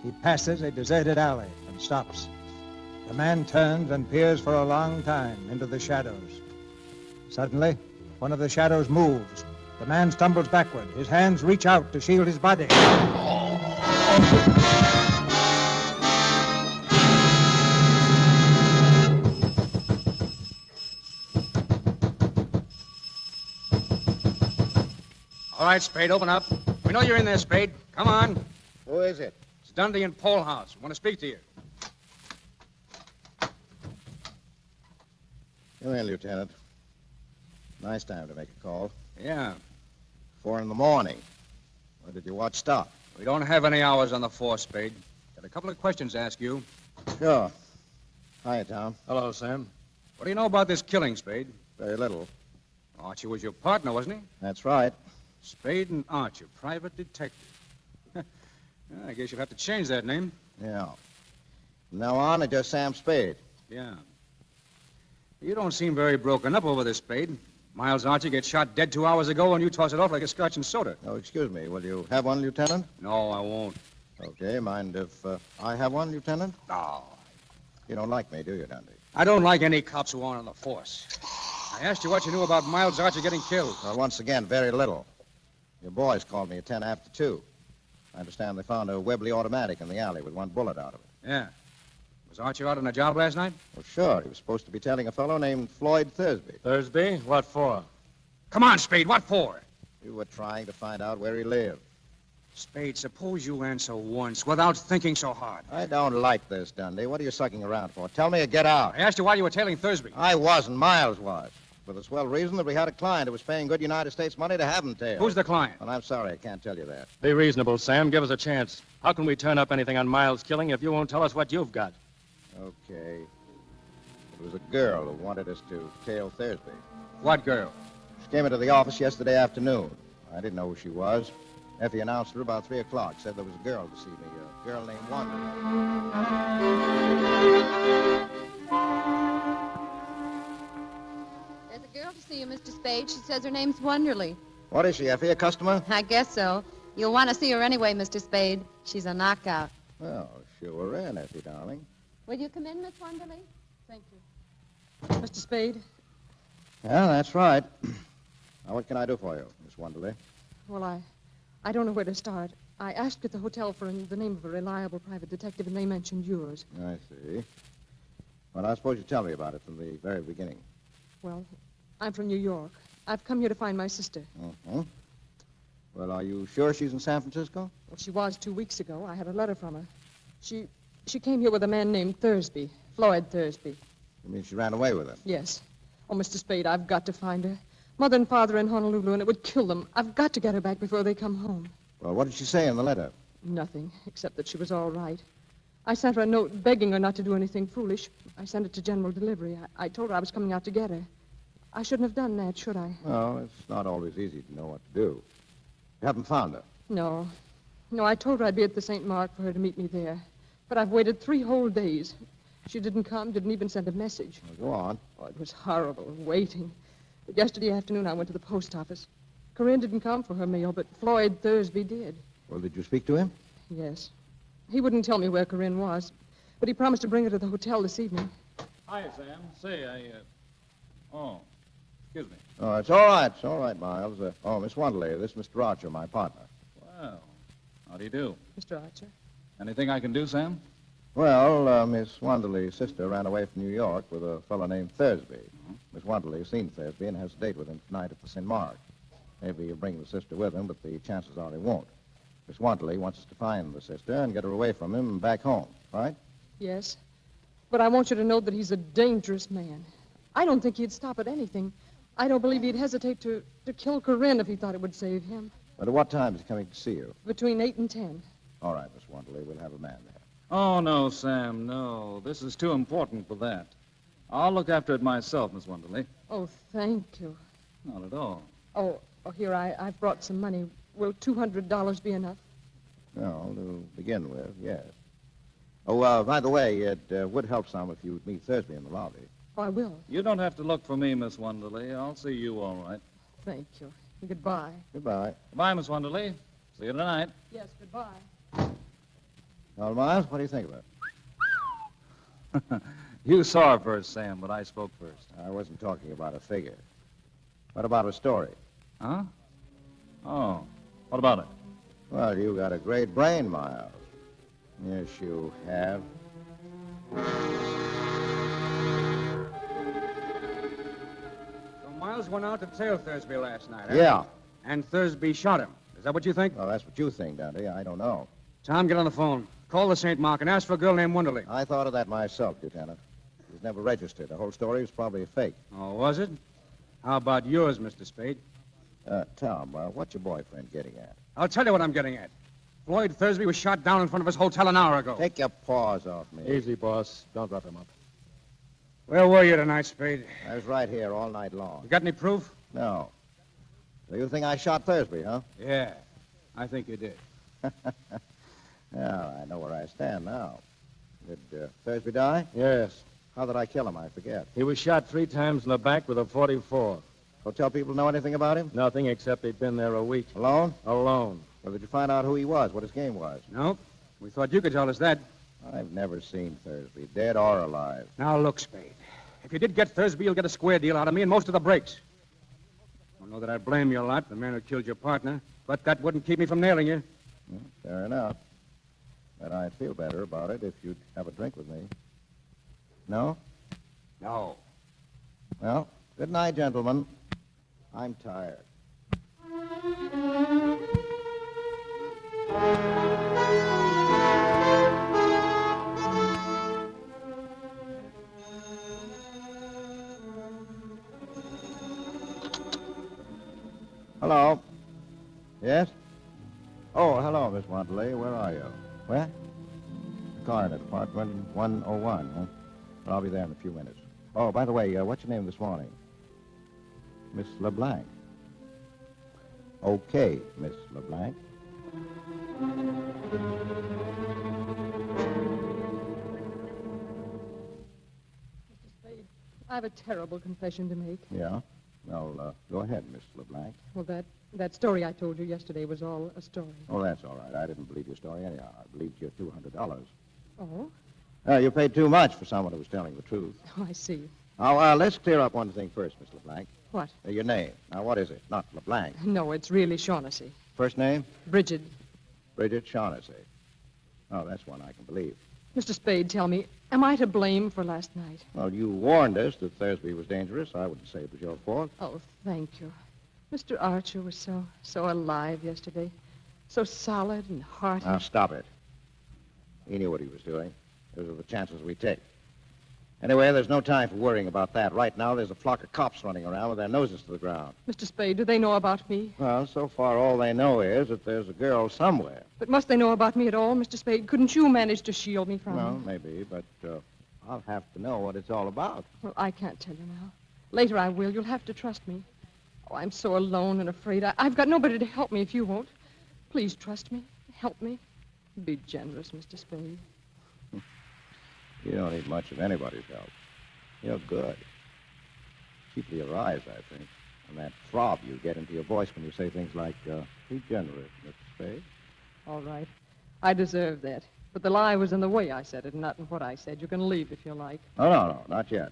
He passes a deserted alley and stops. The man turns and peers for a long time into the shadows. Suddenly, one of the shadows moves. The man stumbles backward. His hands reach out to shield his body. All right, Spade, open up. We know you're in there, Spade. Come on. Who is it? It's Dundee and Polehouse. Want to speak to you. Come in, Lieutenant. Nice time to make a call. Yeah. 4 in the morning. Where did your watch stop? We don't have any hours on the force, Spade. Got a couple of questions to ask you. Sure. Hi, Tom. Hello, Sam. What do you know about this killing, Spade? Very little. Archie was your partner, wasn't he? That's right. Spade and Archie, private detective. I guess you'll have to change that name. Yeah. From now on, it's just Sam Spade. Yeah. You don't seem very broken up over this, Spade. Miles Archie gets shot dead 2 hours ago, and you toss it off like a scotch and soda. Oh, excuse me. Will you have one, Lieutenant? No, I won't. Okay. Mind if I have one, Lieutenant? No. You don't like me, do you, Dundee? I don't like any cops who aren't on the force. I asked you what you knew about Miles Archie getting killed. Well, once again, very little. Your boys called me at 10 after 2. I understand they found a Webley automatic in the alley with one bullet out of it. Yeah. Was Archie out on a job last night? Well, sure. He was supposed to be tailing a fellow named Floyd Thursby. Thursby? What for? Come on, Spade. What for? We were trying to find out where he lived. Spade, suppose you answer once without thinking so hard. I don't like this, Dundee. What are you sucking around for? Tell me or get out. I asked you why you were tailing Thursby. I wasn't. Miles was. For the swell reason that we had a client who was paying good United States money to have him tailed. Who's the client? Well, I'm sorry. I can't tell you that. Be reasonable, Sam. Give us a chance. How can we turn up anything on Miles' killing if you won't tell us what you've got? Okay. It was a girl who wanted us to tail Thursby. What girl? She came into the office yesterday afternoon. I didn't know who she was. Effie announced her about 3 o'clock. Said there was a girl to see me, a girl named Wanda. There's a girl to see you, Mr. Spade. She says her name's Wonderly. What is she, Effie, a customer? I guess so. You'll want to see her anyway, Mr. Spade. She's a knockout. Well, sure in, Effie, darling. Will you come in, Miss Wonderly? Thank you. Mr. Spade? Yeah, that's right. Now, what can I do for you, Miss Wonderly? Well, I don't know where to start. I asked at the hotel for the name of a reliable private detective, and they mentioned yours. I see. Well, I suppose you tell me about it from the very beginning. Well, I'm from New York. I've come here to find my sister. Uh-huh. Well, are you sure she's in San Francisco? Well, she was 2 weeks ago. I had a letter from her. She came here with a man named Thursby, Floyd Thursby. You mean she ran away with him? Yes. Oh, Mr. Spade, I've got to find her. Mother and father in Honolulu, and it would kill them. I've got to get her back before they come home. Well, what did she say in the letter? Nothing, except that she was all right. I sent her a note begging her not to do anything foolish. I sent it to General Delivery. I told her I was coming out to get her. I shouldn't have done that, should I? Well, it's not always easy to know what to do. You haven't found her? No. No, I told her I'd be at the St. Mark for her to meet me there. But I've waited 3 whole days. She didn't come, didn't even send a message. Well, go on. Oh, it was horrible, waiting. But yesterday afternoon, I went to the post office. Corinne didn't come for her mail, but Floyd Thursby did. Well, did you speak to him? Yes. He wouldn't tell me where Corinne was, but he promised to bring her to the hotel this evening. Hi, Sam. Say, Oh, excuse me. Oh, it's all right, Miles. Miss Wonderly, this is Mr. Archer, my partner. Well, how do you do? Mr. Archer. Anything I can do, Sam? Well, Miss Wonderly's sister ran away from New York with a fellow named Thursby. Miss Wonderly has seen Thursby and has a date with him tonight at the St. Mark. Maybe he'll bring the sister with him, but the chances are he won't. Miss Wonderly wants us to find the sister and get her away from him and back home, right? Yes. But I want you to know that he's a dangerous man. I don't think he'd stop at anything. I don't believe he'd hesitate to kill Corinne if he thought it would save him. But at what time is he coming to see you? Between 8 and 10. All right, Miss Wonderly, we'll have a man there. Oh, no, Sam, no. This is too important for that. I'll look after it myself, Miss Wonderly. Oh, thank you. Not at all. Oh, here, I've brought some money. Will $200 be enough? No, to begin with, yes. Oh, by the way, it would help some if you'd meet Thursby in the lobby. Oh, I will. You don't have to look for me, Miss Wonderly. I'll see you all right. Thank you. Goodbye. Goodbye. Goodbye, Miss Wonderly. See you tonight. Yes, goodbye. Well, Miles, what do you think of it? You saw her first, Sam, but I spoke first. I wasn't talking about a figure. What about a story? Huh? Oh, what about it? Well, you got a great brain, Miles. Yes, you have. So Miles went out to tail Thursby last night, eh? Yeah. And Thursby shot him. Is that what you think? Well, that's what you think, Dundee. I don't know. Tom, get on the phone. Call the St. Mark and ask for a girl named Wonderly. I thought of that myself, Lieutenant. She was never registered. The whole story was probably a fake. Oh, was it? How about yours, Mr. Spade? Tom, what's your boyfriend getting at? I'll tell you what I'm getting at. Floyd Thursby was shot down in front of his hotel an hour ago. Take your paws off me. Easy, boss. Don't rough him up. Where were you tonight, Spade? I was right here all night long. You got any proof? No. So you think I shot Thursby, huh? Yeah, I think you did. Well, I know where I stand now. Did Thursby die? Yes. How did I kill him? I forget. He was shot 3 times in the back with a .44. Hotel people know anything about him? Nothing except he'd been there a week. Alone? Alone. Well, did you find out who he was, what his game was? Nope. We thought you could tell us that. I've never seen Thursby, dead or alive. Now, look, Spade. If you did get Thursby, you'll get a square deal out of me and most of the breaks. I don't know that I blame you a lot, the man who killed your partner, but that wouldn't keep me from nailing you. Well, fair enough. But I'd feel better about it if you'd have a drink with me. No? No. Well, good night, gentlemen. I'm tired. Hello. Yes? Oh, hello, Miss Wonderly. Where are you? Where? The coroner, Department 101, huh? Well, I'll be there in a few minutes. Oh, by the way, what's your name this morning? Miss LeBlanc. Okay, Miss LeBlanc. Mr. Spade, I have a terrible confession to make. Yeah? Well, go ahead, Miss LeBlanc. Well, that story I told you yesterday was all a story. Oh, that's all right. I didn't believe your story anyhow. I believed your $200. Oh? You paid too much for someone who was telling the truth. Oh, I see. Now, let's clear up one thing first, Miss LeBlanc. What? Your name. Now, what is it? Not LeBlanc. No, it's really Shaughnessy. First name? Bridget. Bridget Shaughnessy. Oh, that's one I can believe. Mr. Spade, tell me, am I to blame for last night? Well, you warned us that Thursby was dangerous. I wouldn't say it was your fault. Oh, thank you. Mr. Archer was so alive yesterday. So solid and hearty. Now, stop it. He knew what he was doing. Those are the chances we take. Anyway, there's no time for worrying about that. Right now, there's a flock of cops running around with their noses to the ground. Mr. Spade, do they know about me? Well, so far, all they know is that there's a girl somewhere. But must they know about me at all, Mr. Spade? Couldn't you manage to shield me from Well, them? maybe, but I'll have to know what it's all about. Well, I can't tell you now. Later I will. You'll have to trust me. Oh, I'm so alone and afraid. I've got nobody to help me if you won't. Please trust me. Help me. Be generous, Mr. Spade. You don't need much of anybody's help. You're good. Chiefly your eyes, I think, and that throb you get into your voice when you say things like, be generous, Mr. Spade. All right. I deserve that. But the lie was in the way I said it, not in what I said. You can leave if you like. Oh, no, not yet.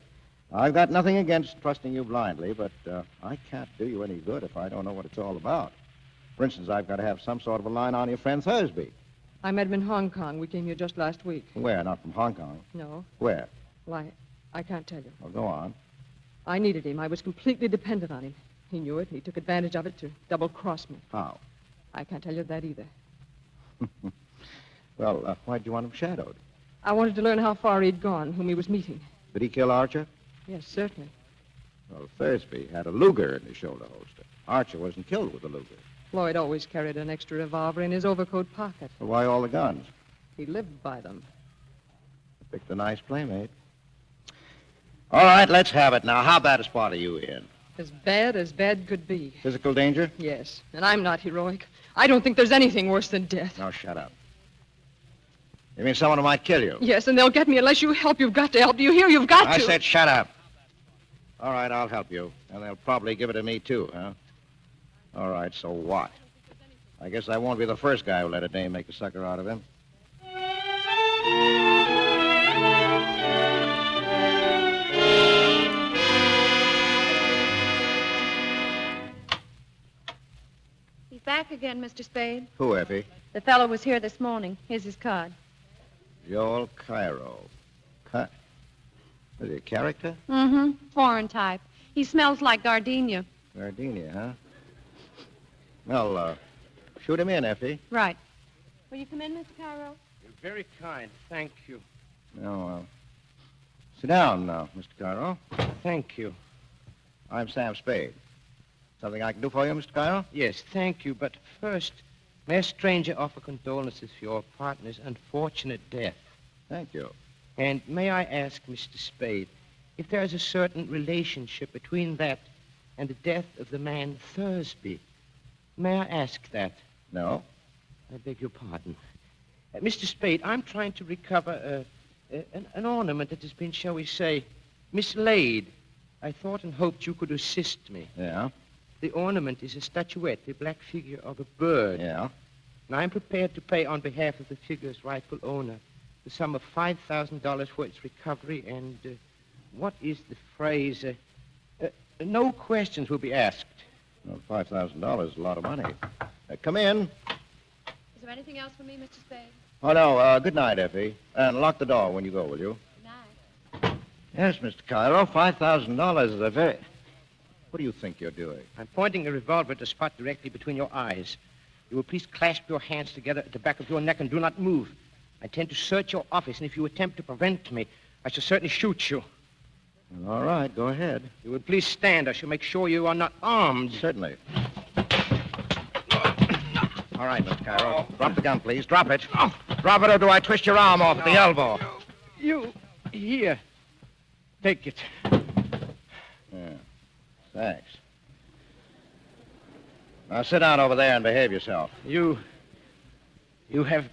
I've got nothing against trusting you blindly, but I can't do you any good if I don't know what it's all about. For instance, I've got to have some sort of a line on your friend Thursby. I met him in Hong Kong. We came here just last week. Where? Not from Hong Kong? No. Where? Well, I can't tell you. Well, go on. I needed him. I was completely dependent on him. He knew it, and he took advantage of it to double-cross me. How? I can't tell you that either. Well, why'd you want him shadowed? I wanted to learn how far he'd gone, whom he was meeting. Did he kill Archer? Yes, certainly. Well, Thursby had a Luger in his shoulder holster. Archer wasn't killed with a Luger. Floyd always carried an extra revolver in his overcoat pocket. Well, why all the guns? He lived by them. Picked a nice playmate. All right, let's have it now. How bad a spot are you in? As bad could be. Physical danger? Yes, and I'm not heroic. I don't think there's anything worse than death. Now, shut up. You mean someone who might kill you? Yes, and they'll get me unless you help. You've got to help. Do you hear? You've got to. I said shut up. All right, I'll help you. And they'll probably give it to me, too, huh? All right, so what? I guess I won't be the first guy who let a dame make a sucker out of him. He's back again, Mr. Spade. Who, Effie? The fellow was here this morning. Here's his card. Joel Cairo. Is he a character? Mm-hmm. Foreign type. He smells like gardenia. Gardenia, huh? Well, shoot him in, Effie. Right. Will you come in, Mr. Cairo? You're very kind. Thank you. No, sit down now, Mr. Cairo. Thank you. I'm Sam Spade. Something I can do for you, Mr. Cairo? Yes, thank you. But first, may a stranger offer condolences for your partner's unfortunate death. Thank you. And may I ask, Mr. Spade, if there is a certain relationship between that and the death of the man Thursby? May I ask that? No. I beg your pardon. Mr. Spade, I'm trying to recover an ornament that has been, shall we say, mislaid. I thought and hoped you could assist me. Yeah? The ornament is a statuette, the black figure of a bird. Yeah? And I'm prepared to pay on behalf of the figure's rightful owner the sum of $5,000 for its recovery, and what is the phrase? No questions will be asked. Well, $5,000 is a lot of money. Come in. Is there anything else for me, Mr. Spade? Oh, no. Good night, Effie. And lock the door when you go, will you? Good night. Yes, Mr. Cairo. $5,000 is a very... What do you think you're doing? I'm pointing a revolver at a spot directly between your eyes. You will please clasp your hands together at the back of your neck and do not move. I intend to search your office, and if you attempt to prevent me, I shall certainly shoot you. All right, go ahead. You will please stand. I shall make sure you are not armed. Certainly. All right, Mr. Cairo. Drop the gun, please. Drop it. Drop it, or do I twist your arm off at the elbow? You, here. Take it. Yeah. Thanks. Now sit down over there and behave yourself. You have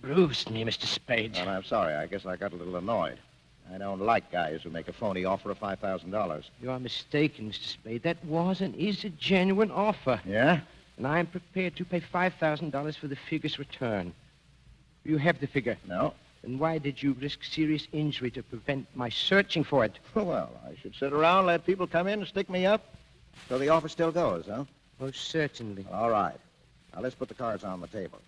bruised me, Mr. Spade. Well, I'm sorry. I guess I got a little annoyed. I don't like guys who make a phony offer of $5,000. You are mistaken, Mr. Spade. That was and is a genuine offer. Yeah? And I am prepared to pay $5,000 for the figure's return. You have the figure? No. Then why did you risk serious injury to prevent my searching for it? Well, I should sit around, let people come in and stick me up. So the offer still goes, huh? Most certainly. All right. Now, let's put the cards on the table.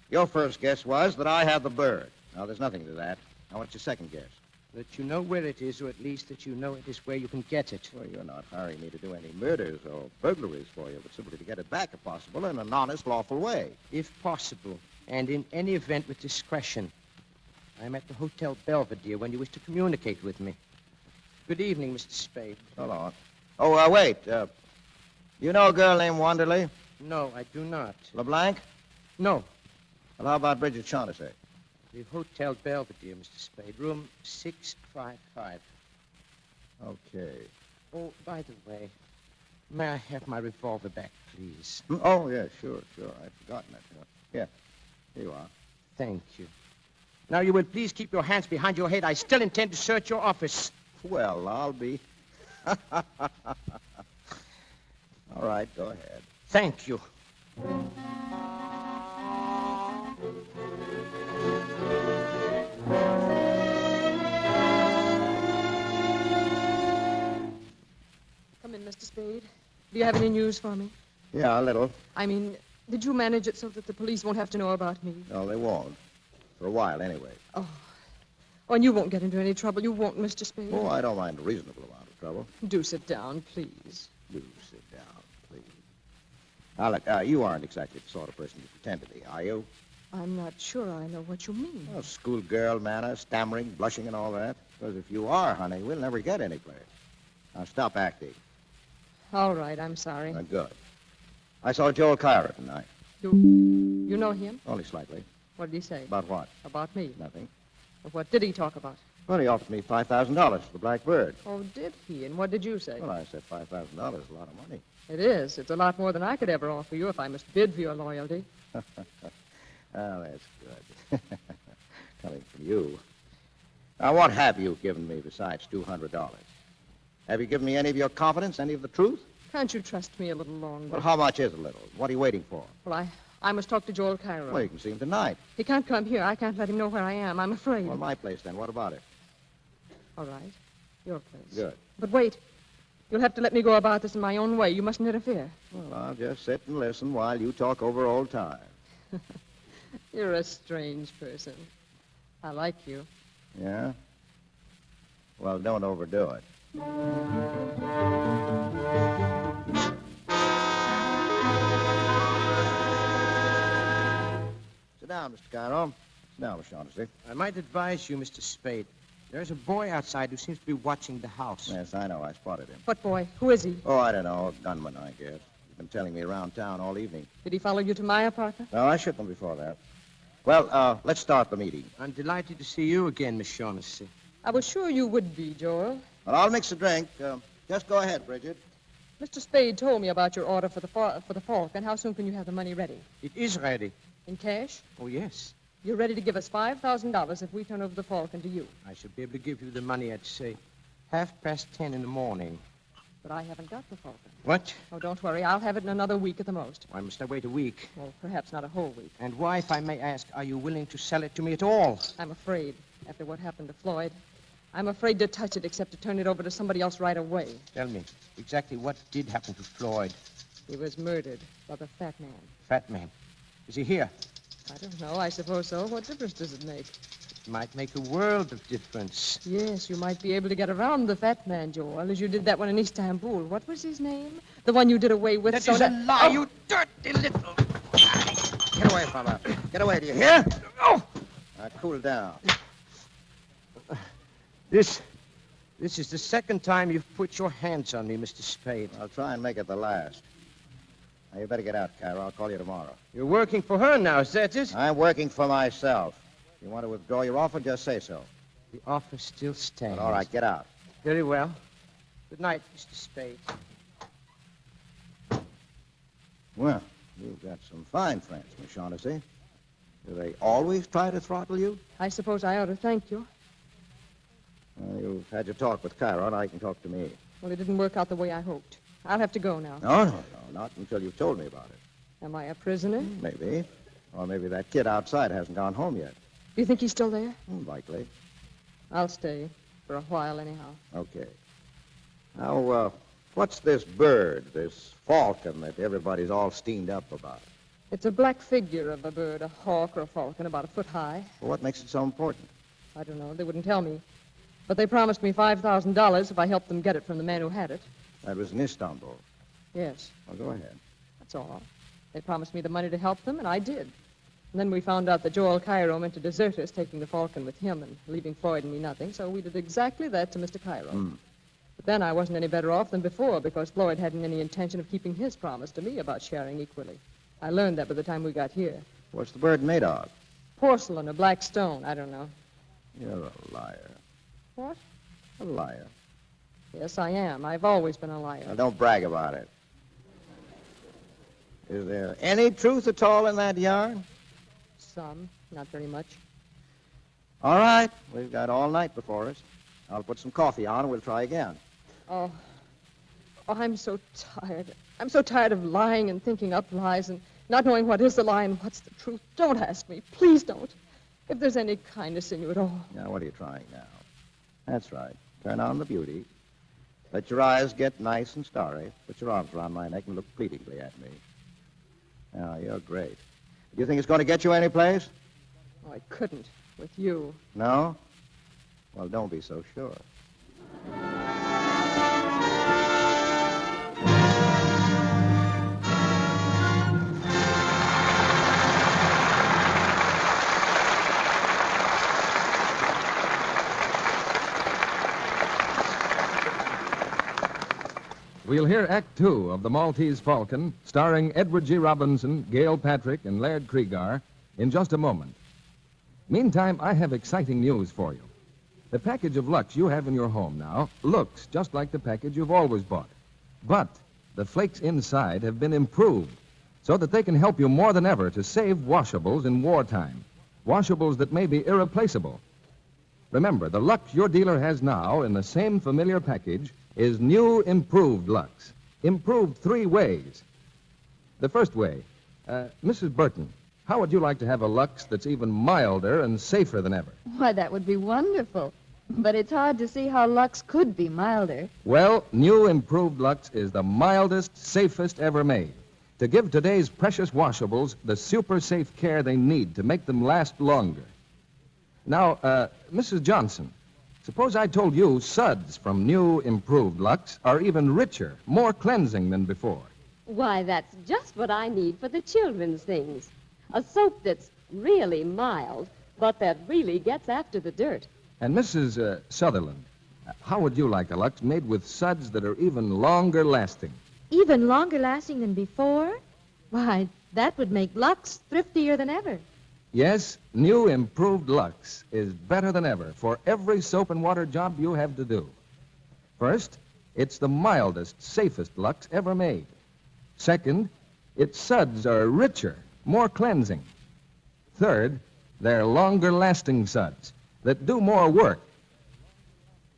Your first guess was that I had the bird. Now, there's nothing to that. Now, what's your second guess? That you know where it is, or at least that you know it is where you can get it. Well, you're not hiring me to do any murders or burglaries for you, but simply to get it back, if possible, in an honest, lawful way. If possible, and in any event with discretion. I'm at the Hotel Belvedere when you wish to communicate with me. Good evening, Mr. Spade. So long. Oh, wait. You know a girl named Wanderley? No, I do not. LeBlanc? No. Well, how about Bridget Shaughnessy? The Hotel Belvedere, Mr. Spade, room 655. Okay. Oh, by the way, may I have my revolver back, please? Oh, yeah, sure. I'd forgotten it. Yeah, here you are. Thank you. Now, you will please keep your hands behind your head. I still intend to search your office. Well, I'll be. All right, go ahead. Thank you. Come in, Mr. Spade. Do you have any news for me? Yeah, a little. I mean, did you manage it so that the police won't have to know about me? No, they won't. For a while, anyway. Oh, and you won't get into any trouble. You won't, Mr. Spade. Oh, I don't mind a reasonable amount of trouble. Do sit down, please. Do sit down, please. Now, look, you aren't exactly the sort of person you pretend to be, are you? I'm not sure I know what you mean. Well, schoolgirl manner, stammering, blushing, and all that. Because if you are, honey, we'll never get anyplace. Now, stop acting. All right, I'm sorry. Good. I saw Joel Kyra tonight. You know him? Only slightly. What did he say? About what? About me. Nothing. Well, what did he talk about? Well, he offered me $5,000 for the Black Bird. Oh, did he? And what did you say? Well, I said $5,000 is a lot of money. It is. It's a lot more than I could ever offer you if I must bid for your loyalty. Oh, that's good. Coming from you. Now, what have you given me besides $200? Have you given me any of your confidence, any of the truth? Can't you trust me a little longer? Well, how much is a little? What are you waiting for? Well, I must talk to Joel Cairo. Well, you can see him tonight. He can't come here. I can't let him know where I am. I'm afraid. Well, my place, then. What about it? All right. Your place. Good. But wait. You'll have to let me go about this in my own way. You mustn't interfere. Well, I'll just sit and listen while you talk over old times. You're a strange person. I like you. Yeah? Well, don't overdo it. Sit down, Mr. Cairo. Sit down, Miss Shaughnessy. I might advise you, Mr. Spade. There's a boy outside who seems to be watching the house. Yes, I know. I spotted him. What boy? Who is he? Oh, I don't know. A gunman, I guess. He's been telling me around town all evening. Did he follow you to my apartment? No, I shipped him before that. Well, let's start the meeting. I'm delighted to see you again, Miss Shaughnessy. I was sure you would be, Joel. Well, I'll mix a drink. Just go ahead, Bridget. Mr. Spade told me about your order for the Falk, and how soon can you have the money ready? It is ready. In cash? Oh, yes. You're ready to give us $5,000 if we turn over the Falcon to you. I should be able to give you the money at, say, 10:30 in the morning. But I haven't got the Falcon. What? Oh, don't worry. I'll have it in another week at the most. Why must I wait a week? Well, perhaps not a whole week. And why, if I may ask, are you willing to sell it to me at all? I'm afraid, after what happened to Floyd. I'm afraid to touch it except to turn it over to somebody else right away. Tell me, exactly what did happen to Floyd? He was murdered by the fat man. Fat man. Is he here? I don't know. I suppose so. What difference does it make? It might make a world of difference. Yes, you might be able to get around the fat man, Joel, as you did that one in Istanbul. What was his name? The one you did away with. That is a lie, you dirty little... Get away, fella. Get away, do you hear? Oh! Now, cool down. This is the second time you've put your hands on me, Mr. Spade. I'll try and make it the last. Now, you better get out, Cairo. I'll call you tomorrow. You're working for her now, is that it? I'm working for myself. If you want to withdraw your offer, just say so. The offer still stands. Well, all right, get out. Very well. Good night, Mr. Spade. Well, you've got some fine friends, Miss Shaughnessy. Do they always try to throttle you? I suppose I ought to thank you. Well, you've had your talk with Cairo, and I can talk to me. Well, it didn't work out the way I hoped. I'll have to go now. No, not until you've told me about it. Am I a prisoner? Maybe. Or maybe that kid outside hasn't gone home yet. Do you think he's still there? Likely. I'll stay. For a while, anyhow. Okay. Now, What's this bird, this falcon that everybody's all steamed up about? It's a black figure of a bird, a hawk or a falcon, about a foot high. Well, what makes it so important? I don't know. They wouldn't tell me. But they promised me $5,000 if I helped them get it from the man who had it. That was in Istanbul. Yes. Well, go ahead. That's all. They promised me the money to help them, and I did. And then we found out that Joel Cairo meant to desert us, taking the falcon with him and leaving Floyd and me nothing, so we did exactly that to Mr. Cairo. But then I wasn't any better off than before, because Floyd hadn't any intention of keeping his promise to me about sharing equally. I learned that by the time we got here. What's the bird made of? Porcelain or black stone, I don't know. You're a liar. What? A liar. Yes, I am. I've always been a liar. Now, don't brag about it. Is there any truth at all in that yarn? Some, not very much. All right. We've got all night before us. I'll put some coffee on and we'll try again. Oh, I'm so tired. I'm so tired of lying and thinking up lies and not knowing what is the lie and what's the truth. Don't ask me. Please don't. If there's any kindness in you at all. Now, what are you trying now? That's right. Turn on the beauty. Let your eyes get nice and starry. Put your arms around my neck and look pleadingly at me. Now, you're great. Do you think it's going to get you anyplace? Oh, I couldn't with you. No? Well, don't be so sure. We'll hear Act Two of The Maltese Falcon, starring Edward G. Robinson, Gail Patrick, and Laird Cregar, in just a moment. Meantime, I have exciting news for you. The package of Lux you have in your home now looks just like the package you've always bought. But the flakes inside have been improved so that they can help you more than ever to save washables in wartime. Washables that may be irreplaceable. Remember, the Lux your dealer has now in the same familiar package is new improved Lux. Improved 3 ways. The first way, Mrs. Burton, how would you like to have a Lux that's even milder and safer than ever? Why, that would be wonderful. But it's hard to see how Lux could be milder. Well, new improved Lux is the mildest, safest ever made. To give today's precious washables the super safe care they need to make them last longer. Now, Mrs. Johnson, suppose I told you suds from new improved Lux are even richer, more cleansing than before. Why, that's just what I need for the children's things. A soap that's really mild, but that really gets after the dirt. And Mrs. Sutherland, how would you like a Lux made with suds that are even longer lasting? Even longer lasting than before? Why, that would make Lux thriftier than ever. Yes, new improved Lux is better than ever for every soap and water job you have to do. First, it's the mildest, safest Lux ever made. Second, its suds are richer, more cleansing. Third, they're longer-lasting suds that do more work.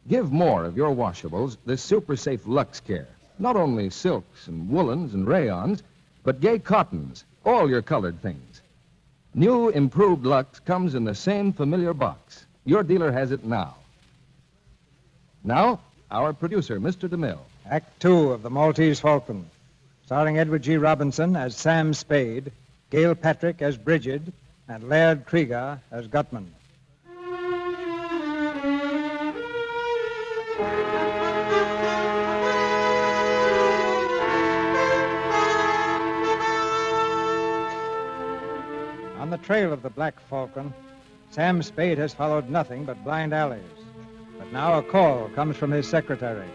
Give more of your washables this super-safe Lux care. Not only silks and woolens and rayons, but gay cottons, all your colored things. New improved Lux comes in the same familiar box. Your dealer has it now. Now, our producer, Mr. DeMille. Act Two of The Maltese Falcon, starring Edward G. Robinson as Sam Spade, Gail Patrick as Bridget, and Laird Cregar as Gutman. On the trail of the Black Falcon, Sam Spade has followed nothing but blind alleys. But now a call comes from his secretary.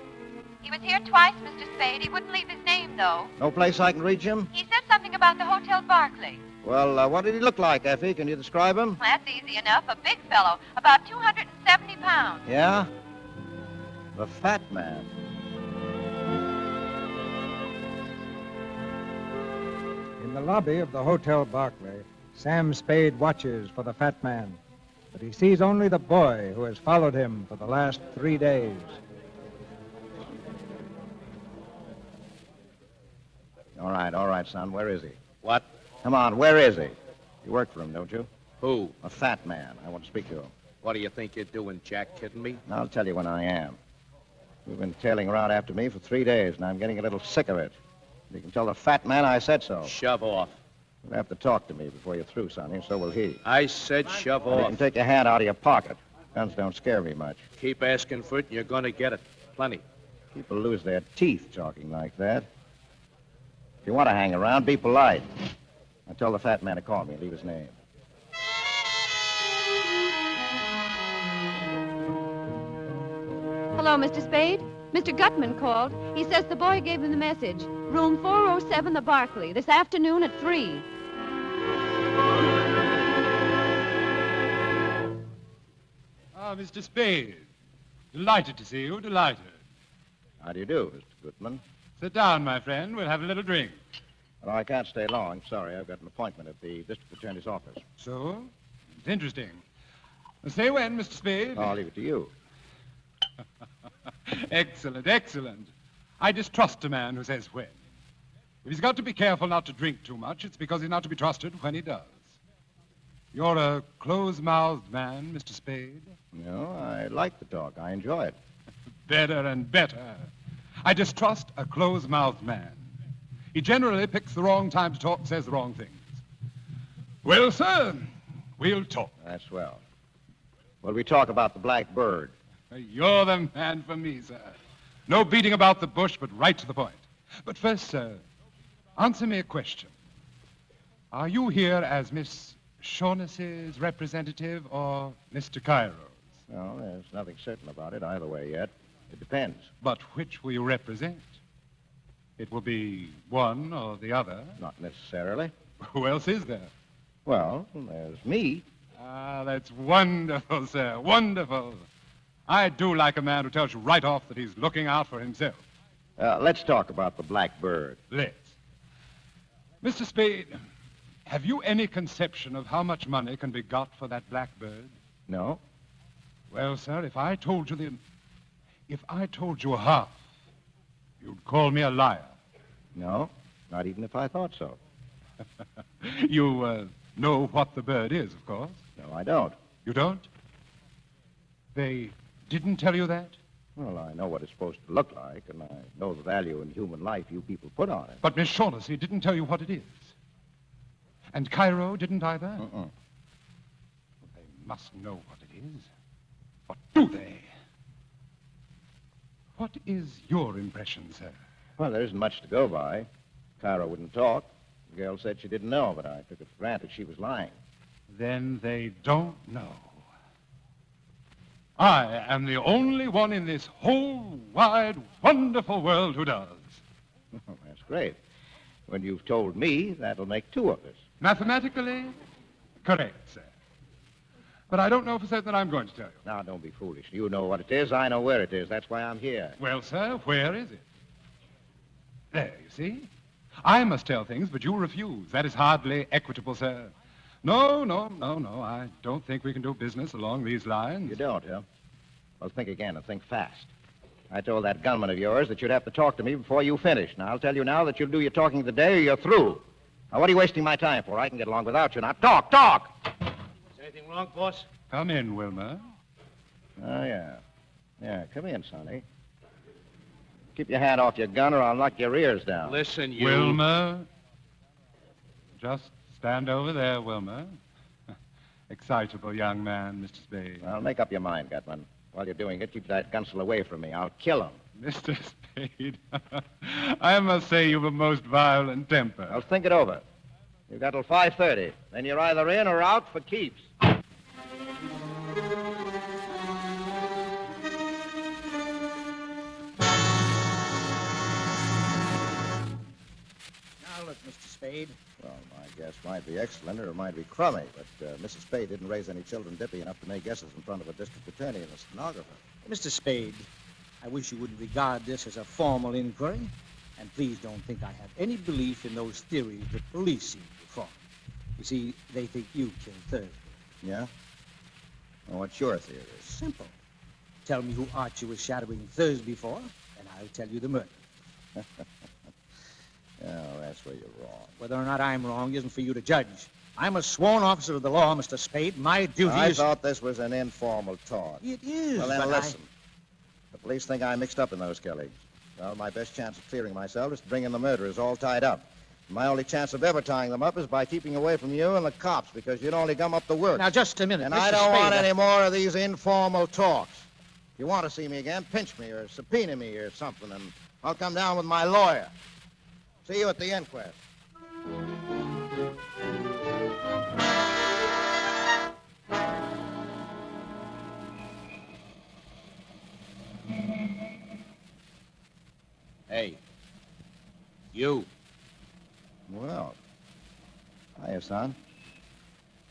He was here twice, Mr. Spade. He wouldn't leave his name, though. No place I can reach him? He said something about the Hotel Barclay. Well, what did he look like, Effie? Can you describe him? That's easy enough. A big fellow, about 270 pounds. Yeah? The fat man. In the lobby of the Hotel Barclay, Sam Spade watches for the fat man. But he sees only the boy who has followed him for the last 3 days. All right, son. Where is he? What? Come on, where is he? You work for him, don't you? Who? A fat man. I want to speak to him. What do you think you're doing, Jack? Kidding me? I'll tell you when I am. You've been tailing around after me for 3 days, and I'm getting a little sick of it. You can tell the fat man I said so. Shove off. You'll have to talk to me before you're through, Sonny, and so will he. I said shove Well, you off. can take your hand out of your pocket. Guns don't scare me much. Keep asking for it, and you're going to get it. Plenty. People lose their teeth talking like that. If you want to hang around, be polite. Now tell the fat man to call me and leave his name. Hello, Mr. Spade. Mr. Gutman called. He says the boy gave him the message. Room 407, the Barclay, this afternoon at 3. Ah, Mr. Spade. Delighted to see you, delighted. How do you do, Mr. Goodman? Sit down, my friend. We'll have a little drink. Well, I can't stay long. Sorry, I've got an appointment at the district attorney's office. So? It's interesting. Say when, Mr. Spade? I'll leave it to you. Excellent, excellent. I distrust a man who says when. If he's got to be careful not to drink too much, it's because he's not to be trusted when he does. You're a close-mouthed man, Mr. Spade. No, I like the talk. I enjoy it. Better and better. I distrust a close-mouthed man. He generally picks the wrong time to talk and says the wrong things. Well, sir, we'll talk. That's swell. Well, we talk about the black bird. You're the man for me, sir. No beating about the bush, but right to the point. But first, sir, answer me a question. Are you here as Miss Shaughnessy's representative or Mr. Cairo's? Well, there's nothing certain about it either way yet. It depends. But which will you represent? It will be one or the other. Not necessarily. Who else is there? Well, there's me. Ah, that's wonderful, sir. Wonderful. I do like a man who tells you right off that he's looking out for himself. Let's talk about the black bird. Let's. Mr. Spade, have you any conception of how much money can be got for that black bird? No. Well, sir, if I told you half, you'd call me a liar. No, not even if I thought so. You know what the bird is, of course. No, I don't. You don't? They didn't tell you that? Well, I know what it's supposed to look like, and I know the value in human life you people put on it. But Miss Shaughnessy didn't tell you what it is. And Cairo didn't either? Uh-uh. They must know what it is. Or do they? What is your impression, sir? Well, there isn't much to go by. Cairo wouldn't talk. The girl said she didn't know, but I took it for granted she was lying. Then they don't know. I am the only one in this whole wide, wonderful world who does. That's great. When you've told me, that'll make two of us. Mathematically, correct, sir. But I don't know for certain that I'm going to tell you. Now, don't be foolish. You know what it is. I know where it is. That's why I'm here. Well, sir, where is it? There, you see? I must tell things, but you refuse. That is hardly equitable, sir. No. I don't think we can do business along these lines. You don't, huh? Well, think again and think fast. I told that gunman of yours that you'd have to talk to me before you finished. Now, I'll tell you now that you'll do your talking today or you're through. Now, what are you wasting my time for? I can get along without you. Now, talk! Is anything wrong, boss? Come in, Wilmer. Oh, yeah. Yeah, come in, Sonny. Keep your hand off your gun or I'll knock your ears down. Listen, you... Wilmer. Just stand over there, Wilmer. Excitable young man, Mr. Spade. Well, make up your mind, Gutman. While you're doing it, keep that gunsel away from me. I'll kill him. Mr. Spade, I must say you've a most violent temper. Well, think it over. You've got till 5:30. Then you're either in or out for keeps. Look, Mr. Spade. Well, my guess might be excellent or it might be crummy, but Mrs. Spade didn't raise any children dippy enough to make guesses in front of a district attorney and a stenographer. Mr. Spade, I wish you wouldn't regard this as a formal inquiry. And please don't think I have any belief in those theories the police seem to form. You see, they think you killed Thursday. Yeah? Well, what's your theory? Simple. Tell me who Archie was shadowing Thursby for, and I'll tell you the murder. Oh, that's where you're wrong. Whether or not I'm wrong isn't for you to judge. I'm a sworn officer of the law, Mr. Spade. My duty I is... thought this was an informal talk. It is, Well, then but listen. The Police think I'm mixed up in those killings. Well, my best chance of clearing myself is to bring in the murderers all tied up. My only chance of ever tying them up is by keeping away from you and the cops, because you'd only gum up the work. Now, just a minute. And Mr. I don't Spade, want any more of these informal talks. If you want to see me again, pinch me or subpoena me or something, and I'll come down with my lawyer. See you at the inquest. Hey. You. Well, hiya, son.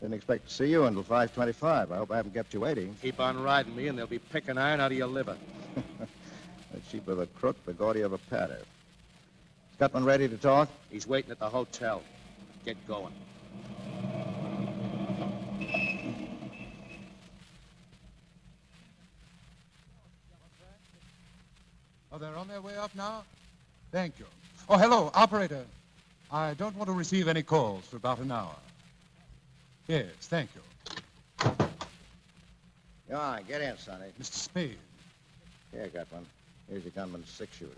Didn't expect to see you until 5:25. I hope I haven't kept you waiting. Keep on riding me, and they'll be picking iron out of your liver. The cheaper the crook, the gaudier the patter. Is Gutman ready to talk? He's waiting at the hotel. Get going. Oh, they're on their way up now? Thank you. Oh, hello, operator. I don't want to receive any calls for about an hour. Yes, thank you. Go on, get in, Sonny. Mr. Spade. Here, Gutman. Here's your gunman's six-shooter.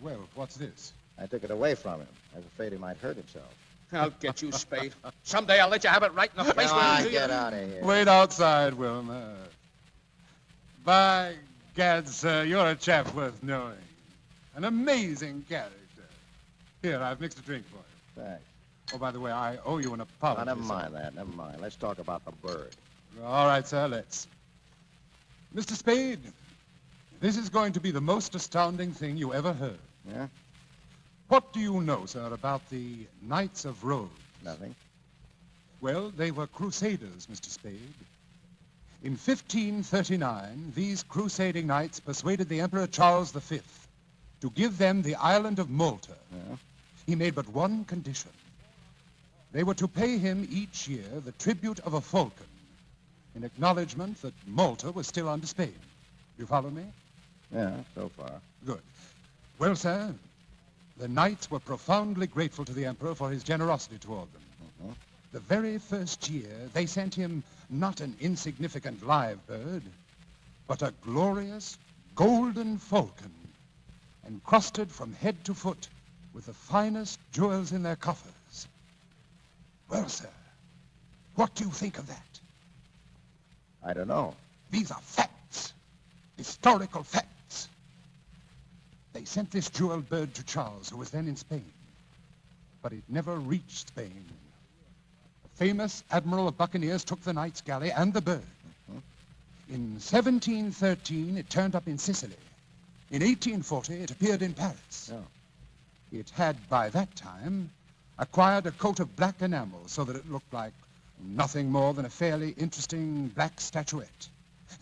Well, what's this? I took it away from him. I was afraid he might hurt himself. I'll get you, Spade. Someday I'll let you have it right in the place Come where on, you get out of here. Wait outside, Wilma. By gad, sir, you're a chap worth knowing. An amazing character. Here, I've mixed a drink for you. Thanks. Oh, by the way, I owe you an apology. Now, never sir. mind that. Never mind. Let's talk about the bird. All right, sir, let's. Mr. Spade, this is going to be the most astounding thing you ever heard. Yeah? What do you know, sir, about the Knights of Rhodes? Nothing. Well, they were crusaders, Mr. Spade. In 1539, these crusading knights persuaded the Emperor Charles V to give them the island of Malta. Yeah? He made but one condition. They were to pay him each year the tribute of a falcon in acknowledgement that Malta was still under Spain. You follow me? Yeah, so far. Good. Well, sir, the knights were profoundly grateful to the Emperor for his generosity toward them. Mm-hmm. The very first year, they sent him not an insignificant live bird, but a glorious golden falcon, encrusted from head to foot with the finest jewels in their coffers. Well, sir, what do you think of that? I don't know. These are facts, historical facts. They sent this jeweled bird to Charles, who was then in Spain, but it never reached Spain. The famous admiral of buccaneers took the knight's galley and the bird. Mm-hmm. In 1713, it turned up in Sicily. In 1840, it appeared in Paris. Oh. It had, by that time, acquired a coat of black enamel so that it looked like nothing more than a fairly interesting black statuette.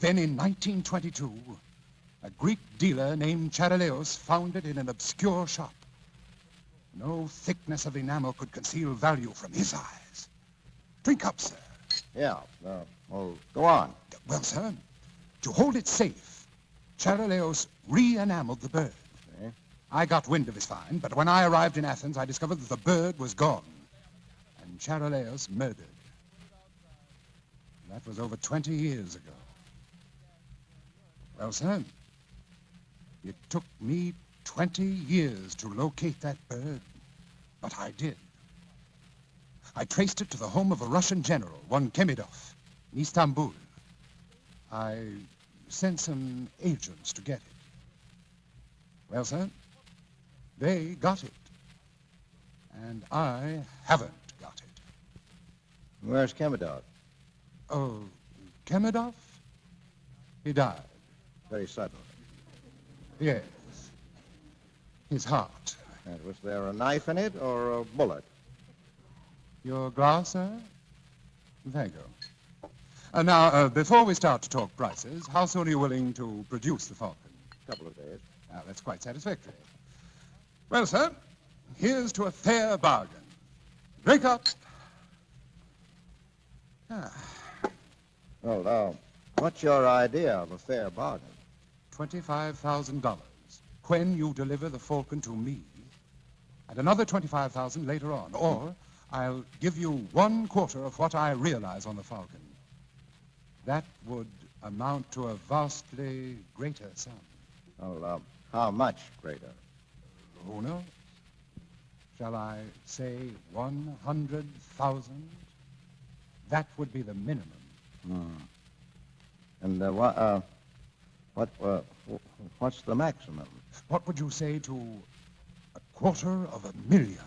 Then in 1922, a Greek dealer named Charaleos found it in an obscure shop. No thickness of enamel could conceal value from his eyes. Drink up, sir. Yeah, well, go on. Well, sir, to hold it safe, Charaleos re-enameled the bird. Okay. I got wind of his find, but when I arrived in Athens, I discovered that the bird was gone, and Charaleos murdered. That was over 20 years ago. Well, sir, it took me 20 years to locate that bird, but I did. I traced it to the home of a Russian general, one Kemidov, in Istanbul. I sent some agents to get it. Well, sir, they got it, and I haven't got it. Where's Kemidov? Oh, Kemidov? He died. Very suddenly. Yes. His heart. And was there a knife in it or a bullet? Your glass, sir? Thank you. Now, before we start to talk prices, how soon are you willing to produce the falcon? A couple of days. Now, that's quite satisfactory. Well, sir, here's to a fair bargain. Drink up. Ah. Well, what's your idea of a fair bargain? $25,000 when you deliver the falcon to me, and another $25,000 later on, or I'll give you 1/4 of what I realize on the falcon. That would amount to a vastly greater sum. Well, how much greater? Who knows? Shall I say 100,000? That would be the minimum. And what's the maximum? What would you say to $250,000?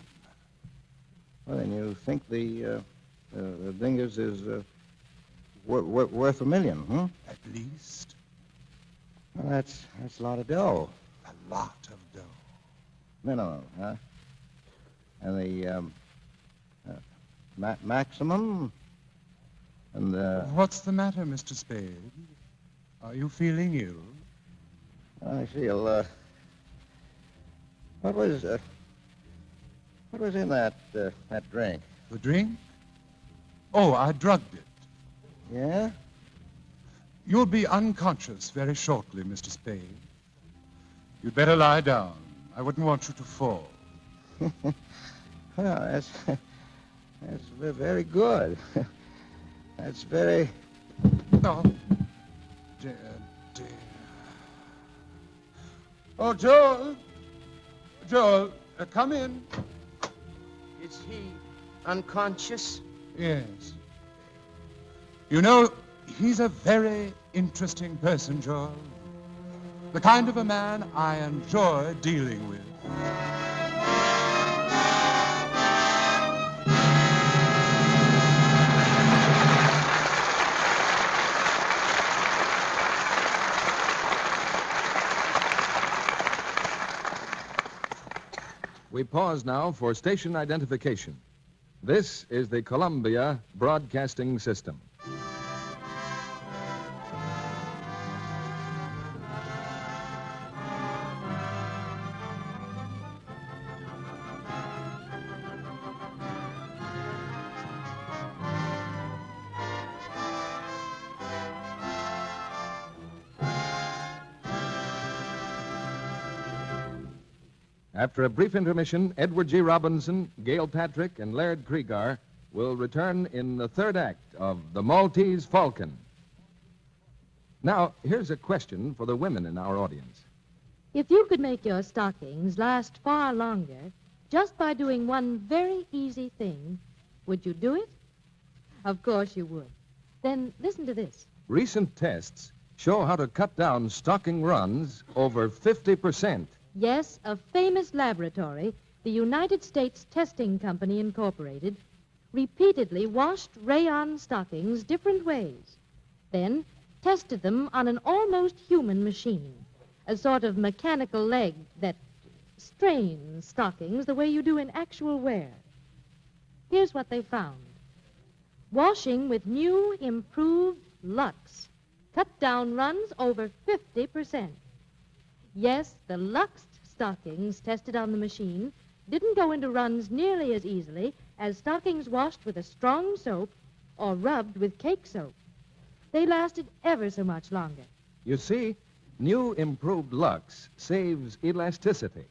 Well, then you think the dingus is worth $1 million, huh? At least. Well, that's a lot of dough. A lot of dough. Minimum, huh? And the maximum? And What's the matter, Mr. Spade? Are you feeling ill? I feel. What was in that drink? The drink? Oh, I drugged it. Yeah? You'll be unconscious very shortly, Mr. Spade. You'd better lie down. I wouldn't want you to fall. Well, that's very good. That's very... Oh, dear. Oh, Joel! Joel, come in. Is he unconscious? Yes. You know, he's a very interesting person, Joel. The kind of a man I enjoy dealing with. We pause now for station identification. This is the Columbia Broadcasting System. After a brief intermission, Edward G. Robinson, Gail Patrick, and Laird Kriegar will return in the third act of The Maltese Falcon. Now, here's a question for the women in our audience. If you could make your stockings last far longer just by doing one very easy thing, would you do it? Of course you would. Then listen to this. Recent tests show how to cut down stocking runs over 50%. Yes, a famous laboratory, the United States Testing Company Incorporated, repeatedly washed rayon stockings different ways, then tested them on an almost human machine, a sort of mechanical leg that strains stockings the way you do in actual wear. Here's what they found. Washing with new, improved Lux cut down runs over 50%. Yes, the Lux stockings tested on the machine didn't go into runs nearly as easily as stockings washed with a strong soap or rubbed with cake soap. They lasted ever so much longer. You see, new improved Lux saves elasticity,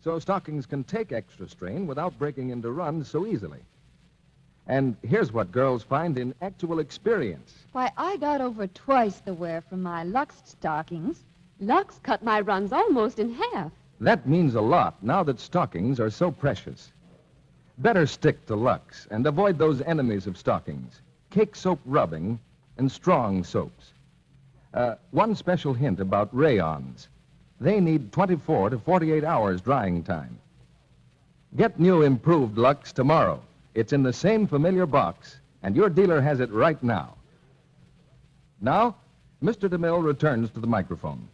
so stockings can take extra strain without breaking into runs so easily. And here's what girls find in actual experience. Why, I got over twice the wear from my Lux stockings. Lux cut my runs almost in half. That means a lot now that stockings are so precious. Better stick to Lux and avoid those enemies of stockings, cake soap rubbing and strong soaps. One special hint about rayons. They need 24 to 48 hours drying time. Get new improved Lux tomorrow. It's in the same familiar box, and your dealer has it right now. Now, Mr. DeMille returns to the microphone.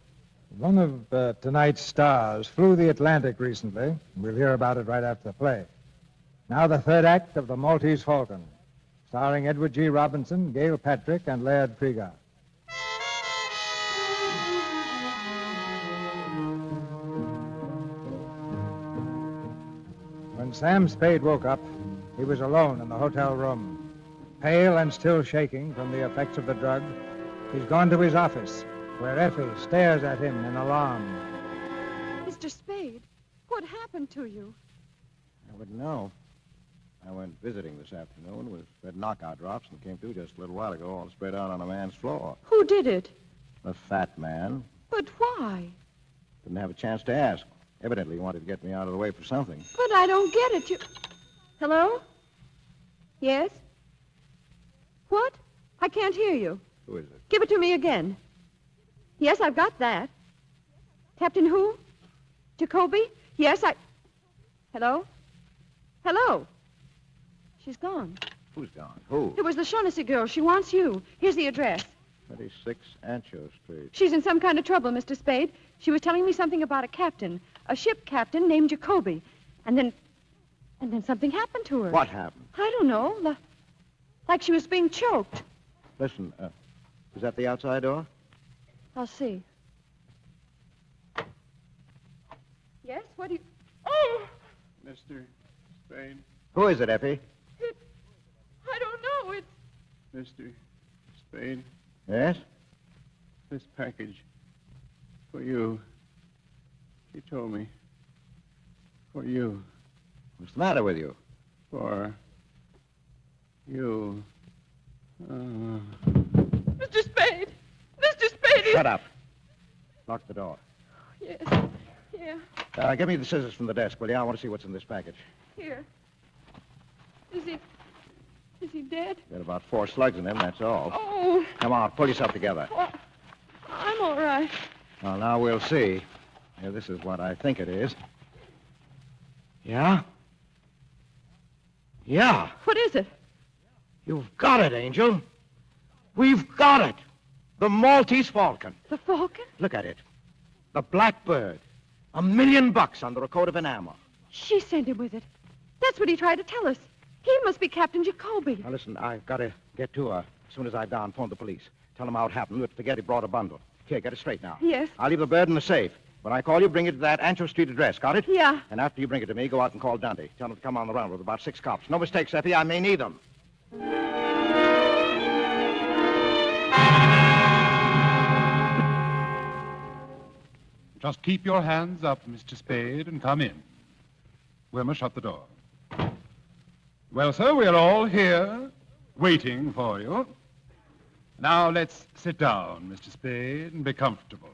One of tonight's stars flew the Atlantic recently. We'll hear about it right after the play. Now the third act of The Maltese Falcon, starring Edward G. Robinson, Gail Patrick, and Laird Kriegar. When Sam Spade woke up, he was alone in the hotel room. Pale and still shaking from the effects of the drug, he's gone to his office, where Effie stares at him in alarm. Mr. Spade, what happened to you? I wouldn't know. I went visiting this afternoon with red knockout drops and came to just a little while ago, all spread out on a man's floor. Who did it? A fat man. But why? Didn't have a chance to ask. Evidently, he wanted to get me out of the way for something. But I don't get it. You... Hello? Yes? What? I can't hear you. Who is it? Give it to me again. Yes, I've got that. Captain who? Jacoby? Yes, Hello? Hello? She's gone. Who's gone? Who? It was the Shaughnessy girl. She wants you. Here's the address. 36 Ancho Street. She's in some kind of trouble, Mr. Spade. She was telling me something about a ship captain named Jacoby. And then something happened to her. What happened? I don't know. Like she was being choked. Listen, is that the outside door? I'll see. Yes? What do you... Oh! Mr. Spade. Who is it, Effie? I don't know. It's... Mr. Spade. Yes? This package. For you. She told me. For you. What's the matter with you? For you. Mr. Spade! Mr. Spade! Shut up. Lock the door. Yes. Yeah. Give me the scissors from the desk, will you? I want to see what's in this package. Here. Is he dead? Got about 4 slugs in him, that's all. Oh. Come on, pull yourself together. Oh, I'm all right. Well, now we'll see. Here, this is what I think it is. Yeah? Yeah. What is it? You've got it, Angel. We've got it. The Maltese Falcon. The Falcon? Look at it. The Blackbird. $1 million under a coat of enamel. She sent him with it. That's what he tried to tell us. He must be Captain Jacoby. Now, listen, I've got to get to her. As soon as I've done, phone the police. Tell them how it happened. But forget he brought a bundle. Here, get it straight now. Yes. I'll leave the bird in the safe. When I call you, bring it to that Ancho Street address. Got it? Yeah. And after you bring it to me, go out and call Dante. Tell him to come on the run with about 6 cops. No mistakes, Effie. I may need them. Just keep your hands up, Mr. Spade, and come in. Wilma, shut the door. Well, sir, we're all here, waiting for you. Now, let's sit down, Mr. Spade, and be comfortable.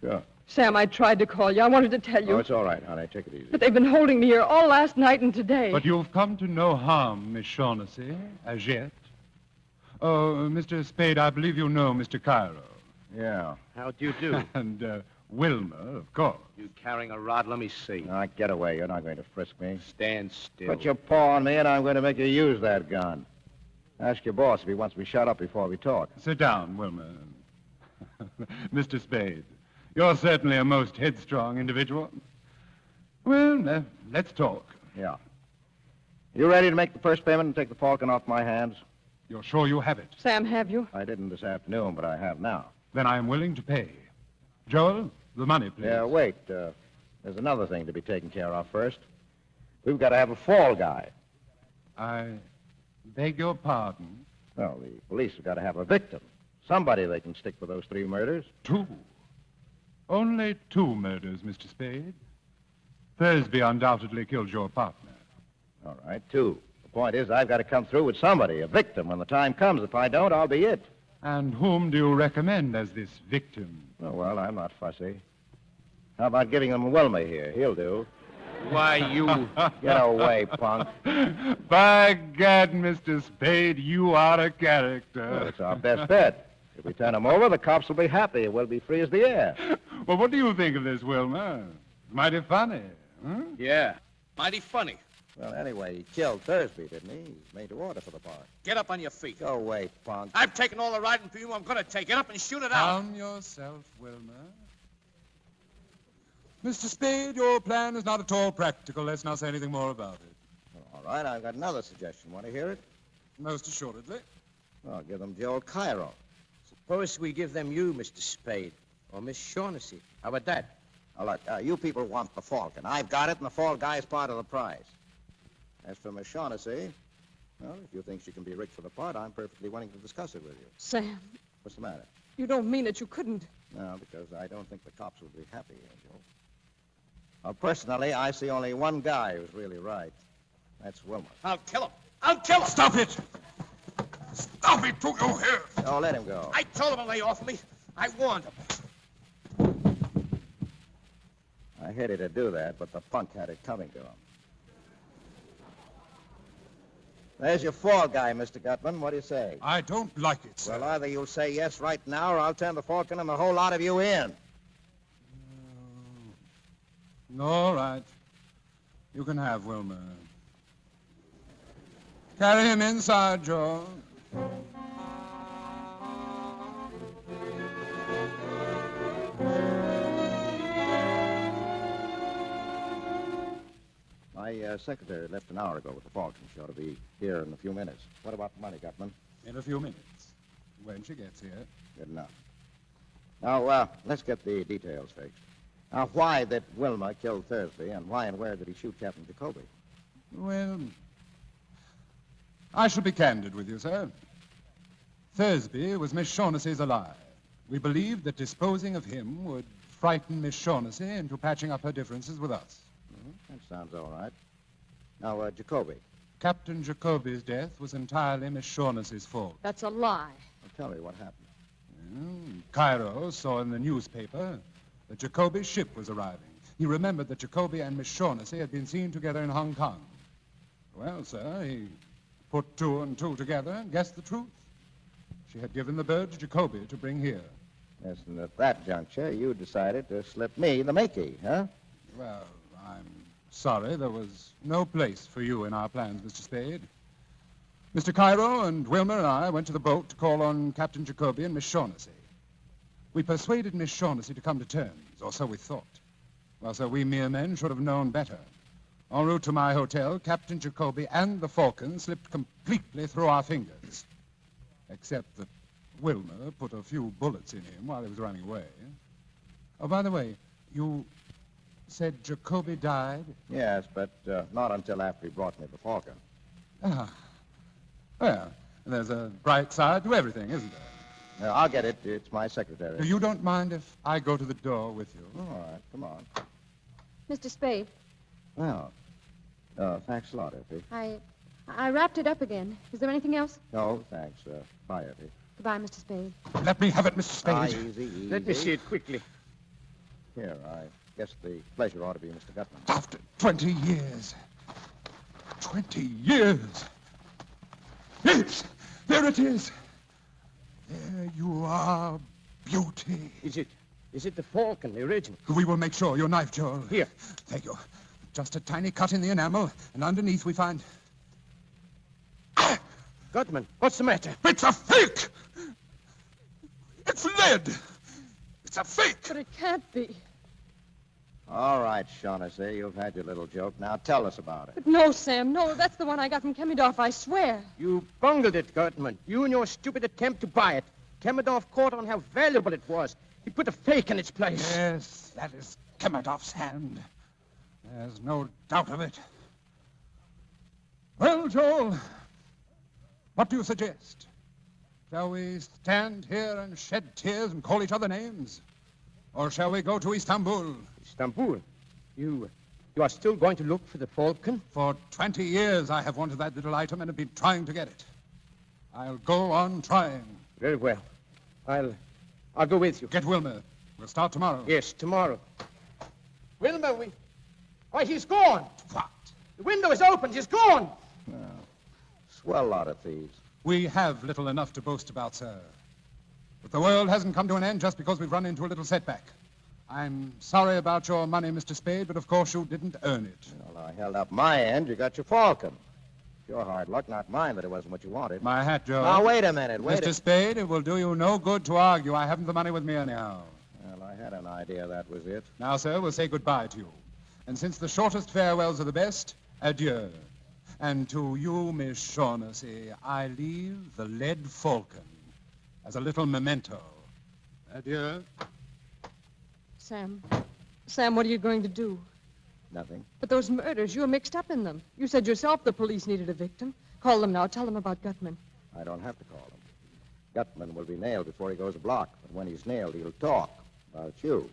Sure. Sam, I tried to call you. I wanted to tell you. Oh, it's all right, honey. Take it easy. But they've been holding me here all last night and today. But you've come to no harm, Miss Shaughnessy, as yet. Oh, Mr. Spade, I believe you know Mr. Cairo. Yeah. How'd you do? And Wilma, of course. You carrying a rod? Let me see. Now, get away. You're not going to frisk me. Stand still. Put your paw on me, and I'm going to make you use that gun. Ask your boss if he wants me shut up before we talk. Sit down, Wilma. Mr. Spade, you're certainly a most headstrong individual. Well, let's talk. Yeah. You ready to make the first payment and take the Falcon off my hands? You're sure you have it? Sam, have you? I didn't this afternoon, but I have now. Then I am willing to pay. Joel, the money, please. Yeah, wait. There's another thing to be taken care of first. We've got to have a fall guy. I beg your pardon? Well, the police have got to have a victim. Somebody they can stick for those 3 murders. 2. Only 2 murders, Mr. Spade. Thursby undoubtedly killed your partner. All right, 2. The point is, I've got to come through with somebody, a victim, when the time comes. If I don't, I'll be it. And whom do you recommend as this victim? Oh, well, I'm not fussy. How about giving them Wilma here? He'll do. Why, you... Get away, punk. By gad, Mr. Spade, you are a character. Well, it's our best bet. If we turn him over, the cops will be happy. We'll be free as the air. Well, what do you think of this, Wilma? Mighty funny, huh? Yeah, mighty funny. Well, anyway, he killed Thursby, didn't he? He's made to order for the part. Get up on your feet. Go away, punk. I've taken all the riding for you. I'm going to take it up and shoot it out. Calm yourself, Wilma. Mr. Spade, your plan is not at all practical. Let's not say anything more about it. All right, I've got another suggestion. Want to hear it? Most assuredly. I'll give them Joel Cairo. Suppose we give them you, Mr. Spade, or Miss Shaughnessy. How about that? Now, look, you people want the Falcon. I've got it, and the fall guy is part of the prize. As for Miss Shaughnessy, well, if you think she can be rigged for the part, I'm perfectly willing to discuss it with you. Sam, What's the matter? you don't mean it. You couldn't. No, because I don't think the cops would be happy, Angel. Well, personally, I see only one guy who's really right. That's Wilmer. I'll kill him. I'll kill him. Stop it! Stop it, do you hear? Oh, let him go. I told him to lay off me. I warned him. I hated to do that, but the punk had it coming to him. There's your fall guy, Mr. Gutman. What do you say? I don't like it, sir. Well, either you'll say yes right now, or I'll turn the Falcon and the whole lot of you in. All right. You can have Wilmer. Carry him inside, Joe. My secretary left an hour ago with the Falcon. She ought to be here in a few minutes. What about the money, Gutman? In a few minutes. When she gets here. Good enough. Now, let's get the details fixed. Now, why did Wilmer kill Thursby, and why and where did he shoot Captain Jacoby? Well, I shall be candid with you, sir. Thursby was Miss Shaughnessy's ally. We believed that disposing of him would frighten Miss Shaughnessy into patching up her differences with us. That sounds all right. Now, Jacoby. Captain Jacoby's death was entirely Miss Shaughnessy's fault. That's a lie. Well, tell me what happened. Cairo saw in the newspaper that Jacoby's ship was arriving. He remembered that Jacoby and Miss Shaughnessy had been seen together in Hong Kong. Well, sir, he put two and two together and guessed the truth. She had given the bird to Jacoby to bring here. Yes, and at that juncture, you decided to slip me the Makey, huh? Well, I'm sorry there was no place for you in our plans, Mr. Spade. Mr. Cairo and Wilmer and I went to the boat to call on Captain Jacoby and Miss Shaughnessy. We persuaded Miss Shaughnessy to come to terms, or so we thought. Well, sir, we mere men should have known better. En route to my hotel, Captain Jacoby and the Falcon slipped completely through our fingers. Except that Wilmer put a few bullets in him while he was running away. Oh, by the way, you said Jacoby died? Yes, but not until after he brought me the Falcon. Ah. Well, there's a bright side to everything, isn't there? I'll get it. It's my secretary. You don't mind if I go to the door with you? All right, come on. Mr. Spade, Well, thanks a lot, Effie. I wrapped it up again. Is there anything else? No, thanks. Bye, Effie. Goodbye, Mr. Spade. Let me have it, Mr. Spade. Easy. Let me see it quickly. Here, I guess the pleasure ought to be Mr. Gutman. After 20 years. 20 years. Yes, there it is. There you are, beauty. Is it the Falcon, the original? We will make sure. Your knife, Joel. Here. Thank you. Just a tiny cut in the enamel, and underneath we find... Gutman, what's the matter? It's a fake! It's lead! It's a fake! But it can't be. All right, Shaughnessy, you've had your little joke. Now tell us about it. But no, Sam, no. That's the one I got from Kemidorf, I swear. You bungled it, Gutman. You and your stupid attempt to buy it. Kemidorf caught on how valuable it was. He put a fake in its place. Yes, that is Kemidorf's hand. There's no doubt of it. Well, Joel, what do you suggest? Shall we stand here and shed tears and call each other names? Or shall we go to Istanbul? Istanbul? You are still going to look for the Falcon? For 20 years I have wanted that little item and have been trying to get it. I'll go on trying. Very well. I'll go with you. Get Wilmer. We'll start tomorrow. Yes, tomorrow. Wilmer, Why, he's gone. What? The window is open. He's gone. Swell lot of thieves. We have little enough to boast about, sir. But the world hasn't come to an end just because we've run into a little setback. I'm sorry about your money, Mr. Spade, but of course you didn't earn it. Well, I held up my end. You got your Falcon. Your hard luck, not mine, that it wasn't what you wanted. My hat, Joe. Now, wait a minute. Mr. Spade, it will do you no good to argue. I haven't the money with me anyhow. Well, I had an idea that was it. Now, sir, we'll say goodbye to you. And since the shortest farewells are the best, adieu. And to you, Miss Shaughnessy, I leave the lead falcon as a little memento. Adieu. Sam, what are you going to do? Nothing. But those murders, you're mixed up in them. You said yourself the police needed a victim. Call them now. Tell them about Gutman. I don't have to call him. Gutman will be nailed before he goes a block. But when he's nailed, he'll talk about you.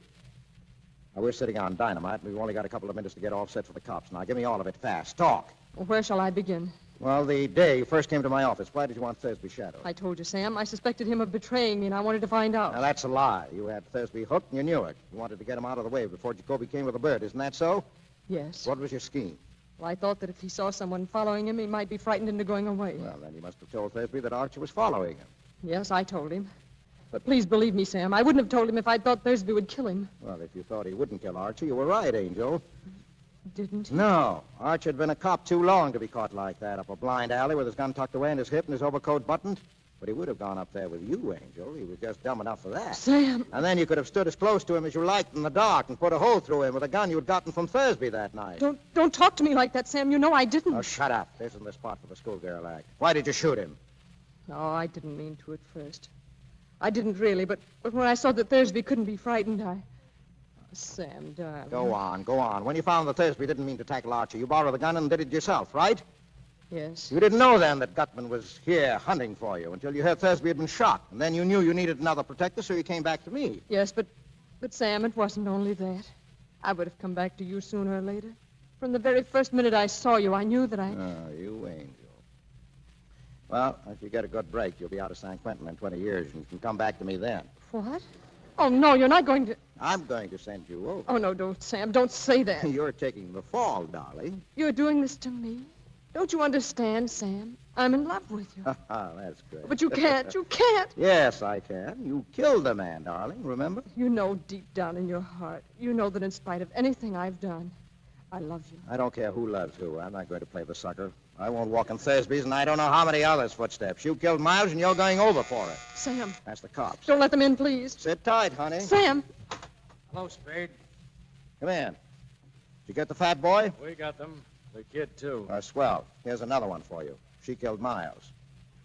Now, we're sitting on dynamite, and we've only got a couple of minutes to get all set for the cops. Now, give me all of it fast. Talk. Well, where shall I begin? Well, the day you first came to my office, why did you want Thursby shadowed? I told you, Sam. I suspected him of betraying me, and I wanted to find out. Now, that's a lie. You had Thursby hooked, and you knew it. You wanted to get him out of the way before Jacoby came with a bird. Isn't that so? Yes. What was your scheme? Well, I thought that if he saw someone following him, he might be frightened into going away. Well, then you must have told Thursby that Archie was following him. Yes, I told him. But please believe me, Sam. I wouldn't have told him if I'd thought Thursby would kill him. Well, if you thought he wouldn't kill Archie, you were right, Angel. Didn't he? No. Archie had been a cop too long to be caught like that, up a blind alley with his gun tucked away in his hip and his overcoat buttoned. But he would have gone up there with you, Angel. He was just dumb enough for that. Sam! And then you could have stood as close to him as you liked in the dark and put a hole through him with a gun you'd gotten from Thursby that night. Don't talk to me like that, Sam. You know I didn't. Oh, shut up. This isn't the spot for the schoolgirl act. Why did you shoot him? No, I didn't mean to at first. I didn't really, but when I saw that Thursby couldn't be frightened, I... Oh, Sam, darling. Go on. When you found that Thursby didn't mean to tackle Archie, you borrowed the gun and did it yourself, right? Yes. You didn't know then that Gutman was here hunting for you until you heard Thursby had been shot. And then you knew you needed another protector, so you came back to me. Yes, but Sam, it wasn't only that. I would have come back to you sooner or later. From the very first minute I saw you, I knew that I... Oh, you angel. Well, if you get a good break, you'll be out of San Quentin in 20 years, and you can come back to me then. What? Oh, no, you're not going to... I'm going to send you over. Oh, no, don't, Sam. Don't say that. You're taking the fall, darling. You're doing this to me? Don't you understand, Sam? I'm in love with you. That's good. But you can't. You can't. Yes, I can. You killed a man, darling, remember? You know deep down in your heart, you know that in spite of anything I've done, I love you. I don't care who loves who. I'm not going to play the sucker. I won't walk in Thursby's, and I don't know how many others' footsteps. You killed Miles, and you're going over for it. Sam. That's the cops. Don't let them in, please. Sit tight, honey. Sam. Hello, Spade. Come in. Did you get the fat boy? We got them. The kid, too. Swell. Here's another one for you. She killed Miles.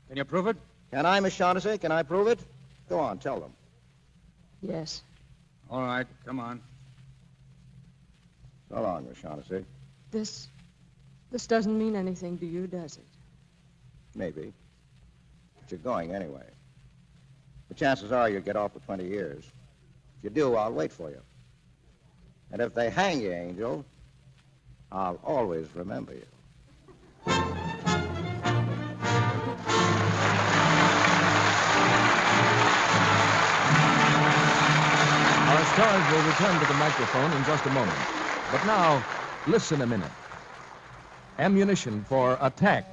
Can you prove it? Can I, Miss Shaughnessy? Can I prove it? Go on, tell them. Yes. All right, come on. So long, Miss Shaughnessy. This doesn't mean anything to you, does it? Maybe. But you're going anyway. The chances are you'll get off for 20 years. If you do, I'll wait for you. And if they hang you, Angel, I'll always remember you. Our stars will return to the microphone in just a moment. But now, listen a minute. Ammunition for attack.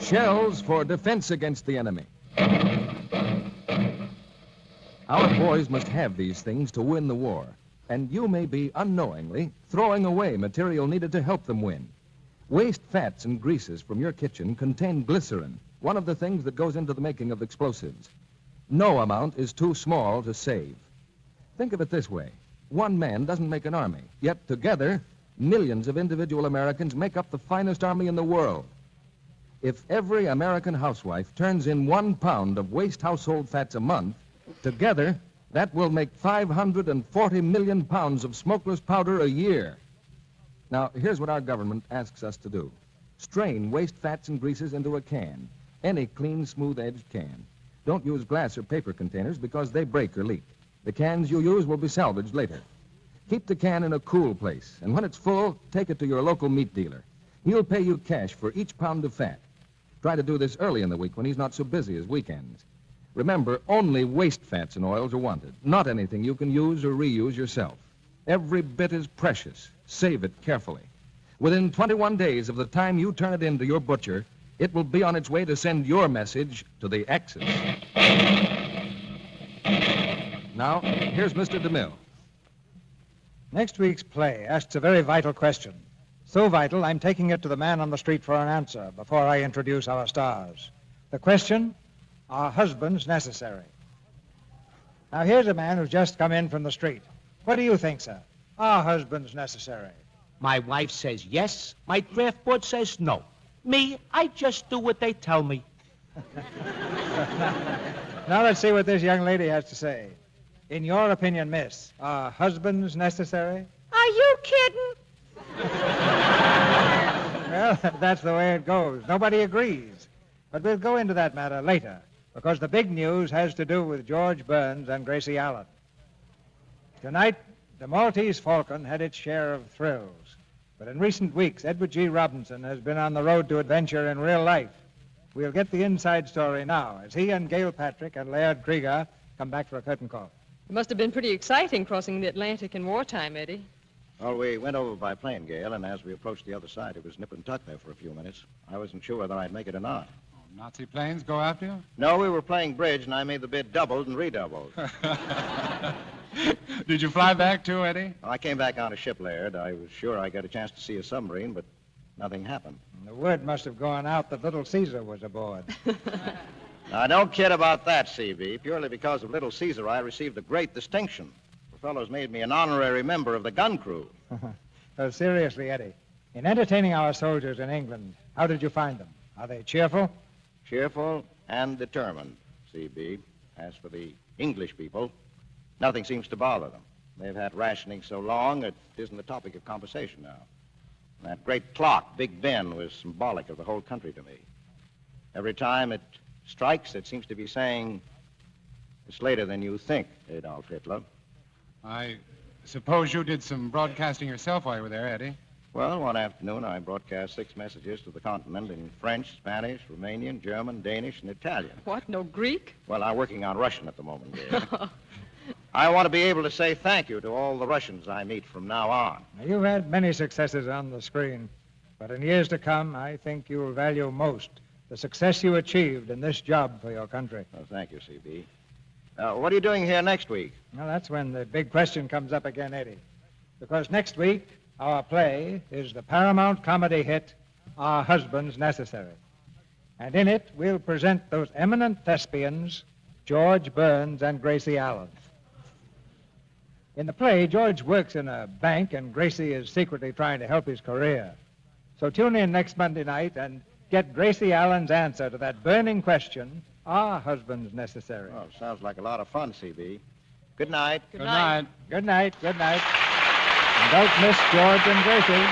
Shells for defense against the enemy. Our boys must have these things to win the war, and you may be unknowingly throwing away material needed to help them win. Waste fats and greases from your kitchen contain glycerin, one of the things that goes into the making of explosives. No amount is too small to save. Think of it this way. One man doesn't make an army, yet together, millions of individual Americans make up the finest army in the world. If every American housewife turns in 1 pound of waste household fats a month, together, that will make 540 million pounds of smokeless powder a year. Now, here's what our government asks us to do. Strain waste fats and greases into a can. Any clean, smooth-edged can. Don't use glass or paper containers because they break or leak. The cans you use will be salvaged later. Keep the can in a cool place, and when it's full, take it to your local meat dealer. He'll pay you cash for each pound of fat. Try to do this early in the week when he's not so busy as weekends. Remember, only waste fats and oils are wanted, not anything you can use or reuse yourself. Every bit is precious. Save it carefully. Within 21 days of the time you turn it in to your butcher, it will be on its way to send your message to the Axis. Now, here's Mr. DeMille. Next week's play asks a very vital question. So vital, I'm taking it to the man on the street for an answer before I introduce our stars. The question, are husbands necessary? Now, here's a man who's just come in from the street. What do you think, sir? Are husbands necessary? My wife says yes. My draft board says no. Me, I just do what they tell me. Now let's see what this young lady has to say. In your opinion, miss, are husbands necessary? Are you kidding? Well, that's the way it goes. Nobody agrees. But we'll go into that matter later. because the big news has to do with George Burns and Gracie Allen. Tonight, the Maltese Falcon had its share of thrills. But in recent weeks, Edward G. Robinson has been on the road to adventure in real life. We'll get the inside story now as he and Gail Patrick and Laird Krieger come back for a curtain call. It must have been pretty exciting crossing the Atlantic in wartime, Eddie. Well, we went over by plane, Gail, and as we approached the other side, it was nip and tuck there for a few minutes. I wasn't sure whether I'd make it or not. Nazi planes go after you? No, we were playing bridge, and I made the bid doubled and redoubled. Did you fly back too, Eddie? I came back on a ship, Laird. I was sure I got a chance to see a submarine, but nothing happened. The word must have gone out that Little Caesar was aboard. Now, don't kid about that, CB. Purely because of Little Caesar, I received a great distinction. The fellows made me an honorary member of the gun crew. So seriously, Eddie, in entertaining our soldiers in England, how did you find them? Are they cheerful? Cheerful and determined, CB. As for the English people, nothing seems to bother them. They've had rationing so long, it isn't the topic of conversation now. That great clock, Big Ben, was symbolic of the whole country to me. Every time it strikes, it seems to be saying, it's later than you think, Adolf Hitler. I suppose you did some broadcasting yourself while you were there, Eddie. Well, one afternoon I broadcast 6 messages to the continent in French, Spanish, Romanian, German, Danish, and Italian. What, no Greek? Well, I'm working on Russian at the moment, Gail. I want to be able to say thank you to all the Russians I meet from now on. Now, you've had many successes on the screen, but in years to come, I think you'll value most the success you achieved in this job for your country. Oh, thank you, CB. What are you doing here next week? Well, that's when the big question comes up again, Eddie. Because next week, our play is the Paramount comedy hit, Our Husbands Necessary. And in it, we'll present those eminent thespians, George Burns and Gracie Allen. In the play, George works in a bank, and Gracie is secretly trying to help his career. So tune in next Monday night and get Gracie Allen's answer to that burning question, Are husbands necessary? Oh, sounds like a lot of fun, CB. Good night. Good night. Good night. Good night. And don't miss George and Gracie.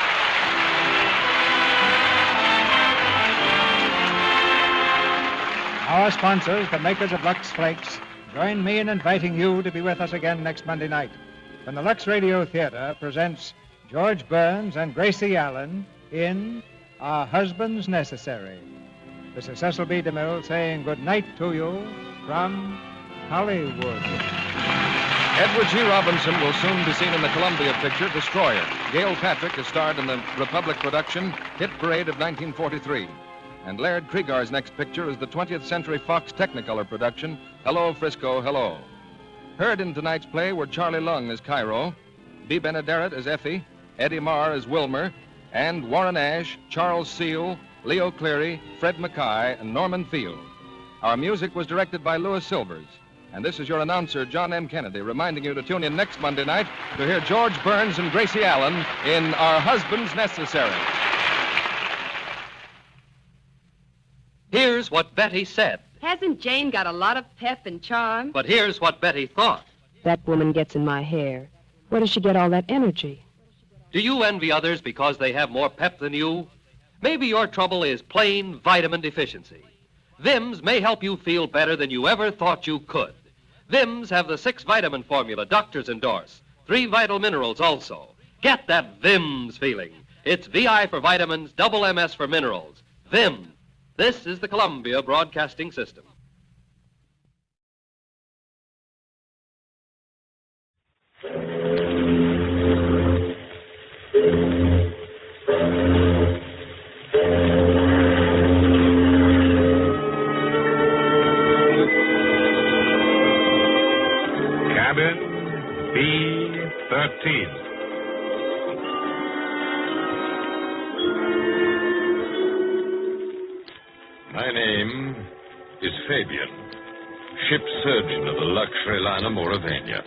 Our sponsors, the makers of Lux Flakes, join me in inviting you to be with us again next Monday night when the Lux Radio Theater presents George Burns and Gracie Allen in Are Husbands Necessary? This is Cecil B. DeMille saying good night to you from Hollywood. Edward G. Robinson will soon be seen in the Columbia picture Destroyer. Gail Patrick has starred in the Republic production Hit Parade of 1943. And Laird Krieger's next picture is the 20th Century Fox Technicolor production Hello, Frisco, Hello. Heard in tonight's play were Charlie Lung as Cairo, Bea Benaderet as Effie, Eddie Marr as Wilmer, and Warren Ash, Charles Seal, Leo Cleary, Fred Mackay, and Norman Field. Our music was directed by Louis Silvers. And this is your announcer, John M. Kennedy, reminding you to tune in next Monday night to hear George Burns and Gracie Allen in Our Husbands Necessary. Here's what Betty said. Hasn't Jane got a lot of pep and charm? But here's what Betty thought. That woman gets in my hair. Where does she get all that energy? Do you envy others because they have more pep than you? Maybe your trouble is plain vitamin deficiency. Vims may help you feel better than you ever thought you could. Vims have the 6-vitamin formula doctors endorse. 3 vital minerals also. Get that Vims feeling. It's VI for vitamins, double MS for minerals. Vims. This is the Columbia Broadcasting System. Cabin B-13. My name is Fabian, ship surgeon of the luxury liner Mauravania.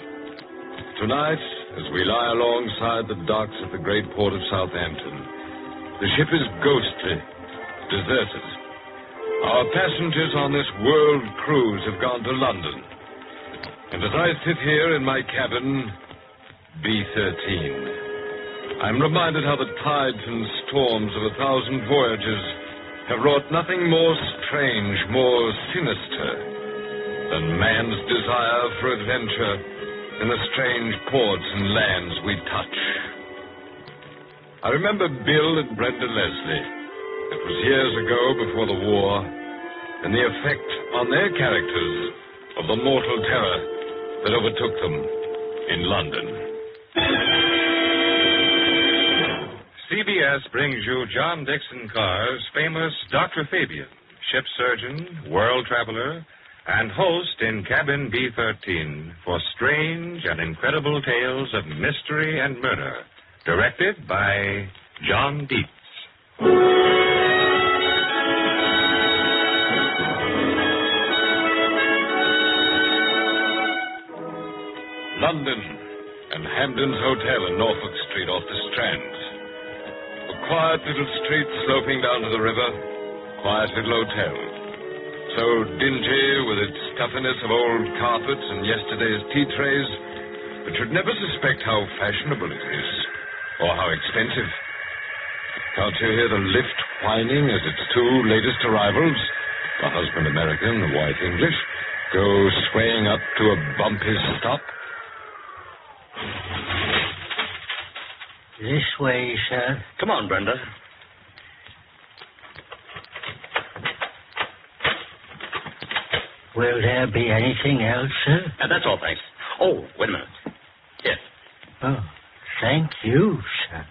Tonight, as we lie alongside the docks at the great port of Southampton, the ship is ghostly, deserted. Our passengers on this world cruise have gone to London. And as I sit here in my cabin, B-13, I'm reminded how the tides and storms of 1,000 voyages have wrought nothing more strange, more sinister than man's desire for adventure in the strange ports and lands we touch. I remember Bill and Brenda Leslie. It was years ago before the war, and the effect on their characters of the mortal terror that overtook them in London. CBS brings you John Dixon Carr's famous Dr. Fabian, ship surgeon, world traveler, and host in Cabin B-13 for strange and incredible tales of mystery and murder, directed by John Dietz. London and Hampden's Hotel in Norfolk Street off the Strand. A quiet little street sloping down to the river, quiet little hotel. So dingy with its stuffiness of old carpets and yesterday's tea trays, but you'd never suspect how fashionable it is, or how expensive. Can't you hear the lift whining as its two latest arrivals, the husband American, the wife English, go swaying up to a bumpy stop? This way, sir. Come on, Brenda. Will there be anything else, sir? That's all, thanks. Oh, wait a minute. Here. Oh, thank you, sir.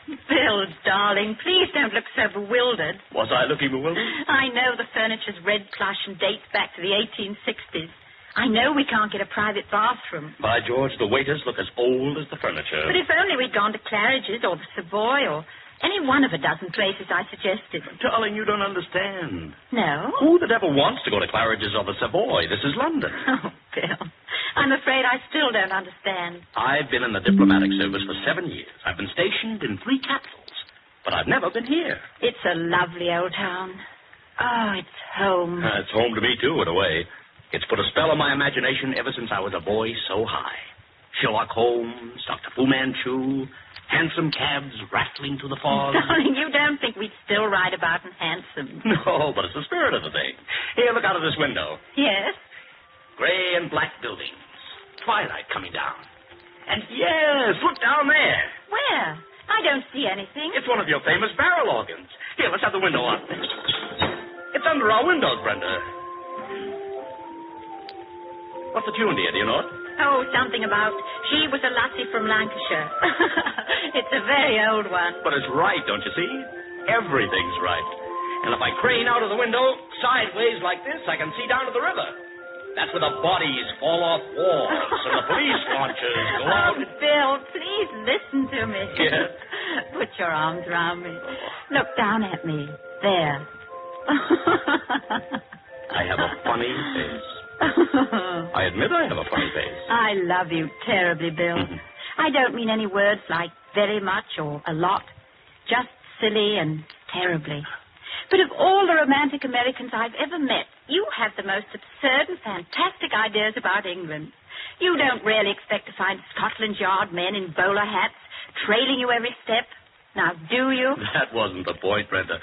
Bill, darling, please don't look so bewildered. Was I looking bewildered? I know the furniture's red plush and dates back to the 1860s. I know we can't get a private bathroom. By George, the waiters look as old as the furniture. But if only we'd gone to Claridge's or the Savoy or any one of a dozen places I suggested. Darling, you don't understand. No? Who the devil wants to go to Claridge's or the Savoy? This is London. Oh, Bill, I'm afraid I still don't understand. I've been in the diplomatic service for 7 years. I've been stationed in 3 capitals, but I've never been here. It's a lovely old town. Oh, it's home. It's home to me, too, in a way. It's put a spell on my imagination ever since I was a boy so high. Sherlock Holmes, Dr. Fu Manchu, hansom cabs rattling through the fog. Darling, you don't think we'd still ride about in hansoms. No, but it's the spirit of the thing. Here, look out of this window. Yes? Gray and black buildings. Twilight coming down. And yes, look down there. Where? I don't see anything. It's one of your famous barrel organs. Here, let's have the window up. It's under our windows, Brenda. What's the tune, dear? Do you know it? Oh, something about she was a lassie from Lancashire. It's a very old one. But it's right, don't you see? Everything's right. And if I crane out of the window sideways like this, I can see down to the river. That's where the bodies fall off walls and the police launches go out. Oh, Bill, please listen to me. Yes? Put your arms around me. Look down at me. There. I have a funny face. I admit I have a funny face. I love you terribly, Bill. I don't mean any words like very much or a lot. Just silly and terribly. But of all the romantic Americans I've ever met, you have the most absurd and fantastic ideas about England. You don't really expect to find Scotland Yard men in bowler hats trailing you every step. Now, do you? That wasn't the point, Brenda.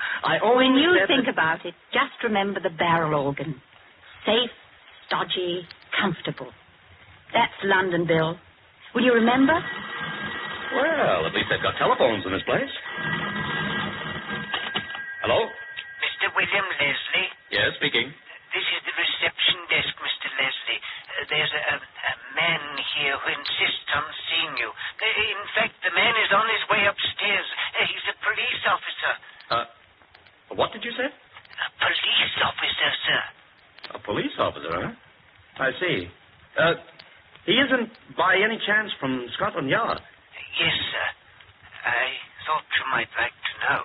When you think about it, just remember the barrel organ. Safe, stodgy, comfortable. That's London, Bill. Will you remember? Well, at least they've got telephones in this place. Hello? Mr. William Leslie? Yes, speaking. This is the reception desk, Mr. Leslie. There's a man here who insists on seeing you. In fact, the man is on his way upstairs. He's a police officer. What did you say? A police officer, sir. A police officer, huh? I see. He isn't by any chance from Scotland Yard? Yes, sir. I thought you might like to know.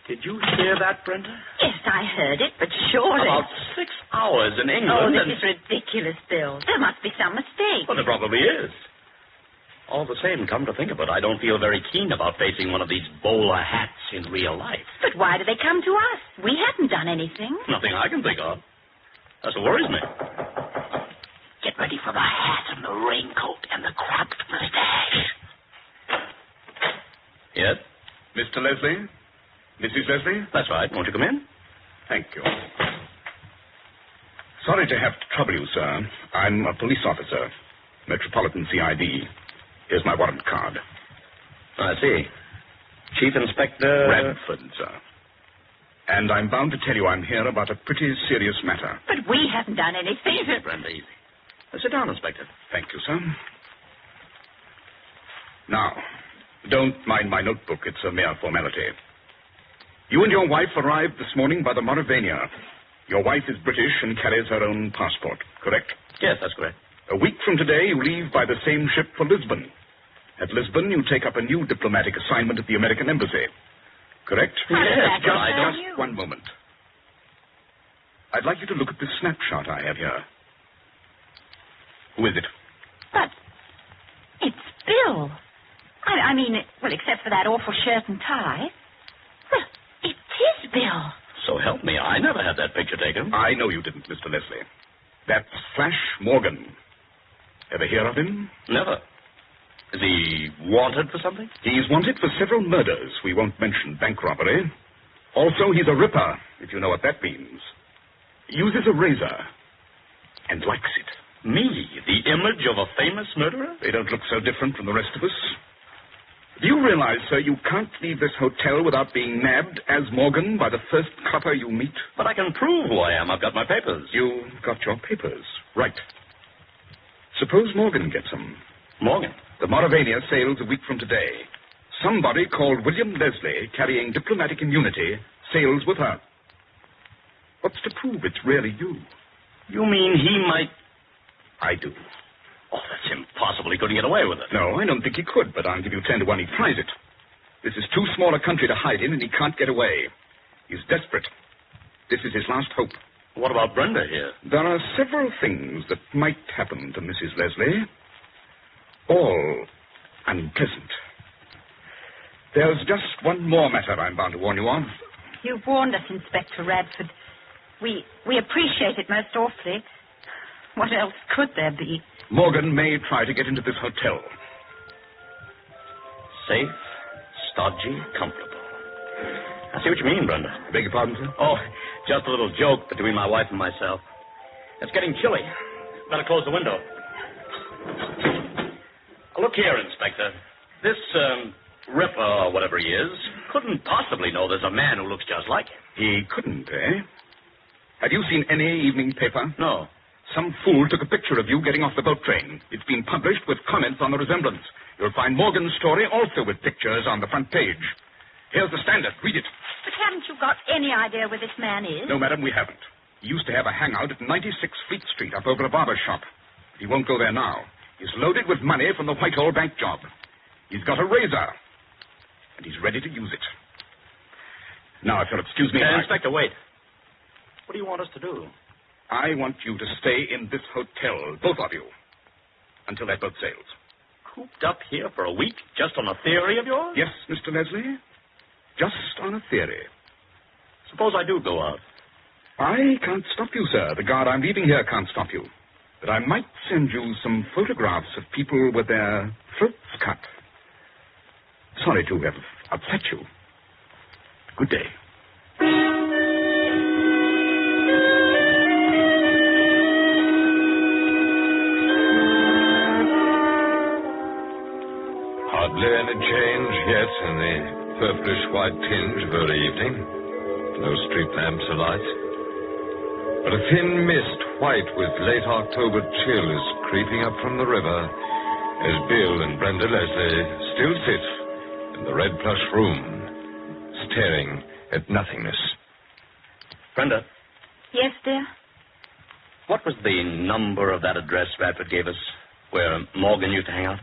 Did you hear that, Brenda? Yes, I heard it, but surely... About 6 hours in England. Oh, this is ridiculous, Bill. There must be some mistake. Well, there probably is. All the same, come to think of it, I don't feel very keen about facing one of these bowler hats in real life. But why do they come to us? We haven't done anything. Nothing I can think of. That's what worries me. Get ready for the hat and the raincoat and the cropped mustache. Yes? Mr. Leslie? Mrs. Leslie? That's right. Won't you come in? Thank you. Sorry to have to trouble you, sir. I'm a police officer, Metropolitan CID. Here's my warrant card. I see. Chief Inspector... Radford, sir. And I'm bound to tell you I'm here about a pretty serious matter. But we haven't done anything. Easy, Brenda, easy. Sit down, Inspector. Thank you, sir. Now, don't mind my notebook. It's a mere formality. You and your wife arrived this morning by the Mauravania. Your wife is British and carries her own passport, correct? Yes, that's correct. A week from today, you leave by the same ship for Lisbon. At Lisbon, you take up a new diplomatic assignment at the American Embassy. Correct? Yes, just one moment. I'd like you to look at this snapshot I have here. Who is it? But it's Bill. I mean, well, except for that awful shirt and tie. Well, it is Bill. So help me, I never had that picture taken. I know you didn't, Mr. Leslie. That's Flash Morgan. Ever hear of him? Never. Is he wanted for something? He's wanted for several murders. We won't mention bank robbery. Also, he's a ripper, if you know what that means. He uses a razor and likes it. Me, the image of a famous murderer? They don't look so different from the rest of us. Do you realize, sir, you can't leave this hotel without being nabbed as Morgan by the first copper you meet? But I can prove who I am. I've got my papers. You've got your papers. Right. Suppose Morgan gets them. Morgan? The Mauravania sails a week from today. Somebody called William Leslie, carrying diplomatic immunity, sails with her. What's to prove it's really you? You mean he might... I do. Oh, that's impossible. He couldn't get away with it. No, I don't think he could, but I'll give you 10 to 1 he tries it. This is too small a country to hide in, and he can't get away. He's desperate. This is his last hope. What about Brenda here? There are several things that might happen to Mrs. Leslie. All unpleasant. There's just one more matter I'm bound to warn you of. You've warned us, Inspector Radford. We appreciate it most awfully. What else could there be? Morgan may try to get into this hotel. Safe, stodgy, comfortable. I see what you mean, Brenda. I beg your pardon, sir? Oh, just a little joke between my wife and myself. It's getting chilly. Better close the window. Look here, Inspector. This, ripper, or whatever he is, couldn't possibly know there's a man who looks just like him. He couldn't, eh? Have you seen any evening paper? No. Some fool took a picture of you getting off the boat train. It's been published with comments on the resemblance. You'll find Morgan's story also with pictures on the front page. Here's the Standard. Read it. But haven't you got any idea where this man is? No, madam, we haven't. He used to have a hangout at 96 Fleet Street up over a barber shop. But he won't go there now. He's loaded with money from the Whitehall bank job. He's got a razor. And he's ready to use it. Now, if you'll excuse me... Inspector, wait. What do you want us to do? I want you to stay in this hotel, both of you, until that boat sails. Cooped up here for a week just on a theory of yours? Yes, Mr. Leslie. Just on a theory. Suppose I do go out. I can't stop you, sir. The guard I'm leaving here can't stop you. But I might send you some photographs of people with their throats cut. Sorry to have upset you. Good day. Hardly any change yet in the purplish-white tinge of early evening. No street lamps alight. But a thin mist, white with late October chill, is creeping up from the river as Bill and Brenda Leslie still sit in the red plush room, staring at nothingness. Brenda? Yes, dear? What was the number of that address Radford gave us, where Morgan used to hang out?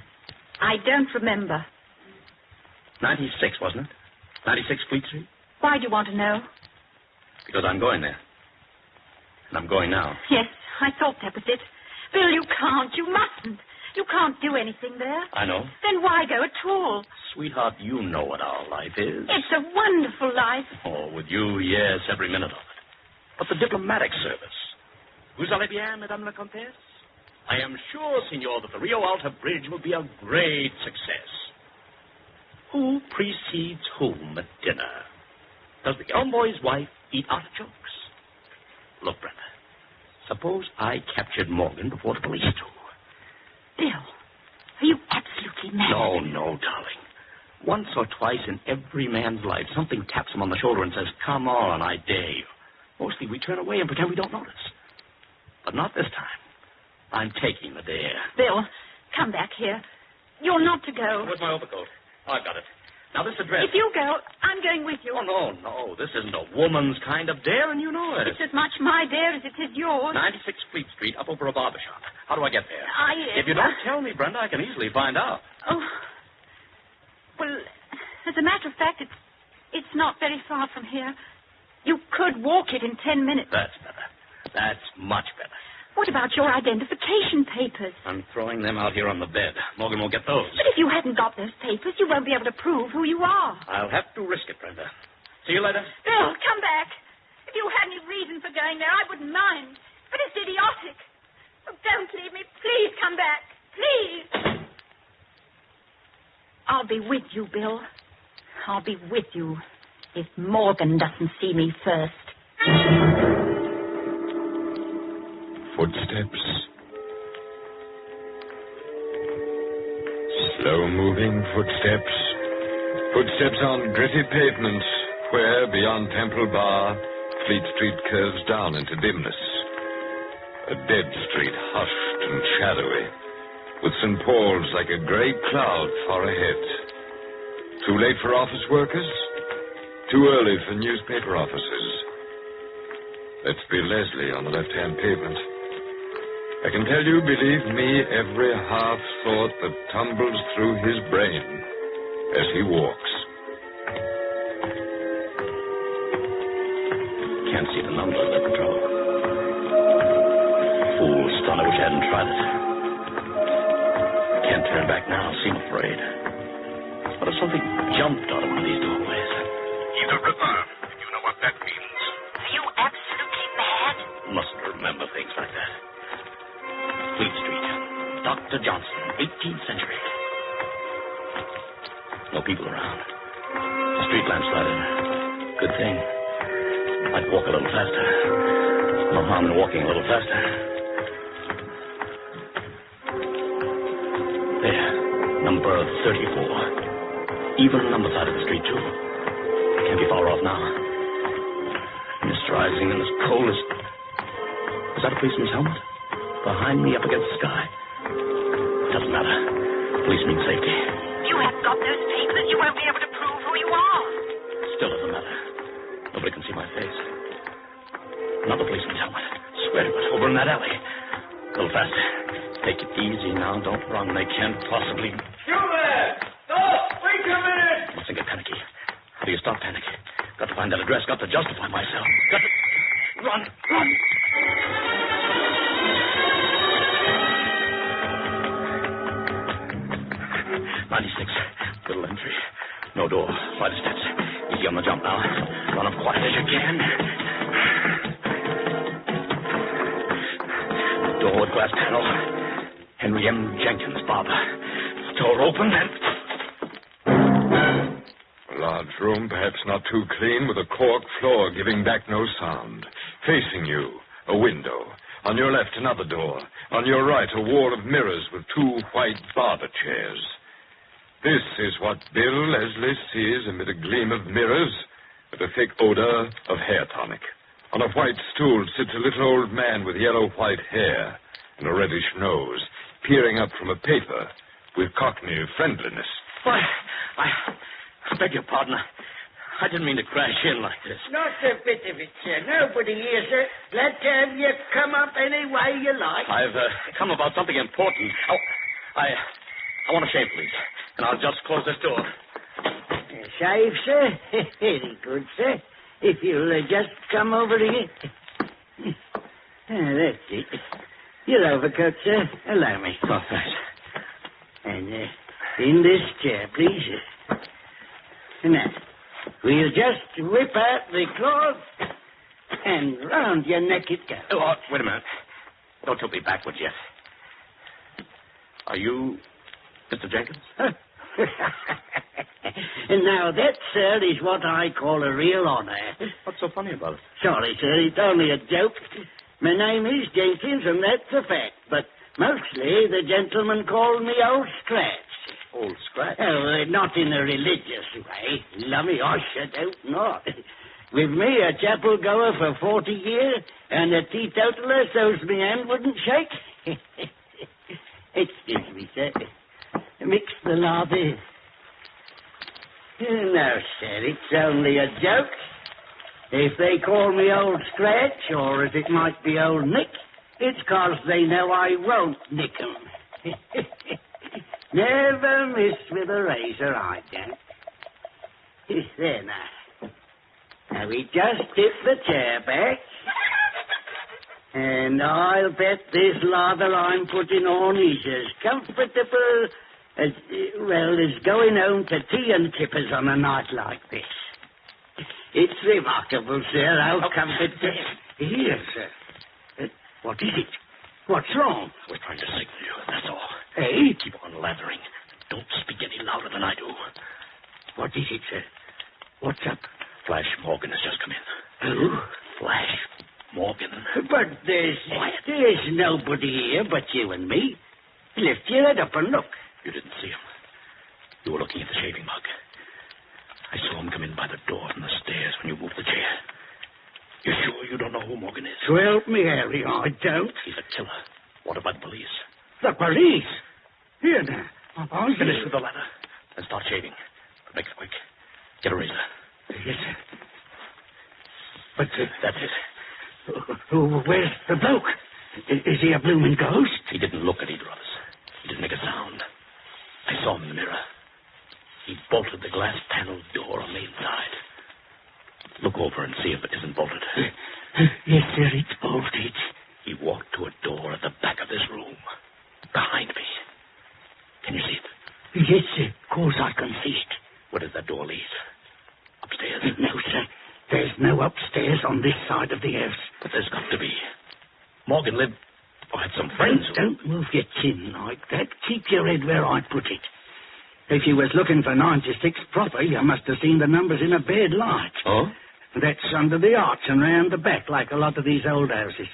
I don't remember. 96, wasn't it? 96 Fleet Street? Why do you want to know? Because I'm going there. And I'm going now. Yes, I thought that was it. Bill, you can't. You mustn't. You can't do anything there. I know. Then why go at all? Sweetheart, you know what our life is. It's a wonderful life. Oh, with you, yes, every minute of it. But the diplomatic service. Vous allez bien, Madame la Comtesse? I am sure, Signor, that the Rio Alta Bridge will be a great success. Who precedes whom at dinner? Does the envoy's wife eat artichokes? Look, Brenda, Suppose I captured Morgan before the police do. Bill, are you absolutely mad? No, darling. Once or twice in every man's life, something taps him on the shoulder and says, come on, I dare you. Mostly we turn away and pretend we don't notice. But not this time. I'm taking the dare. Bill, come back here. You're not to go. Where's my overcoat? Oh, I've got it. Now, this address. If you go, I'm going with you. Oh, no. This isn't a woman's kind of dare, and you know it. It's as much my dare as it is yours. 96 Fleet Street, up over a barber shop. How do I get there? If you don't tell me, Brenda, I can easily find out. Oh. Well, as a matter of fact, it's not very far from here. You could walk it in 10 minutes. That's better. That's much better. What about your identification papers? I'm throwing them out here on the bed. Morgan won't get those. But if you hadn't got those papers, you won't be able to prove who you are. I'll have to risk it, Brenda. See you later. Bill, come back. If you had any reason for going there, I wouldn't mind. But it's idiotic. Oh, don't leave me. Please come back. Please. I'll be with you, Bill. I'll be with you if Morgan doesn't see me first. Footsteps. Slow-moving footsteps. Footsteps on gritty pavements where, beyond Temple Bar, Fleet Street curves down into dimness. A dead street, hushed and shadowy, with St. Paul's like a grey cloud far ahead. Too late for office workers? Too early for newspaper officers. Let's be Leslie on the left-hand pavement. I can tell you, believe me, every half-thought that tumbles through his brain as he walks. Can't see the number of the patrol. Fool, son, I wish I hadn't tried it. Can't turn back now, seem afraid. What if something jumped out of one of these doorways? He's a ripper, if you know what that means. Are you absolutely mad? Mustn't remember things like that. Fleet Street. Dr. Johnson, 18th century. No people around. The street lamps lighted. Good thing. Might walk a little faster. No harm in walking a little faster. There. Number 34. Even number side of the street, too. Can't be far off now. Mist rising and as cold as... Is that a policeman's helmet? Behind me, up against the sky. Doesn't matter. Police mean safety. You haven't got those papers. You won't be able to prove who you are. Still doesn't matter. Nobody can see my face. Another policeman's helmet. Swear to it. Over in that alley. A little faster. Take it easy now. Don't run. They can't possibly... You there! Stop! Wait a minute! Mustn't get panicky. How do you stop panic? Got to find that address. Got to justify myself. Got to... Run! 96. Little entry. No door. Flight of steps. Easy on the jump now. Run up quiet as you can. Door with glass panel. Henry M. Jenkins, barber. Door open and... A large room, perhaps not too clean, with a cork floor giving back no sound. Facing you, a window. On your left, another door. On your right, a wall of mirrors with two white barber chairs. This is what Bill Leslie sees amid a gleam of mirrors with a thick odor of hair tonic. On a white stool sits a little old man with yellow-white hair and a reddish nose, peering up from a paper with cockney friendliness. Why, I beg your pardon. I didn't mean to crash in like this. Not a bit of it, sir. Nobody here, sir. Glad to have you come up any way you like. I've come about something important. Oh, I want a shave, please. And I'll just close this door. Shave, sir? Very good, sir. If you'll just come over here. That's it. Your overcoat, sir. Allow me. Oh, thanks. And in this chair, please. Now, we'll just whip out the cloth and round your neck it goes. Oh, wait a minute. Don't tilt me backwards yet. Are you Mr. Jenkins? And now that, sir, is what I call a real honor. What's so funny about it? Sorry, sir, it's only a joke. My name is Jenkins, and that's a fact. But mostly the gentlemen call me Old Scratch. Old Scratch? Oh, not in a religious way. Lummy, I should hope not. With me, a chapel goer for 40 years, and a teetotaler so's me hand wouldn't shake. Excuse me, sir. Mix the latte. No, sir, it's only a joke. If they call me Old Scratch, or as it might be Old Nick, it's 'cause they know I won't nick 'em. Never miss with a razor, I don't. There now. Now we just tip the chair back. And I'll bet this lather I'm putting on is as comfortable as going home to tea and kippers on a night like this. It's remarkable, sir, how comfortable... Here, sir. What is it? What's wrong? We're trying to signal you, that's all. Hey? Keep on lathering. Don't speak any louder than I do. What is it, sir? What's up? Flash Morgan has just come in. Who? Flash Morgan. But there's nobody here but you and me. Lift your head up and look. You didn't see him. You were looking at the shaving mug. I saw him come in by the door from the stairs when you moved the chair. You sure you don't know who Morgan is? So help me, Harry, I don't. He's a killer. Wanted by the police. The police? Here now. I'll finish with the ladder and start shaving. But make it quick. Get a razor. Yes, sir. But that's it. Where's the bloke? Is he a blooming ghost? He didn't look at either of us. He didn't make a sound. I saw him in the mirror. He bolted the glass panel door on the inside. Look over and see if it isn't bolted. Yes, sir, it's bolted. He walked to a door at the back of this room. Behind me. Can you see it? Yes, sir. Of course I can see it. Where does that door lead? Upstairs? No, sir. There's no upstairs on this side of the house. But there's got to be. Morgan lived... or had some friends. Don't move your chin like that. Keep your head where I put it. If you was looking for 96 proper, you must have seen the numbers in a bad light. Oh? That's under the arch and round the back, like a lot of these old houses.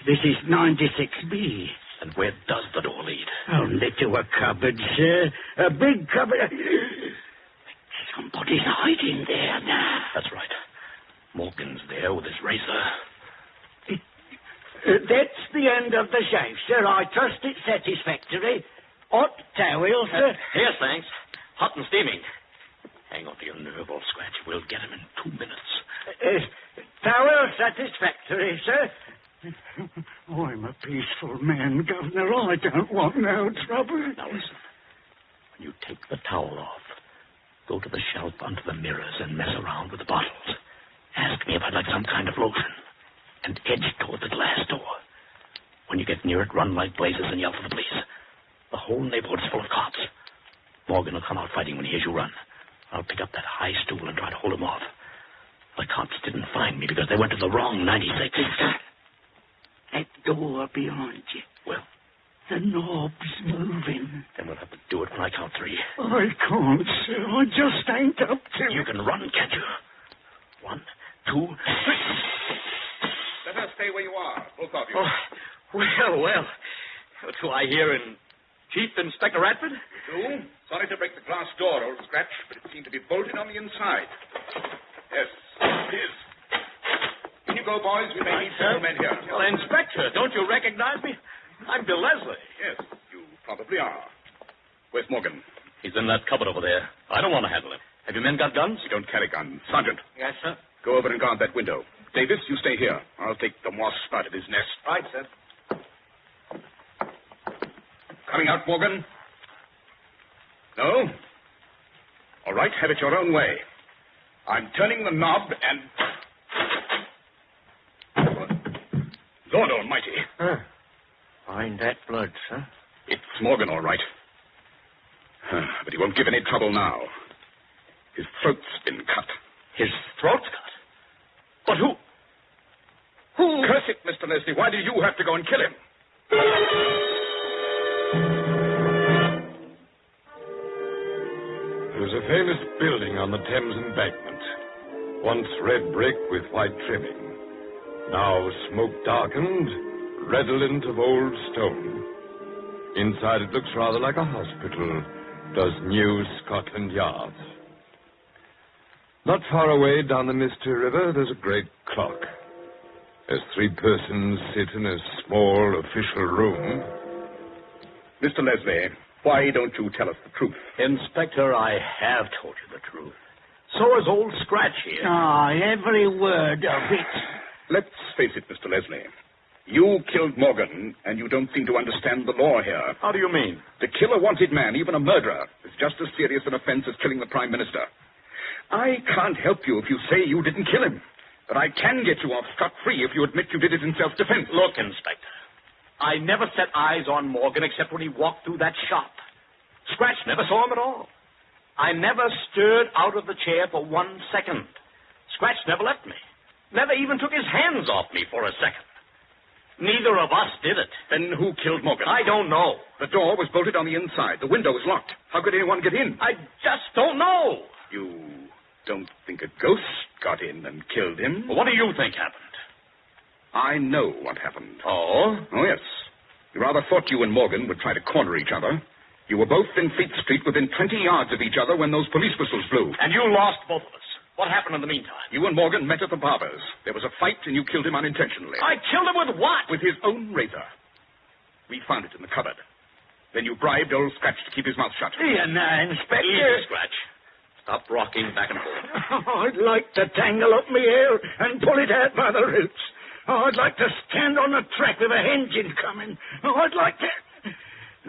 This is 96B. And where does the door lead? Only to a cupboard, sir. A big cupboard. Somebody's hiding there now. That's right. Morgan's there with his razor. That's the end of the shave, sir. I trust it's satisfactory. Hot towel, sir. Yes, thanks. Hot and steaming. Hang on to your nerve, Old Scratch. We'll get him in 2 minutes. Towel satisfactory, sir. Oh, I'm a peaceful man, Governor. I don't want no trouble. Now, listen. When you take the towel off, go to the shelf under the mirrors and mess around with the bottles. Ask me if I'd like some kind of lotion. And edge toward the glass door. When you get near it, run like blazes and yell for the police. The whole neighborhood's full of cops. Morgan will come out fighting when he hears you run. I'll pick up that high stool and try to hold him off. The cops didn't find me because they went to the wrong 96. That door behind you. Well? The knob's moving. Then we'll have to do it when I count 3. I can't, sir. I just ain't up to it. You can run, can't you? 1, 2, 3. Let us stay where you are, both of you. Oh, well. What do I hear in Chief Inspector Radford? You do? Sorry to break the glass door, Old Scratch, but it seemed to be bolted on the inside. Yes, it is. In you go, boys. We may need several men here. Well, Inspector, don't you recognize me? I'm Bill Leslie. Yes, you probably are. Where's Morgan? He's in that cupboard over there. I don't want to handle him. Have your men got guns? We don't carry guns. Sergeant. Yes, sir. Go over and guard that window. Davis, you stay here. I'll take the wasp out of his nest. Right, sir. Coming out, Morgan? No? All right, have it your own way. I'm turning the knob and... Lord almighty. Find that blood, sir. It's Morgan, all right. But he won't give any trouble now. His throat's been cut. His throat's cut? But who? Curse it, Mr. Leslie. Why do you have to go and kill him? It was a famous building on the Thames embankment. Once red brick with white trimming. Now smoke darkened, redolent of old stone. Inside it looks rather like a hospital, does New Scotland Yard. Not far away down the Misty River, there's a great clock. As 3 persons sit in a small official room. Mr. Leslie, why don't you tell us the truth? Inspector, I have told you the truth. So has old Scratch here. Every word of it. Let's face it, Mr. Leslie. You killed Morgan, and you don't seem to understand the law here. How do you mean? To kill a wanted man, even a murderer, is just as serious an offense as killing the Prime Minister. I can't help you if you say you didn't kill him, but I can get you off scot-free if you admit you did it in self-defense. Look, Inspector, I never set eyes on Morgan except when he walked through that shop. Scratch never saw him at all. I never stirred out of the chair for 1 second. Scratch never left me. Never even took his hands off me for a second. Neither of us did it. Then who killed Morgan? I don't know. The door was bolted on the inside. The window was locked. How could anyone get in? I just don't know. You don't think a ghost got in and killed him? Well, what do you think happened? I know what happened. Oh? Oh, yes. You rather thought you and Morgan would try to corner each other. You were both in Fleet Street within 20 yards of each other when those police whistles blew. And you lost both of us. What happened in the meantime? You and Morgan met at the barber's. There was a fight, and you killed him unintentionally. I killed him with what? With his own razor. We found it in the cupboard. Then you bribed old Scratch to keep his mouth shut. Here now, Inspector. Easy, Scratch. Stop rocking back and forth. I'd like to tangle up my hair and pull it out by the roots. I'd like to stand on the track with a engine coming. I'd like to...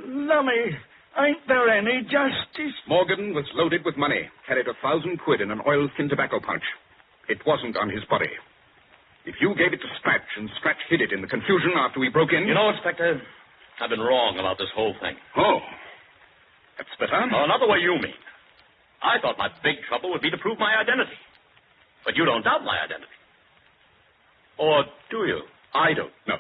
Lummy, ain't there any justice? Morgan was loaded with money, carried 1,000 quid in an oil-thin tobacco pouch. It wasn't on his body. If you gave it to Scratch and Scratch hid it in the confusion after we broke in... You know, Inspector, I've been wrong about this whole thing. Oh, that's better. Oh, not the way you mean. I thought my big trouble would be to prove my identity. But you don't doubt my identity. Or do you? I don't know.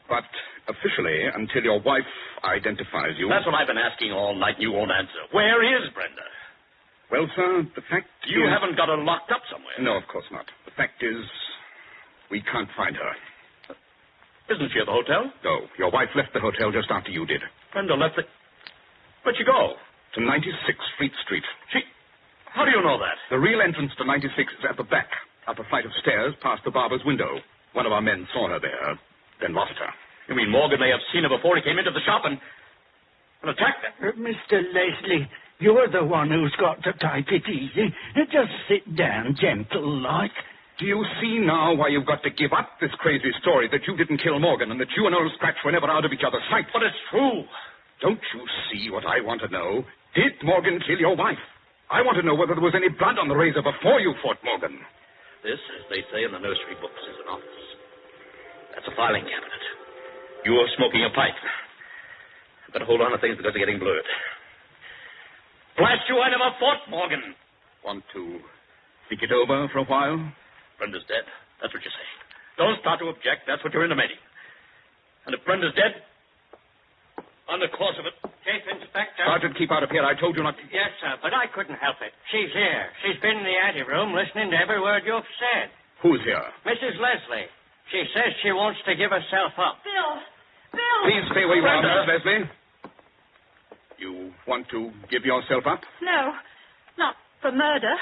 But officially, until your wife identifies you... That's what I've been asking all night, and you won't answer. Where is Brenda? Well, sir, the fact You is... haven't got her locked up somewhere. No, of course not. The fact is, we can't find her. Isn't she at the hotel? No, your wife left the hotel just after you did. Brenda left the... Where'd she go? To 96 Fleet Street. How do you know that? The real entrance to 96 is at the back, up a flight of stairs past the barber's window. One of our men saw her there, then lost her. You mean Morgan may have seen her before he came into the shop and attacked her? Mr. Leslie, you're the one who's got to take it easy. Just sit down, gentle-like. Do you see now why you've got to give up this crazy story that you didn't kill Morgan and that you and old Scratch were never out of each other's sight? But it's true. Don't you see what I want to know? Did Morgan kill your wife? I want to know whether there was any blood on the razor before you fought Morgan. This, as they say in the nursery books, is an office. That's a filing cabinet. You're smoking a pipe. I better hold on to things because they're getting blurred. Blast you, I never fought Morgan. Want to think it over for a while? Brenda's dead. That's what you're saying. Don't start to object. That's what you're intimating. And if Brenda's dead, on the course of it. Chief Inspector. Sergeant, keep out of here. I told you not to... Yes, sir, but I couldn't help it. She's here. She's been in the anteroom listening to every word you've said. Who's here? Mrs. Leslie. She says she wants to give herself up. Bill! Bill! Please stay where you are, Mrs. Leslie. You want to give yourself up? No, not for murder.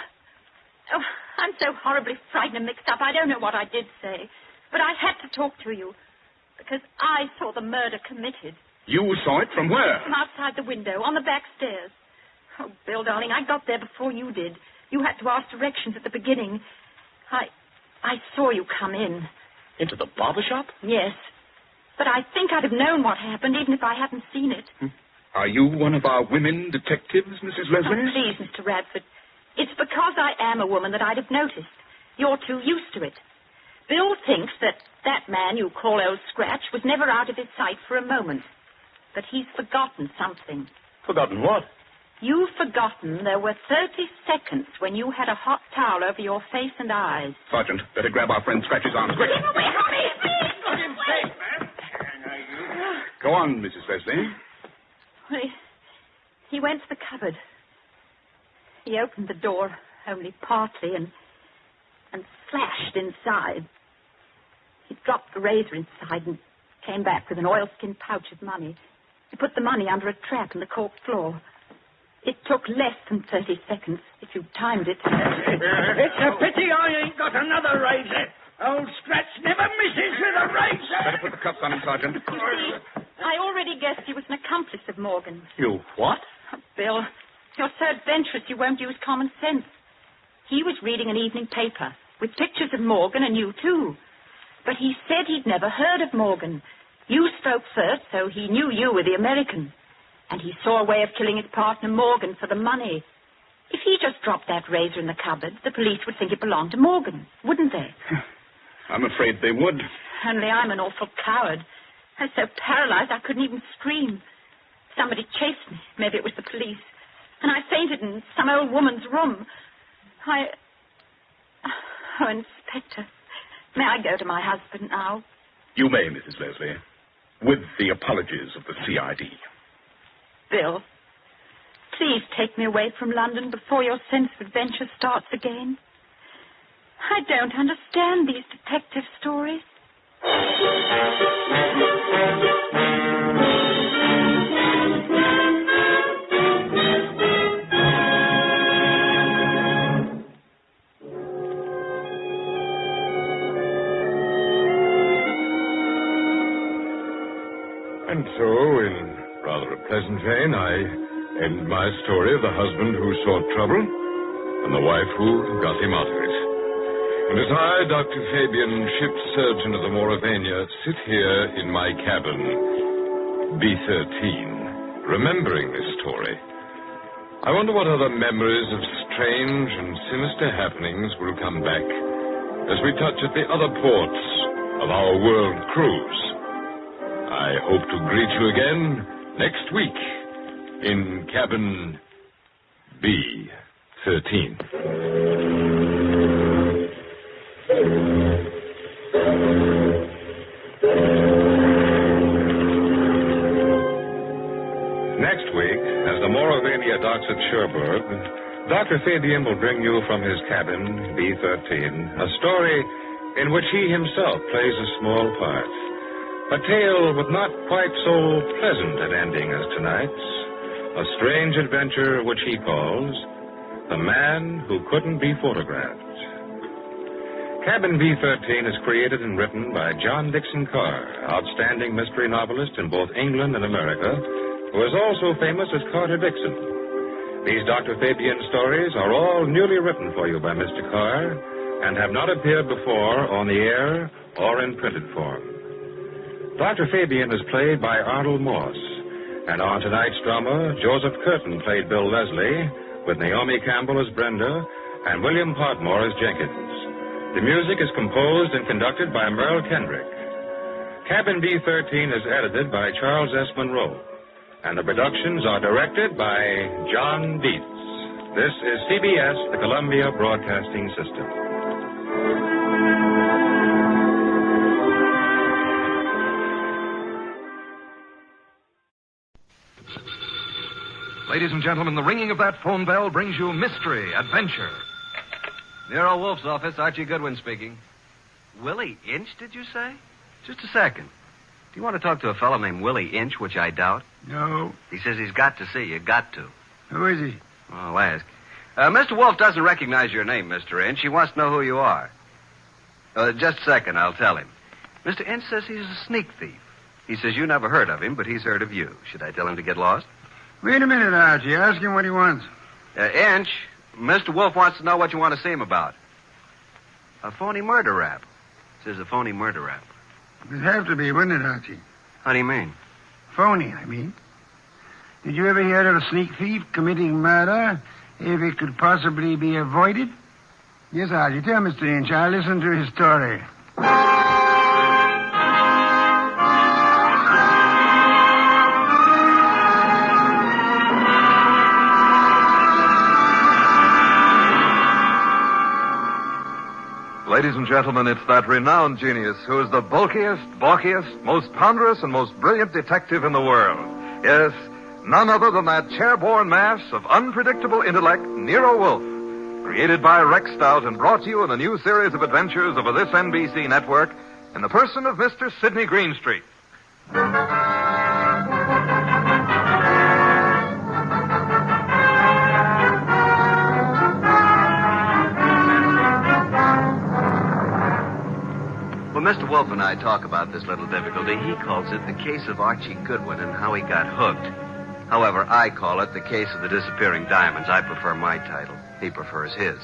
Oh, I'm so horribly frightened and mixed up. I don't know what I did say. But I had to talk to you because I saw the murder committed. You saw it from where? From outside the window, on the back stairs. Oh, Bill, darling, I got there before you did. You had to ask directions at the beginning. I saw you come in. Into the barber shop? Yes. But I think I'd have known what happened even if I hadn't seen it. Are you one of our women detectives, Mrs. Leslie? Oh, please, Mr. Radford. It's because I am a woman that I'd have noticed. You're too used to it. Bill thinks that man you call Old Scratch was never out of his sight for a moment. But he's forgotten something. Forgotten what? You've forgotten there were 30 seconds when you had a hot towel over your face and eyes. Sergeant, better grab our friend Scratch's arms quick. Get away from me! Let him safe, man. Go on, Mrs. Leslie. Well, he went to the cupboard. He opened the door only partly and slashed inside. He dropped the razor inside and came back with an oilskin pouch of money. He put the money under a trap in the cork floor. It took less than 30 seconds if you timed it. It's a pity I ain't got another razor. Old Scratch never misses with a razor. Better put the cuffs on him, Sergeant. You see, I already guessed he was an accomplice of Morgan's. You what? Bill, you're so adventurous you won't use common sense. He was reading an evening paper with pictures of Morgan and you, too. But he said he'd never heard of Morgan. You spoke first, so he knew you were the American. And he saw a way of killing his partner, Morgan, for the money. If he just dropped that razor in the cupboard, the police would think it belonged to Morgan, wouldn't they? I'm afraid they would. Only I'm an awful coward. I was so paralyzed I couldn't even scream. Somebody chased me. Maybe it was the police. And I fainted in some old woman's room. Oh, Inspector, may I go to my husband now? You may, Mrs. Leslie, with the apologies of the CID. Bill, please take me away from London before your sense of adventure starts again. I don't understand these detective stories. And so, in rather a pleasant vein, I end my story of the husband who sought trouble and the wife who got him out of it. And as I, Dr. Fabian, ship's surgeon of the Mauravania, sit here in my cabin, B-13, remembering this story, I wonder what other memories of strange and sinister happenings will come back as we touch at the other ports of our world cruise. I hope to greet you again next week in cabin B-13. Next week, as the Mauravania docks at Cherbourg, Dr. Fabian will bring you from his cabin, B-13, a story in which he himself plays a small part. A tale with not quite so pleasant an ending as tonight's. A strange adventure which he calls The Man Who Couldn't Be Photographed. Cabin B-13 is created and written by John Dixon Carr, outstanding mystery novelist in both England and America, who is also famous as Carter Dixon. These Dr. Fabian stories are all newly written for you by Mr. Carr and have not appeared before on the air or in printed form. Dr. Fabian is played by Arnold Moss, and on tonight's drama, Joseph Curtin played Bill Leslie, with Naomi Campbell as Brenda and William Podmore as Jenkins. The music is composed and conducted by Merle Kendrick. Cabin B-13 is edited by Charles S. Monroe, and the productions are directed by John Dietz. This is CBS, the Columbia Broadcasting System. Ladies and gentlemen, the ringing of that phone bell brings you mystery, adventure. Nero Wolf's office, Archie Goodwin speaking. Willie Inch, did you say? Just a second. Do you want to talk to a fellow named Willie Inch, which I doubt? No. He says he's got to see you. Got to. Who is he? I'll ask. Mr. Wolf doesn't recognize your name, Mr. Inch. He wants to know who you are. Just a second, I'll tell him. Mr. Inch says he's a sneak thief. He says you never heard of him, but he's heard of you. Should I tell him to get lost? Wait a minute, Archie. Ask him what he wants. Inch, Mr. Wolf wants to know what you want to see him about. A phony murder rap. Says a phony murder rap. It'd have to be, wouldn't it, Archie? How do you mean? Phony, I mean. Did you ever hear of a sneak thief committing murder if it could possibly be avoided? Yes, Archie. Tell Mr. Inch. I'll listen to his story. Ladies and gentlemen, it's that renowned genius who is the bulkiest, balkiest, most ponderous, and most brilliant detective in the world. Yes, none other than that chair-borne mass of unpredictable intellect, Nero Wolfe. Created by Rex Stout and brought to you in a new series of adventures over this NBC network, in the person of Mr. Sidney Greenstreet. When Mr. Wolf and I talk about this little difficulty, he calls it the case of Archie Goodwin and how he got hooked. However, I call it the case of the disappearing diamonds. I prefer my title. He prefers his.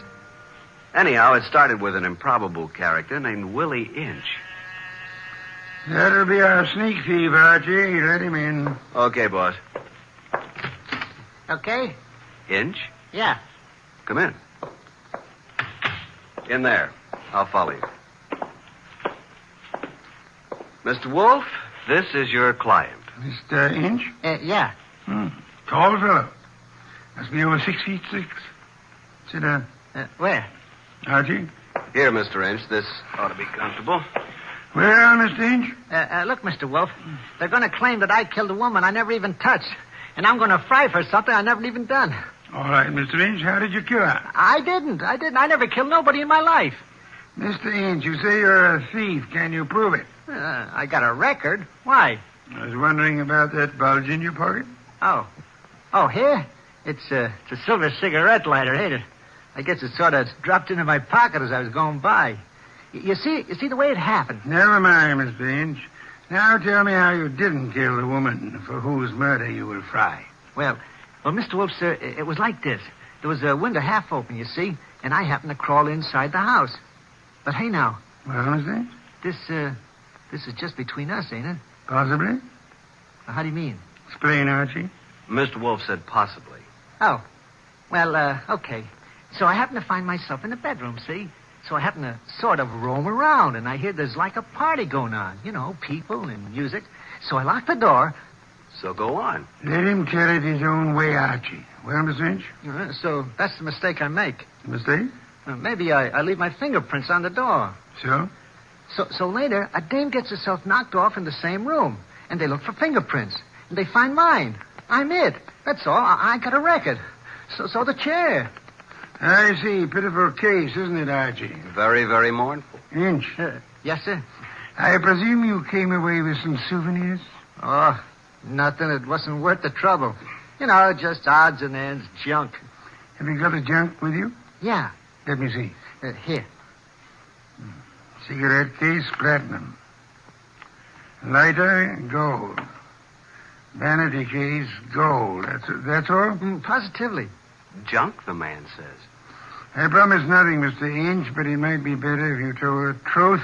Anyhow, it started with an improbable character named Willie Inch. That'll be our sneak thief, Archie. Let him in. Okay, boss. Okay? Inch? Yeah. Come in. In there. I'll follow you. Mr. Wolf, this is your client. Mr. Inch? Yeah. Tall fellow. Must be over 6'6". Sit down. Where? Archie? Here, Mr. Inch. This ought to be comfortable. Well, Mr. Inch? Look, Mr. Wolf, they're going to claim that I killed a woman I never even touched. And I'm going to fry for something I never even done. All right, Mr. Inch, how did you kill her? I didn't. I never killed nobody in my life. Mr. Inch, you say you're a thief. Can you prove it? I got a record. Why? I was wondering about that bulge in your pocket. Oh, here? It's a silver cigarette lighter, ain't it? I guess it sort of dropped into my pocket as I was going by. You see the way it happened? Never mind, Mr. Inch. Now tell me how you didn't kill the woman for whose murder you will fry. Well, Mr. Wolf, sir, it was like this. There was a window half open, you see, and I happened to crawl inside the house. But hey, now. Well, Mr. Inch? This is just between us, ain't it? Possibly. How do you mean? Explain, Archie. Mr. Wolf said possibly. Oh. Well, okay. So I happen to find myself in the bedroom, see? So I happen to sort of roam around, and I hear there's like a party going on. You know, people and music. So I lock the door. So go on. Let him tell it his own way, Archie. Well, Mr. Inch? So that's the mistake I make. Mistake? Maybe I leave my fingerprints on the door. So? So later, a dame gets herself knocked off in the same room, and they look for fingerprints, and they find mine. I'm it. That's all. I got a record. So the chair. I see. Pitiful case, isn't it, Archie? Very, very mournful. Inch. Yes, sir? I presume you came away with some souvenirs? Oh, nothing. It wasn't worth the trouble. You know, just odds and ends, junk. Have you got the junk with you? Yeah. Let me see. Here. Cigarette case, platinum. Lighter, gold. Vanity case, gold. That's all? Positively. Junk, the man says. I promise nothing, Mr. Inch, but it might be better if you told the truth.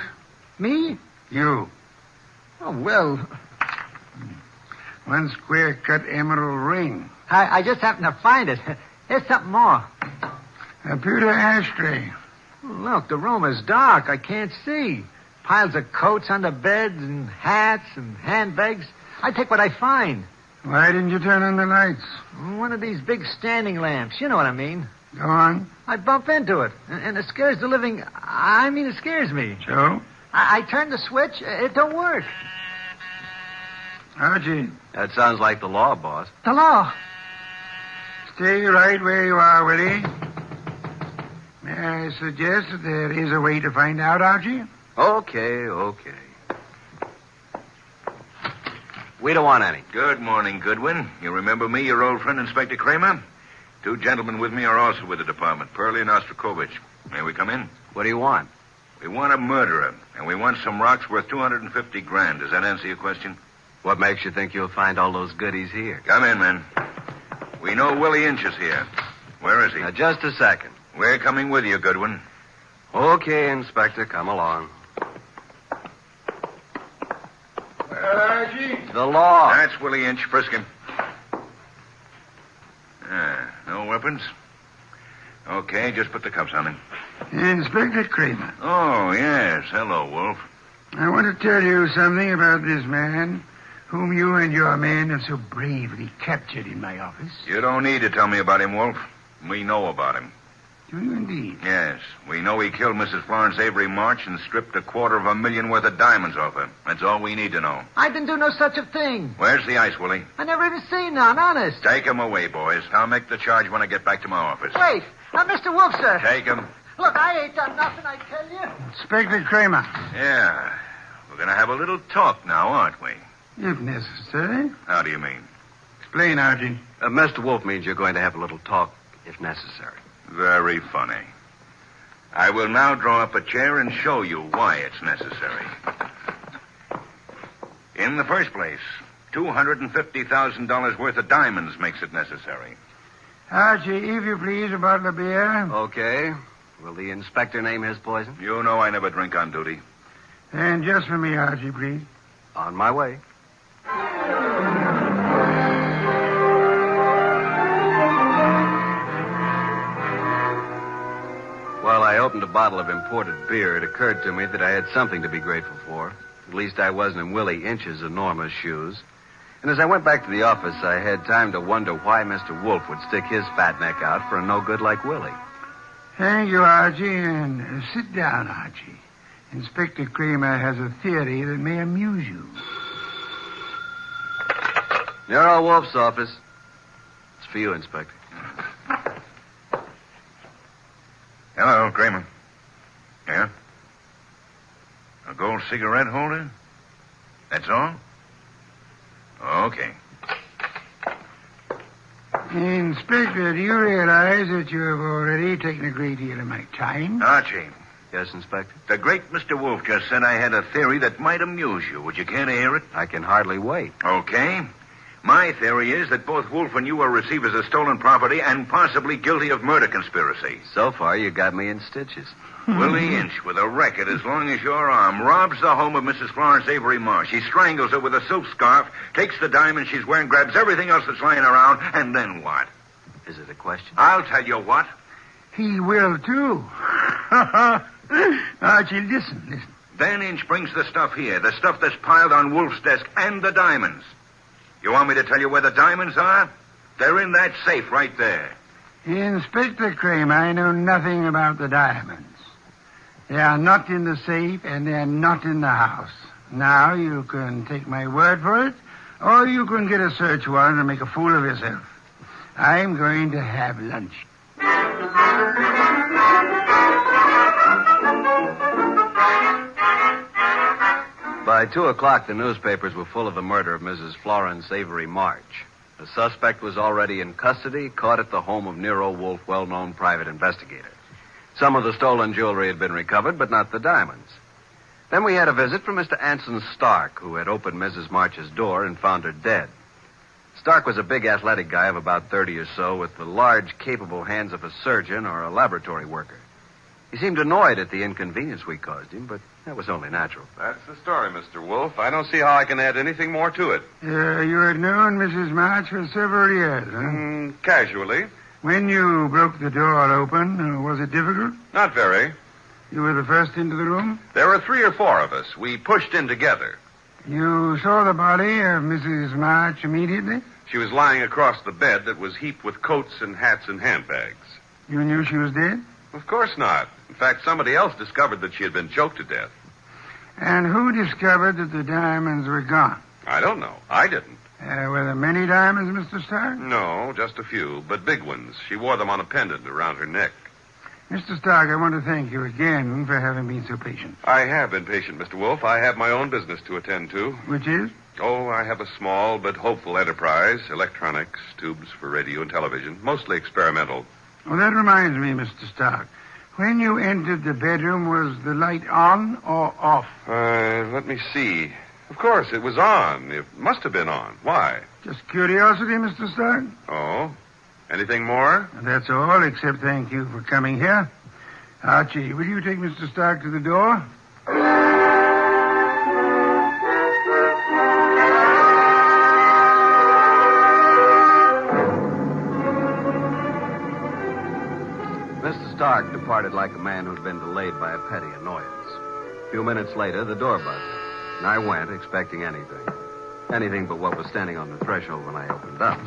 Me? You. Oh, well. One square-cut emerald ring. I just happened to find it. Here's something more. A pewter ashtray. Look, the room is dark. I can't see. Piles of coats under beds and hats and handbags. I take what I find. Why didn't you turn on the lights? One of these big standing lamps. You know what I mean. Go on. I bump into it, and it scares the living... it scares me. So? I turn the switch. It don't work. Archie. That sounds like the law, boss. The law. Stay right where you are, Willie. May I suggest that there is a way to find out, Archie? Okay. We don't want any. Good morning, Goodwin. You remember me, your old friend, Inspector Kramer? Two gentlemen with me are also with the department, Pearlie and Ostrakovich. May we come in? What do you want? We want a murderer, and we want some rocks worth $250,000. Does that answer your question? What makes you think you'll find all those goodies here? Come in, men. We know Willie Inch is here. Where is he? Now, just a second. We're coming with you, Goodwin. Okay, Inspector, come along. Archie? The law. That's Willie Inch. Frisk him. No weapons? Okay, just put the cuffs on him. Inspector Kramer. Oh, yes. Hello, Wolf. I want to tell you something about this man whom you and your men have so bravely captured in my office. You don't need to tell me about him, Wolf. We know about him. Do you indeed? Yes. We know he killed Mrs. Florence Avery March and stripped $250,000 worth of diamonds off her. That's all we need to know. I didn't do no such a thing. Where's the ice, Willie? I never even seen none, honest. Take him away, boys. I'll make the charge when I get back to my office. Wait. Mr. Wolf, sir. Take him. Look, I ain't done nothing, I tell you. Inspector Kramer. Yeah. We're going to have a little talk now, aren't we? If necessary. How do you mean? Explain, Archie. Mr. Wolf means you're going to have a little talk, if necessary. Very funny. I will now draw up a chair and show you why it's necessary. In the first place, $250,000 worth of diamonds makes it necessary. Archie, if you please, a bottle of beer. Okay. Will the inspector name his poison? You know I never drink on duty. And just for me, Archie, please. On my way. While I opened a bottle of imported beer, it occurred to me that I had something to be grateful for. At least I wasn't in Willie Inch's enormous shoes. And as I went back to the office, I had time to wonder why Mr. Wolf would stick his fat neck out for a no-good like Willie. Thank you, Archie, and sit down, Archie. Inspector Kramer has a theory that may amuse you. Nero Wolf's office. It's for you, Inspector. Hello, Kramer. Yeah? A gold cigarette holder? That's all? Okay. Inspector, do you realize that you have already taken a great deal of my time? Archie. Yes, Inspector? The great Mr. Wolf just said I had a theory that might amuse you. Would you care to hear it? I can hardly wait. Okay. My theory is that both Wolf and you are receivers of stolen property and possibly guilty of murder conspiracy. So far, you got me in stitches. Willie Inch, with a record as long as your arm, robs the home of Mrs. Florence Avery Marsh. He strangles her with a silk scarf, takes the diamond she's wearing, grabs everything else that's lying around, and then what? Is it a question? I'll tell you what. He will, too. Archie, listen. Then Inch brings the stuff here, the stuff that's piled on Wolf's desk, and the diamonds. You want me to tell you where the diamonds are? They're in that safe right there. Inspector Kramer, I know nothing about the diamonds. They are not in the safe, and they are not in the house. Now, you can take my word for it, or you can get a search warrant and make a fool of yourself. I'm going to have lunch. By 2 o'clock, the newspapers were full of the murder of Mrs. Florence Avery March. The suspect was already in custody, caught at the home of Nero Wolf, well-known private investigator. Some of the stolen jewelry had been recovered, but not the diamonds. Then we had a visit from Mr. Anson Stark, who had opened Mrs. March's door and found her dead. Stark was a big athletic guy of about 30 or so, with the large, capable hands of a surgeon or a laboratory worker. He seemed annoyed at the inconvenience we caused him, but that was only natural. That's the story, Mr. Wolf. I don't see how I can add anything more to it. You had known Mrs. March for several years, huh? Casually. When you broke the door open, was it difficult? Not very. You were the first into the room? There were 3 or 4 of us. We pushed in together. You saw the body of Mrs. March immediately? She was lying across the bed that was heaped with coats and hats and handbags. You knew she was dead? Of course not. In fact, somebody else discovered that she had been choked to death. And who discovered that the diamonds were gone? I don't know. I didn't. Were there many diamonds, Mr. Stark? No, just a few, but big ones. She wore them on a pendant around her neck. Mr. Stark, I want to thank you again for having been so patient. I have been patient, Mr. Wolf. I have my own business to attend to. Which is? Oh, I have a small but hopeful enterprise. Electronics, tubes for radio and television, mostly experimental. Oh, that reminds me, Mr. Stark. When you entered the bedroom, was the light on or off? Let me see. Of course, it was on. It must have been on. Why? Just curiosity, Mr. Stark. Oh? Anything more? That's all, except thank you for coming here. Archie, will you take Mr. Stark to the door? Mr. Stark departed like a man who'd been delayed by a petty annoyance. A few minutes later, the door buzzed, and I went expecting anything. Anything but what was standing on the threshold when I opened up.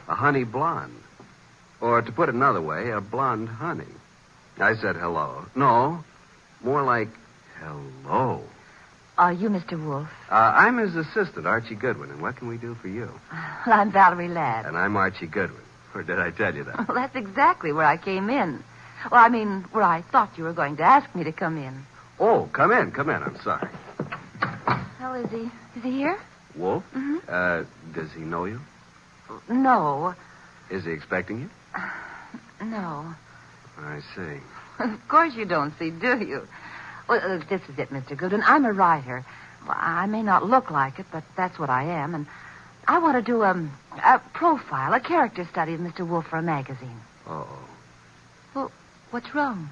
A honey blonde. Or, to put it another way, a blonde honey. I said hello. No, more like hello. Are you Mr. Wolf? I'm his assistant, Archie Goodwin, and what can we do for you? Well, I'm Valerie Ladd. And I'm Archie Goodwin. Or did I tell you that? Well, that's exactly where I came in. Well, I mean, where I thought you were going to ask me to come in. Oh, come in. I'm sorry. Well, is he here? Wolf? Mm-hmm. Does he know you? No. Is he expecting you? No. I see. Of course you don't see, do you? Well, this is it, Mr. Goodwin. I'm a writer. Well, I may not look like it, but that's what I am. And I want to do a profile, a character study of Mr. Wolf for a magazine. Uh-oh. Well, what's wrong?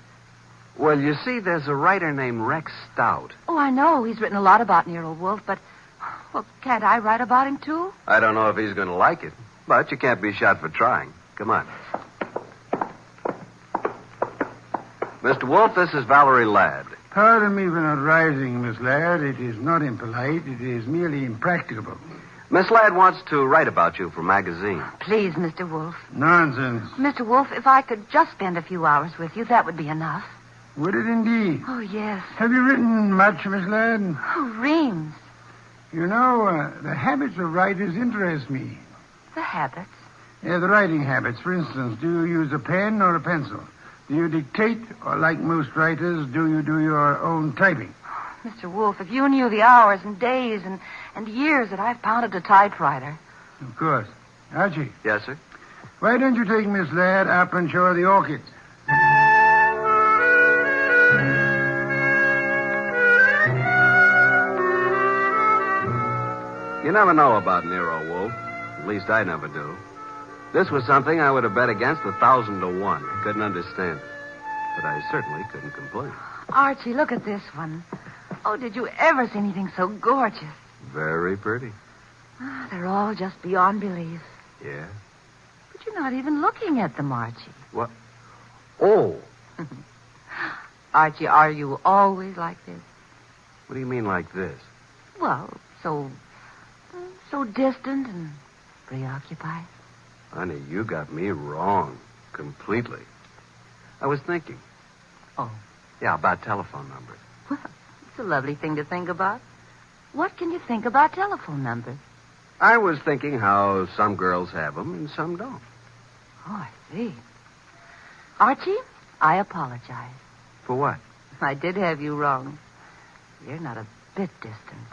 Well, you see, there's a writer named Rex Stout. Oh, I know. He's written a lot about Nero Wolf, but, well, can't I write about him, too? I don't know if he's going to like it, but you can't be shot for trying. Come on. Mr. Wolf, this is Valerie Ladd. Pardon me for not rising, Miss Ladd. It is not impolite. It is merely impracticable. Miss Ladd wants to write about you for a magazine. Please, Mr. Wolf. Nonsense. Mr. Wolf, if I could just spend a few hours with you, that would be enough. Would it indeed? Oh, yes. Have you written much, Miss Ladd? Oh, reams. You know, the habits of writers interest me. The habits? Yeah, the writing habits. For instance, do you use a pen or a pencil? Do you dictate, or like most writers, do you do your own typing? Mr. Wolf, if you knew the hours and days and years that I've pounded a typewriter. Of course. Archie. Yes, sir? Why don't you take Miss Ladd up and show her the orchids? You never know about Nero Wolf. At least I never do. This was something I would have bet against 1,000 to 1. I couldn't understand it. But I certainly couldn't complain. Archie, look at this one. Oh, did you ever see anything so gorgeous? Very pretty. They're all just beyond belief. Yeah? But you're not even looking at them, Archie. What? Oh. Archie, are you always like this? What do you mean like this? Well, so distant and preoccupied. Honey, you got me wrong. Completely. I was thinking. Oh. Yeah, about telephone numbers. Well, it's a lovely thing to think about. What can you think about telephone numbers? I was thinking how some girls have them and some don't. Oh, I see. Archie, I apologize. For what? I did have you wrong. You're not a bit distant.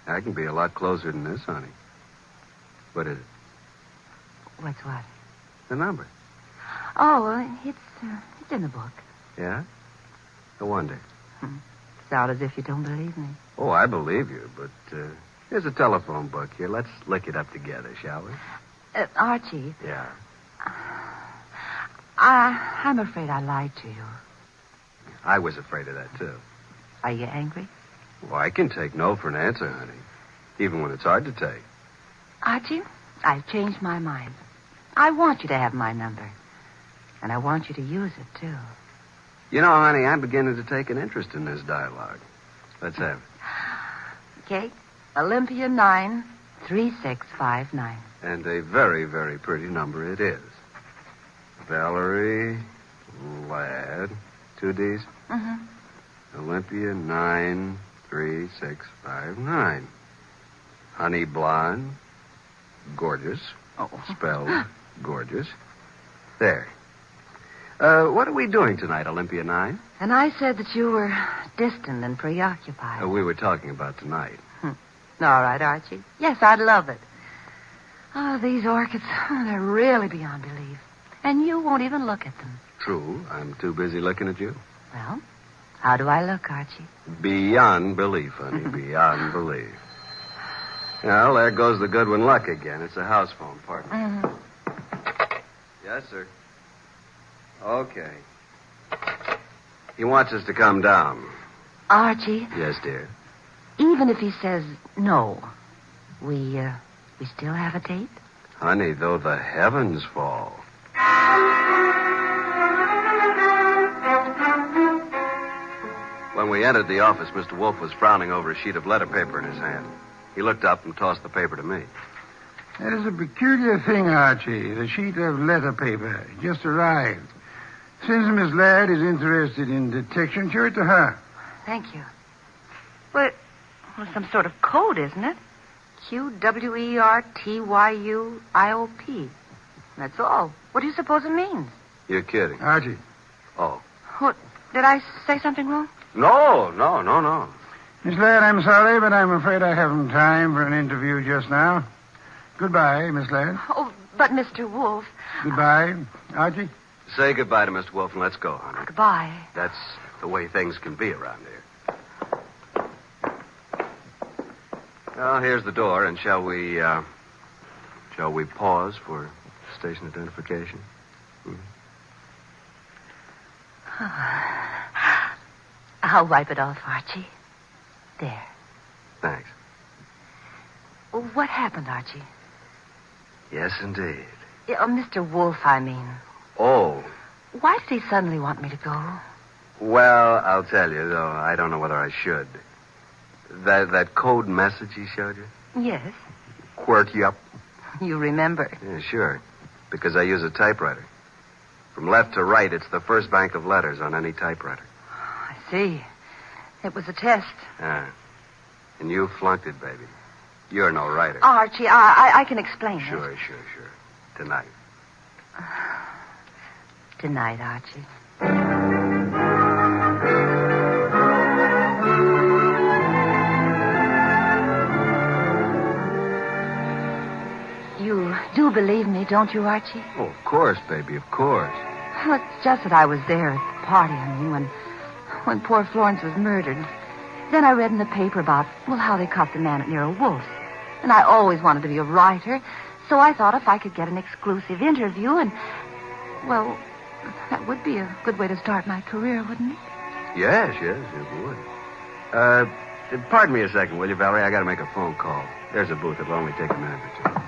I can be a lot closer than this, honey. What is it? What's what? The number. Oh, well, it's in the book. Yeah? No wonder. Sound as if you don't believe me. Oh, I believe you, but here's a telephone book here. Let's look it up together, shall we? Archie. Yeah. I'm afraid I lied to you. I was afraid of that, too. Are you angry? Well, I can take no for an answer, honey. Even when it's hard to take. Archie, I've changed my mind. I want you to have my number. And I want you to use it, too. You know, honey, I'm beginning to take an interest in this dialogue. Let's have it. Okay. Olympia 93659. And a very, very pretty number it is. Valerie Ladd. 2 D's? Mm-hmm. Olympia 93659. Honey blonde. Gorgeous. Oh. Spelled gorgeous. There. What are we doing tonight, Olympia 9? And I said that you were distant and preoccupied. We were talking about tonight. All right, Archie. Yes, I'd love it. Oh, these orchids, they're really beyond belief. And you won't even look at them. True. I'm too busy looking at you. Well, how do I look, Archie? Beyond belief, honey. Beyond belief. Well, there goes the Goodwin luck again. It's a house phone, pardon me. Mm-hmm. Yes, sir. Okay. He wants us to come down. Archie? Yes, dear. Even if he says no, we still have a date? Honey, though the heavens fall. When we entered the office, Mr. Wolf was frowning over a sheet of letter paper in his hand. He looked up and tossed the paper to me. That is a peculiar thing, Archie. The sheet of letter paper just arrived. Since Miss Ladd is interested in detection, show it to her. Thank you. Well, some sort of code, isn't it? QWERTYUIOP. That's all. What do you suppose it means? You're kidding. Archie. Oh. What? Did I say something wrong? No. Miss Ladd, I'm sorry, but I'm afraid I haven't time for an interview just now. Goodbye, Miss Ladd. Oh, but Mr. Wolf. Goodbye. Archie? Say goodbye to Mr. Wolf and let's go, honey. Goodbye. That's the way things can be around here. Well, here's the door, and shall we pause for station identification? I'll wipe it off, Archie. There. Thanks. What happened, Archie? Yes, indeed. Mr. Wolf, I mean. Oh. Why did he suddenly want me to go? Well, I'll tell you, though I don't know whether I should. That code message he showed you? Yes. Quirt you up? You remember. Yeah, sure. Because I use a typewriter. From left to right, it's the first bank of letters on any typewriter. I see. It was a test. Yeah. And you flunked it, baby. You're no writer. Archie, I can explain it. Sure. Tonight. Tonight, Archie. You do believe me, don't you, Archie? Oh, of course, baby, of course. Well, it's just that I was there at the party, I mean, when poor Florence was murdered. Then I read in the paper about, how they caught the man at Nero Wolf's. And I always wanted to be a writer, so I thought if I could get an exclusive interview and, that would be a good way to start my career, wouldn't it? Yes, it would. Pardon me a second, will you, Valerie? I got to make a phone call. There's a booth. It'll only take a minute or two.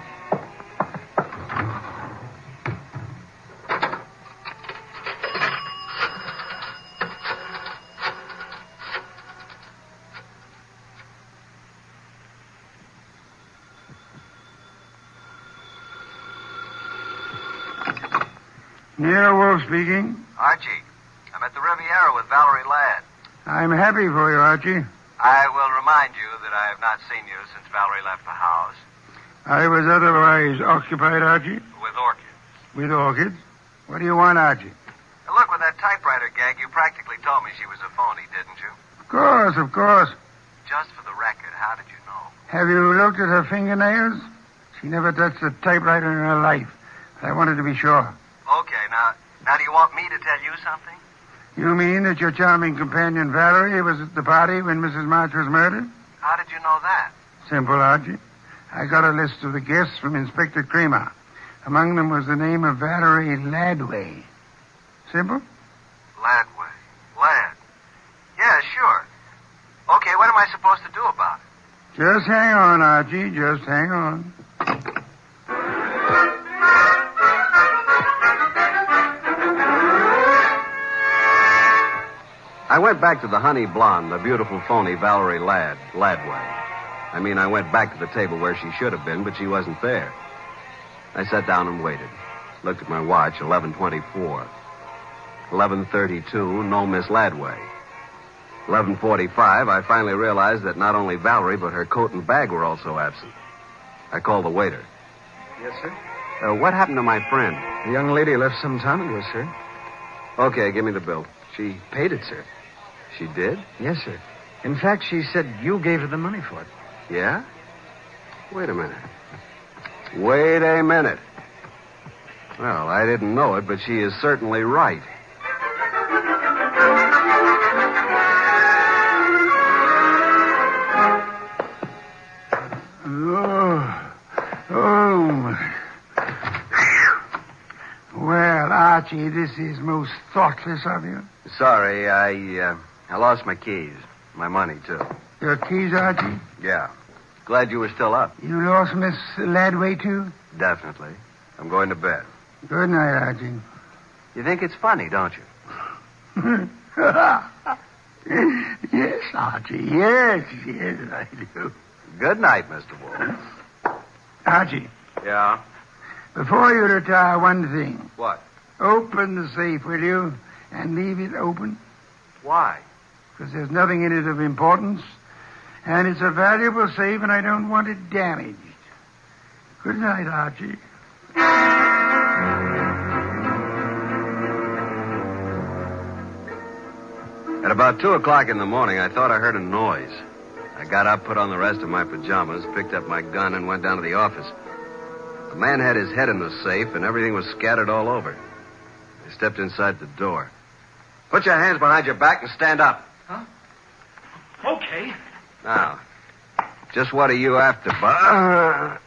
Nero Wolf speaking. Archie, I'm at the Riviera with Valerie Ladd. I'm happy for you, Archie. I will remind you that I have not seen you since Valerie left the house. I was otherwise occupied, Archie. With orchids. With orchids? What do you want, Archie? Now, look, with that typewriter gag, you practically told me she was a phony, didn't you? Of course. Just for the record, how did you know? Have you looked at her fingernails? She never touched a typewriter in her life. I wanted to be sure. Okay, now do you want me to tell you something? You mean that your charming companion Valerie was at the party when Mrs. March was murdered? How did you know that? Simple, Archie. I got a list of the guests from Inspector Kramer. Among them was the name of Valerie Ladway. Simple? Ladway. Ladd. Yeah, sure. Okay, what am I supposed to do about it? Just hang on, Archie. Just hang on. I went back to the honey blonde, the beautiful phony Valerie Ladway. I went back to the table where she should have been, but she wasn't there. I sat down and waited. Looked at my watch, 11:24. 11:32, no Miss Ladway. 11:45, I finally realized that not only Valerie, but her coat and bag were also absent. I called the waiter. Yes, sir? What happened to my friend? The young lady left some time ago, sir. Okay, give me the bill. She paid it, sir. She did? Yes, sir. In fact, she said you gave her the money for it. Yeah? Wait a minute. Well, I didn't know it, but she is certainly right. Well, Archie, this is most thoughtless of you. Sorry, I lost my keys. My money, too. Your keys, Archie? Yeah. Glad you were still up. You lost Miss Ladway, too? Definitely. I'm going to bed. Good night, Archie. You think it's funny, don't you? Yes, Archie. Yes, I do. Good night, Mr. Wolf. Archie. Yeah? Before you retire, one thing. What? Open the safe, will you? And leave it open. Why? Because there's nothing in it of importance. And it's a valuable safe, and I don't want it damaged. Good night, Archie. At about 2 o'clock in the morning, I thought I heard a noise. I got up, put on the rest of my pajamas, picked up my gun, and went down to the office. The man had his head in the safe, and everything was scattered all over. I stepped inside the door. Put your hands behind your back and stand up. Huh? Okay. Now, just what are you after, Bud?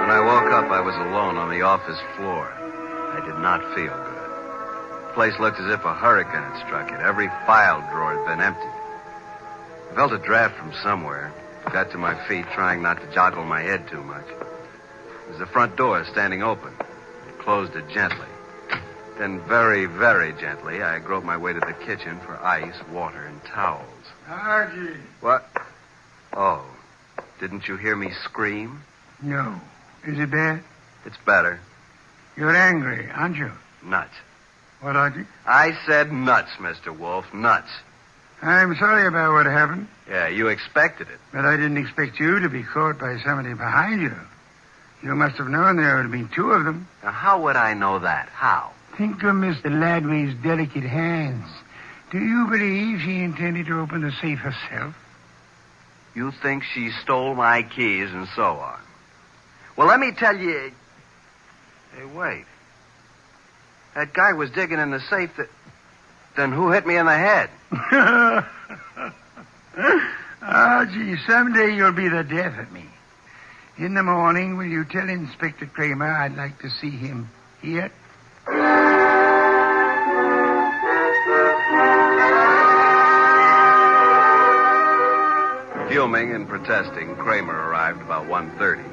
When I woke up, I was alone on the office floor. I did not feel good. The place looked as if a hurricane had struck it. Every file drawer had been emptied. I felt a draft from somewhere. Got to my feet, trying not to joggle my head too much. There was the front door standing open. I closed it gently. Then very, very gently, I groped my way to the kitchen for ice, water, and towels. Archie. What? Oh, didn't you hear me scream? No. Is it bad? It's better. You're angry, aren't you? Nuts. What, Archie? I said nuts, Mr. Wolf. Nuts. I'm sorry about what happened. Yeah, you expected it. But I didn't expect you to be caught by somebody behind you. You must have known there would have been two of them. Now, how would I know that? How? Think of Mr. Ladway's delicate hands. Do you believe she intended to open the safe herself? You think she stole my keys and so on. Well, let me tell you... Hey, wait. That guy was digging in the safe that... Then who hit me in the head? Gee, someday you'll be the death of me. In the morning, will you tell Inspector Kramer I'd like to see him here? Fuming and protesting, Kramer arrived about 1:30.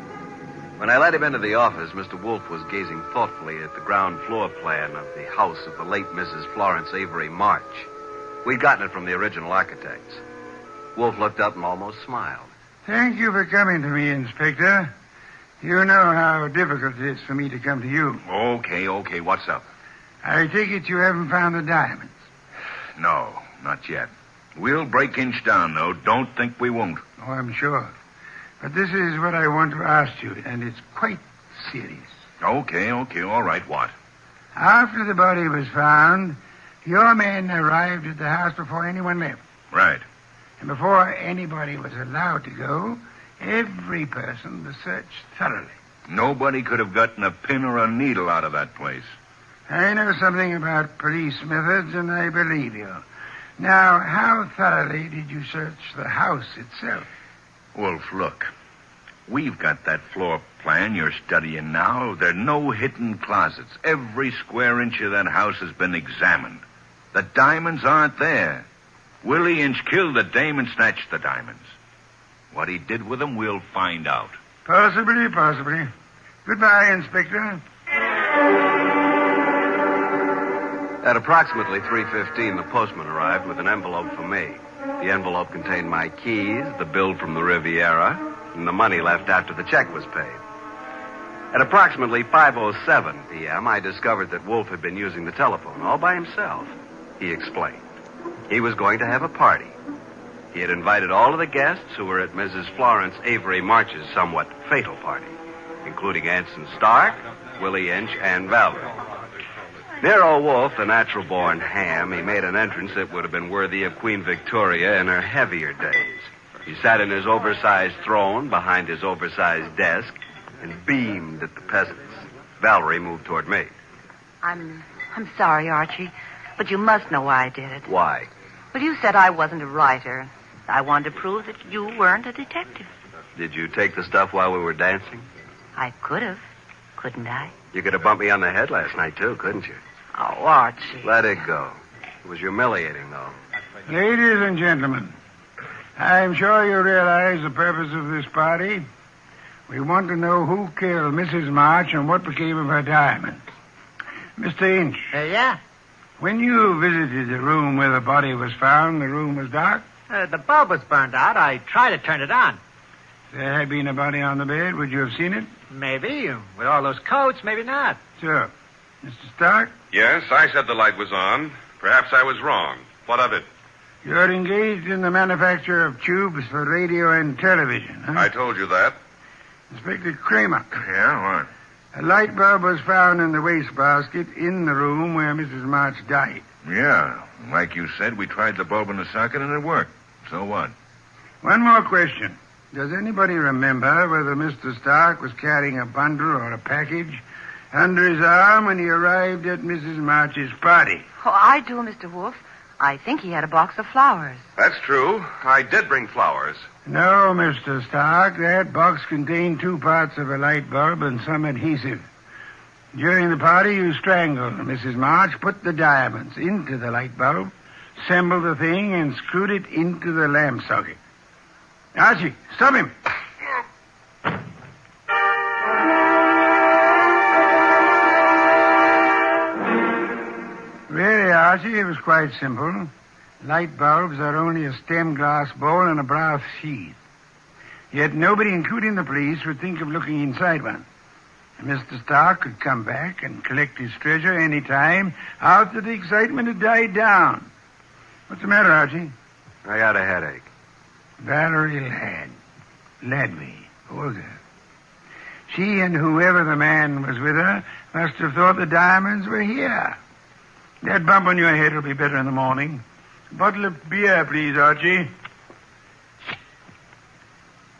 When I let him into the office, Mr. Wolf was gazing thoughtfully at the ground floor plan of the house of the late Mrs. Florence Avery March. We'd gotten it from the original architects. Wolf looked up and almost smiled. Thank you for coming to me, Inspector. You know how difficult it is for me to come to you. Okay. What's up? I take it you haven't found the diamonds. No, not yet. We'll break inch down, though. Don't think we won't. Oh, I'm sure. But this is what I want to ask you, and it's quite serious. Okay. All right, what? After the body was found, your men arrived at the house before anyone left. Right. And before anybody was allowed to go, every person was searched thoroughly. Nobody could have gotten a pin or a needle out of that place. I know something about police methods, and I believe you. Now, how thoroughly did you search the house itself? Wolf, look. We've got that floor plan you're studying now. There are no hidden closets. Every square inch of that house has been examined. The diamonds aren't there. Willie Inch killed the dame and snatched the diamonds. What he did with them, we'll find out. Possibly. Goodbye, Inspector. At approximately 3:15, the postman arrived with an envelope for me. The envelope contained my keys, the bill from the Riviera, and the money left after the check was paid. At approximately 5:07 p.m., I discovered that Wolf had been using the telephone all by himself. He explained. He was going to have a party. He had invited all of the guests who were at Mrs. Florence Avery March's somewhat fatal party, including Anson Stark, Willie Inch, and Valerie. Near old Wolf, the natural-born ham, he made an entrance that would have been worthy of Queen Victoria in her heavier days. He sat in his oversized throne behind his oversized desk and beamed at the peasants. Valerie moved toward me. I'm sorry, Archie, but you must know why I did it. Why? Well, you said I wasn't a writer. I wanted to prove that you weren't a detective. Did you take the stuff while we were dancing? I could have, couldn't I? You could have bumped me on the head last night, too, couldn't you? Oh, Archie. Let it go. It was humiliating, though. Ladies and gentlemen, I'm sure you realize the purpose of this party. We want to know who killed Mrs. March and what became of her diamonds. Mr. Inch. Yeah? When you visited the room where the body was found, the room was dark? The bulb was burned out. I tried to turn it on. If there had been a body on the bed, would you have seen it? Maybe. With all those coats, maybe not. Sure. Mr. Stark? Yes, I said the light was on. Perhaps I was wrong. What of it? You're engaged in the manufacture of tubes for radio and television, huh? I told you that. Inspector Kramer. Yeah, what? A light bulb was found in the wastebasket in the room where Mrs. March died. Yeah. Like you said, we tried the bulb in the socket and it worked. So what? One more question. Does anybody remember whether Mr. Stark was carrying a bundle or a package under his arm when he arrived at Mrs. March's party? Oh, I do, Mr. Wolf. I think he had a box of flowers. That's true. I did bring flowers. No, Mr. Stark. That box contained 2 parts of a light bulb and some adhesive. During the party, you strangled Mrs. March, put the diamonds into the light bulb, assembled the thing, and screwed it into the lamp socket. Archie, stop him. Really, Archie, it was quite simple. Light bulbs are only a stem glass bowl and a brass sheath. Yet nobody, including the police, would think of looking inside one. And Mr. Stark could come back and collect his treasure any time after the excitement had died down. What's the matter, Archie? I got a headache. Valerie Ladby, poor girl. She and whoever the man was with her must have thought the diamonds were here. That bump on your head will be better in the morning. A bottle of beer, please, Archie.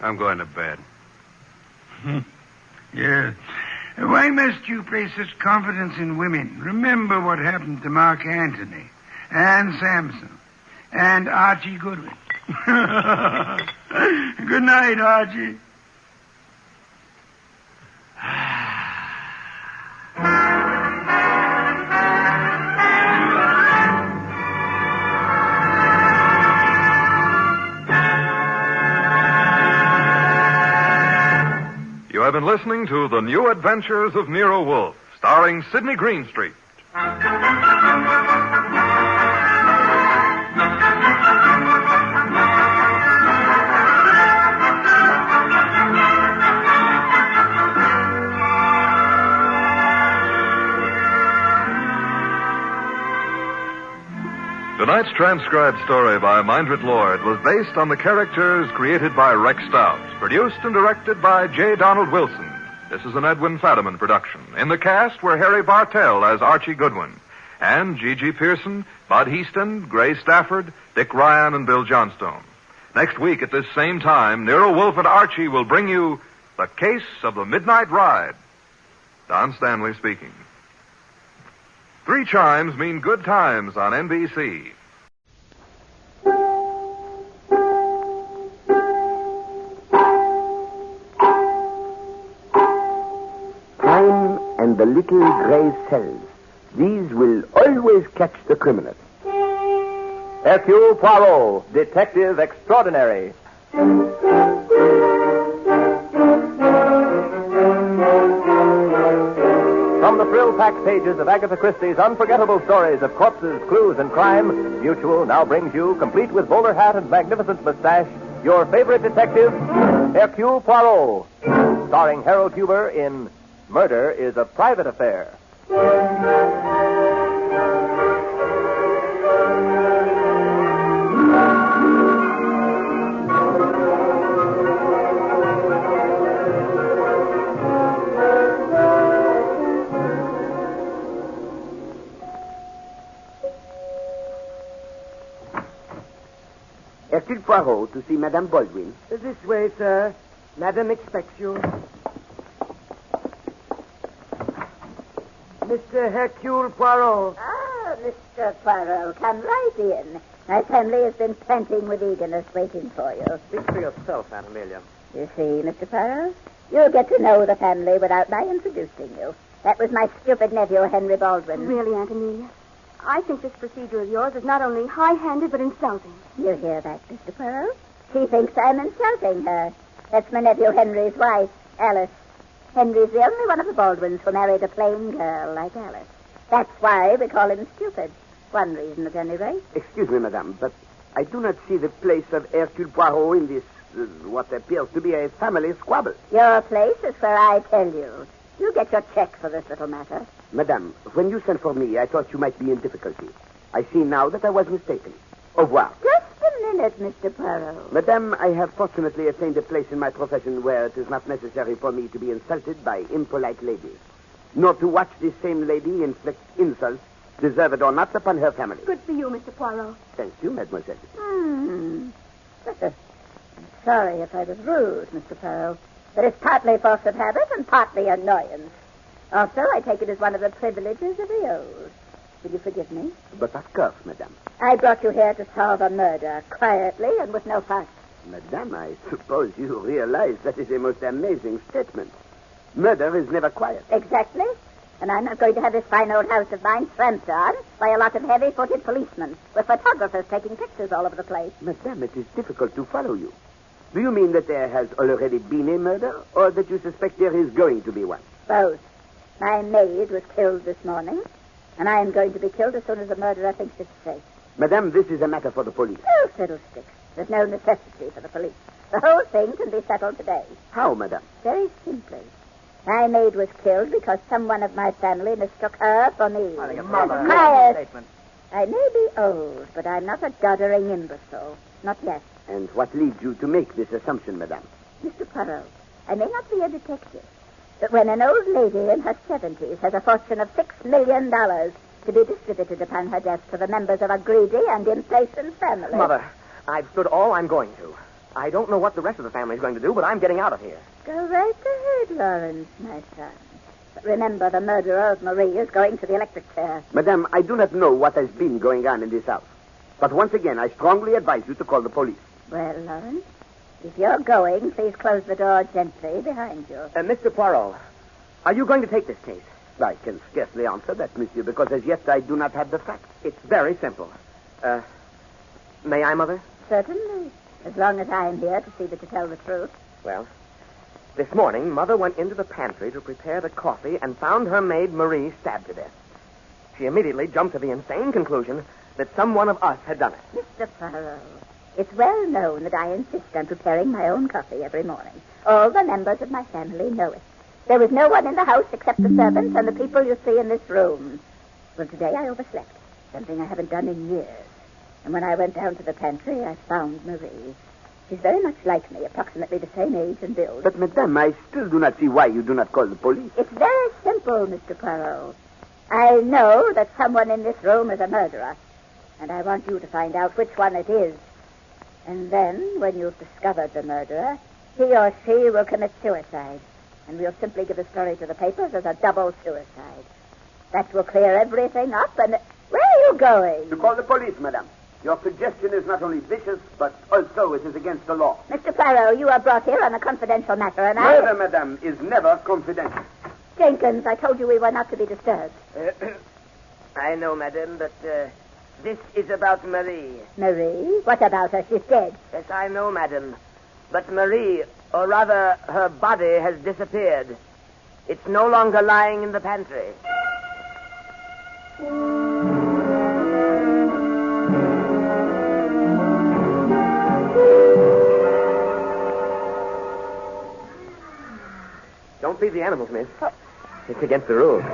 I'm going to bed. Yes. Why must you place such confidence in women? Remember what happened to Mark Antony and Samson and Archie Goodwin. Good night, Archie. You have been listening to The New Adventures of Nero Wolfe, starring Sidney Greenstreet. Tonight's transcribed story by Mindred Lord was based on the characters created by Rex Stout, produced and directed by J. Donald Wilson. This is an Edwin Fadiman production. In the cast were Harry Bartell as Archie Goodwin, and G.G. Pearson, Bud Heaston, Gray Stafford, Dick Ryan, and Bill Johnstone. Next week at this same time, Nero Wolfe and Archie will bring you The Case of the Midnight Ride. Don Stanley speaking. 3 chimes mean good times on NBC. Crime and the little gray cells. These will always catch the criminal. Hercule Poirot, Detective Extraordinary. From the thrill-packed pages of Agatha Christie's unforgettable stories of corpses, clues, and crime, Mutual now brings you, complete with bowler hat and magnificent mustache, your favorite detective, Hercule Poirot, starring Harold Huber in Murder is a Private Affair. Hercule Poirot to see Madame Baldwin. This way, sir. Madame expects you. Mr. Hercule Poirot. Ah, Mr. Poirot, come right in. My family has been panting with eagerness waiting for you. Speak for yourself, Aunt Amelia. You see, Mr. Poirot, you'll get to know the family without my introducing you. That was my stupid nephew, Henry Baldwin. Really, Aunt Amelia? I think this procedure of yours is not only high-handed, but insulting. You hear that, Mr. Poirot? She thinks I'm insulting her. That's my nephew Henry's wife, Alice. Henry's the only one of the Baldwins who married a plain girl like Alice. That's why we call him stupid. One reason, at any rate. Excuse me, madame, but I do not see the place of Hercule Poirot in this, what appears to be a family squabble. Your place is where I tell you. You get your check for this little matter. Madame, when you sent for me, I thought you might be in difficulty. I see now that I was mistaken. Au revoir. Just a minute, Mr. Poirot. Madame, I have fortunately attained a place in my profession where it is not necessary for me to be insulted by impolite ladies, nor to watch this same lady inflict insults, deserved or not, upon her family. Good for you, Mr. Poirot. Thank you, mademoiselle. Sorry if I was rude, Mr. Poirot, but it's partly force of habit and partly annoyance. Also, I take it as one of the privileges of the old. Will you forgive me? But of course, madame. I brought you here to solve a murder, quietly and with no fuss. Madame, I suppose you realize that is a most amazing statement. Murder is never quiet. Exactly. And I'm not going to have this fine old house of mine tramped on by a lot of heavy-footed policemen with photographers taking pictures all over the place. Madame, it is difficult to follow you. Do you mean that there has already been a murder, or that you suspect there is going to be one? Both. My maid was killed this morning, and I am going to be killed as soon as the murderer thinks it's safe. Madame, this is a matter for the police. Oh, fiddlesticks. There's no necessity for the police. The whole thing can be settled today. How, madame? Very simply. My maid was killed because someone of my family mistook her for me. Mother. Quiet. I may be old, but I'm not a doddering imbecile. Not yet. And what leads you to make this assumption, madame? Mr. Poirot, I may not be a detective, but when an old lady in her 70s has a fortune of $6 million to be distributed upon her death to the members of a greedy and impatient family... Mother, I've stood all I'm going to. I don't know what the rest of the family's going to do, but I'm getting out of here. Go right ahead, Lawrence, my son. But remember, the murderer of Marie is going to the electric chair. Madame, I do not know what has been going on in this house. But once again, I strongly advise you to call the police. Well, Lawrence, if you're going, please close the door gently behind you. Mr. Poirot, are you going to take this case? I can scarcely answer that, monsieur, because as yet I do not have the facts. It's very simple. May I, Mother? Certainly, as long as I'm here to see that you tell the truth. Well, this morning, Mother went into the pantry to prepare the coffee and found her maid, Marie, stabbed to death. She immediately jumped to the insane conclusion that someone of us had done it. Mr. Poirot, it's well known that I insist on preparing my own coffee every morning. All the members of my family know it. There was no one in the house except the servants and the people you see in this room. Well, today I overslept, something I haven't done in years. And when I went down to the pantry, I found Marie. She's very much like me, approximately the same age and build. But, madame, I still do not see why you do not call the police. It's very simple, Mr. Poirot. I know that someone in this room is a murderer, and I want you to find out which one it is. And then, when you've discovered the murderer, he or she will commit suicide, and we'll simply give the story to the papers as a double suicide. That will clear everything up, and... Where are you going? To call the police, madame. Your suggestion is not only vicious, but also it is against the law. Mr. Poirot, you are brought here on a confidential matter, and Murder, madame, is never confidential. Jenkins, I told you we were not to be disturbed. I know, madam, but this is about Marie. Marie? What about her? She's dead. Yes, I know, madam. But Marie, or rather, her body has disappeared. It's no longer lying in the pantry. Don't feed the animals, miss. It's against the rules.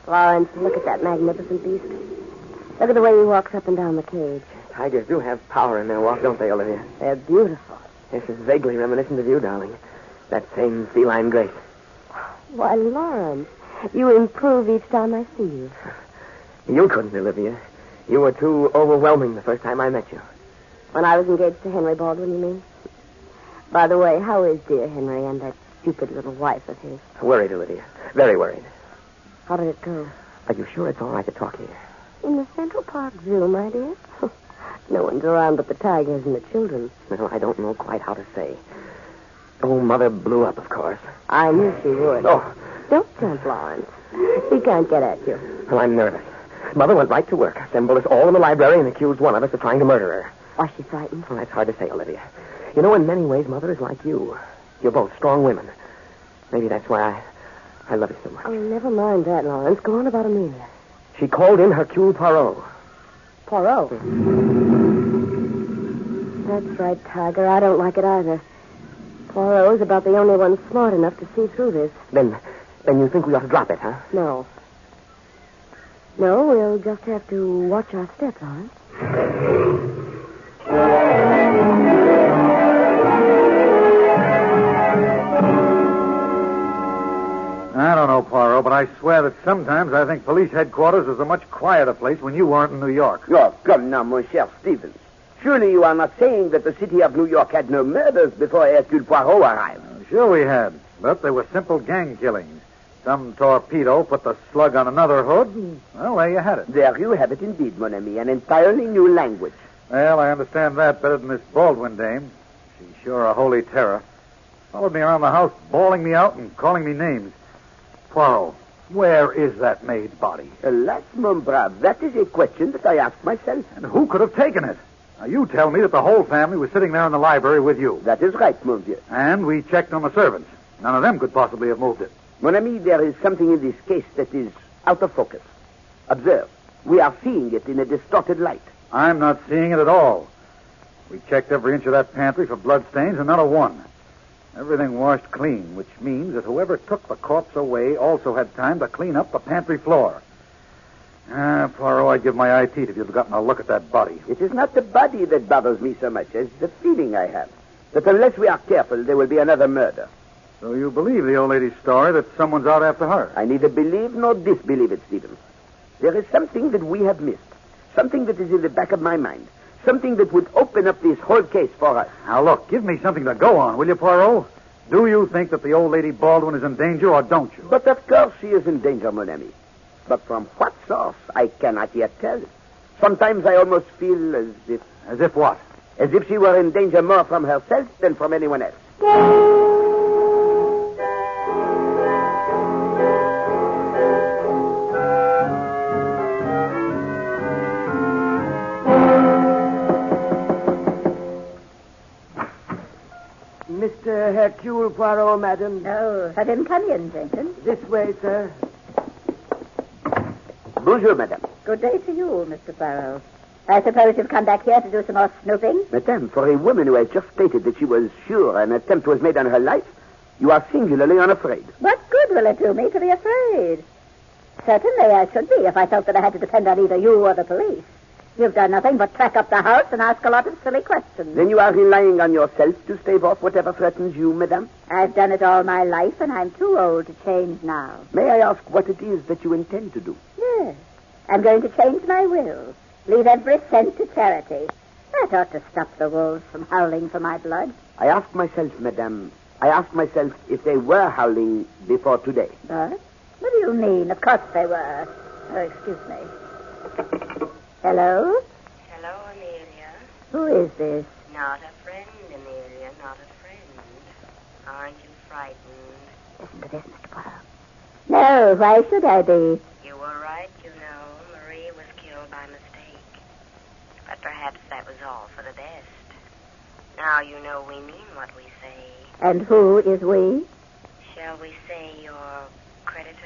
Lawrence, look at that magnificent beast. Look at the way he walks up and down the cage. Tigers do have power in their walk, don't they, Olivia? They're beautiful. This is vaguely reminiscent of you, darling. That same feline grace. Why, Lawrence, you improve each time I see you. You couldn't, Olivia. You were too overwhelming the first time I met you. When I was engaged to Henry Baldwin, you mean? By the way, how is dear Henry and that stupid little wife of his? Worried, Olivia. Very worried. How did it go? Are you sure it's all right to talk here? In the Central Park Zoo, my dear. No one's around but the tigers and the children. Well, I don't know quite how to say. Oh, Mother blew up, of course. I knew she would. Oh. Don't jump, Lawrence. He can't get at you. Well, I'm nervous. Mother went right to work, assembled us all in the library, and accused one of us of trying to murder her. Was she frightened? Well, that's hard to say, Olivia. You know, in many ways, Mother is like you. You're both strong women. Maybe that's why I love you so much. Oh, never mind that, Lawrence. Go on about Amelia. She called in Hercule Poirot. Poirot? That's right, Tiger. I don't like it either. Poirot's about the only one smart enough to see through this. Then you think we ought to drop it, huh? No. No, we'll just have to watch our step, Lawrence. I don't know, Poirot, but I swear that sometimes I think police headquarters is a much quieter place when you weren't in New York. Oh, come now, mon cher Stevens. Surely you are not saying that the city of New York had no murders before Hercule Poirot arrived. Sure we had, but they were simple gang killings. Some torpedo put the slug on another hood, and, well, there you had it. There you have it indeed, mon ami, an entirely new language. Well, I understand that better than this Baldwin dame. She's sure a holy terror. Followed me around the house, bawling me out and calling me names. Poirot, where is that maid's body? Alas, mon brave, that is a question that I ask myself. And who could have taken it? Now, you tell me that the whole family was sitting there in the library with you. That is right, mon vieux. And we checked on the servants. None of them could possibly have moved it. Mon ami, there is something in this case that is out of focus. Observe, we are seeing it in a distorted light. I'm not seeing it at all. We checked every inch of that pantry for bloodstains, and not a one. Everything washed clean, which means that whoever took the corpse away also had time to clean up the pantry floor. Poirot, I'd give my eye teeth if you'd gotten a look at that body. It is not the body that bothers me so much as the feeling I have that unless we are careful, there will be another murder. So you believe the old lady's story that someone's out after her? I neither believe nor disbelieve it, Stephen. There is something that we have missed. Something that is in the back of my mind. Something that would open up this whole case for us. Now, look, give me something to go on, will you, Poirot? Do you think that the old lady Baldwin is in danger, or don't you? But of course she is in danger, mon ami. But from what source, I cannot yet tell. Sometimes I almost feel as if... As if what? As if she were in danger more from herself than from anyone else. Mr. Hercule Poirot, madam. Oh, have him come in, Jenkins. This way, sir. Bonjour, madame. Good day to you, Mr. Poirot. I suppose you've come back here to do some more snooping? Madame, for a woman who has just stated that she was sure an attempt was made on her life, you are singularly unafraid. What good will it do me to be afraid? Certainly I should be if I felt that I had to depend on either you or the police. You've done nothing but track up the house and ask a lot of silly questions. Then you are relying on yourself to stave off whatever threatens you, madame? I've done it all my life, and I'm too old to change now. May I ask what it is that you intend to do? Yes. I'm going to change my will. Leave every cent to charity. That ought to stop the wolves from howling for my blood. I ask myself, madame, if they were howling before today. What? What do you mean? Of course they were. Oh, excuse me. Hello? Hello, Amelia. Who is this? Not a friend, Amelia, not a friend. Aren't you frightened? Listen to this, Mr. Poirot. No, why should I be? You were right, you know. Marie was killed by mistake. But perhaps that was all for the best. Now you know we mean what we say. And who is we? Shall we say your creditors?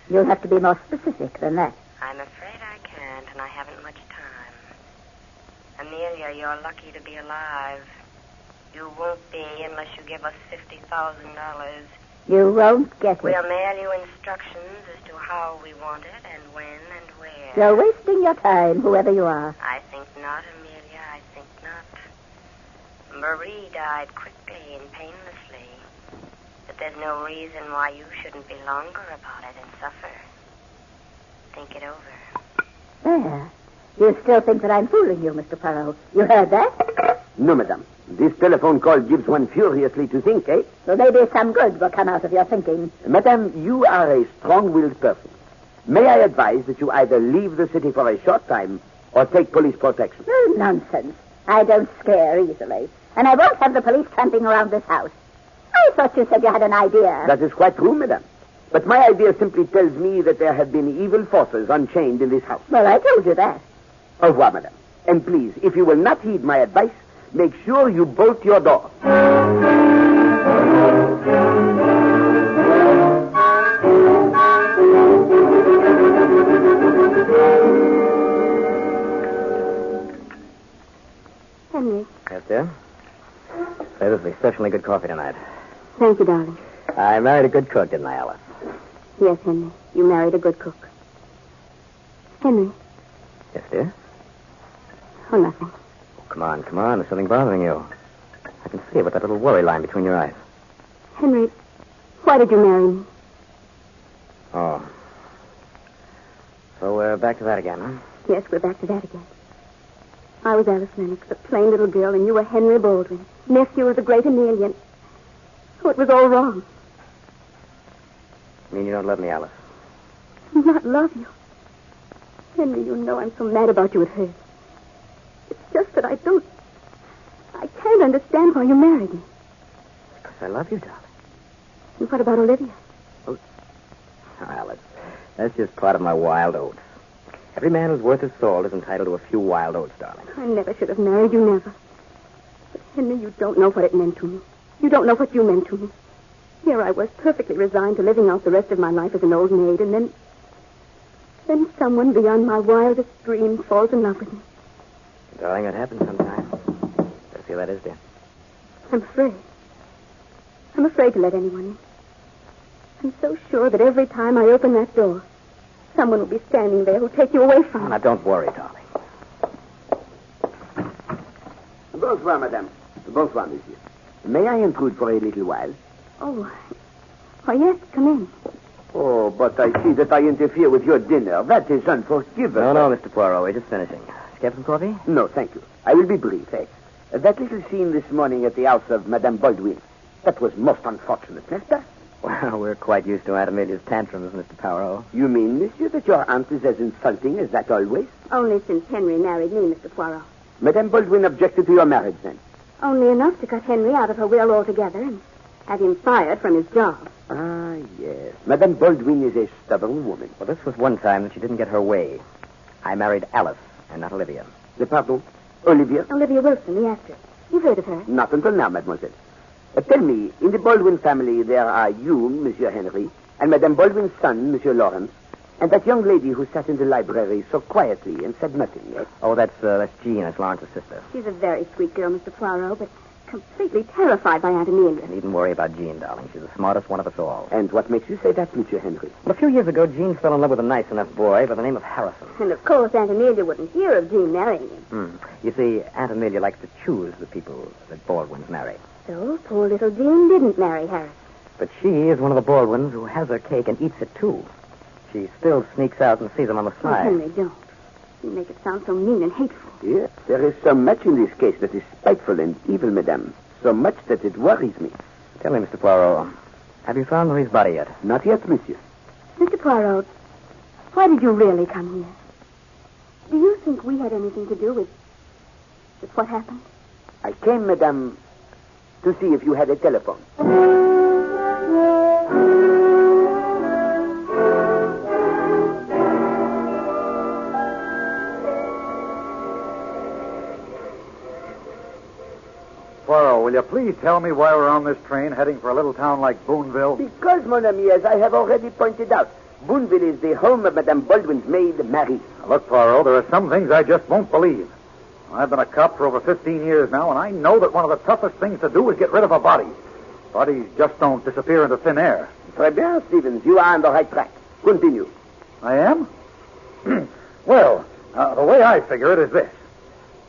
You'll have to be more specific than that. I'm afraid I can't, and I haven't much time. Amelia, you're lucky to be alive. You won't be unless you give us $50,000. You won't get it. We'll mail you instructions as to how we want it and when and where. You're wasting your time, whoever you are. I think not, Amelia. I think not. Marie died quickly and painlessly. But there's no reason why you shouldn't be longer about it and suffer. Think it over. There. You still think that I'm fooling you, Mr. Poirot. You heard that? No, madame. This telephone call gives one furiously to think, eh? So maybe some good will come out of your thinking. Madame, you are a strong-willed person. May I advise that you either leave the city for a short time or take police protection? Oh, nonsense. I don't scare easily. And I won't have the police tramping around this house. I thought you said you had an idea. That is quite true, madame. But my idea simply tells me that there have been evil forces unchained in this house. Well, I told you that. Au revoir, madame. And please, if you will not heed my advice, make sure you bolt your door. Henry. Yes, dear? Say, this is exceptionally good coffee tonight. Thank you, darling. I married a good cook, didn't I, Alice? Yes, Henry. You married a good cook. Henry. Yes, dear? Oh, nothing. come on. There's something bothering you. I can see it with that little worry line between your eyes. Henry, why did you marry me? Oh. So we're back to that again, huh? Yes, we're back to that again. I was Alice Lennox, a plain little girl, and you were Henry Baldwin, nephew of the great Amelia. Oh, it was all wrong. You mean you don't love me, Alice? Not love you. Henry, you know I'm so mad about you it hurts. It's just that I can't understand why you married me. Because I love you, darling. And what about Olivia? Oh, Alice, that's just part of my wild oats. Every man who's worth his salt is entitled to a few wild oats, darling. I never should have married you, never. But, Henry, you don't know what it meant to me. You don't know what you meant to me. Here I was, perfectly resigned to living out the rest of my life as an old maid, and then someone beyond my wildest dreams falls in love with me. Darling, it happens sometimes. I feel that is, dear. I'm afraid. I'm afraid to let anyone in. I'm so sure that every time I open that door, someone will be standing there who'll take you away from me. Now, don't worry, darling. Bonsoir, madame. Bonsoir, monsieur. May I intrude for a little while? Oh, yes, come in. Oh, but I see that I interfere with your dinner. That is unforgivable. No, Mr. Poirot. We're just finishing. Did you have some coffee? No, thank you. I will be brief, eh? That little scene this morning at the house of Madame Baldwin, that was most unfortunate, n'est-ce pas? Well, we're quite used to Aunt Amelia's tantrums, Mr. Poirot. You mean, monsieur, that your aunt is as insulting as that always? Only since Henry married me, Mr. Poirot. Madame Baldwin objected to your marriage, then? Only enough to cut Henry out of her will altogether and have him fired from his job. Ah, yes. Madame Baldwin is a stubborn woman. Well, this was one time that she didn't get her way. I married Alice and not Olivia. Pardon? Olivia? Olivia Wilson, the actress. You've heard of her? Not until now, mademoiselle. Tell me, in the Baldwin family, there are you, Monsieur Henry, and Madame Baldwin's son, Monsieur Lawrence, and that young lady who sat in the library so quietly and said nothing, yes? Oh, that's Jean. That's Lawrence's sister. She's a very sweet girl, Mr. Poirot, but completely terrified by Aunt Amelia. You needn't worry about Jean, darling. She's the smartest one of us all. And what makes you say that, Monsieur Henry? Well, a few years ago, Jean fell in love with a nice enough boy by the name of Harrison. And, of course, Aunt Amelia wouldn't hear of Jean marrying him. You see, Aunt Amelia likes to choose the people that Baldwins marry. So poor little Jean didn't marry Harrison. But she is one of the Baldwins who has her cake and eats it, too. She still sneaks out and sees him on the side. Oh, Henry, don't. You make it sound so mean and hateful. Yes, there is so much in this case that is spiteful and evil, madame. So much that it worries me. Tell me, Mr. Poirot, have you found Marie's body yet? Not yet, monsieur. Mr. Poirot, why did you really come here? Do you think we had anything to do with what happened? I came, madame, to see if you had a telephone. Poirot, will you please tell me why we're on this train heading for a little town like Boonville? Because, mon ami, as I have already pointed out, Boonville is the home of Madame Baldwin's maid, Marie. Now, look, Poirot, there are some things I just won't believe. I've been a cop for over 15 years now, and I know that one of the toughest things to do is get rid of a body. Bodies just don't disappear into thin air. Très bien, Stevens. You are on the right track. Continue. I am? Well, the way I figure it is this.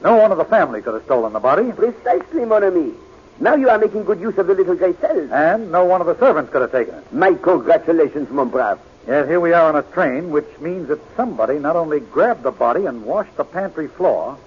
No one of the family could have stolen the body. Precisely, mon ami. Now you are making good use of the little gray cells. And no one of the servants could have taken it. My congratulations, mon brave. Yet here we are on a train, which means that somebody not only grabbed the body and washed the pantry floor,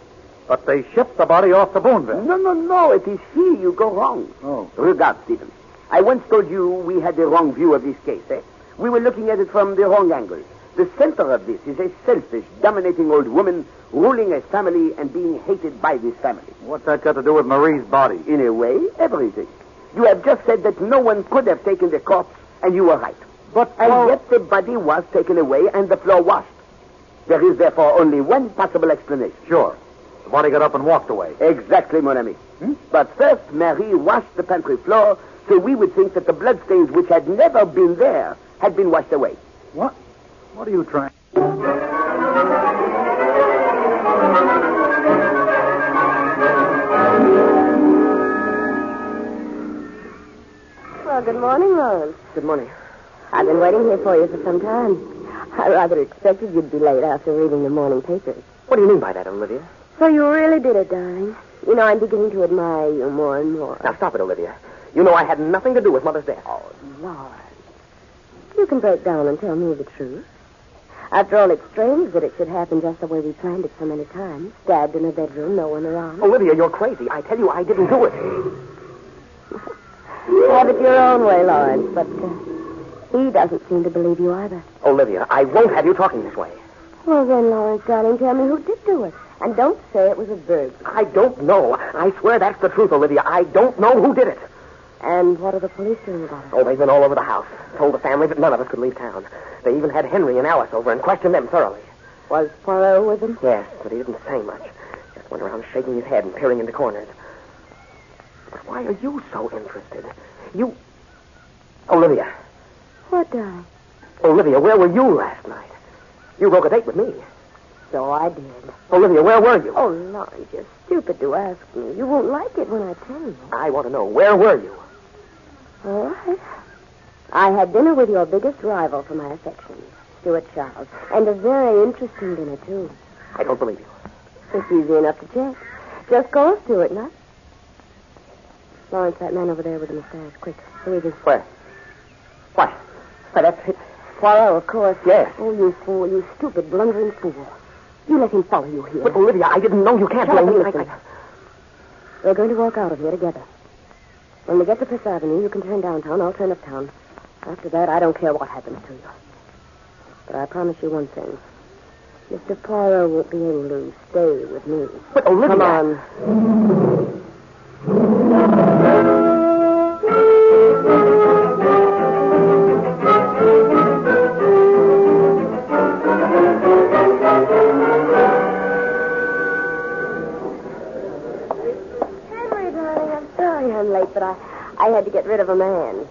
but they shipped the body off to Boonville. No. It is here you go wrong. Oh. Regard, Stephen. I once told you we had the wrong view of this case, eh? We were looking at it from the wrong angle. The center of this is a selfish, dominating old woman ruling a family and being hated by this family. What's that got to do with Marie's body? In a way, everything. You have just said that no one could have taken the corpse, and you were right. And yet the body was taken away and the floor washed. There is therefore only one possible explanation. Sure. The body got up and walked away. Exactly, mon ami. But first, Marie washed the pantry floor, so we would think that the bloodstains which had never been there had been washed away. What? What are you trying? Well, good morning, Lawrence. Good morning. I've been waiting here for you for some time. I rather expected you'd be late after reading the morning papers. What do you mean by that, Olivia? So you really did it, darling. You know, I'm beginning to admire you more and more. Now, stop it, Olivia. You know I had nothing to do with Mother's death. Oh, Lord. You can break down and tell me the truth. After all, it's strange that it should happen just the way we planned it so many times. Stabbed in a bedroom, no one around. Olivia, you're crazy. I tell you, I didn't do it. Have it your own way, Lawrence, but he doesn't seem to believe you either. Olivia, I won't have you talking this way. Well, then, Lawrence, darling, tell me who did do it. And don't say it was a burglar. I don't know. I swear that's the truth, Olivia. I don't know who did it. And what are the police doing about it? Oh, they've been all over the house. Told the family that none of us could leave town. They even had Henry and Alice over and questioned them thoroughly. Was Poirot with them? Yes, but he didn't say much. Just went around shaking his head and peering into corners. But why are you so interested? You... Olivia. What, darling? Olivia, where were you last night? You broke a date with me. So I did. Olivia, where were you? Oh, Lawrence, you're stupid to ask me. You won't like it when I tell you. I want to know, where were you? All right. I had dinner with your biggest rival for my affections, Stuart Charles. And a very interesting dinner, too. I don't believe you. It's easy enough to check. Just call Stuart, not? Lawrence, that man over there with the mustache. Quick, who is he? Where? What? Why, that's it. Poirot, of course. Yes. Oh, you fool, you stupid, blundering fool. You let him follow you here. But, Olivia, I didn't know. You can't Shut blame me. up and listen. We're going to walk out of here together. When we get to Fifth Avenue, you can turn downtown. I'll turn uptown. After that, I don't care what happens to you. But I promise you one thing. Mr. Poirot won't be able to stay with me. But, Olivia... Come on. But I had to get rid of a man.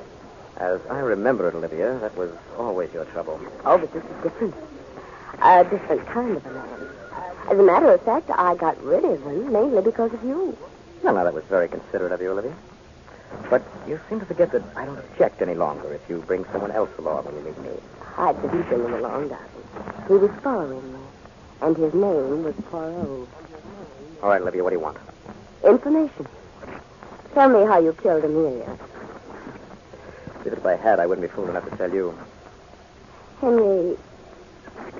As I remember it, Olivia, that was always your trouble. Oh, but this is different. A different kind of a man. As a matter of fact, I got rid of him mainly because of you. Well, now, that was very considerate of you, Olivia. But you seem to forget that I don't object any longer if you bring someone else along when you meet me. I didn't bring him along, darling. He was following me. And his name was Poirot. All right, Olivia, what do you want? Information. Tell me how you killed Amelia. Even if I had, I wouldn't be fool enough to tell you. Henry,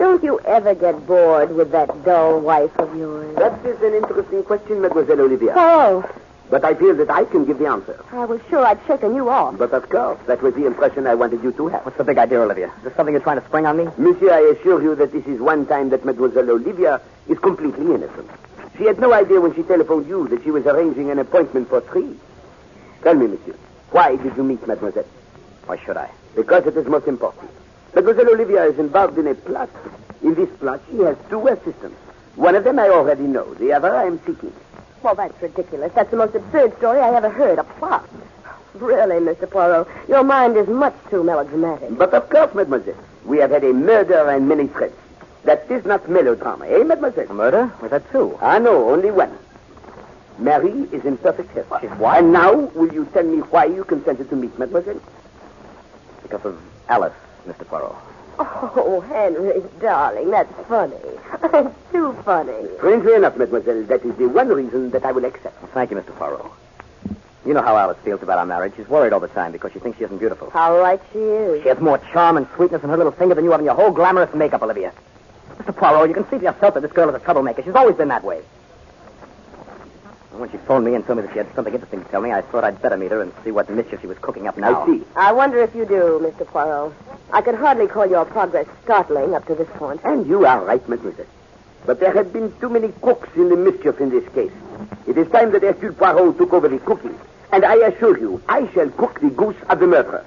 don't you ever get bored with that dull wife of yours? That is an interesting question, Mademoiselle Olivia. Oh. But I feel that I can give the answer. I was sure I'd shaken you off. But of course, that was the impression I wanted you to have. What's the big idea, Olivia? Is this something you're trying to spring on me? Monsieur, I assure you that this is one time that Mademoiselle Olivia is completely innocent. She had no idea when she telephoned you that she was arranging an appointment for 3. Tell me, monsieur, why did you meet Mademoiselle? Why should I? Because it is most important. Mademoiselle Olivia is involved in a plot. In this plot, she has 2 assistants. One of them I already know. The other I am seeking. Well, that's ridiculous. That's the most absurd story I ever heard. A plot. Really, Mr. Poirot, your mind is much too melodramatic. But of course, mademoiselle, we have had a murder and many threats. That is not melodrama, eh, mademoiselle? A murder? Was that 2? Ah, no, only 1. Mary is in perfect health. She's what? And now, will you tell me why you consented to meet mademoiselle? Because of Alice, Mr. Poirot. Oh, Henry, darling, that's funny. It's too funny. Strangely enough, mademoiselle, that is the one reason that I will accept. Well, thank you, Mr. Poirot. You know how Alice feels about our marriage. She's worried all the time because she thinks she isn't beautiful. How right she is. She has more charm and sweetness in her little finger than you have in your whole glamorous makeup, Olivia. Mr. Poirot, you can see for yourself that this girl is a troublemaker. She's always been that way. And when she phoned me and told me that she had something interesting to tell me, I thought I'd better meet her and see what mischief she was cooking up now. I see. I wonder if you do, Mr. Poirot. I could hardly call your progress startling up to this point. And you are right, mademoiselle. But there have been too many cooks in the mischief in this case. It is time that Hercule Poirot took over the cooking. And I assure you, I shall cook the goose of the murderer.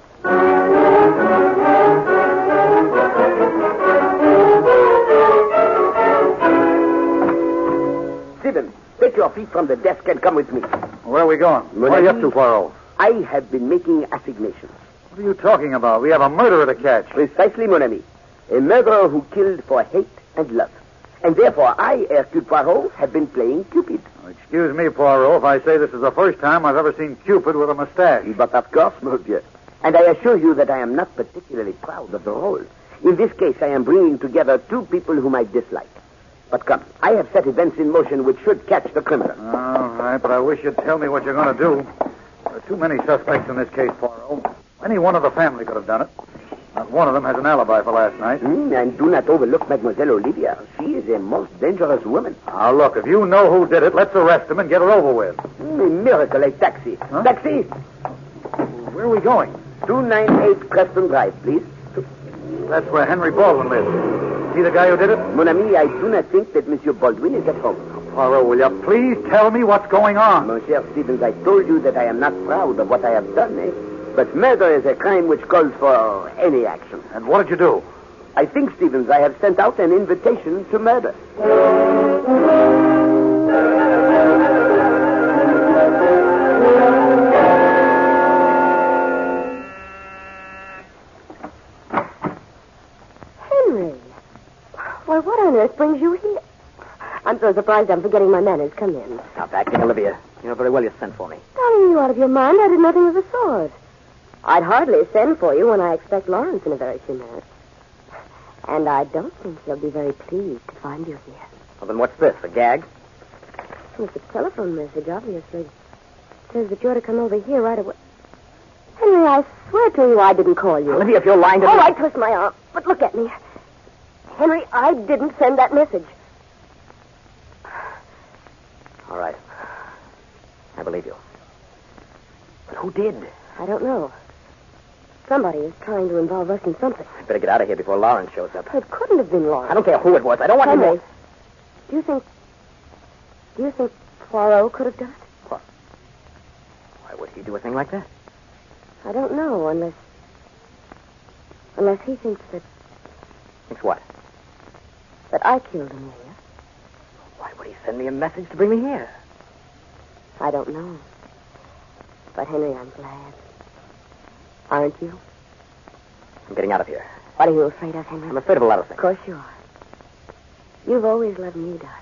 Stephen, take your feet from the desk and come with me. Where are we going? What are you up to, Poirot? I have been making assignations. What are you talking about? We have a murderer to catch. Precisely, mon ami. A murderer who killed for hate and love. And therefore, I, Hercule Poirot, have been playing Cupid. Excuse me, Poirot, if I say this is the first time I've ever seen Cupid with a mustache. But of course, mon Dieu. And I assure you that I am not particularly proud of the role. In this case, I am bringing together 2 people whom I dislike. But come, I have set events in motion which should catch the criminal. All right, but I wish you'd tell me what you're going to do. There are too many suspects in this case, Poirot. Any one of the family could have done it. Not one of them has an alibi for last night. And do not overlook Mademoiselle Olivia. She is a most dangerous woman. Now, look, if you know who did it, let's arrest him and get it over with. A miracle, a taxi. Huh? Taxi! Where are we going? 298 Preston Drive, please. That's where Henry Baldwin lives. Is he the guy who did it? Mon ami, I do not think that Monsieur Baldwin is at home. Poirot, will you please tell me what's going on? Monsieur Stevens, I told you that I am not proud of what I have done, eh? But murder is a crime which calls for any action. And what did you do? I think, Stevens, I have sent out an invitation to murder. Henry. Why, what on earth brings you here? I'm so surprised I'm forgetting my manners. Come in. Stop acting, Olivia. You know very well you sent for me. Darling, you out of your mind? I did nothing of the sort. I'd hardly send for you when I expect Lawrence in a very few minutes. And I don't think he'll be very pleased to find you here. Well, then what's this, a gag? It's a telephone message, obviously. It says that you're to come over here right away. Henry, I swear to you I didn't call you. Olivia, if you're lying to me... All right, twist my arm. But look at me. Henry, I didn't send that message. All right. I believe you. But who did? I don't know. Somebody is trying to involve us in something. I better get out of here before Lawrence shows up. It couldn't have been Lawrence. I don't care who it was. I don't want Henry, him... Do you think Poirot could have done it? What? Why would he do a thing like that? I don't know, unless he thinks that... Thinks what? That I killed Amelia. Why would he send me a message to bring me here? I don't know. But, Henry, I'm glad. Aren't you? I'm getting out of here. What are you afraid of, Henry? I'm afraid of a lot of things. Of course you are. You've always loved me, darling.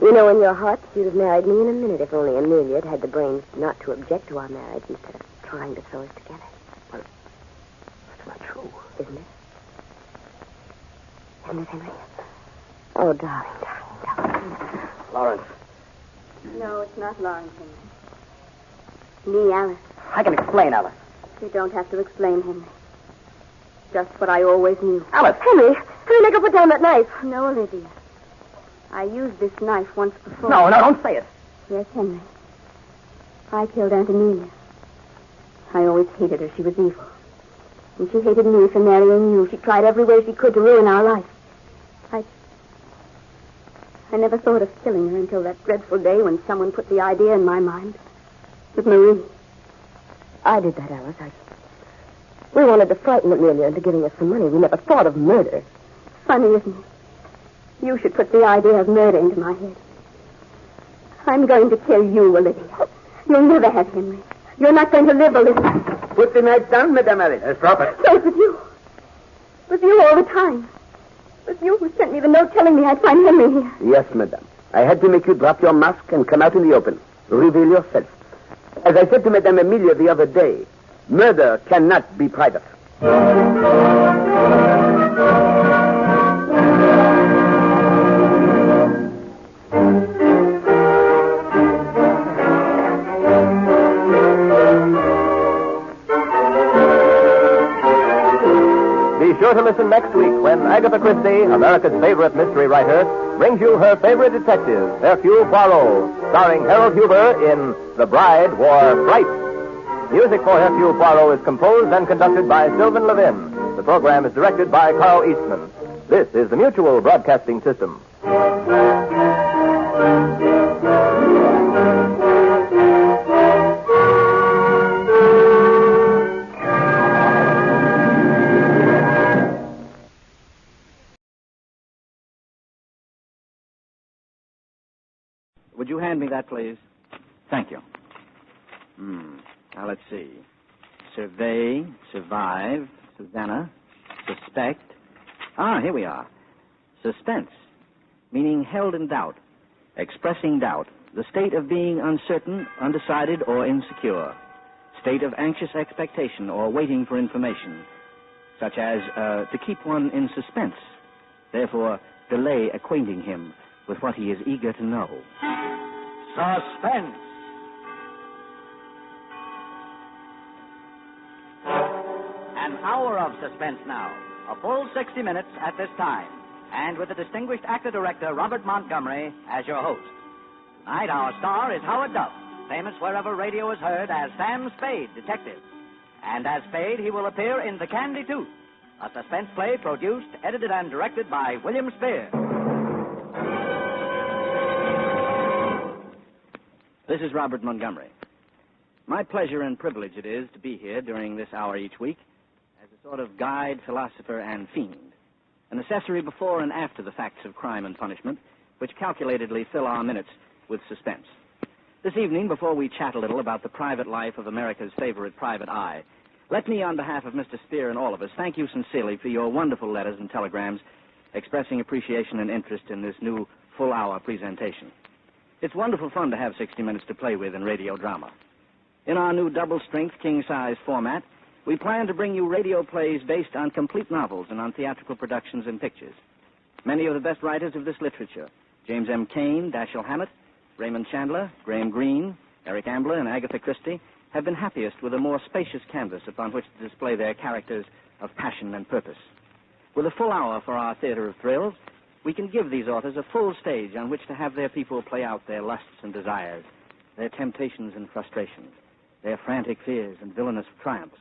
You know, in your heart, you'd have married me in a minute if only Amelia had had the brains not to object to our marriage instead of trying to throw us together. Well, that's not true. Isn't it? Isn't it, Henry? Oh, darling. Lawrence. No, it's not Lawrence, Henry. Me, Alice. I can explain, Alice. You don't have to explain, Henry. Just what I always knew. Alice! Henry, make her put down that knife. No, Olivia. I used this knife once before. No, don't say it. Yes, Henry. I killed Aunt Amelia. I always hated her. She was evil. And she hated me for marrying you. She tried every way she could to ruin our life. I never thought of killing her until that dreadful day when someone put the idea in my mind. With Marie. I did that, Alice. We wanted to frighten Amelia into giving us some money. We never thought of murder. Funny, isn't it? You should put the idea of murder into my head. I'm going to kill you, Olivia. You'll never have Henry. You're not going to live, Olivia. Put the knife down, Madame Alice. Let's drop it. So it was you. It was you all the time. It was you who sent me the note telling me I'd find Henry here. Yes, Madame. I had to make you drop your mask and come out in the open. Reveal yourself. As I said to Madame Amelia the other day, murder cannot be private. Be sure to listen next week when Agatha Christie, America's favorite mystery writer, brings you her favorite detective, Hercule Poirot, starring Harold Huber in The Bride Wore Fright. Music for Hercule Poirot is composed and conducted by Sylvan Levin. The program is directed by Carl Eastman. This is the Mutual Broadcasting System. Would you hand me that, please? Thank you. Now, let's see. Survey, survive, Susanna, suspect. Here we are. Suspense, meaning held in doubt, expressing doubt, the state of being uncertain, undecided, or insecure, state of anxious expectation or waiting for information, such as to keep one in suspense. Therefore, delay acquainting him with what he is eager to know. Suspense! An hour of suspense now. A full 60 minutes at this time. And with the distinguished actor-director Robert Montgomery as your host. Tonight, our star is Howard Duff, famous wherever radio is heard as Sam Spade, detective. And as Spade, he will appear in The Candy Tooth, a suspense play produced, edited, and directed by William Spear. This is Robert Montgomery. My pleasure and privilege it is to be here during this hour each week as a sort of guide, philosopher, and fiend. An accessory before and after the facts of crime and punishment, which calculatedly fill our minutes with suspense. This evening, before we chat a little about the private life of America's favorite private eye, let me, on behalf of Mr. Spear and all of us, thank you sincerely for your wonderful letters and telegrams expressing appreciation and interest in this new full-hour presentation. It's wonderful fun to have 60 minutes to play with in radio drama. In our new double-strength, king-size format, we plan to bring you radio plays based on complete novels and on theatrical productions and pictures. Many of the best writers of this literature, James M. Cain, Dashiell Hammett, Raymond Chandler, Graham Greene, Eric Ambler, and Agatha Christie, have been happiest with a more spacious canvas upon which to display their characters of passion and purpose. With a full hour for our theater of thrills, we can give these authors a full stage on which to have their people play out their lusts and desires, their temptations and frustrations, their frantic fears and villainous triumphs,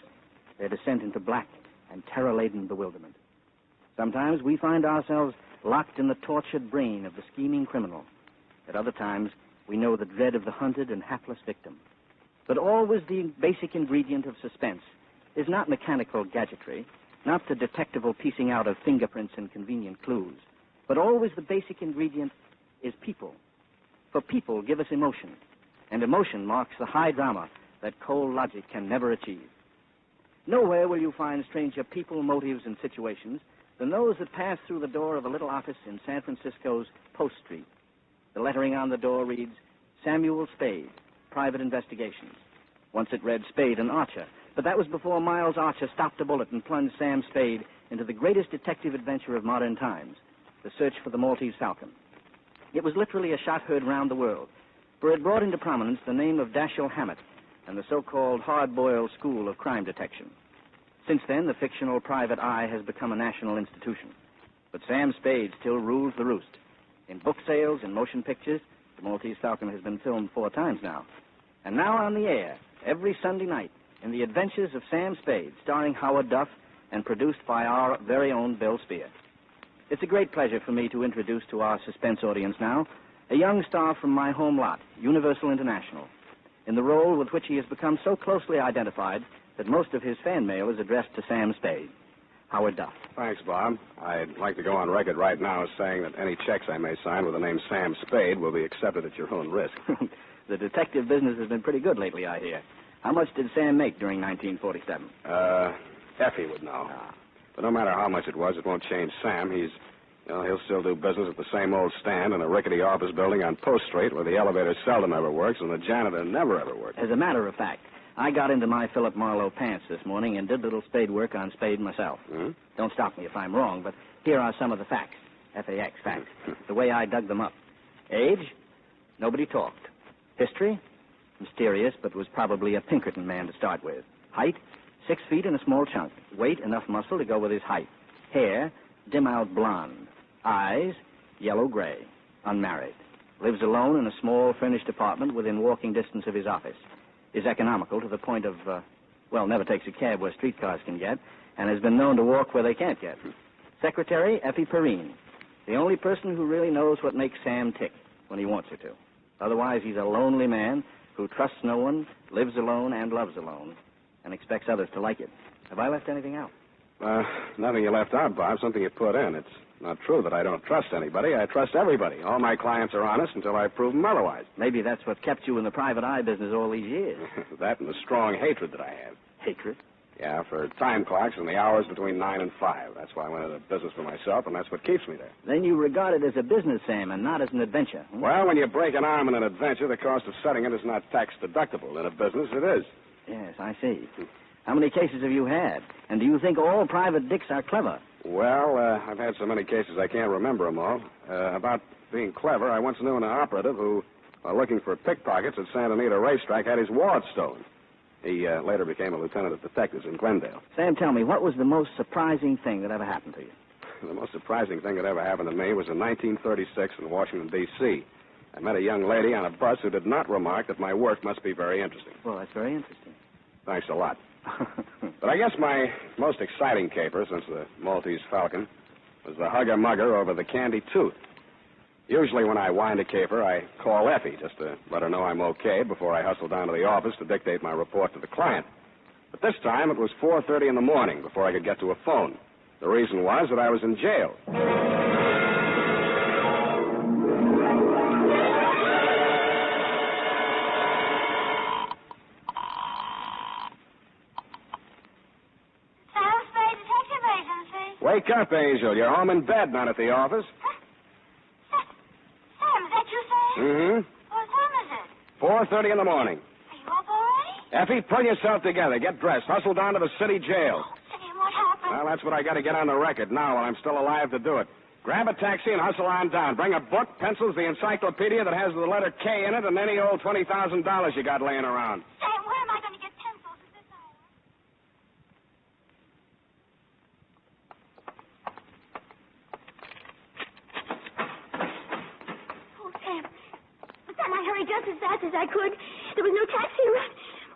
their descent into black and terror-laden bewilderment. Sometimes we find ourselves locked in the tortured brain of the scheming criminal. At other times, we know the dread of the hunted and hapless victim. But always the basic ingredient of suspense is not mechanical gadgetry, not the detectival piecing out of fingerprints and convenient clues, but always the basic ingredient is people. For people give us emotion, and emotion marks the high drama that cold logic can never achieve. Nowhere will you find stranger people, motives, and situations than those that pass through the door of a little office in San Francisco's Post Street. The lettering on the door reads, Samuel Spade, Private Investigations. Once it read Spade and Archer, but that was before Miles Archer stopped a bullet and plunged Sam Spade into the greatest detective adventure of modern times, the search for the Maltese Falcon. It was literally a shot heard round the world, for it brought into prominence the name of Dashiell Hammett and the so-called hard-boiled school of crime detection. Since then, the fictional private eye has become a national institution. But Sam Spade still rules the roost. In book sales and motion pictures, the Maltese Falcon has been filmed 4 times now. And now on the air, every Sunday night, in The Adventures of Sam Spade, starring Howard Duff and produced by our very own Bill Spear. It's a great pleasure for me to introduce to our suspense audience now a young star from my home lot, Universal International, in the role with which he has become so closely identified that most of his fan mail is addressed to Sam Spade. Howard Duff. Thanks, Bob. I'd like to go on record right now as saying that any checks I may sign with the name Sam Spade will be accepted at your own risk. The detective business has been pretty good lately, I hear. How much did Sam make during 1947? Effie would know. But no matter how much it was, it won't change Sam. He'll still do business at the same old stand in a rickety office building on Post Street where the elevator seldom ever works and the janitor never ever works. As a matter of fact, I got into my Philip Marlowe pants this morning and did a little spade work on Spade myself. Hmm? Don't stop me if I'm wrong, but here are some of the facts. F-A-X, facts. The way I dug them up. Age? Nobody talked. History? Mysterious, but was probably a Pinkerton man to start with. Height? 6 feet and a small chunk. Weight? Enough muscle to go with his height. Hair? Dim-out blonde. Eyes? Yellow-gray. Unmarried. Lives alone in a small furnished apartment within walking distance of his office. Is economical to the point of, never takes a cab where streetcars can get, and has been known to walk where they can't get. Secretary, Effie Perrine. The only person who really knows what makes Sam tick when he wants her to. Otherwise, he's a lonely man who trusts no one, lives alone, and loves alone, and expects others to like it. Have I left anything out? Nothing you left out, Bob. Something you put in. It's not true that I don't trust anybody. I trust everybody. All my clients are honest until I prove them otherwise. Maybe that's what kept you in the private eye business all these years. That and the strong hatred that I have. Hatred? Yeah, for time clocks and the hours between 9 and 5. That's why I went into business for myself, and that's what keeps me there. Then you regard it as a business, Sam, and not as an adventure. Hmm? Well, when you break an arm in an adventure, the cost of setting it is not tax deductible. In a business, it is. Yes, I see. How many cases have you had? And do you think all private dicks are clever? Well, I've had so many cases I can't remember them all. About being clever, I once knew an operative who, while looking for pickpockets at Santa Anita Racetrack, had his wallet stolen. He later became a lieutenant of detectives in Glendale. Sam, tell me, what was the most surprising thing that ever happened to you? The most surprising thing that ever happened to me was in 1936 in Washington, D.C. I met a young lady on a bus who did not remark that my work must be very interesting. Well, that's very interesting. Thanks a lot. But I guess my most exciting caper since the Maltese Falcon was the hugger-mugger over the candy tooth. Usually when I wind a caper, I call Effie just to let her know I'm okay before I hustle down to the office to dictate my report to the client. But this time it was 4:30 in the morning before I could get to a phone. The reason was that I was in jail. Wake up, Angel. You're home in bed, not at the office. Sam, is that you, Sam? Mm-hmm. What time is it? 4:30 in the morning. Are you up already? Effie, pull yourself together. Get dressed. Hustle down to the city jail. Sam, what happened? Well, that's what I got to get on the record now while I'm still alive to do it. Grab a taxi and hustle on down. Bring a book, pencils, the encyclopedia that has the letter K in it, and any old $20,000 you got laying around. Sam, where am I going to get pencils at this hour? Oh, Sam. Sam, I hurried just as fast as I could. There was no taxi around.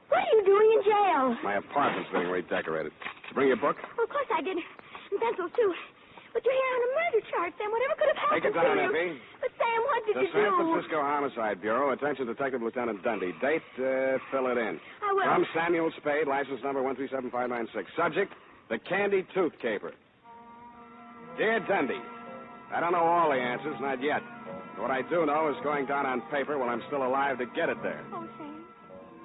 What are you doing in jail? My apartment's being redecorated. Did you bring your book? Well, of course I did. And pencils, too. But you're here on a murder charge, Sam. Whatever could have happened Take it down, to you? Effie. But, Sam, what did The you San do? Francisco Homicide Bureau. Attention, Detective Lieutenant Dundee. Date, fill it in. I will. From Samuel Spade, license number 1375596. Subject, the candy tooth caper. Dear Dundee, I don't know all the answers, not yet. What I do know is going down on paper while I'm still alive to get it there. Oh, Sam.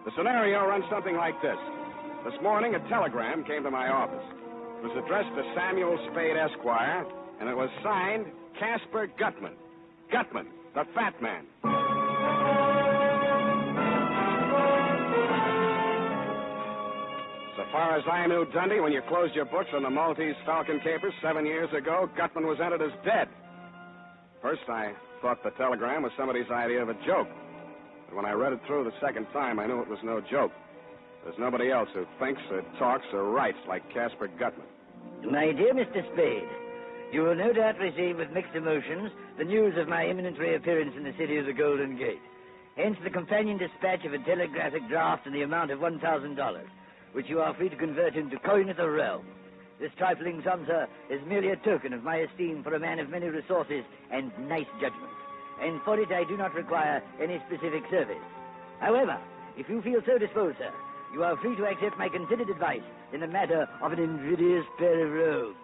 The scenario runs something like this. This morning, a telegram came to my office. It was addressed to Samuel Spade, Esquire, and it was signed Casper Gutman. Gutman, the fat man. So far as I knew, Dundee, when you closed your books on the Maltese Falcon capers 7 years ago, Gutman was entered as dead. First, I thought the telegram was somebody's idea of a joke. But when I read it through the second time, I knew it was no joke. There's nobody else who thinks or talks or writes like Casper Gutman. My dear Mr. Spade, you will no doubt receive with mixed emotions the news of my imminent reappearance in the city of the Golden Gate. Hence the companion dispatch of a telegraphic draft in the amount of $1,000, which you are free to convert into coin of the realm. This trifling sum, sir, is merely a token of my esteem for a man of many resources and nice judgment. And for it I do not require any specific service. However, if you feel so disposed, sir, you are free to accept my considered advice in the matter of an invidious pair of rogues.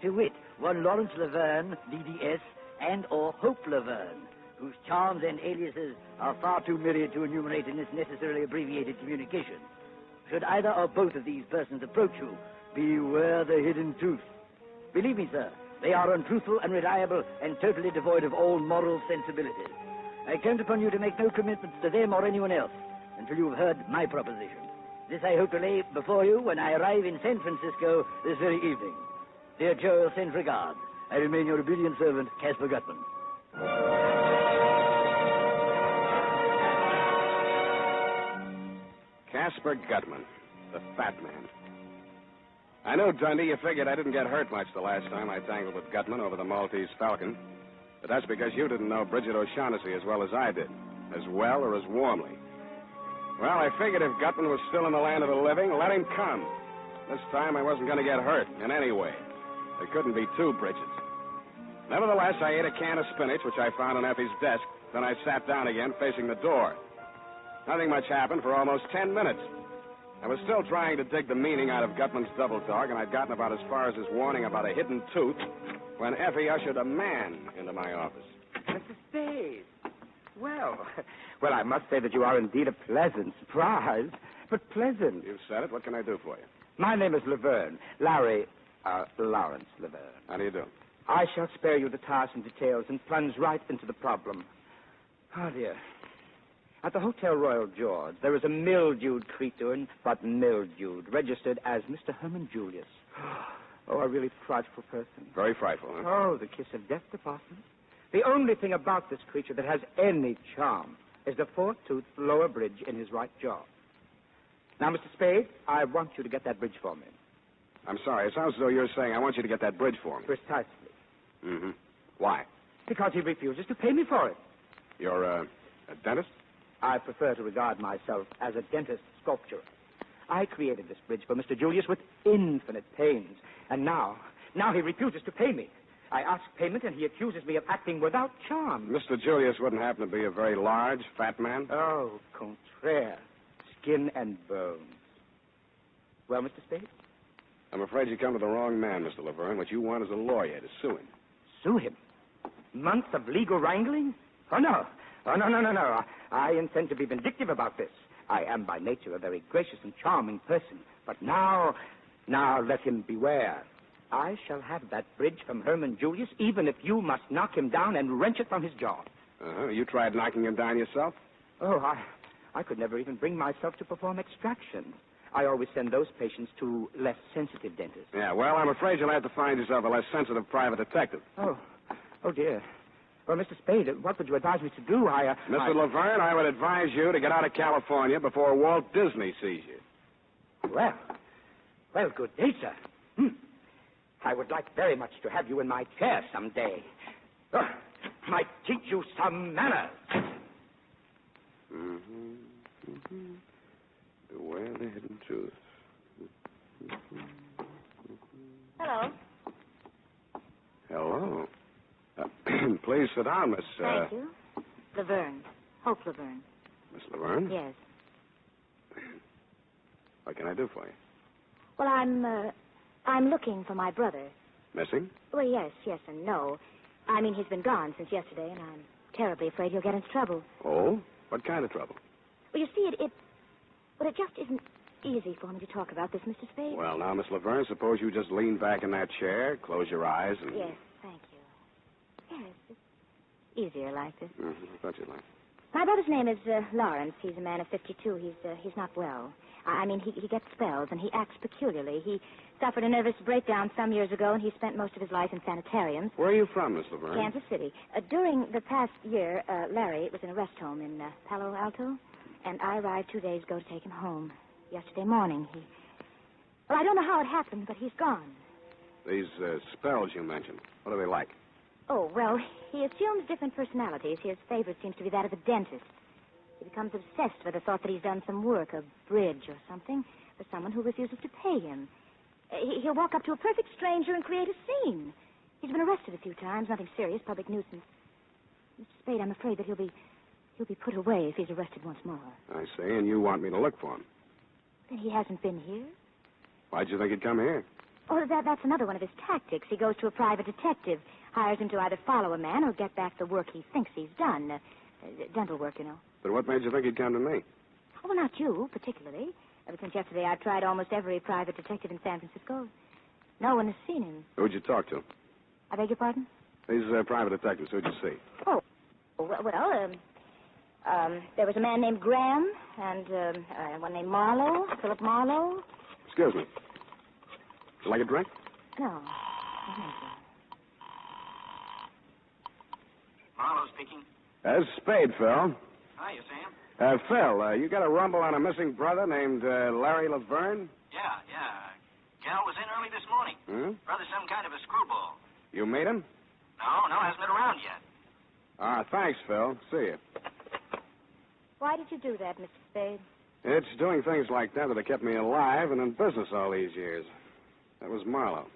To wit, one Lawrence Laverne, DDS, and or Hope Laverne, whose charms and aliases are far too myriad to enumerate in this necessarily abbreviated communication. Should either or both of these persons approach you, beware the hidden tooth. Believe me, sir, they are untruthful, unreliable, and totally devoid of all moral sensibility. I count upon you to make no commitments to them or anyone else until you have heard my proposition. This I hope to lay before you when I arrive in San Francisco this very evening. Dear Joel, send regards. I remain your obedient servant, Casper Gutman. Casper Gutman, the fat man. I knew, Dundee, you figured I didn't get hurt much the last time I tangled with Gutman over the Maltese Falcon. But that's because you didn't know Bridget O'Shaughnessy as well as I did. As well or as warmly. Well, I figured if Gutman was still in the land of the living, let him come. This time I wasn't going to get hurt in any way. There couldn't be two Bridgets. Nevertheless, I ate a can of spinach, which I found on Effie's desk. Then I sat down again, facing the door. Nothing much happened for almost 10 minutes. I was still trying to dig the meaning out of Gutman's double talk, and I'd gotten about as far as his warning about a hidden tooth when Effie ushered a man into my office. Mr. Spade. Well, I must say that you are indeed a pleasant surprise, but pleasant. You've said it. What can I do for you? My name is Laverne. Lawrence Laverne. How do you do? I shall spare you the tiresome details and plunge right into the problem. Oh, dear. At the Hotel Royal George, there is a mildewed creature, but mildewed, registered as Mr. Herman Julius. Oh, a really frightful person. Very frightful, huh? Oh, the kiss of death department. The only thing about this creature that has any charm is the four-toothed lower bridge in his right jaw. Now, Mr. Spade, I want you to get that bridge for me. I'm sorry. It sounds as though you're saying I want you to get that bridge for me. Precisely. Mm-hmm. Why? Because he refuses to pay me for it. You're a dentist? I prefer to regard myself as a dentist sculptor. I created this bridge for Mr. Julius with infinite pains. And now he refuses to pay me. I ask payment, and he accuses me of acting without charm. Mr. Julius wouldn't happen to be a very large, fat man? Oh, contraire. Skin and bones. Well, Mr. Spade? I'm afraid you come to the wrong man, Mr. Laverne. What you want is a lawyer to sue him. Sue him? Months of legal wrangling? Oh, no. Oh, no. I intend to be vindictive about this. I am by nature a very gracious and charming person. But now let him beware. I shall have that bridge from Herman Julius, even if you must knock him down and wrench it from his jaw. Uh-huh. You tried knocking him down yourself? Oh, I could never even bring myself to perform extractions. I always send those patients to less sensitive dentists. Yeah, well, I'm afraid you'll have to find yourself a less sensitive private detective. Oh, dear. Well, Mr. Spade, what would you advise me to do? Mr. Laverne, I would advise you to get out of California before Walt Disney sees you. Well, good day, sir. I would like very much to have you in my chair someday. Might teach you some manners. Beware the hidden truth. Hello. Hello. Please sit down, Miss... Thank you. Laverne. Hope Laverne. Miss Laverne? Yes. What can I do for you? Well, I'm looking for my brother. Missing? Well, yes and no. I mean, he's been gone since yesterday, and I'm terribly afraid he'll get into trouble. Oh? What kind of trouble? Well, you see, it just isn't easy for me to talk about this, Mr. Spade. Well, now, Miss Laverne, suppose you just lean back in that chair, close your eyes, and... Yes, thank you. Yes, it's easier like this. I thought you'd like. My brother's name is Lawrence. He's a man of 52. He's not well. I mean, he gets spells, and he acts peculiarly. He suffered a nervous breakdown some years ago, and he spent most of his life in sanitariums. Where are you from, Miss Laverne? Kansas City. During the past year, Larry was in a rest home in Palo Alto, and I arrived 2 days ago to take him home. Yesterday morning, Well, I don't know how it happened, but he's gone. These spells you mentioned, what are they like? Oh, well, he assumes different personalities. His favorite seems to be that of a dentist. He becomes obsessed with the thought that he's done some work, a bridge or something, for someone who refuses to pay him. He'll walk up to a perfect stranger and create a scene. He's been arrested a few times, nothing serious, public nuisance. Mr. Spade, I'm afraid that he'll be put away if he's arrested once more. I see, and you want me to look for him. Then he hasn't been here? Why'd you think he'd come here? Oh, that's another one of his tactics. He goes to a private detective, hires him to either follow a man or get back the work he thinks he's done. Dental work, you know. But what made you think he'd come to me? Oh, well, not you, particularly. Ever since yesterday, I've tried almost every private detective in San Francisco. No one has seen him. Who'd you talk to? I beg your pardon? These private detectives, who'd you see? Oh, well, there was a man named Graham and one named Marlowe, Philip Marlowe. Excuse me. Would you like a drink? No. Marlowe speaking. Spade, Phil. Hiya, Sam. Phil, you got a rumble on a missing brother named Larry Laverne? Yeah. Gal was in early this morning. Brother's some kind of a screwball. You meet him? No, hasn't been around yet. Thanks, Phil. See you. Why did you do that, Mr. Spade? It's doing things like that have kept me alive and in business all these years. That was Marlowe.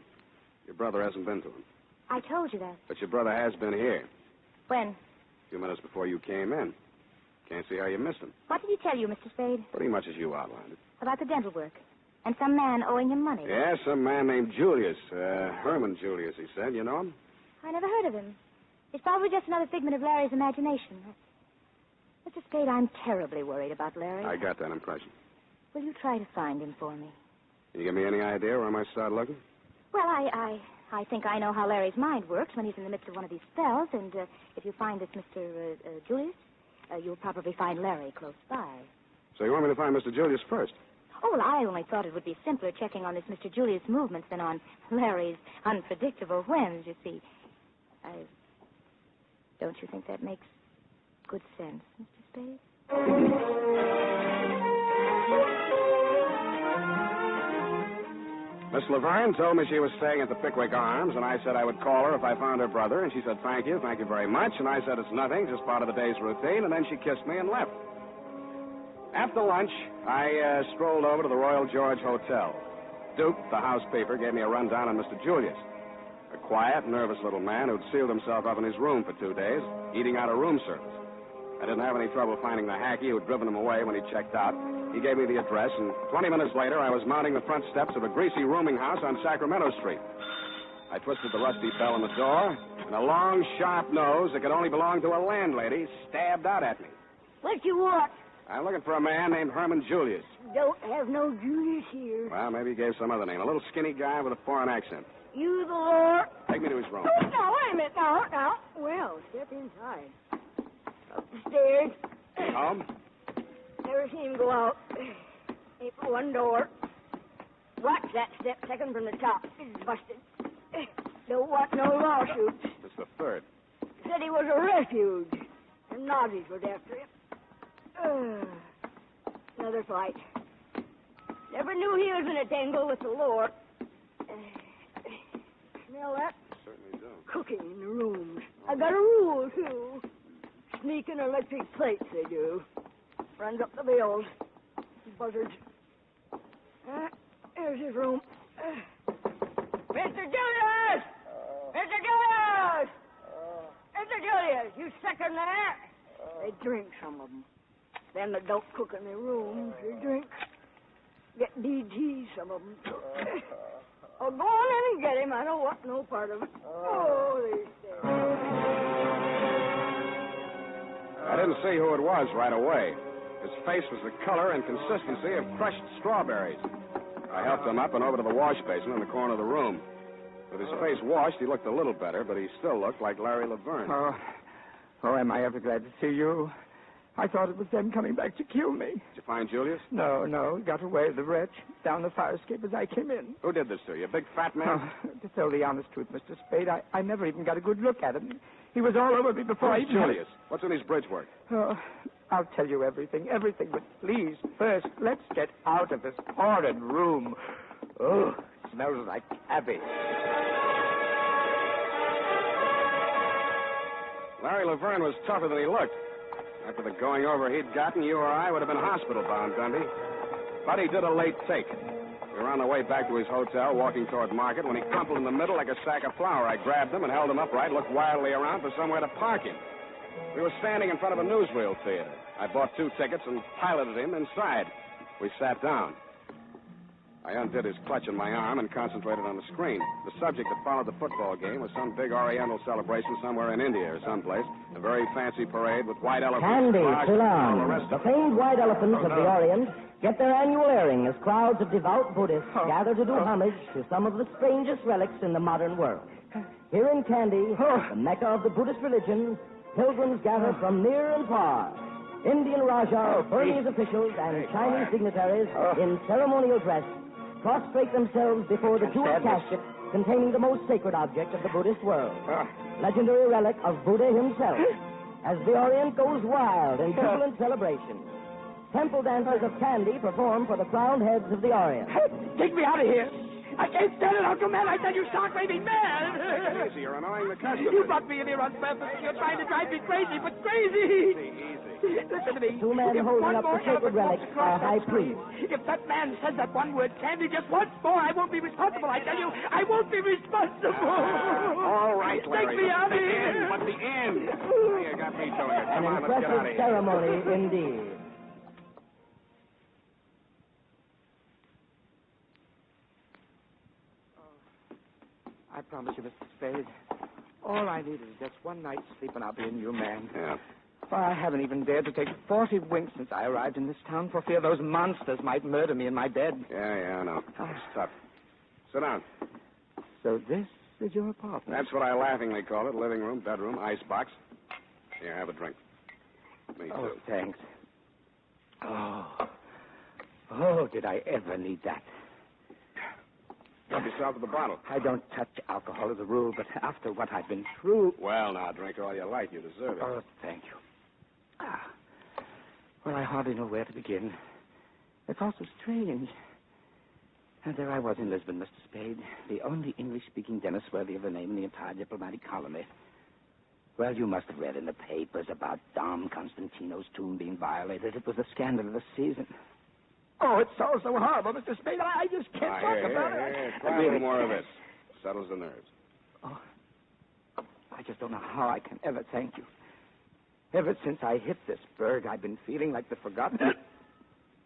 Your brother hasn't been to him. I told you that. But your brother has been here. When? A few minutes before you came in. Can't see how you missed him. What did he tell you, Mr. Spade? Pretty much as you outlined it. About the dental work. And some man owing him money. Yeah, some man named Julius. Herman Julius, he said. You know him? I never heard of him. He's probably just another figment of Larry's imagination. Mr. Spade, I'm terribly worried about Larry. I got that impression. Will you try to find him for me? Can you give me any idea where I might start looking? Well, I think I know how Larry's mind works when he's in the midst of one of these spells, and if you find this Mr. Julius, you'll probably find Larry close by. So you want me to find Mr. Julius first? Oh, well, I only thought it would be simpler checking on this Mr. Julius' movements than on Larry's unpredictable whims, you see. Don't you think that makes good sense, Mr. Spade? Miss Laverne told me she was staying at the Pickwick Arms, and I said I would call her if I found her brother, and she said, thank you very much, and I said, it's nothing, just part of the day's routine, and then she kissed me and left. After lunch, I strolled over to the Royal George Hotel. Duke, the housekeeper, gave me a rundown on Mr. Julius, a quiet, nervous little man who'd sealed himself up in his room for 2 days, eating out of room service. I didn't have any trouble finding the hacky who'd driven him away when he checked out. He gave me the address, and 20 minutes later, I was mounting the front steps of a greasy rooming house on Sacramento Street. I twisted the rusty bell on the door, and a long, sharp nose that could only belong to a landlady stabbed out at me. What you want? I'm looking for a man named Herman Julius. Don't have no Julius here. Well, maybe he gave some other name. A little skinny guy with a foreign accent. You the Lord? Take me to his room. Oh, now, wait a minute. Now. Well, step inside. Up the stairs. Home? Never seen him go out. Ain't but one door. Watch that step second from the top. It's busted. Don't want no lawsuits. It's the third. Said he was a refuge. And Nazis was after him. Another fight. Never knew he was in a tangle with the Lord. Smell that? Certainly do. Cooking in the rooms. I got a rule, too. Sneaking electric plates, they do. Runs up the bills. Buzzards. Here's his room. Mr. Julius! Mr. Julius! Mr. Julius, you second that? They drink, some of them. Then they don't cook in their rooms. They drink. Get DT, some of them. Oh, go on in and get him. I don't want no part of it. Oh, they say. I didn't see who it was right away. His face was the color and consistency of crushed strawberries. I helped him up and over to the wash basin in the corner of the room. With his face washed, he looked a little better, but he still looked like Larry Laverne. Oh, am I ever glad to see you? I thought it was them coming back to kill me. Did you find Julius? No, he got away, the wretch, down the fire escape as I came in. Who did this to you, a big fat man? To tell the honest truth, Mr. Spade, I never even got a good look at him. He was all over me before I even... Julius? What's in his bridge work? I'll tell you everything, but please, first, let's get out of this horrid room. Oh, it smells like cabbage. Larry Laverne was tougher than he looked. After the going over he'd gotten, you or I would have been hospital-bound, Gundy. But he did a late take. We were on the way back to his hotel, walking toward Market, when he crumpled in the middle like a sack of flour. I grabbed him and held him upright, looked wildly around for somewhere to park him. We were standing in front of a newsreel theater. I bought 2 tickets and piloted him inside. We sat down. I undid his clutch on my arm and concentrated on the screen. The subject that followed the football game was some big Oriental celebration somewhere in India or someplace. A very fancy parade with white elephants. Candy, Ceylon, the famed white elephants of the Orient get their annual airing as crowds of devout Buddhists gather to do homage to some of the strangest relics in the modern world. Here in Kandy, the Mecca of the Buddhist religion, pilgrims gather from near and far. Indian Rajas, Burmese officials, and Chinese dignitaries in ceremonial dress prostrate themselves before the jeweled casket containing the most sacred object of the Buddhist world, legendary relic of Buddha himself, as the Orient goes wild in jubilant celebration. Temple dancers of Kandy perform for the crowned heads of the Orient. Take me out of here. I can't stand it, Uncle Man. I said you stark-raving man. Easy, you're annoying the customer. You brought me in here on purpose. You're trying to drive me crazy, but crazy. Easy. Listen to me. 2 men holding up the sacred relic are high priest. If that man says that one word, Candy, just once more, I won't be responsible. I tell you, I won't be responsible. All right, Larry. Take me out of here. What's the end? You got me doing it. Come on, let's get out of here. An impressive ceremony indeed. I promise you, Mr. Spade, all I need is just one night's sleep and I'll be a new man. Yeah. Why, I haven't even dared to take 40 winks since I arrived in this town for fear those monsters might murder me in my bed. Yeah, I know. It's tough. Sit down. So this is your apartment? That's what I laughingly call it. Living room, bedroom, icebox. Here, have a drink. Me too. Oh, thanks. Oh, Oh, did I ever need that? Help yourself to the bottle. I don't touch alcohol as a rule, but after what I've been through... Well, now, drink all you like. You deserve it. Oh, thank you. Well, I hardly know where to begin. It's all so strange. And there I was in Lisbon, Mr. Spade, the only English-speaking dentist worthy of the name in the entire diplomatic colony. Well, you must have read in the papers about Dom Constantino's tomb being violated. It was the scandal of the season. Oh, it's all so horrible, Mr. Spade. I just can't talk about it. Try a little more of this. Settles the nerves. Oh, I just don't know how I can ever thank you. Ever since I hit this berg, I've been feeling like the forgotten...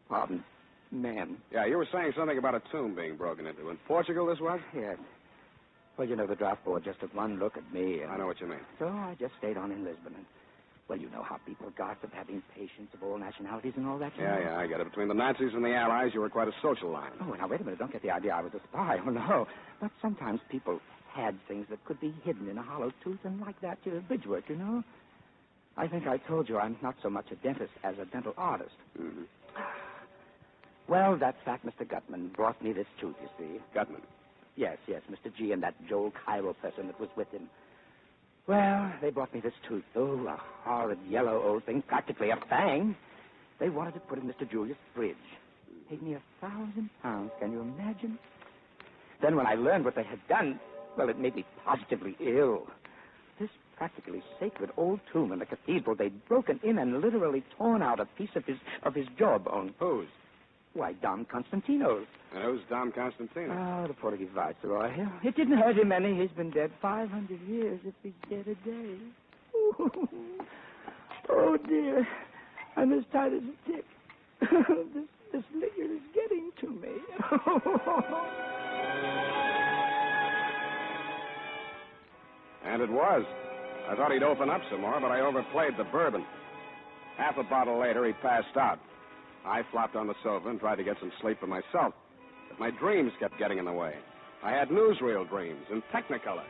Pardon, man. Yeah, you were saying something about a tomb being broken into. In Portugal, this was? Yes. Well, you know, the draft board just took one look at me. And... I know what you mean. So I just stayed on in Lisbon. And, well, you know how people gossip, having patients of all nationalities and all that. Yeah, I get it. Between the Nazis and the Allies, you were quite a social line. Oh, now, wait a minute. Don't get the idea I was a spy. Oh, no. But sometimes people had things that could be hidden in a hollow tooth, and like that, bridge work, you know? I think I told you I'm not so much a dentist as a dental artist. Mm-hmm. Well, that fat Mr. Gutman brought me this tooth, you see. Gutman? Yes, Mr. G and that Joel Cairo person that was with him. Well, they brought me this tooth. Oh, a horrid yellow old thing, practically a fang. They wanted to put in Mr. Julius' fridge. Paid me £1,000, can you imagine? Then when I learned what they had done, well, it made me positively ill. This practically sacred old tomb in the cathedral, they'd broken in and literally torn out a piece of his jawbone. Whose? Why, Dom Constantino's. And who's Dom Constantino? Oh, the Portuguese viceroy. It didn't hurt him any. He's been dead 500 years if he's dead a day. Oh, dear. I'm as tight as a tick. This liquor is getting to me. And it was. I thought he'd open up some more, but I overplayed the bourbon. Half a bottle later, he passed out. I flopped on the sofa and tried to get some sleep for myself. But my dreams kept getting in the way. I had newsreel dreams in Technicolor.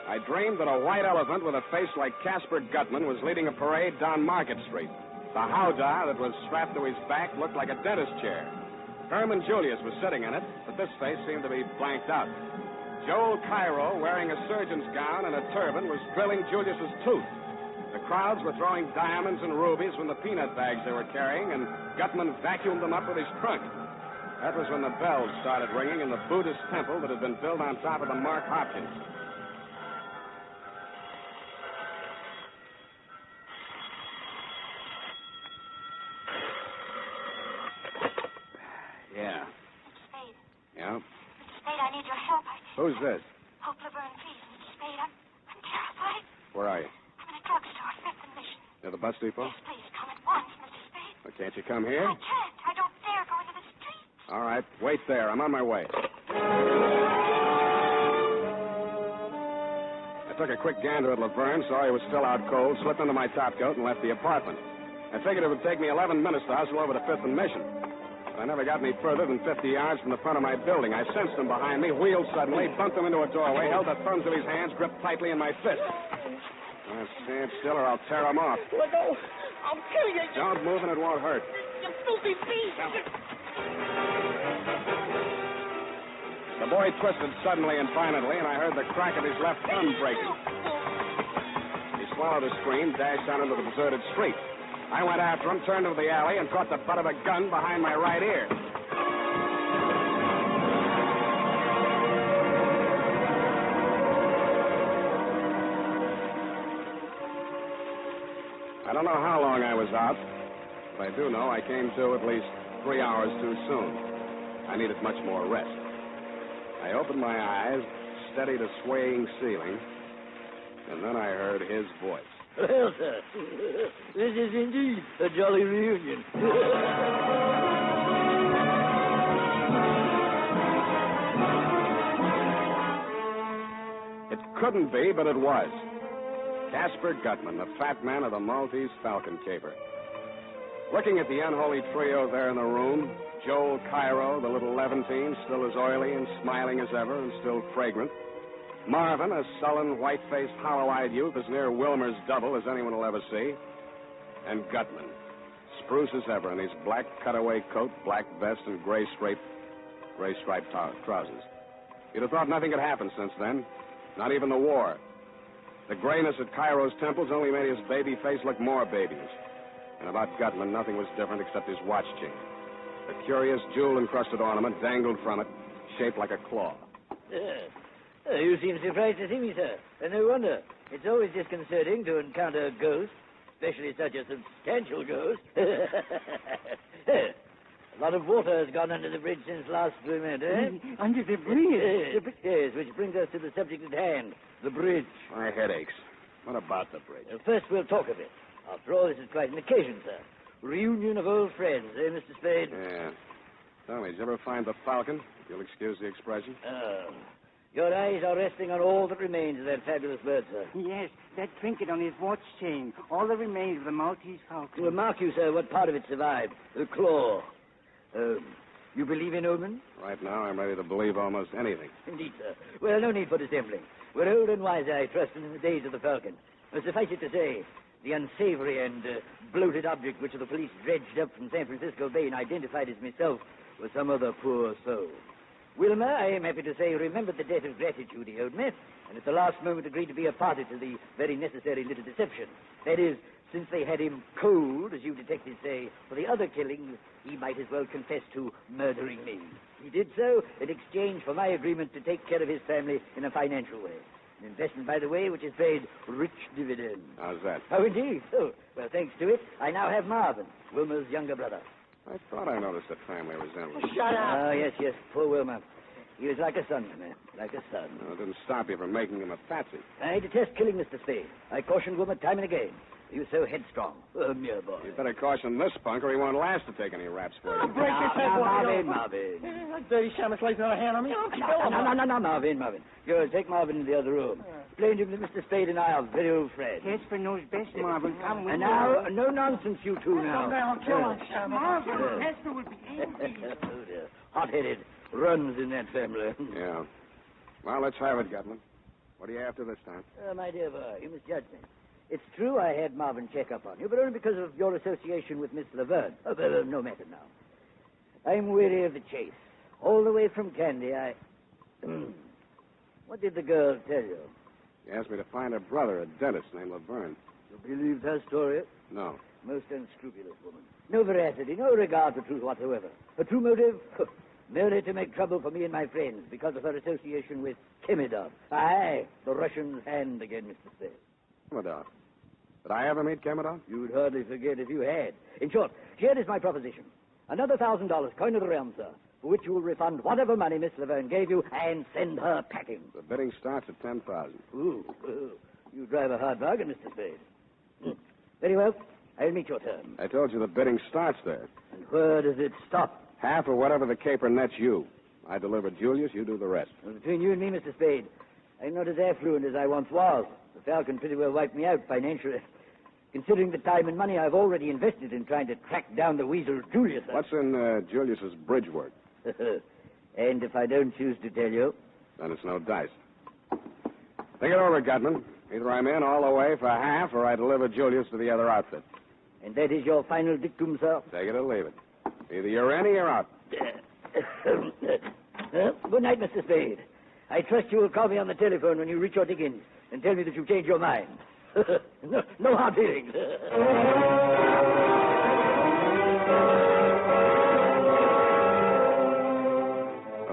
I dreamed that a white elephant with a face like Casper Gutman was leading a parade down Market Street. The howdah that was strapped to his back looked like a dentist chair. Herman Julius was sitting in it, but this face seemed to be blanked out. Joel Cairo, wearing a surgeon's gown and a turban, was drilling Julius's tooth. The crowds were throwing diamonds and rubies from the peanut bags they were carrying, and Gutman vacuumed them up with his trunk. That was when the bells started ringing in the Buddhist temple that had been built on top of the Mark Hopkins. Yeah. Spade. Yeah? Mr. Spade, I need your help. Who's this? Hope, Laverne, please. Mr. Spade, I'm terrified. Where are you? I'm in a drugstore, 5th and Mission. Near the bus depot? Yes, please, come at once, Mr. Spade. Well, can't you come here? I can't. I don't dare go into the street. All right. Wait there. I'm on my way. I took a quick gander at Laverne, saw he was still out cold, slipped into my topcoat, and left the apartment. I figured it would take me 11 minutes to hustle over to 5th and Mission. I never got any further than 50 yards from the front of my building. I sensed him behind me, wheeled suddenly, bumped him into a doorway, held the thumbs of his hands gripped tightly in my fist. Stand still or I'll tear him off. Let go. I'll kill you. Don't move and it won't hurt. You filthy beast. The boy twisted suddenly and violently, and I heard the crack of his left thumb breaking. He swallowed a scream, dashed out into the deserted street. I went after him, turned into the alley, and caught the butt of a gun behind my right ear. I don't know how long I was out, but I do know I came to at least 3 hours too soon. I needed much more rest. I opened my eyes, steadied a swaying ceiling, and then I heard his voice. Well, sir, this is indeed a jolly reunion. It couldn't be, but it was. Casper Gutman, the fat man of the Maltese Falcon caper. Looking at the unholy trio there in the room, Joel Cairo, the little Levantine, still as oily and smiling as ever and still fragrant. Marvin, a sullen, white-faced, hollow-eyed youth as near Wilmer's double as anyone will ever see. and Gutman. Spruce as ever in his black cutaway coat, black vest, and gray striped trousers. You'd have thought nothing had happened since then, not even the war. The grayness at Cairo's temples only made his baby face look more babyish. And about Gutman, nothing was different except his watch chain. A curious jewel-encrusted ornament dangled from it, shaped like a claw. You seem surprised to see me, sir. And no wonder. It's always disconcerting to encounter a ghost, especially such a substantial ghost. A lot of water has gone under the bridge since last we met, eh? Under the bridge? Yes, which brings us to the subject at hand, the bridge. My head aches. What about the bridge? First, we'll talk of it. After all, this is quite an occasion, sir. Reunion of old friends, eh, Mr. Spade? Yeah. Tell me, did you ever find the Falcon? If you'll excuse the expression. Your eyes are resting on all that remains of that fabulous bird, sir. Yes, that trinket on his watch chain. All that remains of the Maltese falcon. Well, mark you, sir, what part of it survived. The claw. You believe in omens? Right now, I'm ready to believe almost anything. Indeed, sir. Well, no need for dissembling. We're old and wise, I trust, in the days of the Falcon. But suffice it to say, the unsavory and bloated object which the police dredged up from San Francisco Bay and identified as myself was some other poor soul. Wilmer, I am happy to say, remembered the debt of gratitude he owed me, and at the last moment agreed to be a party to the very necessary little deception. That is, since they had him cold, as you detectives say, for the other killings, he might as well confess to murdering me. He did so in exchange for my agreement to take care of his family in a financial way. An investment, by the way, which has paid rich dividends. How's that? Oh, indeed. Oh, well, thanks to it, I now have Marvin, Wilmer's younger brother. I thought I noticed a family resemblance. Shut up! Oh, yes, poor Wilmer. He was like a son to me, like a son. No, it didn't stop you from making him a patsy. I detest killing Mr. Spade. I cautioned Wilmer time and again. He was so headstrong. A mere boy. You better caution this punk or he won't last to take any raps for you. Break his head, Marvin. That dirty shamus lays another hand on me. I'll kill him. No, Marvin. Good, take Marvin into the other room. Explain to him that Mr. Spade and I are very old friends. Casper knows best, Marvin. Come with And now, no nonsense, you two now. I'll kill him. Marvin, Casper would be angry. Oh, dear. Hot-headed. Runs in that family. Yeah. Well, let's have it, Gutman. What are you after this time? My dear boy, you misjudge me. It's true I had Marvin check up on you, but only because of your association with Miss Laverne. Oh, but no matter now. I'm weary of the chase. All the way from Candy, What did the girl tell you? She asked me to find her brother, a dentist named Laverne. You believed her story? No. Most unscrupulous woman. No veracity, no regard for truth whatsoever. A true motive? Merely to make trouble for me and my friends because of her association with Kemidov. Aye, the Russian's hand again, Mr. Spade. Kemidov? Did I ever meet Kemidov? You'd hardly forget if you had. In short, here is my proposition. Another $1,000, coin of the realm, sir, for which you will refund whatever money Miss Laverne gave you and send her packing. The bidding starts at $10,000. Ooh. You drive a hard bargain, Mr. Spade. Very well. I'll meet your terms. I told you the bidding starts there. And where does it stop? Half or whatever the caper nets you. I deliver Julius, you do the rest. Well, between you and me, Mr. Spade, I'm not as affluent as I once was. The Falcon pretty well wiped me out financially. Considering the time and money I've already invested in trying to track down the weasel Julius. What's in Julius's bridge work? And if I don't choose to tell you? Then it's no dice. Think it over, Gutman. Either I'm in all the way for half or I deliver Julius to the other outfit. And that is your final dictum, sir? Take it or leave it. Either you're in or you're out. Good night, Mr. Spade. I trust you will call me on the telephone when you reach your diggings and tell me that you've changed your mind. No hard feelings. The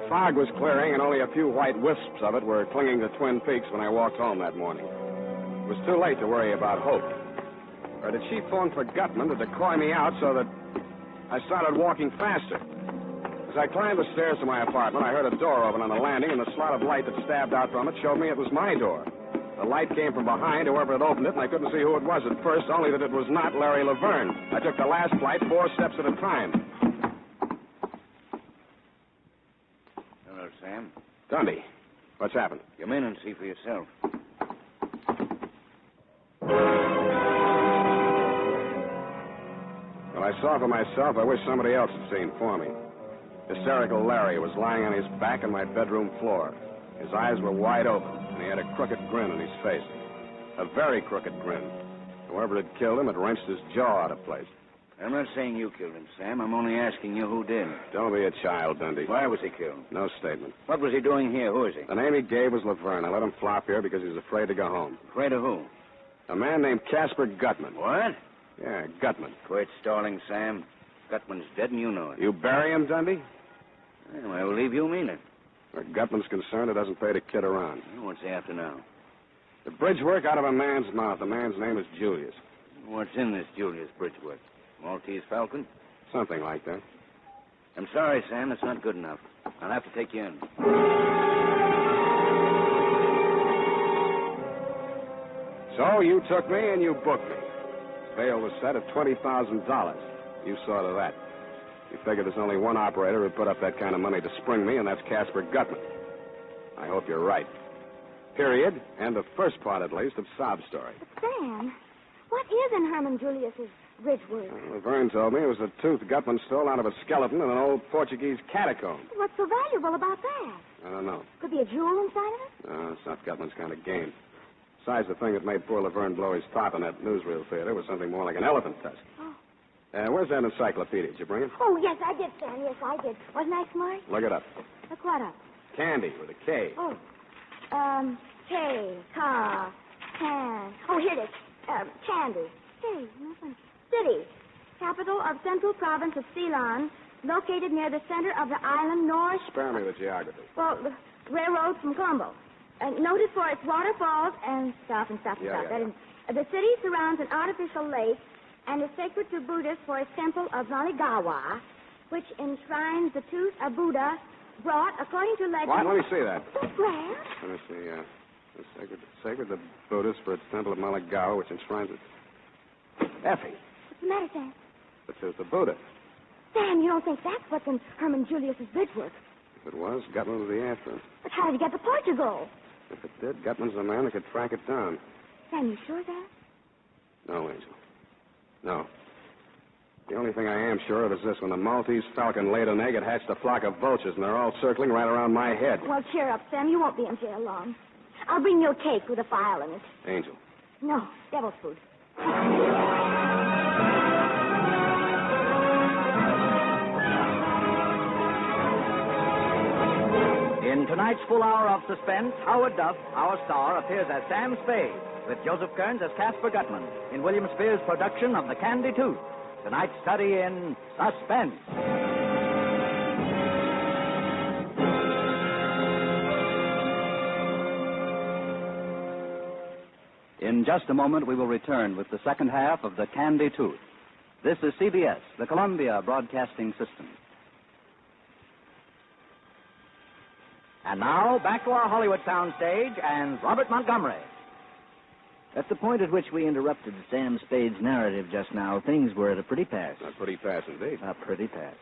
fog was clearing, and only a few white wisps of it were clinging to Twin Peaks when I walked home that morning. It was too late to worry about Hope. Or did she phone for Gutman to decoy me out so that I started walking faster? As I climbed the stairs to my apartment, I heard a door open on the landing, and the slot of light that stabbed out from it showed me it was my door. The light came from behind, whoever had opened it, and I couldn't see who it was at first, only that it was not Larry Laverne. I took the last flight 4 steps at a time. Hello, Sam. Dundee, what's happened? Come in and see for yourself. Well, I saw for myself. I wish somebody else had seen for me. Hysterical Larry was lying on his back on my bedroom floor. His eyes were wide open, and he had a crooked grin on his face. A very crooked grin. Whoever had killed him had wrenched his jaw out of place. I'm not saying you killed him, Sam. I'm only asking you who did. Don't be a child, Dundee. Why was he killed? No statement. What was he doing here? Who is he? The name he gave was Laverne. I let him flop here because he was afraid to go home. Afraid of who? A man named Casper Gutman. What? Yeah, Gutman. Quit stalling, Sam. Gutman's dead and you know it. You bury him, Dundee? Well, I believe you mean it. Where Gutman's concerned, it doesn't pay to kid around. What's he after now? The bridge work out of a man's mouth. The man's name is Julius. What's in this Julius bridge work? Maltese Falcon? Something like that. I'm sorry, Sam. It's not good enough. I'll have to take you in. So you took me and you booked me. Bail was set at $20,000. You saw to that. You figure there's only one operator who put up that kind of money to spring me, and that's Casper Gutman. I hope you're right. Period. And the first part, at least, of sob story. But, Sam, what is in Herman Julius's bridge work? Laverne told me it was a tooth Gutman stole out of a skeleton in an old Portuguese catacomb. What's so valuable about that? I don't know. Could be a jewel inside of it? No, it's not Gutman's kind of game. Besides, the thing that made poor Laverne blow his top in that newsreel theater was something more like an elephant tusk. Oh. Where's that encyclopedia? Did you bring it? Oh, yes, I did, Sam. Yes, I did. Wasn't I smart? Look it up. Look what up? Candy with a K. Oh. K, car, can. Oh, here it is. Candy. Hey, nothing. City. Capital of Central Province of Ceylon, located near the center of the island north. Spare me the geography. Well, the railroad from Colombo. Noted for its waterfalls and stuff. Yeah. And, the city surrounds an artificial lake and is sacred to Buddhists for its temple of Naligawa, which enshrines the tooth of Buddha brought, according to legend... What? Let me see that. Where? Let me see, it's sacred to Buddhists for its temple of Naligawa, which enshrines it. Effie. What's the matter, Sam? The tooth of Buddha. Sam, you don't think that's what's in Herman Julius's bridge work? If it was, Gutman would be after him. But how did he get to Portugal? If it did, Gutman's the man that could track it down. Sam, you sure of that? No, Angel. No. The only thing I am sure of is this. When the Maltese Falcon laid an egg, it hatched a flock of vultures, and they're all circling right around my head. Well, cheer up, Sam. You won't be in jail long. I'll bring you a cake with a file in it. Angel. No, devil's food. In tonight's full hour of suspense, Howard Duff, our star, appears as Sam Spade, with Joseph Kearns as Casper Gutman, in William Spear's production of The Candy Tooth. Tonight's study in suspense. In just a moment, we will return with the second half of The Candy Tooth. This is CBS, the Columbia Broadcasting System. And now, back to our Hollywood soundstage and Robert Montgomery. At the point at which we interrupted Sam Spade's narrative just now, things were at a pretty pass. A pretty pass indeed. A pretty pass.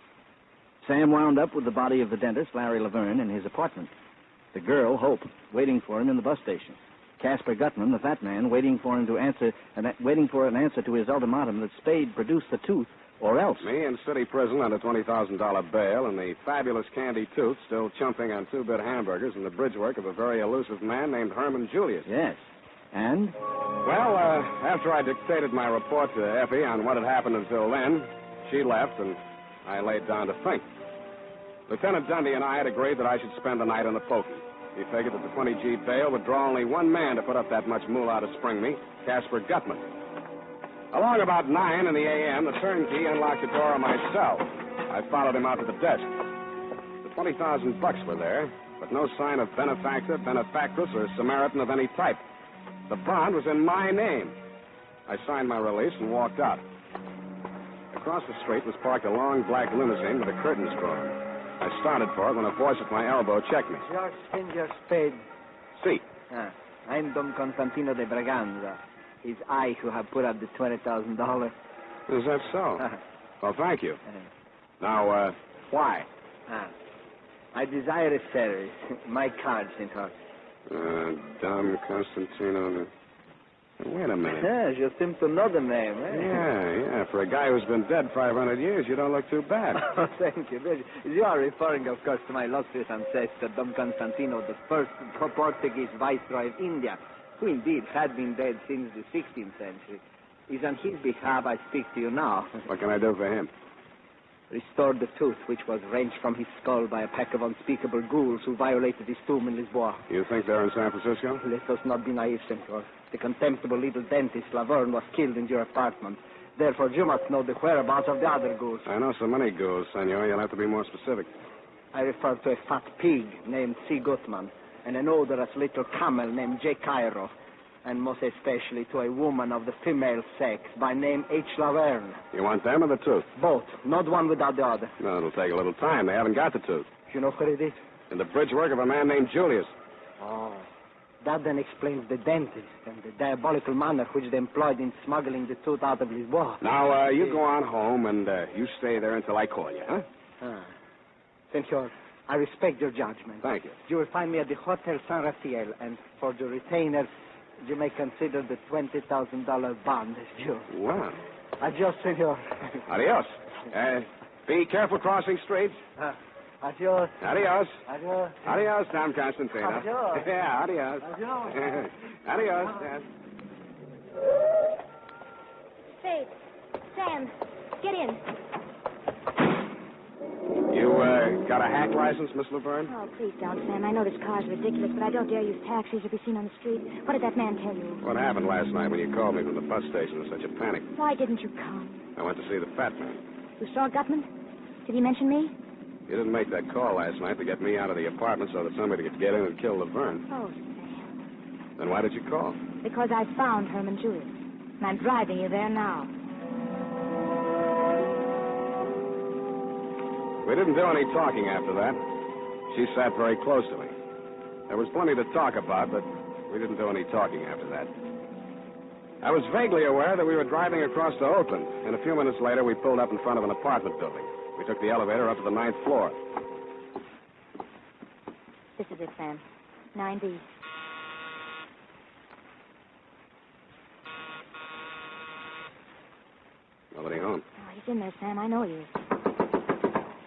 Sam wound up with the body of the dentist, Larry Laverne, in his apartment. The girl, Hope, waiting for him in the bus station. Casper Gutman, the fat man, waiting for an answer to his ultimatum that Spade produce the tooth or else. Me in city prison under $20,000 bail, and the fabulous Candy Tooth still chumping on two-bit hamburgers in the bridge work of a very elusive man named Herman Julius. Yes. And? Well, after I dictated my report to Effie on what had happened until then, she left, and I laid down to think. Lieutenant Dundee and I had agreed that I should spend the night on the pokey. He figured that the 20-G bail would draw only one man to put up that much moolah to spring me, Casper Gutman. Along about 9 in the a.m., the turnkey unlocked the door of my cell. I followed him out to the desk. The $20,000 were there, but no sign of benefactor, benefactress, or Samaritan of any type. The bond was in my name. I signed my release and walked out. Across the street was parked a long black limousine with the curtains drawn. I started for it when a voice at my elbow checked me. George Singer Spade. See. I'm Don Constantino de Braganza. It's I who have put up the $20,000. Is that so? Well, thank you. Now, why? I desire a service. My card, St. Horse. Dom Constantino. Wait a minute. Yes, you seem to know the name, eh? Yeah. For a guy who's been dead 500 years, you don't look too bad. Oh, thank you. You are referring, of course, to my illustrious ancestor, Dom Constantino, the first Portuguese viceroy of India, who indeed had been dead since the 16th century. It is on his behalf I speak to you now. What can I do for him? Restore the tooth which was wrenched from his skull by a pack of unspeakable ghouls who violated his tomb in Lisboa. You think they're in San Francisco? Let us not be naive, Senor. The contemptible little dentist, Laverne, was killed in your apartment. Therefore, you must know the whereabouts of the other ghouls. I know so many ghouls, Senor. You'll have to be more specific. I refer to a fat pig named C. Gutman and an odorous little camel named J. Cairo, and most especially to a woman of the female sex by name H. Laverne. You want them or the tooth? Both. Not one without the other. No, it'll take a little time. They haven't got the tooth. You know where it is? In the bridge work of a man named Julius. Oh. That then explains the dentist and the diabolical manner which they employed in smuggling the tooth out of Lisboa. Now, you go on home and you stay there until I call you, huh? Senor, I respect your judgment. Thank you. You will find me at the Hotel San Rafael, and for the retainers, you may consider the $20,000 bond as due. Wow. Adios, senor. Adios. Be careful crossing streets. Adios. Adios. Adios. Adios, Don Constantino. Adios. Yeah, adios. Adios. Adios, yes. Spade. Sam, get in. You, got a hack license, Miss Laverne? Oh, please don't, Sam. I know this car's ridiculous, but I don't dare use taxis or be seen on the street. What did that man tell you? What happened last night when you called me from the bus station in such a panic? Why didn't you come? I went to see the fat man. You saw Gutman? Did he mention me? You didn't make that call last night to get me out of the apartment so that somebody could get in and kill Laverne. Oh, Sam. Then why did you call? Because I found Herman Julius. And I'm driving you there now. We didn't do any talking after that. She sat very close to me. There was plenty to talk about, but we didn't do any talking after that. I was vaguely aware that we were driving across to Oakland, and a few minutes later we pulled up in front of an apartment building. We took the elevator up to the 9th floor. This is it, Sam. 9B. Nobody home. Oh, he's in there, Sam. I know he is.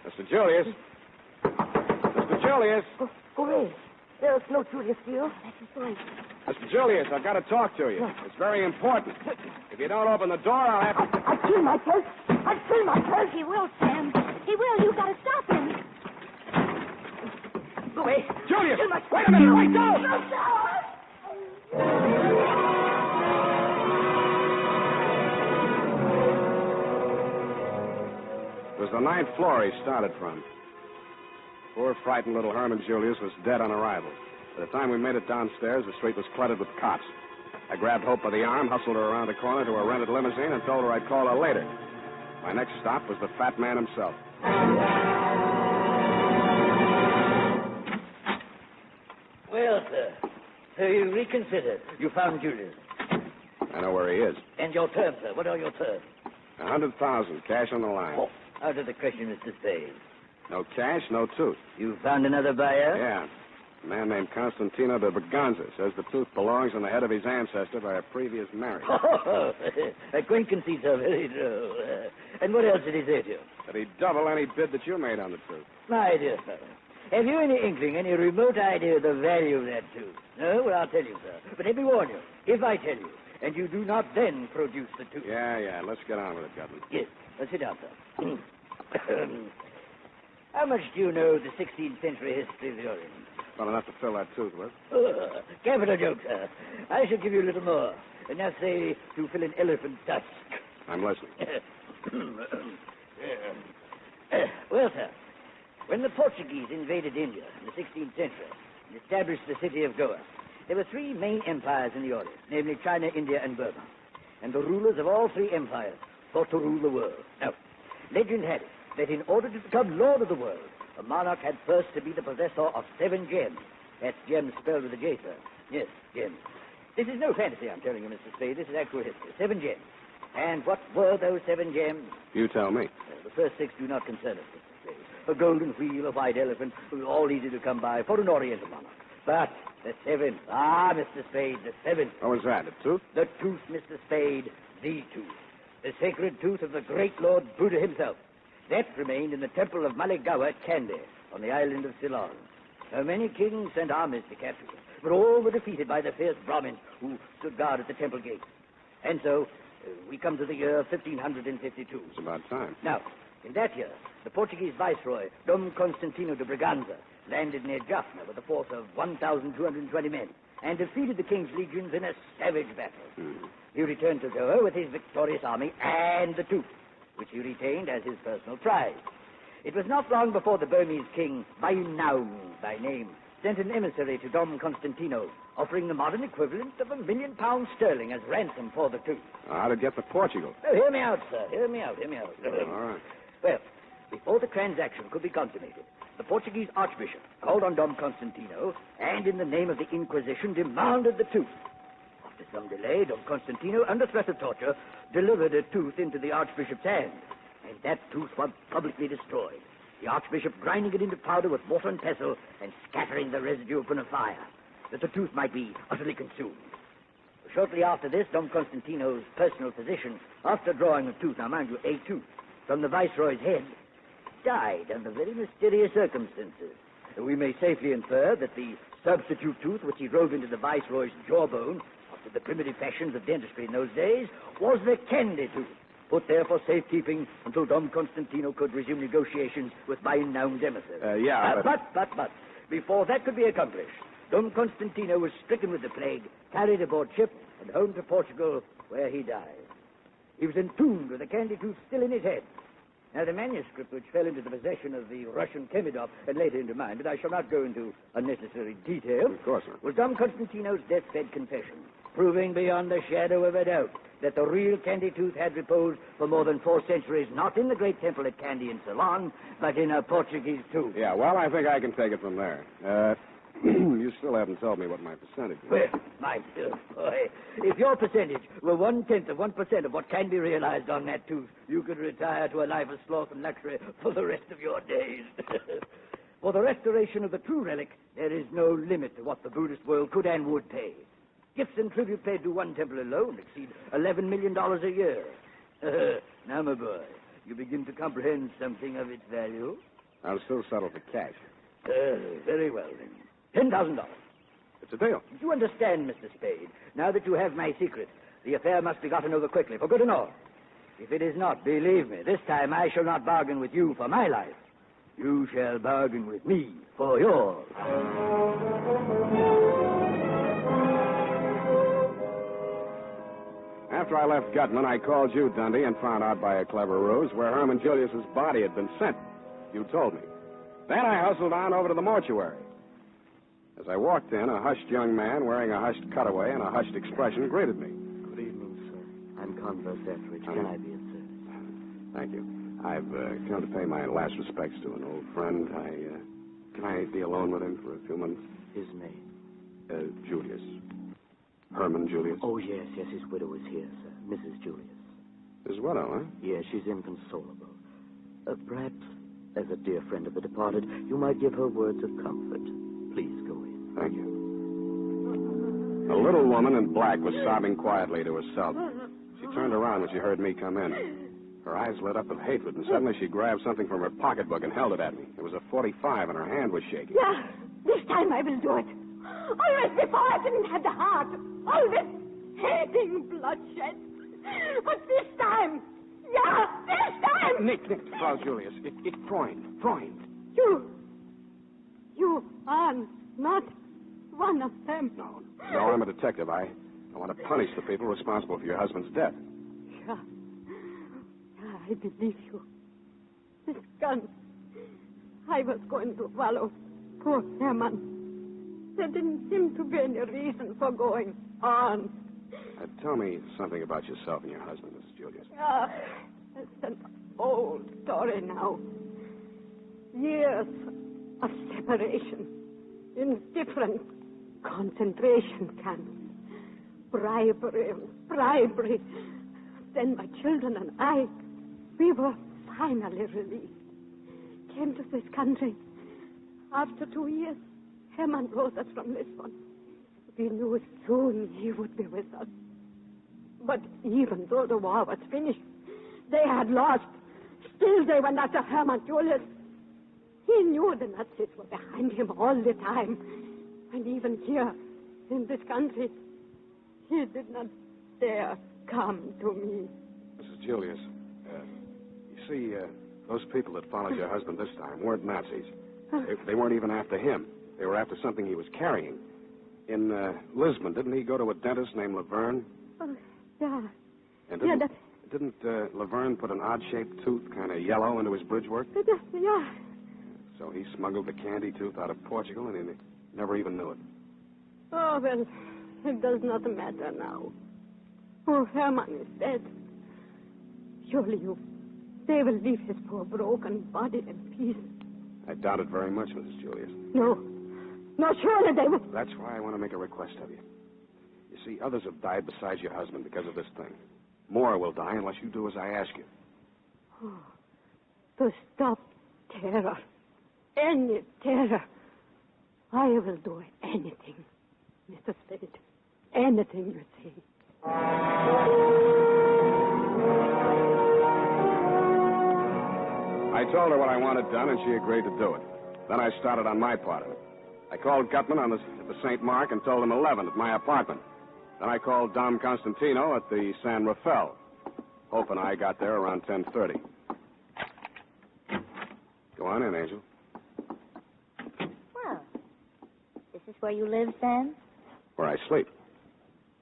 Mr. Julius. Mr. Julius. Go away. There's no Julius here. That's his voice. Mr. Julius, I've got to talk to you. It's very important. If you don't open the door, I'll have to... I'll kill myself. I'll kill myself. He will, Sam. He will. You've got to stop him. Go away. Julius! Wait a minute. Wait, don't! It was the 9th floor he started from. Poor, frightened little Herman Julius was dead on arrival. By the time we made it downstairs, the street was cluttered with cops. I grabbed Hope by the arm, hustled her around the corner to a rented limousine, and told her I'd call her later. My next stop was the fat man himself. Well, sir, so you reconsidered. You found Julius. I know where he is. And your terms, sir. What are your terms? $100,000, cash on the line. Oh, out of the question, Mr. Spade. No cash, no tooth. You found another buyer? Yeah. A man named Constantino de Braganza says the tooth belongs in the head of his ancestor by a previous marriage. Oh, acquaintances are very true. And what else did he say to you? That he'd double any bid that you made on the tooth. My dear fellow, have you any inkling, any remote idea of the value of that tooth? No? Well, I'll tell you, sir. But let me warn you. If I tell you, and you do not then produce the tooth... Yeah. Let's get on with it, Gutman. Yes. Let's sit down, sir. How much do you know of the 16th century history of the Orient? Well, enough to fill that tooth with. Capital joke, sir. I shall give you a little more. Enough, say, to fill an elephant tusk. I'm listening. Well, sir, when the Portuguese invaded India in the 16th century and established the city of Goa, there were three main empires in the Orient, namely China, India, and Burma. And the rulers of all three empires fought to rule the world. Now, legend had it that in order to become lord of the world, a monarch had first to be the possessor of 7 gems. That's gems spelled with a J, sir. Yes, gems. This is no fantasy, I'm telling you, Mr. Spade. This is actual history. 7 gems. And what were those 7 gems? You tell me. The first 6 do not concern us, Mr. Spade. A golden wheel, a white elephant, all easy to come by for an Oriental monarch. But the 7th, Mr. Spade, the 7th. What was that, the tooth? The tooth, Mr. Spade, the tooth. The sacred tooth of the great Lord Buddha himself. That remained in the temple of Maligawa at Kandy, on the island of Ceylon. Now, many kings sent armies to capture it, but all were defeated by the fierce Brahmins who stood guard at the temple gate. And so, We come to the year 1552. It's about time. Now, in that year, the Portuguese viceroy, Dom Constantino de Braganza, landed near Jaffna with a force of 1,220 men and defeated the king's legions in a savage battle. He returned to Goa with his victorious army and the tooth, which he retained as his personal prize. It was not long before the Burmese king, Bainaun by name, sent an emissary to Dom Constantino, offering the modern equivalent of £1 million sterling as ransom for the tooth. How'd it get to Portugal? Oh, hear me out, sir. Hear me out. All right. Well, before the transaction could be consummated, the Portuguese archbishop called on Dom Constantino and, in the name of the Inquisition, demanded the tooth. After some delay, Dom Constantino, under threat of torture, delivered a tooth into the archbishop's hand, and that tooth was publicly destroyed, the archbishop grinding it into powder with mortar and pestle and scattering the residue upon a fire, that the tooth might be utterly consumed. Shortly after this, Dom Constantino's personal physician, after drawing a tooth, now mind you, a tooth, from the viceroy's head, died under very mysterious circumstances. We may safely infer that the substitute tooth which he drove into the viceroy's jawbone, after the primitive fashions of dentistry in those days, was the candy tooth, put there for safekeeping until Dom Constantino could resume negotiations with Bainaun's emissary. But before that could be accomplished, Dom Constantino was stricken with the plague, carried aboard ship, and home to Portugal, where he died. He was entombed with the candy tooth still in his head. Now, the manuscript which fell into the possession of the Russian Kemidov and later into mine, but I shall not go into unnecessary detail, Of course not. was Dom Constantino's deathbed confession, proving beyond a shadow of a doubt that the real candy tooth had reposed for more than 4 centuries, not in the great temple at Kandy in Ceylon, but in a Portuguese tomb. Yeah, well, I think I can take it from there. You still haven't told me what my percentage is. Well, my dear boy, if your percentage were 1/10 of 1% of what can be realized on that tooth, you could retire to a life of sloth and luxury for the rest of your days. For the restoration of the true relic, there is no limit to what the Buddhist world could and would pay. Gifts and tribute paid to one temple alone exceed $11 million a year. Now, my boy, you begin to comprehend something of its value? I'll still settle for cash. Very well, then. $10,000. It's a deal. You understand, Mr. Spade. Now that you have my secret, the affair must be gotten over quickly, for good and all. If it is not, believe me, this time I shall not bargain with you for my life. You shall bargain with me for yours. After I left Gutman, I called you, Dundee, and found out by a clever ruse where Herman Julius's body had been sent. You told me. Then I hustled on over to the mortuary. As I walked in, a hushed young man wearing a hushed cutaway and a hushed expression greeted me. Good evening, sir. I'm Converse Etheridge. Can I be of service? Thank you. I've come to pay my last respects to an old friend. Can I be alone with him for a few minutes? His name? Julius. Herman Julius. Oh, yes. His widow is here, sir. Mrs. Julius. His widow, huh? Yes, she's inconsolable. Perhaps, as a dear friend of the departed, you might give her words of comfort. Please go in. Thank you. A little woman in black was sobbing quietly to herself. She turned around when she heard me come in. Her eyes lit up with hatred, and suddenly she grabbed something from her pocketbook and held it at me. It was a .45, and her hand was shaking. Yeah, this time I will do it. Always before I didn't have the heart. Always hating bloodshed. But this time, this time... Nick, Frau Julius, it's Freund. You are not one of them. No, I'm a detective. I want to punish the people responsible for your husband's death. Yeah, I believe you. This gun, I was going to follow poor Herman. There didn't seem to be any reason for going on. Tell me something about yourself and your husband, Mrs. Julius. It's an old story now. Years of separation in different concentration camps. Bribery. Then my children and I, we were finally released. Came to this country. After 2 years, Herman wrote us from Lisbon. We knew soon he would be with us. But even though the war was finished, they had lost. Still they went after Herman Julius. He knew the Nazis were behind him all the time. And even here, in this country, he did not dare come to me. Mrs. Julius, you see, those people that followed your husband this time weren't Nazis. They weren't even after him. They were after something he was carrying. In Lisbon, didn't he go to a dentist named Laverne? Oh, yeah. And didn't Laverne put an odd-shaped tooth, kind of yellow, into his bridge work? Yeah. So he smuggled the candy tooth out of Portugal, and he never even knew it. Oh, well, it does not matter now. Oh, Herman is dead. Surely they will leave his poor broken body in peace. I doubt it very much, Mrs. Julius. No, surely they will. That's why I want to make a request of you. You see, others have died besides your husband because of this thing. More will die unless you do as I ask you. Oh, to stop terror, any terror. I will do anything, Mr. Spade. Anything you say. I told her what I wanted done, and she agreed to do it. Then I started on my part of it. I called Gutman at the St. Mark and told him 11 at my apartment. Then I called Dom Constantino at the San Rafael. Hope and I got there around 10:30. Go on in, Angel. Well, this is where you live, Sam? Where I sleep.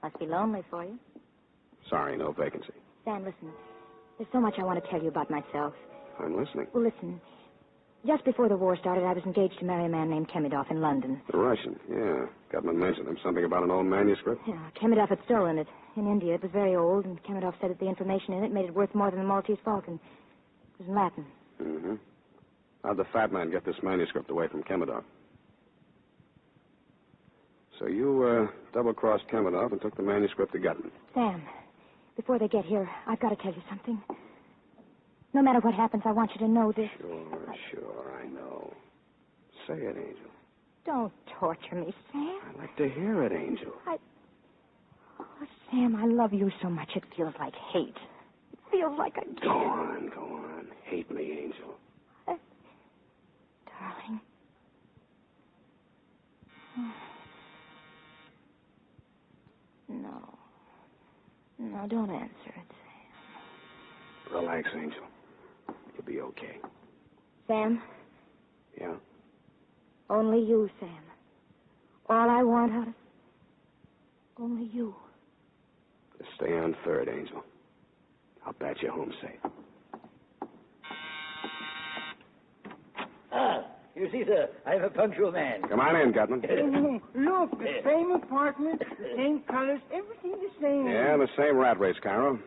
Must be lonely for you. Sorry, no vacancy. Sam, listen. There's so much I want to tell you about myself. I'm listening. Well, listen. Just before the war started, I was engaged to marry a man named Kemidov in London. The Russian, yeah. Gutman mentioned him. Something about an old manuscript? Yeah, Kemidov had stolen it. In India, it was very old, and Kemidov said that the information in it made it worth more than the Maltese Falcon. It was in Latin. Mm-hmm. How'd the fat man get this manuscript away from Kemidov? So you double-crossed Kemidov and took the manuscript to Gutman. Sam, before they get here, I've got to tell you something. No matter what happens, I want you to know this. Sure, I know. Say it, Angel. Don't torture me, Sam. I'd like to hear it, Angel. Oh, Sam, I love you so much it feels like hate. It feels like I... Go on. Hate me, Angel. Darling. No, don't answer it, Sam. Relax, Angel. You'll be okay. Sam? Yeah? Only you, Sam. All I want out of... Only you. Just stay on third, Angel. I'll bat you home safe. You see, sir, I'm a punctual man. Come on in, Gutman. Look, the same apartment, the same colors, everything the same. Yeah, the same rat race, Cairo.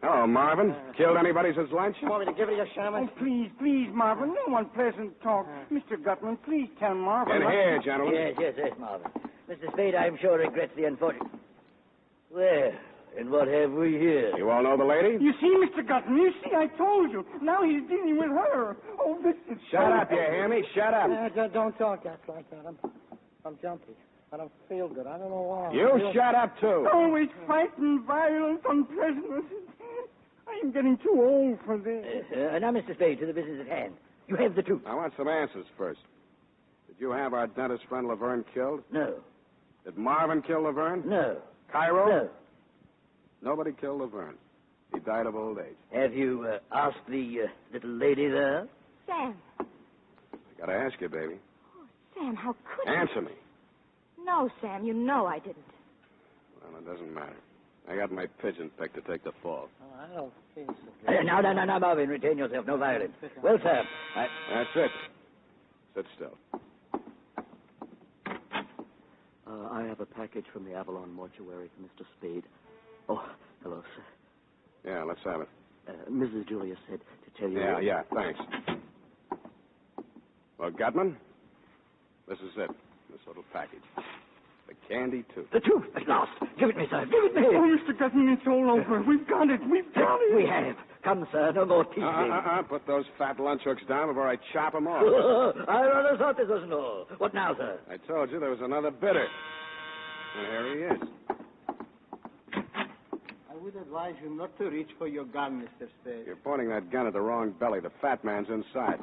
Hello, Marvin. Killed anybody since lunch? You want me to give it a Sherman? Oh, please, Marvin. No unpleasant talk. Mr. Gutman, please tell Marvin. In here, gentlemen. Yes, Marvin. Mr. Spade, I'm sure, regrets the unfortunate... Well, and what have we here? You all know the lady? You see, Mr. Gutman, I told you. Now he's dealing with her. Oh, this is... Shut up, you hear me? Shut up. Don't talk like that. I'm jumpy. I don't feel good. I don't know why. You shut up, too. Always fighting, violence, unpleasantness. I'm getting too old for this. Now, Mr. Spade, to the business at hand. You have the truth. I want some answers first. Did you have our dentist friend Laverne killed? No. Did Marvin kill Laverne? No. Cairo? No. Nobody killed Laverne. He died of old age. Have you asked the little lady there? Sam. I gotta ask you, baby. Oh, Sam, how could you? Answer me. No, Sam, you know I didn't. Well, it doesn't matter. I got my pigeon picked to take the fall. Oh, I don't feel so good. Now, Marvin, retain yourself. No violence. Well, sir, That's it. Sit still. I have a package from the Avalon mortuary for Mr. Spade. Oh, hello, sir. Yeah, let's have it. Mrs. Julia said to tell you... Yeah, thanks. Well, Gutman, this is it. This little package. The candy tooth. The tooth, at last. Give it me, sir. Give it me. Oh, Mr. Gutman, it's all over. We've got it. We have. Come, sir. No more teasing. Put those fat lunch hooks down before I chop them off. I rather thought this wasn't all. What now, sir? I told you there was another bidder. And here he is. I would advise you not to reach for your gun, Mr. Spade. You're pointing that gun at the wrong belly. The fat man's inside.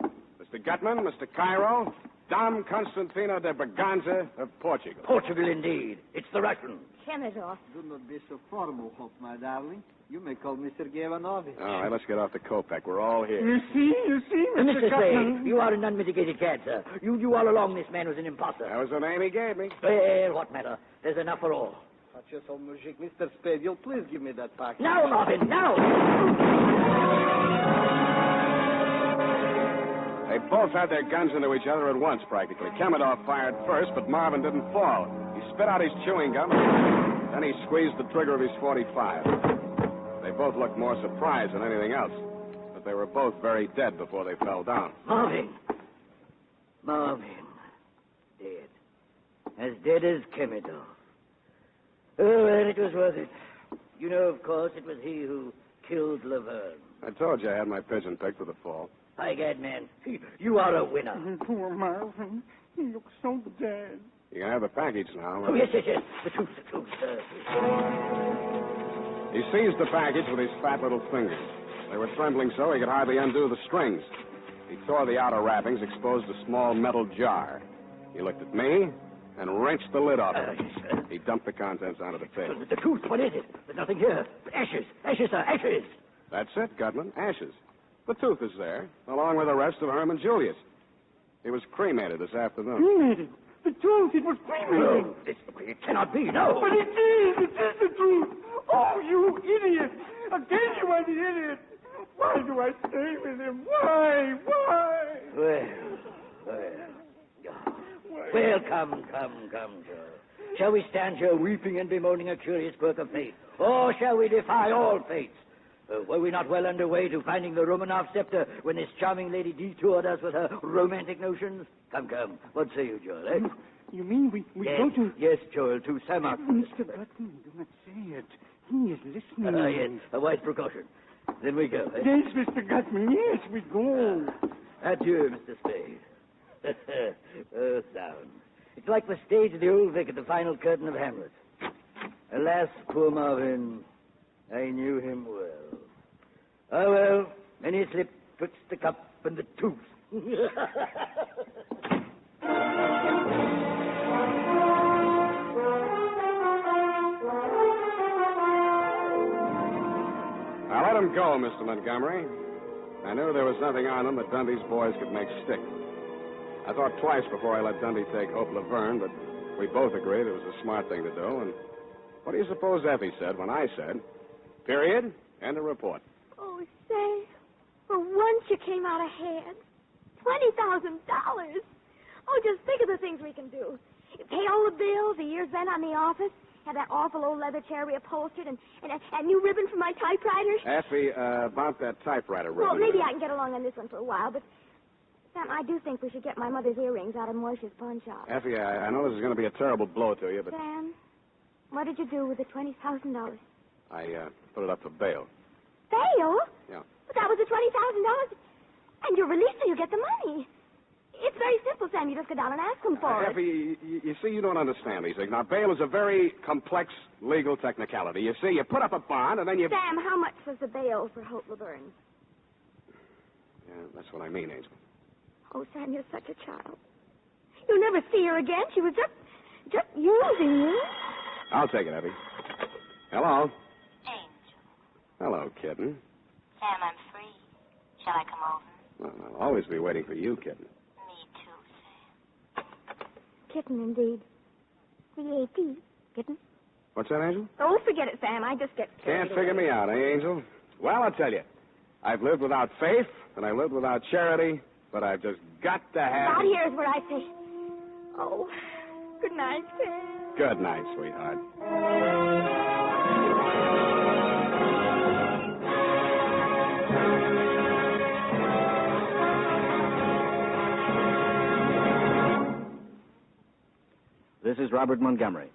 Mr. Gutman, Mr. Cairo, Dom Constantino de Braganza of Portugal. Portugal, indeed. It's the Russians. Chesterton. Do not be so formal, Hope, my darling. You may call me Sergei Ivanovich. All right, let's get off the Kopeck. We're all here. You see, Mr. Spade, you are an unmitigated cad, sir. You all along this man was an imposter. That was the name he gave me. Well, what matter? There's enough for all. Atchison Mujik, Mr. Spade, you'll please give me that package. Now, Marvin, now! They both had their guns into each other at once, practically. Kemidov fired first, but Marvin didn't fall. He spit out his chewing gum, then he squeezed the trigger of his .45. They both looked more surprised than anything else, but they were both very dead before they fell down. Marvin, dead. As dead as Kemidov. Oh, well, it was worth it. You know, of course, it was he who killed Laverne. I told you I had my pigeon picked with the fall. By gad, man, you are a winner. Poor Marvin. He looks so dead. You can have the package now. Oh, yes. The truth, He seized the package with his fat little fingers. They were trembling so he could hardly undo the strings. He tore the outer wrappings, exposed a small metal jar. He looked at me and wrenched the lid off it. He dumped the contents onto the table. The truth, what is it? There's nothing here. Ashes, sir, ashes. That's it, Gutman, ashes. The tooth is there, along with the rest of Herman Julius. He was cremated this afternoon. Cremated? The truth, it was cremated. No, it cannot be, no. But it is the truth. Oh, you idiot. I'll tell you I'm the idiot. Why do I stay with him? Why? Well, come, Joe. Shall we stand here weeping and bemoaning a curious quirk of fate? Or shall we defy all fates? Were we not well underway to finding the Romanov scepter when this charming lady detoured us with her romantic notions? Come. What say you, Joel, eh? You mean we go to... Yes, Joel, to Samarkand. Mr. Button, do not say it. He is listening. Yes, a wise precaution. Then we go, eh? Yes, Mr. Gutman, yes, we go. Adieu, Mr. Spade. Oh, sound. It's like the stage of the Old Vic at the final curtain of Hamlet. Alas, poor Marvin, I knew him well. Oh, well, many slipped twixt the cup and the tooth. I let him go, Mr. Montgomery. I knew there was nothing on them that Dundee's boys could make stick. I thought twice before I let Dundee take Hope Laverne, but we both agreed it was a smart thing to do. And what do you suppose Effie said when I said, period, end of report? Oh, say, for once you came out ahead. $20,000. Oh, just think of the things we can do. Pay all the bills, a year's rent on the office, have that awful old leather chair reupholstered, and a new ribbon for my typewriter. Effie, about that typewriter ribbon. Well, maybe I can get along on this one for a while, but Sam, I do think we should get my mother's earrings out of Moishe's pawn shop. Effie, I know this is going to be a terrible blow to you, but... Sam, what did you do with the $20,000? I put it up for bail. Bail? Yeah. But that was the $20,000. And you're released so you get the money. It's very simple, Sam. You just go down and ask them for it. Effie, you see, you don't understand these things. Now, bail is a very complex legal technicality. You see, you put up a bond, and then you... Sam, how much was the bail for Hope Laverne? Yeah, that's what I mean, Angel. Oh, Sam, you're such a child. You'll never see her again. She was just using you. I'll take it, Effie. Hello. Angel. Hello, kitten. Sam, I'm free. Shall I come over? Well, I'll always be waiting for you, kitten. Me too, Sam. Kitten, indeed. C-A-T. Kitten. What's that, Angel? Oh, forget it, Sam. I just get Can't figure me out, eh, Angel? Well, I'll tell you. I've lived without faith, and I lived without charity, but I've just got to have... Out here's where I say, oh, good night, Sam. Good night, sweetheart. This is Robert Montgomery.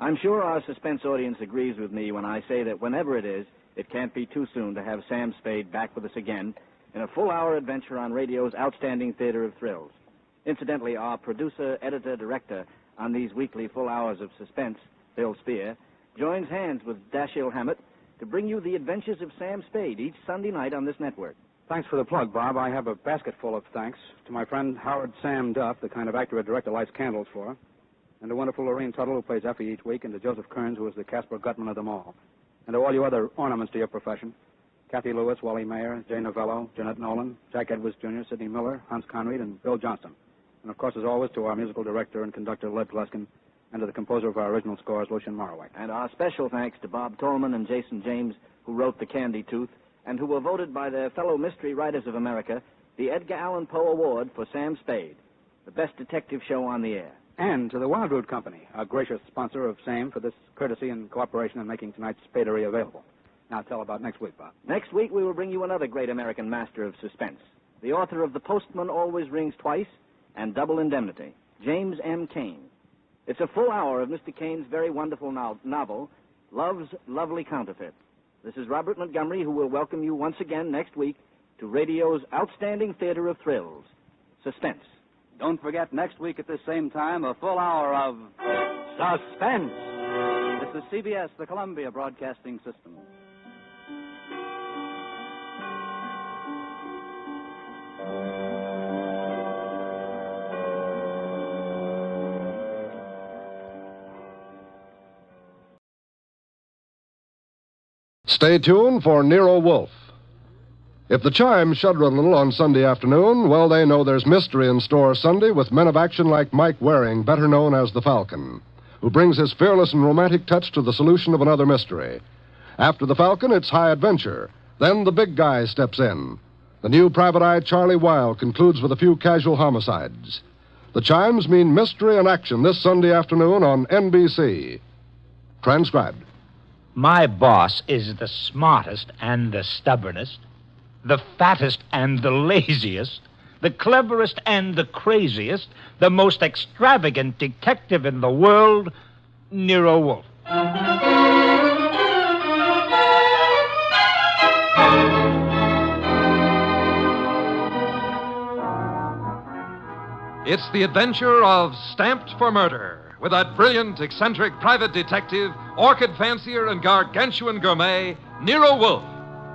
I'm sure our suspense audience agrees with me when I say that whenever it is, it can't be too soon to have Sam Spade back with us again in a full-hour adventure on radio's outstanding theater of thrills. Incidentally, our producer, editor, director on these weekly full hours of suspense, Bill Spear, joins hands with Dashiell Hammett to bring you the adventures of Sam Spade each Sunday night on this network. Thanks for the plug, Bob. I have a basket full of thanks to my friend Howard Sam Duff, the kind of actor a director lights candles for, and to wonderful Lorene Tuttle, who plays Effie each week, and to Joseph Kearns, who is the Casper Gutman of them all, and to all you other ornaments to your profession, Kathy Lewis, Wally Mayer, Jay Novello, Jeanette Nolan, Jack Edwards Jr., Sidney Miller, Hans Conried, and Bill Johnston. And, of course, as always, to our musical director and conductor, Led Gluskin, and to the composer of our original scores, Lucien Morawek. And our special thanks to Bob Tolman and Jason James, who wrote The Candy Tooth, and who were voted by their fellow mystery writers of America the Edgar Allan Poe Award for Sam Spade, the best detective show on the air. And to the Wildroot Company, a gracious sponsor of SAME, for this courtesy and cooperation in making tonight's Spadery available. Now tell about next week, Bob. Next week, we will bring you another great American master of suspense, the author of The Postman Always Rings Twice and Double Indemnity, James M. Cain. It's a full hour of Mr. Cain's very wonderful novel, Love's Lovely Counterfeit. This is Robert Montgomery, who will welcome you once again next week to radio's outstanding theater of thrills, Suspense. Don't forget, next week at this same time, a full hour of Suspense. This is CBS, the Columbia Broadcasting System. Stay tuned for Nero Wolfe. If the chimes shudder a little on Sunday afternoon, well, they know there's mystery in store Sunday with men of action like Mike Waring, better known as the Falcon, who brings his fearless and romantic touch to the solution of another mystery. After the Falcon, it's high adventure. Then the big guy steps in. The new private eye Charlie Wilde concludes with a few casual homicides. The chimes mean mystery and action this Sunday afternoon on NBC. Transcribed. My boss is the smartest and the stubbornest, the fattest and the laziest, the cleverest and the craziest, the most extravagant detective in the world, Nero Wolfe. It's the adventure of Stamped for Murder, with that brilliant, eccentric private detective, orchid fancier, and gargantuan gourmet, Nero Wolfe,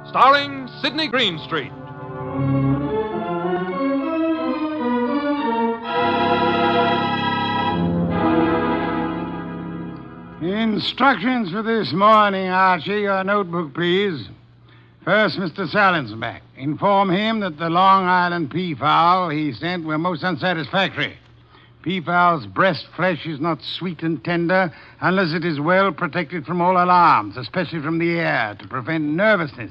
starring Sidney Greenstreet. Instructions for this morning, Archie. Your notebook, please. First, Mr. Salinsbeck. Inform him that the Long Island peafowl he sent were most unsatisfactory. Peafowl's breast flesh is not sweet and tender unless it is well protected from all alarms, especially from the air, to prevent nervousness.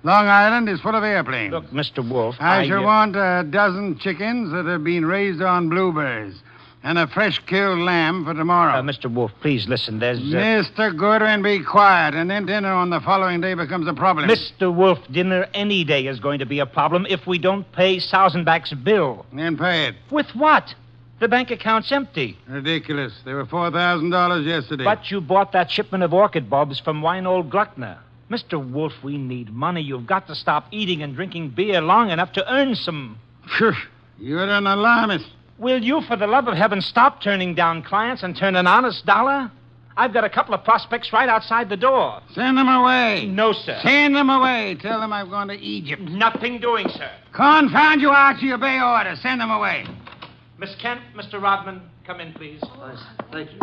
Long Island is full of airplanes. Look, Mr. Wolfe, I shall want a dozen chickens that have been raised on blueberries and a fresh-killed lamb for tomorrow. Mr. Wolfe, please listen. There's... Mr. Goodwin, be quiet, and then dinner on the following day becomes a problem. Mr. Wolfe, dinner any day is going to be a problem if we don't pay Sausenbach's bill. Then pay it. With what? The bank account's empty. Ridiculous. There were $4,000 yesterday. But you bought that shipment of orchid bulbs from Winold Gluckner. Mr. Wolfe, we need money. You've got to stop eating and drinking beer long enough to earn some. Phew, you're an alarmist. Will you, for the love of heaven, stop turning down clients and turn an honest dollar? I've got a couple of prospects right outside the door. Send them away. No, sir. Send them away. Tell them I've gone to Egypt. Nothing doing, sir. Confound you, Archie. Obey orders. Send them away. Miss Kent, Mr. Rodman, come in, please. Thank you.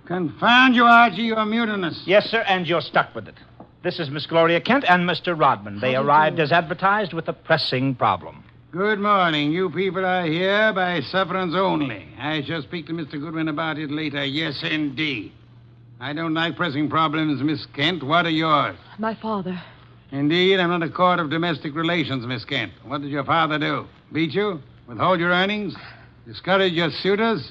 Confound you, Archie. You're mutinous. Yes, sir, and you're stuck with it. This is Miss Gloria Kent and Mr. Rodman. They arrived as advertised with a pressing problem. Good morning. You people are here by sufferance only. I shall speak to Mr. Goodwin about it later. Yes, indeed. I don't like pressing problems, Miss Kent. What are yours? My father. Indeed, I'm not a court of domestic relations, Miss Kent. What did your father do? Beat you? Withhold your earnings? Discourage your suitors?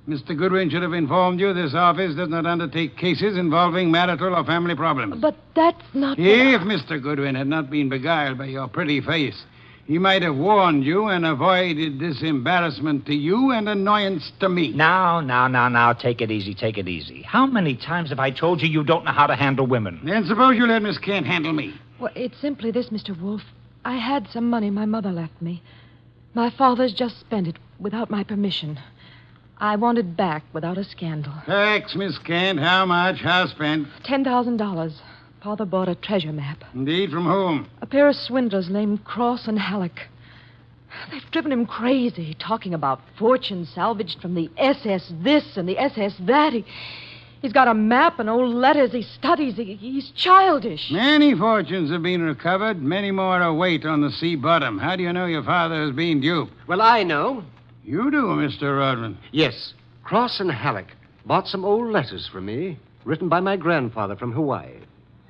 Mr. Goodwin should have informed you this office does not undertake cases involving marital or family problems. But that's not... If Mr. Goodwin had not been beguiled by your pretty face, he might have warned you and avoided this embarrassment to you and annoyance to me. Now, take it easy. How many times have I told you don't know how to handle women? Then suppose you let Miss Kent handle me. Well, it's simply this, Mr. Wolfe. I had some money my mother left me. My father's just spent it without my permission. I want it back without a scandal. Thanks, Miss Kent. How much? How spent? $10,000. Father bought a treasure map. Indeed, from whom? A pair of swindlers named Cross and Halleck. They've driven him crazy, talking about fortunes salvaged from the SS this and the SS that. He's got a map and old letters he studies. He's childish. Many fortunes have been recovered. Many more await on the sea bottom. How do you know your father has been duped? Well, I know. You do, Mr. Rodman. Yes. Cross and Halleck bought some old letters from me, written by my grandfather from Hawaii.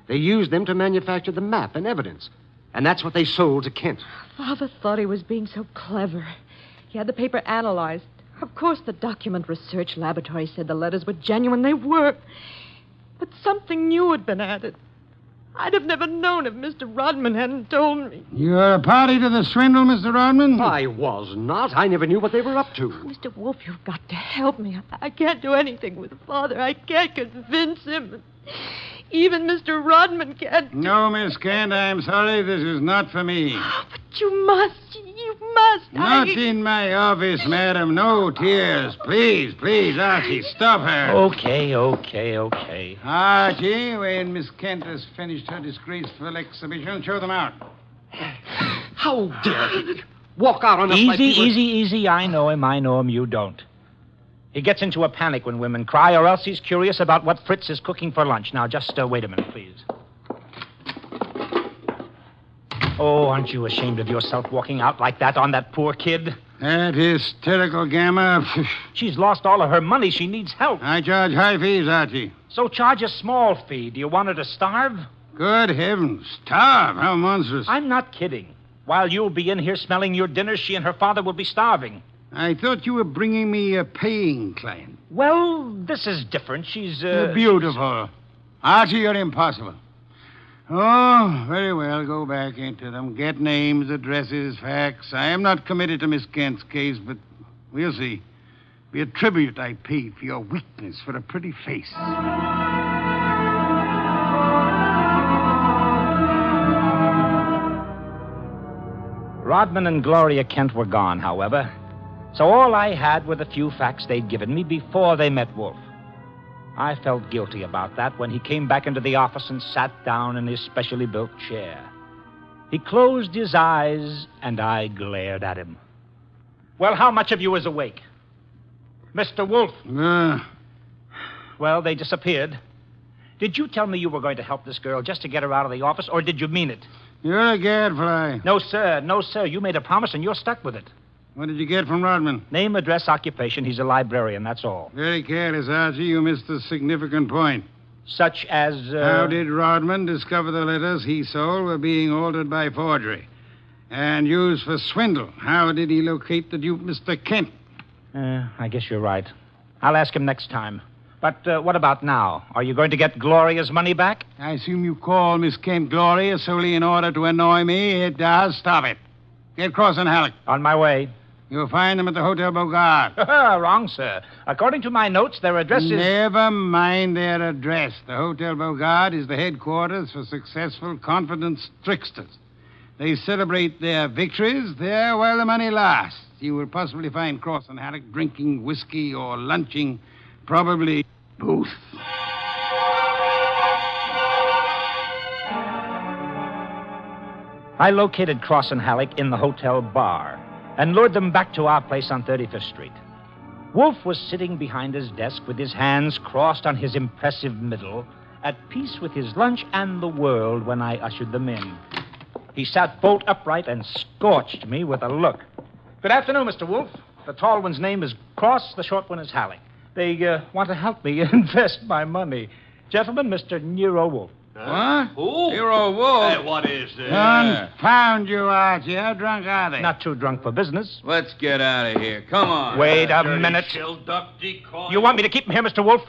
They used them to manufacture the map and evidence. And that's what they sold to Kent. Father thought he was being so clever. He had the paper analyzed. Of course, the document research laboratory said the letters were genuine. They were. But something new had been added. I'd have never known if Mr. Rodman hadn't told me. You're a party to the swindle, Mr. Rodman? I was not. I never knew what they were up to. Mr. Wolf, you've got to help me. I can't do anything with Father. I can't convince him. Even Mr. Rodman can't. No, Miss Kent, I'm sorry. This is not for me. But you must. You must. Not in my office, madam. No tears. Please, Archie, stop her. Okay. Archie, when Miss Kent has finished her disgraceful exhibition, show them out. How dare he walk out on us like people... Easy. I know him. You don't. He gets into a panic when women cry, or else he's curious about what Fritz is cooking for lunch. Now, just wait a minute, please. Oh, aren't you ashamed of yourself walking out like that on that poor kid? That hysterical gamma. She's lost all of her money. She needs help. I charge high fees, Archie. So charge a small fee. Do you want her to starve? Good heavens. Starve? How monstrous. I'm not kidding. While you'll be in here smelling your dinner, she and her father will be starving. I thought you were bringing me a paying client. Well, this is different. She's, Beautiful. Archie, you're impossible. Oh, very well. Go back into them. Get names, addresses, facts. I am not committed to Miss Kent's case, but we'll see. Be a tribute I paid for your weakness for a pretty face. Rodman and Gloria Kent were gone, however. So all I had were the few facts they'd given me before they met Wolf. I felt guilty about that when he came back into the office and sat down in his specially built chair. He closed his eyes, and I glared at him. Well, how much of you is awake? Mr. Wolf? Well, they disappeared. Did you tell me you were going to help this girl just to get her out of the office, or did you mean it? You're a gadfly. No, sir. You made a promise, and you're stuck with it. What did you get from Rodman? Name, address, occupation. He's a librarian, that's all. Very careless, Archie. You missed a significant point. Such as, How did Rodman discover the letters he sold were being altered by forgery and used for swindle? How did he locate the dupe, Mr. Kent? I guess you're right. I'll ask him next time. But what about now? Are you going to get Gloria's money back? I assume you call Miss Kent Gloria solely in order to annoy me. It does. Stop it. Get Cross and Halleck. On my way. You'll find them at the Hotel Bogart. Wrong, sir. According to my notes, their address is... Never mind their address. The Hotel Bogart is the headquarters for successful, confident tricksters. They celebrate their victories there while the money lasts. You will possibly find Cross and Halleck drinking whiskey or lunching, probably both. I located Cross and Halleck in the hotel bar and lured them back to our place on 35th Street. Wolf was sitting behind his desk with his hands crossed on his impressive middle, at peace with his lunch and the world when I ushered them in. He sat bolt upright and scorched me with a look. Good afternoon, Mr. Wolf. The tall one's name is Cross, the short one is Halleck. They want to help me invest my money. Gentlemen, Mr. Nero Wolf. What? Who? Nero Wolf. Hey, what is this? Confound you, Archie. How drunk are they? Not too drunk for business. Let's get out of here. Come on. Wait a minute. You want me to keep him here, Mr. Wolf?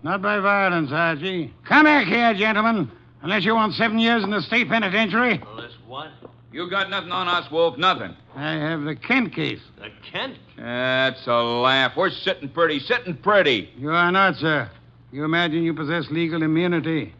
Not by violence, Archie. Come back here, gentlemen. Unless you want 7 years in the state penitentiary. Unless what? You got nothing on us, Wolf. Nothing. I have the Kent case. The Kent? That's a laugh. We're sitting pretty. You are not, sir. You imagine you possess legal immunity.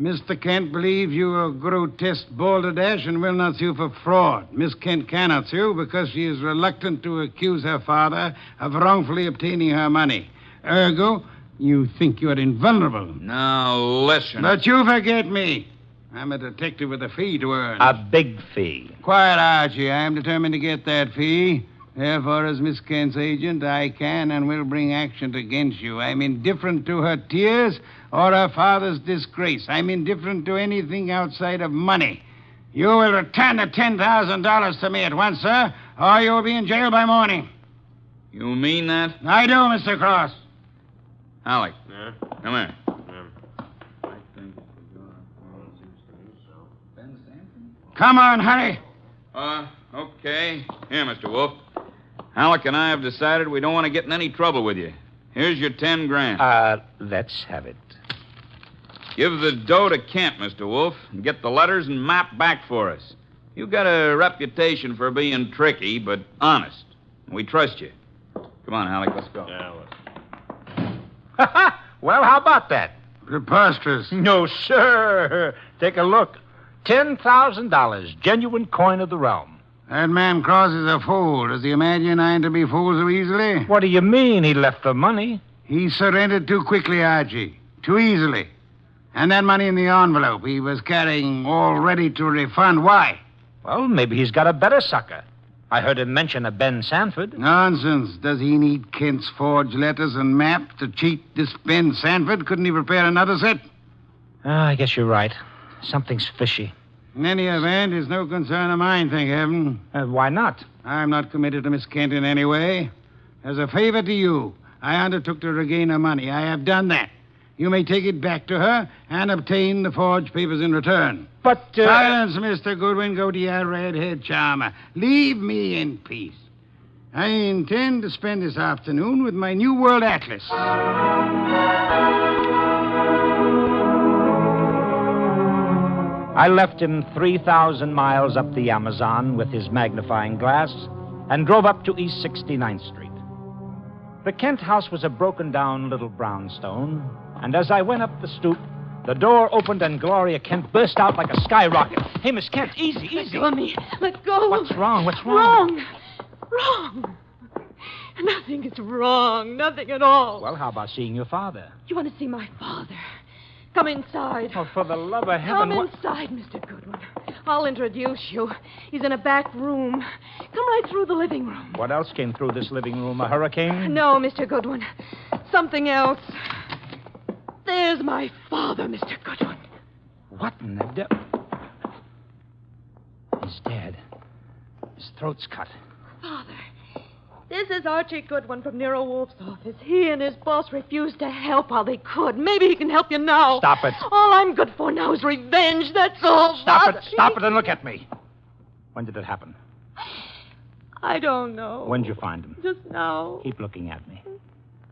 Mr. Kent believes you are grotesque balderdash and will not sue for fraud. Miss Kent cannot sue because she is reluctant to accuse her father of wrongfully obtaining her money. Ergo, You think you're invulnerable. Now, listen. But you forget me. I'm a detective with a fee to earn. A big fee. Quiet, Archie. I am determined to get that fee. Therefore, as Miss Kent's agent, I can and will bring action against you. I'm indifferent to her tears or her father's disgrace. I'm indifferent to anything outside of money. You will return the $10,000 to me at once, sir, or you will be in jail by morning. You mean that? I do, Mr. Cross. Halleck. Yeah? Come here. Come on, hurry. Okay. Here, Mr. Wolf. Halleck and I have decided we don't want to get in any trouble with you. Here's your $10,000. Let's have it. Give the dough to Kent, Mr. Wolf, and get the letters and map back for us. You've got a reputation for being tricky, but honest. We trust you. Come on, Halleck, let's go. Yeah, Well, how about that? Preposterous. No, sir. Take a look. $10,000, genuine coin of the realm. That man Cross is a fool. Does he imagine I'm to be fooled so easily? What do you mean he left the money? He surrendered too quickly, Archie. Too easily. And that money in the envelope he was carrying all ready to refund. Why? Well, maybe he's got a better sucker. I heard him mention a Ben Sanford. Nonsense. Does he need Kent's forged letters and map to cheat this Ben Sanford? Couldn't he prepare another set? I guess you're right. Something's fishy. In any event, it's no concern of mine, thank heaven. Why not? I'm not committed to Miss Kent in any way. As a favor to you, I undertook to regain her money. I have done that. You may take it back to her and obtain the forged papers in return. But, Silence, Mr. Goodwin. Go to your redhead charmer. Leave me in peace. I intend to spend this afternoon with my New World Atlas. I left him 3,000 miles up the Amazon with his magnifying glass and drove up to East 69th Street. The Kent house was a broken-down little brownstone, and as I went up the stoop, the door opened and Gloria Kent burst out like a skyrocket. Hey, Miss Kent, easy, easy. Let go of me. Let go. What's wrong? What's wrong? Wrong. Nothing is wrong. Nothing at all. Well, how about seeing your father? You want to see my father? Come inside. Oh, for the love of heaven. Come inside, Mr. Goodwin. I'll introduce you. He's in a back room. Come right through the living room. What else came through this living room? A hurricane? No, Mr. Goodwin. Something else. There's my father, Mr. Goodwin. What in the devil? He's dead. His throat's cut. Father, this is Archie Goodwin from Nero Wolf's office. He and his boss refused to help while they could. Maybe he can help you now. Stop it. All I'm good for now is revenge. That's all. Stop Father. it. Stop it and look at me. When did it happen? I don't know. When did you find him? Just now. Keep looking at me.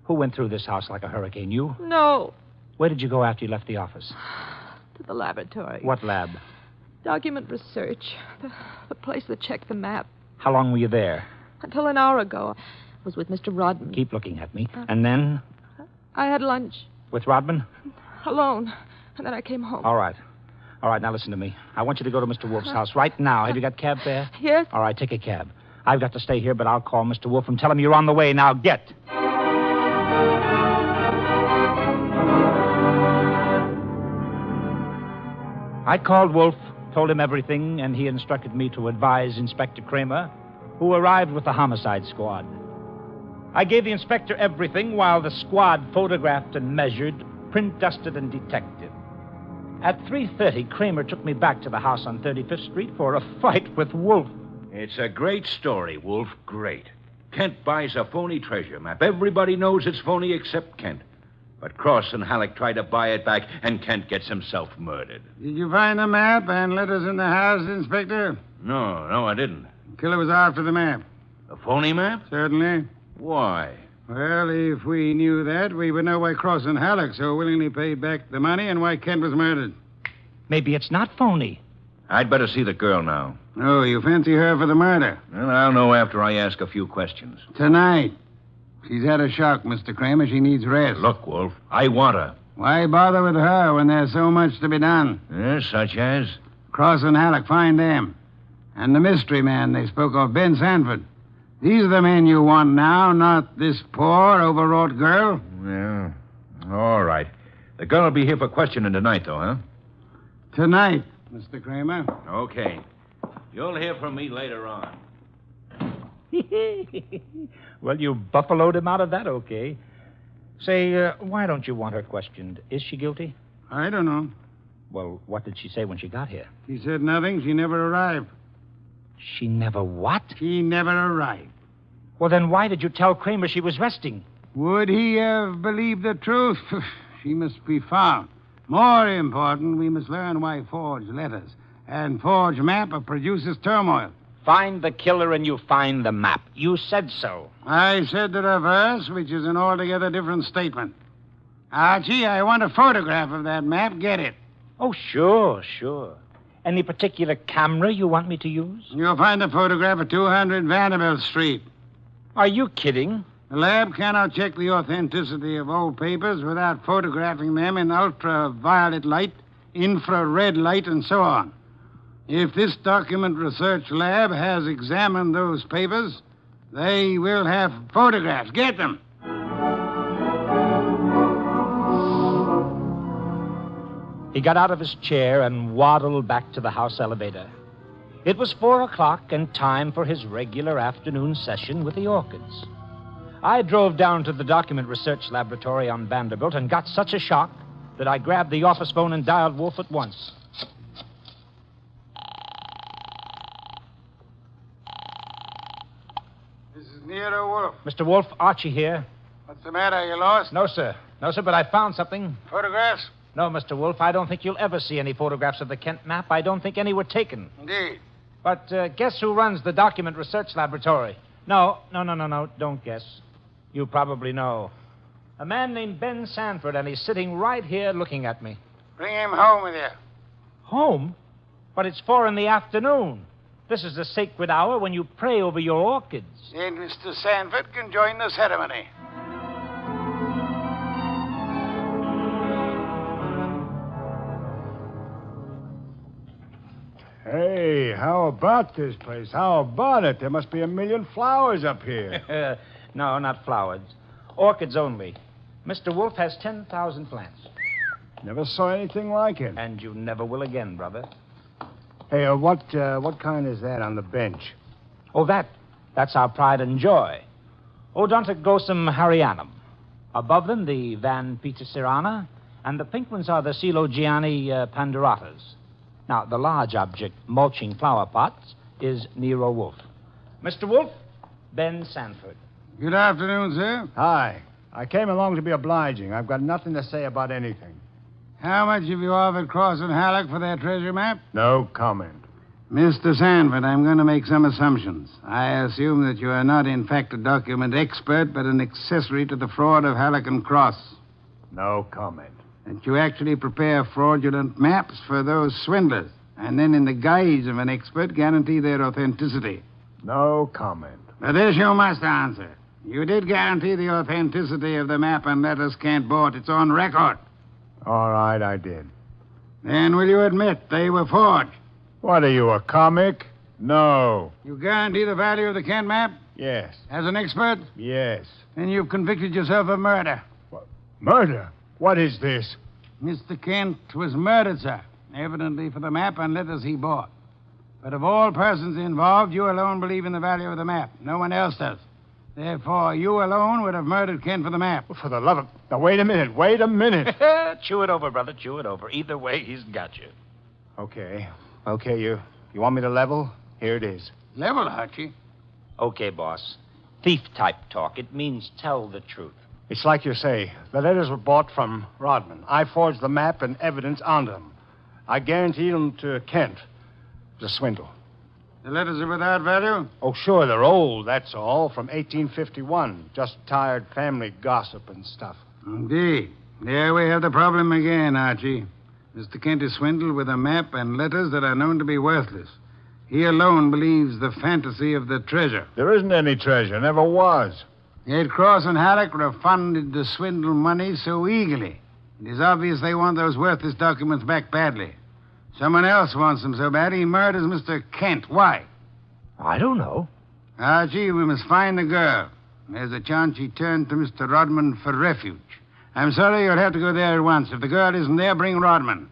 Who went through this house like a hurricane? You? No. Where did you go after you left the office? To the laboratory. What lab? Document research. The place that checked the map. How long were you there? Until an hour ago. I was with Mr. Rodman. Keep looking at me. And then? I had lunch. With Rodman? Alone. And then I came home. All right. All right, now listen to me. I want you to go to Mr. Wolf's house right now. Have you got cab fare? Yes. All right, take a cab. I've got to stay here, but I'll call Mr. Wolf and tell him you're on the way. Now, get. I called Wolf, told him everything, and he instructed me to advise Inspector Kramer, who arrived with the homicide squad. I gave the inspector everything while the squad photographed and measured, print dusted and detected. At 3:30, Kramer took me back to the house on 35th Street for a fight with Wolf. It's a great story, Wolf. Great. Kent buys a phony treasure map. Everybody knows it's phony except Kent. But Cross and Halleck try to buy it back, and Kent gets himself murdered. Did you find the map and letters in the house, Inspector? No, I didn't. The killer was after the map. A phony map? Certainly. Why? Well, if we knew that, we would know why Cross and Halleck so willingly paid back the money and why Kent was murdered. Maybe it's not phony. I'd better see the girl now. Oh, you fancy her for the murder? Well, I'll know after I ask a few questions. Tonight. She's had a shock, Mr. Kramer. She needs rest. Look, Wolf, I want her. Why bother with her when there's so much to be done? Yes, such as? Cross and Halleck, find them. And the mystery man they spoke of, Ben Sanford. These are the men you want now, not this poor, overwrought girl. Yeah. All right. The girl will be here for questioning tonight, though, huh? Tonight, Mr. Kramer. Okay. You'll hear from me later on. Well, you buffaloed him out of that, okay. Say, why don't you want her questioned? Is she guilty? I don't know. Well, what did she say when she got here? She said nothing. She never arrived. She never what? She never arrived. Well, then why did you tell Kramer she was resting? Would he have believed the truth? She must be found. More important, we must learn why forged letters and forged map produces turmoil. Find the killer and you find the map. You said so. I said the reverse, which is an altogether different statement. Archie, I want a photograph of that map. Get it. Oh, sure. Any particular camera you want me to use? You'll find the photograph at 200 Vanderbilt Street. Are you kidding? The lab cannot check the authenticity of old papers without photographing them in ultraviolet light, infrared light, and so on. If this document research lab has examined those papers, they will have photographs. Get them. He got out of his chair and waddled back to the house elevator. It was 4:00 and time for his regular afternoon session with the orchids. I drove down to the document research laboratory on Vanderbilt and got such a shock that I grabbed the office phone and dialed Wolf at once. This is Nero Wolf. Mr. Wolf, Archie here. What's the matter? You lost? No, sir, but I found something. Photographs? No, Mr. Wolf, I don't think you'll ever see any photographs of the Kent map. I don't think any were taken. Indeed. But guess who runs the document research laboratory? No, don't guess. You probably know. A man named Ben Sanford, and he's sitting right here looking at me. Bring him home with you. Home? But it's 4 p.m. This is the sacred hour when you pray over your orchids. Then Mr. Sanford can join the ceremony. Hey, how about this place? How about it? There must be 1,000,000 flowers up here. No, not flowers. Orchids only. Mr. Wolf has 10,000 plants. Never saw anything like it. And you never will again, brother. Hey, what kind is that on the bench? Oh, that's our pride and joy. Odontoglossum harryanum. Above them, the Van Petersirana, and the pink ones are the Coelogiani panduratas. Now, the large object, mulching flower pots, is Nero Wolf. Mr. Wolf, Ben Sanford. Good afternoon, sir. Hi. I came along to be obliging. I've got nothing to say about anything. How much have you offered Cross and Halleck for their treasure map? No comment. Mr. Sanford, I'm going to make some assumptions. I assume that you are not, in fact, a document expert, but an accessory to the fraud of Halleck and Cross. No comment. That you actually prepare fraudulent maps for those swindlers, and then, in the guise of an expert, guarantee their authenticity. No comment. But this you must answer. You did guarantee the authenticity of the map and letters Kent bought. It's on record. All right, I did. Then will you admit they were forged? What are you, a comic? No. You guarantee the value of the Kent map? Yes. As an expert? Yes. Then you've convicted yourself of murder. What? Murder? What is this? Mr. Kent was murdered, sir. Evidently for the map and letters he bought. But of all persons involved, you alone believe in the value of the map. No one else does. Therefore, you alone would have murdered Kent for the map. For the love of... Now, wait a minute. Chew it over, brother, chew it over. Either way, he's got you. Okay, you want me to level? Here it is. Level, Archie? Okay, boss. Thief-type talk. It means tell the truth. It's like you say. The letters were bought from Rodman. I forged the map and evidence onto them. I guaranteed them to Kent. It was a swindle. The letters are without value? Oh, sure, they're old, that's all, from 1851. Just tired family gossip and stuff. Indeed. There we have the problem again, Archie. Mr. Kent is swindled with a map and letters that are known to be worthless. He alone believes the fantasy of the treasure. There isn't any treasure, never was. Yet Cross and Halleck refunded the swindle money so eagerly. It is obvious they want those worthless documents back badly. Someone else wants them so bad he murders Mr. Kent. Why? I don't know. Archie, we must find the girl. There's a chance she turned to Mr. Rodman for refuge. I'm sorry you'll have to go there at once. If the girl isn't there, bring Rodman.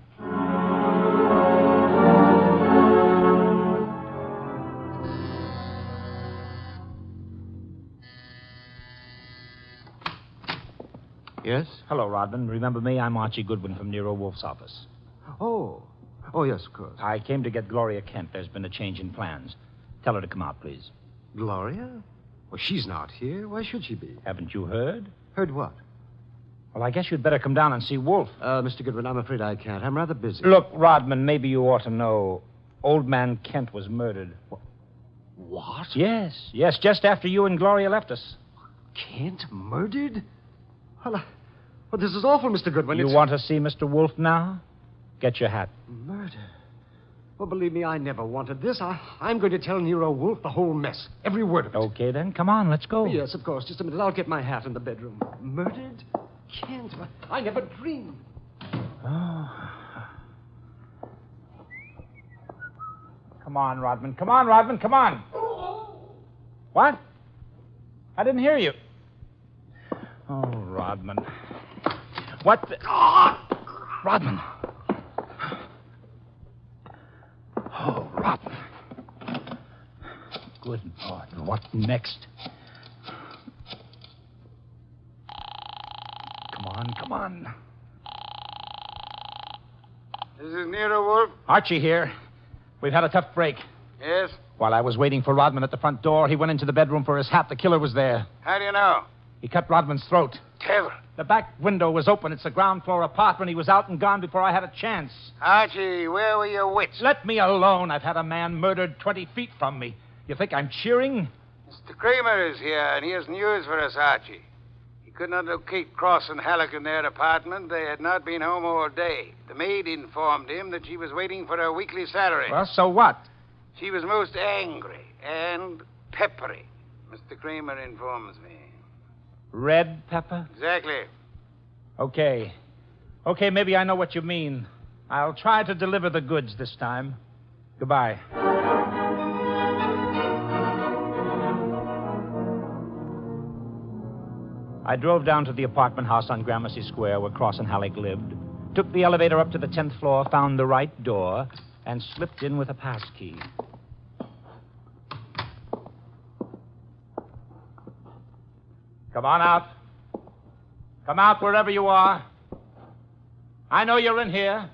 Yes? Hello, Rodman. Remember me? I'm Archie Goodwin from Nero Wolf's office. Oh, yes, of course. I came to get Gloria Kent. There's been a change in plans. Tell her to come out, please. Gloria? Well, she's not here. Why should she be? Haven't you heard? Heard what? Well, I guess you'd better come down and see Wolf. Mr. Goodwin, I'm afraid I can't. I'm rather busy. Look, Rodman, maybe you ought to know. Old man Kent was murdered. What? Yes, just after you and Gloria left us. Kent murdered? Well, this is awful, Mr. Goodwin. You want to see Mr. Wolf now? Get your hat. Murder? Well, believe me, I never wanted this. I'm going to tell Nero Wolf the whole mess. Every word of it. Okay, then. Come on, let's go. Yes, of course. Just a minute. I'll get my hat in the bedroom. Murdered? Kent? I never dreamed. Oh. Come on, Rodman. Come on. What? I didn't hear you. Oh, Rodman. What the... Rodman. Oh, Rodman. Good Lord, what next? Come on. This is Nero Wolf. Archie here. We've had a tough break. Yes? While I was waiting for Rodman at the front door, he went into the bedroom for his hat. The killer was there. How do you know? He cut Rodman's throat. Taylor. The back window was open. It's a ground floor apartment. He was out and gone before I had a chance. Archie, where were your wits? Let me alone. I've had a man murdered 20 feet from me. You think I'm cheering? Mr. Kramer is here, and he has news for us, Archie. He could not locate Cross and Halleck in their apartment. They had not been home all day. The maid informed him that she was waiting for her weekly salary. Well, so what? She was most angry and peppery, Mr. Kramer informs me. Red pepper? Exactly. Okay, maybe I know what you mean. I'll try to deliver the goods this time. Goodbye. I drove down to the apartment house on Gramercy Square where Cross and Halleck lived, took the elevator up to the 10th floor, found the right door, and slipped in with a pass key. Come on out. Come out wherever you are. I know you're in here.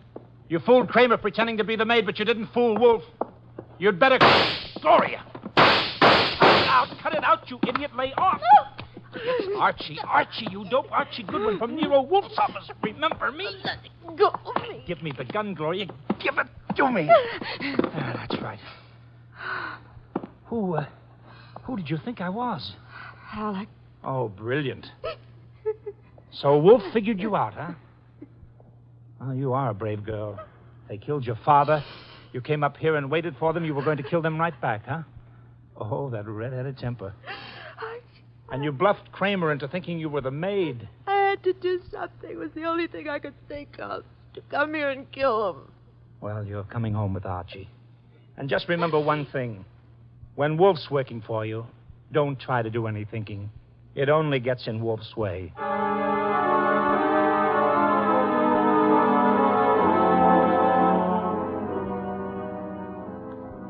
You fooled Kramer pretending to be the maid, but you didn't fool Wolf. You'd better... Gloria! Cut it out, you idiot. Lay off. It's Archie, you dope. Archie Goodwin from Nero Wolf's office. Remember me? Let it go of me. Give me the gun, Gloria. Give it to me. That's right. Who did you think I was? Halleck. Oh, brilliant. So Wolf figured you out, huh? Oh, you are a brave girl. They killed your father. You came up here and waited for them. You were going to kill them right back, huh? Oh, that red-headed temper. And you bluffed Kramer into thinking you were the maid. I had to do something. It was the only thing I could think of. To come here and kill him. Well, you're coming home with Archie. And just remember one thing. When Wolf's working for you, don't try to do any thinking. It only gets in Wolf's way.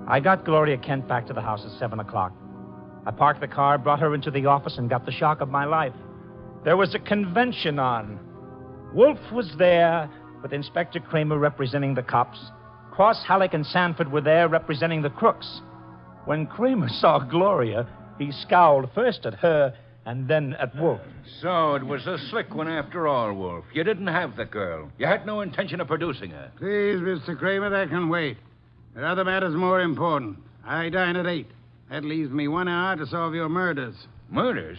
I got Gloria Kent back to the house at 7 o'clock. I parked the car, brought her into the office, and got the shock of my life. There was a convention on. Wolf was there, with Inspector Kramer representing the cops. Cross, Halleck, and Sanford were there representing the crooks. When Kramer saw Gloria, he scowled first at her and then at Wolf. So it was a slick one after all, Wolf. You didn't have the girl. You had no intention of producing her. Please, Mr. Kramer, that can wait. There are other matters more important. I dine at 8. That leaves me 1 hour to solve your murders. Murders?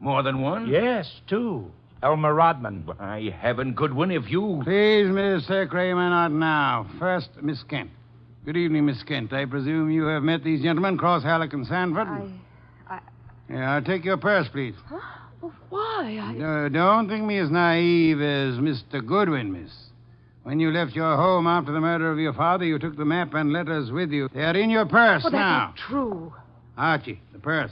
More than one? Yes, 2. Elmer Rodman. By heaven, Goodwin, if you... Please, Mr. Kramer, not now. First, Miss Kent. Good evening, Miss Kent. I presume you have met these gentlemen, Cross, Halleck, and Sanford? Yeah, I'll take your purse, please. Huh? Well, why? Don't think me as naive as Mr. Goodwin, miss. When you left your home after the murder of your father, you took the map and letters with you. They're in your purse well, now. That's not true. Archie, the purse.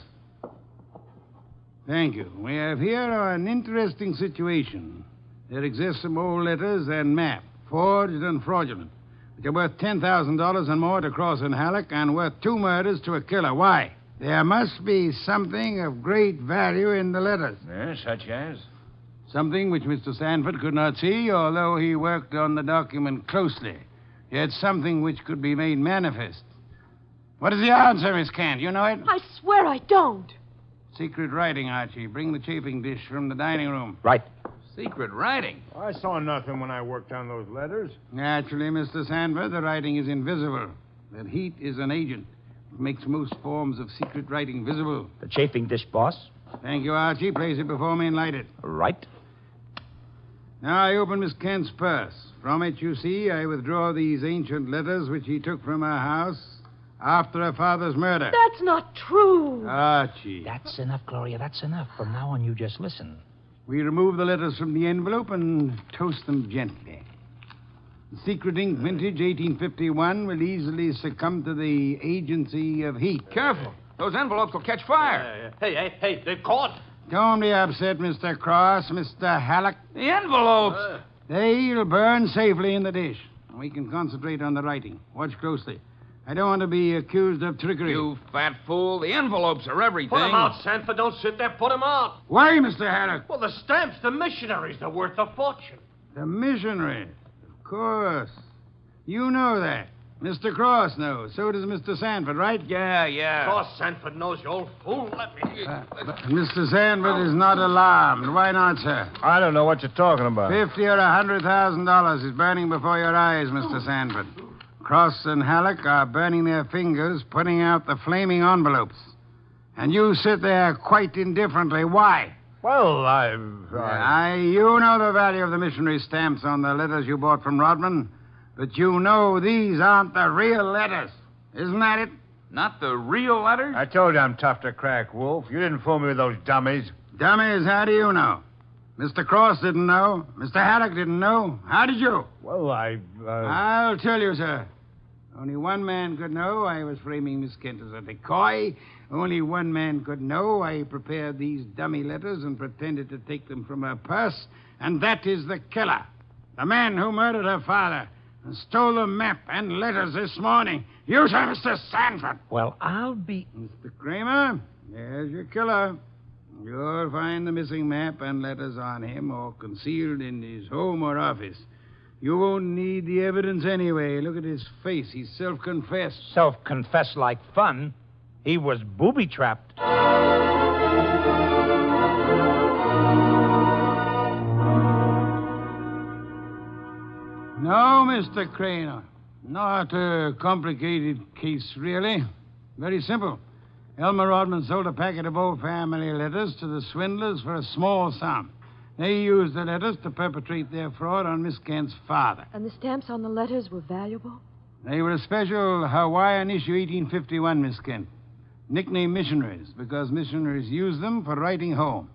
Thank you. We have here an interesting situation. There exist some old letters and map, forged and fraudulent, which are worth $10,000 and more to Cross and Halleck and worth 2 murders to a killer. Why? There must be something of great value in the letters. Such as? Something which Mr. Sanford could not see, although he worked on the document closely. Yet something which could be made manifest. What is the answer, Miss Kent? You know it? I swear I don't. Secret writing, Archie. Bring the chafing dish from the dining room. Right. Secret writing? I saw nothing when I worked on those letters. Naturally, Mr. Sanford, the writing is invisible. That heat is an agent. It makes most forms of secret writing visible. The chafing dish, boss. Thank you, Archie. Place it before me and light it. Right. Now I open Miss Kent's purse. From it, you see, I withdraw these ancient letters which he took from her house after her father's murder. That's not true. Archie. That's enough, Gloria. That's enough. From now on, you just listen. We remove the letters from the envelope and toast them gently. The secret ink vintage 1851 will easily succumb to the agency of heat. Careful. Those envelopes will catch fire. Hey, they've caught. Don't be upset, Mr. Cross, Mr. Halleck. The envelopes. They'll burn safely in the dish. We can concentrate on the writing. Watch closely. I don't want to be accused of trickery. You fat fool. The envelopes are everything. Put them out, Sanford. Don't sit there. Put them out. Why, Mr. Halleck? Well, the stamps, the missionaries, they're worth a fortune. The missionaries? Of course. You know that. Mr. Cross knows. So does Mr. Sanford, right? Yeah. Cross Sanford knows, you old fool. Let me... Mr. Sanford is not alarmed. Why not, sir? I don't know what you're talking about. $50,000 or $100,000 is burning before your eyes, Mr. Sanford. Cross and Halleck are burning their fingers, putting out the flaming envelopes. And you sit there quite indifferently. Why? Well, You know the value of the missionary stamps on the letters you bought from Rodman, but you know these aren't the real letters. Isn't that it? Not the real letters? I told you I'm tough to crack, Wolf. You didn't fool me with those dummies. Dummies? How do you know? Mr. Cross didn't know. Mr. Halleck didn't know. How did you? Well, I'll tell you, sir. Only one man could know I was framing Miss Kent as a decoy. Only one man could know I prepared these dummy letters and pretended to take them from her purse. And that is the killer. The man who murdered her father and stole the map and letters this morning. You, sir, Mr. Sanford. Well, I'll be... Mr. Kramer, there's your killer. You'll find the missing map and letters on him or concealed in his home or office. You won't need the evidence anyway. Look at his face. He's self-confessed. Self-confessed like fun. He was booby-trapped. No, Mr. Craner. Not a complicated case, really. Very simple. Elmer Rodman sold a packet of old family letters to the swindlers for a small sum. They used the letters to perpetrate their fraud on Miss Kent's father. And the stamps on the letters were valuable? They were a special Hawaiian issue 1851, Miss Kent. Nicknamed missionaries, because missionaries used them for writing home.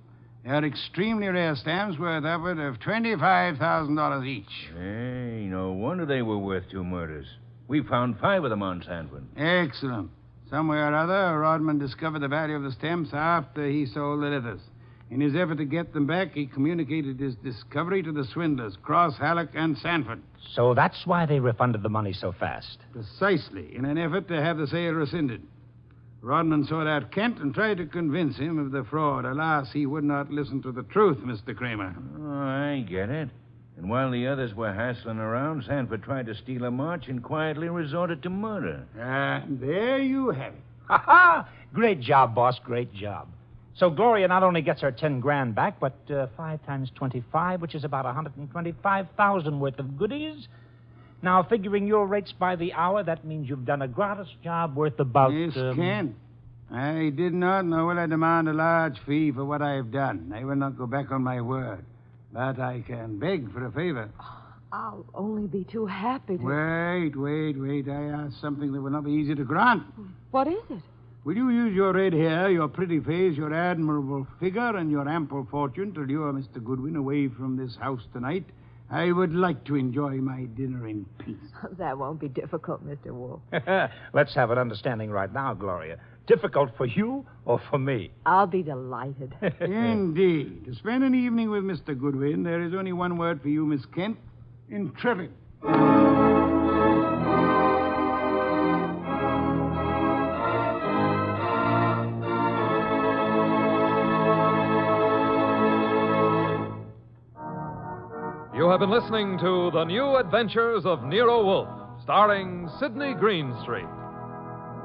They are extremely rare stamps worth upward of $25,000 each. Hey, no wonder they were worth 2 murders. We found 5 of them on Sanford. Excellent. Somewhere or other, Rodman discovered the value of the stamps after he sold the letters. In his effort to get them back, he communicated his discovery to the swindlers, Cross, Halleck, and Sanford. So that's why they refunded the money so fast. Precisely, in an effort to have the sale rescinded. Rodman sought out Kent and tried to convince him of the fraud. Alas, he would not listen to the truth, Mr. Kramer. Oh, I get it. And while the others were hassling around, Sanford tried to steal a march and quietly resorted to murder. There you have it. Ha-ha! Great job, boss. Great job. So Gloria not only gets her 10 grand back, but 5 times 25, which is about 125,000 worth of goodies. Now, figuring your rates by the hour, that means you've done a gratis job worth about... Yes, Kent. I did not know will I demand a large fee for what I have done. I will not go back on my word. But I can beg for a favor. I'll only be too happy to... Wait. I ask something that will not be easy to grant. What is it? Will you use your red hair, your pretty face, your admirable figure, and your ample fortune to lure Mr. Goodwin away from this house tonight? I would like to enjoy my dinner in peace. That won't be difficult, Mr. Wolf. Let's have an understanding right now, Gloria. Difficult for you or for me? I'll be delighted. Indeed. To spend an evening with Mr. Goodwin, there is only one word for you, Miss Kent. Intrepid. You have been listening to The New Adventures of Nero Wolfe, starring Sidney Greenstreet.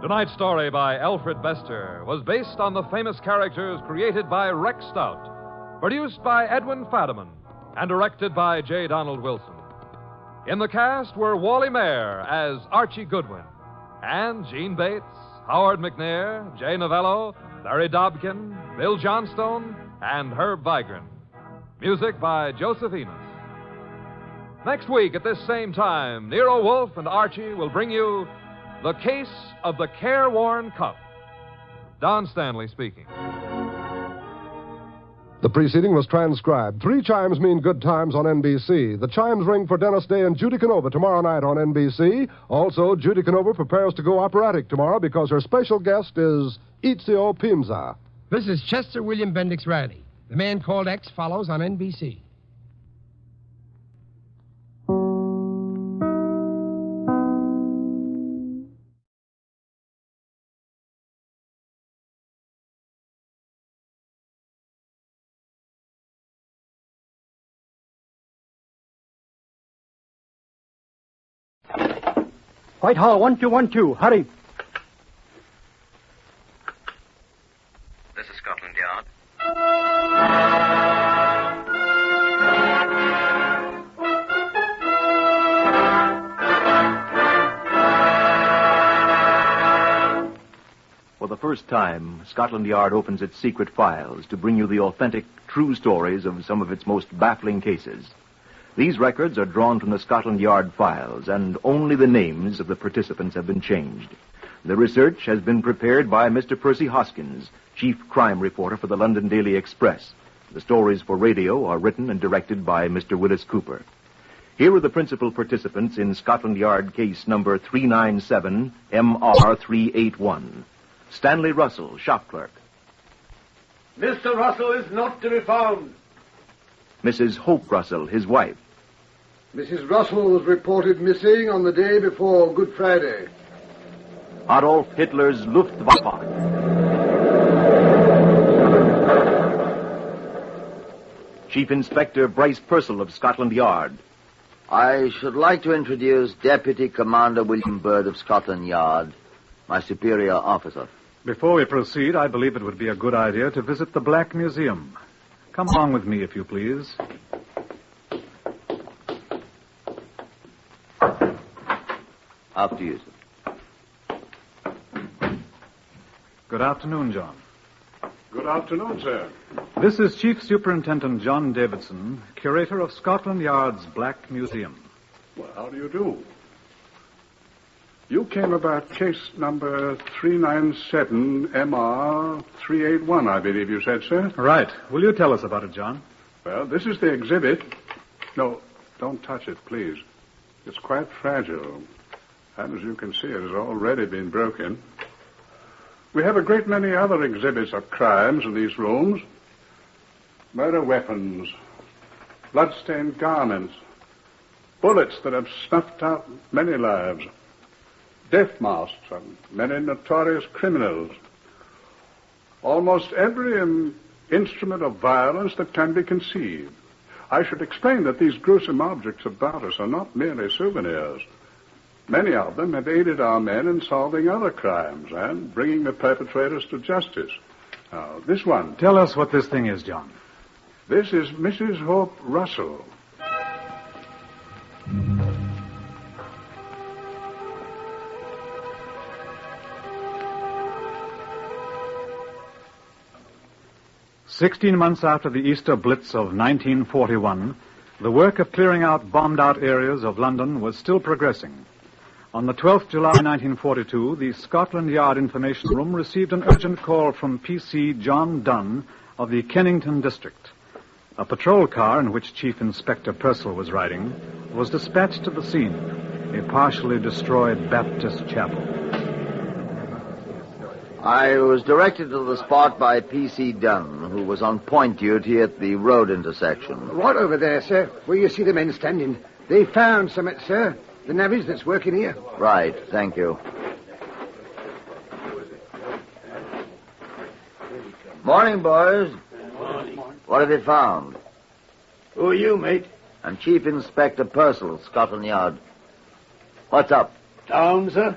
Tonight's story by Alfred Bester was based on the famous characters created by Rex Stout, produced by Edwin Fadiman, and directed by J. Donald Wilson. In the cast were Wally Mayer as Archie Goodwin, and Gene Bates, Howard McNair, Jay Novello, Larry Dobkin, Bill Johnstone, and Herb Vigran. Music by Joseph Enos. Next week at this same time, Nero Wolfe and Archie will bring you The Case of the Careworn Cup. Don Stanley speaking. The preceding was transcribed. 3 chimes mean good times on NBC. The chimes ring for Dennis Day and Judy Canova tomorrow night on NBC. Also, Judy Canova prepares to go operatic tomorrow because her special guest is Ezio Pinza. This is Chester William Bendix Riley. The Man Called X follows on NBC. Whitehall 1212. Hurry. This is Scotland Yard. For the first time, Scotland Yard opens its secret files to bring you the authentic, true stories of some of its most baffling cases. These records are drawn from the Scotland Yard files, and only the names of the participants have been changed. The research has been prepared by Mr. Percy Hoskins, chief crime reporter for the London Daily Express. The stories for radio are written and directed by Mr. Willis Cooper. Here are the principal participants in Scotland Yard case number 397 MR381. Stanley Russell, shop clerk. Mr. Russell is not to be found. Mrs. Hope Russell, his wife. Mrs. Russell was reported missing on the day before Good Friday. Adolf Hitler's Luftwaffe. Chief Inspector Bryce Purcell of Scotland Yard. I should like to introduce Deputy Commander William Bird of Scotland Yard, my superior officer. Before we proceed, I believe it would be a good idea to visit the Black Museum. Come along with me, if you please. After you, sir. Good afternoon, John. Good afternoon, sir. This is Chief Superintendent John Davidson, curator of Scotland Yard's Black Museum. Well, how do you do? You came about case number 397 MR381, I believe you said, sir? Right. Will you tell us about it, John? Well, this is the exhibit. No, don't touch it, please. It's quite fragile. And as you can see, it has already been broken. We have a great many other exhibits of crimes in these rooms. Murder weapons, blood-stained garments, bullets that have snuffed out many lives, death masks and many notorious criminals. Almost every instrument of violence that can be conceived. I should explain that these gruesome objects about us are not merely souvenirs. Many of them have aided our men in solving other crimes and bringing the perpetrators to justice. Now, this one. Tell us what this thing is, John. This is Mrs. Hope Russell. "16 months after the Easter Blitz of 1941, the work of clearing out bombed-out areas of London was still progressing. On the 12th July 1942, the Scotland Yard Information Room received an urgent call from PC John Dunn of the Kennington District. A patrol car in which Chief Inspector Purcell was riding was dispatched to the scene, a partially destroyed Baptist chapel. I was directed to the spot by P.C. Dunn, who was on point duty at the road intersection. Right over there, sir, where you see the men standing. They found something, sir. The navvies that's working here. Right, thank you. Morning, boys. Morning. What have you found? Who are you, mate? I'm Chief Inspector Purcell, Scotland Yard. What's up? Down, sir?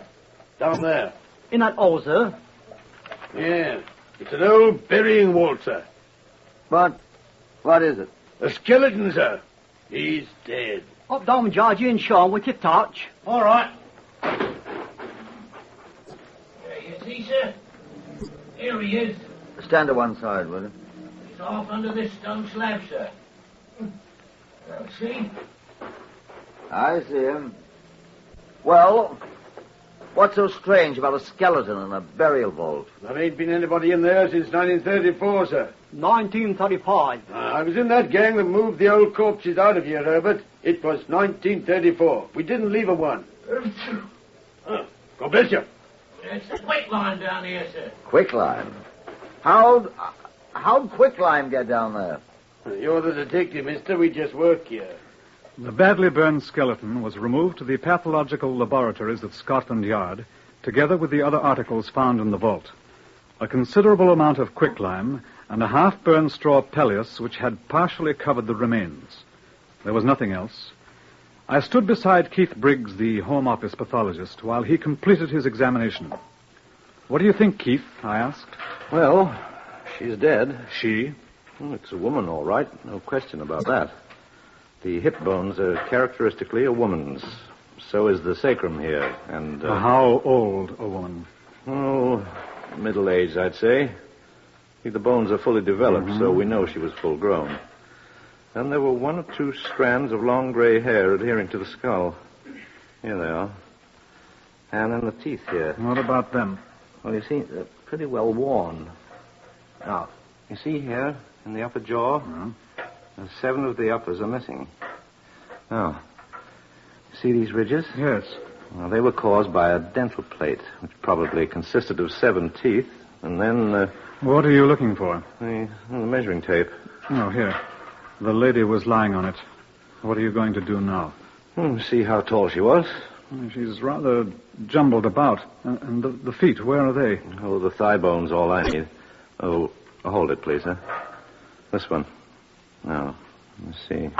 Down there. In that hole, sir? Yeah. It's an old burying vault, sir. What is it? A skeleton, sir. He's dead. Up down, Georgie and Sean, with your torch. All right. There you see, sir. Here he is. Stand to one side, will you? He's off under this stone slab, sir. Now, see? I see him. Well, what's so strange about a skeleton in a burial vault? There ain't been anybody in there since 1934, sir. 1935. I was in that gang that moved the old corpses out of here, Herbert. It was 1934. We didn't leave a one. God bless you. It's a quicklime down here, sir. Quicklime? How'd quicklime get down there? You're the detective, mister. We just work here. The badly burned skeleton was removed to the pathological laboratories of Scotland Yard, together with the other articles found in the vault. A considerable amount of quicklime and a half-burned straw pelleas which had partially covered the remains. There was nothing else. I stood beside Keith Briggs, the Home Office pathologist, while he completed his examination. What do you think, Keith? I asked. Well, she's dead. She? Well, it's a woman, all right. No question about that. The hip bones are characteristically a woman's. So is the sacrum here, and... How old a woman? Oh, middle-aged, I'd say. See, the bones are fully developed, so we know she was full-grown. And there were one or two strands of long gray hair adhering to the skull. Here they are. And then the teeth here. What about them? Well, you see, they're pretty well worn. Now, you see here, in the upper jaw, 7 of the uppers are missing. Now, see these ridges? Yes. Well, they were caused by a dental plate, which probably consisted of 7 teeth, and then... What are you looking for? The measuring tape. Oh, here. The lady was lying on it. What are you going to do now? See how tall she was. She's rather jumbled about. And the feet, where are they? Oh, the thigh bone's all I need. Oh, hold it, please, sir. This one. Now, let's see.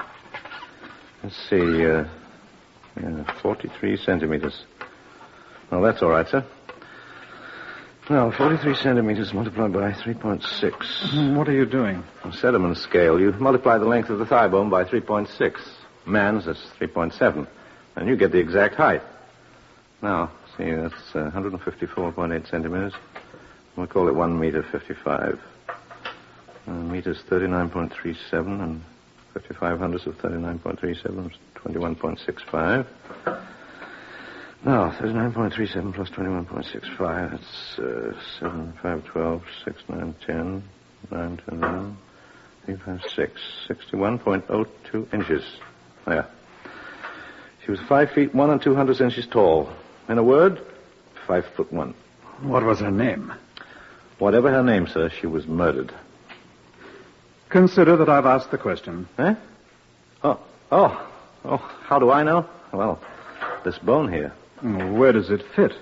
43 centimeters. Well, that's all right, sir. Now, 43 centimeters multiplied by 3.6. What are you doing? On Sediment scale, you multiply the length of the thigh bone by 3.6. Man's, that's 3.7. And you get the exact height. Now, see, that's 154.8 centimeters. We'll call it 1 meter 55. Meters 39.37 and 55 hundredths of 39.37 is 21.65. Now, 39.37 plus 21.65, that's 7, 5, 12, 6, 9, 10, 9, 10, 11, 3, 5, 6, 61.02 inches. There. She was 5 feet 1 200 inches tall. In a word, 5'1". What was her name? Whatever her name, sir, she was murdered. Consider that I've asked the question. Eh? Oh, how do I know? Well, this bone here. Where does it fit?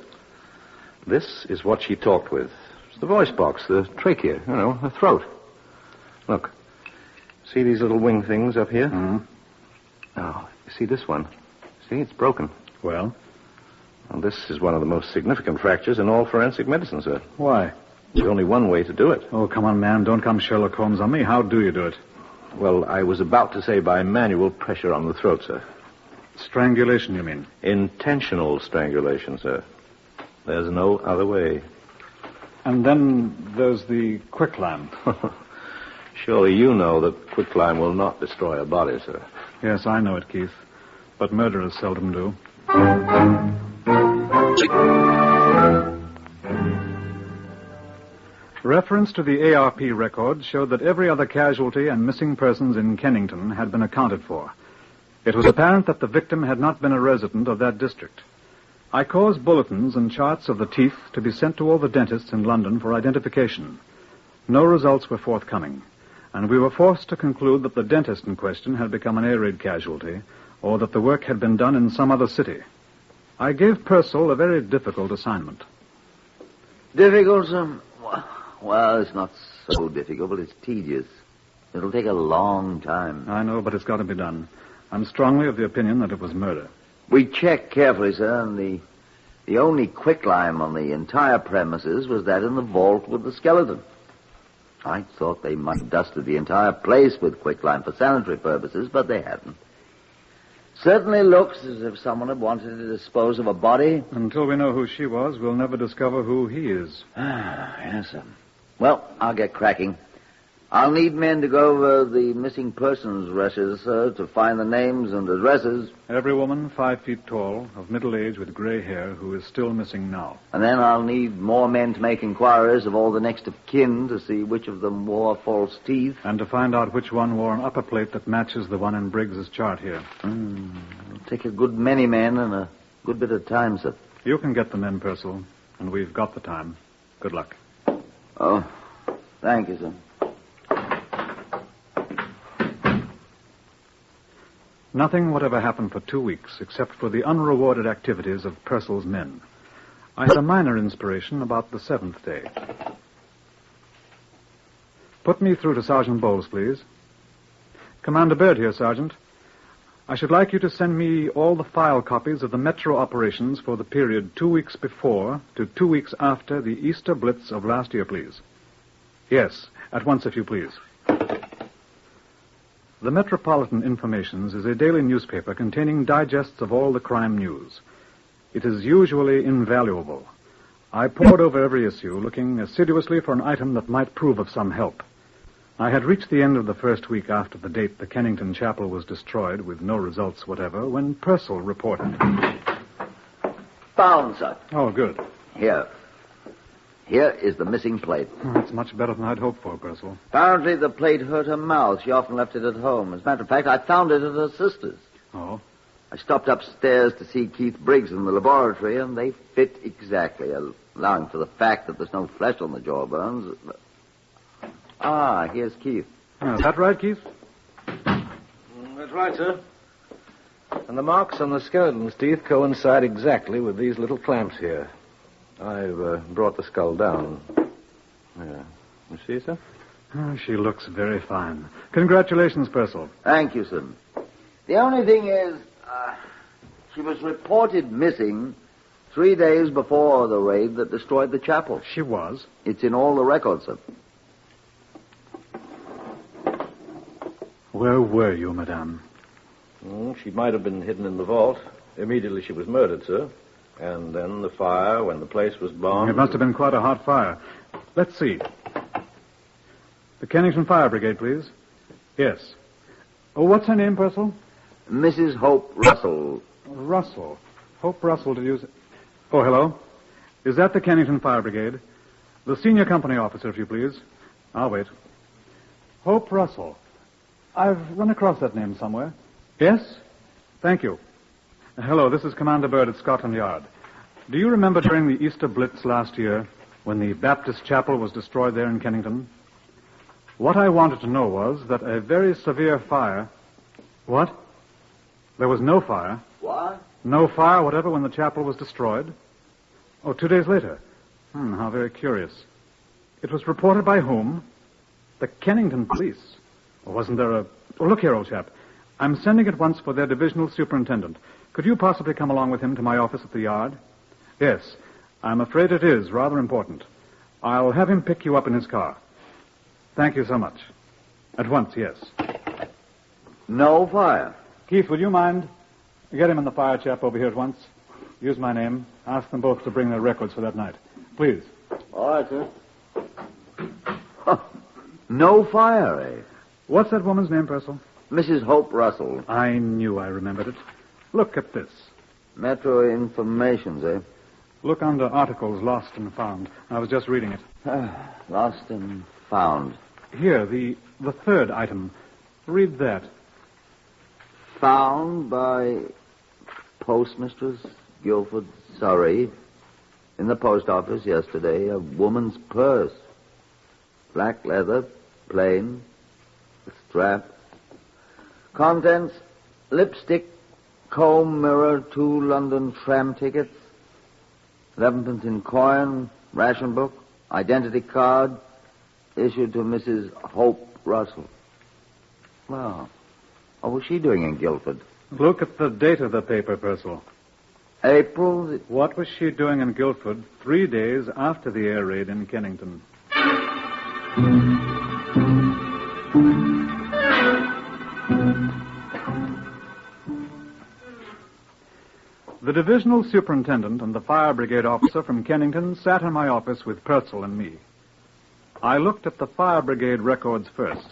This is what she talked with. It's the voice box, the trachea, the throat. Look, see these little wing things up here? Now, you see this one? See, it's broken. Well, this is one of the most significant fractures in all forensic medicine, sir. Why? There's only one way to do it. Oh, come on, man. Don't come Sherlock Holmes on me. How do you do it? Well, I was about to say by manual pressure on the throat, sir. Strangulation, you mean? Intentional strangulation, sir. There's no other way. And then there's the quicklime. Surely you know that quicklime will not destroy a body, sir. Yes, I know it, Keith. But murderers seldom do. Reference to the ARP records showed that every other casualty and missing persons in Kennington had been accounted for. It was apparent that the victim had not been a resident of that district. I caused bulletins and charts of the teeth to be sent to all the dentists in London for identification. No results were forthcoming, and we were forced to conclude that the dentist in question had become an air raid casualty, or that the work had been done in some other city. I gave Purcell a very difficult assignment. Difficult, sir? Well, it's not so difficult, but it's tedious. It'll take a long time. I know, but it's got to be done. I'm strongly of the opinion that it was murder. We checked carefully, sir, and the only quicklime on the entire premises was that in the vault with the skeleton. I thought they might have dusted the entire place with quicklime for sanitary purposes, but they hadn't. Certainly looks as if someone had wanted to dispose of a body. Until we know who she was, we'll never discover who he is. Yes, sir. Well, I'll get cracking. I'll need men to go over the missing persons registers, sir, to find the names and addresses. Every woman 5 feet tall, of middle age with gray hair, who is still missing now. And then I'll need more men to make inquiries of all the next of kin to see which of them wore false teeth. And to find out which one wore an upper plate that matches the one in Briggs's chart here. It'll take a good many men and a good bit of time, sir. You can get the men, Purcell, and we've got the time. Good luck. Oh, thank you, sir. Nothing whatever happened for 2 weeks except for the unrewarded activities of Purcell's men. I had a minor inspiration about the 7th day. Put me through to Sergeant Bowles, please. Commander Bird here, Sergeant. I should like you to send me all the file copies of the Metro operations for the period 2 weeks before to 2 weeks after the Easter Blitz of last year, please. Yes, at once, if you please. The Metropolitan Informations is a daily newspaper containing digests of all the crime news. It is usually invaluable. I pored over every issue, looking assiduously for an item that might prove of some help. I had reached the end of the first week after the date the Kennington Chapel was destroyed with no results whatever when Purcell reported. Found, sir. Oh, good. Here is the missing plate. Oh, that's much better than I'd hoped for, Purcell. Apparently the plate hurt her mouth. She often left it at home. As a matter of fact, I found it at her sister's. Oh? I stopped upstairs to see Keith Briggs in the laboratory, and they fit exactly, allowing for the fact that there's no flesh on the jawbones. Ah, here's Keith. Is that right, Keith? That's right, sir. And the marks on the skeleton's teeth coincide exactly with these little clamps here. I've brought the skull down. Yeah. You see, sir? Oh, she looks very fine. Congratulations, Purcell. Thank you, sir. The only thing is, she was reported missing 3 days before the raid that destroyed the chapel. She was? It's in all the records, sir. Where were you, madame? She might have been hidden in the vault. Immediately she was murdered, sir. And then the fire, when the place was bombed... It must have been quite a hot fire. Let's see. The Kennington Fire Brigade, please. Yes. Oh, what's her name, Purcell? Mrs. Hope Russell. Russell. Hope Russell, did you say... Oh, hello. Is that the Kennington Fire Brigade? The senior company officer, if you please. I'll wait. Hope Russell. I've run across that name somewhere. Yes? Thank you. Hello, this is Commander Bird at Scotland Yard. Do you remember during the Easter Blitz last year when the Baptist chapel was destroyed there in Kennington? What I wanted to know was that a very severe fire... What? There was no fire? What? No fire whatever when the chapel was destroyed? Oh, 2 days later. How very curious. It was reported by whom? The Kennington police. Or wasn't there a... Oh, look here, old chap. I'm sending at once for their divisional superintendent. Could you possibly come along with him to my office at the yard? Yes. I'm afraid it is rather important. I'll have him pick you up in his car. Thank you so much. At once, yes. No fire. Keith, would you mind? Get him and the fire chap over here at once. Use my name. Ask them both to bring their records for that night. Please. All right, sir. No fire, eh? What's that woman's name, Purcell? Mrs. Hope Russell. I knew I remembered it. Look at this. Metro Informations, eh? Look under Articles Lost and Found. I was just reading it. Lost and Found. Here, the third item. Read that. Found by postmistress Guildford, Surrey. In the post office yesterday, a woman's purse. Black leather, plain, with strap. Contents, lipstick, comb, mirror, 2 London tram tickets, 11pence in coin, ration book, identity card, issued to Mrs. Hope Russell. Well, what was she doing in Guildford? Look at the date of the paper, Purcell. April. What was she doing in Guildford 3 days after the air raid in Kennington? The divisional superintendent and the fire brigade officer from Kennington sat in my office with Purcell and me. I looked at the fire brigade records first.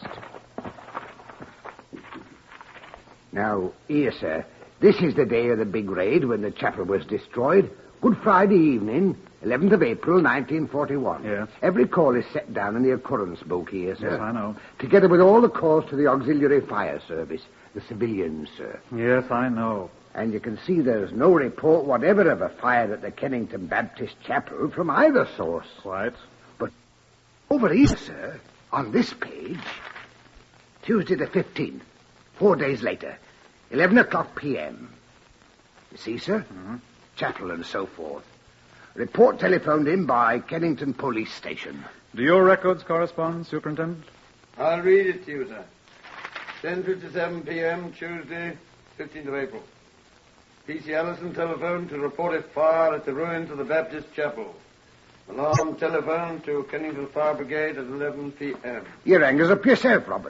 Now, here, sir. This is the day of the big raid when the chapel was destroyed. Good Friday evening, 11th of April, 1941. Yes. Every call is set down in the occurrence book here, sir. Yes, I know. Together with all the calls to the auxiliary fire service, the civilians, sir. Yes, I know. And you can see there's no report whatever of a fire at the Kennington Baptist Chapel from either source. Quite. But over here, sir, on this page, Tuesday the 15th, 4 days later, 11 o'clock p.m. You see, sir? Mm-hmm. Chapel and so forth. Report telephoned in by Kennington Police Station. Do your records correspond, Superintendent? I'll read it to you, sir. 10:57 p.m., Tuesday, 15th of April. P.C. Allison telephoned to report a fire at the ruins of the Baptist Chapel. Alarm telephone to Kennington Fire Brigade at 11 p.m. You rang us up yourself, Robert.